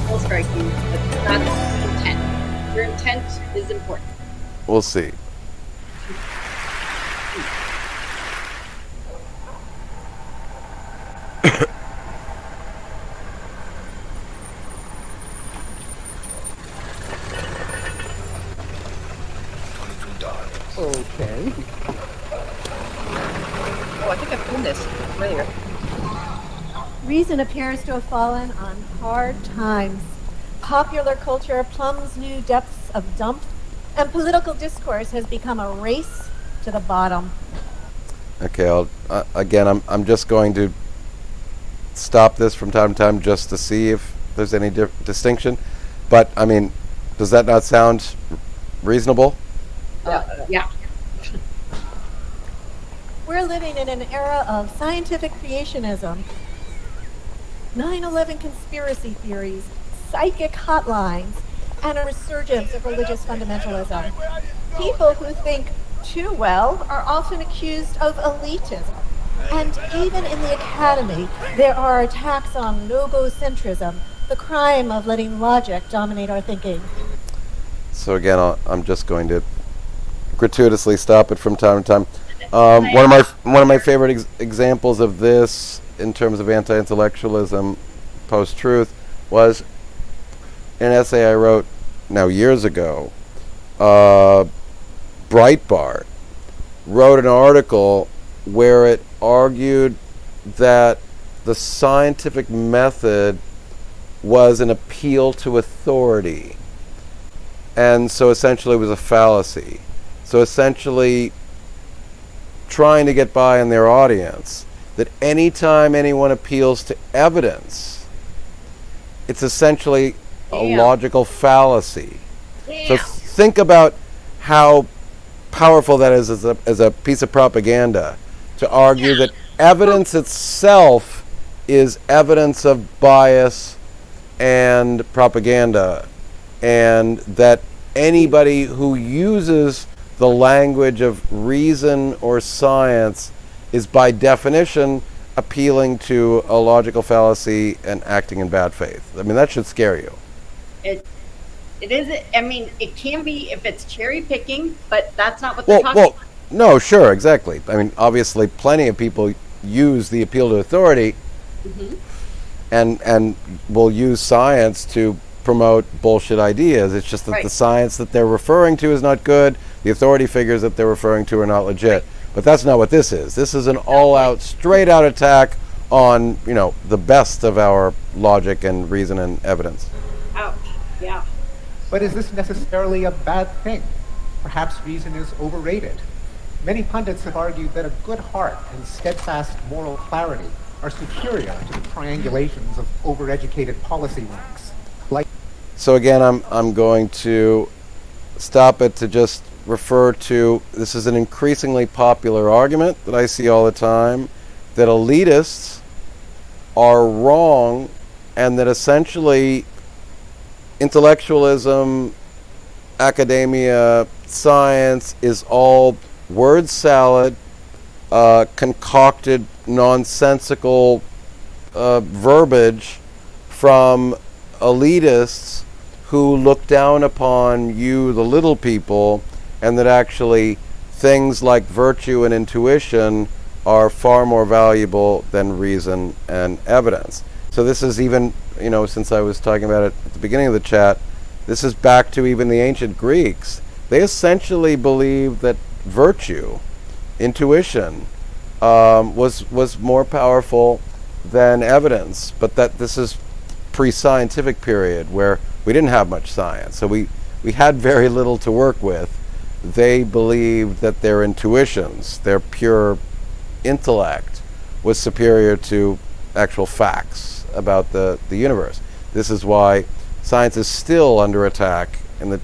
Speaker 4: still strike you, but that's the intent. Your intent is important.
Speaker 1: We'll see.
Speaker 5: Okay.
Speaker 3: Oh, I think I've seen this earlier.
Speaker 6: Reason appears to have fallen on hard times. Popular culture plumbs new depths of dump, and political discourse has become a race to the bottom.
Speaker 1: Okay, I'm just going to stop this from time to time just to see if there's any distinction. But, I mean, does that not sound reasonable?
Speaker 4: Yeah.
Speaker 6: We're living in an era of scientific creationism, 9/11 conspiracy theories, psychic hotlines, and a resurgence of religious fundamentalism. People who think too well are often accused of elitism. And even in the academy, there are attacks on logocentrism, the crime of letting logic dominate our thinking.
Speaker 1: So again, I'm just going to gratuitously stop it from time to time. One of my favorite examples of this in terms of anti-intellectualism, post-truth, was an essay I wrote now years ago. Breitbart wrote an article where it argued that the scientific method was an appeal to authority, and so essentially it was a fallacy. So essentially trying to get by in their audience that anytime anyone appeals to evidence, it's essentially a logical fallacy. So think about how powerful that is as a piece of propaganda, to argue that evidence itself is evidence of bias and propaganda, and that anybody who uses the language of reason or science is by definition appealing to a logical fallacy and acting in bad faith. I mean, that should scare you.
Speaker 4: It is. I mean, it can be if it's cherry picking, but that's not what they're talking about.
Speaker 1: No, sure, exactly. I mean, obviously, plenty of people use the appeal to authority, and will use science to promote bullshit ideas. It's just that the science that they're referring to is not good. The authority figures that they're referring to are not legit. But that's not what this is. This is an all-out, straight-out attack on, the best of our logic and reason and evidence.
Speaker 4: Ouch. Yeah.
Speaker 5: But is this necessarily a bad thing? Perhaps reason is overrated. Many pundits have argued that a good heart and steadfast moral clarity are superior to the triangulations of overeducated policy wonks.
Speaker 1: So again, I'm going to stop it to just refer to, this is an increasingly popular argument that I see all the time, that elitists are wrong, and that essentially intellectualism, academia, science is all word salad, concocted nonsensical verbiage from elitists who look down upon you, the little people, and that actually things like virtue and intuition are far more valuable than reason and evidence. So this is even, since I was talking about it at the beginning of the chat, this is back to even the ancient Greeks. They essentially believed that virtue, intuition, was more powerful than evidence, but that this is pre-scientific period where we didn't have much science, so we had very little to work with. They believed that their intuitions, their pure intellect, was superior to actual facts about the universe. This is why science is still under attack in the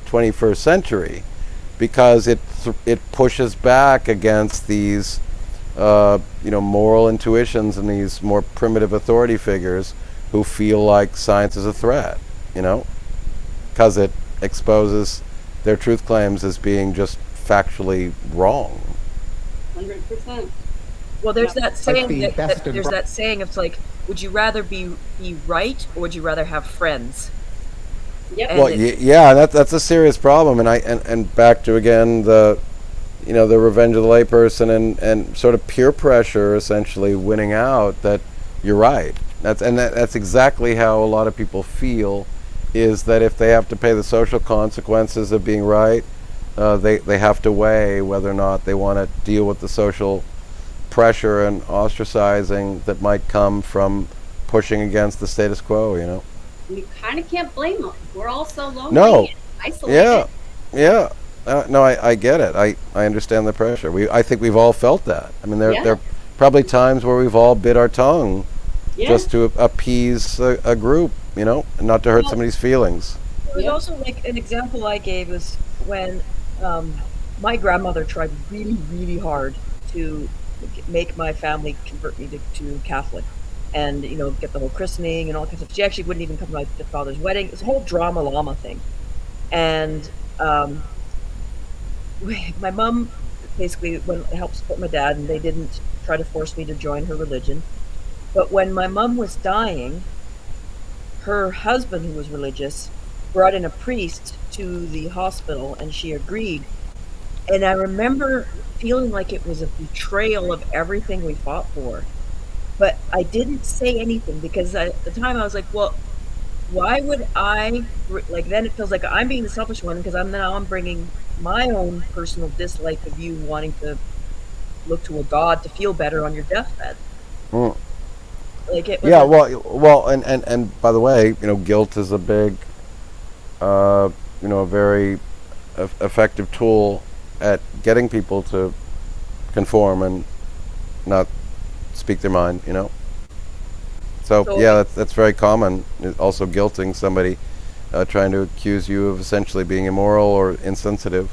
Speaker 1: 21st century, because it pushes back against these moral intuitions and these more primitive authority figures who feel like science is a threat, because it exposes their truth claims as being just factually wrong.
Speaker 4: 100%.
Speaker 3: Well, there's that saying
Speaker 5: the best and
Speaker 3: there's
Speaker 5: bro-
Speaker 3: that saying of like, would you rather be right or would you rather have friends?
Speaker 4: Yep.
Speaker 3: And
Speaker 1: Well, yeah, that's a serious problem, and back to again the revenge of the layperson and sort of peer pressure essentially winning out that you're right. That's exactly how a lot of people feel, is that if they have to pay the social consequences of being right, they have to weigh whether or not they want to deal with the social pressure and ostracizing that might come from pushing against the status quo.
Speaker 4: You kind of can't blame them. We're all so lonely
Speaker 1: No.
Speaker 4: and isolated.
Speaker 1: Yeah. No, I get it. I understand the pressure. I think we've all felt that. I mean, there are probably times where we've all bit our tongue just to appease a group, and not to hurt somebody's feelings.
Speaker 3: There's also like an example I gave was when my grandmother tried really, really hard to make my family convert me to Catholic, and get the whole christening and all kinds of. She actually wouldn't even come to my father's wedding. It's a whole drama llama thing, and my mom basically helped support my dad, and they didn't try to force me to join her religion. But when my mom was dying, her husband, who was religious, brought in a priest to the hospital, and she agreed. And I remember feeling like it was a betrayal of everything we fought for. But I didn't say anything because at the time I was like, well, why would I, then it feels like I'm being the selfish one because I'm bringing my own personal dislike of you wanting to look to a god to feel better on your deathbed.
Speaker 1: Mm.
Speaker 3: Like it was
Speaker 1: Yeah, well, and by the way, guilt is a big, a very effective tool at getting people to conform and not speak their mind. So yeah, that's very common. Also, guilting somebody, trying to accuse you of essentially being immoral or insensitive.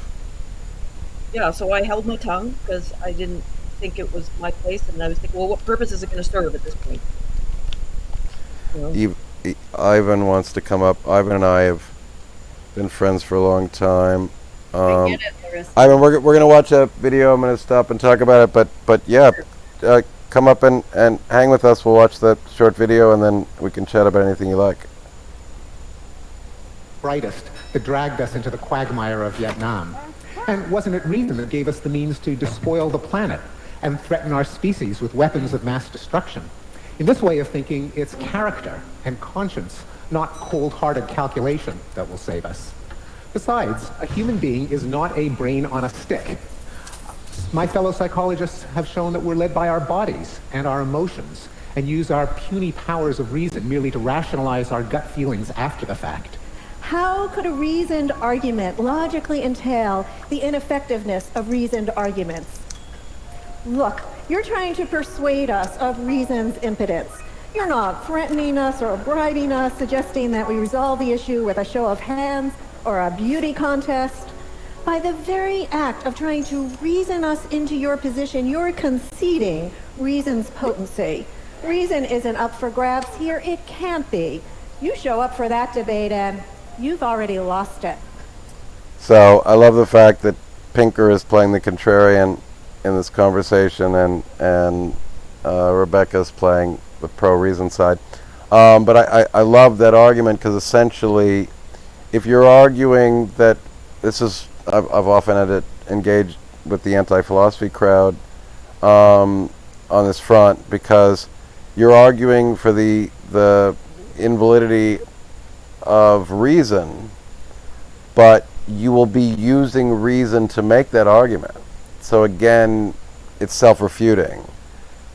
Speaker 3: Yeah, so I held my tongue because I didn't think it was my place, and I was thinking, well, what purpose is it going to serve at this point?
Speaker 1: Ivan wants to come up. Ivan and I have been friends for a long time.
Speaker 4: I get it, Larissa.
Speaker 1: Ivan, we're going to watch a video. I'm going to stop and talk about it, but yeah, come up and hang with us. We'll watch that short video, and then we can chat about anything you like.
Speaker 5: Brightest that dragged us into the quagmire of Vietnam. And wasn't it reason that gave us the means to despoil the planet and threaten our species with weapons of mass destruction? In this way of thinking, it's character and conscience, not cold-hearted calculation, that will save us. Besides, a human being is not a brain on a stick. My fellow psychologists have shown that we're led by our bodies and our emotions and use our puny powers of reason merely to rationalize our gut feelings after the fact.
Speaker 6: How could a reasoned argument logically entail the ineffectiveness of reasoned arguments? Look, you're trying to persuade us of reason's impotence. You're not threatening us or bribing us, suggesting that we resolve the issue with a show of hands or a beauty contest. By the very act of trying to reason us into your position, you're conceding reason's potency. Reason isn't up for grabs here. It can't be. You show up for that debate and you've already lost it.
Speaker 1: So I love the fact that Pinker is playing the contrarian in this conversation, and Rebecca's playing the pro-reason side. But I love that argument because essentially, if you're arguing that this is, I've often had it engaged with the anti-philosophy crowd on this front, because you're arguing for the invalidity of reason, but you will be using reason to make that argument. So again, it's self-refuting.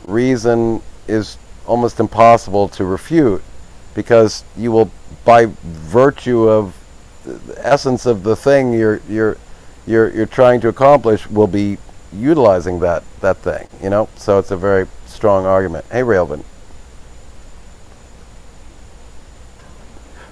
Speaker 1: Reason is almost impossible to refute because you will, by virtue of the essence of the thing you're trying to accomplish, will be utilizing that thing. So it's a very strong argument. Hey, Railvin.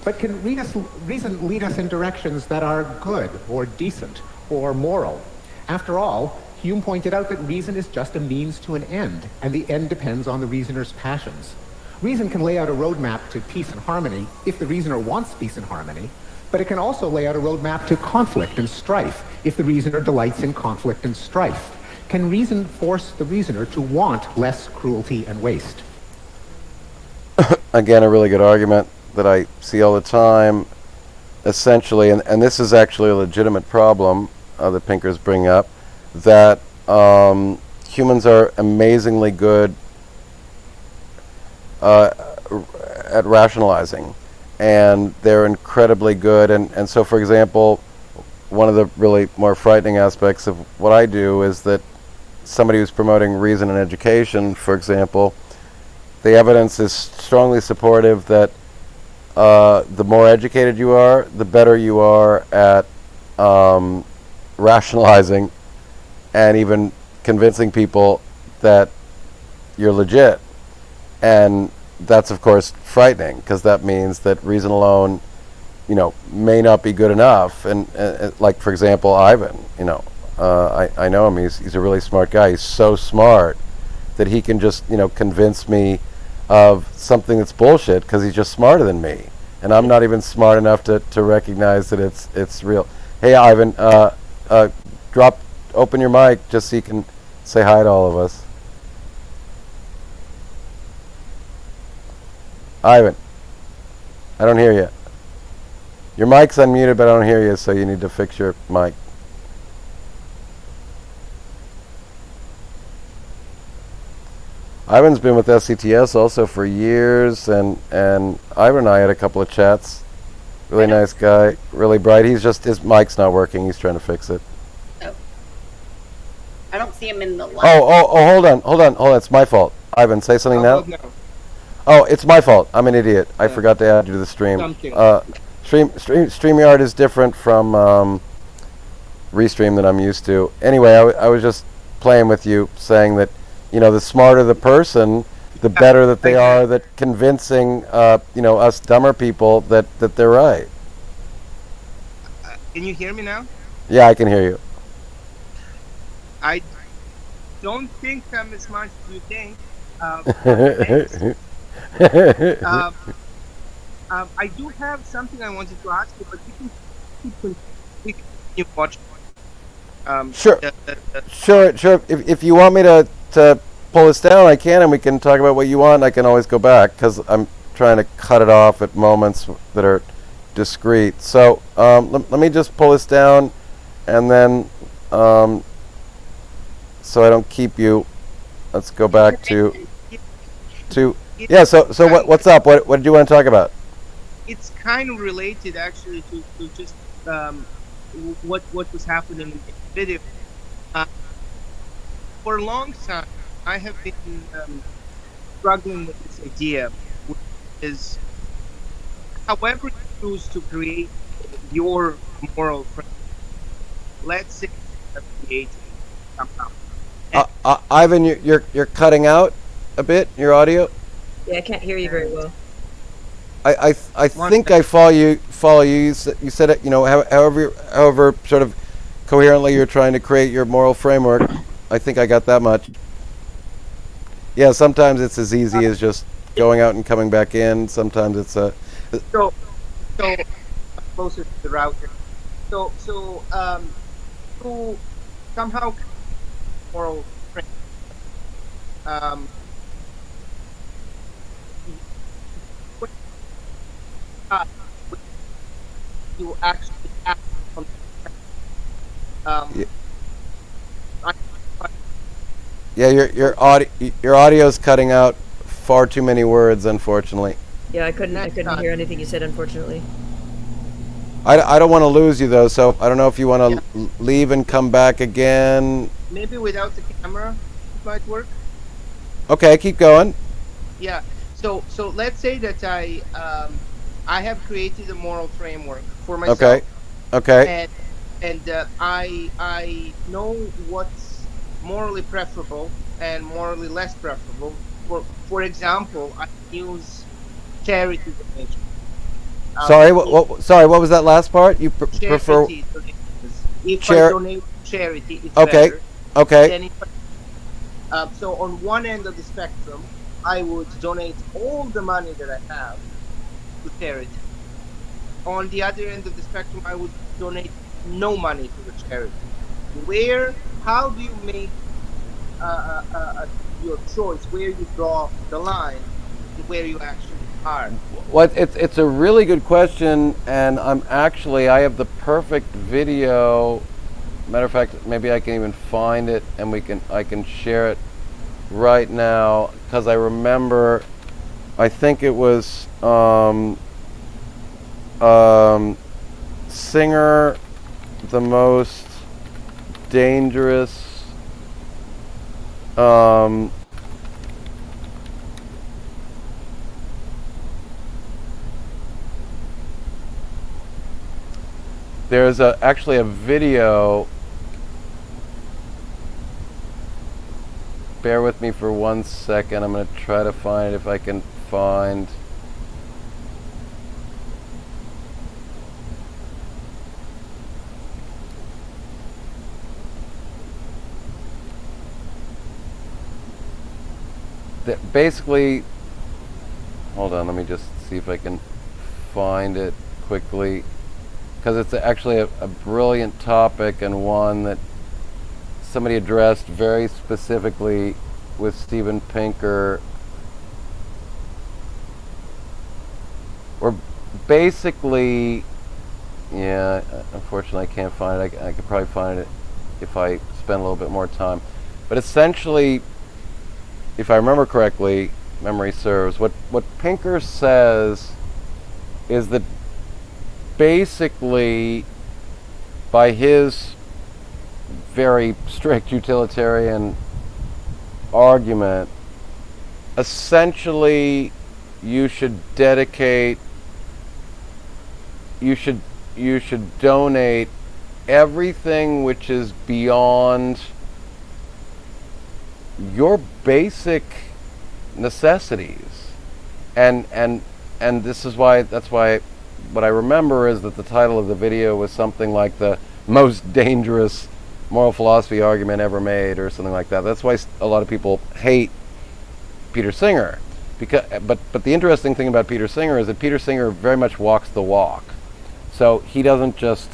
Speaker 5: But can reason lead us in directions that are good or decent or moral? After all, Hume pointed out that reason is just a means to an end, and the end depends on the reasoner's passions. Reason can lay out a roadmap to peace and harmony if the reasoner wants peace and harmony, but it can also lay out a roadmap to conflict and strife if the reasoner delights in conflict and strife. Can reason force the reasoner to want less cruelty and waste?
Speaker 1: Again, a really good argument that I see all the time, essentially, and this is actually a legitimate problem that Pinkers bring up, that humans are amazingly good at rationalizing, and they're incredibly good, and so, for example, one of the really more frightening aspects of what I do is that somebody who's promoting reason and education, for example, the evidence is strongly supportive that the more educated you are, the better you are at rationalizing and even convincing people that you're legit. And that's, of course, frightening, because that means that reason alone, may not be good enough. And like, for example, Ivan, I know him. He's a really smart guy. He's so smart that he can just, convince me of something that's bullshit because he's just smarter than me, and I'm not even smart enough to recognize that it's real. Hey, Ivan, open your mic just so you can say hi to all of us. Ivan, I don't hear you. Your mic's unmuted, but I don't hear you, so you need to fix your mic. Ivan's been with SCTS also for years, and Ivan and I had a couple of chats. Really nice guy, really bright. His mic's not working. He's trying to fix it.
Speaker 4: Oh. I don't see him in the line.
Speaker 1: Hold on. It's my fault. Ivan, say something now.
Speaker 7: No.
Speaker 1: Oh, it's my fault. I'm an idiot. I forgot to add you to the stream. StreamYard is different from Restream that I'm used to. Anyway, I was just playing with you, saying that the smarter the person, the better that they are at convincing us dumber people that they're right.
Speaker 7: Can you hear me now?
Speaker 1: Yeah, I can hear you.
Speaker 7: I don't think I'm as smart as you think. I do have something I wanted to ask you, but we can continue watching.
Speaker 1: Sure. If you want me to pull this down, I can, and we can talk about what you want. I can always go back, because I'm trying to cut it off at moments that are discrete. So let me just pull this down, and then so I don't keep you. Let's go back to yeah. So what's up? What did you want to talk about?
Speaker 7: It's kind of related, actually, to just what was happening in the video. For a long time, I have been struggling with this idea, which is, however you choose to create your moral framework, let's say create somehow.
Speaker 1: Ivan, you're cutting out a bit. Your audio.
Speaker 3: Yeah, I can't hear you very well.
Speaker 1: I think I follow you. You said it. However sort of coherently you're trying to create your moral framework. I think I got that much. Yeah, sometimes it's as easy as just going out and coming back in. Sometimes it's a.
Speaker 7: So closer to the router. So to somehow moral framework. You actually act on
Speaker 1: your audio's cutting out far too many words, unfortunately.
Speaker 3: Yeah, I couldn't hear anything you said, unfortunately.
Speaker 1: I don't want to lose you though, so I don't know if you want to leave and come back again.
Speaker 7: Maybe without the camera it might work.
Speaker 1: Okay, keep going.
Speaker 7: Yeah. So let's say that I have created a moral framework for myself.
Speaker 1: Okay.
Speaker 7: And I know what's morally preferable and morally less preferable. For example, I use charity donation.
Speaker 1: Sorry, what was that last part? You prefer
Speaker 7: donations. If I donate to charity, it's
Speaker 1: okay.
Speaker 7: better.
Speaker 1: Okay.
Speaker 7: Then so on one end of the spectrum, I would donate all the money that I have to charity. On the other end of the spectrum, I would donate no money to the charity. How do you make your choice, where you draw the line, and where you actually are?
Speaker 1: Well, it's a really good question, and I have the perfect video. Matter of fact, maybe I can even find it, and I can share it right now, because I remember, I think it was Singer, the most dangerous. There's actually a video. Bear with me for 1 second. I'm going to try to find it if I can find. Basically, hold on, let me just see if I can find it quickly, because it's actually a brilliant topic, and one that somebody addressed very specifically with Steven Pinker. Or basically, yeah, unfortunately I can't find it. I could probably find it if I spend a little bit more time. But essentially, if I remember correctly, memory serves, what Pinker says is that basically, by his very strict utilitarian argument, essentially you should donate everything which is beyond your basic necessities, and that's why what I remember is that the title of the video was something like the most dangerous moral philosophy argument ever made, or something like that. That's why a lot of people hate Peter Singer, but the interesting thing about Peter Singer is that Peter Singer very much walks the walk. So he doesn't just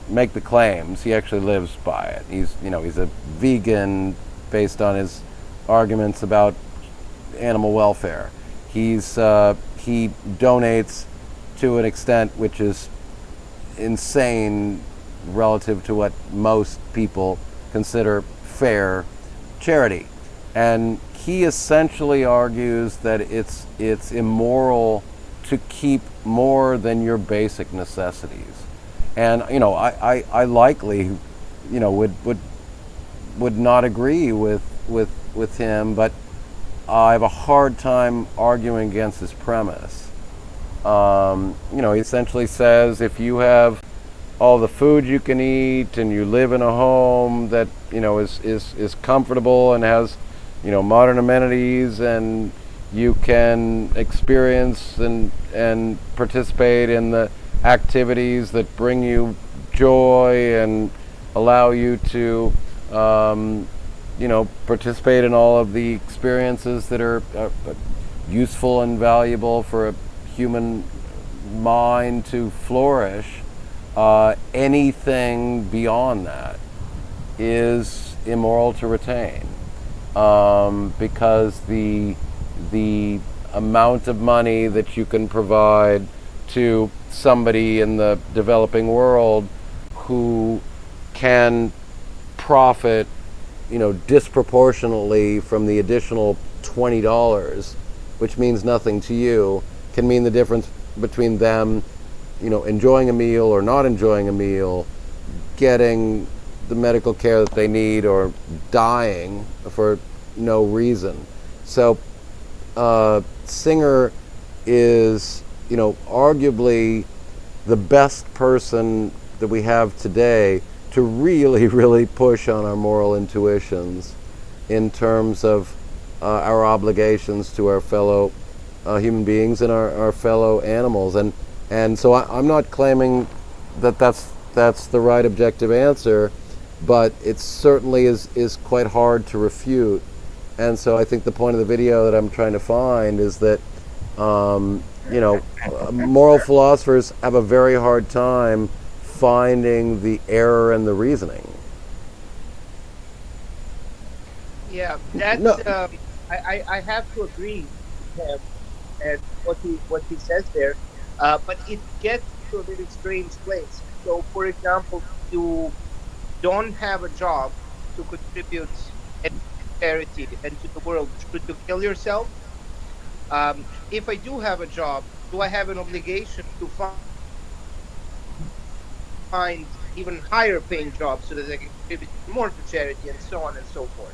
Speaker 1: make the claims; he actually lives by it. He's a vegan based on his arguments about animal welfare. He donates to an extent which is insane relative to what most people consider fair charity. And he essentially argues that it's immoral to keep more than your basic necessities. And I likely would not agree with him, but I have a hard time arguing against his premise. He essentially says if you have all the food you can eat, and you live in a home that is comfortable and has modern amenities, and you can experience and participate in the activities that bring you joy and allow you to participate in all of the experiences that are useful and valuable for a human mind to flourish. Anything beyond that is immoral to retain, because the amount of money that you can provide to somebody in the developing world who can profit disproportionately from the additional $20, which means nothing to you, can mean the difference between them enjoying a meal or not enjoying a meal, getting the medical care that they need, or dying for no reason. So Singer is arguably the best person that we have today to really, really push on our moral intuitions in terms of our obligations to our fellow human beings and our fellow animals. And so I'm not claiming that that's the right objective answer, but it certainly is quite hard to refute. And so I think the point of the video that I'm trying to find is that, moral philosophers have a very hard time finding the error in the reasoning.
Speaker 7: Yeah, that's.
Speaker 1: No.
Speaker 7: I have to agree with him and what he says there, but it gets to a very strange place. So, for example, you don't have a job to contribute to charity and to the world. Should you kill yourself? If I do have a job, do I have an obligation to find even higher paying jobs so that I can contribute more to charity and so on and so forth?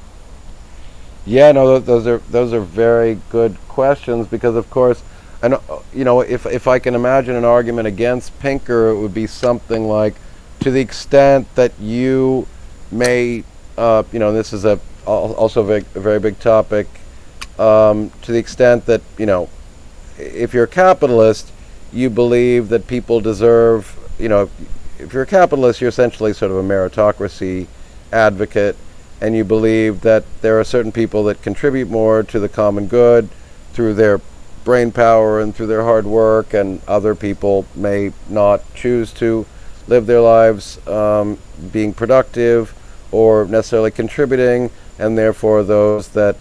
Speaker 1: Yeah, no, those are very good questions, because of course, and if I can imagine an argument against Pinker, it would be something like, to the extent that you may, this is also a very big topic. To the extent that if you're a capitalist, you believe that people deserve, if you're a capitalist, you're essentially sort of a meritocracy advocate. And you believe that there are certain people that contribute more to the common good through their brain power and through their hard work, and other people may not choose to live their lives being productive or necessarily contributing, and therefore those that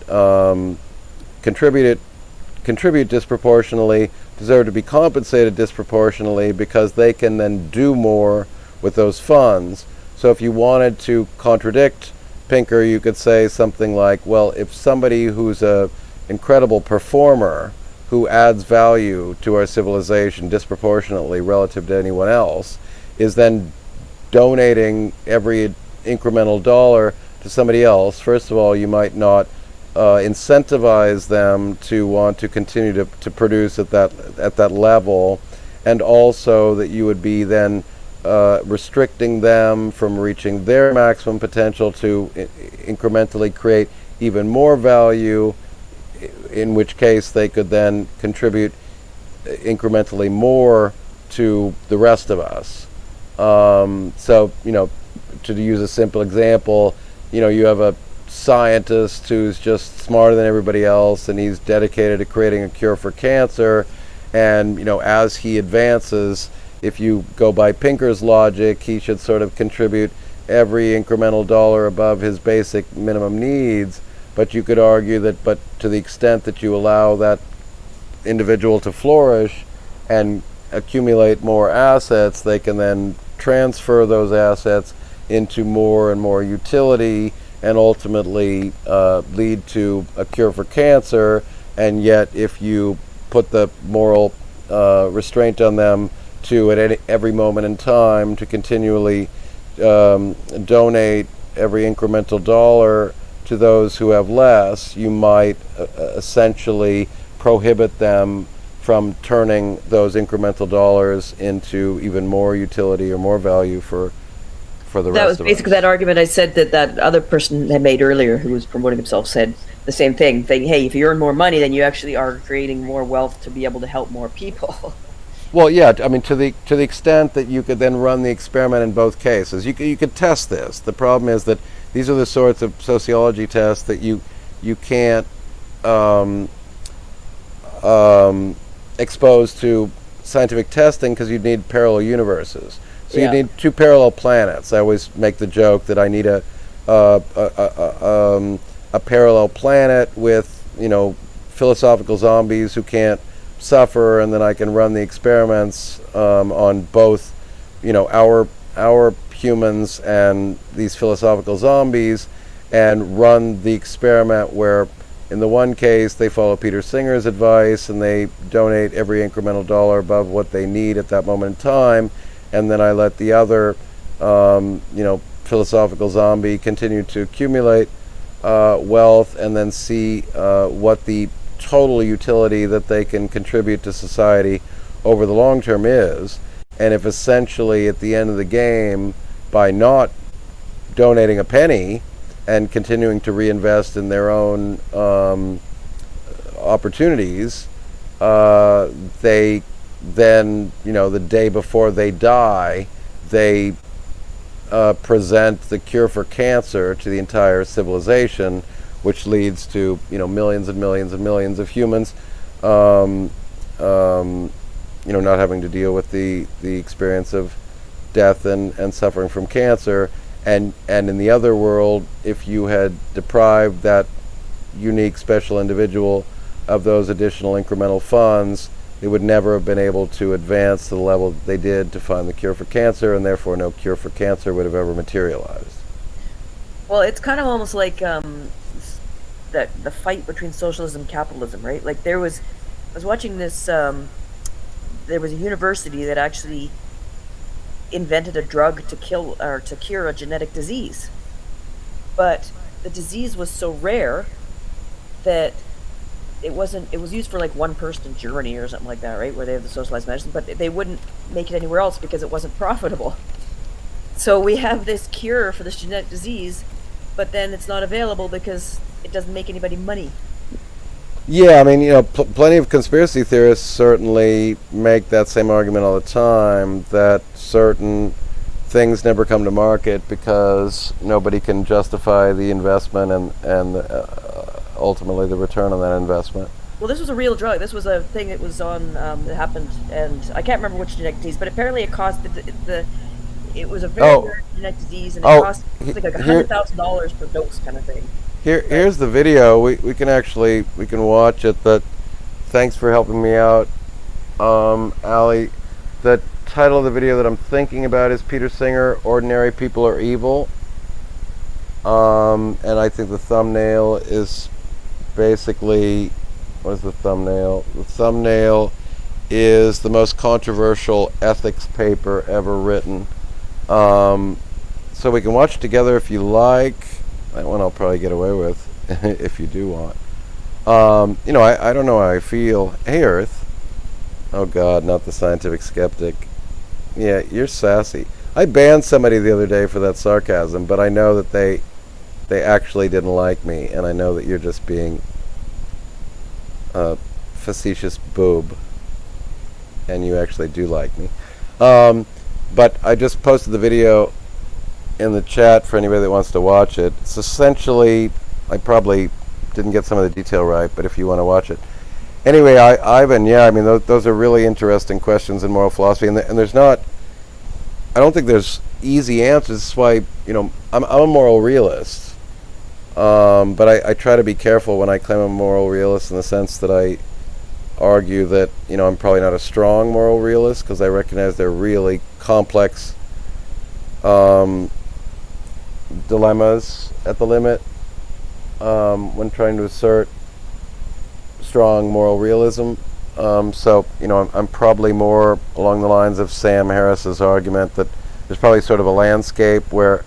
Speaker 1: contribute disproportionately deserve to be compensated disproportionately, because they can then do more with those funds. So if you wanted to contradict Pinker, you could say something like, well, if somebody who's a incredible performer who adds value to our civilization disproportionately relative to anyone else is then donating every incremental dollar to somebody else, first of all, you might not incentivize them to want to continue to produce at that level, and also that you would be then restricting them from reaching their maximum potential to incrementally create even more value, in which case they could then contribute incrementally more to the rest of us. So, to use a simple example, you have a scientist who's just smarter than everybody else, and he's dedicated to creating a cure for cancer, and, as he advances, if you go by Pinker's logic, he should sort of contribute every incremental dollar above his basic minimum needs. But you could argue that, but to the extent that you allow that individual to flourish and accumulate more assets, they can then transfer those assets into more and more utility, and ultimately lead to a cure for cancer. And yet, if you put the moral restraint on them to, at every moment in time, to continually donate every incremental dollar to those who have less, you might essentially prohibit them from turning those incremental dollars into even more utility or more value for the rest of us.
Speaker 3: That was basically that argument I said that other person had made earlier, who was promoting himself, said the same thing, saying, hey, if you earn more money, then you actually are creating more wealth to be able to help more people.
Speaker 1: Well, yeah, I mean, to the extent that you could then run the experiment in both cases, you could test this. The problem is that these are the sorts of sociology tests that you can't expose to scientific testing, because you'd need parallel universes. So you'd need two parallel planets. I always make the joke that I need a parallel planet with philosophical zombies who can't suffer, and then I can run the experiments on both our humans and these philosophical zombies, and run the experiment where in the one case they follow Peter Singer's advice and they donate every incremental dollar above what they need at that moment in time, and then I let the other philosophical zombie continue to accumulate wealth, and then see what the total utility that they can contribute to society over the long term is. And if essentially at the end of the game, by not donating a penny and continuing to reinvest in their own opportunities, they then, the day before they die, they present the cure for cancer to the entire civilization, which leads to millions and millions and millions of humans, not having to deal with the experience of death and suffering from cancer. And in the other world, if you had deprived that unique special individual of those additional incremental funds, they would never have been able to advance to the level that they did to find the cure for cancer, and therefore no cure for cancer would have ever materialized.
Speaker 3: Well, it's kind of almost like that the fight between socialism and capitalism, right? Like I was watching this. There was a university that actually invented a drug to cure a genetic disease, but the disease was so rare that it was used for like one person in Germany or something like that, right, where they have the socialized medicine, but they wouldn't make it anywhere else because it wasn't profitable. So we have this cure for this genetic disease, but then it's not available because it doesn't make anybody money.
Speaker 1: Yeah, I mean, plenty of conspiracy theorists certainly make that same argument all the time, that certain things never come to market because nobody can justify the investment and ultimately the return on that investment.
Speaker 3: Well, this was a real drug. This was a thing that was on, that happened, and I can't remember which genetic disease, but apparently it cost, it was a very rare genetic disease, and it cost like $100,000 per dose kind of thing.
Speaker 1: Here's the video. We can watch it. But thanks for helping me out, Ali. The title of the video that I'm thinking about is Peter Singer, Ordinary People Are Evil. And I think the thumbnail is basically, what is the thumbnail? The thumbnail is the most controversial ethics paper ever written. So we can watch together if you like. That one I'll probably get away with if you do want. I don't know how I feel. Hey, Earth. Oh, God, not the scientific skeptic. Yeah, you're sassy. I banned somebody the other day for that sarcasm, but I know that they actually didn't like me, and I know that you're just being a facetious boob, and you actually do like me. But I just posted the video in the chat for anybody that wants to watch it. It's essentially, I probably didn't get some of the detail right, but if you want to watch it. Anyway, Ivan, yeah, I mean, those are really interesting questions in moral philosophy, and there's not, I don't think there's easy answers. That's why, I'm a moral realist, but I try to be careful when I claim I'm a moral realist, in the sense that I argue that, I'm probably not a strong moral realist, because I recognize they're really complex dilemmas at the limit when trying to assert strong moral realism. So I'm probably more along the lines of Sam Harris's argument that there's probably sort of a landscape where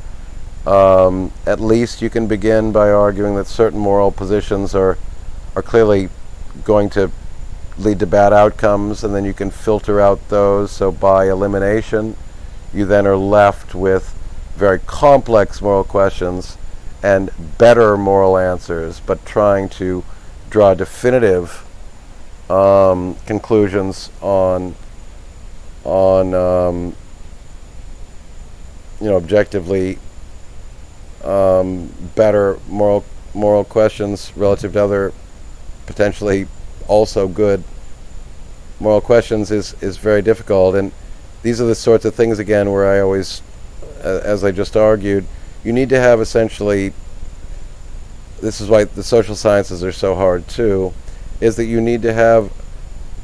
Speaker 1: at least you can begin by arguing that certain moral positions are clearly going to lead to bad outcomes, and then you can filter out those. So by elimination, you then are left with very complex moral questions and better moral answers, but trying to draw definitive conclusions on objectively better moral questions relative to other potentially also good moral questions is very difficult. And these are the sorts of things, again, where I always, as I just argued, you need to have essentially, this is why the social sciences are so hard too, is that you need to have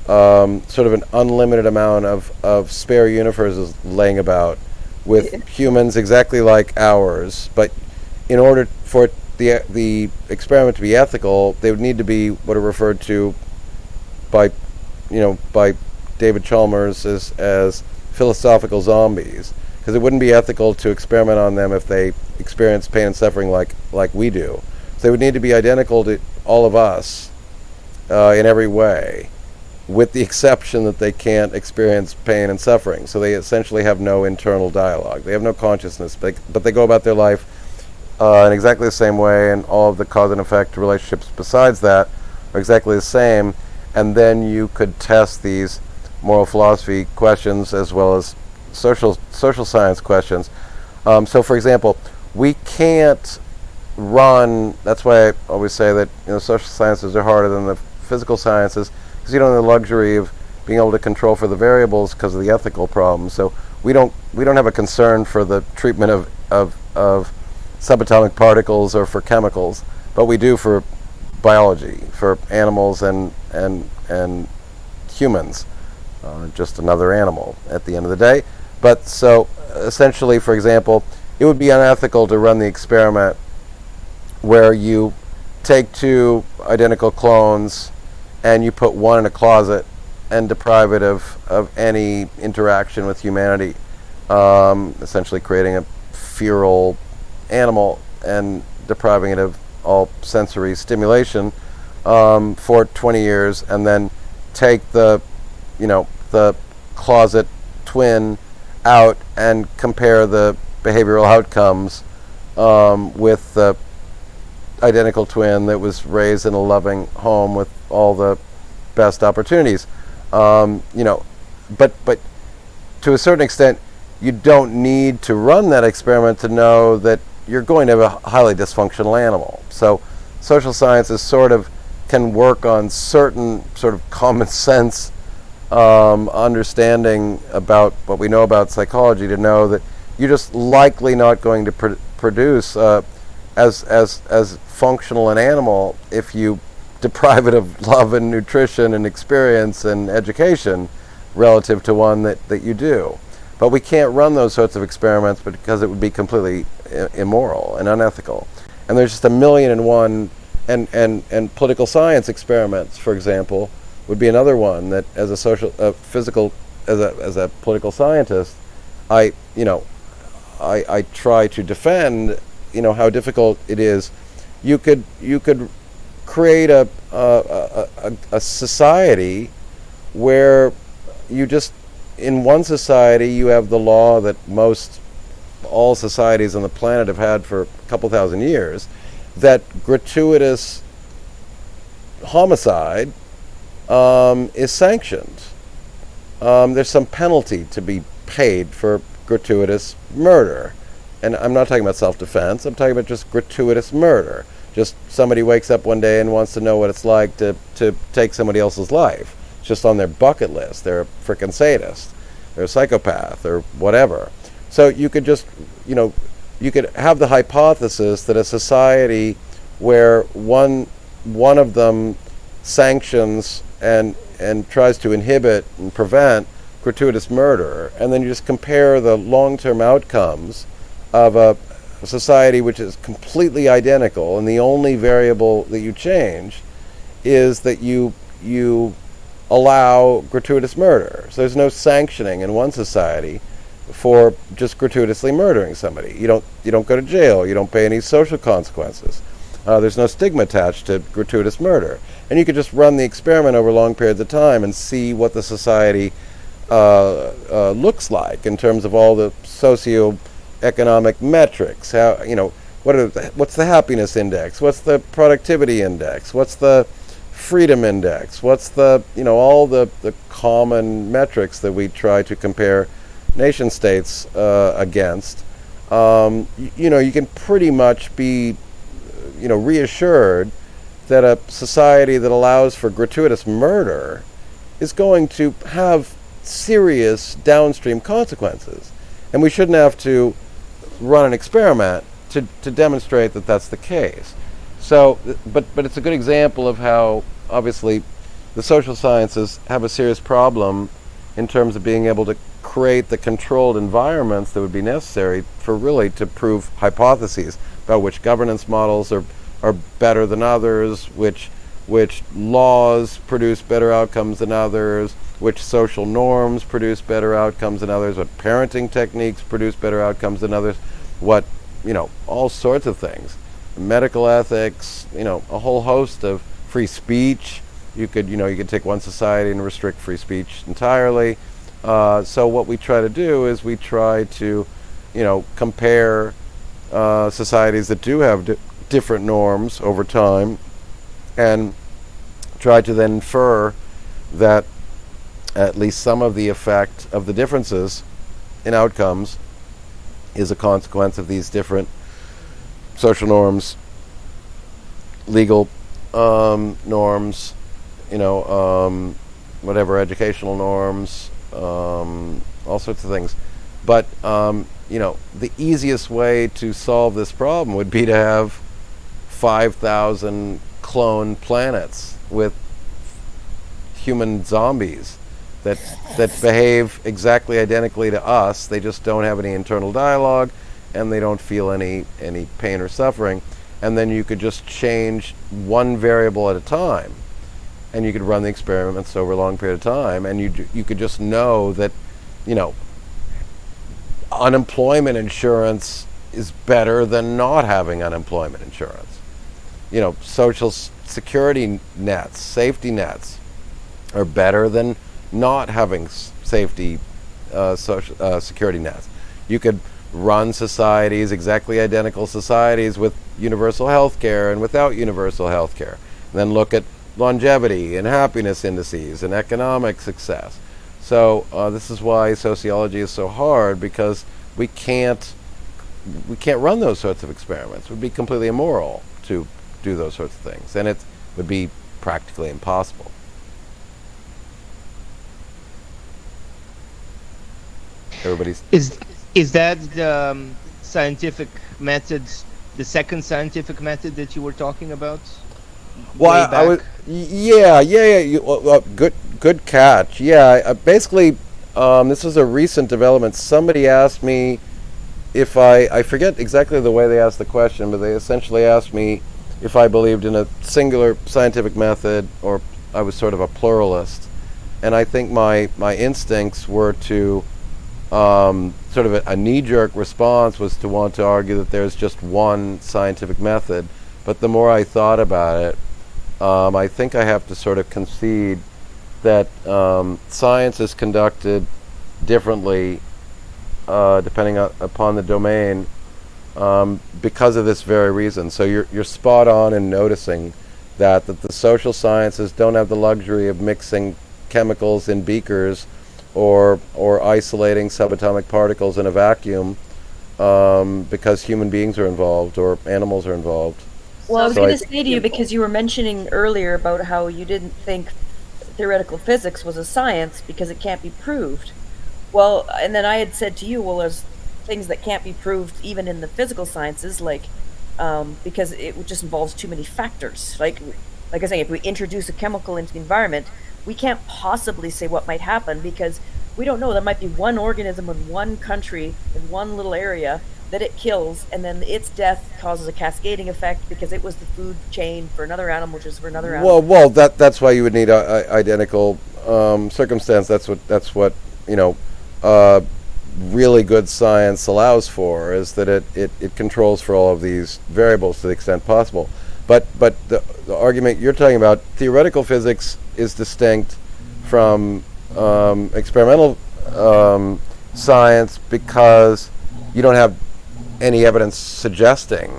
Speaker 1: sort of an unlimited amount of spare universes laying about with humans exactly like ours. But in order for the experiment to be ethical, they would need to be what are referred to by David Chalmers as philosophical zombies, because it wouldn't be ethical to experiment on them if they experience pain and suffering like we do. So they would need to be identical to all of us in every way, with the exception that they can't experience pain and suffering. So they essentially have no internal dialogue. They have no consciousness, but they go about their life in exactly the same way, and all of the cause and effect relationships besides that are exactly the same. And then you could test these moral philosophy questions as well as social science questions So, for example, we can't run. That's why I always say that social sciences are harder than the physical sciences, because you don't have the luxury of being able to control for the variables because of the ethical problems. So we don't have a concern for the treatment of subatomic particles or for chemicals, but we do for biology, for animals and humans. Just another animal at the end of the day. But so essentially, for example, it would be unethical to run the experiment where you take two identical clones and you put one in a closet and deprive it of any interaction with humanity, essentially creating a feral animal and depriving it of all sensory stimulation for 20 years, and then take the closet twin out and compare the behavioral outcomes with the identical twin that was raised in a loving home with all the best opportunities. But to a certain extent, you don't need to run that experiment to know that you're going to have a highly dysfunctional animal. So social sciences sort of can work on certain sort of common sense understanding about what we know about psychology to know that you're just likely not going to produce as functional an animal if you deprive it of love and nutrition and experience and education relative to one that you do. But we can't run those sorts of experiments because it would be completely immoral and unethical. And there's just a million and one, and political science experiments, for example, would be another one that, as a political scientist, I try to defend. How difficult it is. You could create a society where you just, in one society, you have the law that all societies on the planet have had for a couple thousand years, that gratuitous homicide is sanctioned. There's some penalty to be paid for gratuitous murder. And I'm not talking about self-defense, I'm talking about just gratuitous murder. Just somebody wakes up one day and wants to know what it's like to take somebody else's life. It's just on their bucket list. They're a frickin' sadist. They're a psychopath or whatever. So you could just, you could have the hypothesis that a society where one of them sanctions and tries to inhibit and prevent gratuitous murder, and then you just compare the long-term outcomes of a society which is completely identical, and the only variable that you change is that you allow gratuitous murder. So there's no sanctioning in one society for just gratuitously murdering somebody. You don't go to jail. You don't pay any social consequences. There's no stigma attached to gratuitous murder. And you could just run the experiment over long periods of time and see what the society looks like in terms of all the socioeconomic metrics. How, what's the happiness index? What's the productivity index? What's the freedom index? What's the, all the common metrics that we try to compare nation states against? You can pretty much be, reassured that a society that allows for gratuitous murder is going to have serious downstream consequences. And we shouldn't have to run an experiment to demonstrate that that's the case. So, but it's a good example of how, obviously, the social sciences have a serious problem in terms of being able to create the controlled environments that would be necessary for really to prove hypotheses about which governance models are better than others, which laws produce better outcomes than others, which social norms produce better outcomes than others, what parenting techniques produce better outcomes than others, what, all sorts of things. Medical ethics, a whole host of free speech. You could take one society and restrict free speech entirely. So what we try to do is we try to, compare societies that do have different norms over time and try to then infer that at least some of the effect of the differences in outcomes is a consequence of these different social norms, legal norms, whatever, educational norms, all sorts of things. But, the easiest way to solve this problem would be to have 5,000 clone planets with human zombies that behave exactly identically to us. They just don't have any internal dialogue, and they don't feel any pain or suffering. And then you could just change one variable at a time, and you could run the experiments over a long period of time, and you could just know that, unemployment insurance is better than not having unemployment insurance. Social security nets, safety nets, are better than not having safety social security nets. You could run societies, exactly identical societies, with universal health care and without universal health care. And then look at longevity and happiness indices and economic success. So this is why sociology is so hard, because we can't run those sorts of experiments. It would be completely immoral to do those sorts of things, and it would be practically impossible. Everybody's
Speaker 7: Is that the scientific method, the second scientific method that you were talking about?
Speaker 1: Well, I was, yeah. Good catch. Yeah, basically, this was a recent development. Somebody asked me if I forget exactly the way they asked the question, but they essentially asked me if I believed in a singular scientific method, or I was sort of a pluralist. And I think my instincts were to, sort of a knee-jerk response was to want to argue that there's just one scientific method. But the more I thought about it, I think I have to sort of concede that science is conducted differently depending upon the domain, because of this very reason. So you're spot on in noticing that the social sciences don't have the luxury of mixing chemicals in beakers or isolating subatomic particles in a vacuum, because human beings are involved or animals are involved.
Speaker 3: Well, I was
Speaker 1: So
Speaker 3: going
Speaker 1: I-
Speaker 3: to say to you, because you were mentioning earlier about how you didn't think theoretical physics was a science because it can't be proved. Well, and then I had said to you, well, there's things that can't be proved even in the physical sciences, like because it just involves too many factors. Like I was saying, if we introduce a chemical into the environment, we can't possibly say what might happen because we don't know. There might be one organism in one country in one little area that it kills, and then its death causes a cascading effect because it was the food chain for another animal, which is for another animal.
Speaker 1: Well, that's why you would need a identical circumstance. That's what really good science allows for, is that it controls for all of these variables to the extent possible. But the argument you're talking about, theoretical physics, is distinct from experimental science because you don't have any evidence suggesting,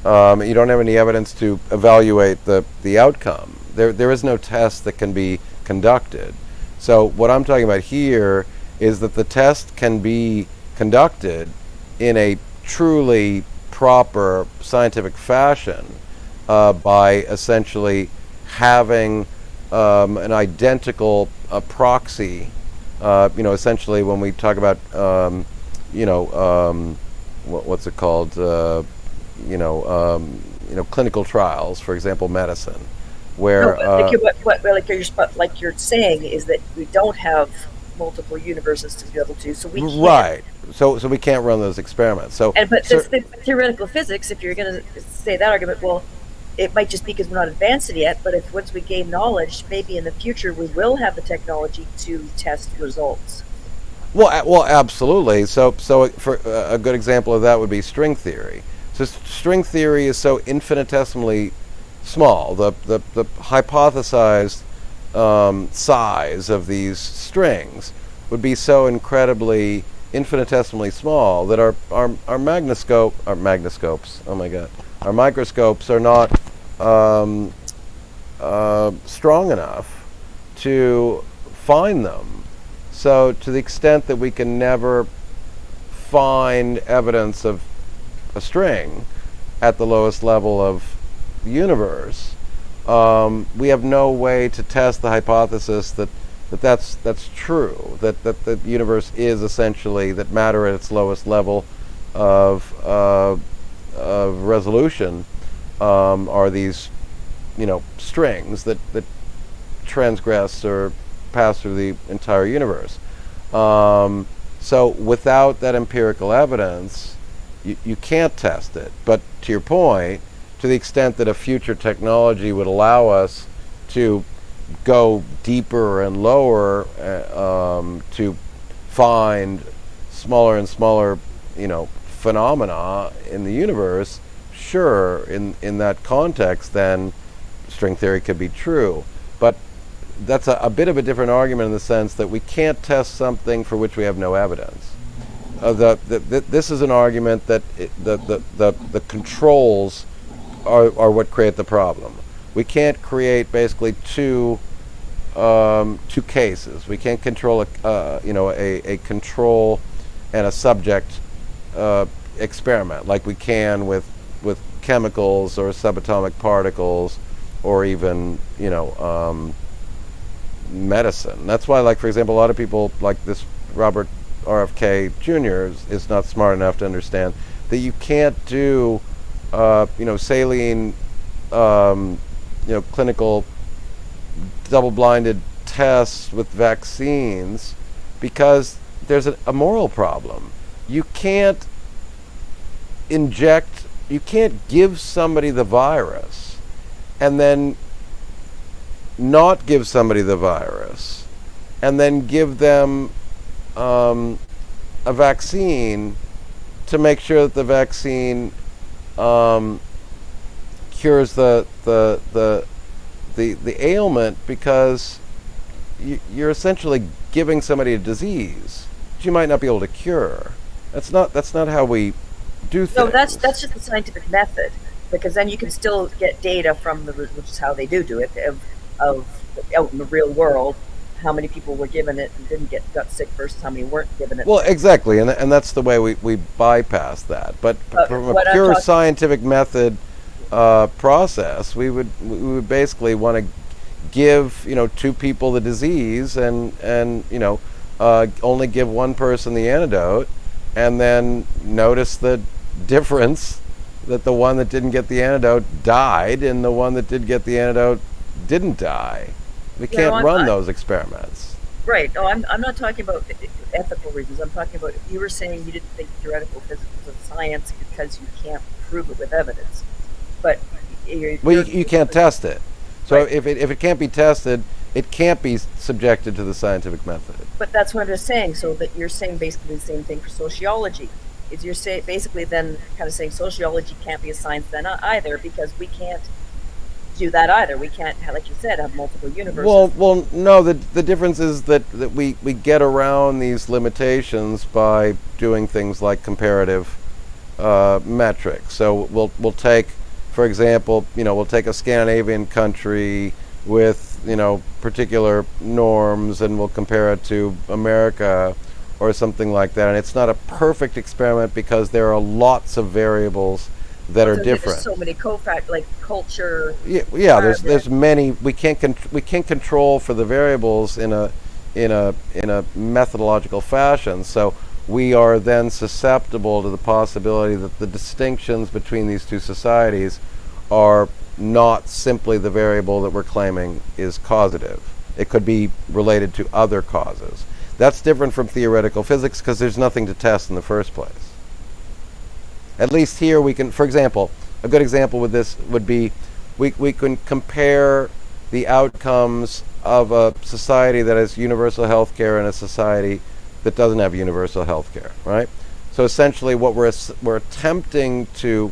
Speaker 1: you don't have any evidence to evaluate the outcome. There is no test that can be conducted. So what I'm talking about here is that the test can be conducted in a truly proper scientific fashion by essentially having an identical proxy. Essentially, when we talk about what's it called? Clinical trials, for example, medicine, where
Speaker 3: Like you're saying is that we don't have multiple universes to be able to, so we can't.
Speaker 1: right. So we can't run those experiments. So
Speaker 3: But this theoretical physics, if you're going to say that argument, well, it might just be because we're not advanced it yet. But if once we gain knowledge, maybe in the future we will have the technology to test results.
Speaker 1: Well, absolutely. So for a good example of that would be string theory. So string theory is so infinitesimally small. The hypothesized size of these strings would be so incredibly infinitesimally small that our magnoscopes. Oh my God, our microscopes are not strong enough to find them. So to the extent that we can never find evidence of a string at the lowest level of the universe, we have no way to test the hypothesis that's true, that the universe is essentially, that matter at its lowest level of resolution are these, strings that transgress or pass through the entire universe. So without that empirical evidence, you can't test it. But to your point, to the extent that a future technology would allow us to go deeper and lower, to find smaller and smaller, phenomena in the universe, sure, in that context, then string theory could be true. But that's a bit of a different argument in the sense that we can't test something for which we have no evidence. This is an argument that the controls are what create the problem. We can't create basically two cases. We can't control a control and a subject experiment like we can with chemicals or subatomic particles or even medicine. That's why, like, for example, a lot of people like this Robert RFK Jr. is not smart enough to understand that you can't do saline clinical double-blinded tests with vaccines because there's a moral problem. You can't give somebody the virus and then not give somebody the virus and then give them a vaccine to make sure that the vaccine cures the ailment, because you're essentially giving somebody a disease that you might not be able to cure. That's not how we do things.
Speaker 3: No, that's just the scientific method, because then you can still get data from which is how they do it, of out in the real world, how many people were given it and got sick versus how many weren't given it.
Speaker 1: Well, exactly, and that's the way we bypass that. But from a pure scientific method process, we would basically want to give two people the disease and only give one person the antidote, and then notice the difference that the one that didn't get the antidote died and the one that did get the antidote didn't die. We can't run those experiments.
Speaker 3: Right. No, I'm not talking about ethical reasons. I'm talking about, you were saying you didn't think theoretical physics was a science because you can't prove it with evidence. But
Speaker 1: you can't test it. So
Speaker 3: right.
Speaker 1: if it can't be tested, it can't be subjected to the scientific method.
Speaker 3: But that's what I'm just saying. So that you're saying basically the same thing for sociology. Is you're saying basically then kind of saying sociology can't be a science then either, because we can't do that either. We can't, like you said, have multiple universes.
Speaker 1: Well, no. The difference is that we get around these limitations by doing things like comparative metrics. So we'll take, for example, we'll take a Scandinavian country with particular norms, and we'll compare it to America or something like that. And it's not a perfect experiment because there are lots of variables that are different.
Speaker 3: There's so many co-factors, like culture.
Speaker 1: Yeah. There's many. We can't control for the variables in a methodological fashion. So we are then susceptible to the possibility that the distinctions between these two societies are not simply the variable that we're claiming is causative. It could be related to other causes. That's different from theoretical physics because there's nothing to test in the first place. At least here we can, for example, a good example with this would be we can compare the outcomes of a society that has universal health care and a society that doesn't have universal health care, right? So essentially what we're attempting to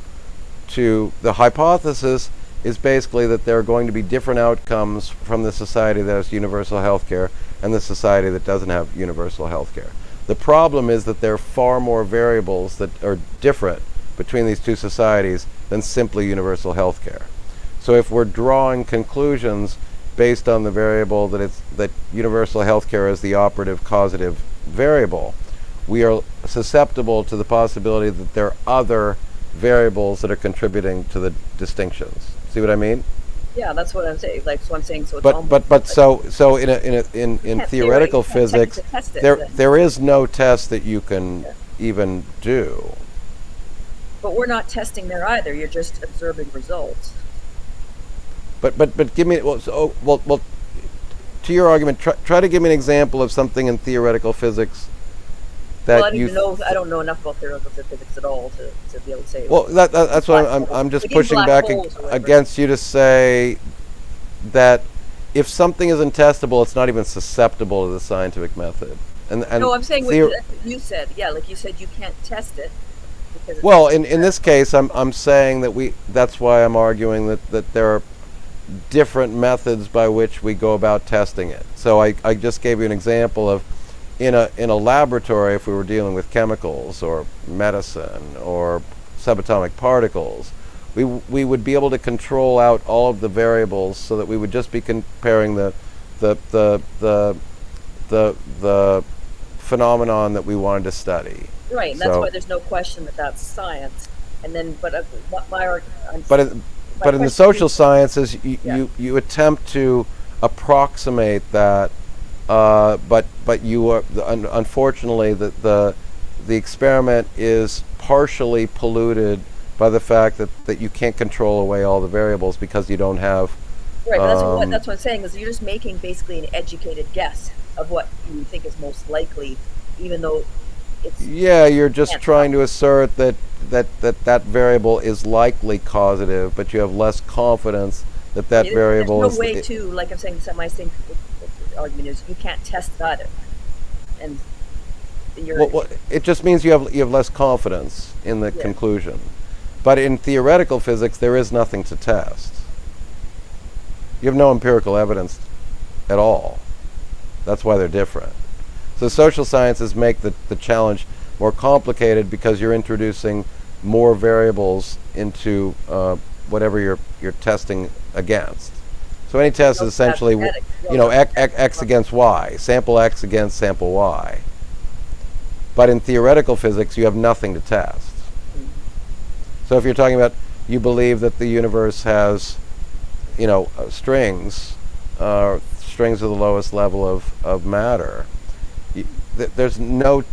Speaker 1: the hypothesis is basically that there are going to be different outcomes from the society that has universal health care and the society that doesn't have universal health care. The problem is that there are far more variables that are different between these two societies than simply universal health care. So if we're drawing conclusions based on the variable that universal health care is the operative causative variable, we are susceptible to the possibility that there are other variables that are contributing to the distinctions. See what I mean?
Speaker 3: Yeah, that's what I'm saying. Like, so I'm saying, so it's
Speaker 1: But so in theoretical
Speaker 3: you can't
Speaker 1: physics,
Speaker 3: technically test it, then.
Speaker 1: there is no test that you can even do.
Speaker 3: But we're not testing there either. You're just observing results.
Speaker 1: But give me well to your argument. Try to give me an example of something in theoretical physics that
Speaker 3: Well, I don't know enough about theoretical physics at all to be able to say.
Speaker 1: Well, that's what I'm just
Speaker 3: Like in
Speaker 1: pushing
Speaker 3: black
Speaker 1: back
Speaker 3: holes or whatever.
Speaker 1: against you to say that if something isn't testable, it's not even susceptible to the scientific method. And
Speaker 3: No, I'm saying what you said. Yeah, like you said, you can't test it because it's
Speaker 1: well, in this case, I'm saying that that's why I'm arguing that there are different methods by which we go about testing it. So I just gave you an example of in a laboratory, if we were dealing with chemicals or medicine or subatomic particles, we would be able to control out all of the variables so that we would just be comparing the phenomenon that we wanted to study.
Speaker 3: right, and that's why there's no question that that's science. And then, but
Speaker 1: in the social sciences, you attempt to approximate that, but you are unfortunately the experiment is partially polluted by the fact that you can't control away all the variables because you don't have.
Speaker 3: Right, but that's what I'm saying is you're just making basically an educated guess of what you think is most likely, even though it's.
Speaker 1: Yeah, you're just trying to assert that variable is likely causative, but you have less confidence that variable is.
Speaker 3: There's no way to, like I'm saying, my argument is you can't test that, and
Speaker 1: it just means you have less confidence in the conclusion. But in theoretical physics, there is nothing to test. You have no empirical evidence at all. That's why they're different. So social sciences make the challenge more complicated because you're introducing more variables into whatever you're testing against. So any test is essentially, x against y, sample x against sample y. But in theoretical physics, you have nothing to test. So if you're talking about, you believe that the universe has, strings, strings of the lowest level of matter. There's no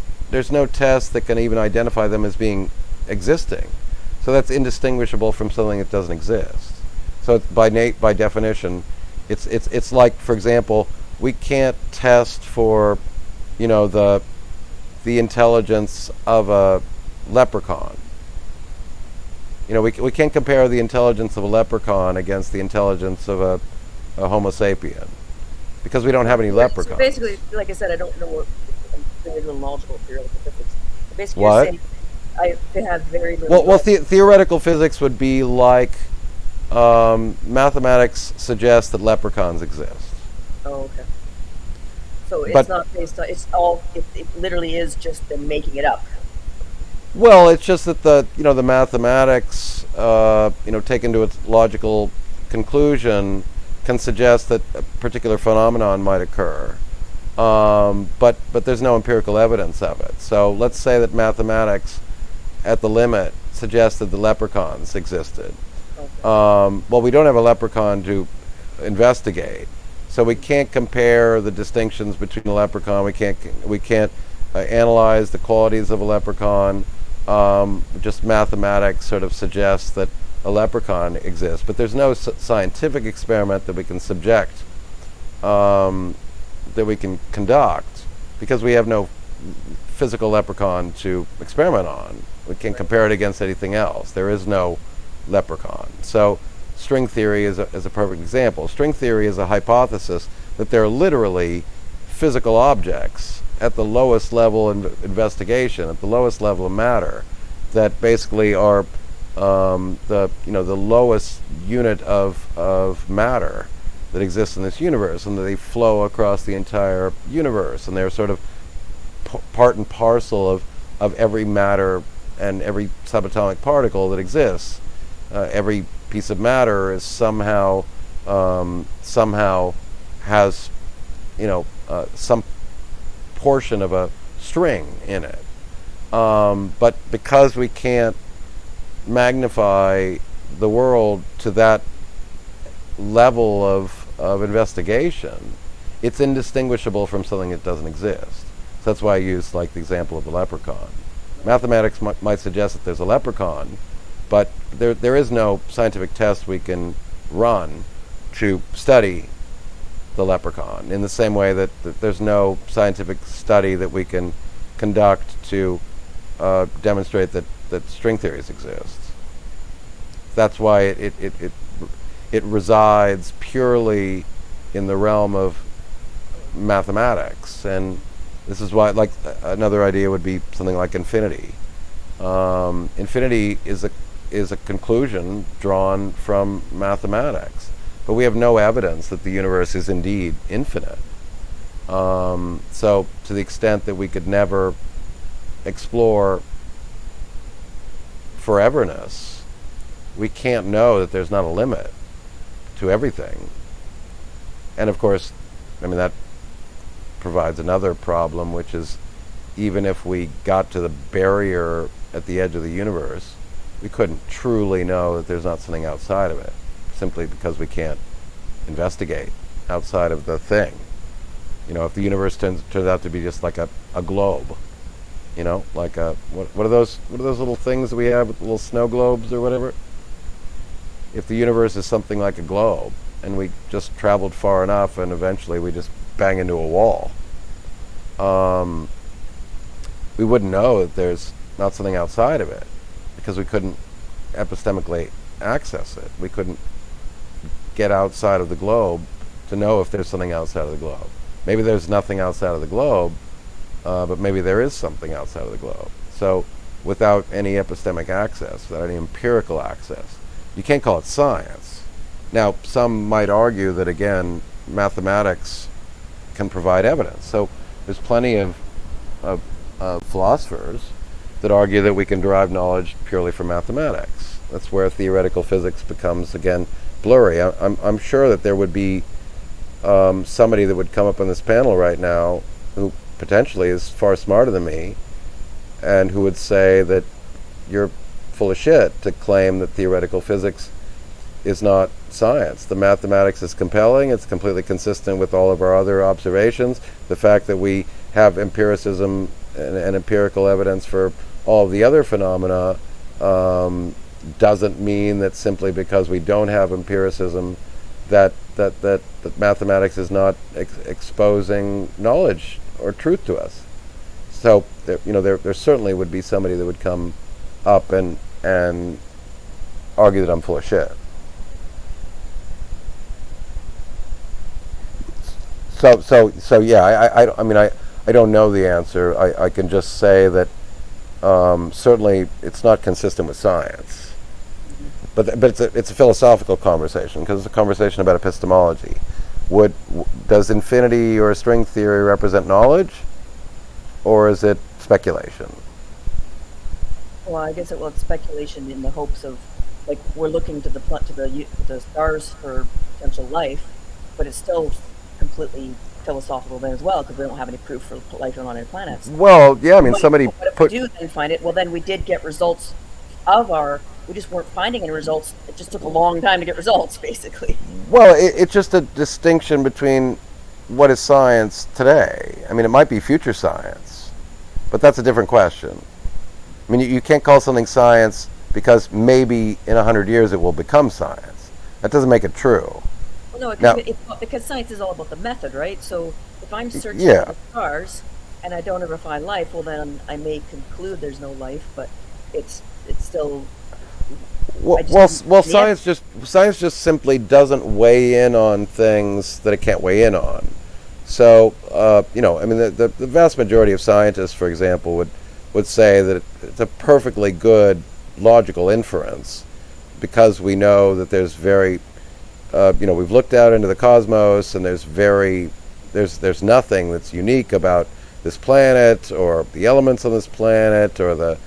Speaker 1: test that can even identify them as being existing. So that's indistinguishable from something that doesn't exist. So it's by definition, it's like, for example, we can't test for, the intelligence of a leprechaun. We can't compare the intelligence of a leprechaun against the intelligence of a Homo sapien because we don't have any leprechauns.
Speaker 3: So basically, like I said, I don't know what I'm very little knowledgeable of theoretical physics. Basically,
Speaker 1: what?
Speaker 3: You're saying they have very little.
Speaker 1: Well, theoretical physics would be like mathematics suggests that leprechauns exist.
Speaker 3: Oh, okay. So it's not based on. It's all. It literally is just them making it up.
Speaker 1: Well, it's just that the mathematics taken to its logical conclusion can suggest that a particular phenomenon might occur, but there's no empirical evidence of it. So let's say that mathematics, at the limit, suggests that the leprechauns existed.
Speaker 3: Okay.
Speaker 1: Well, we don't have a leprechaun to investigate, so we can't compare the distinctions between the leprechaun. We can't analyze the qualities of a leprechaun. Just mathematics sort of suggests that a leprechaun exists, but there's no scientific experiment that we can subject, that we can conduct, because we have no physical leprechaun to experiment on. We can't compare it against anything else. There is no leprechaun. So string theory is a perfect example. String theory is a hypothesis that there are literally physical objects at the lowest level investigation, at the lowest level of matter, that basically are the lowest unit of matter that exists in this universe, and that they flow across the entire universe, and they're sort of part and parcel of every matter and every subatomic particle that exists. Every piece of matter is somehow has some portion of a string in it. But because we can't magnify the world to that level of investigation, it's indistinguishable from something that doesn't exist. So that's why I use like the example of the leprechaun. Mathematics might suggest that there's a leprechaun, but there is no scientific test we can run to study the leprechaun, in the same way that there's no scientific study that we can conduct to demonstrate that string theories exist. That's why it resides purely in the realm of mathematics, and this is why, like, another idea would be something like infinity. Infinity is a conclusion drawn from mathematics, but we have no evidence that the universe is indeed infinite. So to the extent that we could never explore foreverness, we can't know that there's not a limit to everything. And of course, I mean, that provides another problem, which is, even if we got to the barrier at the edge of the universe, we couldn't truly know that there's not something outside of it, simply because we can't investigate outside of the thing. You know, if the universe turns out to be just like a globe, you know, like what are those little things that we have, little snow globes or whatever? If the universe is something like a globe, and we just traveled far enough and eventually we just bang into a wall, we wouldn't know that there's not something outside of it, because we couldn't epistemically access it. We couldn't get outside of the globe to know if there's something outside of the globe. Maybe there's nothing outside of the globe, but maybe there is something outside of the globe. So without any epistemic access, without any empirical access, you can't call it science. Now, some might argue that, again, mathematics can provide evidence. So there's plenty of philosophers that argue that we can derive knowledge purely from mathematics. That's where theoretical physics becomes, again, blurry. I'm sure that there would be somebody that would come up on this panel right now who potentially is far smarter than me, and who would say that you're full of shit to claim that theoretical physics is not science. The mathematics is compelling. It's completely consistent with all of our other observations. The fact that we have empiricism and empirical evidence for all of the other phenomena doesn't mean that simply because we don't have empiricism that mathematics is not exposing knowledge or truth to us. So there certainly would be somebody that would come up and argue that I'm full of shit. So yeah, I mean, I don't know the answer. I can just say that certainly it's not consistent with science. But it's a philosophical conversation, because it's a conversation about epistemology. Does infinity or string theory represent knowledge, or is it speculation?
Speaker 3: Well, I guess it's speculation in the hopes of, like, we're looking to the stars for potential life, but it's still completely philosophical then as well, because we don't have any proof for life on other planets.
Speaker 1: Well, yeah, I mean,
Speaker 3: But if we do then find it, well, then we did get results we just weren't finding any results. It just took a long time to get results, basically.
Speaker 1: Well, it's just a distinction between what is science today. I mean, it might be future science, but that's a different question. I mean, you can't call something science because maybe in 100 years it will become science. That doesn't make it true.
Speaker 3: Well, no, because science is all about the method, right? So if I'm searching for the stars and I don't ever find life, well, then I may conclude there's no life, but it's still.
Speaker 1: Science just simply doesn't weigh in on things that it can't weigh in on. So I mean, the vast majority of scientists, for example, would say that it's a perfectly good logical inference, because we know that there's we've looked out into the cosmos, and there's nothing that's unique about this planet or the elements on this planet or the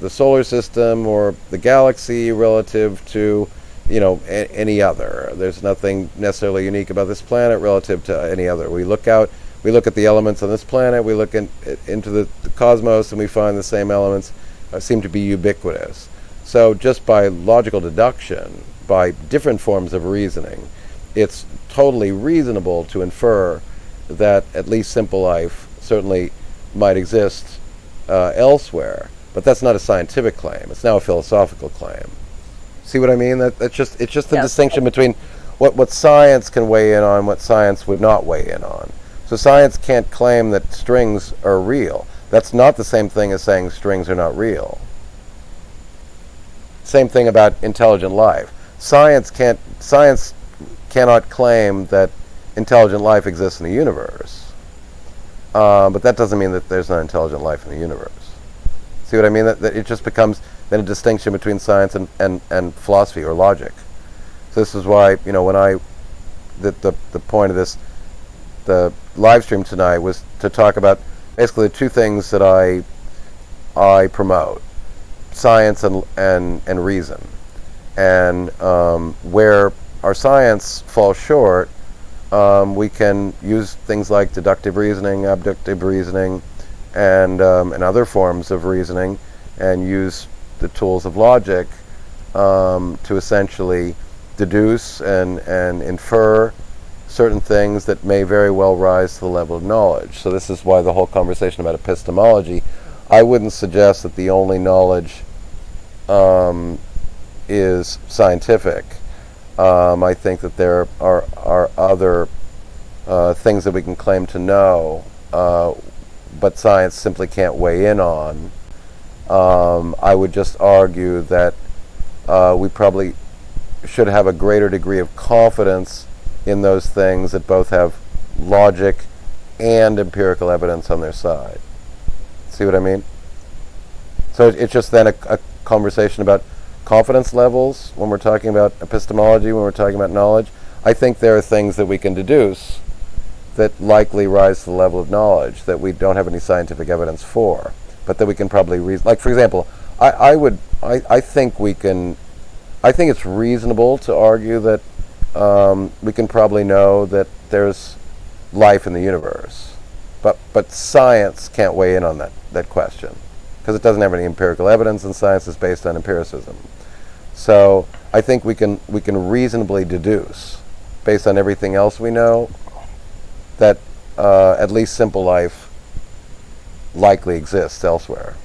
Speaker 1: solar system or the galaxy relative to any other. There's nothing necessarily unique about this planet relative to any other. We look out We look at the elements on this planet, we look into the cosmos, and we find the same elements seem to be ubiquitous. So just by logical deduction, by different forms of reasoning, it's totally reasonable to infer that at least simple life certainly might exist elsewhere. But that's not a scientific claim. It's now a philosophical claim. See what I mean? It's just the
Speaker 3: Yes.
Speaker 1: distinction between what science can weigh in on, what science would not weigh in on. So science can't claim that strings are real. That's not the same thing as saying strings are not real. Same thing about intelligent life. Science cannot claim that intelligent life exists in the universe. But that doesn't mean that there's not intelligent life in the universe. See what I mean? That it just becomes then a distinction between science and philosophy or logic. So this is why, when the point of this, the live stream tonight was to talk about basically the two things that I promote: science and reason. And where our science falls short, we can use things like deductive reasoning, abductive reasoning, and other forms of reasoning, and use the tools of logic to essentially deduce and infer certain things that may very well rise to the level of knowledge. So this is why the whole conversation about epistemology, I wouldn't suggest that the only knowledge is scientific. I think that there are other things that we can claim to know, but science simply can't weigh in on. I would just argue that we probably should have a greater degree of confidence in those things that both have logic and empirical evidence on their side. See what I mean? So it's just then a conversation about confidence levels when we're talking about epistemology, when we're talking about knowledge. I think there are things that we can deduce that likely rise to the level of knowledge that we don't have any scientific evidence for, but that we can probably like, for example, I think it's reasonable to argue that we can probably know that there's life in the universe, but science can't weigh in on that question because it doesn't have any empirical evidence, and science is based on empiricism. So I think we can reasonably deduce, based on everything else we know, that at least simple life likely exists elsewhere.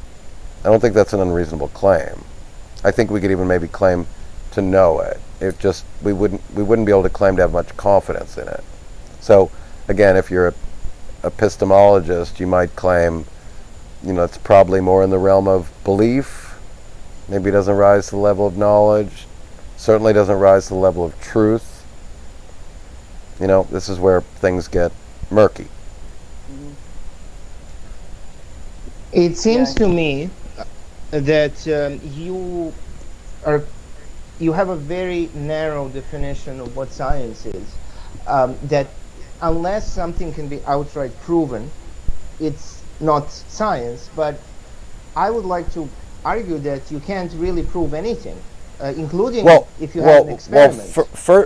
Speaker 1: I don't think that's an unreasonable claim. I think we could even maybe claim to know it. It just we wouldn't be able to claim to have much confidence in it. So again, if you're an epistemologist, you might claim, it's probably more in the realm of belief. Maybe it doesn't rise to the level of knowledge. Certainly doesn't rise to the level of truth. This is where things get murky.
Speaker 7: It seems to me that you have a very narrow definition of what science is. That unless something can be outright proven, it's not science. But I would like to argue that you can't really prove anything, including if you have an experiment.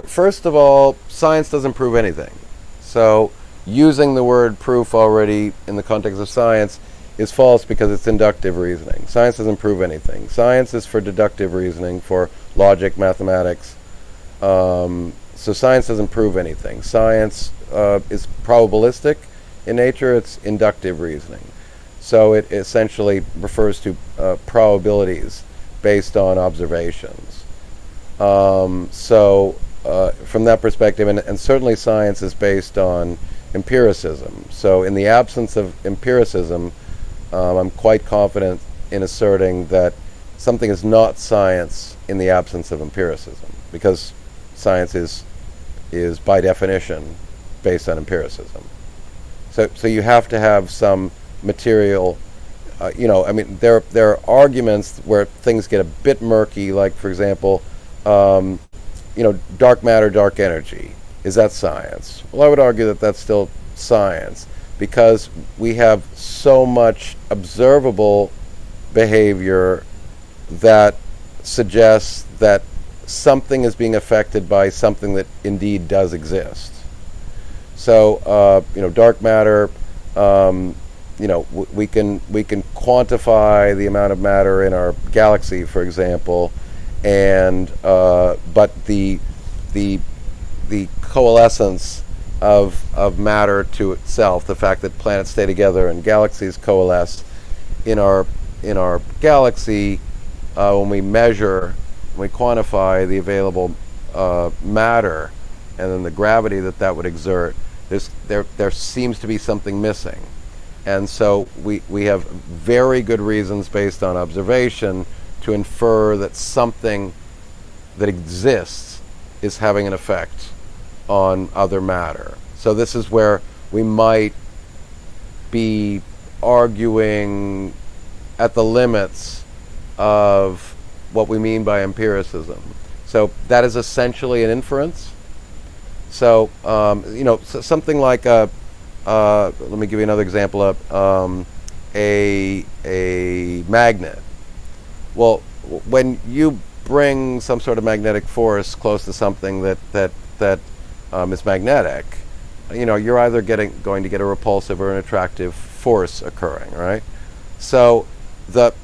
Speaker 1: First of all, science doesn't prove anything. So using the word proof already in the context of science is false because it's inductive reasoning. Science doesn't prove anything. Science is for deductive reasoning, for logic, mathematics. So science doesn't prove anything. Science is probabilistic in nature. It's inductive reasoning. So it essentially refers to probabilities based on observations. So from that perspective, and certainly science is based on empiricism. So in the absence of empiricism, I'm quite confident in asserting that something is not science in the absence of empiricism, because science is by definition based on empiricism. So you have to have some material. There are arguments where things get a bit murky. Like, for example, dark matter, dark energy. Is that science? Well, I would argue that that's still science, because we have so much observable behavior that suggests that something is being affected by something that indeed does exist. So dark matter. We can quantify the amount of matter in our galaxy, for example, and but the coalescence of matter to itself, the fact that planets stay together and galaxies coalesce in our galaxy, when we quantify the available matter, and then the gravity that would exert, there seems to be something missing. And so we have very good reasons based on observation to infer that something that exists is having an effect on other matter. So this is where we might be arguing at the limits of what we mean by empiricism. So that is essentially an inference. So something like let me give you another example of a magnet. Well, when you bring some sort of magnetic force close to something that is magnetic, you're either going to get a repulsive or an attractive force occurring, right? So the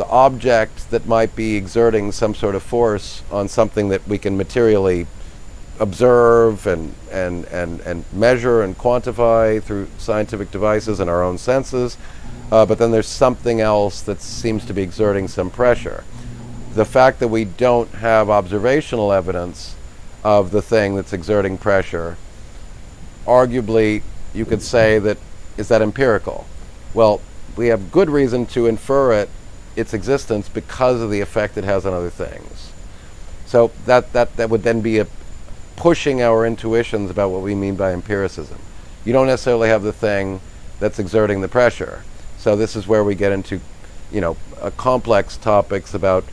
Speaker 1: object that might be exerting some sort of force on something that we can materially observe and measure and quantify through scientific devices and our own senses, but then there's something else that seems to be exerting some pressure. The fact that we don't have observational evidence of the thing that's exerting pressure, arguably you could say that, is that empirical? Well, we have good reason to infer its existence because of the effect it has on other things. So that would then be pushing our intuitions about what we mean by empiricism. You don't necessarily have the thing that's exerting the pressure. So this is where we get into, complex topics about,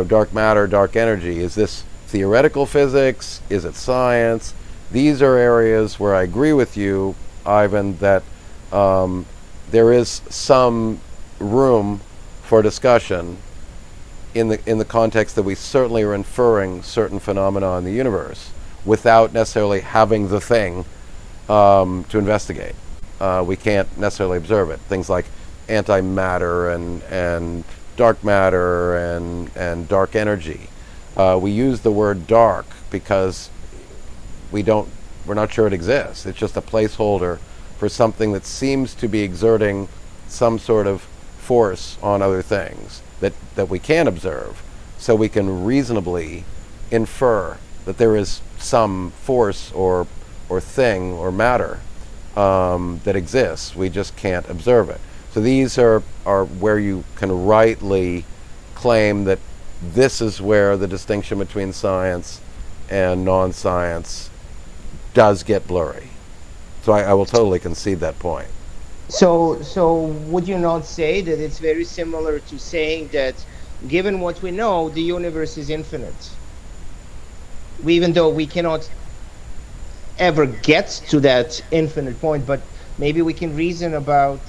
Speaker 1: dark matter, dark energy. Is this theoretical physics? Is it science? These are areas where I agree with you, Ivan, that there is some room for discussion in the context that we certainly are inferring certain phenomena in the universe without necessarily having the thing to investigate. We can't necessarily observe it. Things like antimatter and dark matter and dark energy. We use the word dark because we're not sure it exists. It's just a placeholder for something that seems to be exerting some sort of force on other things that we can observe, so we can reasonably infer that there is some force or thing or matter that exists. We just can't observe it. So these are where you can rightly claim that this is where the distinction between science and non-science does get blurry. So I will totally concede that point.
Speaker 7: So would you not say that it's very similar to saying that given what we know, the universe is infinite? Even though we cannot ever get to that infinite point, but maybe we can reason about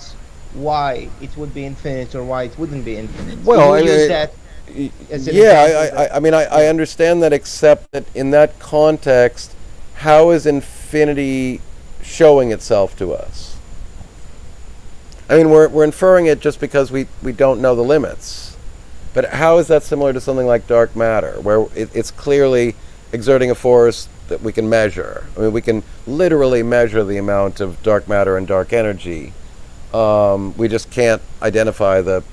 Speaker 7: why it would be infinite or why it wouldn't be infinite.
Speaker 1: Well, I
Speaker 7: use
Speaker 1: mean,
Speaker 7: that as an
Speaker 1: I understand that, except that in that context, how is infinity showing itself to us? I mean, we're inferring it just because we don't know the limits. But how is that similar to something like dark matter, where it's clearly exerting a force that we can measure? I mean, we can literally measure the amount of dark matter and dark energy. We just can't identify the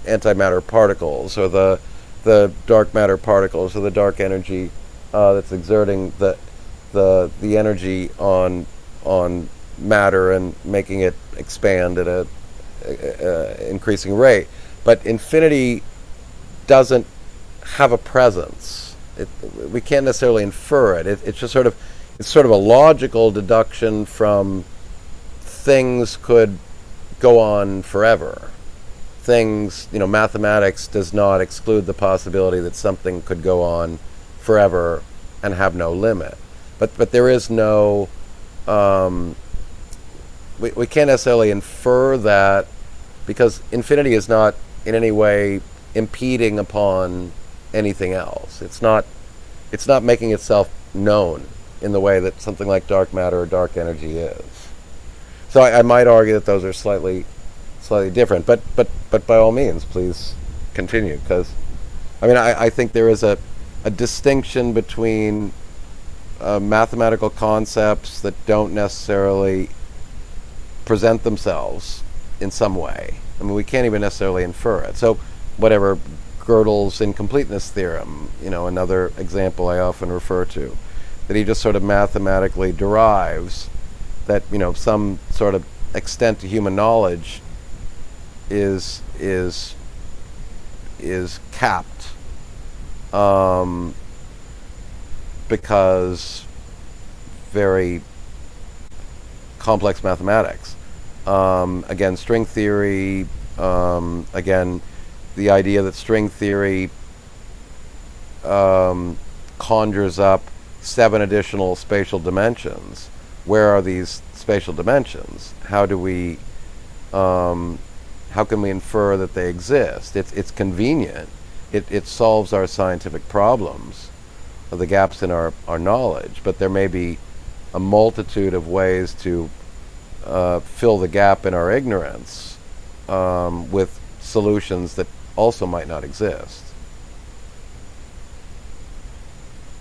Speaker 1: antimatter particles or the dark matter particles or the dark energy that's exerting the energy on matter and making it expand at a increasing rate. But infinity doesn't have a presence. We can't necessarily infer it. It's just sort of a logical deduction from things could go on forever. Things, mathematics does not exclude the possibility that something could go on forever and have no limit. But there is no, we can't necessarily infer that, because infinity is not in any way impeding upon anything else. It's not making itself known in the way that something like dark matter or dark energy is. So I might argue that those are slightly different, but by all means, please continue, because I mean I think there is a distinction between mathematical concepts that don't necessarily present themselves in some way. I mean, we can't even necessarily infer it. So whatever, Gödel's incompleteness theorem, another example I often refer to, that he just sort of mathematically derives that, some sort of extent to human knowledge is capped, because very complex mathematics. Again, string theory, again, the idea that string theory conjures up 7 additional spatial dimensions. Where are these spatial dimensions? How can we infer that they exist? It's convenient. It solves our scientific problems, of the gaps in our knowledge, but there may be a multitude of ways to fill the gap in our ignorance with solutions that also might not exist.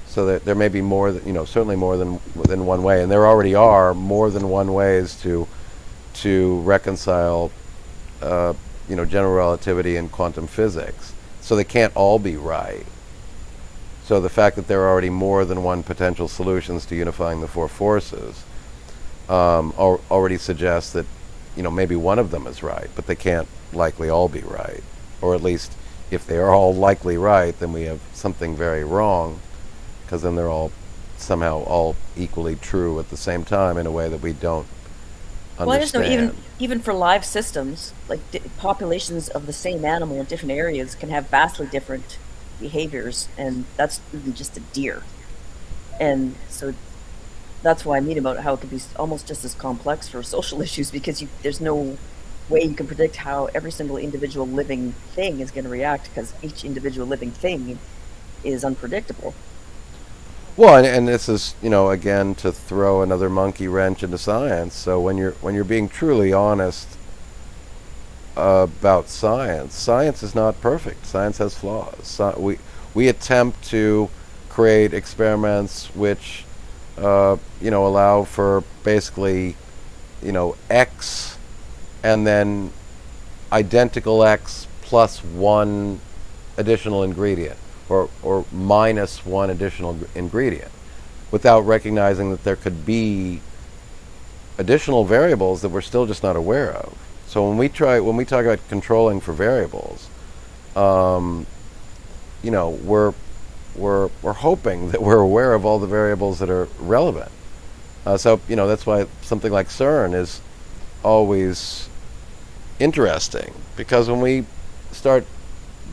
Speaker 1: So that there may be more than, certainly more than one way, and there already are more than one ways to reconcile general relativity and quantum physics. So they can't all be right. So the fact that there are already more than one potential solutions to unifying the 4 forces already suggests that maybe one of them is right, but they can't likely all be right. Or at least if they are all likely right, then we have something very wrong, because then they're all somehow all equally true at the same time in a way that we don't understand.
Speaker 3: Well, I just know even for live systems, like populations of the same animal in different areas can have vastly different behaviors, and that's even just a deer. And so that's why I mean about how it could be almost just as complex for social issues, because there's no way you can predict how every single individual living thing is going to react, because each individual living thing is unpredictable.
Speaker 1: Well, and this is, again, to throw another monkey wrench into science. So when you're being truly honest about science is not perfect. Science has flaws. We attempt to create experiments which allow for basically X and then identical X plus 1 additional ingredient, or minus 1 additional ingredient, without recognizing that there could be additional variables that we're still just not aware of. So when we talk about controlling for variables, we're hoping that we're aware of all the variables that are relevant. So that's why something like CERN is always interesting, because when we start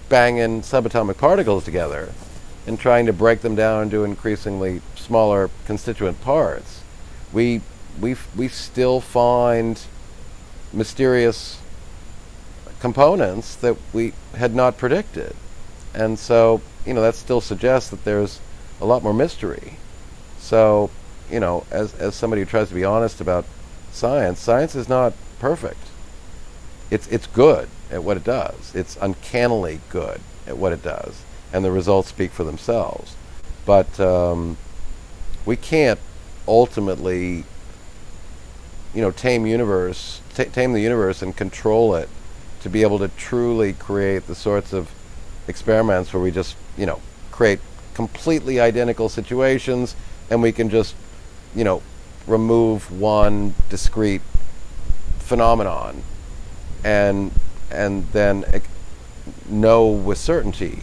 Speaker 1: banging subatomic particles together and trying to break them down into increasingly smaller constituent parts, we still find mysterious components that we had not predicted. And so, that still suggests that there's a lot more mystery. So, as somebody who tries to be honest about science is not perfect. It's good at what it does. It's uncannily good at what it does, and the results speak for themselves. But we can't ultimately tame the universe and control it to be able to truly create the sorts of experiments where we just create completely identical situations, and we can just remove one discrete phenomenon and then know with certainty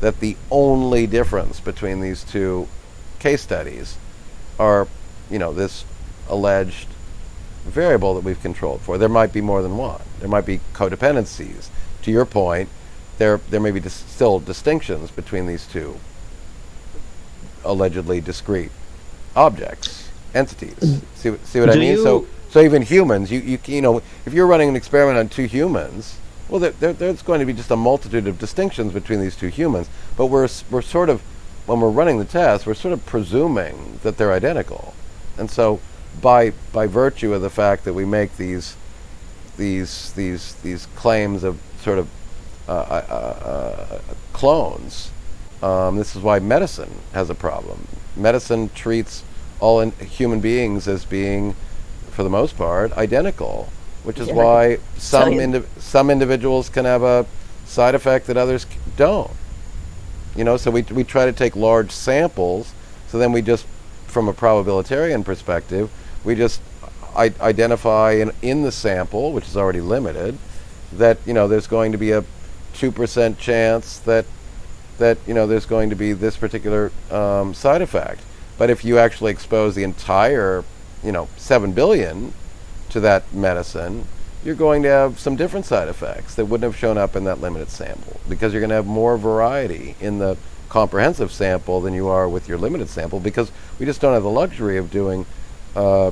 Speaker 1: that the only difference between these two case studies are this alleged variable that we've controlled for. There might be more than one. There might be codependencies. To your point, there may be still distinctions between these two allegedly discrete objects, entities. See what I mean? So even humans, you if you're running an experiment on 2 humans, well, there's going to be just a multitude of distinctions between these 2 humans. But we're sort of when we're running the test, we're sort of presuming that they're identical. And so by virtue of the fact that we make these claims of sort of clones, this is why medicine has a problem. Medicine treats all human beings as being, for the most part, identical, which is why some individuals can have a side effect that others don't. So we try to take large samples, so then we just, from a probabilitarian perspective, we just identify in the sample, which is already limited, that there's going to be a 2% chance that there's going to be this particular side effect. But if you actually expose the entire 7 billion to that medicine, you're going to have some different side effects that wouldn't have shown up in that limited sample, because you're going to have more variety in the comprehensive sample than you are with your limited sample, because we just don't have the luxury of doing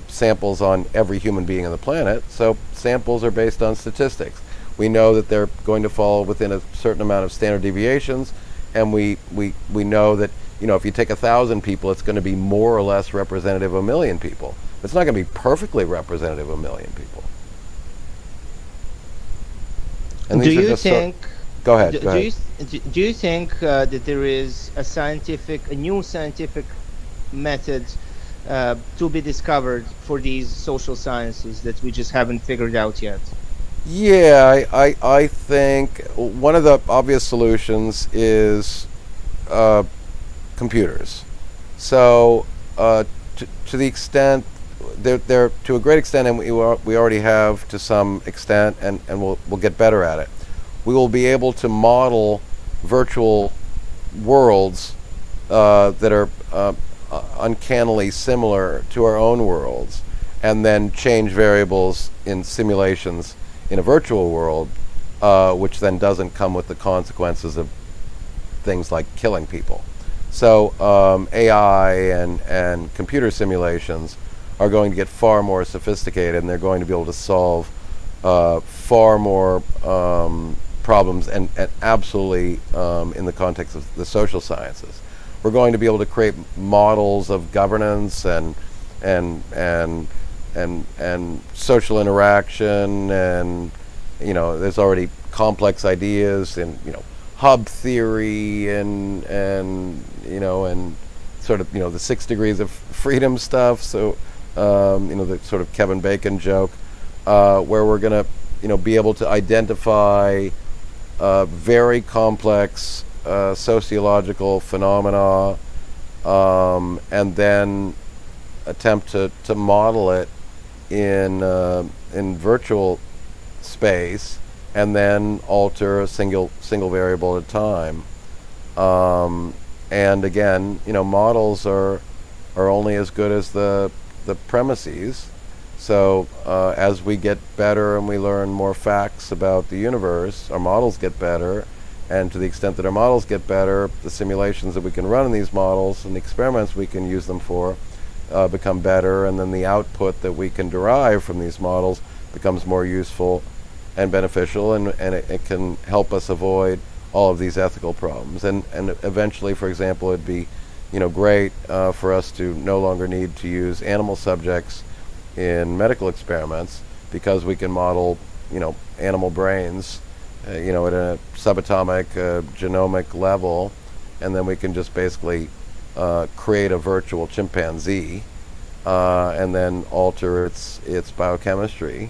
Speaker 1: samples on every human being on the planet. So samples are based on statistics. We know that they're going to fall within a certain amount of standard deviations, and we know that if you take 1,000 people, it's going to be more or less representative of 1 million people. It's not going to be perfectly representative of 1 million people. And
Speaker 7: Do you think?
Speaker 1: Go ahead.
Speaker 7: Do you think that there is a new scientific method to be discovered for these social sciences that we just haven't figured out yet?
Speaker 1: Yeah, I think one of the obvious solutions is computers. So to the extent they're to a great extent, and we already have to some extent, and we'll get better at it. We will be able to model virtual worlds that are uncannily similar to our own worlds, and then change variables in simulations in a virtual world, which then doesn't come with the consequences of things like killing people. So AI and computer simulations are going to get far more sophisticated, and they're going to be able to solve far more problems, and absolutely in the context of the social sciences. We're going to be able to create models of governance and social interaction, and there's already complex ideas in hub theory and sort of the 6 degrees of freedom stuff. So the sort of Kevin Bacon joke, where we're going to be able to identify very complex sociological phenomena, and then attempt to model it in virtual space, and then alter a single variable at a time. And again, models are only as good as the premises. So as we get better and we learn more facts about the universe, our models get better. And to the extent that our models get better, the simulations that we can run in these models and the experiments we can use them for become better, and then the output that we can derive from these models becomes more useful and beneficial, and it can help us avoid all of these ethical problems. And eventually, for example, it'd be great for us to no longer need to use animal subjects in medical experiments, because we can model animal brains at a subatomic genomic level, and then we can just basically create a virtual chimpanzee and then alter its biochemistry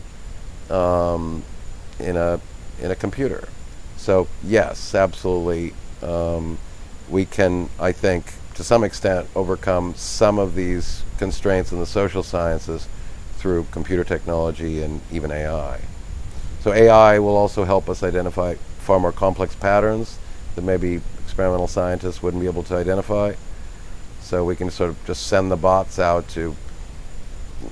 Speaker 1: in a computer. So yes, absolutely, we can, I think, to some extent overcome some of these constraints in the social sciences through computer technology and even AI. So AI will also help us identify far more complex patterns that maybe experimental scientists wouldn't be able to identify. So we can sort of just send the bots out to,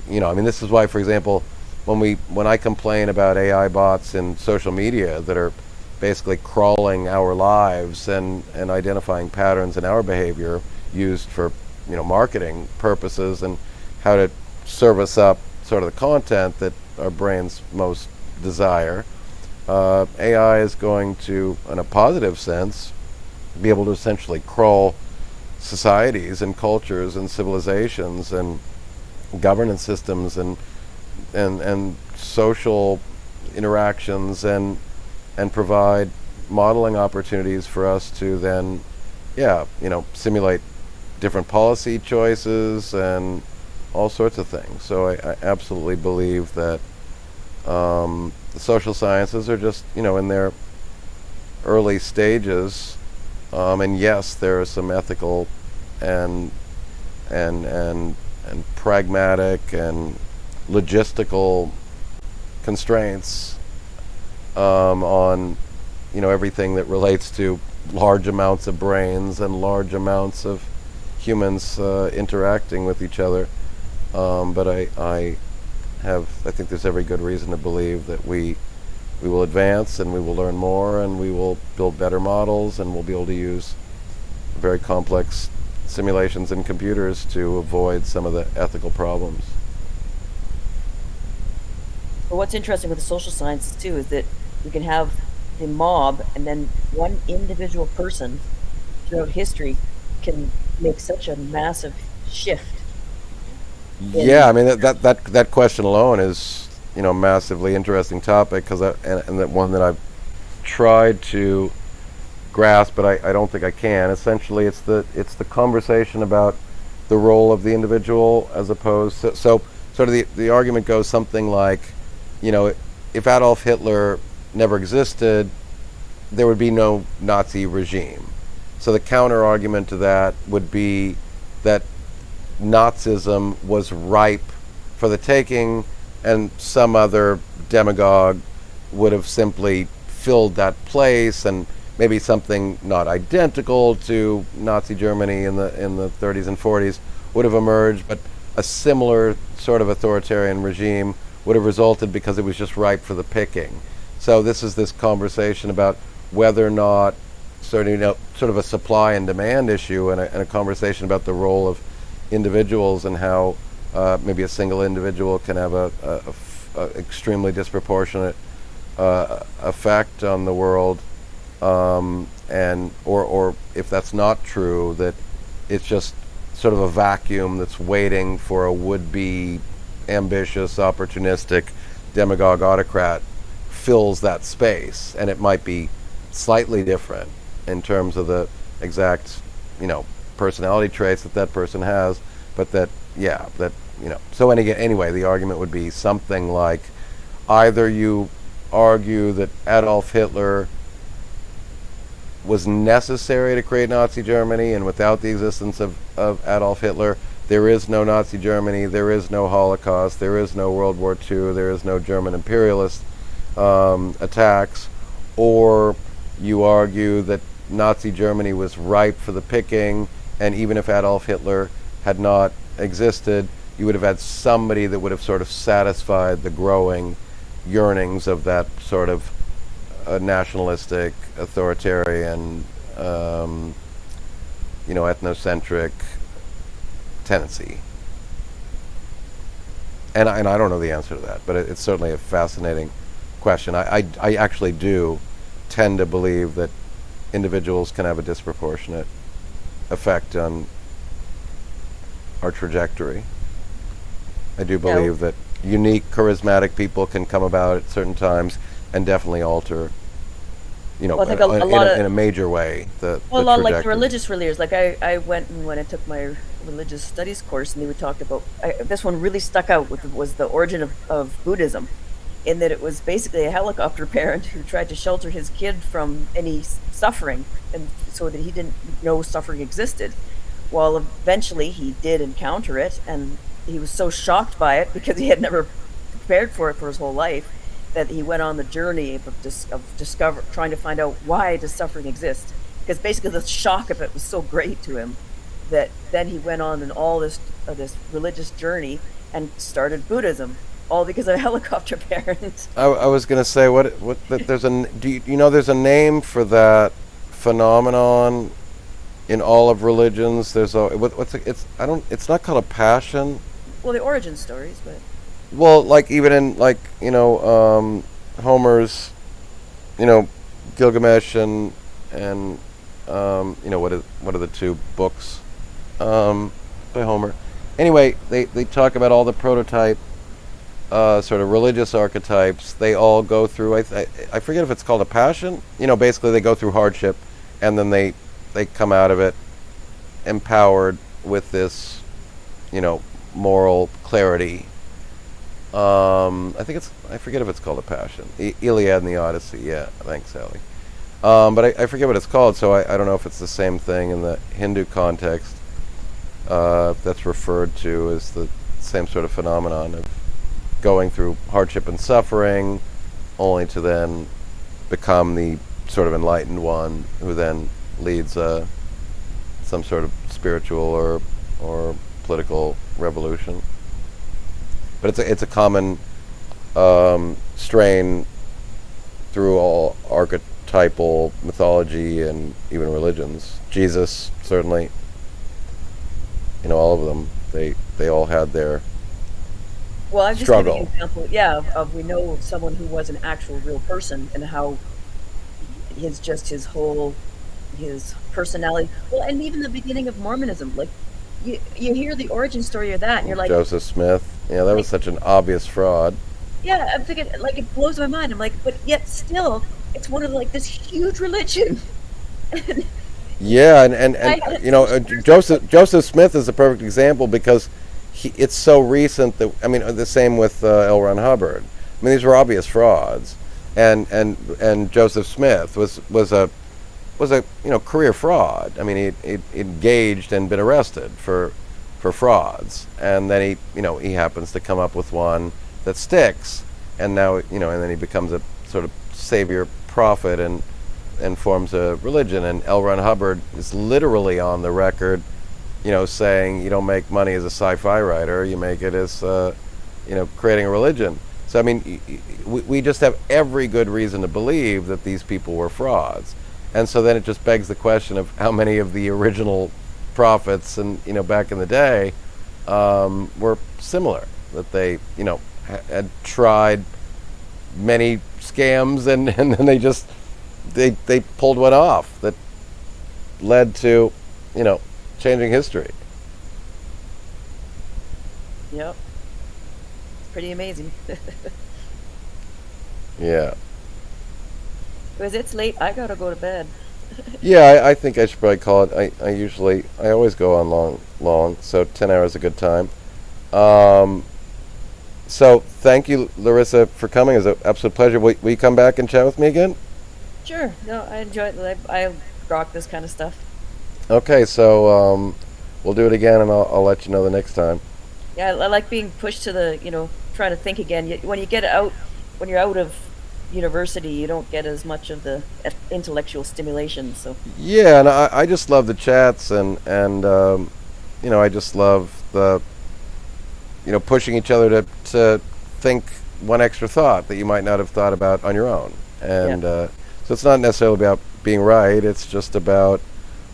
Speaker 1: this is why, for example, when I complain about AI bots in social media that are basically crawling our lives and identifying patterns in our behavior used for marketing purposes, and how to serve us up sort of the content that our brains most desire, AI is going to, in a positive sense, be able to essentially crawl societies and cultures and civilizations and governance systems and social interactions and provide modeling opportunities for us to then, simulate different policy choices and all sorts of things. So I absolutely believe that the social sciences are just, in their early stages, and yes, there are some ethical and pragmatic and logistical constraints on everything that relates to large amounts of brains and large amounts of humans interacting with each other. But I think there's every good reason to believe that we will advance and we will learn more and we will build better models and we'll be able to use very complex simulations in computers to avoid some of the ethical problems.
Speaker 3: But what's interesting with the social sciences too is that we can have the mob, and then one individual person throughout history can make such a massive shift.
Speaker 1: Yeah, I mean that question alone is a massively interesting topic because and that one that I've tried to grasp, but I don't think I can. Essentially, it's the conversation about the role of the individual as opposed to, so sort of the argument goes something like, if Adolf Hitler never existed, there would be no Nazi regime. So the counter argument to that would be that Nazism was ripe for the taking, and some other demagogue would have simply filled that place, and maybe something not identical to Nazi Germany in the 30s and 40s would have emerged, but a similar sort of authoritarian regime would have resulted because it was just ripe for the picking. So this is this conversation about whether or not sort of a supply and demand issue, and a conversation about the role of individuals and how maybe a single individual can have a extremely disproportionate effect on the world, and or if that's not true, that it's just sort of a vacuum that's waiting for a would-be ambitious, opportunistic demagogue autocrat fills that space, and it might be slightly different in terms of the exact personality traits that person has, but so anyway, the argument would be something like, either you argue that Adolf Hitler was necessary to create Nazi Germany, and without the existence of Adolf Hitler, there is no Nazi Germany, there is no Holocaust, there is no World War II, there is no German imperialist attacks, or you argue that Nazi Germany was ripe for the picking, and even if Adolf Hitler had not existed, you would have had somebody that would have sort of satisfied the growing yearnings of that sort of nationalistic, authoritarian, ethnocentric tendency. And I don't know the answer to that, but it's certainly a fascinating question. I actually do tend to believe that individuals can have a disproportionate effect on our trajectory. I do believe that unique, charismatic people can come about at certain times and definitely alter,
Speaker 3: I think a lot
Speaker 1: in a major way, the
Speaker 3: a lot like the
Speaker 1: trajectory.
Speaker 3: religious leaders. Like I went and when I took my religious studies course, and they would talk about this one really stuck out was the origin of Buddhism, in that it was basically a helicopter parent who tried to shelter his kid from any suffering, and so that he didn't know suffering existed. Well, eventually he did encounter it, and he was so shocked by it because he had never prepared for it for his whole life, that he went on the journey of trying to find out, why does suffering exist? Because basically the shock of it was so great to him that then he went on in all this religious journey and started Buddhism, all because of a helicopter parent.
Speaker 1: I was going to say there's there's a name for that phenomenon in all of religions. There's it's not called a passion.
Speaker 3: Well, the origin stories, but
Speaker 1: Well, like even in Homer's, Gilgamesh and what are the two books? by Homer. Anyway, they talk about all the prototype sort of religious archetypes. They all go through, I forget if it's called a passion. Basically they go through hardship, and then they come out of it empowered with this, moral clarity. I forget if it's called a passion. Iliad and the Odyssey. Yeah, thanks, Sally. But I forget what it's called, so I don't know if it's the same thing in the Hindu context. That's referred to as the same sort of phenomenon of going through hardship and suffering, only to then become the sort of enlightened one who then leads some sort of spiritual or political revolution. But it's a common strain through all archetypal mythology and even religions. Jesus, certainly, all of them, they all had their
Speaker 3: Well, I'm just
Speaker 1: struggle.
Speaker 3: giving you an example, of we know someone who was an actual real person and how his whole his personality. Well, and even the beginning of Mormonism, like you hear the origin story of that, and you're like,
Speaker 1: Joseph Smith. Yeah, that was such an obvious fraud.
Speaker 3: yeah, I'm thinking like it blows my mind. I'm like, but yet still, it's one of like this huge religion.
Speaker 1: Yeah, and Joseph Smith is a perfect example because it's so recent that the same with L. Ron Hubbard. These were obvious frauds, and Joseph Smith was a career fraud. He engaged and been arrested for frauds, and then he happens to come up with one that sticks, and now and then he becomes a sort of savior prophet and forms a religion. And L. Ron Hubbard is literally on the record, saying you don't make money as a sci-fi writer, you make it as creating a religion. So we just have every good reason to believe that these people were frauds. And so then it just begs the question of how many of the original prophets and back in the day were similar, that they had tried many scams and then they pulled one off that led to changing history.
Speaker 3: Yep, it's pretty amazing.
Speaker 1: Yeah.
Speaker 3: Because it's late, I gotta go to bed.
Speaker 1: Yeah, I think I should probably call it. I always go on long, so 10 hours is a good time. So thank you, Larissa, for coming. It was an absolute pleasure. Will you come back and chat with me again?
Speaker 3: Sure. No, I enjoy it. I rock this kind of stuff.
Speaker 1: Okay, so we'll do it again, and I'll let you know the next time.
Speaker 3: Yeah, I like being pushed to the, trying to think again. When you're out of university, you don't get as much of the intellectual stimulation. So
Speaker 1: Yeah, and I just love the chats, and I just love the pushing each other to think one extra thought that you might not have thought about on your own. And so it's not necessarily about being right. It's just about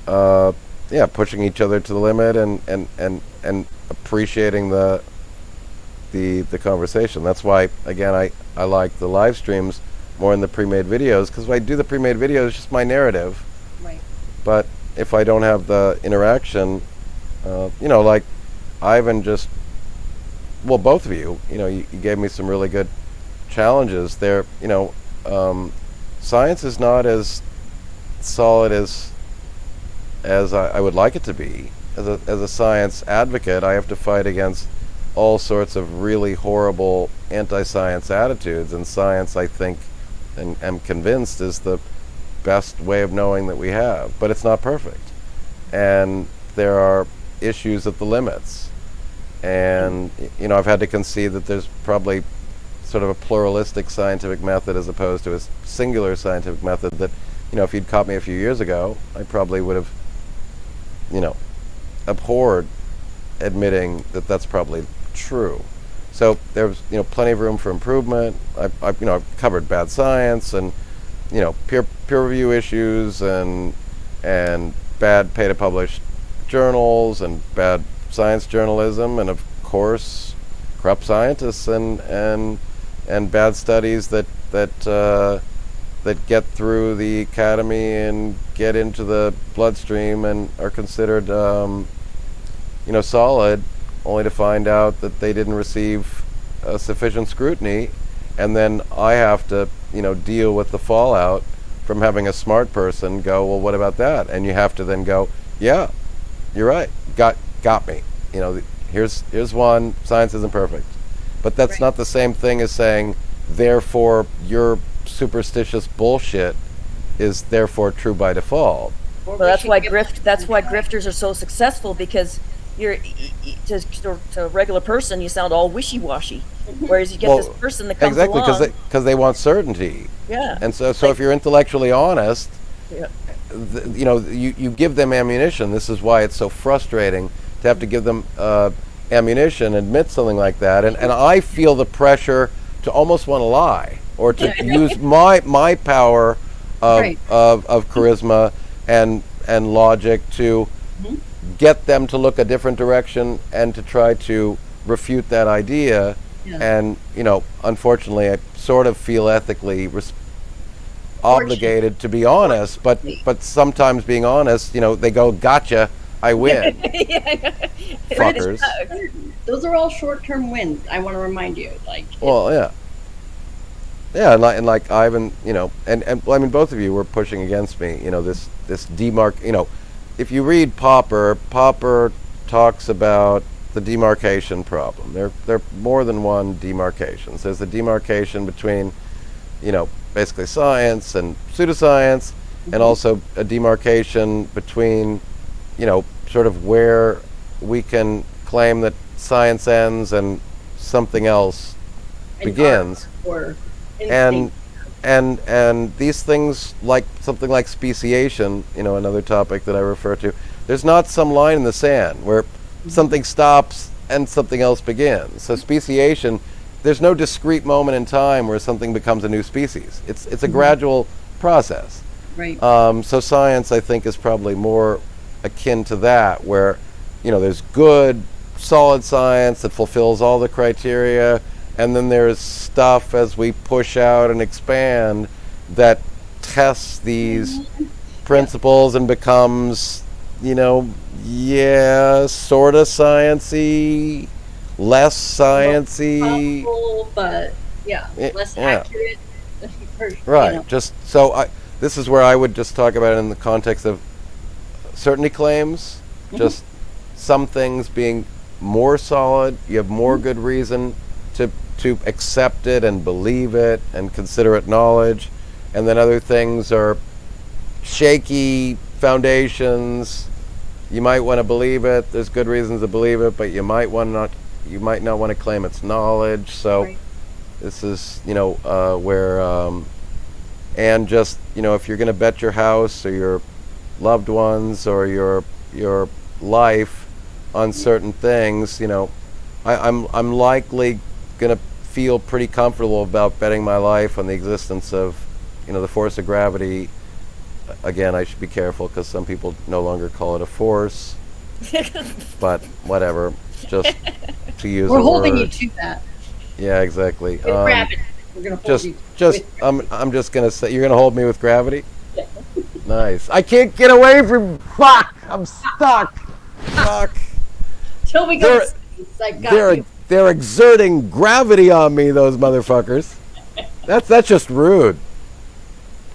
Speaker 1: pushing each other to the limit and appreciating the conversation. That's why, again, I like the live streams more than the pre-made videos, because when I do the pre-made videos, it's just my narrative.
Speaker 4: Right.
Speaker 1: But if I don't have the interaction, like Ivan both of you, you gave me some really good challenges there. Science is not as solid as I would like it to be. As a science advocate, I have to fight against all sorts of really horrible anti-science attitudes, and science, I think, and am convinced, is the best way of knowing that we have. But it's not perfect, and there are issues at the limits. And I've had to concede that there's probably sort of a pluralistic scientific method as opposed to a singular scientific method that, if you'd caught me a few years ago, I probably would have, abhorred admitting that that's probably true. So there's plenty of room for improvement. I've covered bad science and peer review issues and bad pay to publish journals and bad science journalism, and of course corrupt scientists and bad studies that get through the academy and get into the bloodstream and are considered solid, only to find out that they didn't receive sufficient scrutiny, and then I have to, deal with the fallout from having a smart person go, well, what about that? And you have to then go, yeah, you're right, got me. Here's one. Science isn't perfect, but that's not the same thing as saying, therefore, your superstitious bullshit is therefore true by default.
Speaker 3: Well, that's why grifters are so successful, because you're to a regular person you sound all wishy-washy, whereas you get this person that comes
Speaker 1: exactly
Speaker 3: along
Speaker 1: because they want certainty.
Speaker 3: Yeah.
Speaker 1: And so if you're intellectually honest,
Speaker 3: Yeah.
Speaker 1: you give them ammunition. This is why it's so frustrating to have to give them ammunition, admit something like that, and I feel the pressure to almost want to lie or to use my power of charisma and logic to get them to look a different direction and to try to refute that idea. And unfortunately, I sort of feel ethically obligated to be honest, but sometimes being honest, they go, gotcha, I win. Fuckers.
Speaker 4: Those are all short-term wins. I want to remind you,
Speaker 1: and like Ivan, and well, I mean, both of you were pushing against me. This demarc. If you read Popper talks about the demarcation problem. There are more than one demarcations. There's the demarcation between, basically science and pseudoscience, and also a demarcation between, sort of where we can claim that science ends and something else begins. And these things, like something like speciation, another topic that I refer to, there's not some line in the sand where something stops and something else begins. So speciation, there's no discrete moment in time where something becomes a new species. It's a gradual process.
Speaker 4: Right.
Speaker 1: So science, I think, is probably more akin to that, where there's good, solid science that fulfills all the criteria, and then there's stuff as we push out and expand that tests these principles and becomes, sort of sciencey, less sciencey,
Speaker 4: possible, but less accurate.
Speaker 1: Right. Just so this is where I would just talk about it in the context of certainty claims. Just some things being more solid, you have more good reason to accept it and believe it and consider it knowledge, and then other things are shaky foundations. You might want to believe it. There's good reasons to believe it, but you might not want to claim it's knowledge. So this is where and just if you're going to bet your house or your loved ones or your life on certain things, I'm likely going to feel pretty comfortable about betting my life on the existence of the force of gravity. Again, I should be careful because some people no longer call it a force, but whatever, just to use
Speaker 4: We're
Speaker 1: a
Speaker 4: holding
Speaker 1: word.
Speaker 4: you to that.
Speaker 1: Yeah, exactly.
Speaker 4: With gravity. We're going to hold you.
Speaker 1: I'm just going to say, you're going to hold me with gravity? Yeah. Nice. I can't get away from, fuck, I'm stuck. Fuck.
Speaker 4: Till we go to space, I got you.
Speaker 1: They're exerting gravity on me, those motherfuckers. That's just rude.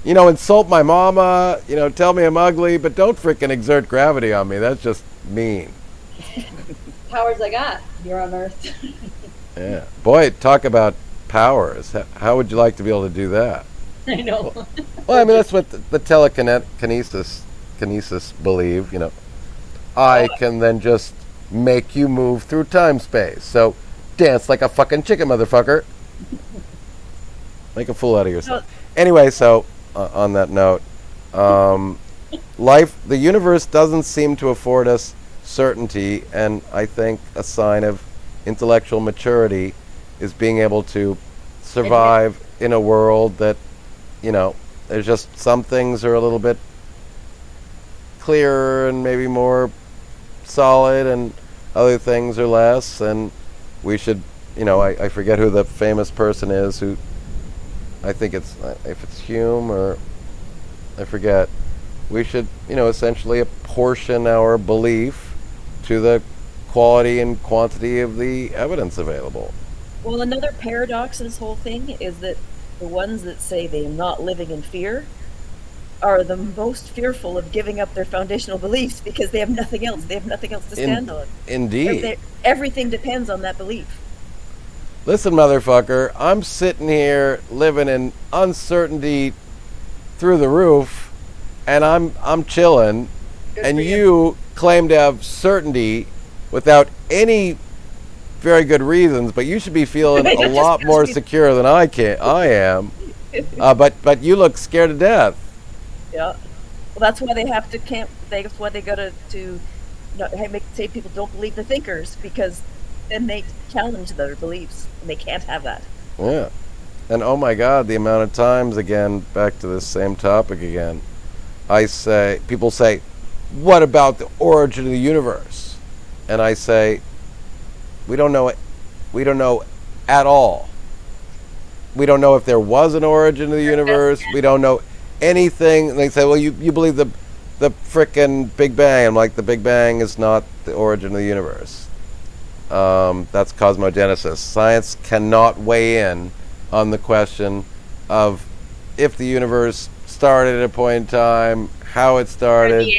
Speaker 1: Insult my mama, tell me I'm ugly, but don't freaking exert gravity on me. That's just mean.
Speaker 4: Powers I got here on Earth.
Speaker 1: Yeah. Boy, talk about powers. How would you like to be able to do that?
Speaker 4: I know.
Speaker 1: Well, I mean, that's what the telekinesis believe, I can then just make you move through time-space. So, dance like a fucking chicken, motherfucker. Make a fool out of yourself. Anyway, so, on that note, the universe doesn't seem to afford us certainty, and I think a sign of intellectual maturity is being able to survive in a world that, there's just some things are a little bit clearer and maybe more solid, and other things are less, and we should, I forget who the famous person is who, I think if it's Hume or I forget, we should, essentially apportion our belief to the quality and quantity of the evidence available.
Speaker 3: Well, another paradox in this whole thing is that the ones that say they're not living in fear are the most fearful of giving up their foundational beliefs because they have nothing else. They have nothing else to stand on.
Speaker 1: Indeed.
Speaker 3: Everything depends on that belief.
Speaker 1: Listen, motherfucker, I'm sitting here living in uncertainty through the roof, and I'm chilling, and you claim to have certainty without any very good reasons, but you should be feeling a lot more secure than I am. But you look scared to death.
Speaker 3: Yeah. Well, that's why they have to camp. That's why they got to say people don't believe the thinkers, because then they challenge their beliefs, and they can't have that.
Speaker 1: Yeah. And oh my God, the amount of times, again, back to this same topic again, people say, what about the origin of the universe? And I say, we don't know it. We don't know at all. We don't know if there was an origin of the universe. We don't know anything. And they say, well, you believe the frickin' Big Bang. I'm like, the Big Bang is not the origin of the universe. That's cosmogenesis. Science cannot weigh in on the question of if the universe started at a point in time, how it started.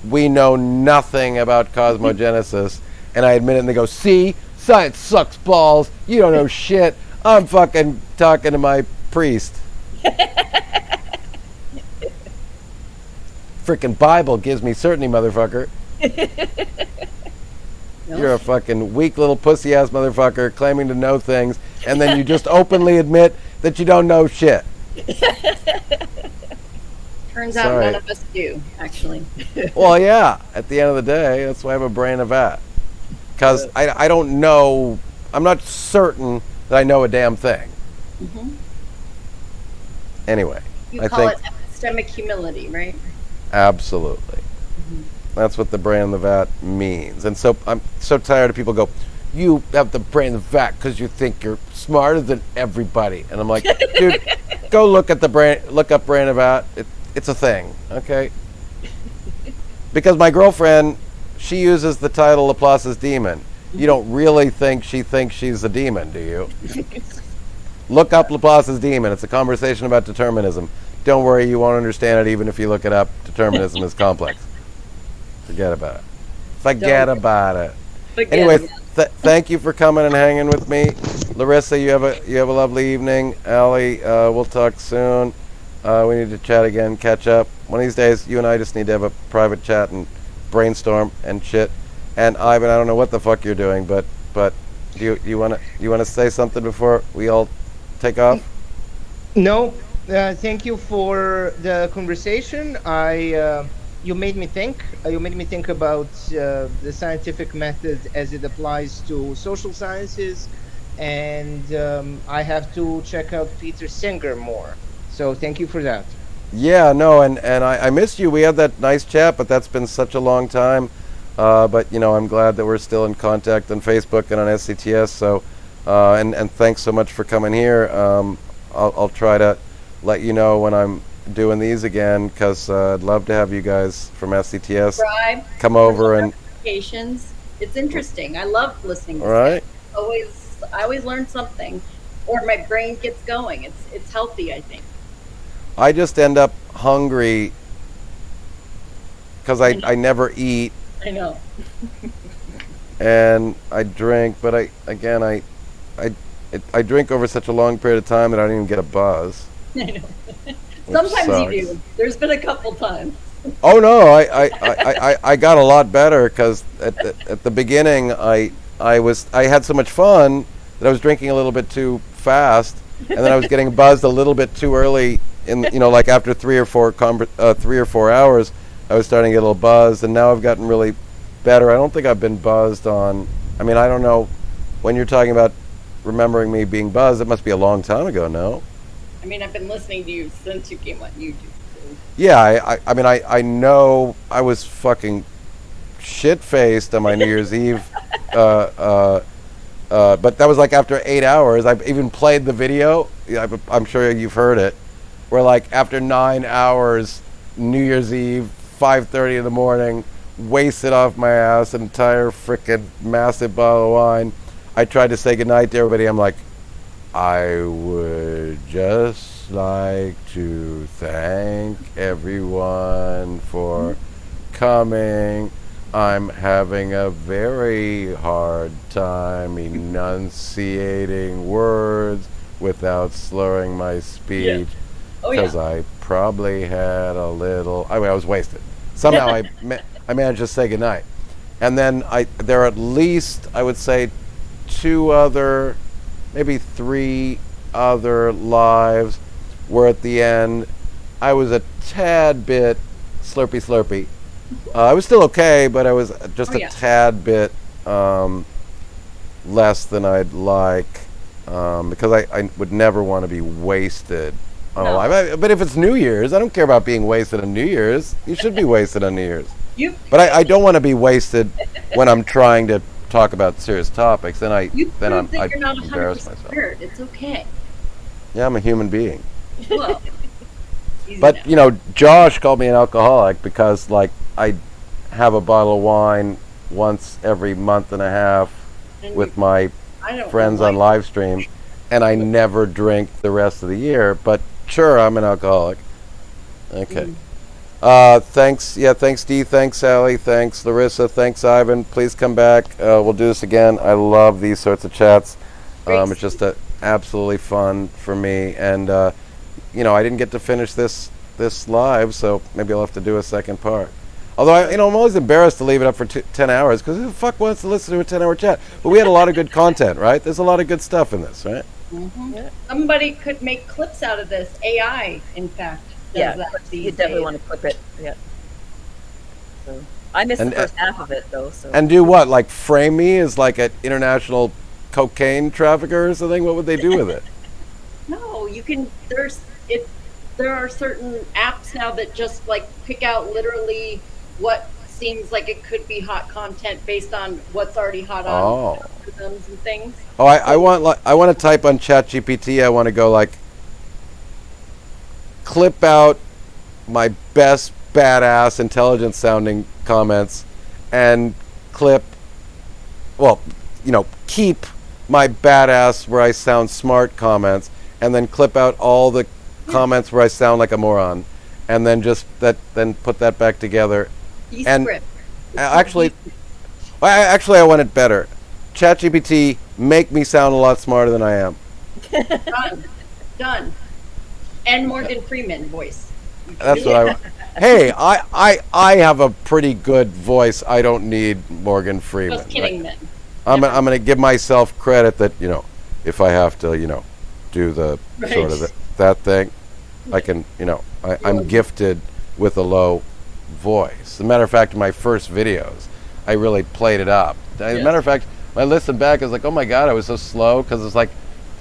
Speaker 1: We know nothing about cosmogenesis. And I admit it, and they go, see, science sucks balls. You don't know shit. I'm fucking talking to my priest. Frickin' Bible gives me certainty, motherfucker. You're a fucking weak little pussy-ass motherfucker claiming to know things, and then you just openly admit that you don't know shit.
Speaker 4: Turns out none of us do, actually.
Speaker 1: Well, yeah, at the end of the day, that's why I have a brain of that. Because I don't know, I'm not certain that I know a damn thing.
Speaker 4: Mm-hmm.
Speaker 1: Anyway.
Speaker 4: You call it epistemic humility, right?
Speaker 1: Absolutely. Mm-hmm. That's what the brain in the vat means. And so I'm so tired of people go, you have the brain in the vat because you think you're smarter than everybody. And I'm like, dude, go look up brain in the vat. It's a thing, okay? Because my girlfriend, she uses the title Laplace's demon. You don't really think she thinks she's a demon, do you? Look up Laplace's demon. It's a conversation about determinism. Don't worry, you won't understand it even if you look it up. Determinism is complex. Forget about it. Forget about it. Anyway, thank you for coming and hanging with me. Larissa, you have a lovely evening. Allie, we'll talk soon. We need to chat again, catch up. One of these days, you and I just need to have a private chat and brainstorm and shit. And Ivan, I don't know what the fuck you're doing, but do you wanna say something before we all take off?
Speaker 7: No. Thank you for the conversation. You made me think. You made me think about the scientific method as it applies to social sciences, and I have to check out Peter Singer more. So thank you for that.
Speaker 1: Yeah, no, and I missed you. We had that nice chat, but that's been such a long time. But I'm glad that we're still in contact on Facebook and on SCTS. So, and thanks so much for coming here. I'll try to let you know when I'm doing these again, because I'd love to have you guys from SCTS come over and.
Speaker 4: It's interesting. I love listening to
Speaker 1: right.
Speaker 4: I always learn something, or my brain gets going. It's healthy, I think.
Speaker 1: I just end up hungry because I never eat.
Speaker 4: I know.
Speaker 1: And I drink, but I drink over such a long period of time that I don't even get a buzz.
Speaker 4: I know. Sometimes you do. There's been a couple times.
Speaker 1: Oh no, I got a lot better because at the beginning I had so much fun that I was drinking a little bit too fast, and then I was getting buzzed a little bit too early. Like after 3 or 4 hours, I was starting to get a little buzzed, and now I've gotten really better. I don't think I've been buzzed on. I mean, I don't know when you're talking about remembering me being buzzed. It must be a long time ago, no?
Speaker 4: I mean, I've been listening to you since you came on YouTube. So.
Speaker 1: Yeah, I know I was fucking shit-faced on my New Year's Eve, but that was like after 8 hours. I've even played the video. I'm sure you've heard it. Where like after 9 hours, New Year's Eve, 5:30 in the morning, wasted off my ass, an entire frickin' massive bottle of wine. I tried to say goodnight to everybody. I'm like, I would just like to thank everyone for coming. I'm having a very hard time enunciating words without slurring my speech because I probably had a little. I mean, I was wasted. Somehow I managed to say goodnight, and then there are at least, I would say, 2 other, maybe 3 other lives where at the end I was a tad bit slurpy. I was still okay, but I was just a tad bit less than I'd like, because I would never want to be wasted on a live. But if it's New Year's, I don't care about being wasted on New Year's. You should be wasted on New Year's. But I don't want to be wasted when I'm trying to talk about serious topics. Then I embarrass myself.
Speaker 4: Spirit. It's okay.
Speaker 1: Yeah, I'm a human being.
Speaker 4: Well,
Speaker 1: but you know, Josh called me an alcoholic because like I have a bottle of wine once every month and a half with my friends on live stream, and I never drink the rest of the year. But sure, I'm an alcoholic. Okay. Thanks. Yeah, thanks Dee. Thanks Sally. Thanks Larissa. Thanks Ivan. Please come back. We'll do this again. I love these sorts of chats. It's just absolutely fun for me. And you know, I didn't get to finish this live, so maybe I'll have to do a second part. Although I'm always embarrassed to leave it up for 10 hours because who the fuck wants to listen to a 10-hour chat? But we had a lot of good content, right? There's a lot of good stuff in this, right?
Speaker 4: Mm-hmm. Yeah. Somebody could make clips out of this. AI, in fact.
Speaker 3: You definitely want to clip it. Yeah. So I missed the first half of it though. So.
Speaker 1: And do what? Like frame me as like an international cocaine trafficker or something? What would they do with it?
Speaker 4: No, you can. There are certain apps now that just like pick out literally what seems like it could be hot content based on what's already hot on algorithms and things.
Speaker 1: Oh, I want to type on ChatGPT. I want to go like clip out my best badass intelligent sounding comments and clip, well, you know, keep my badass where I sound smart comments and then clip out all the comments where I sound like a moron and then then put that back together. And actually I want it better. ChatGPT, make me sound a lot smarter than I am.
Speaker 4: Done. And Morgan Freeman voice.
Speaker 1: That's what I want. Hey, I have a pretty good voice. I don't need Morgan Freeman.
Speaker 4: Just kidding, then.
Speaker 1: I'm going to give myself credit that, you know, if I have to, you know, do the sort of that thing, I can, you know, I'm gifted with a low voice. As a matter of fact, in my first videos, I really played it up. As a matter of fact, when I listened back, I was like, oh my God, I was so slow because it's like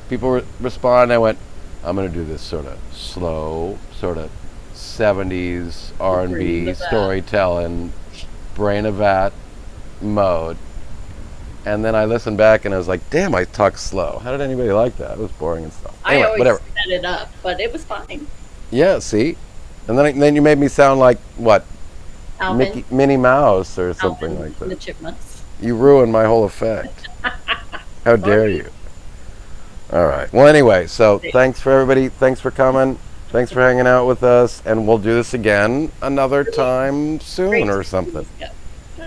Speaker 1: people respond. I went, I'm going to do this sort of slow, sort of 70s R&B storytelling, brain of vat mode. And then I listened back and I was like, damn, I talk slow. How did anybody like that? It was boring and stuff. Anyway,
Speaker 4: I always
Speaker 1: whatever.
Speaker 4: set it up, but it was fine.
Speaker 1: Yeah, see? And then you made me sound like, what?
Speaker 4: Alvin.
Speaker 1: Minnie Mouse or something
Speaker 4: Alvin
Speaker 1: like that.
Speaker 4: and the Chipmunks.
Speaker 1: You ruined my whole effect. How dare you? All right. Well, anyway, so thanks for everybody. Thanks for coming. Thanks for hanging out with us. And we'll do this again another time soon or something.
Speaker 4: Yeah.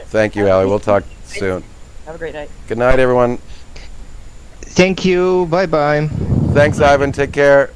Speaker 1: Thank you, Allie. We'll talk soon.
Speaker 3: Have a great night.
Speaker 1: Good night, everyone.
Speaker 7: Thank you. Bye-bye.
Speaker 1: Thanks, Ivan. Take care.